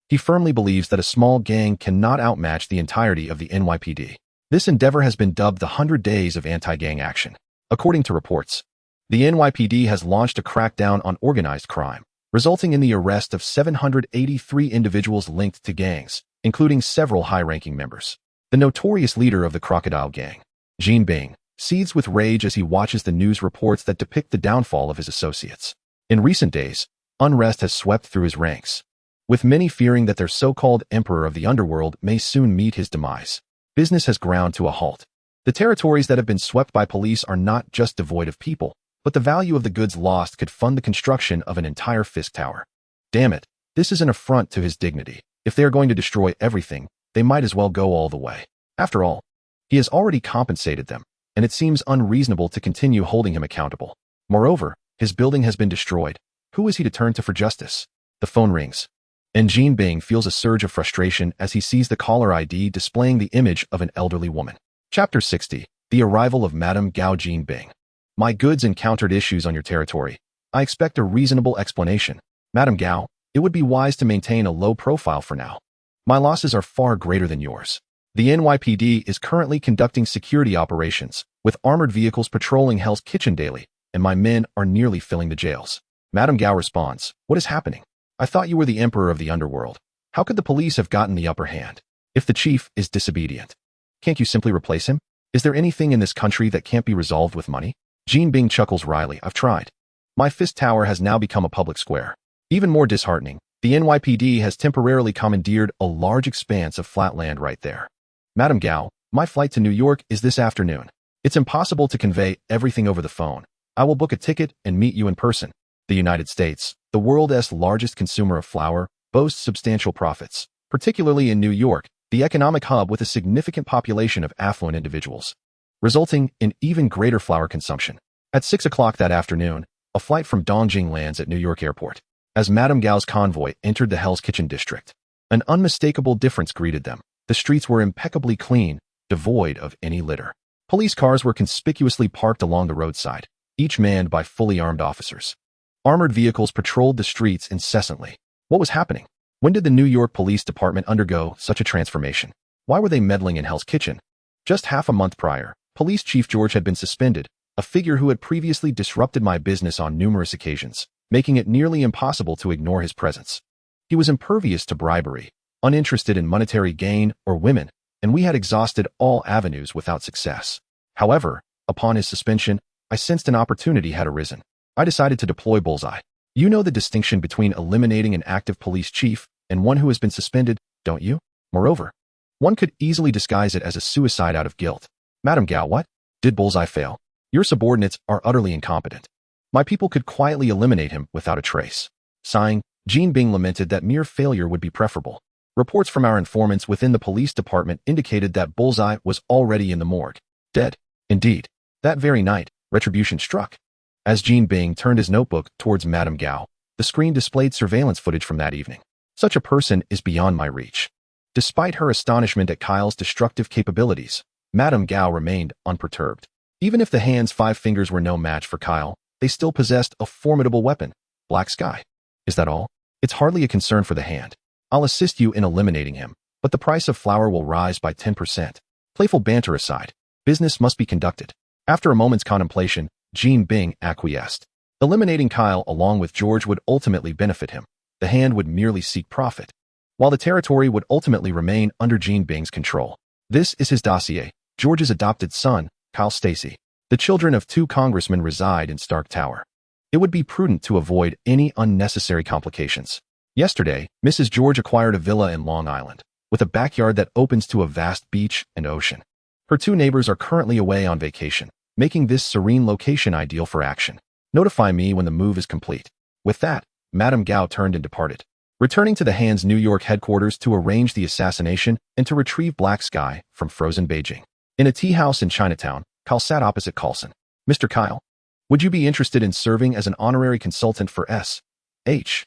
He firmly believes that a small gang cannot outmatch the entirety of the NYPD. This endeavor has been dubbed the 100 Days of Anti-Gang Action. According to reports, the NYPD has launched a crackdown on organized crime, resulting in the arrest of 783 individuals linked to gangs, including several high-ranking members. The notorious leader of the Crocodile Gang, Jean Bing, seethes with rage as he watches the news reports that depict the downfall of his associates. In recent days, unrest has swept through his ranks, with many fearing that their so-called emperor of the underworld may soon meet his demise. Business has ground to a halt. The territories that have been swept by police are not just devoid of people, but the value of the goods lost could fund the construction of an entire Fisk tower. Damn it, this is an affront to his dignity. If they are going to destroy everything, they might as well go all the way. After all, he has already compensated them, and it seems unreasonable to continue holding him accountable. Moreover, his building has been destroyed. Who is he to turn to for justice? The phone rings, and Jean Bing feels a surge of frustration as he sees the caller ID displaying the image of an elderly woman. Chapter 60. The Arrival of Madame Gao. Jean Bing. My goods encountered issues on your territory. I expect a reasonable explanation. Madame Gao, it would be wise to maintain a low profile for now. My losses are far greater than yours. The NYPD is currently conducting security operations, with armored vehicles patrolling Hell's Kitchen daily, and my men are nearly filling the jails. Madame Gao responds, "What is happening? I thought you were the emperor of the underworld. How could the police have gotten the upper hand? If the chief is disobedient, can't you simply replace him? Is there anything in this country that can't be resolved with money?" Jean Bing chuckles wryly. "I've tried. My Fisk Tower has now become a public square. Even more disheartening, the NYPD has temporarily commandeered a large expanse of flat land right there. Madame Gao, my flight to New York is this afternoon. It's impossible to convey everything over the phone. I will book a ticket and meet you in person." The United States, the world's largest consumer of flour, boasts substantial profits, particularly in New York, the economic hub with a significant population of affluent individuals, resulting in even greater flour consumption. At 6 o'clock that afternoon, a flight from Dongjing lands at New York Airport. As Madame Gao's convoy entered the Hell's Kitchen district, an unmistakable difference greeted them. The streets were impeccably clean, devoid of any litter. Police cars were conspicuously parked along the roadside, each manned by fully armed officers. Armored vehicles patrolled the streets incessantly. What was happening? When did the New York Police Department undergo such a transformation? Why were they meddling in Hell's Kitchen? Just half a month prior, Police Chief George had been suspended, a figure who had previously disrupted my business on numerous occasions, making it nearly impossible to ignore his presence. He was impervious to bribery, uninterested in monetary gain or women, and we had exhausted all avenues without success. However, upon his suspension, I sensed an opportunity had arisen. I decided to deploy Bullseye. You know the distinction between eliminating an active police chief and one who has been suspended, don't you? Moreover, one could easily disguise it as a suicide out of guilt. Madame Gao, what? Did Bullseye fail? Your subordinates are utterly incompetent. My people could quietly eliminate him without a trace. Sighing, Jean Bing lamented that mere failure would be preferable. Reports from our informants within the police department indicated that Bullseye was already in the morgue. Dead. Indeed. That very night, retribution struck. As Jean Bing turned his notebook towards Madame Gao, the screen displayed surveillance footage from that evening. Such a person is beyond my reach. Despite her astonishment at Kyle's destructive capabilities, Madame Gao remained unperturbed. Even if the hand's 5 fingers were no match for Kyle, they still possessed a formidable weapon, Black Sky. Is that all? It's hardly a concern for the hand. I'll assist you in eliminating him, but the price of flour will rise by 10%. Playful banter aside, business must be conducted. After a moment's contemplation, Jean Bing acquiesced. Eliminating Kyle along with George would ultimately benefit him. The hand would merely seek profit, while the territory would ultimately remain under Jean Bing's control. This is his dossier. George's adopted son, Kyle Stacy. The children of 2 congressmen reside in Stark Tower. It would be prudent to avoid any unnecessary complications. Yesterday, Mrs. George acquired a villa in Long Island, with a backyard that opens to a vast beach and ocean. Her 2 neighbors are currently away on vacation, making this serene location ideal for action. Notify me when the move is complete. With that, Madame Gao turned and departed, returning to the hand's New York headquarters to arrange the assassination and to retrieve Black Sky from frozen Beijing. In a tea house in Chinatown, Kyle sat opposite Coulson. "Mr. Kyle, would you be interested in serving as an honorary consultant for S.H.I.E.L.D?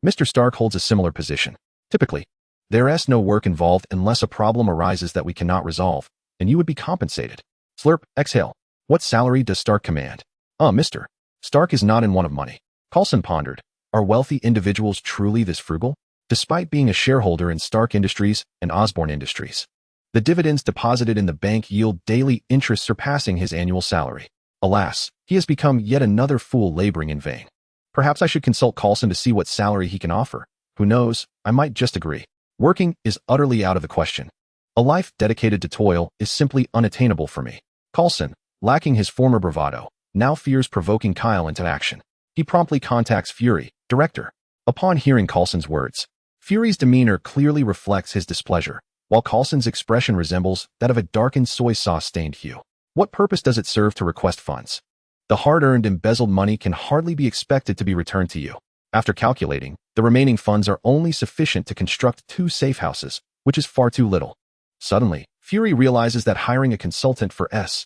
Mr. Stark holds a similar position. Typically, there's no work involved unless a problem arises that we cannot resolve, and you would be compensated." Slurp, exhale. What salary does Stark command? Mr. Stark is not in want of money. Coulson pondered. Are wealthy individuals truly this frugal? Despite being a shareholder in Stark Industries and Osborne Industries, the dividends deposited in the bank yield daily interest surpassing his annual salary. Alas, he has become yet another fool laboring in vain. Perhaps I should consult Coulson to see what salary he can offer. Who knows, I might just agree. Working is utterly out of the question. A life dedicated to toil is simply unattainable for me. Coulson, lacking his former bravado, now fears provoking Kyle into action. He promptly contacts Fury, director. Upon hearing Coulson's words, Fury's demeanor clearly reflects his displeasure, while Coulson's expression resembles that of a darkened soy sauce-stained hue. What purpose does it serve to request funds? The hard-earned embezzled money can hardly be expected to be returned to you. After calculating, the remaining funds are only sufficient to construct 2 safe houses, which is far too little. Suddenly, Fury realizes that hiring a consultant for S.H.I.E.L.D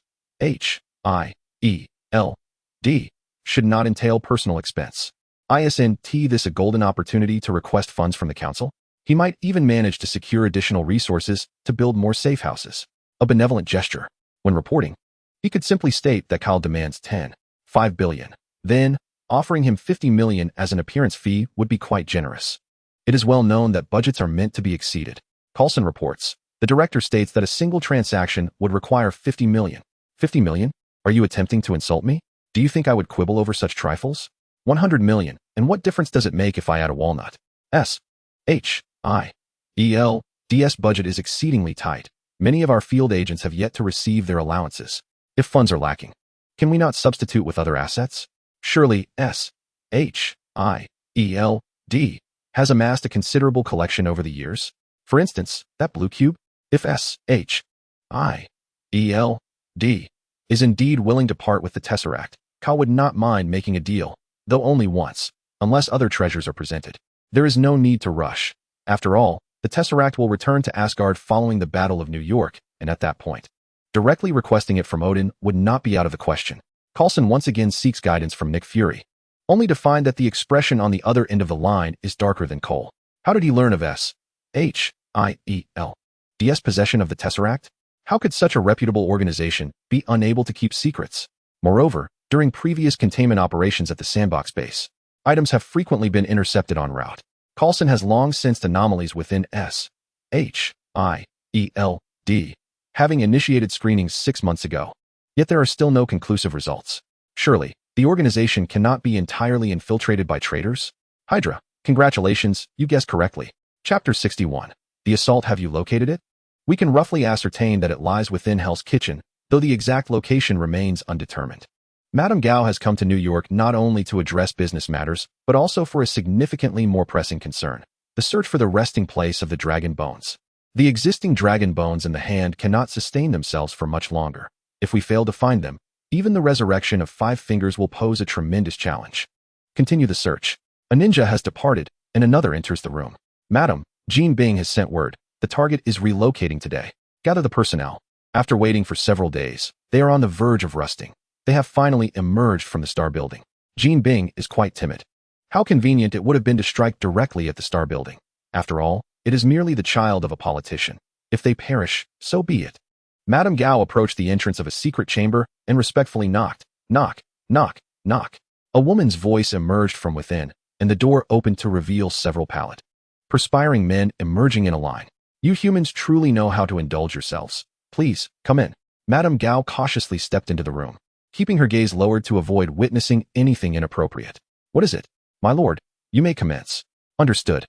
should not entail personal expense. Isn't this a golden opportunity to request funds from the council? He might even manage to secure additional resources to build more safe houses. A benevolent gesture. When reporting, he could simply state that Kyle demands $5 billion. Then, offering him $50 million as an appearance fee would be quite generous. It is well known that budgets are meant to be exceeded. Carlson reports. The director states that a single transaction would require 50 million. 50 million? Are you attempting to insult me? Do you think I would quibble over such trifles? 100 million, and what difference does it make if I add a walnut? S.H.I.E.L.D's budget is exceedingly tight. Many of our field agents have yet to receive their allowances. If funds are lacking, can we not substitute with other assets? Surely S.H.I.E.L.D has amassed a considerable collection over the years. For instance, that blue cube? If S.H.I.E.L.D is indeed willing to part with the Tesseract, Ka would not mind making a deal, though only once, unless other treasures are presented. There is no need to rush. After all, the Tesseract will return to Asgard following the Battle of New York, and at that point, directly requesting it from Odin would not be out of the question. Carlson once again seeks guidance from Nick Fury, only to find that the expression on the other end of the line is darker than coal. How did he learn of S.H.I.E.L.D's possession of the Tesseract? How could such a reputable organization be unable to keep secrets? Moreover, during previous containment operations at the Sandbox base, items have frequently been intercepted en route. Carlson has long sensed anomalies within S.H.I.E.L.D, having initiated screenings 6 months ago. Yet there are still no conclusive results. Surely, the organization cannot be entirely infiltrated by traitors? Hydra, congratulations, you guessed correctly. Chapter 61. The Assault. Have you located it? We can roughly ascertain that it lies within Hell's Kitchen, though the exact location remains undetermined. Madame Gao has come to New York not only to address business matters, but also for a significantly more pressing concern: the search for the resting place of the dragon bones. The existing dragon bones in the hand cannot sustain themselves for much longer. If we fail to find them, even the resurrection of 5 fingers will pose a tremendous challenge. Continue the search. A ninja has departed, and another enters the room. Madam, Jean Bing has sent word. The target is relocating today. Gather the personnel. After waiting for several days, they are on the verge of rusting. They have finally emerged from the Star Building. Jean Bing is quite timid. How convenient it would have been to strike directly at the Star Building. After all, it is merely the child of a politician. If they perish, so be it. Madame Gao approached the entrance of a secret chamber and respectfully knocked. Knock, knock, knock. A woman's voice emerged from within, and the door opened to reveal several pallid, perspiring men emerging in a line. You humans truly know how to indulge yourselves. Please, come in. Madame Gao cautiously stepped into the room, keeping her gaze lowered to avoid witnessing anything inappropriate. What is it? My lord, you may commence. Understood.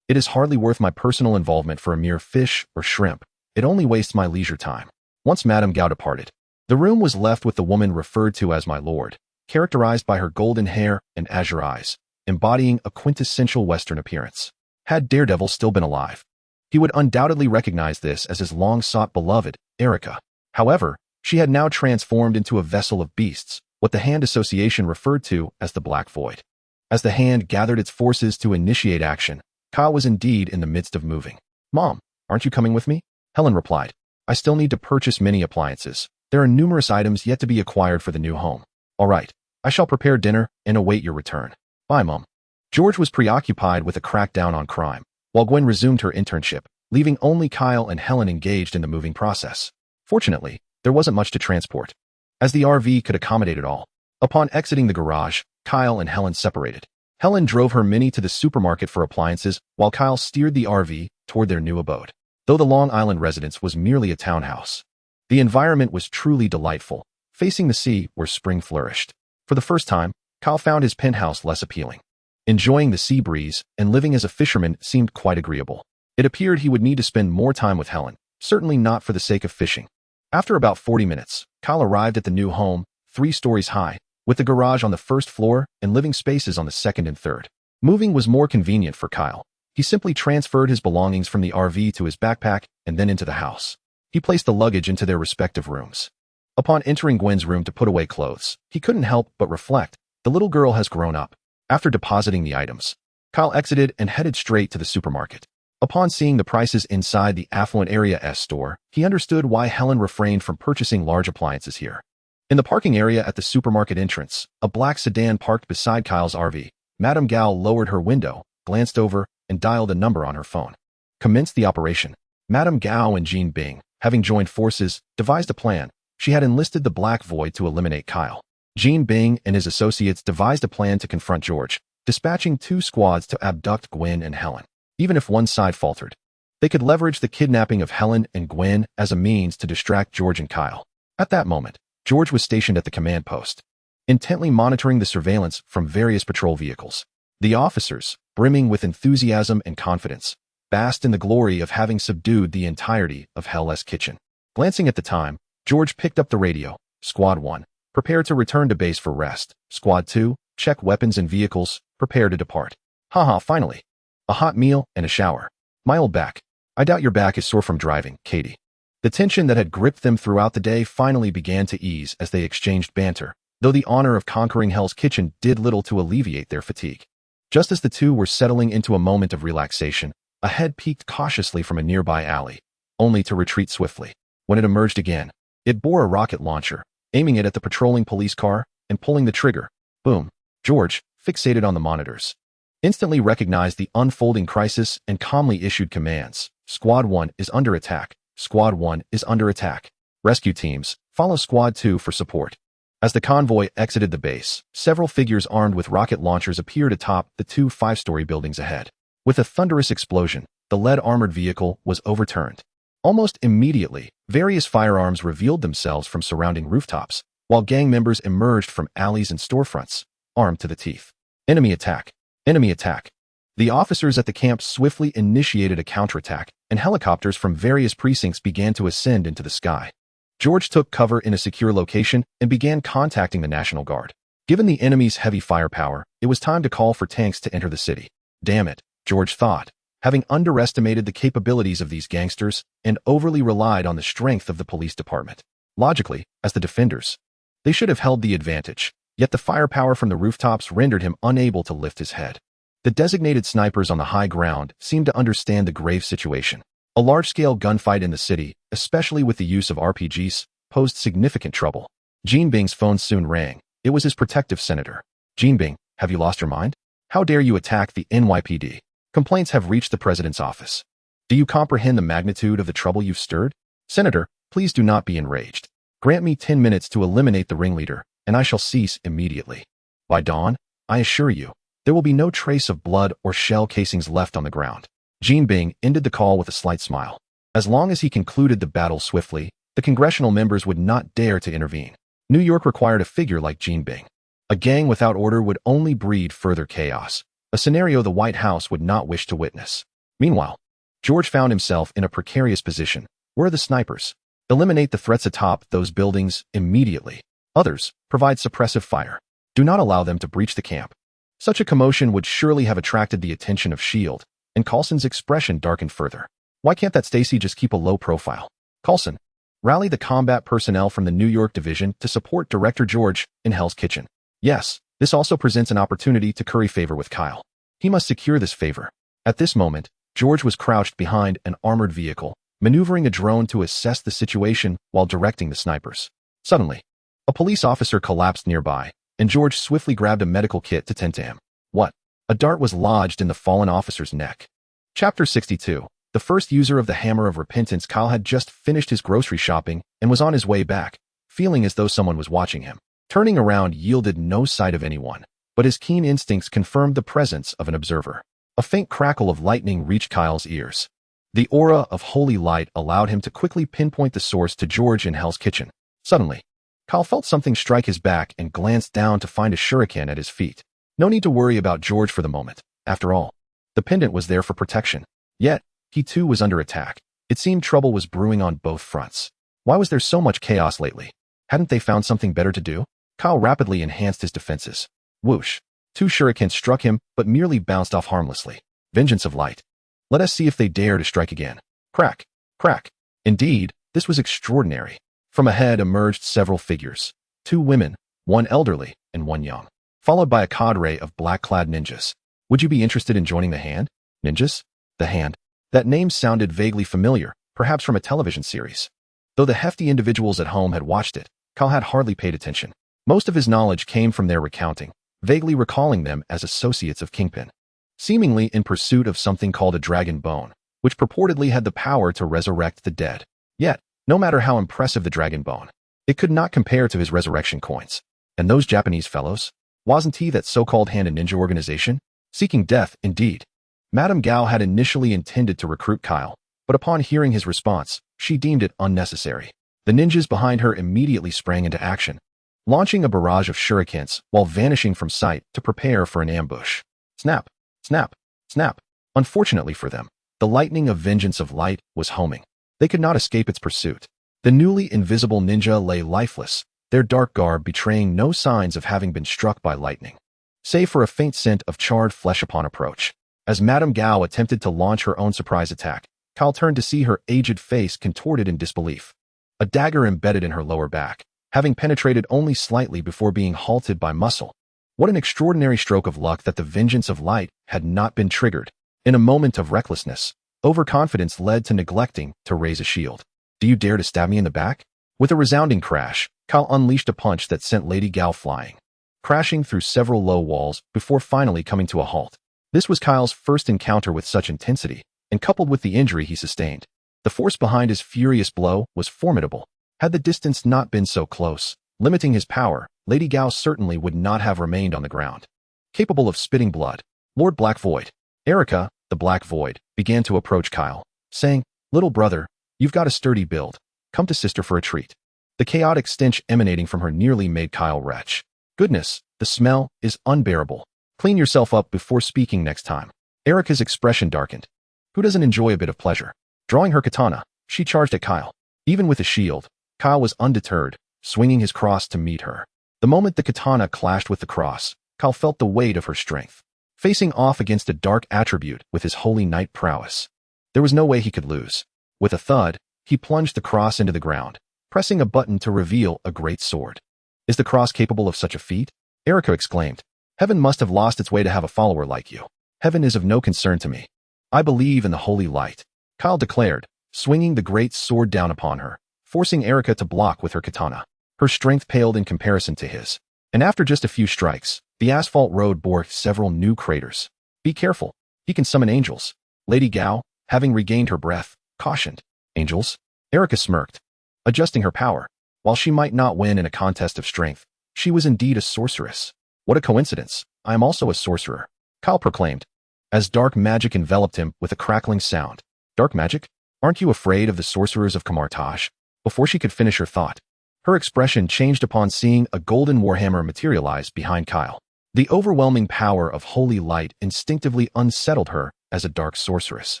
It is hardly worth my personal involvement for a mere fish or shrimp. It only wastes my leisure time. Once Madame Gao departed, the room was left with the woman referred to as my lord, characterized by her golden hair and azure eyes, embodying a quintessential Western appearance. Had Daredevil still been alive, he would undoubtedly recognize this as his long-sought beloved, Erica. However, she had now transformed into a vessel of beasts, what the Hand Association referred to as the Black Void. As the Hand gathered its forces to initiate action, Ka was indeed in the midst of moving. Mom, aren't you coming with me? Helen replied. I still need to purchase many appliances. There are numerous items yet to be acquired for the new home. All right, I shall prepare dinner and await your return. Bye, Mom. George was preoccupied with a crackdown on crime, while Gwen resumed her internship, leaving only Kyle and Helen engaged in the moving process. Fortunately, there wasn't much to transport, as the RV could accommodate it all. Upon exiting the garage, Kyle and Helen separated. Helen drove her Mini to the supermarket for appliances, while Kyle steered the RV toward their new abode. Though the Long Island residence was merely a townhouse, the environment was truly delightful, facing the sea where spring flourished. For the first time, Kyle found his penthouse less appealing. Enjoying the sea breeze and living as a fisherman seemed quite agreeable. It appeared he would need to spend more time with Helen, certainly not for the sake of fishing. After about 40 minutes, Kyle arrived at the new home, 3 stories high, with the garage on the first floor and living spaces on the second and third. Moving was more convenient for Kyle. He simply transferred his belongings from the RV to his backpack and then into the house. He placed the luggage into their respective rooms. Upon entering Gwen's room to put away clothes, he couldn't help but reflect, the little girl has grown up. After depositing the items, Kyle exited and headed straight to the supermarket. Upon seeing the prices inside the affluent Area S store, he understood why Helen refrained from purchasing large appliances here. In the parking area at the supermarket entrance, a black sedan parked beside Kyle's RV. Madame Gao lowered her window, glanced over, and dialed a number on her phone. Commenced the operation. Madame Gao and Jean Bing, having joined forces, devised a plan. She had enlisted the Black Void to eliminate Kyle. Jean Bing and his associates devised a plan to confront George, dispatching 2 squads to abduct Gwen and Helen. Even if one side faltered, They could leverage the kidnapping of Helen and Gwen as a means to distract George and Kyle. At that moment, George was stationed at the command post, intently monitoring the surveillance from various patrol vehicles. The officers, brimming with enthusiasm and confidence, basked in the glory of having subdued the entirety of Hell's Kitchen. Glancing at the time, George picked up the radio. Squad 1, prepare to return to base for rest. Squad 2, check weapons and vehicles, prepare to depart. Haha, finally. A hot meal and a shower. My old back. I doubt your back is sore from driving, Katie. The tension that had gripped them throughout the day finally began to ease as they exchanged banter, though the honor of conquering Hell's Kitchen did little to alleviate their fatigue. Just as the two were settling into a moment of relaxation, a head peeked cautiously from a nearby alley, only to retreat swiftly. When it emerged again, it bore a rocket launcher, aiming it at the patrolling police car and pulling the trigger. Boom. George, fixated on the monitors, instantly recognized the unfolding crisis and calmly issued commands. Squad 1 is under attack. Squad 1 is under attack. Rescue teams, follow Squad 2 for support. As the convoy exited the base, several figures armed with rocket launchers appeared atop the two 5-story buildings ahead. With a thunderous explosion, the lead-armored vehicle was overturned. Almost immediately, various firearms revealed themselves from surrounding rooftops, while gang members emerged from alleys and storefronts, armed to the teeth. Enemy attack. Enemy attack. The officers at the camp swiftly initiated a counterattack, and helicopters from various precincts began to ascend into the sky. George took cover in a secure location and began contacting the National Guard. Given the enemy's heavy firepower, it was time to call for tanks to enter the city. Damn it, George thought, having underestimated the capabilities of these gangsters and overly relied on the strength of the police department. Logically, as the defenders, they should have held the advantage, yet the firepower from the rooftops rendered him unable to lift his head. The designated snipers on the high ground seemed to understand the grave situation. A large-scale gunfight in the city, especially with the use of RPGs, posed significant trouble. Jean Bing's phone soon rang. It was his protective senator. Jean Bing, have you lost your mind? How dare you attack the NYPD? Complaints have reached the president's office. Do you comprehend the magnitude of the trouble you've stirred? Senator, please do not be enraged. Grant me 10 minutes to eliminate the ringleader, and I shall cease immediately. By dawn, I assure you, there will be no trace of blood or shell casings left on the ground. Jean Bing ended the call with a slight smile. As long as he concluded the battle swiftly, the congressional members would not dare to intervene. New York required a figure like Jean Bing. A gang without order would only breed further chaos, a scenario the White House would not wish to witness. Meanwhile, George found himself in a precarious position. Where are the snipers? Eliminate the threats atop those buildings immediately. Others, provide suppressive fire. Do not allow them to breach the camp. Such a commotion would surely have attracted the attention of S.H.I.E.L.D., and Coulson's expression darkened further. Why can't that Stacy just keep a low profile? Coulson, rally the combat personnel from the New York division to support Director George in Hell's Kitchen. Yes, this also presents an opportunity to curry favor with Kyle. He must secure this favor. At this moment, George was crouched behind an armored vehicle, maneuvering a drone to assess the situation while directing the snipers. Suddenly, a police officer collapsed nearby, and George swiftly grabbed a medical kit to tend to him. What? A dart was lodged in the fallen officer's neck. Chapter 62. The first user of the Hammer of Repentance. Kyle had just finished his grocery shopping and was on his way back, feeling as though someone was watching him. Turning around yielded no sight of anyone, but his keen instincts confirmed the presence of an observer. A faint crackle of lightning reached Kyle's ears. The aura of holy light allowed him to quickly pinpoint the source to George in Hell's Kitchen. Suddenly, Kyle felt something strike his back and glanced down to find a shuriken at his feet. No need to worry about George for the moment. After all, the pendant was there for protection. Yet, he too was under attack. It seemed trouble was brewing on both fronts. Why was there so much chaos lately? Hadn't they found something better to do? Kyle rapidly enhanced his defenses. Whoosh. 2 shurikens struck him, but merely bounced off harmlessly. Vengeance of light. Let us see if they dare to strike again. Crack. Crack. Indeed, this was extraordinary. From ahead emerged several figures. 2 women, 1 elderly, and 1 young, followed by a cadre of black-clad ninjas. Would you be interested in joining the Hand? Ninjas? The Hand. That name sounded vaguely familiar, perhaps from a television series. Though the hefty individuals at home had watched it, Kyle had hardly paid attention. Most of his knowledge came from their recounting, vaguely recalling them as associates of Kingpin, seemingly in pursuit of something called a dragon bone, which purportedly had the power to resurrect the dead. Yet, no matter how impressive the dragon bone, it could not compare to his resurrection coins. And those Japanese fellows? Wasn't he that so-called Hand and Ninja organization? Seeking death, indeed. Madame Gao had initially intended to recruit Kyle, but upon hearing his response, she deemed it unnecessary. The ninjas behind her immediately sprang into action, launching a barrage of shurikens while vanishing from sight to prepare for an ambush. Snap, snap, snap. Unfortunately for them, the lightning of vengeance of light was homing. They could not escape its pursuit. The newly invisible ninja lay lifeless, their dark garb betraying no signs of having been struck by lightning, save for a faint scent of charred flesh upon approach. As Madame Gao attempted to launch her own surprise attack, Kyle turned to see her aged face contorted in disbelief. A dagger embedded in her lower back, having penetrated only slightly before being halted by muscle. What an extraordinary stroke of luck that the vengeance of light had not been triggered. In a moment of recklessness, overconfidence led to neglecting to raise a shield. Do you dare to stab me in the back? With a resounding crash, Kyle unleashed a punch that sent Lady Gao flying, crashing through several low walls before finally coming to a halt. This was Kyle's first encounter with such intensity, and coupled with the injury he sustained, the force behind his furious blow was formidable. Had the distance not been so close, limiting his power, Lady Gao certainly would not have remained on the ground. Capable of spitting blood, Lord Black Void, Erica, the Black Void, began to approach Kyle, saying, "Little brother, you've got a sturdy build. Come to sister for a treat." The chaotic stench emanating from her nearly made Kyle retch. Goodness, the smell is unbearable. Clean yourself up before speaking next time. Erica's expression darkened. Who doesn't enjoy a bit of pleasure? Drawing her katana, she charged at Kyle. Even with a shield, Kyle was undeterred, swinging his cross to meet her. The moment the katana clashed with the cross, Kyle felt the weight of her strength. Facing off against a dark attribute with his holy knight prowess, there was no way he could lose. With a thud, he plunged the cross into the ground, pressing a button to reveal a great sword. Is the cross capable of such a feat? Erica exclaimed. Heaven must have lost its way to have a follower like you. Heaven is of no concern to me. I believe in the holy light, Kyle declared, swinging the great sword down upon her, forcing Erica to block with her katana. Her strength paled in comparison to his, and after just a few strikes, the asphalt road bore several new craters. Be careful, he can summon angels. Lady Gao, having regained her breath, cautioned. Angels? Erica smirked, adjusting her power. While she might not win in a contest of strength, she was indeed a sorceress. What a coincidence, I am also a sorcerer, Kyle proclaimed, as dark magic enveloped him with a crackling sound. Dark magic? Aren't you afraid of the sorcerers of Kamartaj? Before she could finish her thought, her expression changed upon seeing a golden warhammer materialize behind Kyle. The overwhelming power of holy light instinctively unsettled her as a dark sorceress.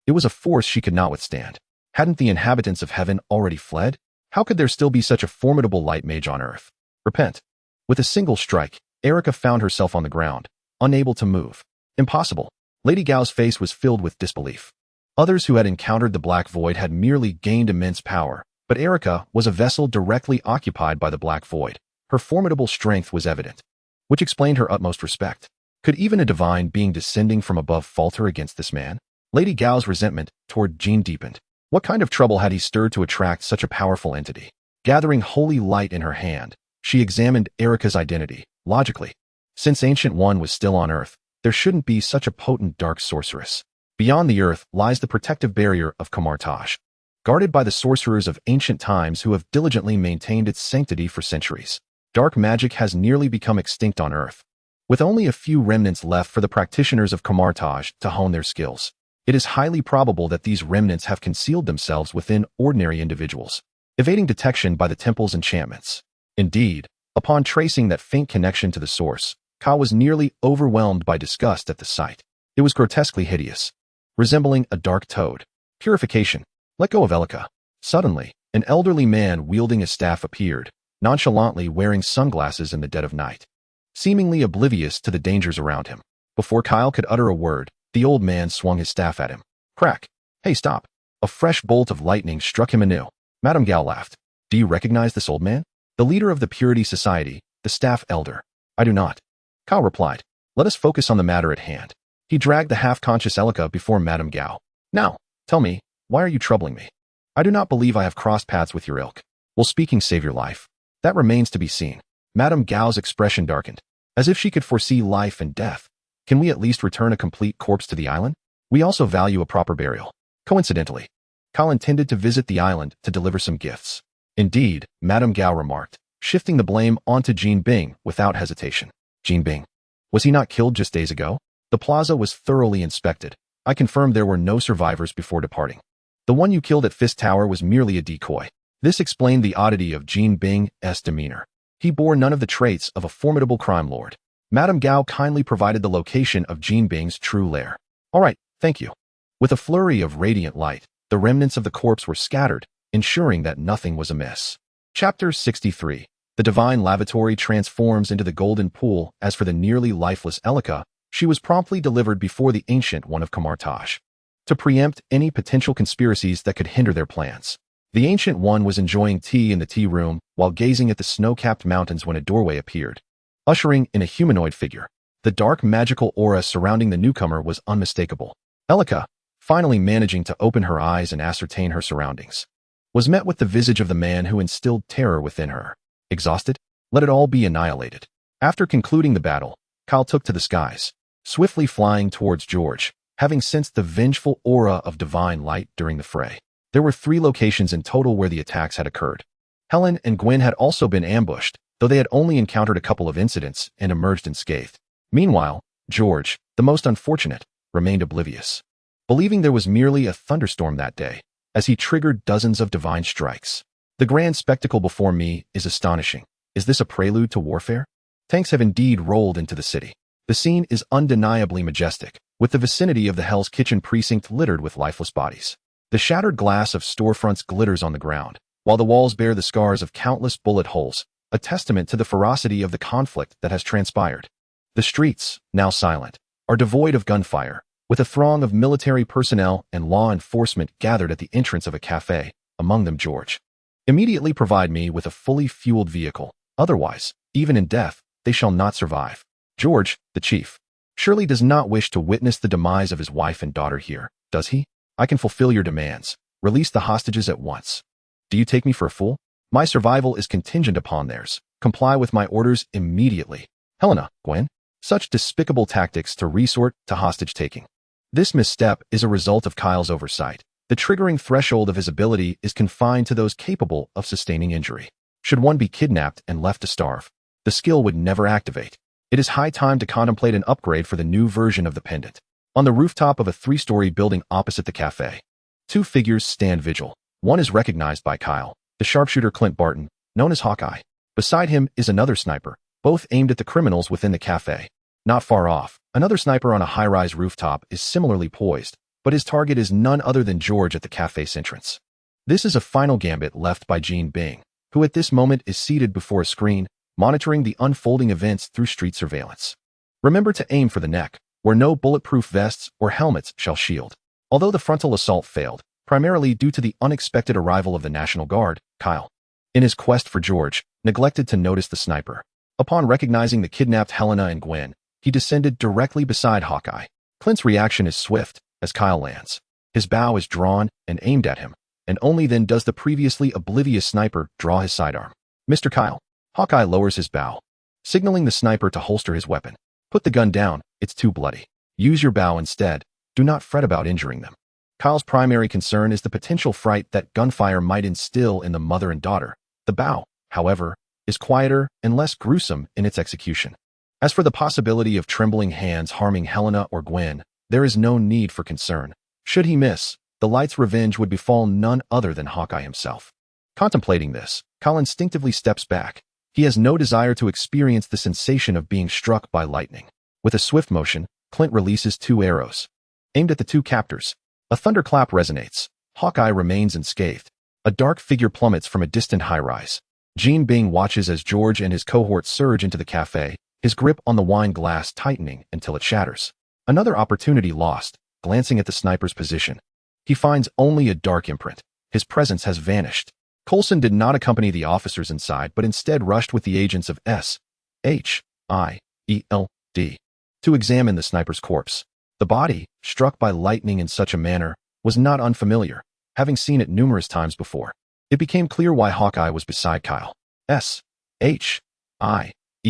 It was a force she could not withstand. Hadn't the inhabitants of heaven already fled? How could there still be such a formidable light mage on earth? Repent. With a single strike, Erica found herself on the ground, unable to move. Impossible. Lady Gao's face was filled with disbelief. Others who had encountered the Black Void had merely gained immense power, but Erica was a vessel directly occupied by the Black Void. Her formidable strength was evident, which explained her utmost respect. Could even a divine being descending from above falter against this man? Lady Gao's resentment toward Jean deepened. What kind of trouble had he stirred to attract such a powerful entity? Gathering holy light in her hand, she examined Erica's identity, logically. Since Ancient One was still on Earth, there shouldn't be such a potent dark sorceress. Beyond the Earth lies the protective barrier of Kamartaj, guarded by the sorcerers of ancient times who have diligently maintained its sanctity for centuries. Dark magic has nearly become extinct on Earth, with only a few remnants left for the practitioners of Kamartaj to hone their skills. It is highly probable that these remnants have concealed themselves within ordinary individuals, evading detection by the temple's enchantments. Indeed, upon tracing that faint connection to the source, Ka was nearly overwhelmed by disgust at the sight. It was grotesquely hideous, resembling a dark toad. Purification. Let go of Elika. Suddenly, an elderly man wielding a staff appeared, nonchalantly wearing sunglasses in the dead of night, seemingly oblivious to the dangers around him. Before Kyle could utter a word, the old man swung his staff at him. Crack. Hey, stop. A fresh bolt of lightning struck him anew. Madame Gao laughed. Do you recognize this old man? The leader of the Purity Society, the staff elder. I do not. Kyle replied. Let us focus on the matter at hand. He dragged the half-conscious Elika before Madame Gao. Now, tell me, why are you troubling me? I do not believe I have crossed paths with your ilk. Will speaking save your life? That remains to be seen. Madame Gao's expression darkened, as if she could foresee life and death. Can we at least return a complete corpse to the island? We also value a proper burial. Coincidentally, Kyle intended to visit the island to deliver some gifts. Indeed, Madame Gao remarked, shifting the blame onto Jean Bing without hesitation. Jean Bing. Was he not killed just days ago? The plaza was thoroughly inspected. I confirmed there were no survivors before departing. The one you killed at Fisk Tower was merely a decoy. This explained the oddity of Jean Bing's demeanor. He bore none of the traits of a formidable crime lord. Madame Gao kindly provided the location of Jean Bing's true lair. All right, thank you. With a flurry of radiant light, the remnants of the corpse were scattered, ensuring that nothing was amiss. Chapter 63. The divine lavatory transforms into the golden pool. As for the nearly lifeless Elika, she was promptly delivered before the Ancient One of Kamartaj to preempt any potential conspiracies that could hinder their plans. The Ancient One was enjoying tea in the tea room while gazing at the snow-capped mountains when a doorway appeared, ushering in a humanoid figure. The dark magical aura surrounding the newcomer was unmistakable. Elika, finally managing to open her eyes and ascertain her surroundings, was met with the visage of the man who instilled terror within her. Exhausted? Let it all be annihilated. After concluding the battle, S.H.I.E.L.D took to the skies, swiftly flying towards George, having sensed the vengeful aura of divine light during the fray. There were 3 locations in total where the attacks had occurred. Helen and Gwen had also been ambushed, though they had only encountered a couple of incidents and emerged unscathed. Meanwhile, George, the most unfortunate, remained oblivious, believing there was merely a thunderstorm that day, as he triggered dozens of divine strikes. The grand spectacle before me is astonishing. Is this a prelude to warfare? Tanks have indeed rolled into the city. The scene is undeniably majestic, with the vicinity of the Hell's Kitchen precinct littered with lifeless bodies. The shattered glass of storefronts glitters on the ground, while the walls bear the scars of countless bullet holes, a testament to the ferocity of the conflict that has transpired. The streets, now silent, are devoid of gunfire, with a throng of military personnel and law enforcement gathered at the entrance of a cafe, among them George. Immediately provide me with a fully fueled vehicle. Otherwise, even in death, they shall not survive. George, the chief, surely does not wish to witness the demise of his wife and daughter here, does he? I can fulfill your demands. Release the hostages at once. Do you take me for a fool? My survival is contingent upon theirs. Comply with my orders immediately. Helena, Gwen, such despicable tactics to resort to hostage-taking. This misstep is a result of S.H.I.E.L.'s oversight. The triggering threshold of his ability is confined to those capable of sustaining injury. Should one be kidnapped and left to starve, the skill would never activate. It is high time to contemplate an upgrade for the new version of the pendant. On the rooftop of a 3-story building opposite the cafe, 2 figures stand vigil. One is recognized by S.H.I.E.L.D, the sharpshooter Clint Barton, known as Hawkeye. Beside him is another sniper, both aimed at the criminals within the cafe. Not far off, another sniper on a high-rise rooftop is similarly poised, but his target is none other than George at the cafe's entrance. This is a final gambit left by Jean Bing, who at this moment is seated before a screen, monitoring the unfolding events through street surveillance. Remember to aim for the neck, where no bulletproof vests or helmets shall shield. Although the frontal assault failed, primarily due to the unexpected arrival of the National Guard, S.H.I.E.L.D, in his quest for George, neglected to notice the sniper. Upon recognizing the kidnapped Helena and Gwen, he descended directly beside Hawkeye. Clint's reaction is swift as S.H.I.E.L.D lands. His bow is drawn and aimed at him, and only then does the previously oblivious sniper draw his sidearm. Mr. S.H.I.E.L.D. Hawkeye lowers his bow, signaling the sniper to holster his weapon. Put the gun down, it's too bloody. Use your bow instead. Do not fret about injuring them. S.H.I.E.L.'s primary concern is the potential fright that gunfire might instill in the mother and daughter. The bow, however, is quieter and less gruesome in its execution. As for the possibility of trembling hands harming Helena or Gwen, there is no need for concern. Should he miss, the light's revenge would befall none other than Hawkeye himself. Contemplating this, S.H.I.E.L.D instinctively steps back. He has no desire to experience the sensation of being struck by lightning. With a swift motion, Clint releases 2 arrows, aimed at the 2 captors. A thunderclap resonates. Hawkeye remains unscathed. A dark figure plummets from a distant high-rise. Jean Bing watches as George and his cohort surge into the cafe, his grip on the wine glass tightening until it shatters. Another opportunity lost. Glancing at the sniper's position, he finds only a dark imprint. His presence has vanished. Coulson did not accompany the officers inside, but instead rushed with the agents of S.H.I.E.L.D to examine the sniper's corpse. The body, struck by lightning in such a manner, was not unfamiliar, having seen it numerous times before. It became clear why Hawkeye was beside S.H.I.E.L.D.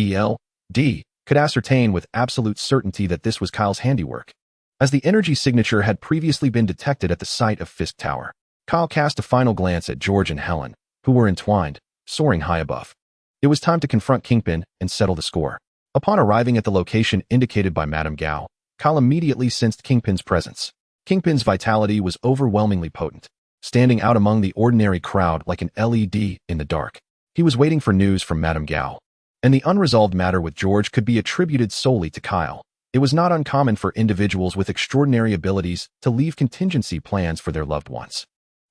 S.H.I.E.L.D could ascertain with absolute certainty that this was S.H.I.E.L.'s handiwork, as the energy signature had previously been detected at the site of Fisk Tower. S.H.I.E.L.D cast a final glance at George and Helen, who were entwined, soaring high above. It was time to confront Kingpin and settle the score. Upon arriving at the location indicated by Madame Gao, S.H.I.E.L.D immediately sensed Kingpin's presence. Kingpin's vitality was overwhelmingly potent. standing out among the ordinary crowd like an LED in the dark. He was waiting for news from Madame Gao. And the unresolved matter with George could be attributed solely to Kyle. It was not uncommon for individuals with extraordinary abilities to leave contingency plans for their loved ones.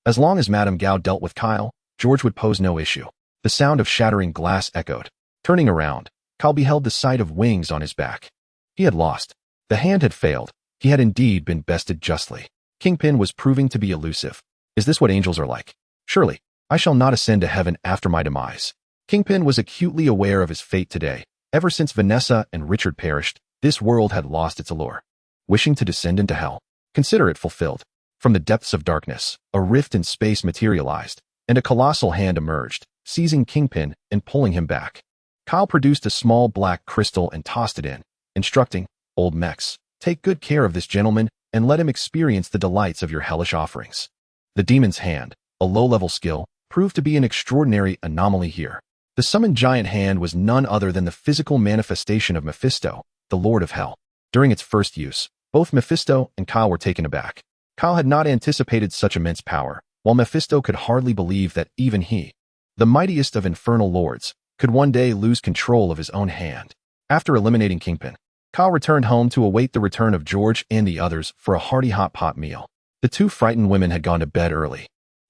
As long as Madame Gao dealt with Kyle, George would pose no issue. The sound of shattering glass echoed. Turning around, Kyle beheld the sight of wings on his back. He had lost. The hand had failed. He had indeed been bested justly. Kingpin was proving to be elusive. Is this what angels are like? Surely, I shall not ascend to heaven after my demise. Kingpin was acutely aware of his fate today. Ever since Vanessa and Richard perished, this world had lost its allure. Wishing to descend into hell, consider it fulfilled. From the depths of darkness, a rift in space materialized, and a colossal hand emerged, seizing Kingpin and pulling him back. Kyle produced a small black crystal and tossed it in, instructing, "Old Mex, take good care of this gentleman and let him experience the delights of your hellish offerings." The demon's hand, a low-level skill, proved to be an extraordinary anomaly here. The summoned giant hand was none other than the physical manifestation of Mephisto, the Lord of Hell. During its first use, both Mephisto and Kyle were taken aback. Kyle had not anticipated such immense power, while Mephisto could hardly believe that even he, the mightiest of infernal lords, could one day lose control of his own hand. After eliminating Kingpin, Kyle returned home to await the return of George and the others for a hearty hot pot meal. The two frightened women had gone to bed early.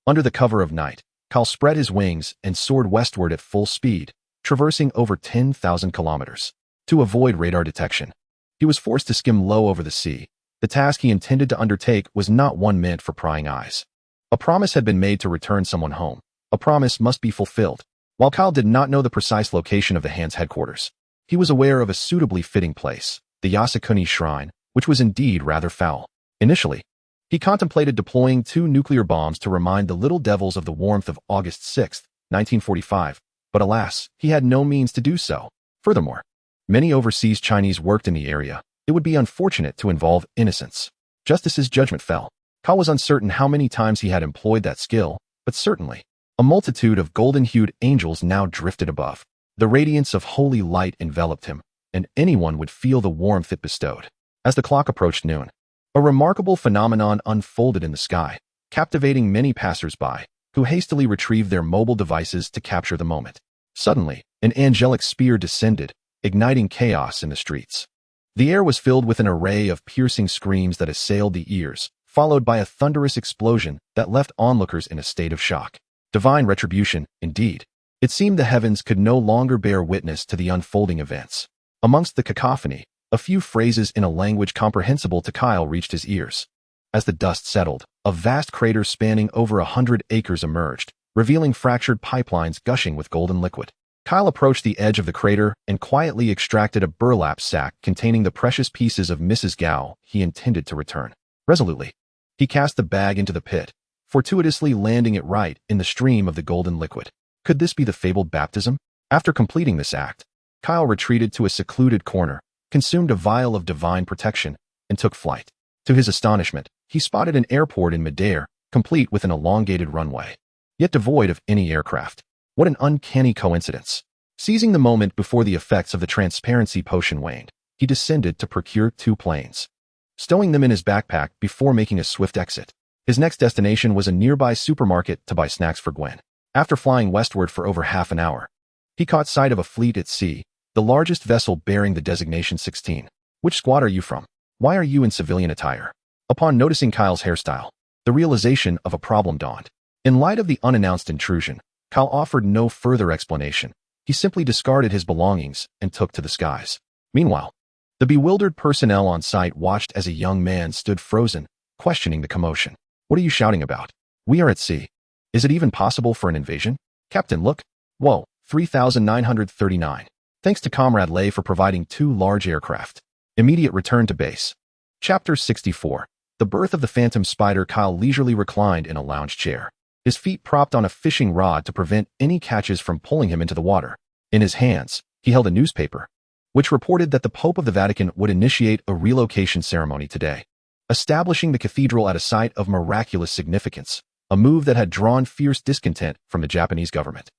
Under the cover of night, Kyle spread his wings and soared westward at full speed, traversing over 10,000 kilometers. To avoid radar detection, he was forced to skim low over the sea. The task he intended to undertake was not one meant for prying eyes. A promise had been made to return someone home. A promise must be fulfilled. While Kyle did not know the precise location of the hand's headquarters, he was aware of a suitably fitting place, the Yasukuni Shrine, which was indeed rather foul. Initially, he contemplated deploying 2 nuclear bombs to remind the little devils of the warmth of August 6, 1945, but alas, he had no means to do so. Furthermore, many overseas Chinese worked in the area. It would be unfortunate to involve innocents. Just as his judgment fell, Kyle was uncertain how many times he had employed that skill, but certainly, a multitude of golden-hued angels now drifted above. The radiance of holy light enveloped him, and anyone would feel the warmth it bestowed. As the clock approached noon, a remarkable phenomenon unfolded in the sky, captivating many passers-by, who hastily retrieved their mobile devices to capture the moment. Suddenly, an angelic spear descended, igniting chaos in the streets. The air was filled with an array of piercing screams that assailed the ears, followed by a thunderous explosion that left onlookers in a state of shock. Divine retribution, indeed. It seemed the heavens could no longer bear witness to the unfolding events. Amongst the cacophony, a few phrases in a language comprehensible to Kyle reached his ears. As the dust settled, a vast crater spanning over 100 acres emerged, revealing fractured pipelines gushing with golden liquid. Kyle approached the edge of the crater and quietly extracted a burlap sack containing the precious pieces of Mrs. Gao he intended to return. Resolutely, he cast the bag into the pit, fortuitously landing it right in the stream of the golden liquid. Could this be the fabled baptism? After completing this act, Kyle retreated to a secluded corner, consumed a vial of divine protection, and took flight. To his astonishment, he spotted an airport in midair, complete with an elongated runway, yet devoid of any aircraft. What an uncanny coincidence. Seizing the moment before the effects of the transparency potion waned, he descended to procure 2 planes, stowing them in his backpack before making a swift exit. His next destination was a nearby supermarket to buy snacks for Gwen. After flying westward for over half an hour, he caught sight of a fleet at sea, the largest vessel bearing the designation 16. Which squad are you from? Why are you in civilian attire? Upon noticing Kyle's hairstyle, the realization of a problem dawned. In light of the unannounced intrusion, Kyle offered no further explanation. He simply discarded his belongings and took to the skies. Meanwhile, the bewildered personnel on site watched as a young man stood frozen, questioning the commotion. What are you shouting about? We are at sea. Is it even possible for an invasion? Captain, look. Whoa, 3,939. Thanks to Comrade Lei for providing 2 large aircraft. Immediate return to base. Chapter 64. The birth of the Phantom Spider. Kyle leisurely reclined in a lounge chair, his feet propped on a fishing rod to prevent any catches from pulling him into the water. In his hands, he held a newspaper, which reported that the Pope of the Vatican would initiate a relocation ceremony today, establishing the cathedral at a site of miraculous significance, a move that had drawn fierce discontent from the Japanese government.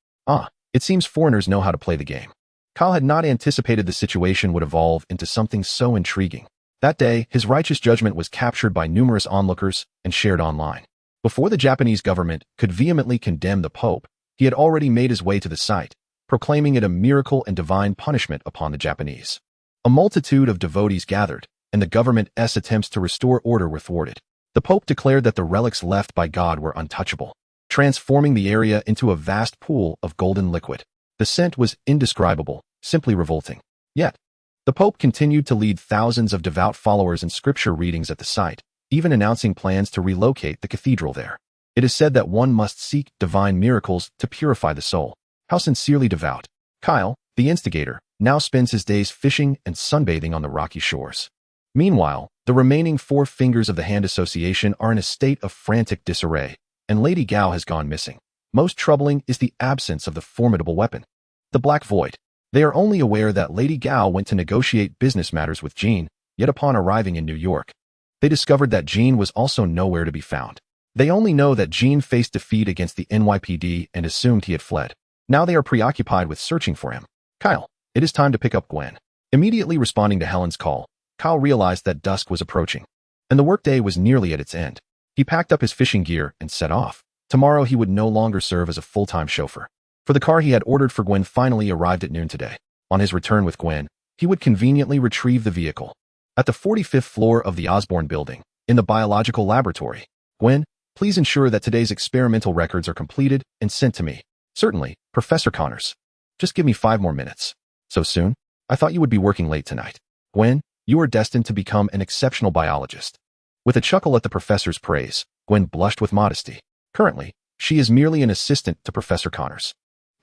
It seems foreigners know how to play the game. Kyle had not anticipated the situation would evolve into something so intriguing. That day, his righteous judgment was captured by numerous onlookers and shared online. Before the Japanese government could vehemently condemn the Pope, he had already made his way to the site, proclaiming it a miracle and divine punishment upon the Japanese. A multitude of devotees gathered, and the government's attempts to restore order were thwarted. The Pope declared that the relics left by God were untouchable, transforming the area into a vast pool of golden liquid. The scent was indescribable, simply revolting. Yet, the Pope continued to lead thousands of devout followers in scripture readings at the site, even announcing plans to relocate the cathedral there. It is said that one must seek divine miracles to purify the soul. How sincerely devout. Kyle, the instigator, now spends his days fishing and sunbathing on the rocky shores. Meanwhile, the remaining 4 fingers of the Hand Association are in a state of frantic disarray, and Lady Gao has gone missing. Most troubling is the absence of the formidable weapon, the Black Void. They are only aware that Lady Gao went to negotiate business matters with Jean, yet upon arriving in New York, they discovered that Jean was also nowhere to be found. They only know that Jean faced defeat against the NYPD and assumed he had fled. Now they are preoccupied with searching for him. Kyle, it is time to pick up Gwen. Immediately responding to Helen's call, Kyle realized that dusk was approaching, and the workday was nearly at its end. He packed up his fishing gear and set off. Tomorrow he would no longer serve as a full-time chauffeur. For the car he had ordered for Gwen finally arrived at noon today. On his return with Gwen, he would conveniently retrieve the vehicle. At the 45th floor of the Osborne building, in the biological laboratory. Gwen, please ensure that today's experimental records are completed and sent to me. Certainly, Professor Connors. Just give me 5 more minutes. So soon? I thought you would be working late tonight. Gwen, you are destined to become an exceptional biologist. With a chuckle at the professor's praise, Gwen blushed with modesty. Currently, she is merely an assistant to Professor Connors,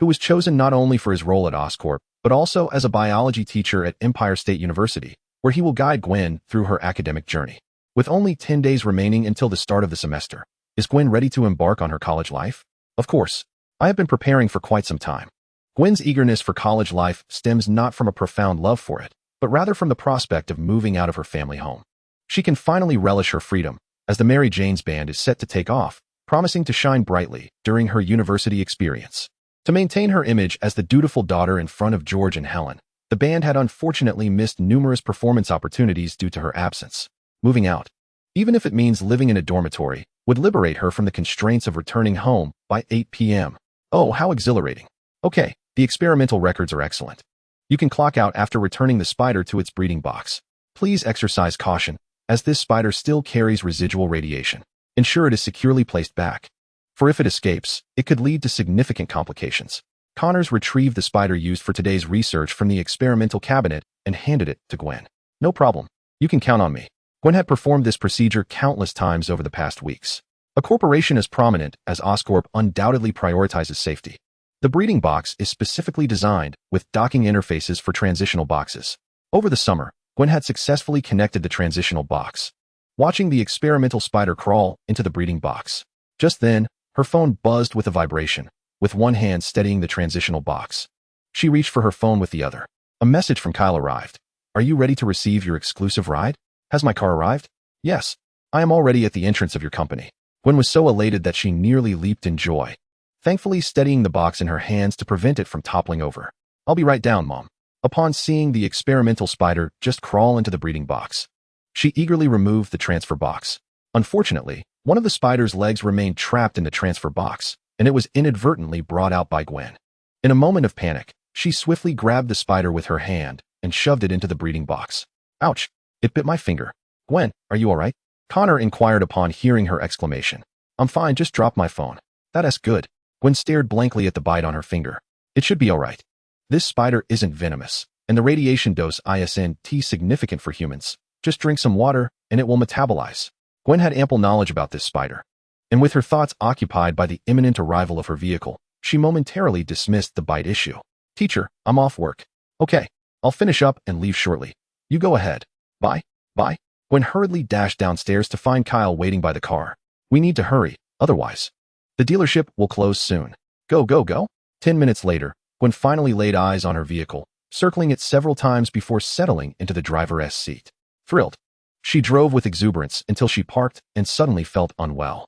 who was chosen not only for his role at Oscorp, but also as a biology teacher at Empire State University, where he will guide Gwen through her academic journey. With only 10 days remaining until the start of the semester, is Gwen ready to embark on her college life? Of course. I have been preparing for quite some time. Gwen's eagerness for college life stems not from a profound love for it, but rather from the prospect of moving out of her family home. She can finally relish her freedom, as the Mary Jane's Band is set to take off, promising to shine brightly during her university experience. To maintain her image as the dutiful daughter in front of George and Helen, the band had unfortunately missed numerous performance opportunities due to her absence. Moving out, even if it means living in a dormitory, would liberate her from the constraints of returning home by 8 p.m. Oh, how exhilarating. Okay, the experimental records are excellent. You can clock out after returning the spider to its breeding box. Please exercise caution, as this spider still carries residual radiation. Ensure it is securely placed back, for if it escapes, it could lead to significant complications. Connors retrieved the spider used for today's research from the experimental cabinet and handed it to Gwen. No problem. You can count on me. Gwen had performed this procedure countless times over the past weeks. A corporation as prominent as Oscorp undoubtedly prioritizes safety. The breeding box is specifically designed with docking interfaces for transitional boxes. Over the summer, Gwen had successfully connected the transitional box, watching the experimental spider crawl into the breeding box. Just then, her phone buzzed with a vibration, with one hand steadying the transitional box. She reached for her phone with the other. A message from Kyle arrived. Are you ready to receive your exclusive ride? Has my car arrived? Yes. I am already at the entrance of your company. Gwen was so elated that she nearly leaped in joy, thankfully steadying the box in her hands to prevent it from toppling over. I'll be right down, Mom. Upon seeing the experimental spider just crawl into the breeding box, she eagerly removed the transfer box. Unfortunately, one of the spider's legs remained trapped in the transfer box, and it was inadvertently brought out by Gwen. In a moment of panic, she swiftly grabbed the spider with her hand and shoved it into the breeding box. Ouch! It bit my finger. Gwen, are you all right? Connor inquired upon hearing her exclamation. I'm fine, just dropped my phone. That's good. Gwen stared blankly at the bite on her finger. It should be all right. This spider isn't venomous, and the radiation dose isn't significant for humans. Just drink some water, and it will metabolize. Gwen had ample knowledge about this spider, and with her thoughts occupied by the imminent arrival of her vehicle, she momentarily dismissed the bite issue. Teacher, I'm off work. Okay, I'll finish up and leave shortly. You go ahead. Bye. Bye. Gwen hurriedly dashed downstairs to find Kyle waiting by the car. We need to hurry, otherwise the dealership will close soon. Go, go, go. 10 minutes later, Gwen finally laid eyes on her vehicle, circling it several times before settling into the driver's seat. Thrilled, she drove with exuberance until she parked and suddenly felt unwell.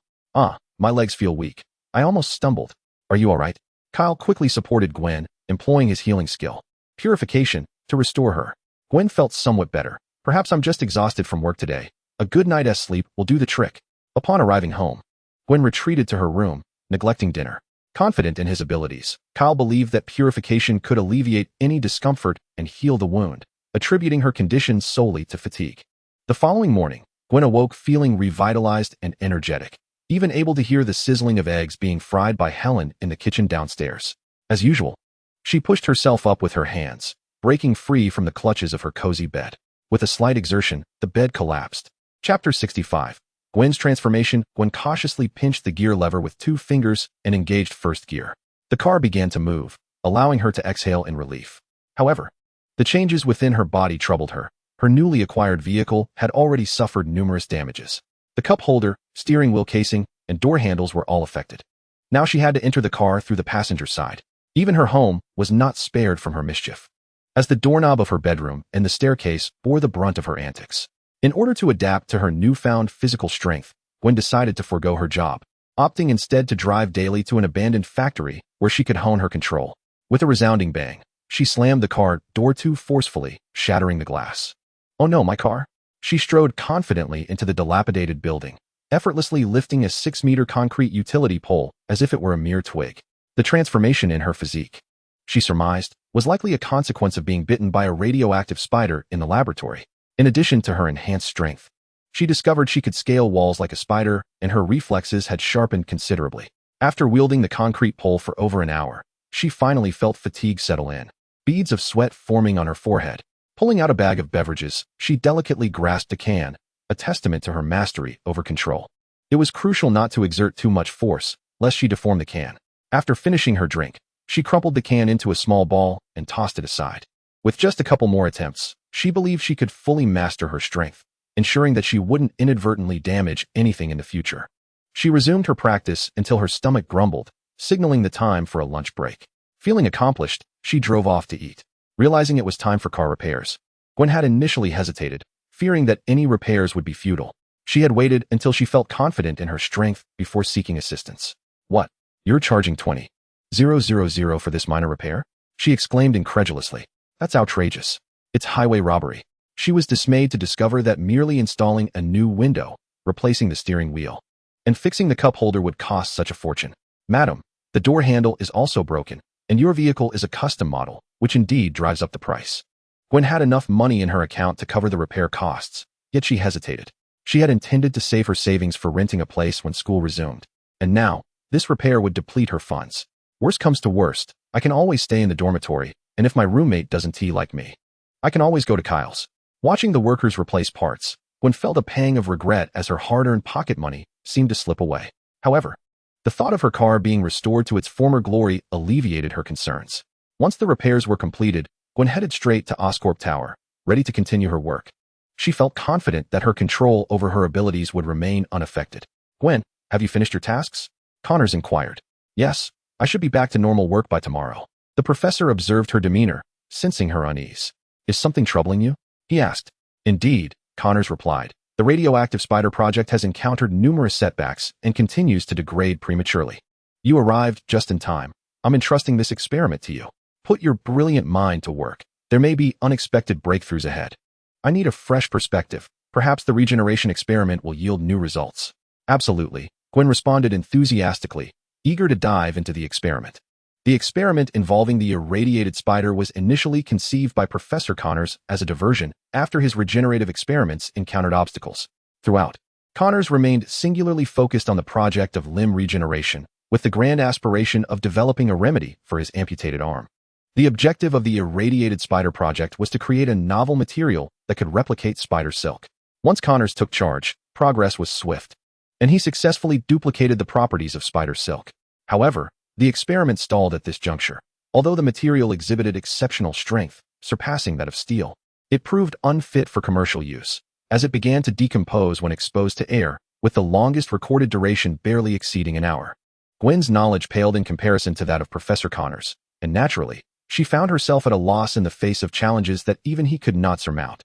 My legs feel weak. I almost stumbled. Are you all right? Kyle quickly supported Gwen, employing his healing skill, purification, to restore her. Gwen felt somewhat better. Perhaps I'm just exhausted from work today. A good night's sleep will do the trick. Upon arriving home, Gwen retreated to her room, neglecting dinner. Confident in his abilities, Kyle believed that purification could alleviate any discomfort and heal the wound, attributing her condition solely to fatigue. The following morning, Gwen awoke feeling revitalized and energetic, even able to hear the sizzling of eggs being fried by Helen in the kitchen downstairs. As usual, she pushed herself up with her hands, breaking free from the clutches of her cozy bed. With a slight exertion, the bed collapsed. Chapter 65. Gwen's transformation. Gwen cautiously pinched the gear lever with 2 fingers and engaged first gear. The car began to move, allowing her to exhale in relief. However, the changes within her body troubled her. Her newly acquired vehicle had already suffered numerous damages. The cup holder, steering wheel casing, and door handles were all affected. Now she had to enter the car through the passenger side. Even her home was not spared from her mischief, as the doorknob of her bedroom and the staircase bore the brunt of her antics. In order to adapt to her newfound physical strength, Gwen decided to forego her job, opting instead to drive daily to an abandoned factory where she could hone her control. With a resounding bang, she slammed the car door to forcefully, shattering the glass. "Oh no, my car?" She strode confidently into the dilapidated building, effortlessly lifting a 6-meter concrete utility pole as if it were a mere twig. The transformation in her physique, she surmised, was likely a consequence of being bitten by a radioactive spider in the laboratory. In addition to her enhanced strength, she discovered she could scale walls like a spider, and her reflexes had sharpened considerably. After wielding the concrete pole for over an hour, she finally felt fatigue settle in, beads of sweat forming on her forehead. Pulling out a bag of beverages, she delicately grasped a can, a testament to her mastery over control. It was crucial not to exert too much force, lest she deform the can. After finishing her drink, she crumpled the can into a small ball and tossed it aside. With just a couple more attempts, she believed she could fully master her strength, ensuring that she wouldn't inadvertently damage anything in the future. She resumed her practice until her stomach grumbled, signaling the time for a lunch break. Feeling accomplished, she drove off to eat. Realizing it was time for car repairs, Gwen had initially hesitated, fearing that any repairs would be futile. She had waited until she felt confident in her strength before seeking assistance. "What? You're charging 20,000 for this minor repair?" she exclaimed incredulously. "That's outrageous. It's highway robbery." She was dismayed to discover that merely installing a new window, replacing the steering wheel, and fixing the cup holder would cost such a fortune. "Madam, the door handle is also broken, and your vehicle is a custom model, which indeed drives up the price." Gwen had enough money in her account to cover the repair costs, yet she hesitated. She had intended to save her savings for renting a place when school resumed, and now, this repair would deplete her funds. "Worst comes to worst, I can always stay in the dormitory, and if my roommate doesn't like me, I can always go to Kyle's." Watching the workers replace parts, Gwen felt a pang of regret as her hard-earned pocket money seemed to slip away. However, the thought of her car being restored to its former glory alleviated her concerns. Once the repairs were completed, Gwen headed straight to Oscorp Tower, ready to continue her work. She felt confident that her control over her abilities would remain unaffected. "Gwen, have you finished your tasks?" Connors inquired. "Yes, I should be back to normal work by tomorrow." The professor observed her demeanor, sensing her unease. "Is something troubling you?" he asked. "Indeed," Connors replied. "The radioactive spider project has encountered numerous setbacks and continues to degrade prematurely. You arrived just in time. I'm entrusting this experiment to you. Put your brilliant mind to work. There may be unexpected breakthroughs ahead. I need a fresh perspective. Perhaps the regeneration experiment will yield new results." "Absolutely," Gwen responded enthusiastically, eager to dive into the experiment. The experiment involving the irradiated spider was initially conceived by Professor Connors as a diversion after his regenerative experiments encountered obstacles. Throughout, Connors remained singularly focused on the project of limb regeneration, with the grand aspiration of developing a remedy for his amputated arm. The objective of the irradiated spider project was to create a novel material that could replicate spider silk. Once Connors took charge, progress was swift, and he successfully duplicated the properties of spider silk. However, the experiment stalled at this juncture. Although the material exhibited exceptional strength, surpassing that of steel, it proved unfit for commercial use, as it began to decompose when exposed to air, with the longest recorded duration barely exceeding an hour. Gwen's knowledge paled in comparison to that of Professor Connors, and naturally, she found herself at a loss in the face of challenges that even he could not surmount.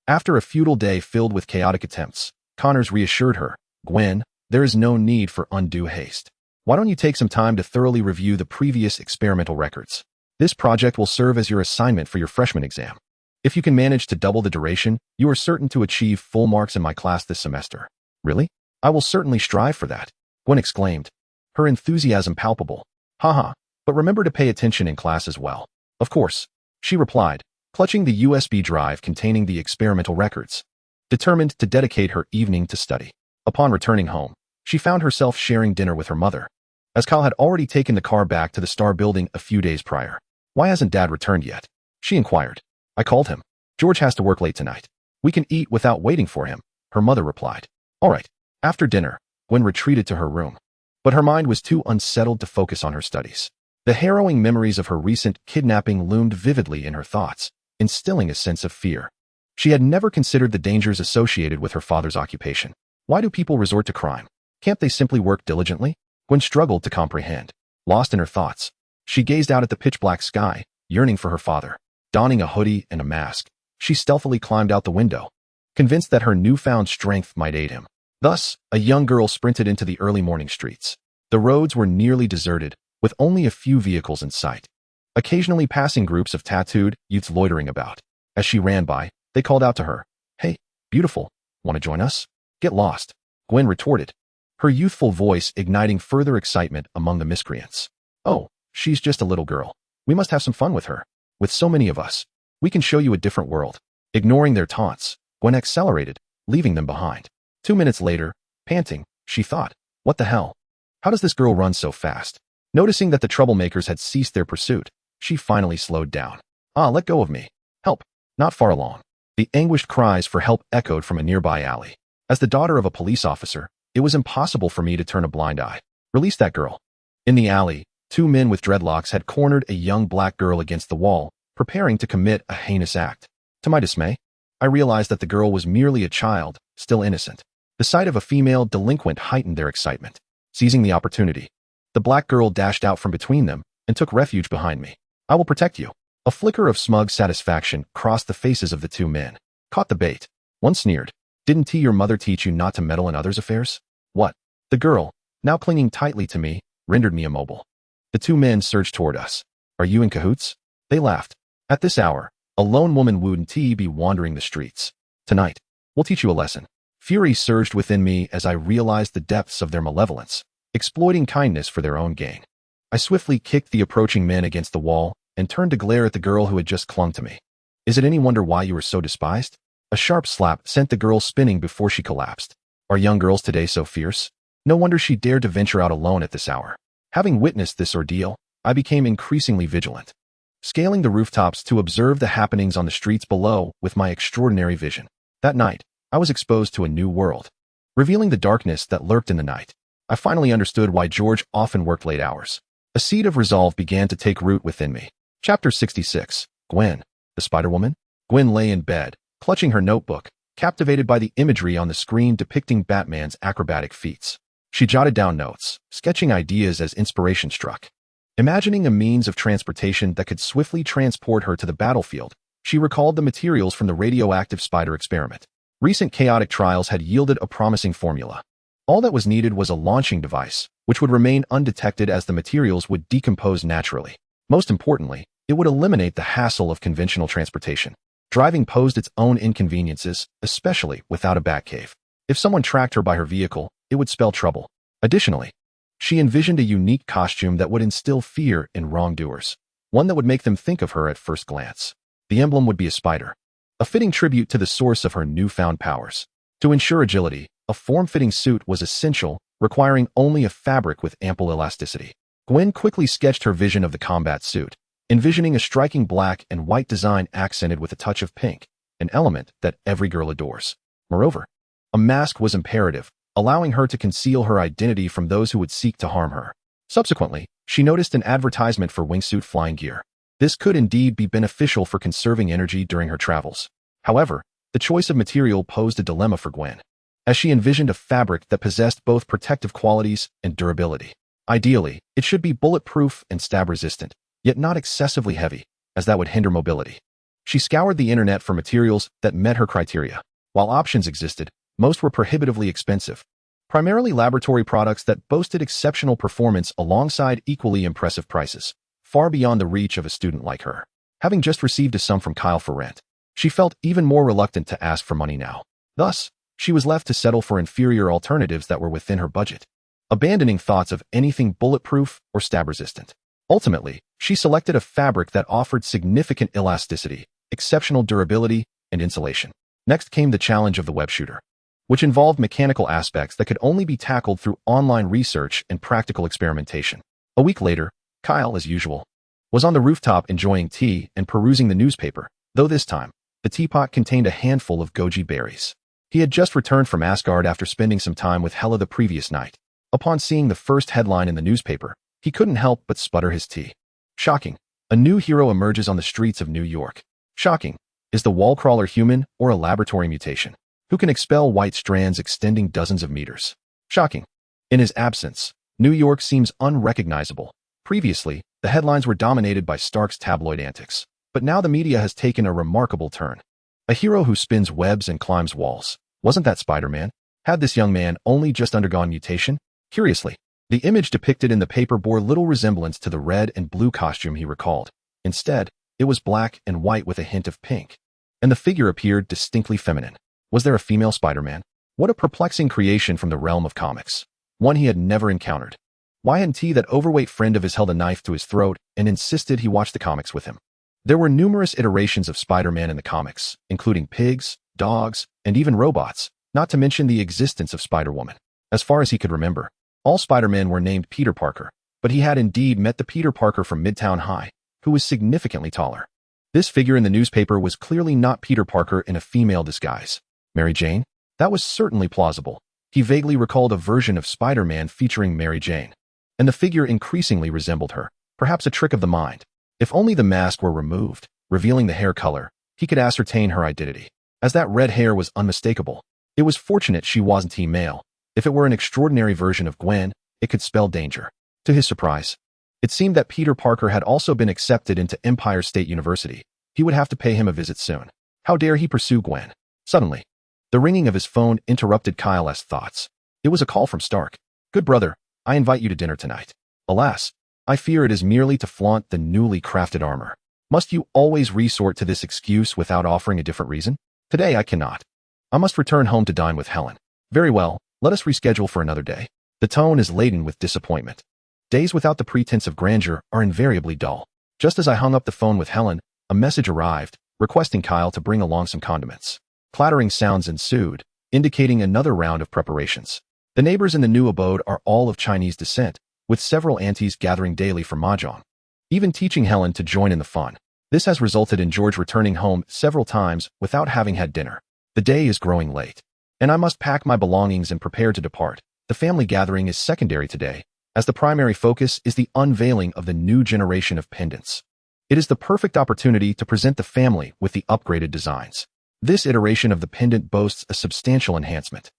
After a futile day filled with chaotic attempts, Connors reassured her, "Gwen, there is no need for undue haste. Why don't you take some time to thoroughly review the previous experimental records? This project will serve as your assignment for your freshman exam. If you can manage to double the duration, you are certain to achieve full marks in my class this semester." "Really? I will certainly strive for that." Gwen exclaimed, her enthusiasm palpable. Haha, but remember to pay attention in class as well. Of course, she replied, clutching the USB drive containing the experimental records, determined to dedicate her evening to study. Upon returning home, she found herself sharing dinner with her mother, as Kyle had already taken the car back to the Star building a few days prior. Why hasn't Dad returned yet? She inquired. I called him. George has to work late tonight. We can eat without waiting for him, her mother replied. All right. After dinner, Gwen retreated to her room, but her mind was too unsettled to focus on her studies. The harrowing memories of her recent kidnapping loomed vividly in her thoughts, instilling a sense of fear. She had never considered the dangers associated with her father's occupation. Why do people resort to crime? Can't they simply work diligently? Gwen struggled to comprehend. Lost in her thoughts, she gazed out at the pitch-black sky, yearning for her father. Donning a hoodie and a mask, she stealthily climbed out the window, convinced that her newfound strength might aid him. Thus, a young girl sprinted into the early morning streets. The roads were nearly deserted, with only a few vehicles in sight, occasionally passing groups of tattooed youths loitering about. As she ran by, they called out to her, Hey, beautiful, want to join us? Get lost, Gwen retorted, her youthful voice igniting further excitement among the miscreants. Oh, she's just a little girl. We must have some fun with her. With so many of us, we can show you a different world. Ignoring their taunts, Gwen accelerated, leaving them behind. 2 minutes later, panting, she thought, what the hell? How does this girl run so fast? Noticing that the troublemakers had ceased their pursuit, she finally slowed down. Let go of me. Help. Not far along. The anguished cries for help echoed from a nearby alley. As the daughter of a police officer, it was impossible for me to turn a blind eye. Release that girl. In the alley, 2 men with dreadlocks had cornered a young black girl against the wall, preparing to commit a heinous act. To my dismay, I realized that the girl was merely a child, still innocent. The sight of a female delinquent heightened their excitement. Seizing the opportunity, the black girl dashed out from between them and took refuge behind me. I will protect you. A flicker of smug satisfaction crossed the faces of the 2 men. Caught the bait. One sneered. Didn't your mother teach you not to meddle in others' affairs? What? The girl, now clinging tightly to me, rendered me immobile. The 2 men surged toward us. Are you in cahoots? They laughed. At this hour, a lone woman wouldn't be wandering the streets. Tonight, we'll teach you a lesson. Fury surged within me as I realized the depths of their malevolence, exploiting kindness for their own gain. I swiftly kicked the approaching men against the wall and turned to glare at the girl who had just clung to me. Is it any wonder why you were so despised? A sharp slap sent the girl spinning before she collapsed. Are young girls today so fierce? No wonder she dared to venture out alone at this hour. Having witnessed this ordeal, I became increasingly vigilant, scaling the rooftops to observe the happenings on the streets below with my extraordinary vision. That night, I was exposed to a new world, revealing the darkness that lurked in the night. I finally understood why George often worked late hours. A seed of resolve began to take root within me. Chapter 66. Gwen, the Spider-Woman? Gwen lay in bed, clutching her notebook, captivated by the imagery on the screen depicting Batman's acrobatic feats. She jotted down notes, sketching ideas as inspiration struck. Imagining a means of transportation that could swiftly transport her to the battlefield, she recalled the materials from the radioactive spider experiment. Recent chaotic trials had yielded a promising formula. All that was needed was a launching device, which would remain undetected as the materials would decompose naturally. Most importantly, it would eliminate the hassle of conventional transportation. Driving posed its own inconveniences, especially without a Batcave. If someone tracked her by her vehicle, it would spell trouble. Additionally, she envisioned a unique costume that would instill fear in wrongdoers, one that would make them think of her at first glance. The emblem would be a spider, a fitting tribute to the source of her newfound powers. To ensure agility, a form-fitting suit was essential, requiring only a fabric with ample elasticity. Gwen quickly sketched her vision of the combat suit, envisioning a striking black and white design accented with a touch of pink, an element that every girl adores. Moreover, a mask was imperative, allowing her to conceal her identity from those who would seek to harm her. Subsequently, she noticed an advertisement for wingsuit flying gear. This could indeed be beneficial for conserving energy during her travels. However, the choice of material posed a dilemma for Gwen, as she envisioned a fabric that possessed both protective qualities and durability. Ideally, it should be bulletproof and stab-resistant, yet not excessively heavy, as that would hinder mobility. She scoured the internet for materials that met her criteria. While options existed, most were prohibitively expensive, primarily laboratory products that boasted exceptional performance alongside equally impressive prices, far beyond the reach of a student like her. Having just received a sum from Kyle for rent, she felt even more reluctant to ask for money now. Thus, she was left to settle for inferior alternatives that were within her budget. abandoning thoughts of anything bulletproof or stab-resistant. Ultimately, she selected a fabric that offered significant elasticity, exceptional durability, and insulation. Next came the challenge of the web shooter, which involved mechanical aspects that could only be tackled through online research and practical experimentation. A week later, Kyle, as usual, was on the rooftop enjoying tea and perusing the newspaper, though this time, the teapot contained a handful of goji berries. He had just returned from Asgard after spending some time with Hela the previous night. Upon seeing the first headline in the newspaper, he couldn't help but sputter his tea. Shocking. A new hero emerges on the streets of New York. Shocking. Is the wall-crawler human or a laboratory mutation? Who can expel white strands extending dozens of meters? Shocking. In his absence, New York seems unrecognizable. Previously, the headlines were dominated by Stark's tabloid antics, but now the media has taken a remarkable turn. A hero who spins webs and climbs walls. Wasn't that Spider-Man? Had this young man only just undergone mutation? Curiously, the image depicted in the paper bore little resemblance to the red and blue costume he recalled. Instead, it was black and white with a hint of pink, and the figure appeared distinctly feminine. Was there a female Spider-Man? What a perplexing creation from the realm of comics. One he had never encountered. Why hadn't that overweight friend of his held a knife to his throat and insisted he watch the comics with him? There were numerous iterations of Spider-Man in the comics, including pigs, dogs, and even robots, not to mention the existence of Spider-Woman. As far as he could remember, all Spider-Men were named Peter Parker, but he had indeed met the Peter Parker from Midtown High, who was significantly taller. This figure in the newspaper was clearly not Peter Parker in a female disguise. Mary Jane? That was certainly plausible. He vaguely recalled a version of Spider-Man featuring Mary Jane, and the figure increasingly resembled her, perhaps a trick of the mind. If only the mask were removed, revealing the hair color, he could ascertain her identity, as that red hair was unmistakable. It was fortunate she wasn't male. If it were an extraordinary version of Gwen, it could spell danger. To his surprise, it seemed that Peter Parker had also been accepted into Empire State University. He would have to pay him a visit soon. How dare he pursue Gwen? Suddenly, the ringing of his phone interrupted Kyle's thoughts. It was a call from Stark. Good brother, I invite you to dinner tonight. Alas, I fear it is merely to flaunt the newly crafted armor. Must you always resort to this excuse without offering a different reason? Today I cannot. I must return home to dine with Helen. Very well, let us reschedule for another day. The tone is laden with disappointment. Days without the pretense of grandeur are invariably dull. Just as I hung up the phone with Helen, a message arrived, requesting Kyle to bring along some condiments. Clattering sounds ensued, indicating another round of preparations. The neighbors in the new abode are all of Chinese descent, with several aunties gathering daily for mahjong, even teaching Helen to join in the fun. This has resulted in George returning home several times without having had dinner. The day is growing late, and I must pack my belongings and prepare to depart. The family gathering is secondary today, as the primary focus is the unveiling of the new generation of pendants. It is the perfect opportunity to present the family with the upgraded designs. This iteration of the pendant boasts a substantial enhancement,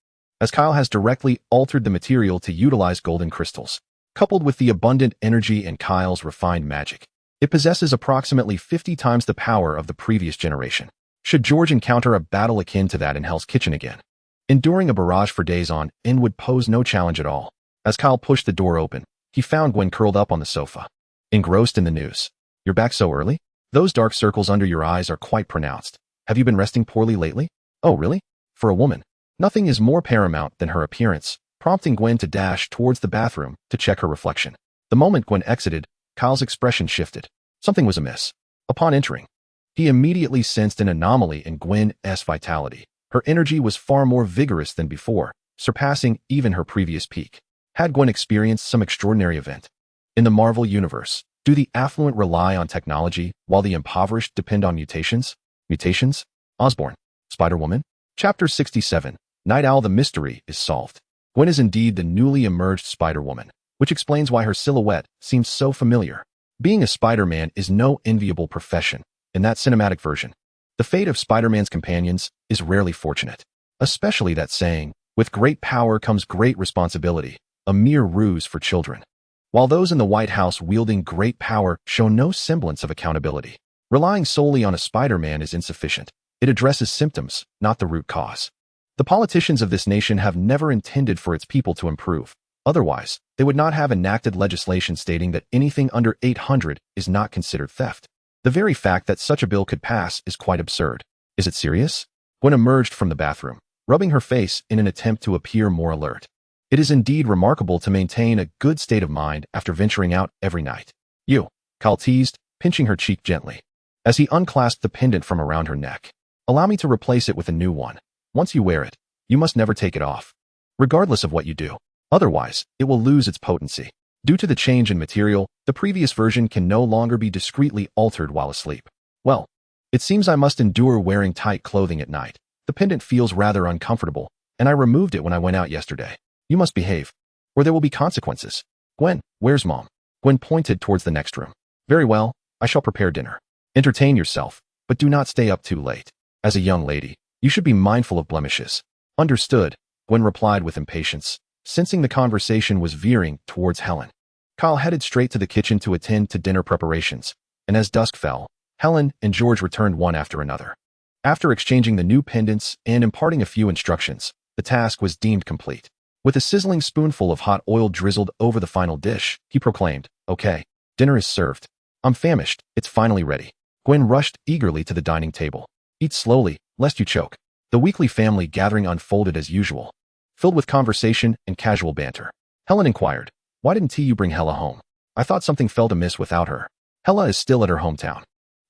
as Kyle has directly altered the material to utilize golden crystals. Coupled with the abundant energy and Kyle's refined magic, it possesses approximately 50 times the power of the previous generation. Should George encounter a battle akin to that in Hell's Kitchen again, enduring a barrage for days on end would pose no challenge at all. As Kyle pushed the door open, he found Gwen curled up on the sofa, engrossed in the news. You're back so early? Those dark circles under your eyes are quite pronounced. Have you been resting poorly lately? Oh, really? For a woman, nothing is more paramount than her appearance, prompting Gwen to dash towards the bathroom to check her reflection. The moment Gwen exited, Kyle's expression shifted. Something was amiss. Upon entering, he immediately sensed an anomaly in Gwen's vitality. Her energy was far more vigorous than before, surpassing even her previous peak. Had Gwen experienced some extraordinary event? In the Marvel Universe, do the affluent rely on technology while the impoverished depend on mutations? Mutations? Osborn. Spider-Woman? Chapter 67. Night Owl. The mystery is solved. Gwen is indeed the newly emerged Spider-Woman, which explains why her silhouette seems so familiar. Being a Spider-Man is no enviable profession. In that cinematic version, the fate of Spider-Man's companions is rarely fortunate. Especially that saying, with great power comes great responsibility, a mere ruse for children. While those in the White House wielding great power show no semblance of accountability, relying solely on a Spider-Man is insufficient. It addresses symptoms, not the root cause. The politicians of this nation have never intended for its people to improve. Otherwise, they would not have enacted legislation stating that anything under 800 is not considered theft. The very fact that such a bill could pass is quite absurd. Is it serious? Gwen emerged from the bathroom, rubbing her face in an attempt to appear more alert. It is indeed remarkable to maintain a good state of mind after venturing out every night. You, Kyle teased, pinching her cheek gently, as he unclasped the pendant from around her neck. Allow me to replace it with a new one. Once you wear it, you must never take it off, regardless of what you do. Otherwise, it will lose its potency. Due to the change in material, the previous version can no longer be discreetly altered while asleep. Well, it seems I must endure wearing tight clothing at night. The pendant feels rather uncomfortable, and I removed it when I went out yesterday. You must behave, or there will be consequences. Gwen, where's Mom? Gwen pointed towards the next room. Very well, I shall prepare dinner. Entertain yourself, but do not stay up too late. As a young lady, you should be mindful of blemishes. Understood, Gwen replied with impatience, sensing the conversation was veering towards Helen. Kyle headed straight to the kitchen to attend to dinner preparations, and as dusk fell, Helen and George returned one after another. After exchanging the new pendants and imparting a few instructions, the task was deemed complete. With a sizzling spoonful of hot oil drizzled over the final dish, he proclaimed, "Okay, dinner is served. I'm famished, it's finally ready." Gwen rushed eagerly to the dining table. "Eat slowly, lest you choke." The weekly family gathering unfolded as usual, filled with conversation and casual banter. Helen inquired, "Why didn't you bring Hella home? I thought something felt amiss without her." "Hella is still at her hometown.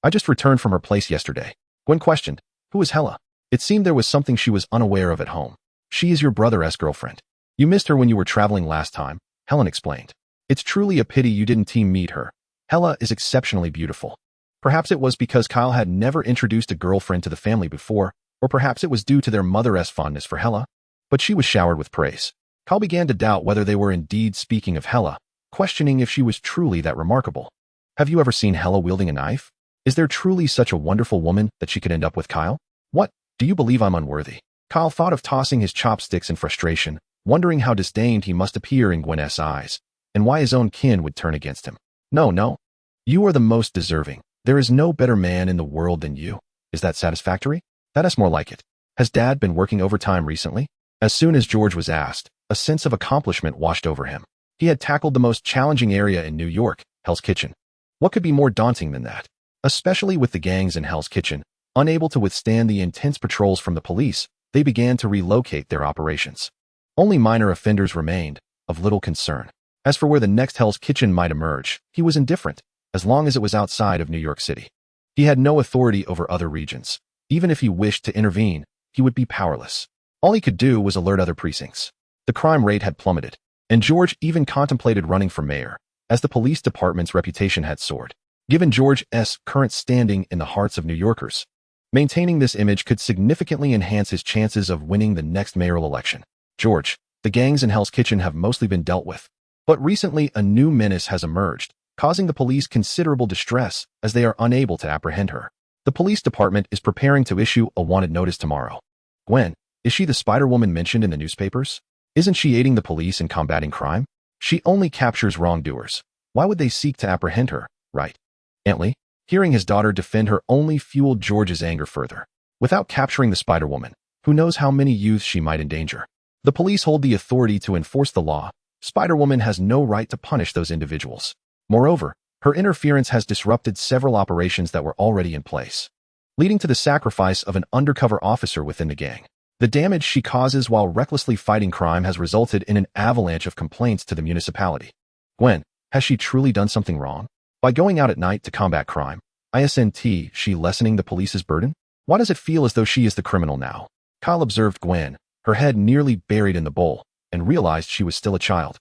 I just returned from her place yesterday." Gwen questioned, "Who is Hella?" It seemed there was something she was unaware of at home. "She is your brother's girlfriend. You missed her when you were traveling last time," Helen explained. "It's truly a pity you didn't meet her. Hella is exceptionally beautiful." Perhaps it was because Kyle had never introduced a girlfriend to the family before, or perhaps it was due to their mother's fondness for Hella, but she was showered with praise. Kyle began to doubt whether they were indeed speaking of Hella, questioning if she was truly that remarkable. Have you ever seen Hella wielding a knife? Is there truly such a wonderful woman that she could end up with Kyle? What, do you believe I'm unworthy? Kyle thought of tossing his chopsticks in frustration, wondering how disdained he must appear in Gwen's eyes, and why his own kin would turn against him. No. You are the most deserving. There is no better man in the world than you. Is that satisfactory? That is more like it. Has Dad been working overtime recently? As soon as George was asked, a sense of accomplishment washed over him. He had tackled the most challenging area in New York, Hell's Kitchen. What could be more daunting than that? Especially with the gangs in Hell's Kitchen, unable to withstand the intense patrols from the police, they began to relocate their operations. Only minor offenders remained, of little concern. As for where the next Hell's Kitchen might emerge, he was indifferent, as long as it was outside of New York City. He had no authority over other regions. Even if he wished to intervene, he would be powerless. All he could do was alert other precincts. The crime rate had plummeted, and George even contemplated running for mayor, as the police department's reputation had soared. Given George's current standing in the hearts of New Yorkers, maintaining this image could significantly enhance his chances of winning the next mayoral election. George, the gangs in Hell's Kitchen have mostly been dealt with, but recently a new menace has emerged, causing the police considerable distress as they are unable to apprehend her. The police department is preparing to issue a wanted notice tomorrow. Gwen, is she the Spider-Woman mentioned in the newspapers? Isn't she aiding the police in combating crime? She only captures wrongdoers. Why would they seek to apprehend her, right? Antley, hearing his daughter defend her only fueled George's anger further. Without capturing the Spider-Woman, who knows how many youths she might endanger? The police hold the authority to enforce the law. Spider-Woman has no right to punish those individuals. Moreover, her interference has disrupted several operations that were already in place, leading to the sacrifice of an undercover officer within the gang. The damage she causes while recklessly fighting crime has resulted in an avalanche of complaints to the municipality. Gwen, has she truly done something wrong? By going out at night to combat crime, isn't she lessening the police's burden? Why does it feel as though she is the criminal now? Kyle observed Gwen, her head nearly buried in the bowl, and realized she was still a child,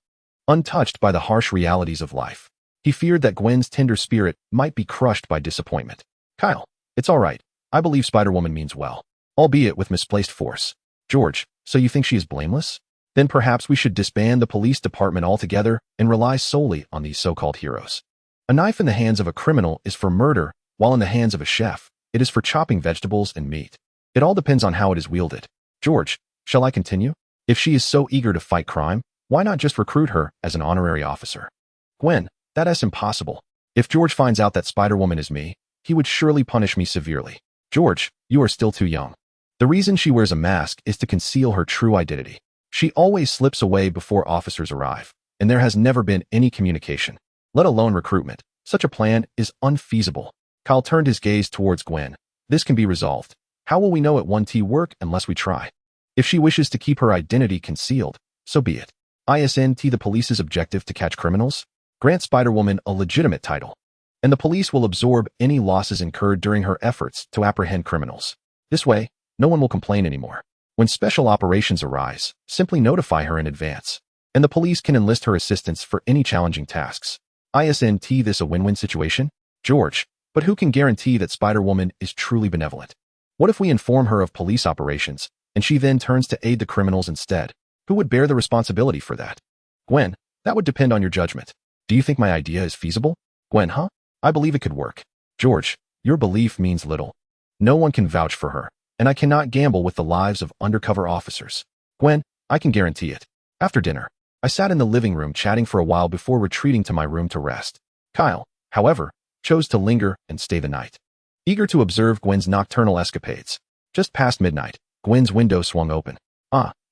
untouched by the harsh realities of life. He feared that Gwen's tender spirit might be crushed by disappointment. Kyle, it's all right. I believe Spider-Woman means well, albeit with misplaced force. George, so you think she is blameless? Then perhaps we should disband the police department altogether and rely solely on these so-called heroes. A knife in the hands of a criminal is for murder, while in the hands of a chef, it is for chopping vegetables and meat. It all depends on how it is wielded. George, shall I continue? If she is so eager to fight crime, why not just recruit her as an honorary officer? Gwen, that's impossible. If George finds out that Spider-Woman is me, he would surely punish me severely. George, you are still too young. The reason she wears a mask is to conceal her true identity. She always slips away before officers arrive, and there has never been any communication, let alone recruitment. Such a plan is unfeasible. Kyle turned his gaze towards Gwen. This can be resolved. How will we know it won't work unless we try? If she wishes to keep her identity concealed, so be it. Isn't the police's objective to catch criminals? Grant Spider-Woman a legitimate title, and the police will absorb any losses incurred during her efforts to apprehend criminals. This way, no one will complain anymore. When special operations arise, simply notify her in advance, and the police can enlist her assistance for any challenging tasks. Isn't this a win-win situation? George, but who can guarantee that Spider-Woman is truly benevolent? What if we inform her of police operations, and she then turns to aid the criminals instead? Who would bear the responsibility for that? Gwen, that would depend on your judgment. Do you think my idea is feasible? Gwen, huh? I believe it could work. George, your belief means little. No one can vouch for her, and I cannot gamble with the lives of undercover officers. Gwen, I can guarantee it. After dinner, I sat in the living room chatting for a while before retreating to my room to rest. Kyle, however, chose to linger and stay the night, eager to observe Gwen's nocturnal escapades. Just past midnight, Gwen's window swung open.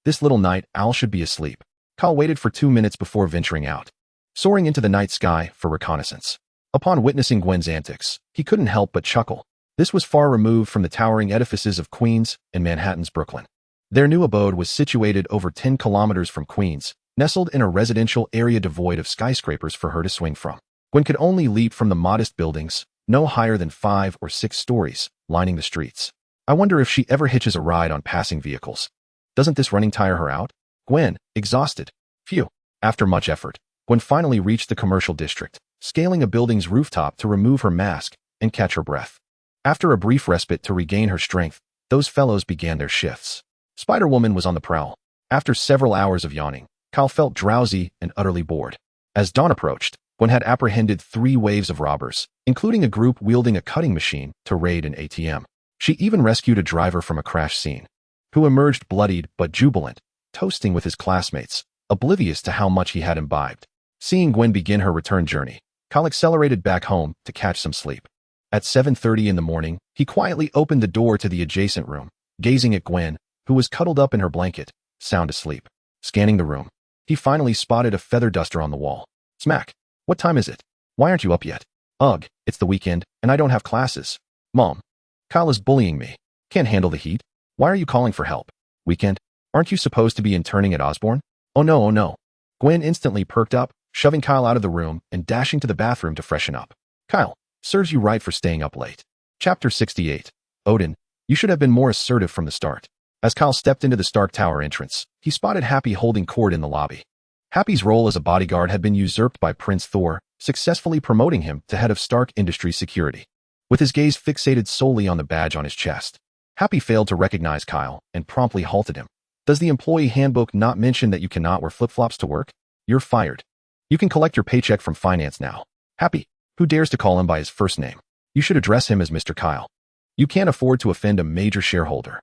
This little night owl should be asleep. Kyle waited for 2 minutes before venturing out, soaring into the night sky for reconnaissance. Upon witnessing Gwen's antics, he couldn't help but chuckle. This was far removed from the towering edifices of Queens and Manhattan's Brooklyn. Their new abode was situated over 10 kilometers from Queens, nestled in a residential area devoid of skyscrapers for her to swing from. Gwen could only leap from the modest buildings, no higher than 5 or 6 stories, lining the streets. I wonder if she ever hitches a ride on passing vehicles. Doesn't this running tire her out? Gwen, exhausted. Phew. After much effort, Gwen finally reached the commercial district, scaling a building's rooftop to remove her mask and catch her breath. After a brief respite to regain her strength, those fellows began their shifts. Spider-Woman was on the prowl. After several hours of yawning, Kyle felt drowsy and utterly bored. As dawn approached, Gwen had apprehended 3 waves of robbers, including a group wielding a cutting machine to raid an ATM. She even rescued a driver from a crash scene, who emerged bloodied but jubilant, toasting with his classmates, oblivious to how much he had imbibed. Seeing Gwen begin her return journey, Kyle accelerated back home to catch some sleep. At 7:30 in the morning, he quietly opened the door to the adjacent room, gazing at Gwen, who was cuddled up in her blanket, sound asleep. Scanning the room, he finally spotted a feather duster on the wall. Smack. What time is it? Why aren't you up yet? Ugh, it's the weekend, and I don't have classes. Mom. Kyle is bullying me. Can't handle the heat. Why are you calling for help? Weekend? Aren't you supposed to be interning at Osborne? Oh no, oh no. Gwen instantly perked up, shoving Kyle out of the room and dashing to the bathroom to freshen up. Kyle, serves you right for staying up late. Chapter 68. Odin, you should have been more assertive from the start. As Kyle stepped into the Stark Tower entrance, he spotted Happy holding court in the lobby. Happy's role as a bodyguard had been usurped by Prince Thor, successfully promoting him to head of Stark Industries Security. With his gaze fixated solely on the badge on his chest, Happy failed to recognize Kyle and promptly halted him. Does the employee handbook not mention that you cannot wear flip-flops to work? You're fired. You can collect your paycheck from finance now. Happy, who dares to call him by his first name? You should address him as Mr. Kyle. You can't afford to offend a major shareholder.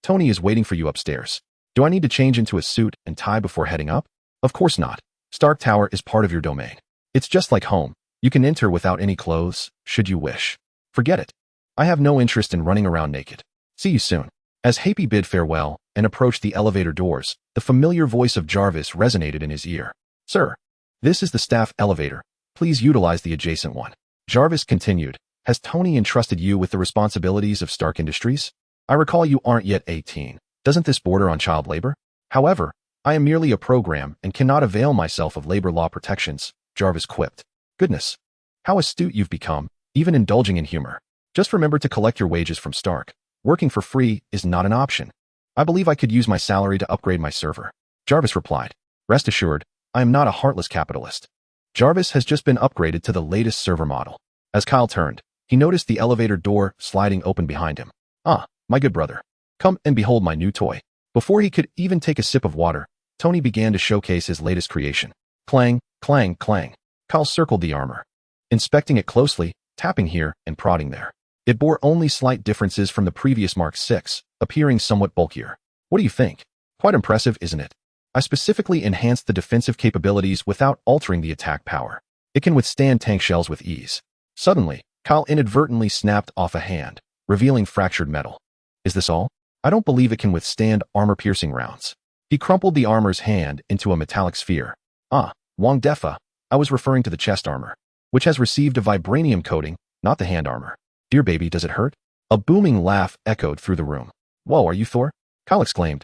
Tony is waiting for you upstairs. Do I need to change into a suit and tie before heading up? Of course not. Stark Tower is part of your domain. It's just like home. You can enter without any clothes, should you wish. Forget it. I have no interest in running around naked. See you soon. As Happy bid farewell and approached the elevator doors, the familiar voice of Jarvis resonated in his ear. Sir, this is the staff elevator. Please utilize the adjacent one. Jarvis continued. Has Tony entrusted you with the responsibilities of Stark Industries? I recall you aren't yet 18. Doesn't this border on child labor? However, I am merely a program and cannot avail myself of labor law protections, Jarvis quipped. Goodness. How astute you've become, even indulging in humor. Just remember to collect your wages from Stark. Working for free is not an option. I believe I could use my salary to upgrade my server. Jarvis replied. Rest assured, I am not a heartless capitalist. Jarvis has just been upgraded to the latest server model. As Kyle turned, he noticed the elevator door sliding open behind him. Ah, my good brother. Come and behold my new toy. Before he could even take a sip of water, Tony began to showcase his latest creation. Clang, clang, clang. Kyle circled the armor, inspecting it closely, tapping here and prodding there. It bore only slight differences from the previous Mark VI, appearing somewhat bulkier. What do you think? Quite impressive, isn't it? I specifically enhanced the defensive capabilities without altering the attack power. It can withstand tank shells with ease. Suddenly, Kyle inadvertently snapped off a hand, revealing fractured metal. Is this all? I don't believe it can withstand armor-piercing rounds. He crumpled the armor's hand into a metallic sphere. Wong Defa, I was referring to the chest armor, which has received a vibranium coating, not the hand armor. Dear baby, does it hurt? A booming laugh echoed through the room. Whoa, are you Thor? Kyle exclaimed,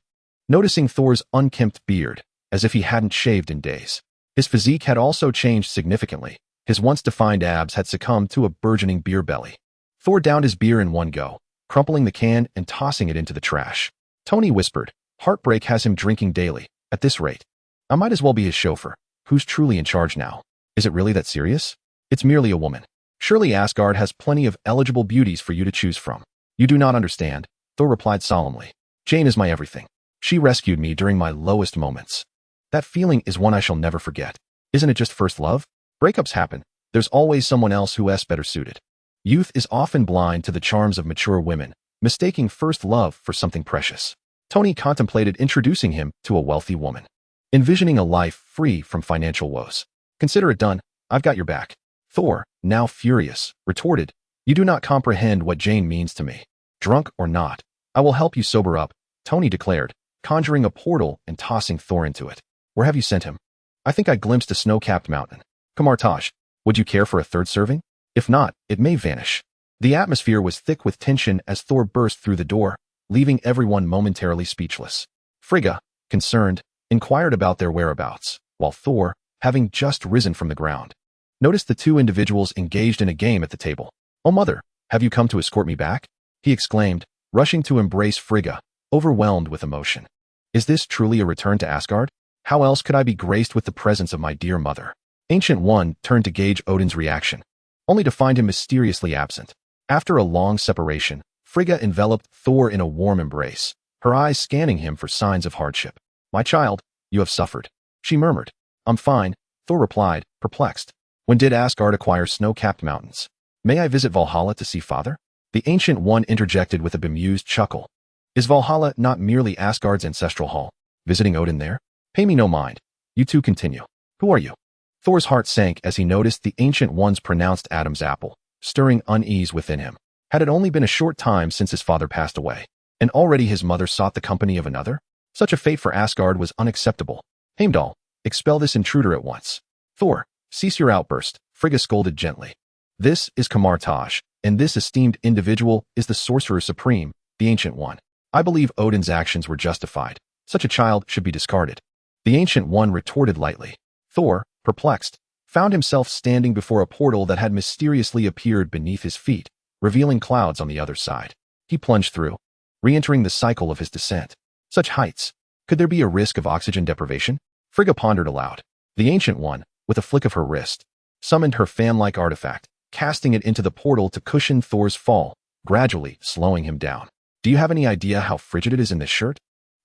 noticing Thor's unkempt beard, as if he hadn't shaved in days. His physique had also changed significantly. His once defined abs had succumbed to a burgeoning beer belly. Thor downed his beer in one go, crumpling the can and tossing it into the trash. Tony whispered, "Heartbreak has him drinking daily. At this rate, I might as well be his chauffeur. Who's truly in charge now? Is it really that serious? It's merely a woman. Surely Asgard has plenty of eligible beauties for you to choose from." "You do not understand," Thor replied solemnly. "Jane is my everything. She rescued me during my lowest moments. That feeling is one I shall never forget. Isn't it just first love? Breakups happen. There's always someone else who is better suited. Youth is often blind to the charms of mature women, mistaking first love for something precious." Tony contemplated introducing him to a wealthy woman, envisioning a life free from financial woes. "Consider it done. I've got your back." Thor, now furious, retorted, "You do not comprehend what Jane means to me. Drunk or not, I will help you sober up," Tony declared, conjuring a portal and tossing Thor into it. "Where have you sent him?" "I think I glimpsed a snow-capped mountain. Kamartaj, would you care for a third serving? If not, it may vanish." The atmosphere was thick with tension as Thor burst through the door, leaving everyone momentarily speechless. Frigga, concerned, inquired about their whereabouts, while Thor, having just risen from the ground, noticed the two individuals engaged in a game at the table. "Oh mother, have you come to escort me back?" he exclaimed, rushing to embrace Frigga, overwhelmed with emotion. "Is this truly a return to Asgard? How else could I be graced with the presence of my dear mother?" Ancient One turned to gauge Odin's reaction, only to find him mysteriously absent. After a long separation, Frigga enveloped Thor in a warm embrace, her eyes scanning him for signs of hardship. "My child, you have suffered," she murmured. "I'm fine," Thor replied, perplexed. "When did Asgard acquire snow-capped mountains? May I visit Valhalla to see father?" The Ancient One interjected with a bemused chuckle. "Is Valhalla not merely Asgard's ancestral hall? Visiting Odin there? Pay me no mind. You two continue. Who are you?" Thor's heart sank as he noticed the Ancient One's pronounced Adam's apple, stirring unease within him. Had it only been a short time since his father passed away, and already his mother sought the company of another? Such a fate for Asgard was unacceptable. "Heimdall, expel this intruder at once." "Thor, cease your outburst," Frigga scolded gently. "This is Kamartaj, and this esteemed individual is the Sorcerer Supreme, the Ancient One. I believe Odin's actions were justified. Such a child should be discarded." The Ancient One retorted lightly. Thor, perplexed, found himself standing before a portal that had mysteriously appeared beneath his feet, revealing clouds on the other side. He plunged through, re-entering the cycle of his descent. Such heights! Could there be a risk of oxygen deprivation? Frigga pondered aloud. The Ancient One, with a flick of her wrist, summoned her fan-like artifact, casting it into the portal to cushion Thor's fall, gradually slowing him down. "Do you have any idea how frigid it is in this shirt?"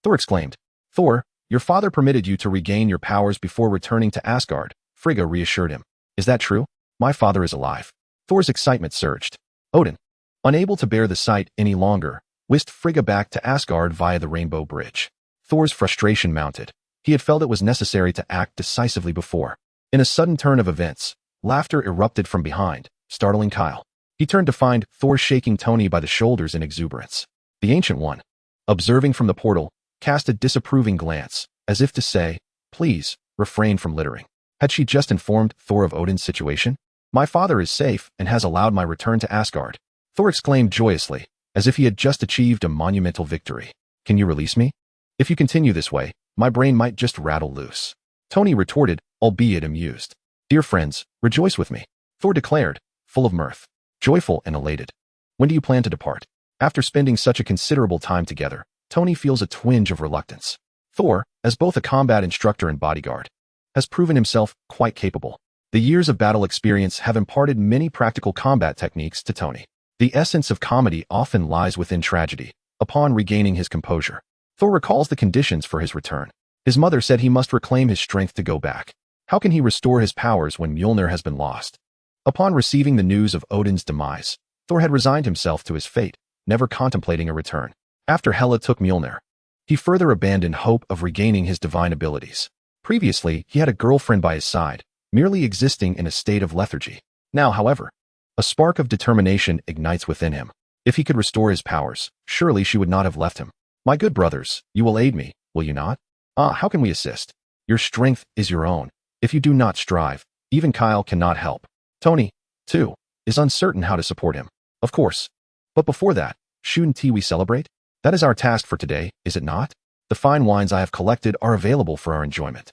Thor exclaimed. "Thor, your father permitted you to regain your powers before returning to Asgard," Frigga reassured him. "Is that true? My father is alive." Thor's excitement surged. Odin, unable to bear the sight any longer, whisked Frigga back to Asgard via the Rainbow Bridge. Thor's frustration mounted. He had felt it was necessary to act decisively before. In a sudden turn of events, laughter erupted from behind, startling Kyle. He turned to find Thor shaking Tony by the shoulders in exuberance. The Ancient One, observing from the portal, cast a disapproving glance, as if to say, "Please, refrain from littering." Had she just informed Thor of Odin's situation? "My father is safe and has allowed my return to Asgard," Thor exclaimed joyously, as if he had just achieved a monumental victory. "Can you release me? If you continue this way, my brain might just rattle loose." Tony retorted, albeit amused. "Dear friends, rejoice with me," Thor declared, full of mirth, joyful and elated. "When do you plan to depart?" After spending such a considerable time together, Tony feels a twinge of reluctance. Thor, as both a combat instructor and bodyguard, has proven himself quite capable. The years of battle experience have imparted many practical combat techniques to Tony. The essence of comedy often lies within tragedy. Upon regaining his composure, Thor recalls the conditions for his return. His mother said he must reclaim his strength to go back. How can he restore his powers when Mjolnir has been lost? Upon receiving the news of Odin's demise, Thor had resigned himself to his fate, never contemplating a return. After Hela took Mjolnir, he further abandoned hope of regaining his divine abilities. Previously, he had a girlfriend by his side, merely existing in a state of lethargy. Now, however, a spark of determination ignites within him. If he could restore his powers, surely she would not have left him. "My good brothers, you will aid me, will you not?" "Ah, how can we assist? Your strength is your own. If you do not strive, even Kyle cannot help. Tony, too, is uncertain how to support him. Of course. But before that, shouldn't we celebrate? That is our task for today, is it not?" The fine wines I have collected are available for our enjoyment.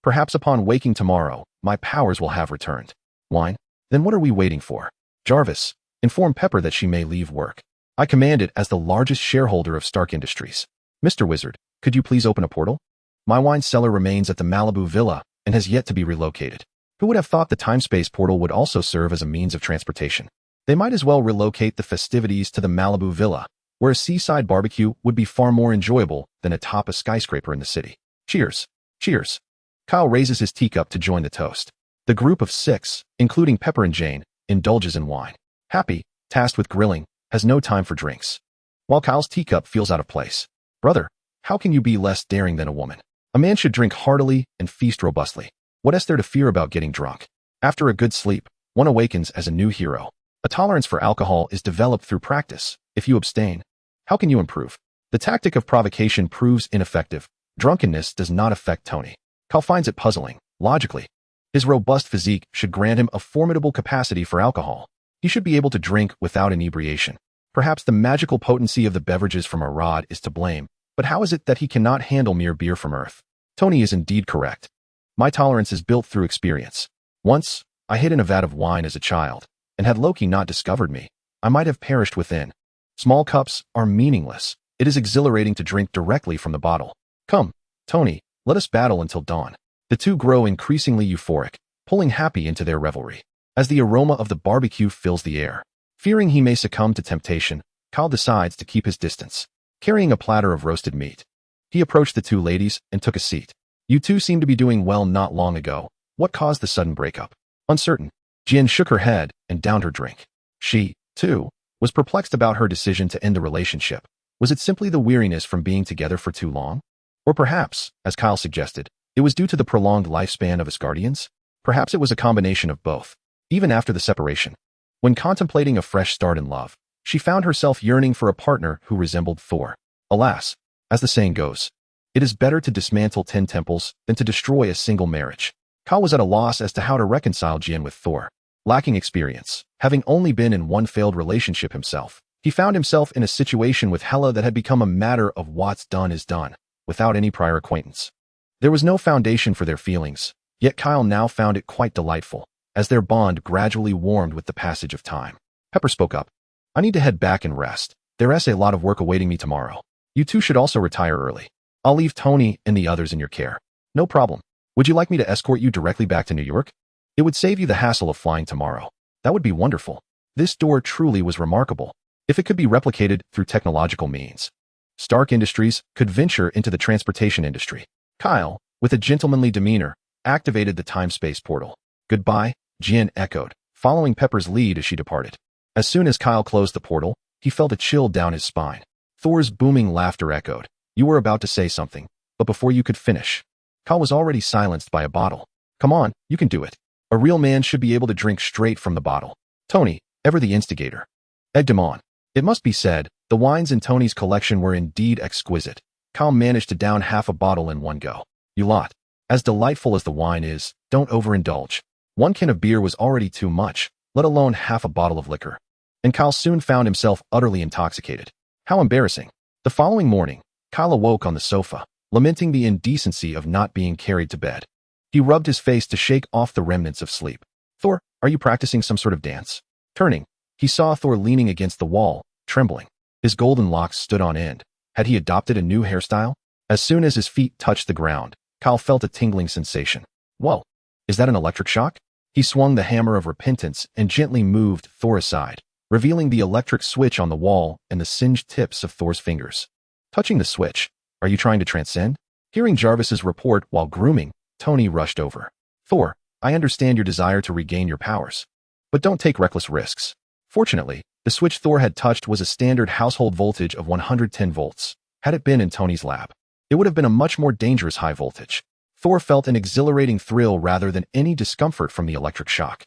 Perhaps upon waking tomorrow, my powers will have returned. Wine? Then what are we waiting for? Jarvis, inform Pepper that she may leave work. I command it as the largest shareholder of Stark Industries. Mr. Wizard, could you please open a portal? My wine cellar remains at the Malibu Villa and has yet to be relocated. Who would have thought the time-space portal would also serve as a means of transportation? They might as well relocate the festivities to the Malibu Villa, where a seaside barbecue would be far more enjoyable than atop a skyscraper in the city. Cheers. Cheers. Kyle raises his teacup to join the toast. The group of 6, including Pepper and Jane, indulges in wine. Happy, tasked with grilling, has no time for drinks. While Kyle's teacup feels out of place. Brother, how can you be less daring than a woman? A man should drink heartily and feast robustly. What is there to fear about getting drunk? After a good sleep, one awakens as a new hero. A tolerance for alcohol is developed through practice. If you abstain, how can you improve? The tactic of provocation proves ineffective. Drunkenness does not affect Tony. Kyle finds it puzzling. Logically, his robust physique should grant him a formidable capacity for alcohol. He should be able to drink without inebriation. Perhaps the magical potency of the beverages from Arad is to blame, but how is it that he cannot handle mere beer from Earth? Tony is indeed correct. My tolerance is built through experience. Once, I hid in a vat of wine as a child, and had Loki not discovered me, I might have perished within. Small cups are meaningless. It is exhilarating to drink directly from the bottle. Come, Tony, let us battle until dawn. The two grow increasingly euphoric, pulling Happy into their revelry. As the aroma of the barbecue fills the air, fearing he may succumb to temptation, Kyle decides to keep his distance. Carrying a platter of roasted meat, he approached the two ladies and took a seat. You two seem to be doing well not long ago. What caused the sudden breakup? Uncertain. Jin shook her head and downed her drink. She, too, was perplexed about her decision to end the relationship. Was it simply the weariness from being together for too long? Or perhaps, as Kyle suggested, it was due to the prolonged lifespan of Asgardians? Perhaps it was a combination of both. Even after the separation, when contemplating a fresh start in love, she found herself yearning for a partner who resembled Thor. Alas, as the saying goes, it is better to dismantle 10 temples than to destroy a single marriage. Kyle was at a loss as to how to reconcile Jin with Thor. Lacking experience, having only been in one failed relationship himself, he found himself in a situation with Hela that had become a matter of what's done is done, without any prior acquaintance. There was no foundation for their feelings, yet Kyle now found it quite delightful, as their bond gradually warmed with the passage of time. Pepper spoke up. I need to head back and rest. There's a lot of work awaiting me tomorrow. You two should also retire early. I'll leave Tony and the others in your care. No problem. Would you like me to escort you directly back to New York? It would save you the hassle of flying tomorrow. That would be wonderful. This door truly was remarkable. If it could be replicated through technological means, Stark Industries could venture into the transportation industry. Kyle, with a gentlemanly demeanor, activated the time-space portal. Goodbye, Jin echoed, following Pepper's lead as she departed. As soon as Kyle closed the portal, he felt a chill down his spine. Thor's booming laughter echoed. You were about to say something, but before you could finish, Kyle was already silenced by a bottle. Come on, you can do it. A real man should be able to drink straight from the bottle. Tony, ever the instigator, egged him on. It must be said, the wines in Tony's collection were indeed exquisite. Kyle managed to down half a bottle in one go. You lot. As delightful as the wine is, don't overindulge. One can of beer was already too much, let alone half a bottle of liquor. And Kyle soon found himself utterly intoxicated. How embarrassing. The following morning, Kyle awoke on the sofa, lamenting the indecency of not being carried to bed. He rubbed his face to shake off the remnants of sleep. Thor, are you practicing some sort of dance? Turning, he saw Thor leaning against the wall, trembling. His golden locks stood on end. Had he adopted a new hairstyle? As soon as his feet touched the ground, Kyle felt a tingling sensation. Whoa, is that an electric shock? He swung the hammer of repentance and gently moved Thor aside, revealing the electric switch on the wall and the singed tips of Thor's fingers. Touching the switch, are you trying to transcend? Hearing Jarvis's report while grooming, Tony rushed over. Thor, I understand your desire to regain your powers, but don't take reckless risks. Fortunately, the switch Thor had touched was a standard household voltage of 110 volts. Had it been in Tony's lab, it would have been a much more dangerous high voltage. Thor felt an exhilarating thrill rather than any discomfort from the electric shock.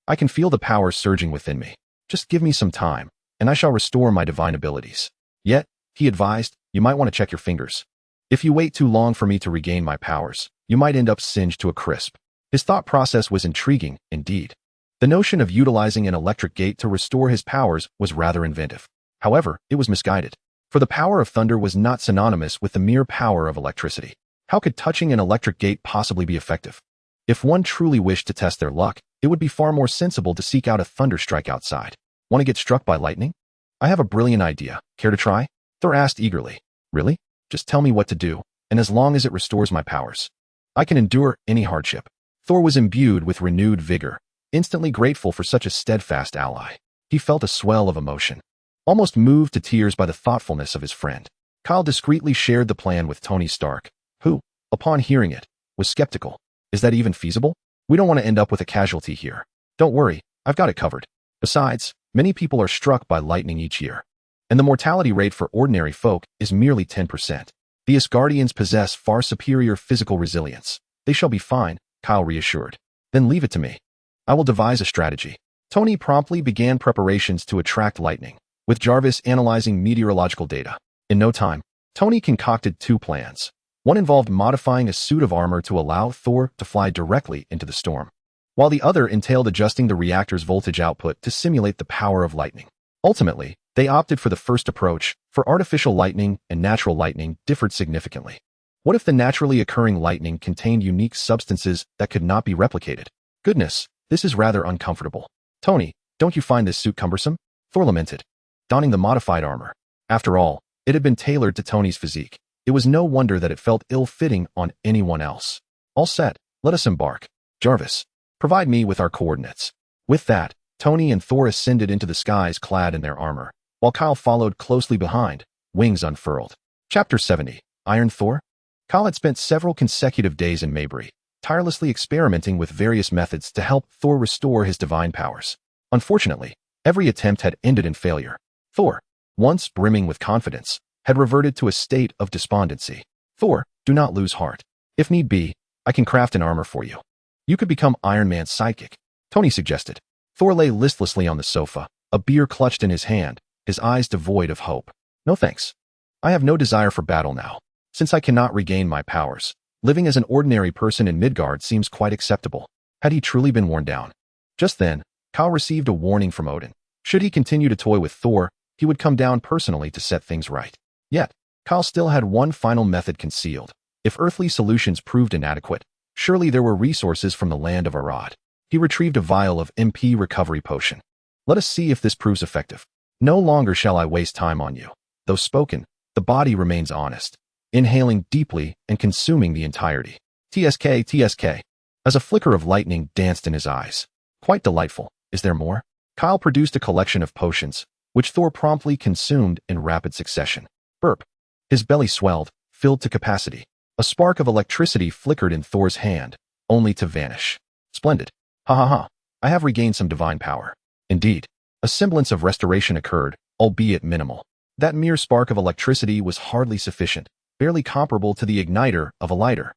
I can feel the power surging within me. Just give me some time, and I shall restore my divine abilities. Yet, he advised, you might want to check your fingers. If you wait too long for me to regain my powers, you might end up singed to a crisp. His thought process was intriguing, indeed. The notion of utilizing an electric gate to restore his powers was rather inventive. However, it was misguided. For the power of thunder was not synonymous with the mere power of electricity. How could touching an electric gate possibly be effective? If one truly wished to test their luck, it would be far more sensible to seek out a thunder strike outside. Want to get struck by lightning? I have a brilliant idea. Care to try? Thor asked eagerly. Really? Just tell me what to do, and as long as it restores my powers, I can endure any hardship. Thor was imbued with renewed vigor, instantly grateful for such a steadfast ally. He felt a swell of emotion, almost moved to tears by the thoughtfulness of his friend. Kyle discreetly shared the plan with Tony Stark, who, upon hearing it, was skeptical. Is that even feasible? We don't want to end up with a casualty here. Don't worry, I've got it covered. Besides, many people are struck by lightning each year, and the mortality rate for ordinary folk is merely 10%. The Asgardians possess far superior physical resilience. They shall be fine, Kyle reassured. Then leave it to me. I will devise a strategy. Tony promptly began preparations to attract lightning, with Jarvis analyzing meteorological data. In no time, Tony concocted two plans. One involved modifying a suit of armor to allow Thor to fly directly into the storm, while the other entailed adjusting the reactor's voltage output to simulate the power of lightning. Ultimately, they opted for the first approach, for artificial lightning and natural lightning differed significantly. What if the naturally occurring lightning contained unique substances that could not be replicated? Goodness, this is rather uncomfortable. Tony, don't you find this suit cumbersome? Thor lamented, donning the modified armor. After all, it had been tailored to Tony's physique. It was no wonder that it felt ill-fitting on anyone else. All set, let us embark. Jarvis, provide me with our coordinates. With that, Tony and Thor ascended into the skies clad in their armor, while Kyle followed closely behind, wings unfurled. Chapter 70, Iron Thor? Kyle had spent several consecutive days in Maybury, tirelessly experimenting with various methods to help Thor restore his divine powers. Unfortunately, every attempt had ended in failure. Thor, once brimming with confidence, had reverted to a state of despondency. Thor, do not lose heart. If need be, I can craft an armor for you. You could become Iron Man's sidekick, Tony suggested. Thor lay listlessly on the sofa, a beer clutched in his hand, his eyes devoid of hope. No thanks. I have no desire for battle now. Since I cannot regain my powers, living as an ordinary person in Midgard seems quite acceptable. Had he truly been worn down? Just then, Kyle received a warning from Odin. Should he continue to toy with Thor, he would come down personally to set things right. Yet, Kyle still had one final method concealed. If earthly solutions proved inadequate, surely there were resources from the land of Arad. He retrieved a vial of MP recovery potion. Let us see if this proves effective. No longer shall I waste time on you. Though spoken, the body remains honest, inhaling deeply and consuming the entirety. TSK, TSK. As a flicker of lightning danced in his eyes. Quite delightful. Is there more? Kyle produced a collection of potions, which Thor promptly consumed in rapid succession. Burp. His belly swelled, filled to capacity. A spark of electricity flickered in Thor's hand, only to vanish. Splendid. Ha ha ha. I have regained some divine power. Indeed, a semblance of restoration occurred, albeit minimal. That mere spark of electricity was hardly sufficient, barely comparable to the igniter of a lighter.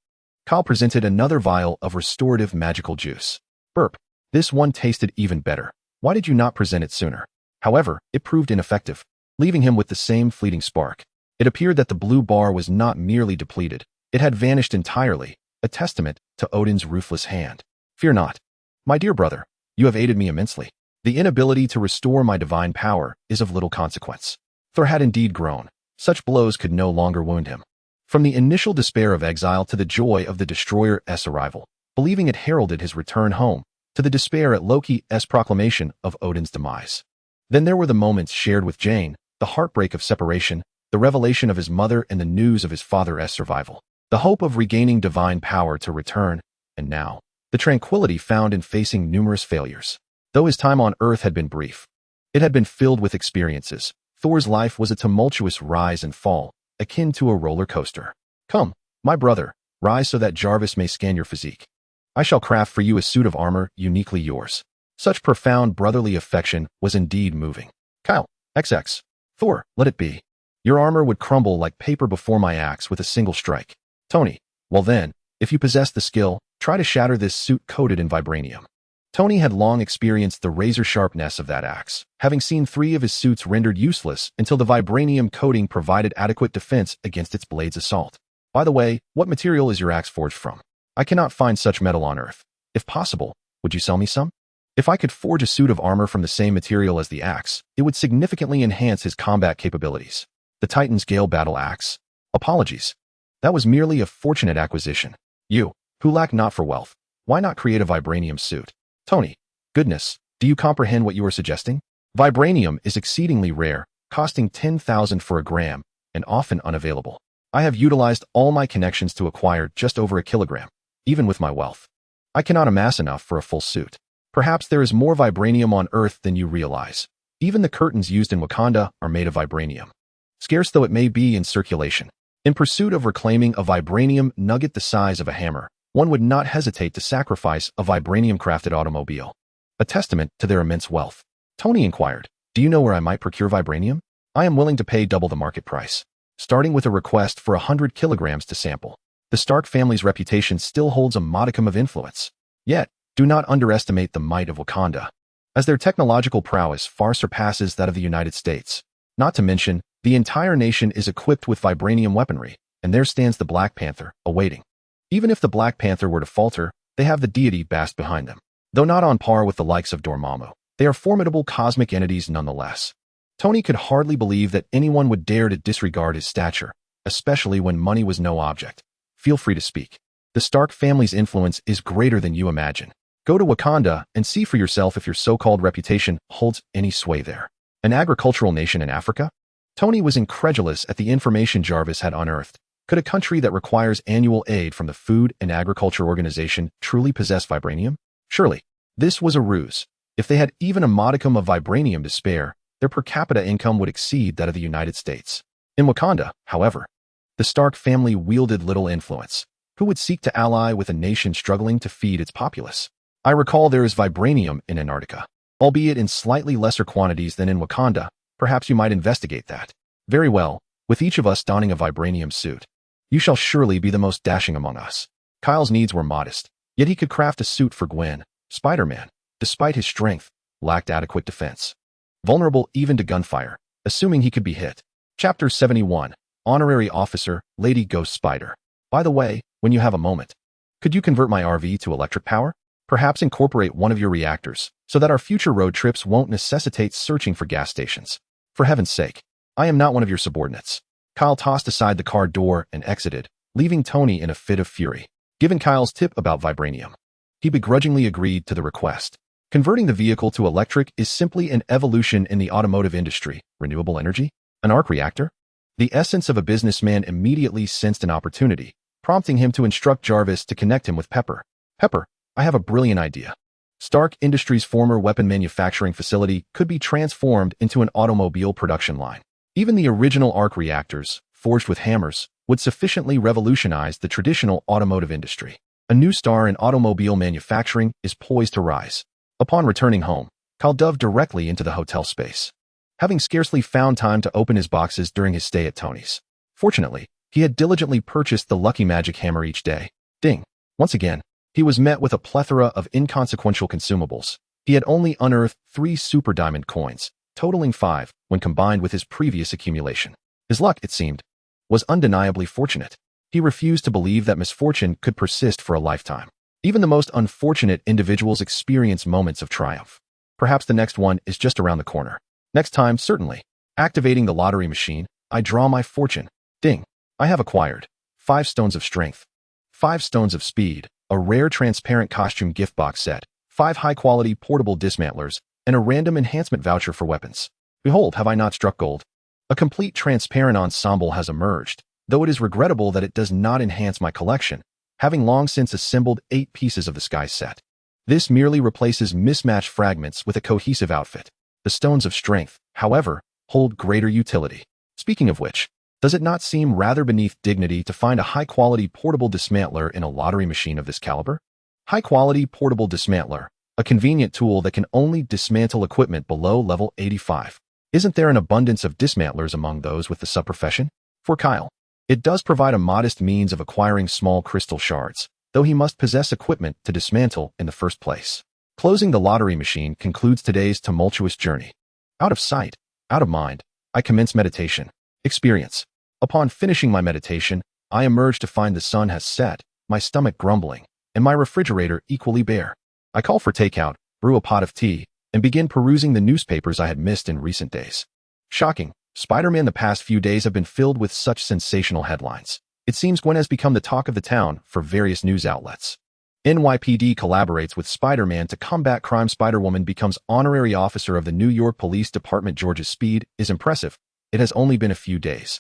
Kyle presented another vial of restorative magical juice. Burp. This one tasted even better. Why did you not present it sooner? However, it proved ineffective, leaving him with the same fleeting spark. It appeared that the blue bar was not merely depleted, it had vanished entirely, a testament to Odin's ruthless hand. Fear not. My dear brother, you have aided me immensely. The inability to restore my divine power is of little consequence. Thor had indeed grown. Such blows could no longer wound him. From the initial despair of exile to the joy of the Destroyer's arrival, believing it heralded his return home, to the despair at Loki's proclamation of Odin's demise. Then there were the moments shared with Jane, the heartbreak of separation, the revelation of his mother and the news of his father's survival, the hope of regaining divine power to return, and now, the tranquility found in facing numerous failures. Though his time on Earth had been brief, it had been filled with experiences. Thor's life was a tumultuous rise and fall, akin to a roller coaster. Come, my brother, rise so that Jarvis may scan your physique. I shall craft for you a suit of armor uniquely yours. Such profound brotherly affection was indeed moving. Kyle, XX. Thor, let it be. Your armor would crumble like paper before my axe with a single strike. Tony, well then, if you possess the skill, try to shatter this suit coated in vibranium. Tony had long experienced the razor sharpness of that axe, having seen 3 of his suits rendered useless until the vibranium coating provided adequate defense against its blade's assault. By the way, what material is your axe forged from? I cannot find such metal on Earth. If possible, would you sell me some? If I could forge a suit of armor from the same material as the axe, it would significantly enhance his combat capabilities. The Titan's Gale Battle Axe. Apologies. That was merely a fortunate acquisition. You, who lack not for wealth, why not create a vibranium suit? Tony, goodness, do you comprehend what you are suggesting? Vibranium is exceedingly rare, costing 10,000 for a gram, and often unavailable. I have utilized all my connections to acquire just over a kilogram, even with my wealth. I cannot amass enough for a full suit. Perhaps there is more vibranium on Earth than you realize. Even the curtains used in Wakanda are made of vibranium. Scarce though it may be in circulation. In pursuit of reclaiming a vibranium nugget the size of a hammer, one would not hesitate to sacrifice a vibranium-crafted automobile. A testament to their immense wealth. Tony inquired, do you know where I might procure vibranium? I am willing to pay double the market price, starting with a request for 100 kilograms to sample. The Stark family's reputation still holds a modicum of influence. Yet, do not underestimate the might of Wakanda, as their technological prowess far surpasses that of the United States. Not to mention, the entire nation is equipped with vibranium weaponry, and there stands the Black Panther, awaiting. Even if the Black Panther were to falter, they have the deity Bast behind them. Though not on par with the likes of Dormammu, they are formidable cosmic entities nonetheless. Tony could hardly believe that anyone would dare to disregard his stature, especially when money was no object. Feel free to speak. The Stark family's influence is greater than you imagine. Go to Wakanda and see for yourself if your so-called reputation holds any sway there. An agricultural nation in Africa? Tony was incredulous at the information Jarvis had unearthed. Could a country that requires annual aid from the Food and Agriculture Organization truly possess vibranium? Surely, this was a ruse. If they had even a modicum of vibranium to spare, their per capita income would exceed that of the United States. In Wakanda, however, the Stark family wielded little influence. Who would seek to ally with a nation struggling to feed its populace? I recall there is vibranium in Antarctica, albeit in slightly lesser quantities than in Wakanda. Perhaps you might investigate that. Very well, with each of us donning a vibranium suit, you shall surely be the most dashing among us. Kyle's needs were modest, yet he could craft a suit for Gwen. Spider-Man, despite his strength, lacked adequate defense. Vulnerable even to gunfire, assuming he could be hit. Chapter 71, Honorary Officer, Lady Ghost Spider. By the way, when you have a moment, could you convert my RV to electric power? Perhaps incorporate one of your reactors, so that our future road trips won't necessitate searching for gas stations. For heaven's sake, I am not one of your subordinates. Kyle tossed aside the car door and exited, leaving Tony in a fit of fury. Given Kyle's tip about vibranium, he begrudgingly agreed to the request. Converting the vehicle to electric is simply an evolution in the automotive industry. Renewable energy? An arc reactor? The essence of a businessman immediately sensed an opportunity, prompting him to instruct Jarvis to connect him with Pepper. Pepper, I have a brilliant idea. Stark Industries' former weapon manufacturing facility could be transformed into an automobile production line. Even the original arc reactors, forged with hammers, would sufficiently revolutionize the traditional automotive industry. A new star in automobile manufacturing is poised to rise. Upon returning home, Kyle dove directly into the hotel space, having scarcely found time to open his boxes during his stay at Tony's. Fortunately, he had diligently purchased the Lucky Magic Hammer each day. Ding! Once again, he was met with a plethora of inconsequential consumables. He had only unearthed 3 super diamond coins, totaling 5 when combined with his previous accumulation. His luck, it seemed, was undeniably fortunate. He refused to believe that misfortune could persist for a lifetime. Even the most unfortunate individuals experience moments of triumph. Perhaps the next one is just around the corner. Next time, certainly. Activating the lottery machine, I draw my fortune. Ding! I have acquired 5 stones of strength, 5 stones of speed, a rare transparent costume gift box set, 5 high-quality portable dismantlers, and a random enhancement voucher for weapons. Behold, have I not struck gold? A complete transparent ensemble has emerged, though it is regrettable that it does not enhance my collection, having long since assembled 8 pieces of the Sky set. This merely replaces mismatched fragments with a cohesive outfit. The stones of strength, however, hold greater utility. Speaking of which, does it not seem rather beneath dignity to find a high-quality portable dismantler in a lottery machine of this caliber? High-quality portable dismantler, a convenient tool that can only dismantle equipment below level 85. Isn't there an abundance of dismantlers among those with the sub-profession? For Kyle, it does provide a modest means of acquiring small crystal shards, though he must possess equipment to dismantle in the first place. Closing the lottery machine concludes today's tumultuous journey. Out of sight, out of mind, I commence meditation. Experience. Upon finishing my meditation, I emerge to find the sun has set, my stomach grumbling, and my refrigerator equally bare. I call for takeout, brew a pot of tea, and begin perusing the newspapers I had missed in recent days. Shocking, Spider-Man the past few days have been filled with such sensational headlines. It seems Gwen has become the talk of the town for various news outlets. NYPD collaborates with Spider-Man to combat crime. Spider-Woman becomes honorary officer of the New York Police Department. George's speed is impressive. It has only been a few days,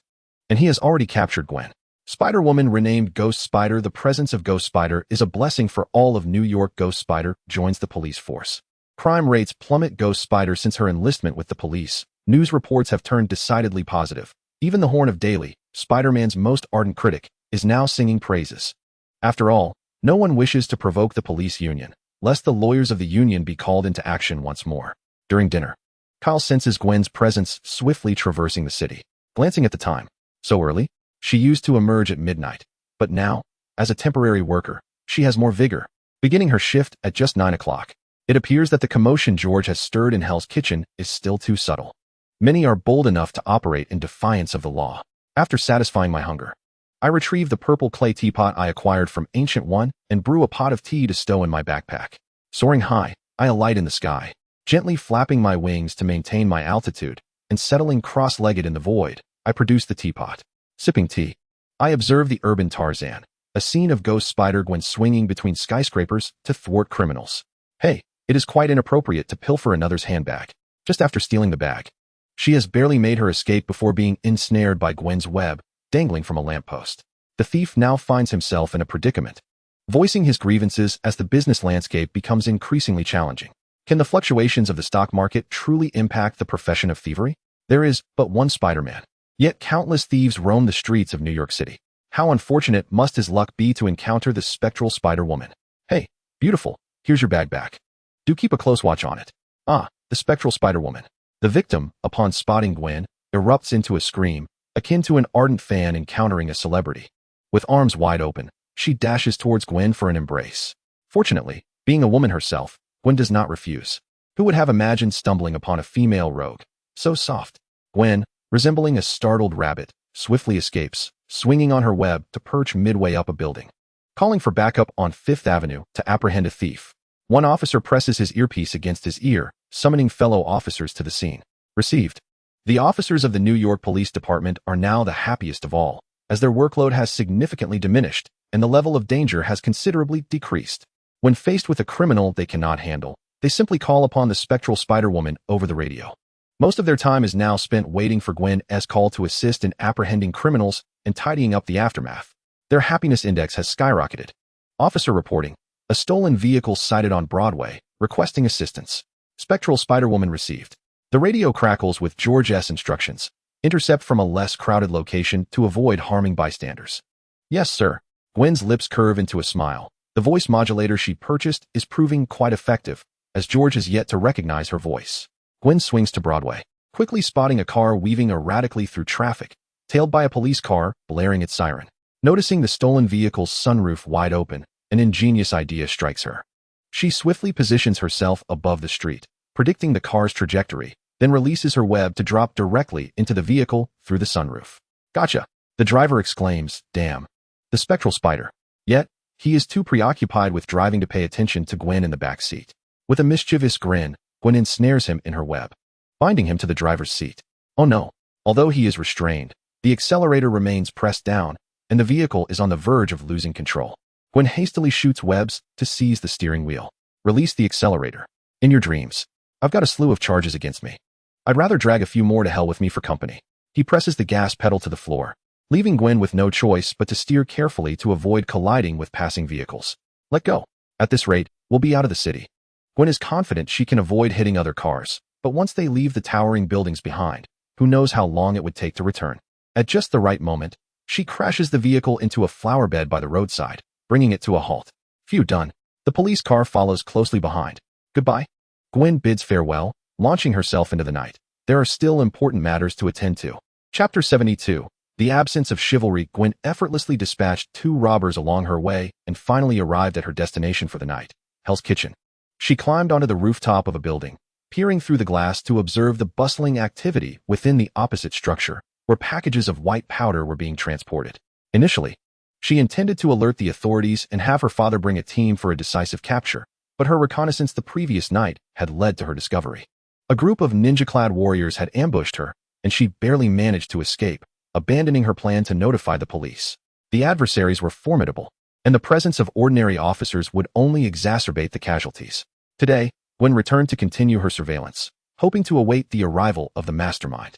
and he has already captured Gwen. Spider-Woman renamed Ghost Spider. The presence of Ghost Spider is a blessing for all of New York. Ghost Spider joins the police force. Crime rates plummet. Ghost Spider since her enlistment with the police. News reports have turned decidedly positive. Even the Horn of Daily, Spider-Man's most ardent critic, is now singing praises. After all, no one wishes to provoke the police union, lest the lawyers of the union be called into action once more. During dinner, Kyle senses Gwen's presence swiftly traversing the city. Glancing at the time, so early, she used to emerge at midnight, but now, as a temporary worker, she has more vigor. Beginning her shift at just 9 o'clock, it appears that the commotion George has stirred in Hell's Kitchen is still too subtle. Many are bold enough to operate in defiance of the law. After satisfying my hunger, I retrieve the purple clay teapot I acquired from Ancient One and brew a pot of tea to stow in my backpack. Soaring high, I alight in the sky, gently flapping my wings to maintain my altitude, and settling cross-legged in the void, I produce the teapot. Sipping tea, I observe the urban Tarzan, a scene of Ghost Spider-Gwen swinging between skyscrapers to thwart criminals. Hey, it is quite inappropriate to pilfer another's handbag. Just after stealing the bag, she has barely made her escape before being ensnared by Gwen's web, dangling from a lamppost. The thief now finds himself in a predicament, voicing his grievances as the business landscape becomes increasingly challenging. Can the fluctuations of the stock market truly impact the profession of thievery? There is but one Spider-Man, yet countless thieves roam the streets of New York City. How unfortunate must his luck be to encounter the spectral Spider-Woman. Hey, beautiful, here's your bag back. Do keep a close watch on it. Ah, the spectral Spider-Woman. The victim, upon spotting Gwen, erupts into a scream, akin to an ardent fan encountering a celebrity. With arms wide open, she dashes towards Gwen for an embrace. Fortunately, being a woman herself, Gwen does not refuse. Who would have imagined stumbling upon a female rogue so soft? Gwen, resembling a startled rabbit, swiftly escapes, swinging on her web to perch midway up a building. Calling for backup on Fifth Avenue to apprehend a thief, one officer presses his earpiece against his ear, summoning fellow officers to the scene. Received. The officers of the New York Police Department are now the happiest of all, as their workload has significantly diminished and the level of danger has considerably decreased. When faced with a criminal they cannot handle, they simply call upon the spectral Spider-Woman over the radio. Most of their time is now spent waiting for Gwen's call to assist in apprehending criminals and tidying up the aftermath. Their happiness index has skyrocketed. Officer reporting, a stolen vehicle sighted on Broadway, requesting assistance. Spectral Spider-Woman received. The radio crackles with George's instructions. Intercept from a less crowded location to avoid harming bystanders. Yes, sir. Gwen's lips curve into a smile. The voice modulator she purchased is proving quite effective, as George has yet to recognize her voice. Gwen swings to Broadway, quickly spotting a car weaving erratically through traffic, tailed by a police car blaring its siren. Noticing the stolen vehicle's sunroof wide open, an ingenious idea strikes her. She swiftly positions herself above the street, predicting the car's trajectory, then releases her web to drop directly into the vehicle through the sunroof. Gotcha! The driver exclaims, damn. The spectral spider. Yet, he is too preoccupied with driving to pay attention to Gwen in the back seat. With a mischievous grin, Gwen ensnares him in her web, binding him to the driver's seat. Oh no! Although he is restrained, the accelerator remains pressed down, and the vehicle is on the verge of losing control. Gwen hastily shoots webs to seize the steering wheel. Release the accelerator. In your dreams. I've got a slew of charges against me. I'd rather drag a few more to hell with me for company. He presses the gas pedal to the floor, leaving Gwen with no choice but to steer carefully to avoid colliding with passing vehicles. Let go. At this rate, we'll be out of the city. Gwen is confident she can avoid hitting other cars, but once they leave the towering buildings behind, who knows how long it would take to return. At just the right moment, she crashes the vehicle into a flower bed by the roadside, bringing it to a halt. Phew, done. The police car follows closely behind. Goodbye. Gwen bids farewell, launching herself into the night. There are still important matters to attend to. Chapter 72. The absence of chivalry. Gwen effortlessly dispatched 2 robbers along her way and finally arrived at her destination for the night, Hell's Kitchen. She climbed onto the rooftop of a building, peering through the glass to observe the bustling activity within the opposite structure, where packages of white powder were being transported. Initially, she intended to alert the authorities and have her father bring a team for a decisive capture, but her reconnaissance the previous night had led to her discovery. A group of ninja-clad warriors had ambushed her, and she barely managed to escape, abandoning her plan to notify the police. The adversaries were formidable, and the presence of ordinary officers would only exacerbate the casualties. Today, Gwen returned to continue her surveillance, hoping to await the arrival of the mastermind.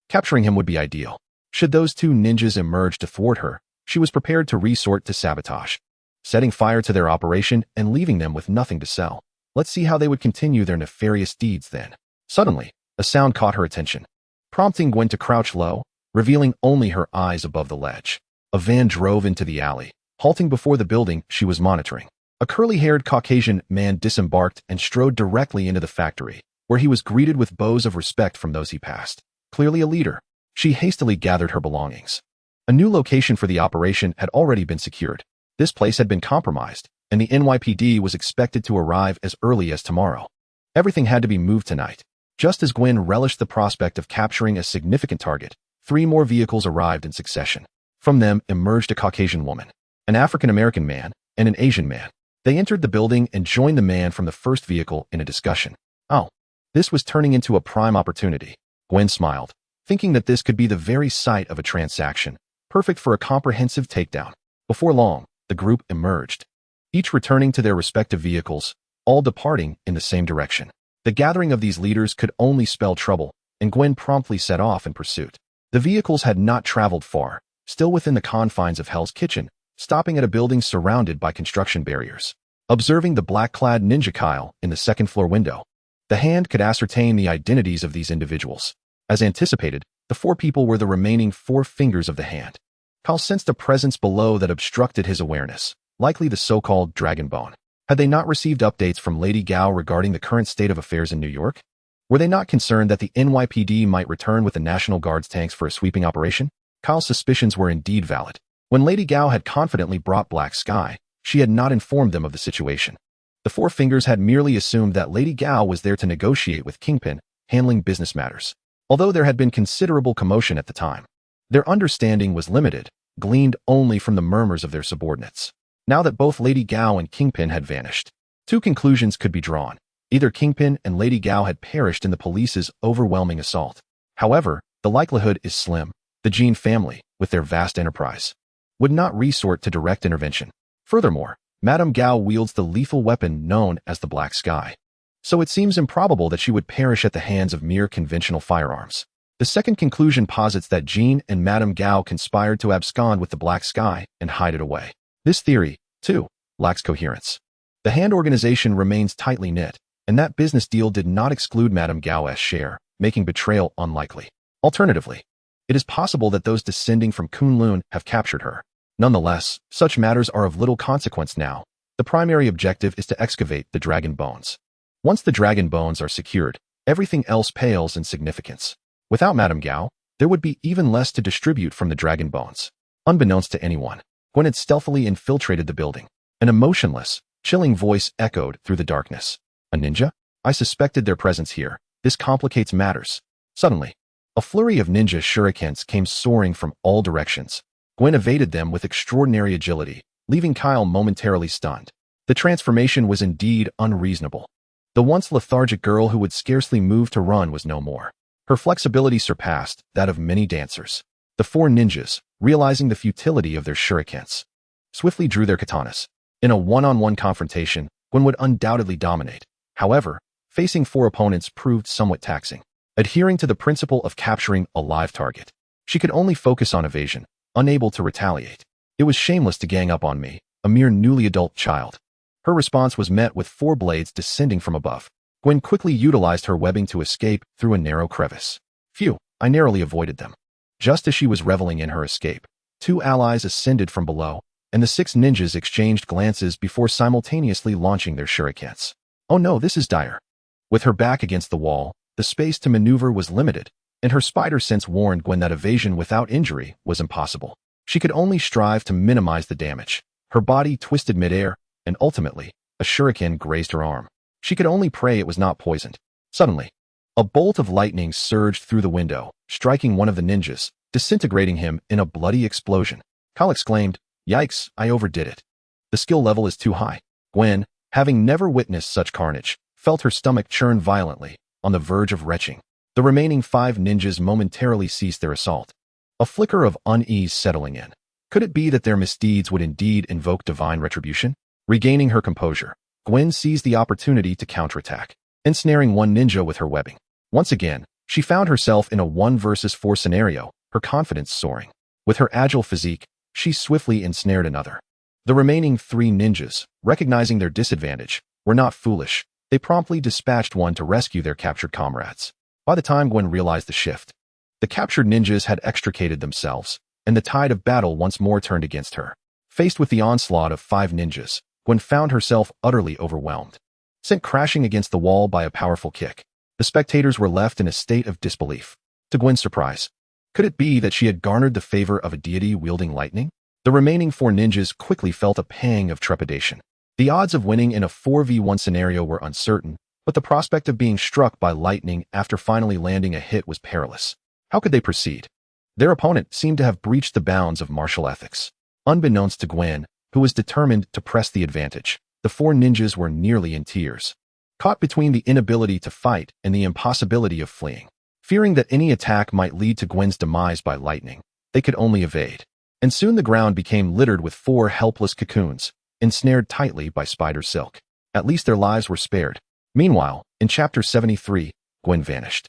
Capturing him would be ideal. Should those two ninjas emerge to thwart her, she was prepared to resort to sabotage, setting fire to their operation and leaving them with nothing to sell. Let's see how they would continue their nefarious deeds then. Suddenly, a sound caught her attention, prompting Gwen to crouch low, revealing only her eyes above the ledge. A van drove into the alley, halting before the building she was monitoring. A curly-haired Caucasian man disembarked and strode directly into the factory, where he was greeted with bows of respect from those he passed. Clearly a leader, she hastily gathered her belongings. A new location for the operation had already been secured. This place had been compromised, and the NYPD was expected to arrive as early as tomorrow. Everything had to be moved tonight. Just as Gwen relished the prospect of capturing a significant target, 3 more vehicles arrived in succession. From them emerged a Caucasian woman, an African-American man, and an Asian man. They entered the building and joined the man from the first vehicle in a discussion. Oh, this was turning into a prime opportunity. Gwen smiled, thinking that this could be the very site of a transaction, perfect for a comprehensive takedown. Before long, the group emerged, each returning to their respective vehicles, all departing in the same direction. The gathering of these leaders could only spell trouble, and Gwen promptly set off in pursuit. The vehicles had not traveled far, still within the confines of Hell's Kitchen, stopping at a building surrounded by construction barriers. Observing the black-clad ninja Kyle in the second-floor window, the hand could ascertain the identities of these individuals. As anticipated, the 4 people were the remaining 4 fingers of the hand. Kyle sensed a presence below that obstructed his awareness, likely the so-called Dragon Bone. Had they not received updates from Lady Gao regarding the current state of affairs in New York? Were they not concerned that the NYPD might return with the National Guard's tanks for a sweeping operation? Kyle's suspicions were indeed valid. When Lady Gao had confidently brought Black Sky, she had not informed them of the situation. The 4 fingers had merely assumed that Lady Gao was there to negotiate with Kingpin, handling business matters. Although there had been considerable commotion at the time, their understanding was limited, gleaned only from the murmurs of their subordinates. Now that both Lady Gao and Kingpin had vanished, 2 conclusions could be drawn. Either Kingpin and Lady Gao had perished in the police's overwhelming assault. However, the likelihood is slim. The Jean family, with their vast enterprise, would not resort to direct intervention. Furthermore, Madame Gao wields the lethal weapon known as the Black Sky, so it seems improbable that she would perish at the hands of mere conventional firearms. The second conclusion posits that Jean and Madame Gao conspired to abscond with the Black Sky and hide it away. This theory, too, lacks coherence. The hand organization remains tightly knit, and that business deal did not exclude Madame Gao's share, making betrayal unlikely. Alternatively, it is possible that those descending from Kunlun have captured her. Nonetheless, such matters are of little consequence now. The primary objective is to excavate the dragon bones. Once the dragon bones are secured, everything else pales in significance. Without Madame Gao, there would be even less to distribute from the dragon bones. Unbeknownst to anyone, Gwen had stealthily infiltrated the building. An emotionless, chilling voice echoed through the darkness. A ninja? I suspected their presence here. This complicates matters. Suddenly, a flurry of ninja shurikens came soaring from all directions. Gwen evaded them with extraordinary agility, leaving Kyle momentarily stunned. The transformation was indeed unreasonable. The once lethargic girl who would scarcely move to run was no more. Her flexibility surpassed that of many dancers. The 4 ninjas, realizing the futility of their shurikens, swiftly drew their katanas. In a one-on-one confrontation, Gwen would undoubtedly dominate. However, facing 4 opponents proved somewhat taxing. Adhering to the principle of capturing a live target, she could only focus on evasion, unable to retaliate. It was shameless to gang up on me, a mere newly adult child. Her response was met with 4 blades descending from above. Gwen quickly utilized her webbing to escape through a narrow crevice. Phew, I narrowly avoided them. Just as she was reveling in her escape, 2 allies ascended from below, and the 6 ninjas exchanged glances before simultaneously launching their shurikens. Oh no, this is dire. With her back against the wall, the space to maneuver was limited, and her spider sense warned Gwen that evasion without injury was impossible. She could only strive to minimize the damage. Her body twisted midair, and ultimately, a shuriken grazed her arm. She could only pray it was not poisoned. Suddenly, a bolt of lightning surged through the window, striking one of the ninjas, disintegrating him in a bloody explosion. Kyle exclaimed, "Yikes, I overdid it. The skill level is too high." Gwen, having never witnessed such carnage, felt her stomach churn violently, on the verge of retching. The remaining 5 ninjas momentarily ceased their assault. A flicker of unease settling in. Could it be that their misdeeds would indeed invoke divine retribution? Regaining her composure, Gwen seized the opportunity to counterattack, ensnaring one ninja with her webbing. Once again, she found herself in a 1 versus 4 scenario, her confidence soaring. With her agile physique, she swiftly ensnared another. The remaining 3 ninjas, recognizing their disadvantage, were not foolish. They promptly dispatched one to rescue their captured comrades. By the time Gwen realized the shift, the captured ninjas had extricated themselves, and the tide of battle once more turned against her. Faced with the onslaught of 5 ninjas, Gwen found herself utterly overwhelmed. Sent crashing against the wall by a powerful kick, the spectators were left in a state of disbelief. To Gwen's surprise, could it be that she had garnered the favor of a deity wielding lightning? The remaining 4 ninjas quickly felt a pang of trepidation. The odds of winning in a 4v1 scenario were uncertain, but the prospect of being struck by lightning after finally landing a hit was perilous. How could they proceed? Their opponent seemed to have breached the bounds of martial ethics. Unbeknownst to Gwen, who was determined to press the advantage, the 4 ninjas were nearly in tears. Caught between the inability to fight and the impossibility of fleeing. Fearing that any attack might lead to Gwen's demise by lightning, they could only evade. And soon the ground became littered with 4 helpless cocoons, ensnared tightly by spider silk. At least their lives were spared. Meanwhile, in Chapter 73, Gwen vanished.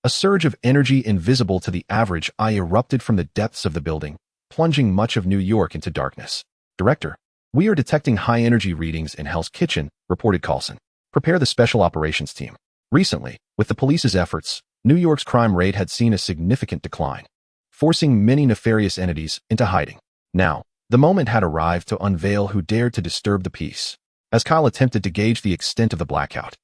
A surge of energy invisible to the average eye erupted from the depths of the building, plunging much of New York into darkness. Director, we are detecting high energy readings in Hell's Kitchen, reported Carlson. Prepare the special operations team. Recently, with the police's efforts, New York's crime rate had seen a significant decline, forcing many nefarious entities into hiding. Now, the moment had arrived to unveil who dared to disturb the peace. As Kyle attempted to gauge the extent of the blackout,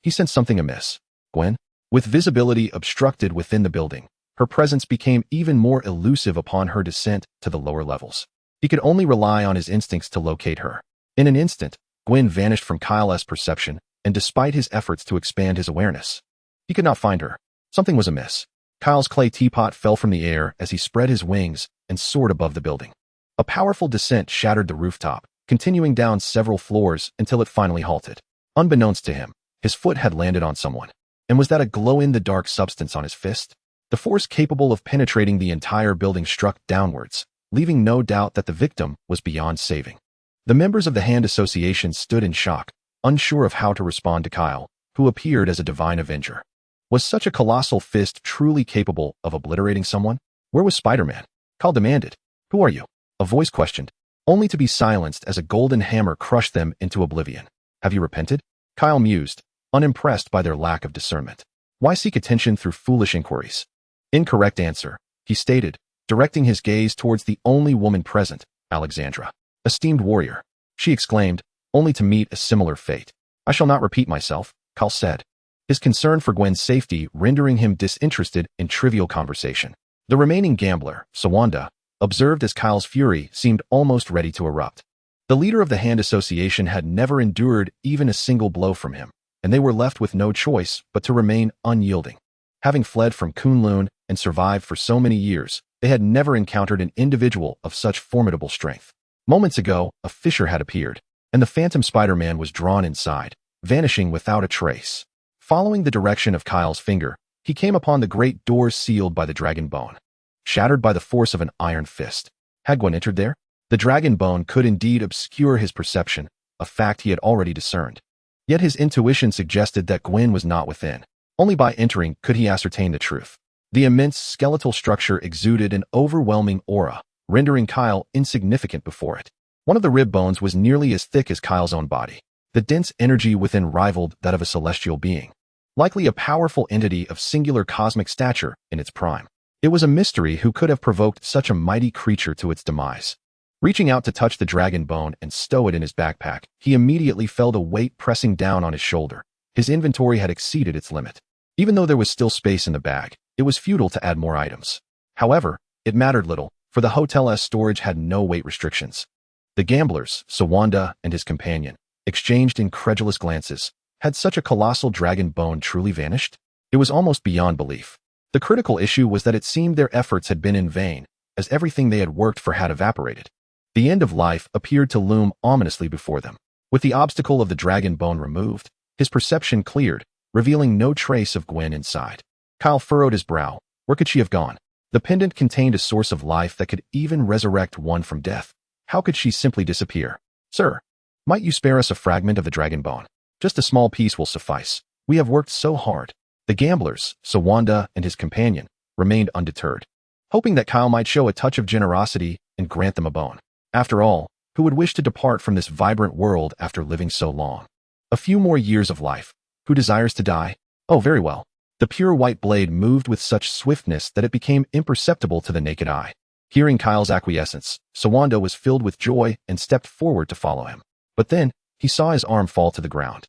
he sensed something amiss. Gwen, with visibility obstructed within the building, her presence became even more elusive upon her descent to the lower levels. He could only rely on his instincts to locate her. In an instant, Gwen vanished from Kyle's perception, and despite his efforts to expand his awareness, he could not find her. Something was amiss. Kyle's clay teapot fell from the air as he spread his wings and soared above the building. A powerful descent shattered the rooftop, continuing down several floors until it finally halted. Unbeknownst to him, his foot had landed on someone. And was that a glow-in-the-dark substance on his fist? The force capable of penetrating the entire building struck downwards, leaving no doubt that the victim was beyond saving. The members of the Hand Association stood in shock, unsure of how to respond to Kyle, who appeared as a divine avenger. Was such a colossal fist truly capable of obliterating someone? Where was Spider-Man? Kyle demanded. Who are you? A voice questioned, only to be silenced as a golden hammer crushed them into oblivion. Have you repented? Kyle mused, unimpressed by their lack of discernment. Why seek attention through foolish inquiries? Incorrect answer, he stated, directing his gaze towards the only woman present, Alexandra. Esteemed warrior, she exclaimed, only to meet a similar fate. I shall not repeat myself, Kyle said, his concern for Gwen's safety rendering him disinterested in trivial conversation. The remaining gambler, Sawanda, observed as Kyle's fury seemed almost ready to erupt. The leader of the Hand Association had never endured even a single blow from him, and they were left with no choice but to remain unyielding. Having fled from Kunlun and survived for so many years, they had never encountered an individual of such formidable strength. Moments ago, a fissure had appeared, and the Phantom Spider-Man was drawn inside, vanishing without a trace. Following the direction of Kyle's finger, he came upon the great door sealed by the dragon bone, shattered by the force of an iron fist. Had Gwen entered there? The dragon bone could indeed obscure his perception, a fact he had already discerned. Yet his intuition suggested that Gwen was not within. Only by entering could he ascertain the truth. The immense skeletal structure exuded an overwhelming aura, rendering Kyle insignificant before it. One of the rib bones was nearly as thick as Kyle's own body. The dense energy within rivaled that of a celestial being, likely a powerful entity of singular cosmic stature in its prime. It was a mystery who could have provoked such a mighty creature to its demise. Reaching out to touch the dragon bone and stow it in his backpack, he immediately felt a weight pressing down on his shoulder. His inventory had exceeded its limit. Even though there was still space in the bag, it was futile to add more items. However, it mattered little, for the hotel's storage had no weight restrictions. The gamblers, Sawanda and his companion, exchanged incredulous glances. Had such a colossal dragon bone truly vanished? It was almost beyond belief. The critical issue was that it seemed their efforts had been in vain, as everything they had worked for had evaporated. The end of life appeared to loom ominously before them. With the obstacle of the dragon bone removed, his perception cleared, revealing no trace of Gwen inside. Kyle furrowed his brow. Where could she have gone? The pendant contained a source of life that could even resurrect one from death. How could she simply disappear? Sir, might you spare us a fragment of the dragon bone? Just a small piece will suffice. We have worked so hard. The gamblers, Sawanda and his companion, remained undeterred, hoping that Kyle might show a touch of generosity and grant them a bone. After all, who would wish to depart from this vibrant world after living so long? A few more years of life. Who desires to die? Oh, very well. The pure white blade moved with such swiftness that it became imperceptible to the naked eye. Hearing Kyle's acquiescence, Sawanda was filled with joy and stepped forward to follow him. But then, he saw his arm fall to the ground.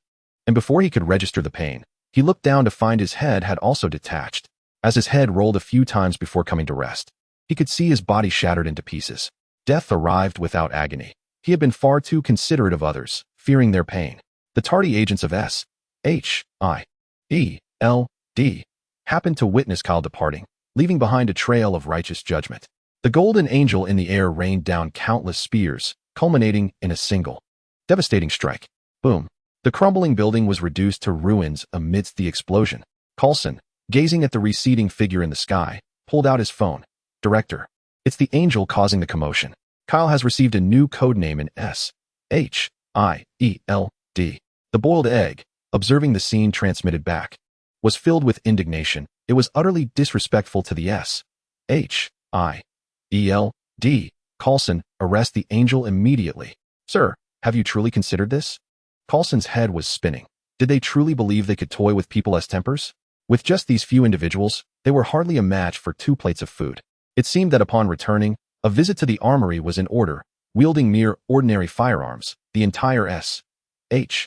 And before he could register the pain, he looked down to find his head had also detached. As his head rolled a few times before coming to rest, he could see his body shattered into pieces. Death arrived without agony. He had been far too considerate of others, fearing their pain. The tardy agents of S.H.I.E.L.D. happened to witness Kyle departing, leaving behind a trail of righteous judgment. The golden angel in the air rained down countless spears, culminating in a single, devastating strike. Boom. The crumbling building was reduced to ruins amidst the explosion. Coulson, gazing at the receding figure in the sky, pulled out his phone. Director, it's the angel causing the commotion. Kyle has received a new code name in S.H.I.E.L.D. The boiled egg, observing the scene transmitted back, was filled with indignation. It was utterly disrespectful to the S.H.I.E.L.D. Coulson, arrest the angel immediately. Sir, have you truly considered this? Coulson's head was spinning. Did they truly believe they could toy with people's tempers? With just these few individuals, they were hardly a match for 2 plates of food. It seemed that upon returning, a visit to the armory was in order. Wielding mere ordinary firearms, the entire S.H.I.E.L.D.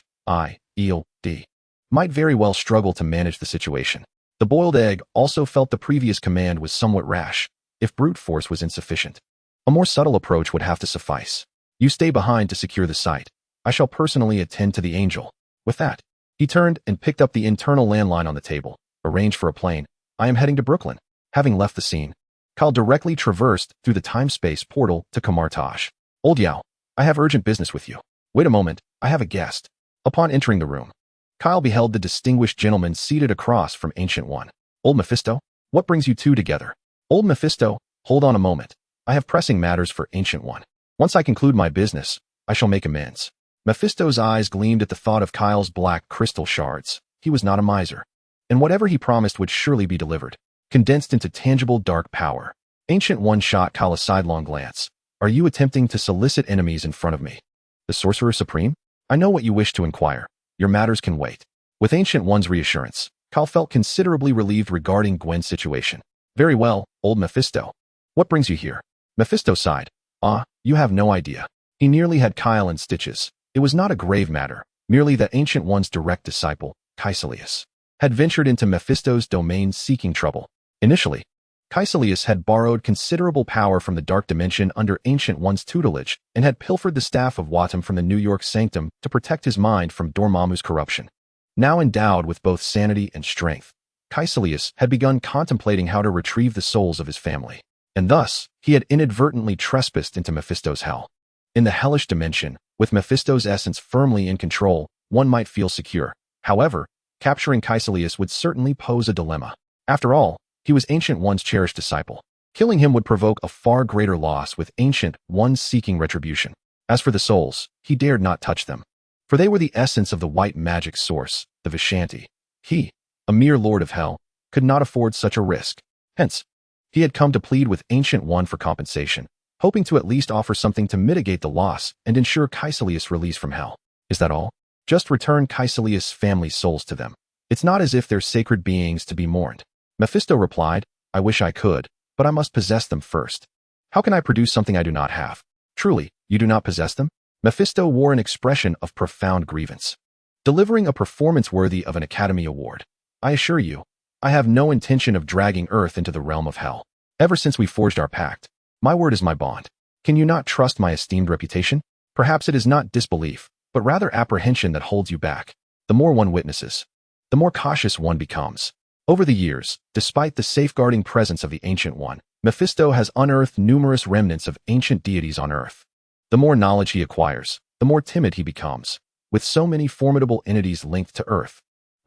might very well struggle to manage the situation. The boiled egg also felt the previous command was somewhat rash, if brute force was insufficient. A more subtle approach would have to suffice. You stay behind to secure the site. I shall personally attend to the angel. With that, he turned and picked up the internal landline on the table. Arrange for a plane. I am heading to Brooklyn. Having left the scene, Kyle directly traversed through the time-space portal to Kamartaj. Old Yao, I have urgent business with you. Wait a moment, I have a guest. Upon entering the room, Kyle beheld the distinguished gentleman seated across from Ancient One. Old Mephisto, what brings you two together? Old Mephisto, hold on a moment. I have pressing matters for Ancient One. Once I conclude my business, I shall make amends. Mephisto's eyes gleamed at the thought of Kyle's black crystal shards. He was not a miser, and whatever he promised would surely be delivered, condensed into tangible dark power. Ancient One shot Kyle a sidelong glance. Are you attempting to solicit enemies in front of me? The Sorcerer Supreme? I know what you wish to inquire. Your matters can wait. With Ancient One's reassurance, Kyle felt considerably relieved regarding Gwen's situation. Very well, old Mephisto. What brings you here? Mephisto sighed. You have no idea. He nearly had Kyle in stitches. It was not a grave matter, merely that Ancient One's direct disciple, Caecilius, had ventured into Mephisto's domain seeking trouble. Initially, Caecilius had borrowed considerable power from the Dark Dimension under Ancient One's tutelage and had pilfered the staff of Watem from the New York Sanctum to protect his mind from Dormammu's corruption. Now endowed with both sanity and strength, Caecilius had begun contemplating how to retrieve the souls of his family, and thus he had inadvertently trespassed into Mephisto's hell. In the hellish dimension, with Mephisto's essence firmly in control, one might feel secure. However, capturing Caecilius would certainly pose a dilemma. After all, he was Ancient One's cherished disciple. Killing him would provoke a far greater loss, with Ancient One seeking retribution. As for the souls, he dared not touch them, for they were the essence of the white magic source, the Vishanti. He, a mere lord of hell, could not afford such a risk. Hence, he had come to plead with Ancient One for compensation, hoping to at least offer something to mitigate the loss and ensure Caecilius' release from hell. Is that all? Just return Caecilius' family's souls to them. It's not as if they're sacred beings to be mourned. Mephisto replied, I wish I could, but I must possess them first. How can I produce something I do not have? Truly, you do not possess them? Mephisto wore an expression of profound grievance, delivering a performance worthy of an Academy Award. I assure you, I have no intention of dragging Earth into the realm of hell. Ever since we forged our pact, my word is my bond. Can you not trust my esteemed reputation? Perhaps it is not disbelief, but rather apprehension that holds you back. The more one witnesses, the more cautious one becomes. Over the years, despite the safeguarding presence of the Ancient One, Mephisto has unearthed numerous remnants of ancient deities on Earth. The more knowledge he acquires, the more timid he becomes. With so many formidable entities linked to Earth,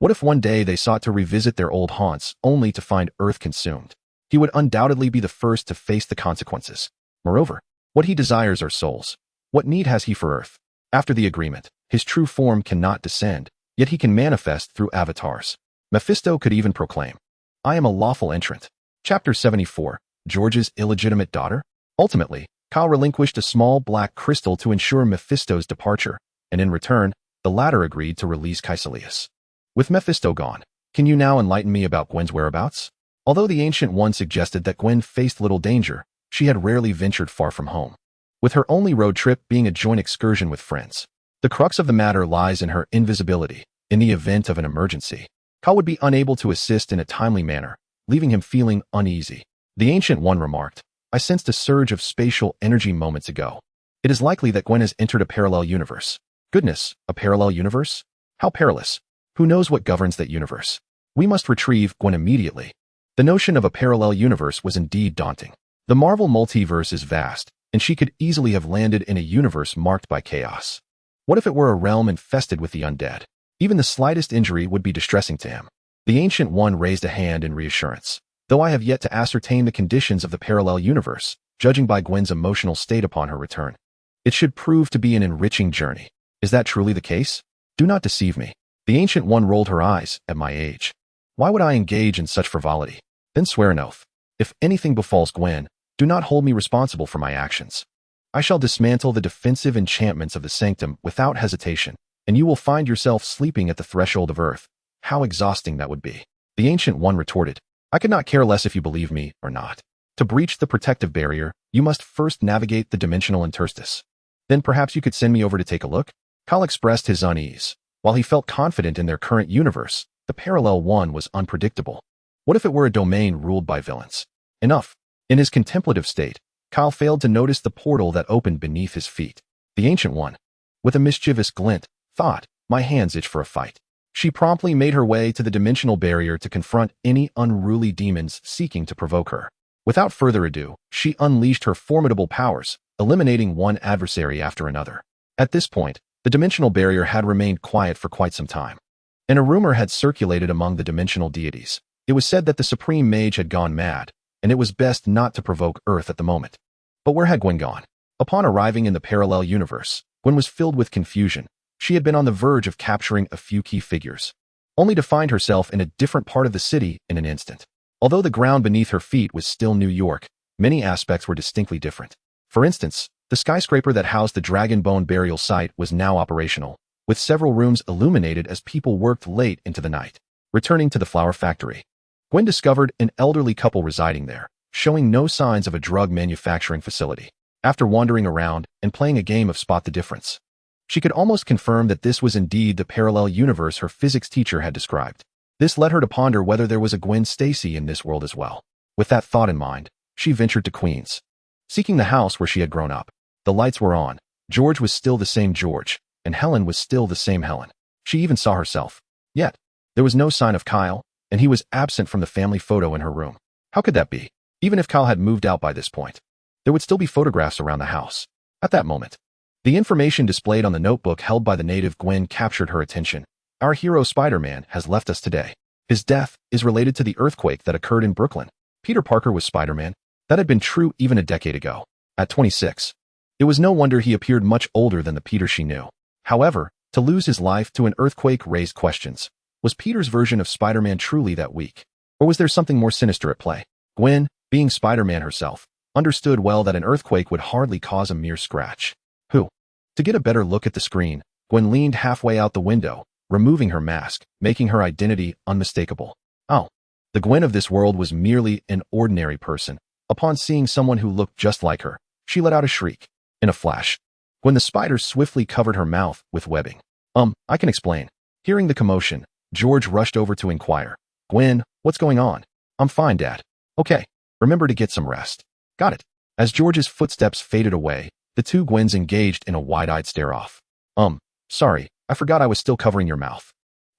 What if one day they sought to revisit their old haunts only to find Earth consumed? He would undoubtedly be the first to face the consequences. Moreover, what he desires are souls. What need has he for Earth? After the agreement, his true form cannot descend, yet he can manifest through avatars. Mephisto could even proclaim, "I am a lawful entrant." Chapter 74, George's illegitimate daughter? Ultimately, Kyle relinquished a small black crystal to ensure Mephisto's departure, and in return, the latter agreed to release Caecilius. With Mephisto gone, can you now enlighten me about Gwen's whereabouts? Although the Ancient One suggested that Gwen faced little danger, she had rarely ventured far from home, with her only road trip being a joint excursion with friends. The crux of the matter lies in her invisibility. In the event of an emergency, Kyle would be unable to assist in a timely manner, leaving him feeling uneasy. The Ancient One remarked, "I sensed a surge of spatial energy moments ago. It is likely that Gwen has entered a parallel universe." Goodness, a parallel universe? How perilous. Who knows what governs that universe? We must retrieve Gwen immediately. The notion of a parallel universe was indeed daunting. The Marvel multiverse is vast, and she could easily have landed in a universe marked by chaos. What if it were a realm infested with the undead? Even the slightest injury would be distressing to him. The Ancient One raised a hand in reassurance. Though I have yet to ascertain the conditions of the parallel universe, judging by Gwen's emotional state upon her return, it should prove to be an enriching journey. Is that truly the case? Do not deceive me. The Ancient One rolled her eyes. At my age, why would I engage in such frivolity? Then swear an oath. If anything befalls Gwen, do not hold me responsible for my actions. I shall dismantle the defensive enchantments of the sanctum without hesitation, and you will find yourself sleeping at the threshold of Earth. How exhausting that would be. The Ancient One retorted, I could not care less if you believe me or not. To breach the protective barrier, you must first navigate the dimensional interstice. Then perhaps you could send me over to take a look? Kyle expressed his unease. While he felt confident in their current universe, the parallel one was unpredictable. What if it were a domain ruled by villains? Enough. In his contemplative state, Kyle failed to notice the portal that opened beneath his feet. The Ancient One, with a mischievous glint, thought, my hands itch for a fight. She promptly made her way to the dimensional barrier to confront any unruly demons seeking to provoke her. Without further ado, she unleashed her formidable powers, eliminating one adversary after another. At this point, the dimensional barrier had remained quiet for quite some time, and a rumor had circulated among the dimensional deities. It was said that the Supreme Mage had gone mad, and it was best not to provoke Earth at the moment. But where had Gwen gone? Upon arriving in the parallel universe, Gwen was filled with confusion. She had been on the verge of capturing a few key figures, only to find herself in a different part of the city in an instant. Although the ground beneath her feet was still New York, many aspects were distinctly different. For instance, the skyscraper that housed the Dragon Bone burial site was now operational, with several rooms illuminated as people worked late into the night. Returning to the flower factory, Gwen discovered an elderly couple residing there, showing no signs of a drug manufacturing facility. After wandering around and playing a game of Spot the Difference, she could almost confirm that this was indeed the parallel universe her physics teacher had described. This led her to ponder whether there was a Gwen Stacy in this world as well. With that thought in mind, she ventured to Queens, seeking the house where she had grown up. The lights were on. George was still the same George, and Helen was still the same Helen. She even saw herself. Yet, there was no sign of Kyle, and he was absent from the family photo in her room. How could that be? Even if Kyle had moved out by this point, there would still be photographs around the house. At that moment, the information displayed on the notebook held by the native Gwen captured her attention. Our hero Spider-Man has left us today. His death is related to the earthquake that occurred in Brooklyn. Peter Parker was Spider-Man. That had been true even a decade ago. At 26, it was no wonder he appeared much older than the Peter she knew. However, to lose his life to an earthquake raised questions. Was Peter's version of Spider-Man truly that weak? Or was there something more sinister at play? Gwen, being Spider-Man herself, understood well that an earthquake would hardly cause a mere scratch. To get a better look at the screen, Gwen leaned halfway out the window, removing her mask, making her identity unmistakable. Oh, the Gwen of this world was merely an ordinary person. Upon seeing someone who looked just like her, she let out a shriek. In a flash, Gwen the spider swiftly covered her mouth with webbing. I can explain. Hearing the commotion, George rushed over to inquire. Gwen, what's going on? I'm fine, Dad. Okay, remember to get some rest. Got it. As George's footsteps faded away, the two Gwens engaged in a wide-eyed stare-off. Sorry, I forgot I was still covering your mouth.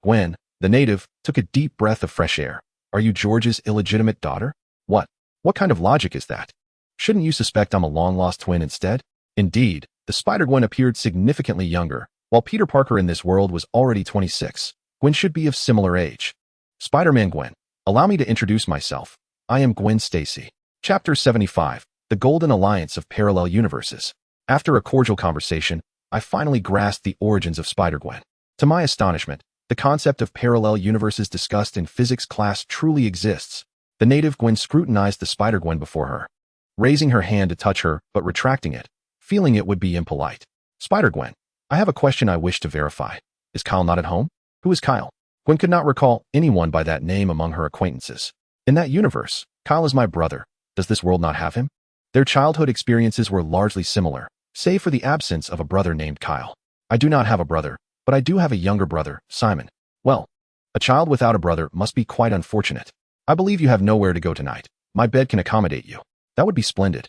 Gwen, the native, took a deep breath of fresh air. Are you George's illegitimate daughter? What? What kind of logic is that? Shouldn't you suspect I'm a long-lost twin instead? Indeed, the Spider-Gwen appeared significantly younger, while Peter Parker in this world was already 26. Gwen should be of similar age. Spider-Man Gwen. Allow me to introduce myself. I am Gwen Stacy. Chapter 75. The Golden Alliance of Parallel Universes. After a cordial conversation, I finally grasped the origins of Spider-Gwen. To my astonishment, the concept of parallel universes discussed in physics class truly exists. The native Gwen scrutinized the Spider-Gwen before her, raising her hand to touch her but retracting it, feeling it would be impolite. Spider-Gwen, I have a question I wish to verify. Is Kyle not at home? Who is Kyle? Gwen could not recall anyone by that name among her acquaintances. In that universe, Kyle is my brother. Does this world not have him? Their childhood experiences were largely similar, save for the absence of a brother named Kyle. I do not have a brother, but I do have a younger brother, Simon. Well, a child without a brother must be quite unfortunate. I believe you have nowhere to go tonight. My bed can accommodate you. That would be splendid.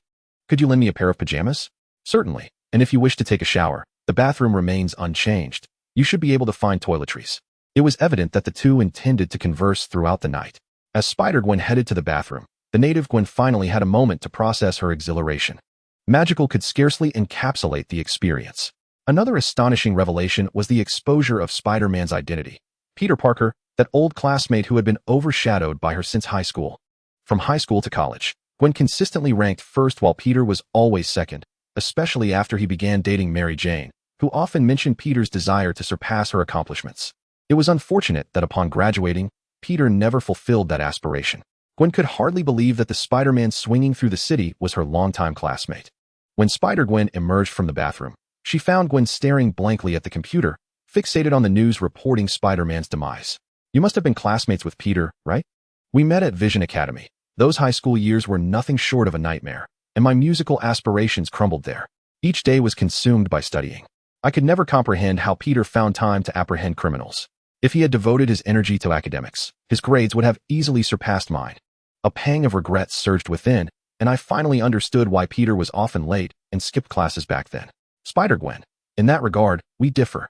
Could you lend me a pair of pajamas? Certainly, and if you wish to take a shower, the bathroom remains unchanged. You should be able to find toiletries. It was evident that the two intended to converse throughout the night. As Spider-Gwen headed to the bathroom, the native Gwen finally had a moment to process her exhilaration. Magical could scarcely encapsulate the experience. Another astonishing revelation was the exposure of Spider-Man's identity. Peter Parker, that old classmate who had been overshadowed by her since high school. From high school to college, Gwen consistently ranked first while Peter was always second, especially after he began dating Mary Jane, who often mentioned Peter's desire to surpass her accomplishments. It was unfortunate that upon graduating, Peter never fulfilled that aspiration. Gwen could hardly believe that the Spider-Man swinging through the city was her longtime classmate. When Spider-Gwen emerged from the bathroom, she found Gwen staring blankly at the computer, fixated on the news reporting Spider-Man's demise. You must have been classmates with Peter, right? We met at Vision Academy. Those high school years were nothing short of a nightmare, and my musical aspirations crumbled there. Each day was consumed by studying. I could never comprehend how Peter found time to apprehend criminals. If he had devoted his energy to academics, his grades would have easily surpassed mine. A pang of regret surged within, and I finally understood why Peter was often late and skipped classes back then. Spider-Gwen. In that regard, we differ.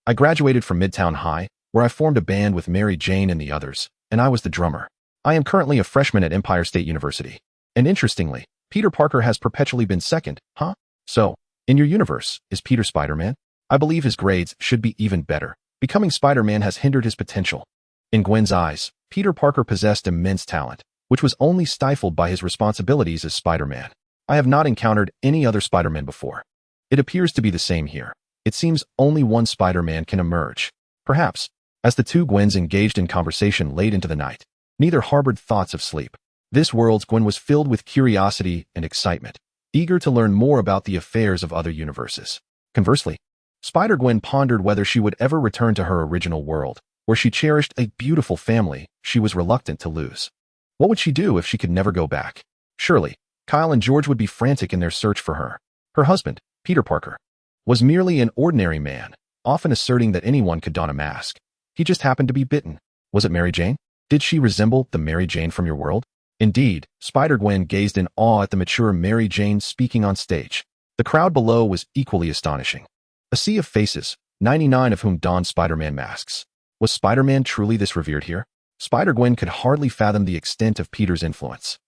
I graduated from Midtown High, where I formed a band with Mary Jane and the others, and I was the drummer. I am currently a freshman at Empire State University. And interestingly, Peter Parker has perpetually been second, huh? So, in your universe, is Peter Spider-Man? I believe his grades should be even better. Becoming Spider-Man has hindered his potential. In Gwen's eyes, Peter Parker possessed immense talent, which was only stifled by his responsibilities as Spider-Man. I have not encountered any other Spider-Man before. It appears to be the same here. It seems only one Spider-Man can emerge. Perhaps, as the two Gwens engaged in conversation late into the night, neither harbored thoughts of sleep. This world's Gwen was filled with curiosity and excitement, eager to learn more about the affairs of other universes. Conversely, Spider-Gwen pondered whether she would ever return to her original world, where she cherished a beautiful family she was reluctant to lose. What would she do if she could never go back? Surely, Kyle and George would be frantic in their search for her. Her husband, Peter Parker, was merely an ordinary man, often asserting that anyone could don a mask. He just happened to be bitten. Was it Mary Jane? Did she resemble the Mary Jane from your world? Indeed, Spider-Gwen gazed in awe at the mature Mary Jane speaking on stage. The crowd below was equally astonishing. A sea of faces, 99 of whom donned Spider-Man masks. Was Spider-Man truly this revered here? Spider-Gwen could hardly fathom the extent of Peter's influence.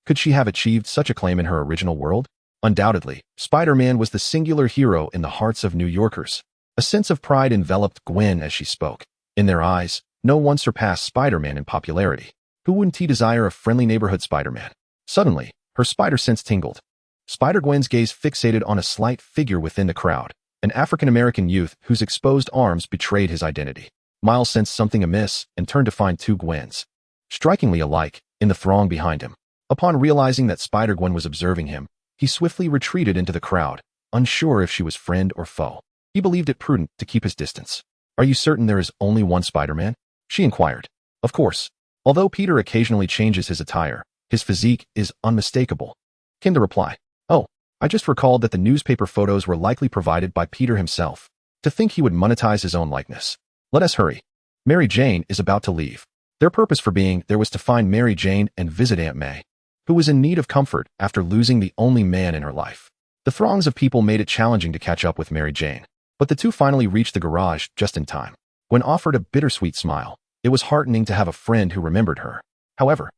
Could she have achieved such a claim in her original world? Undoubtedly, Spider-Man was the singular hero in the hearts of New Yorkers. A sense of pride enveloped Gwen as she spoke. In their eyes, no one surpassed Spider-Man in popularity. Who wouldn't he desire a friendly neighborhood Spider-Man? Suddenly, her spider sense tingled. Spider-Gwen's gaze fixated on a slight figure within the crowd, an African-American youth whose exposed arms betrayed his identity. Miles sensed something amiss and turned to find two Gwens, strikingly alike, in the throng behind him. Upon realizing that Spider-Gwen was observing him, he swiftly retreated into the crowd, unsure if she was friend or foe. He believed it prudent to keep his distance. Are you certain there is only one Spider-Man? She inquired. Of course. Although Peter occasionally changes his attire, his physique is unmistakable, came the reply. Oh, I just recalled that the newspaper photos were likely provided by Peter himself. To think he would monetize his own likeness. Let us hurry. Mary Jane is about to leave. Their purpose for being there was to find Mary Jane and visit Aunt May, who was in need of comfort after losing the only man in her life. The throngs of people made it challenging to catch up with Mary Jane, but the two finally reached the garage just in time. Gwen offered a bittersweet smile. It was heartening to have a friend who remembered her. However,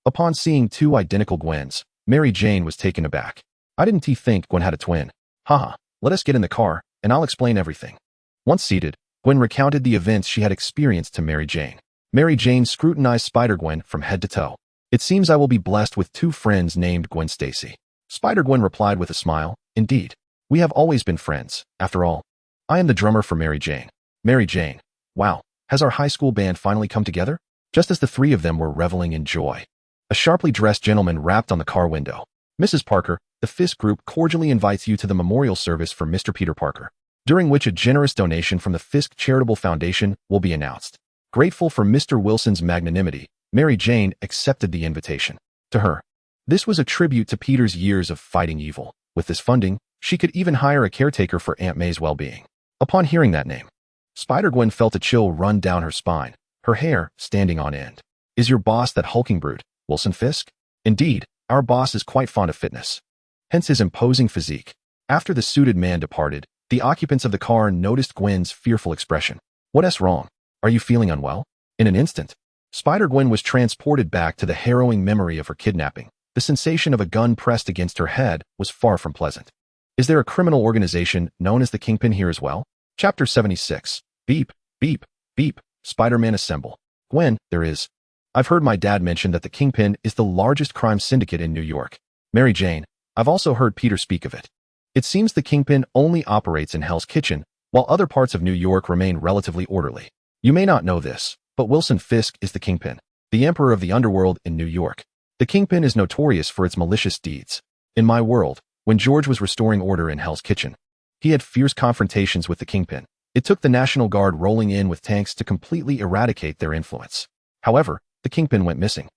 upon seeing two identical Gwens, Mary Jane was taken aback. I didn't think Gwen had a twin. Haha, let us get in the car, and I'll explain everything. Once seated, Gwen recounted the events she had experienced to Mary Jane. Mary Jane scrutinized Spider-Gwen from head to toe. It seems I will be blessed with two friends named Gwen Stacy. Spider-Gwen replied with a smile. Indeed. We have always been friends, after all. I am the drummer for Mary Jane. Mary Jane. Wow, has our high school band finally come together? Just as the three of them were reveling in joy, a sharply dressed gentleman rapped on the car window. Mrs. Parker, the Fisk group cordially invites you to the memorial service for Mr. Peter Parker, during which a generous donation from the Fisk Charitable Foundation will be announced. Grateful for Mr. Wilson's magnanimity, Mary Jane accepted the invitation. To her, this was a tribute to Peter's years of fighting evil. With this funding, she could even hire a caretaker for Aunt May's well-being. Upon hearing that name, Spider-Gwen felt a chill run down her spine, her hair standing on end. Is your boss that hulking brute, Wilson Fisk? Indeed, our boss is quite fond of fitness. Hence his imposing physique. After the suited man departed, the occupants of the car noticed Gwen's fearful expression. What's wrong? Are you feeling unwell? In an instant, Spider-Gwen was transported back to the harrowing memory of her kidnapping. The sensation of a gun pressed against her head was far from pleasant. Is there a criminal organization known as the Kingpin here as well? Chapter 76. Beep, beep, beep. Spider-Man assemble. Gwen, there is. I've heard my dad mention that the Kingpin is the largest crime syndicate in New York. Mary Jane, I've also heard Peter speak of it. It seems the Kingpin only operates in Hell's Kitchen, while other parts of New York remain relatively orderly. You may not know this, but Wilson Fisk is the Kingpin, the emperor of the underworld in New York. The Kingpin is notorious for its malicious deeds. In my world, when George was restoring order in Hell's Kitchen, he had fierce confrontations with the Kingpin. It took the National Guard rolling in with tanks to completely eradicate their influence. However, the Kingpin went missing,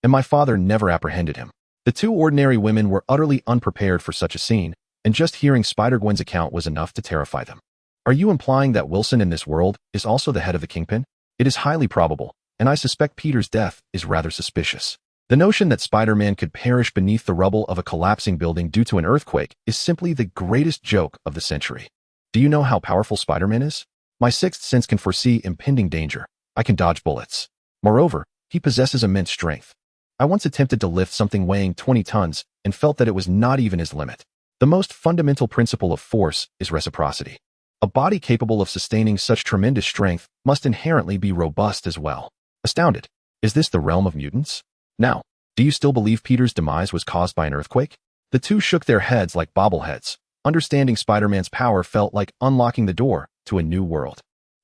and my father never apprehended him. The two ordinary women were utterly unprepared for such a scene, and just hearing Spider-Gwen's account was enough to terrify them. Are you implying that Wilson in this world is also the head of the Kingpin? It is highly probable, and I suspect Peter's death is rather suspicious. The notion that Spider-Man could perish beneath the rubble of a collapsing building due to an earthquake is simply the greatest joke of the century. Do you know how powerful Spider-Man is? My sixth sense can foresee impending danger. I can dodge bullets. Moreover, he possesses immense strength. I once attempted to lift something weighing 20 tons and felt that it was not even his limit. The most fundamental principle of force is reciprocity. A body capable of sustaining such tremendous strength must inherently be robust as well. Astounded. Is this the realm of mutants? Now, do you still believe Peter's demise was caused by an earthquake? The two shook their heads like bobbleheads. Understanding Spider-Man's power felt like unlocking the door to a new world.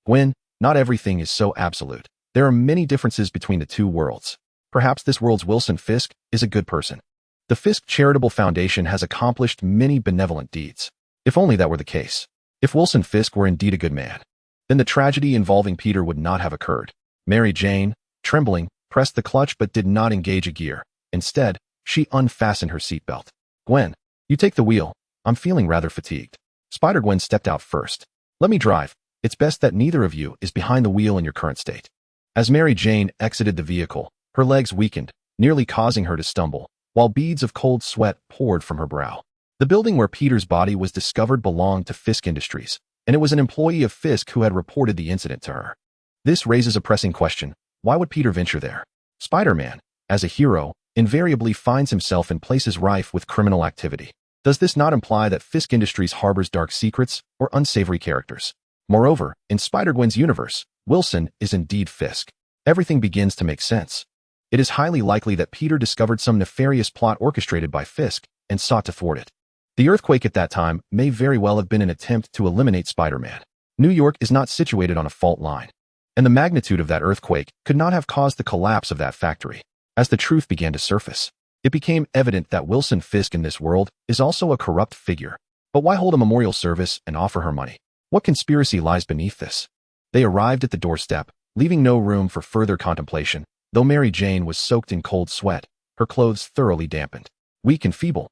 Gwen, not everything is so absolute. There are many differences between the two worlds. Perhaps this world's Wilson Fisk is a good person. The Fisk Charitable Foundation has accomplished many benevolent deeds. If only that were the case. If Wilson Fisk were indeed a good man, then the tragedy involving Peter would not have occurred. Mary Jane, trembling, pressed the clutch but did not engage a gear. Instead, she unfastened her seatbelt. Gwen, you take the wheel. I'm feeling rather fatigued. Spider-Gwen stepped out first. Let me drive. It's best that neither of you is behind the wheel in your current state. As Mary Jane exited the vehicle, her legs weakened, nearly causing her to stumble, while beads of cold sweat poured from her brow. The building where Peter's body was discovered belonged to Fisk Industries, and it was an employee of Fisk who had reported the incident to her. This raises a pressing question. Why would Peter venture there? Spider-Man, as a hero, invariably finds himself in places rife with criminal activity. Does this not imply that Fisk Industries harbors dark secrets or unsavory characters? Moreover, in Spider-Gwen's universe, Wilson is indeed Fisk. Everything begins to make sense. It is highly likely that Peter discovered some nefarious plot orchestrated by Fisk and sought to thwart it. The earthquake at that time may very well have been an attempt to eliminate Spider-Man. New York is not situated on a fault line, and the magnitude of that earthquake could not have caused the collapse of that factory. As the truth began to surface, it became evident that Wilson Fisk in this world is also a corrupt figure. But why hold a memorial service and offer her money? What conspiracy lies beneath this? They arrived at the doorstep, leaving no room for further contemplation, though Mary Jane was soaked in cold sweat, her clothes thoroughly dampened. Weak and feeble,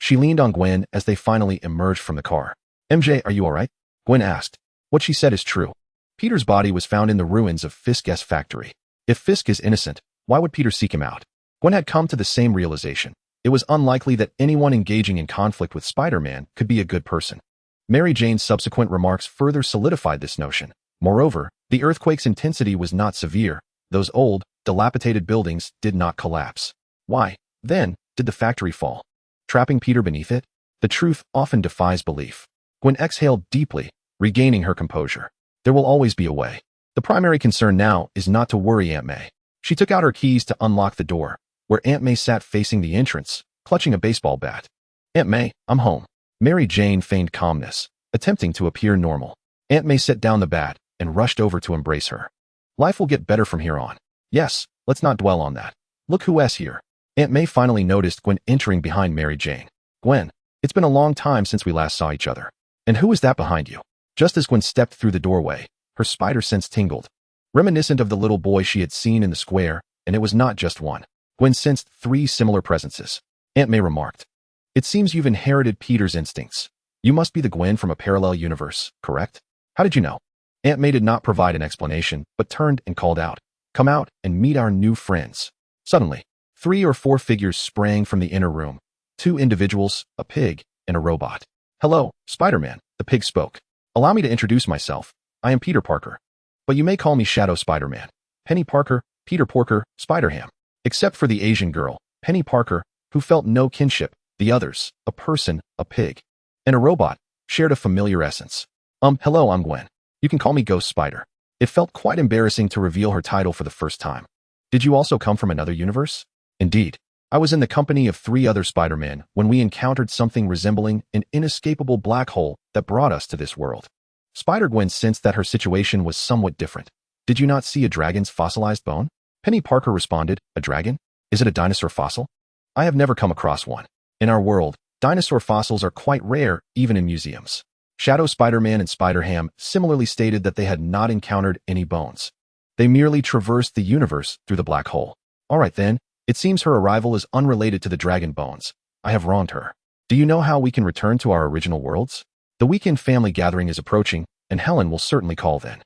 she leaned on Gwen as they finally emerged from the car. MJ, are you all right? Gwen asked. What she said is true. Peter's body was found in the ruins of Fisk's factory. If Fisk is innocent, why would Peter seek him out? Gwen had come to the same realization. It was unlikely that anyone engaging in conflict with Spider-Man could be a good person. Mary Jane's subsequent remarks further solidified this notion. Moreover, the earthquake's intensity was not severe. Those old, dilapidated buildings did not collapse. Why, then, did the factory fall? Trapping Peter beneath it? The truth often defies belief. Gwen exhaled deeply, regaining her composure. There will always be a way. The primary concern now is not to worry Aunt May. She took out her keys to unlock the door, where Aunt May sat facing the entrance, clutching a baseball bat. Aunt May, I'm home. Mary Jane feigned calmness, attempting to appear normal. Aunt May set down the bat and rushed over to embrace her. Life will get better from here on. Yes, let's not dwell on that. Look who's here. Aunt May finally noticed Gwen entering behind Mary Jane. Gwen, it's been a long time since we last saw each other. And who is that behind you? Just as Gwen stepped through the doorway, her spider sense tingled. Reminiscent of the little boy she had seen in the square, and it was not just one. Gwen sensed 3 similar presences. Aunt May remarked, "It seems you've inherited Peter's instincts. You must be the Gwen from a parallel universe, correct? How did you know?" Aunt May did not provide an explanation, but turned and called out, "Come out and meet our new friends." Suddenly, 3 or 4 figures sprang from the inner room. 2 individuals, a pig, and a robot. "Hello, Spider-Man," the pig spoke. "Allow me to introduce myself. I am Peter Parker. But you may call me Shadow Spider-Man. Penny Parker, Peter Porker, Spider-Ham." Except for the Asian girl, Penny Parker, who felt no kinship, the others, a person, a pig, and a robot, shared a familiar essence. Hello, I'm Gwen. You can call me Ghost Spider." It felt quite embarrassing to reveal her title for the first time. "Did you also come from another universe?" "Indeed. I was in the company of 3 other Spider-Men when we encountered something resembling an inescapable black hole that brought us to this world." Spider-Gwen sensed that her situation was somewhat different. "Did you not see a dragon's fossilized bone?" Penny Parker responded, "A dragon? Is it a dinosaur fossil? I have never come across one. In our world, dinosaur fossils are quite rare, even in museums." Shadow Spider-Man and Spider-Ham similarly stated that they had not encountered any bones. They merely traversed the universe through the black hole. "All right then, it seems her arrival is unrelated to the dragon bones. I have wronged her. Do you know how we can return to our original worlds? The weekend family gathering is approaching, and Helen will certainly call then."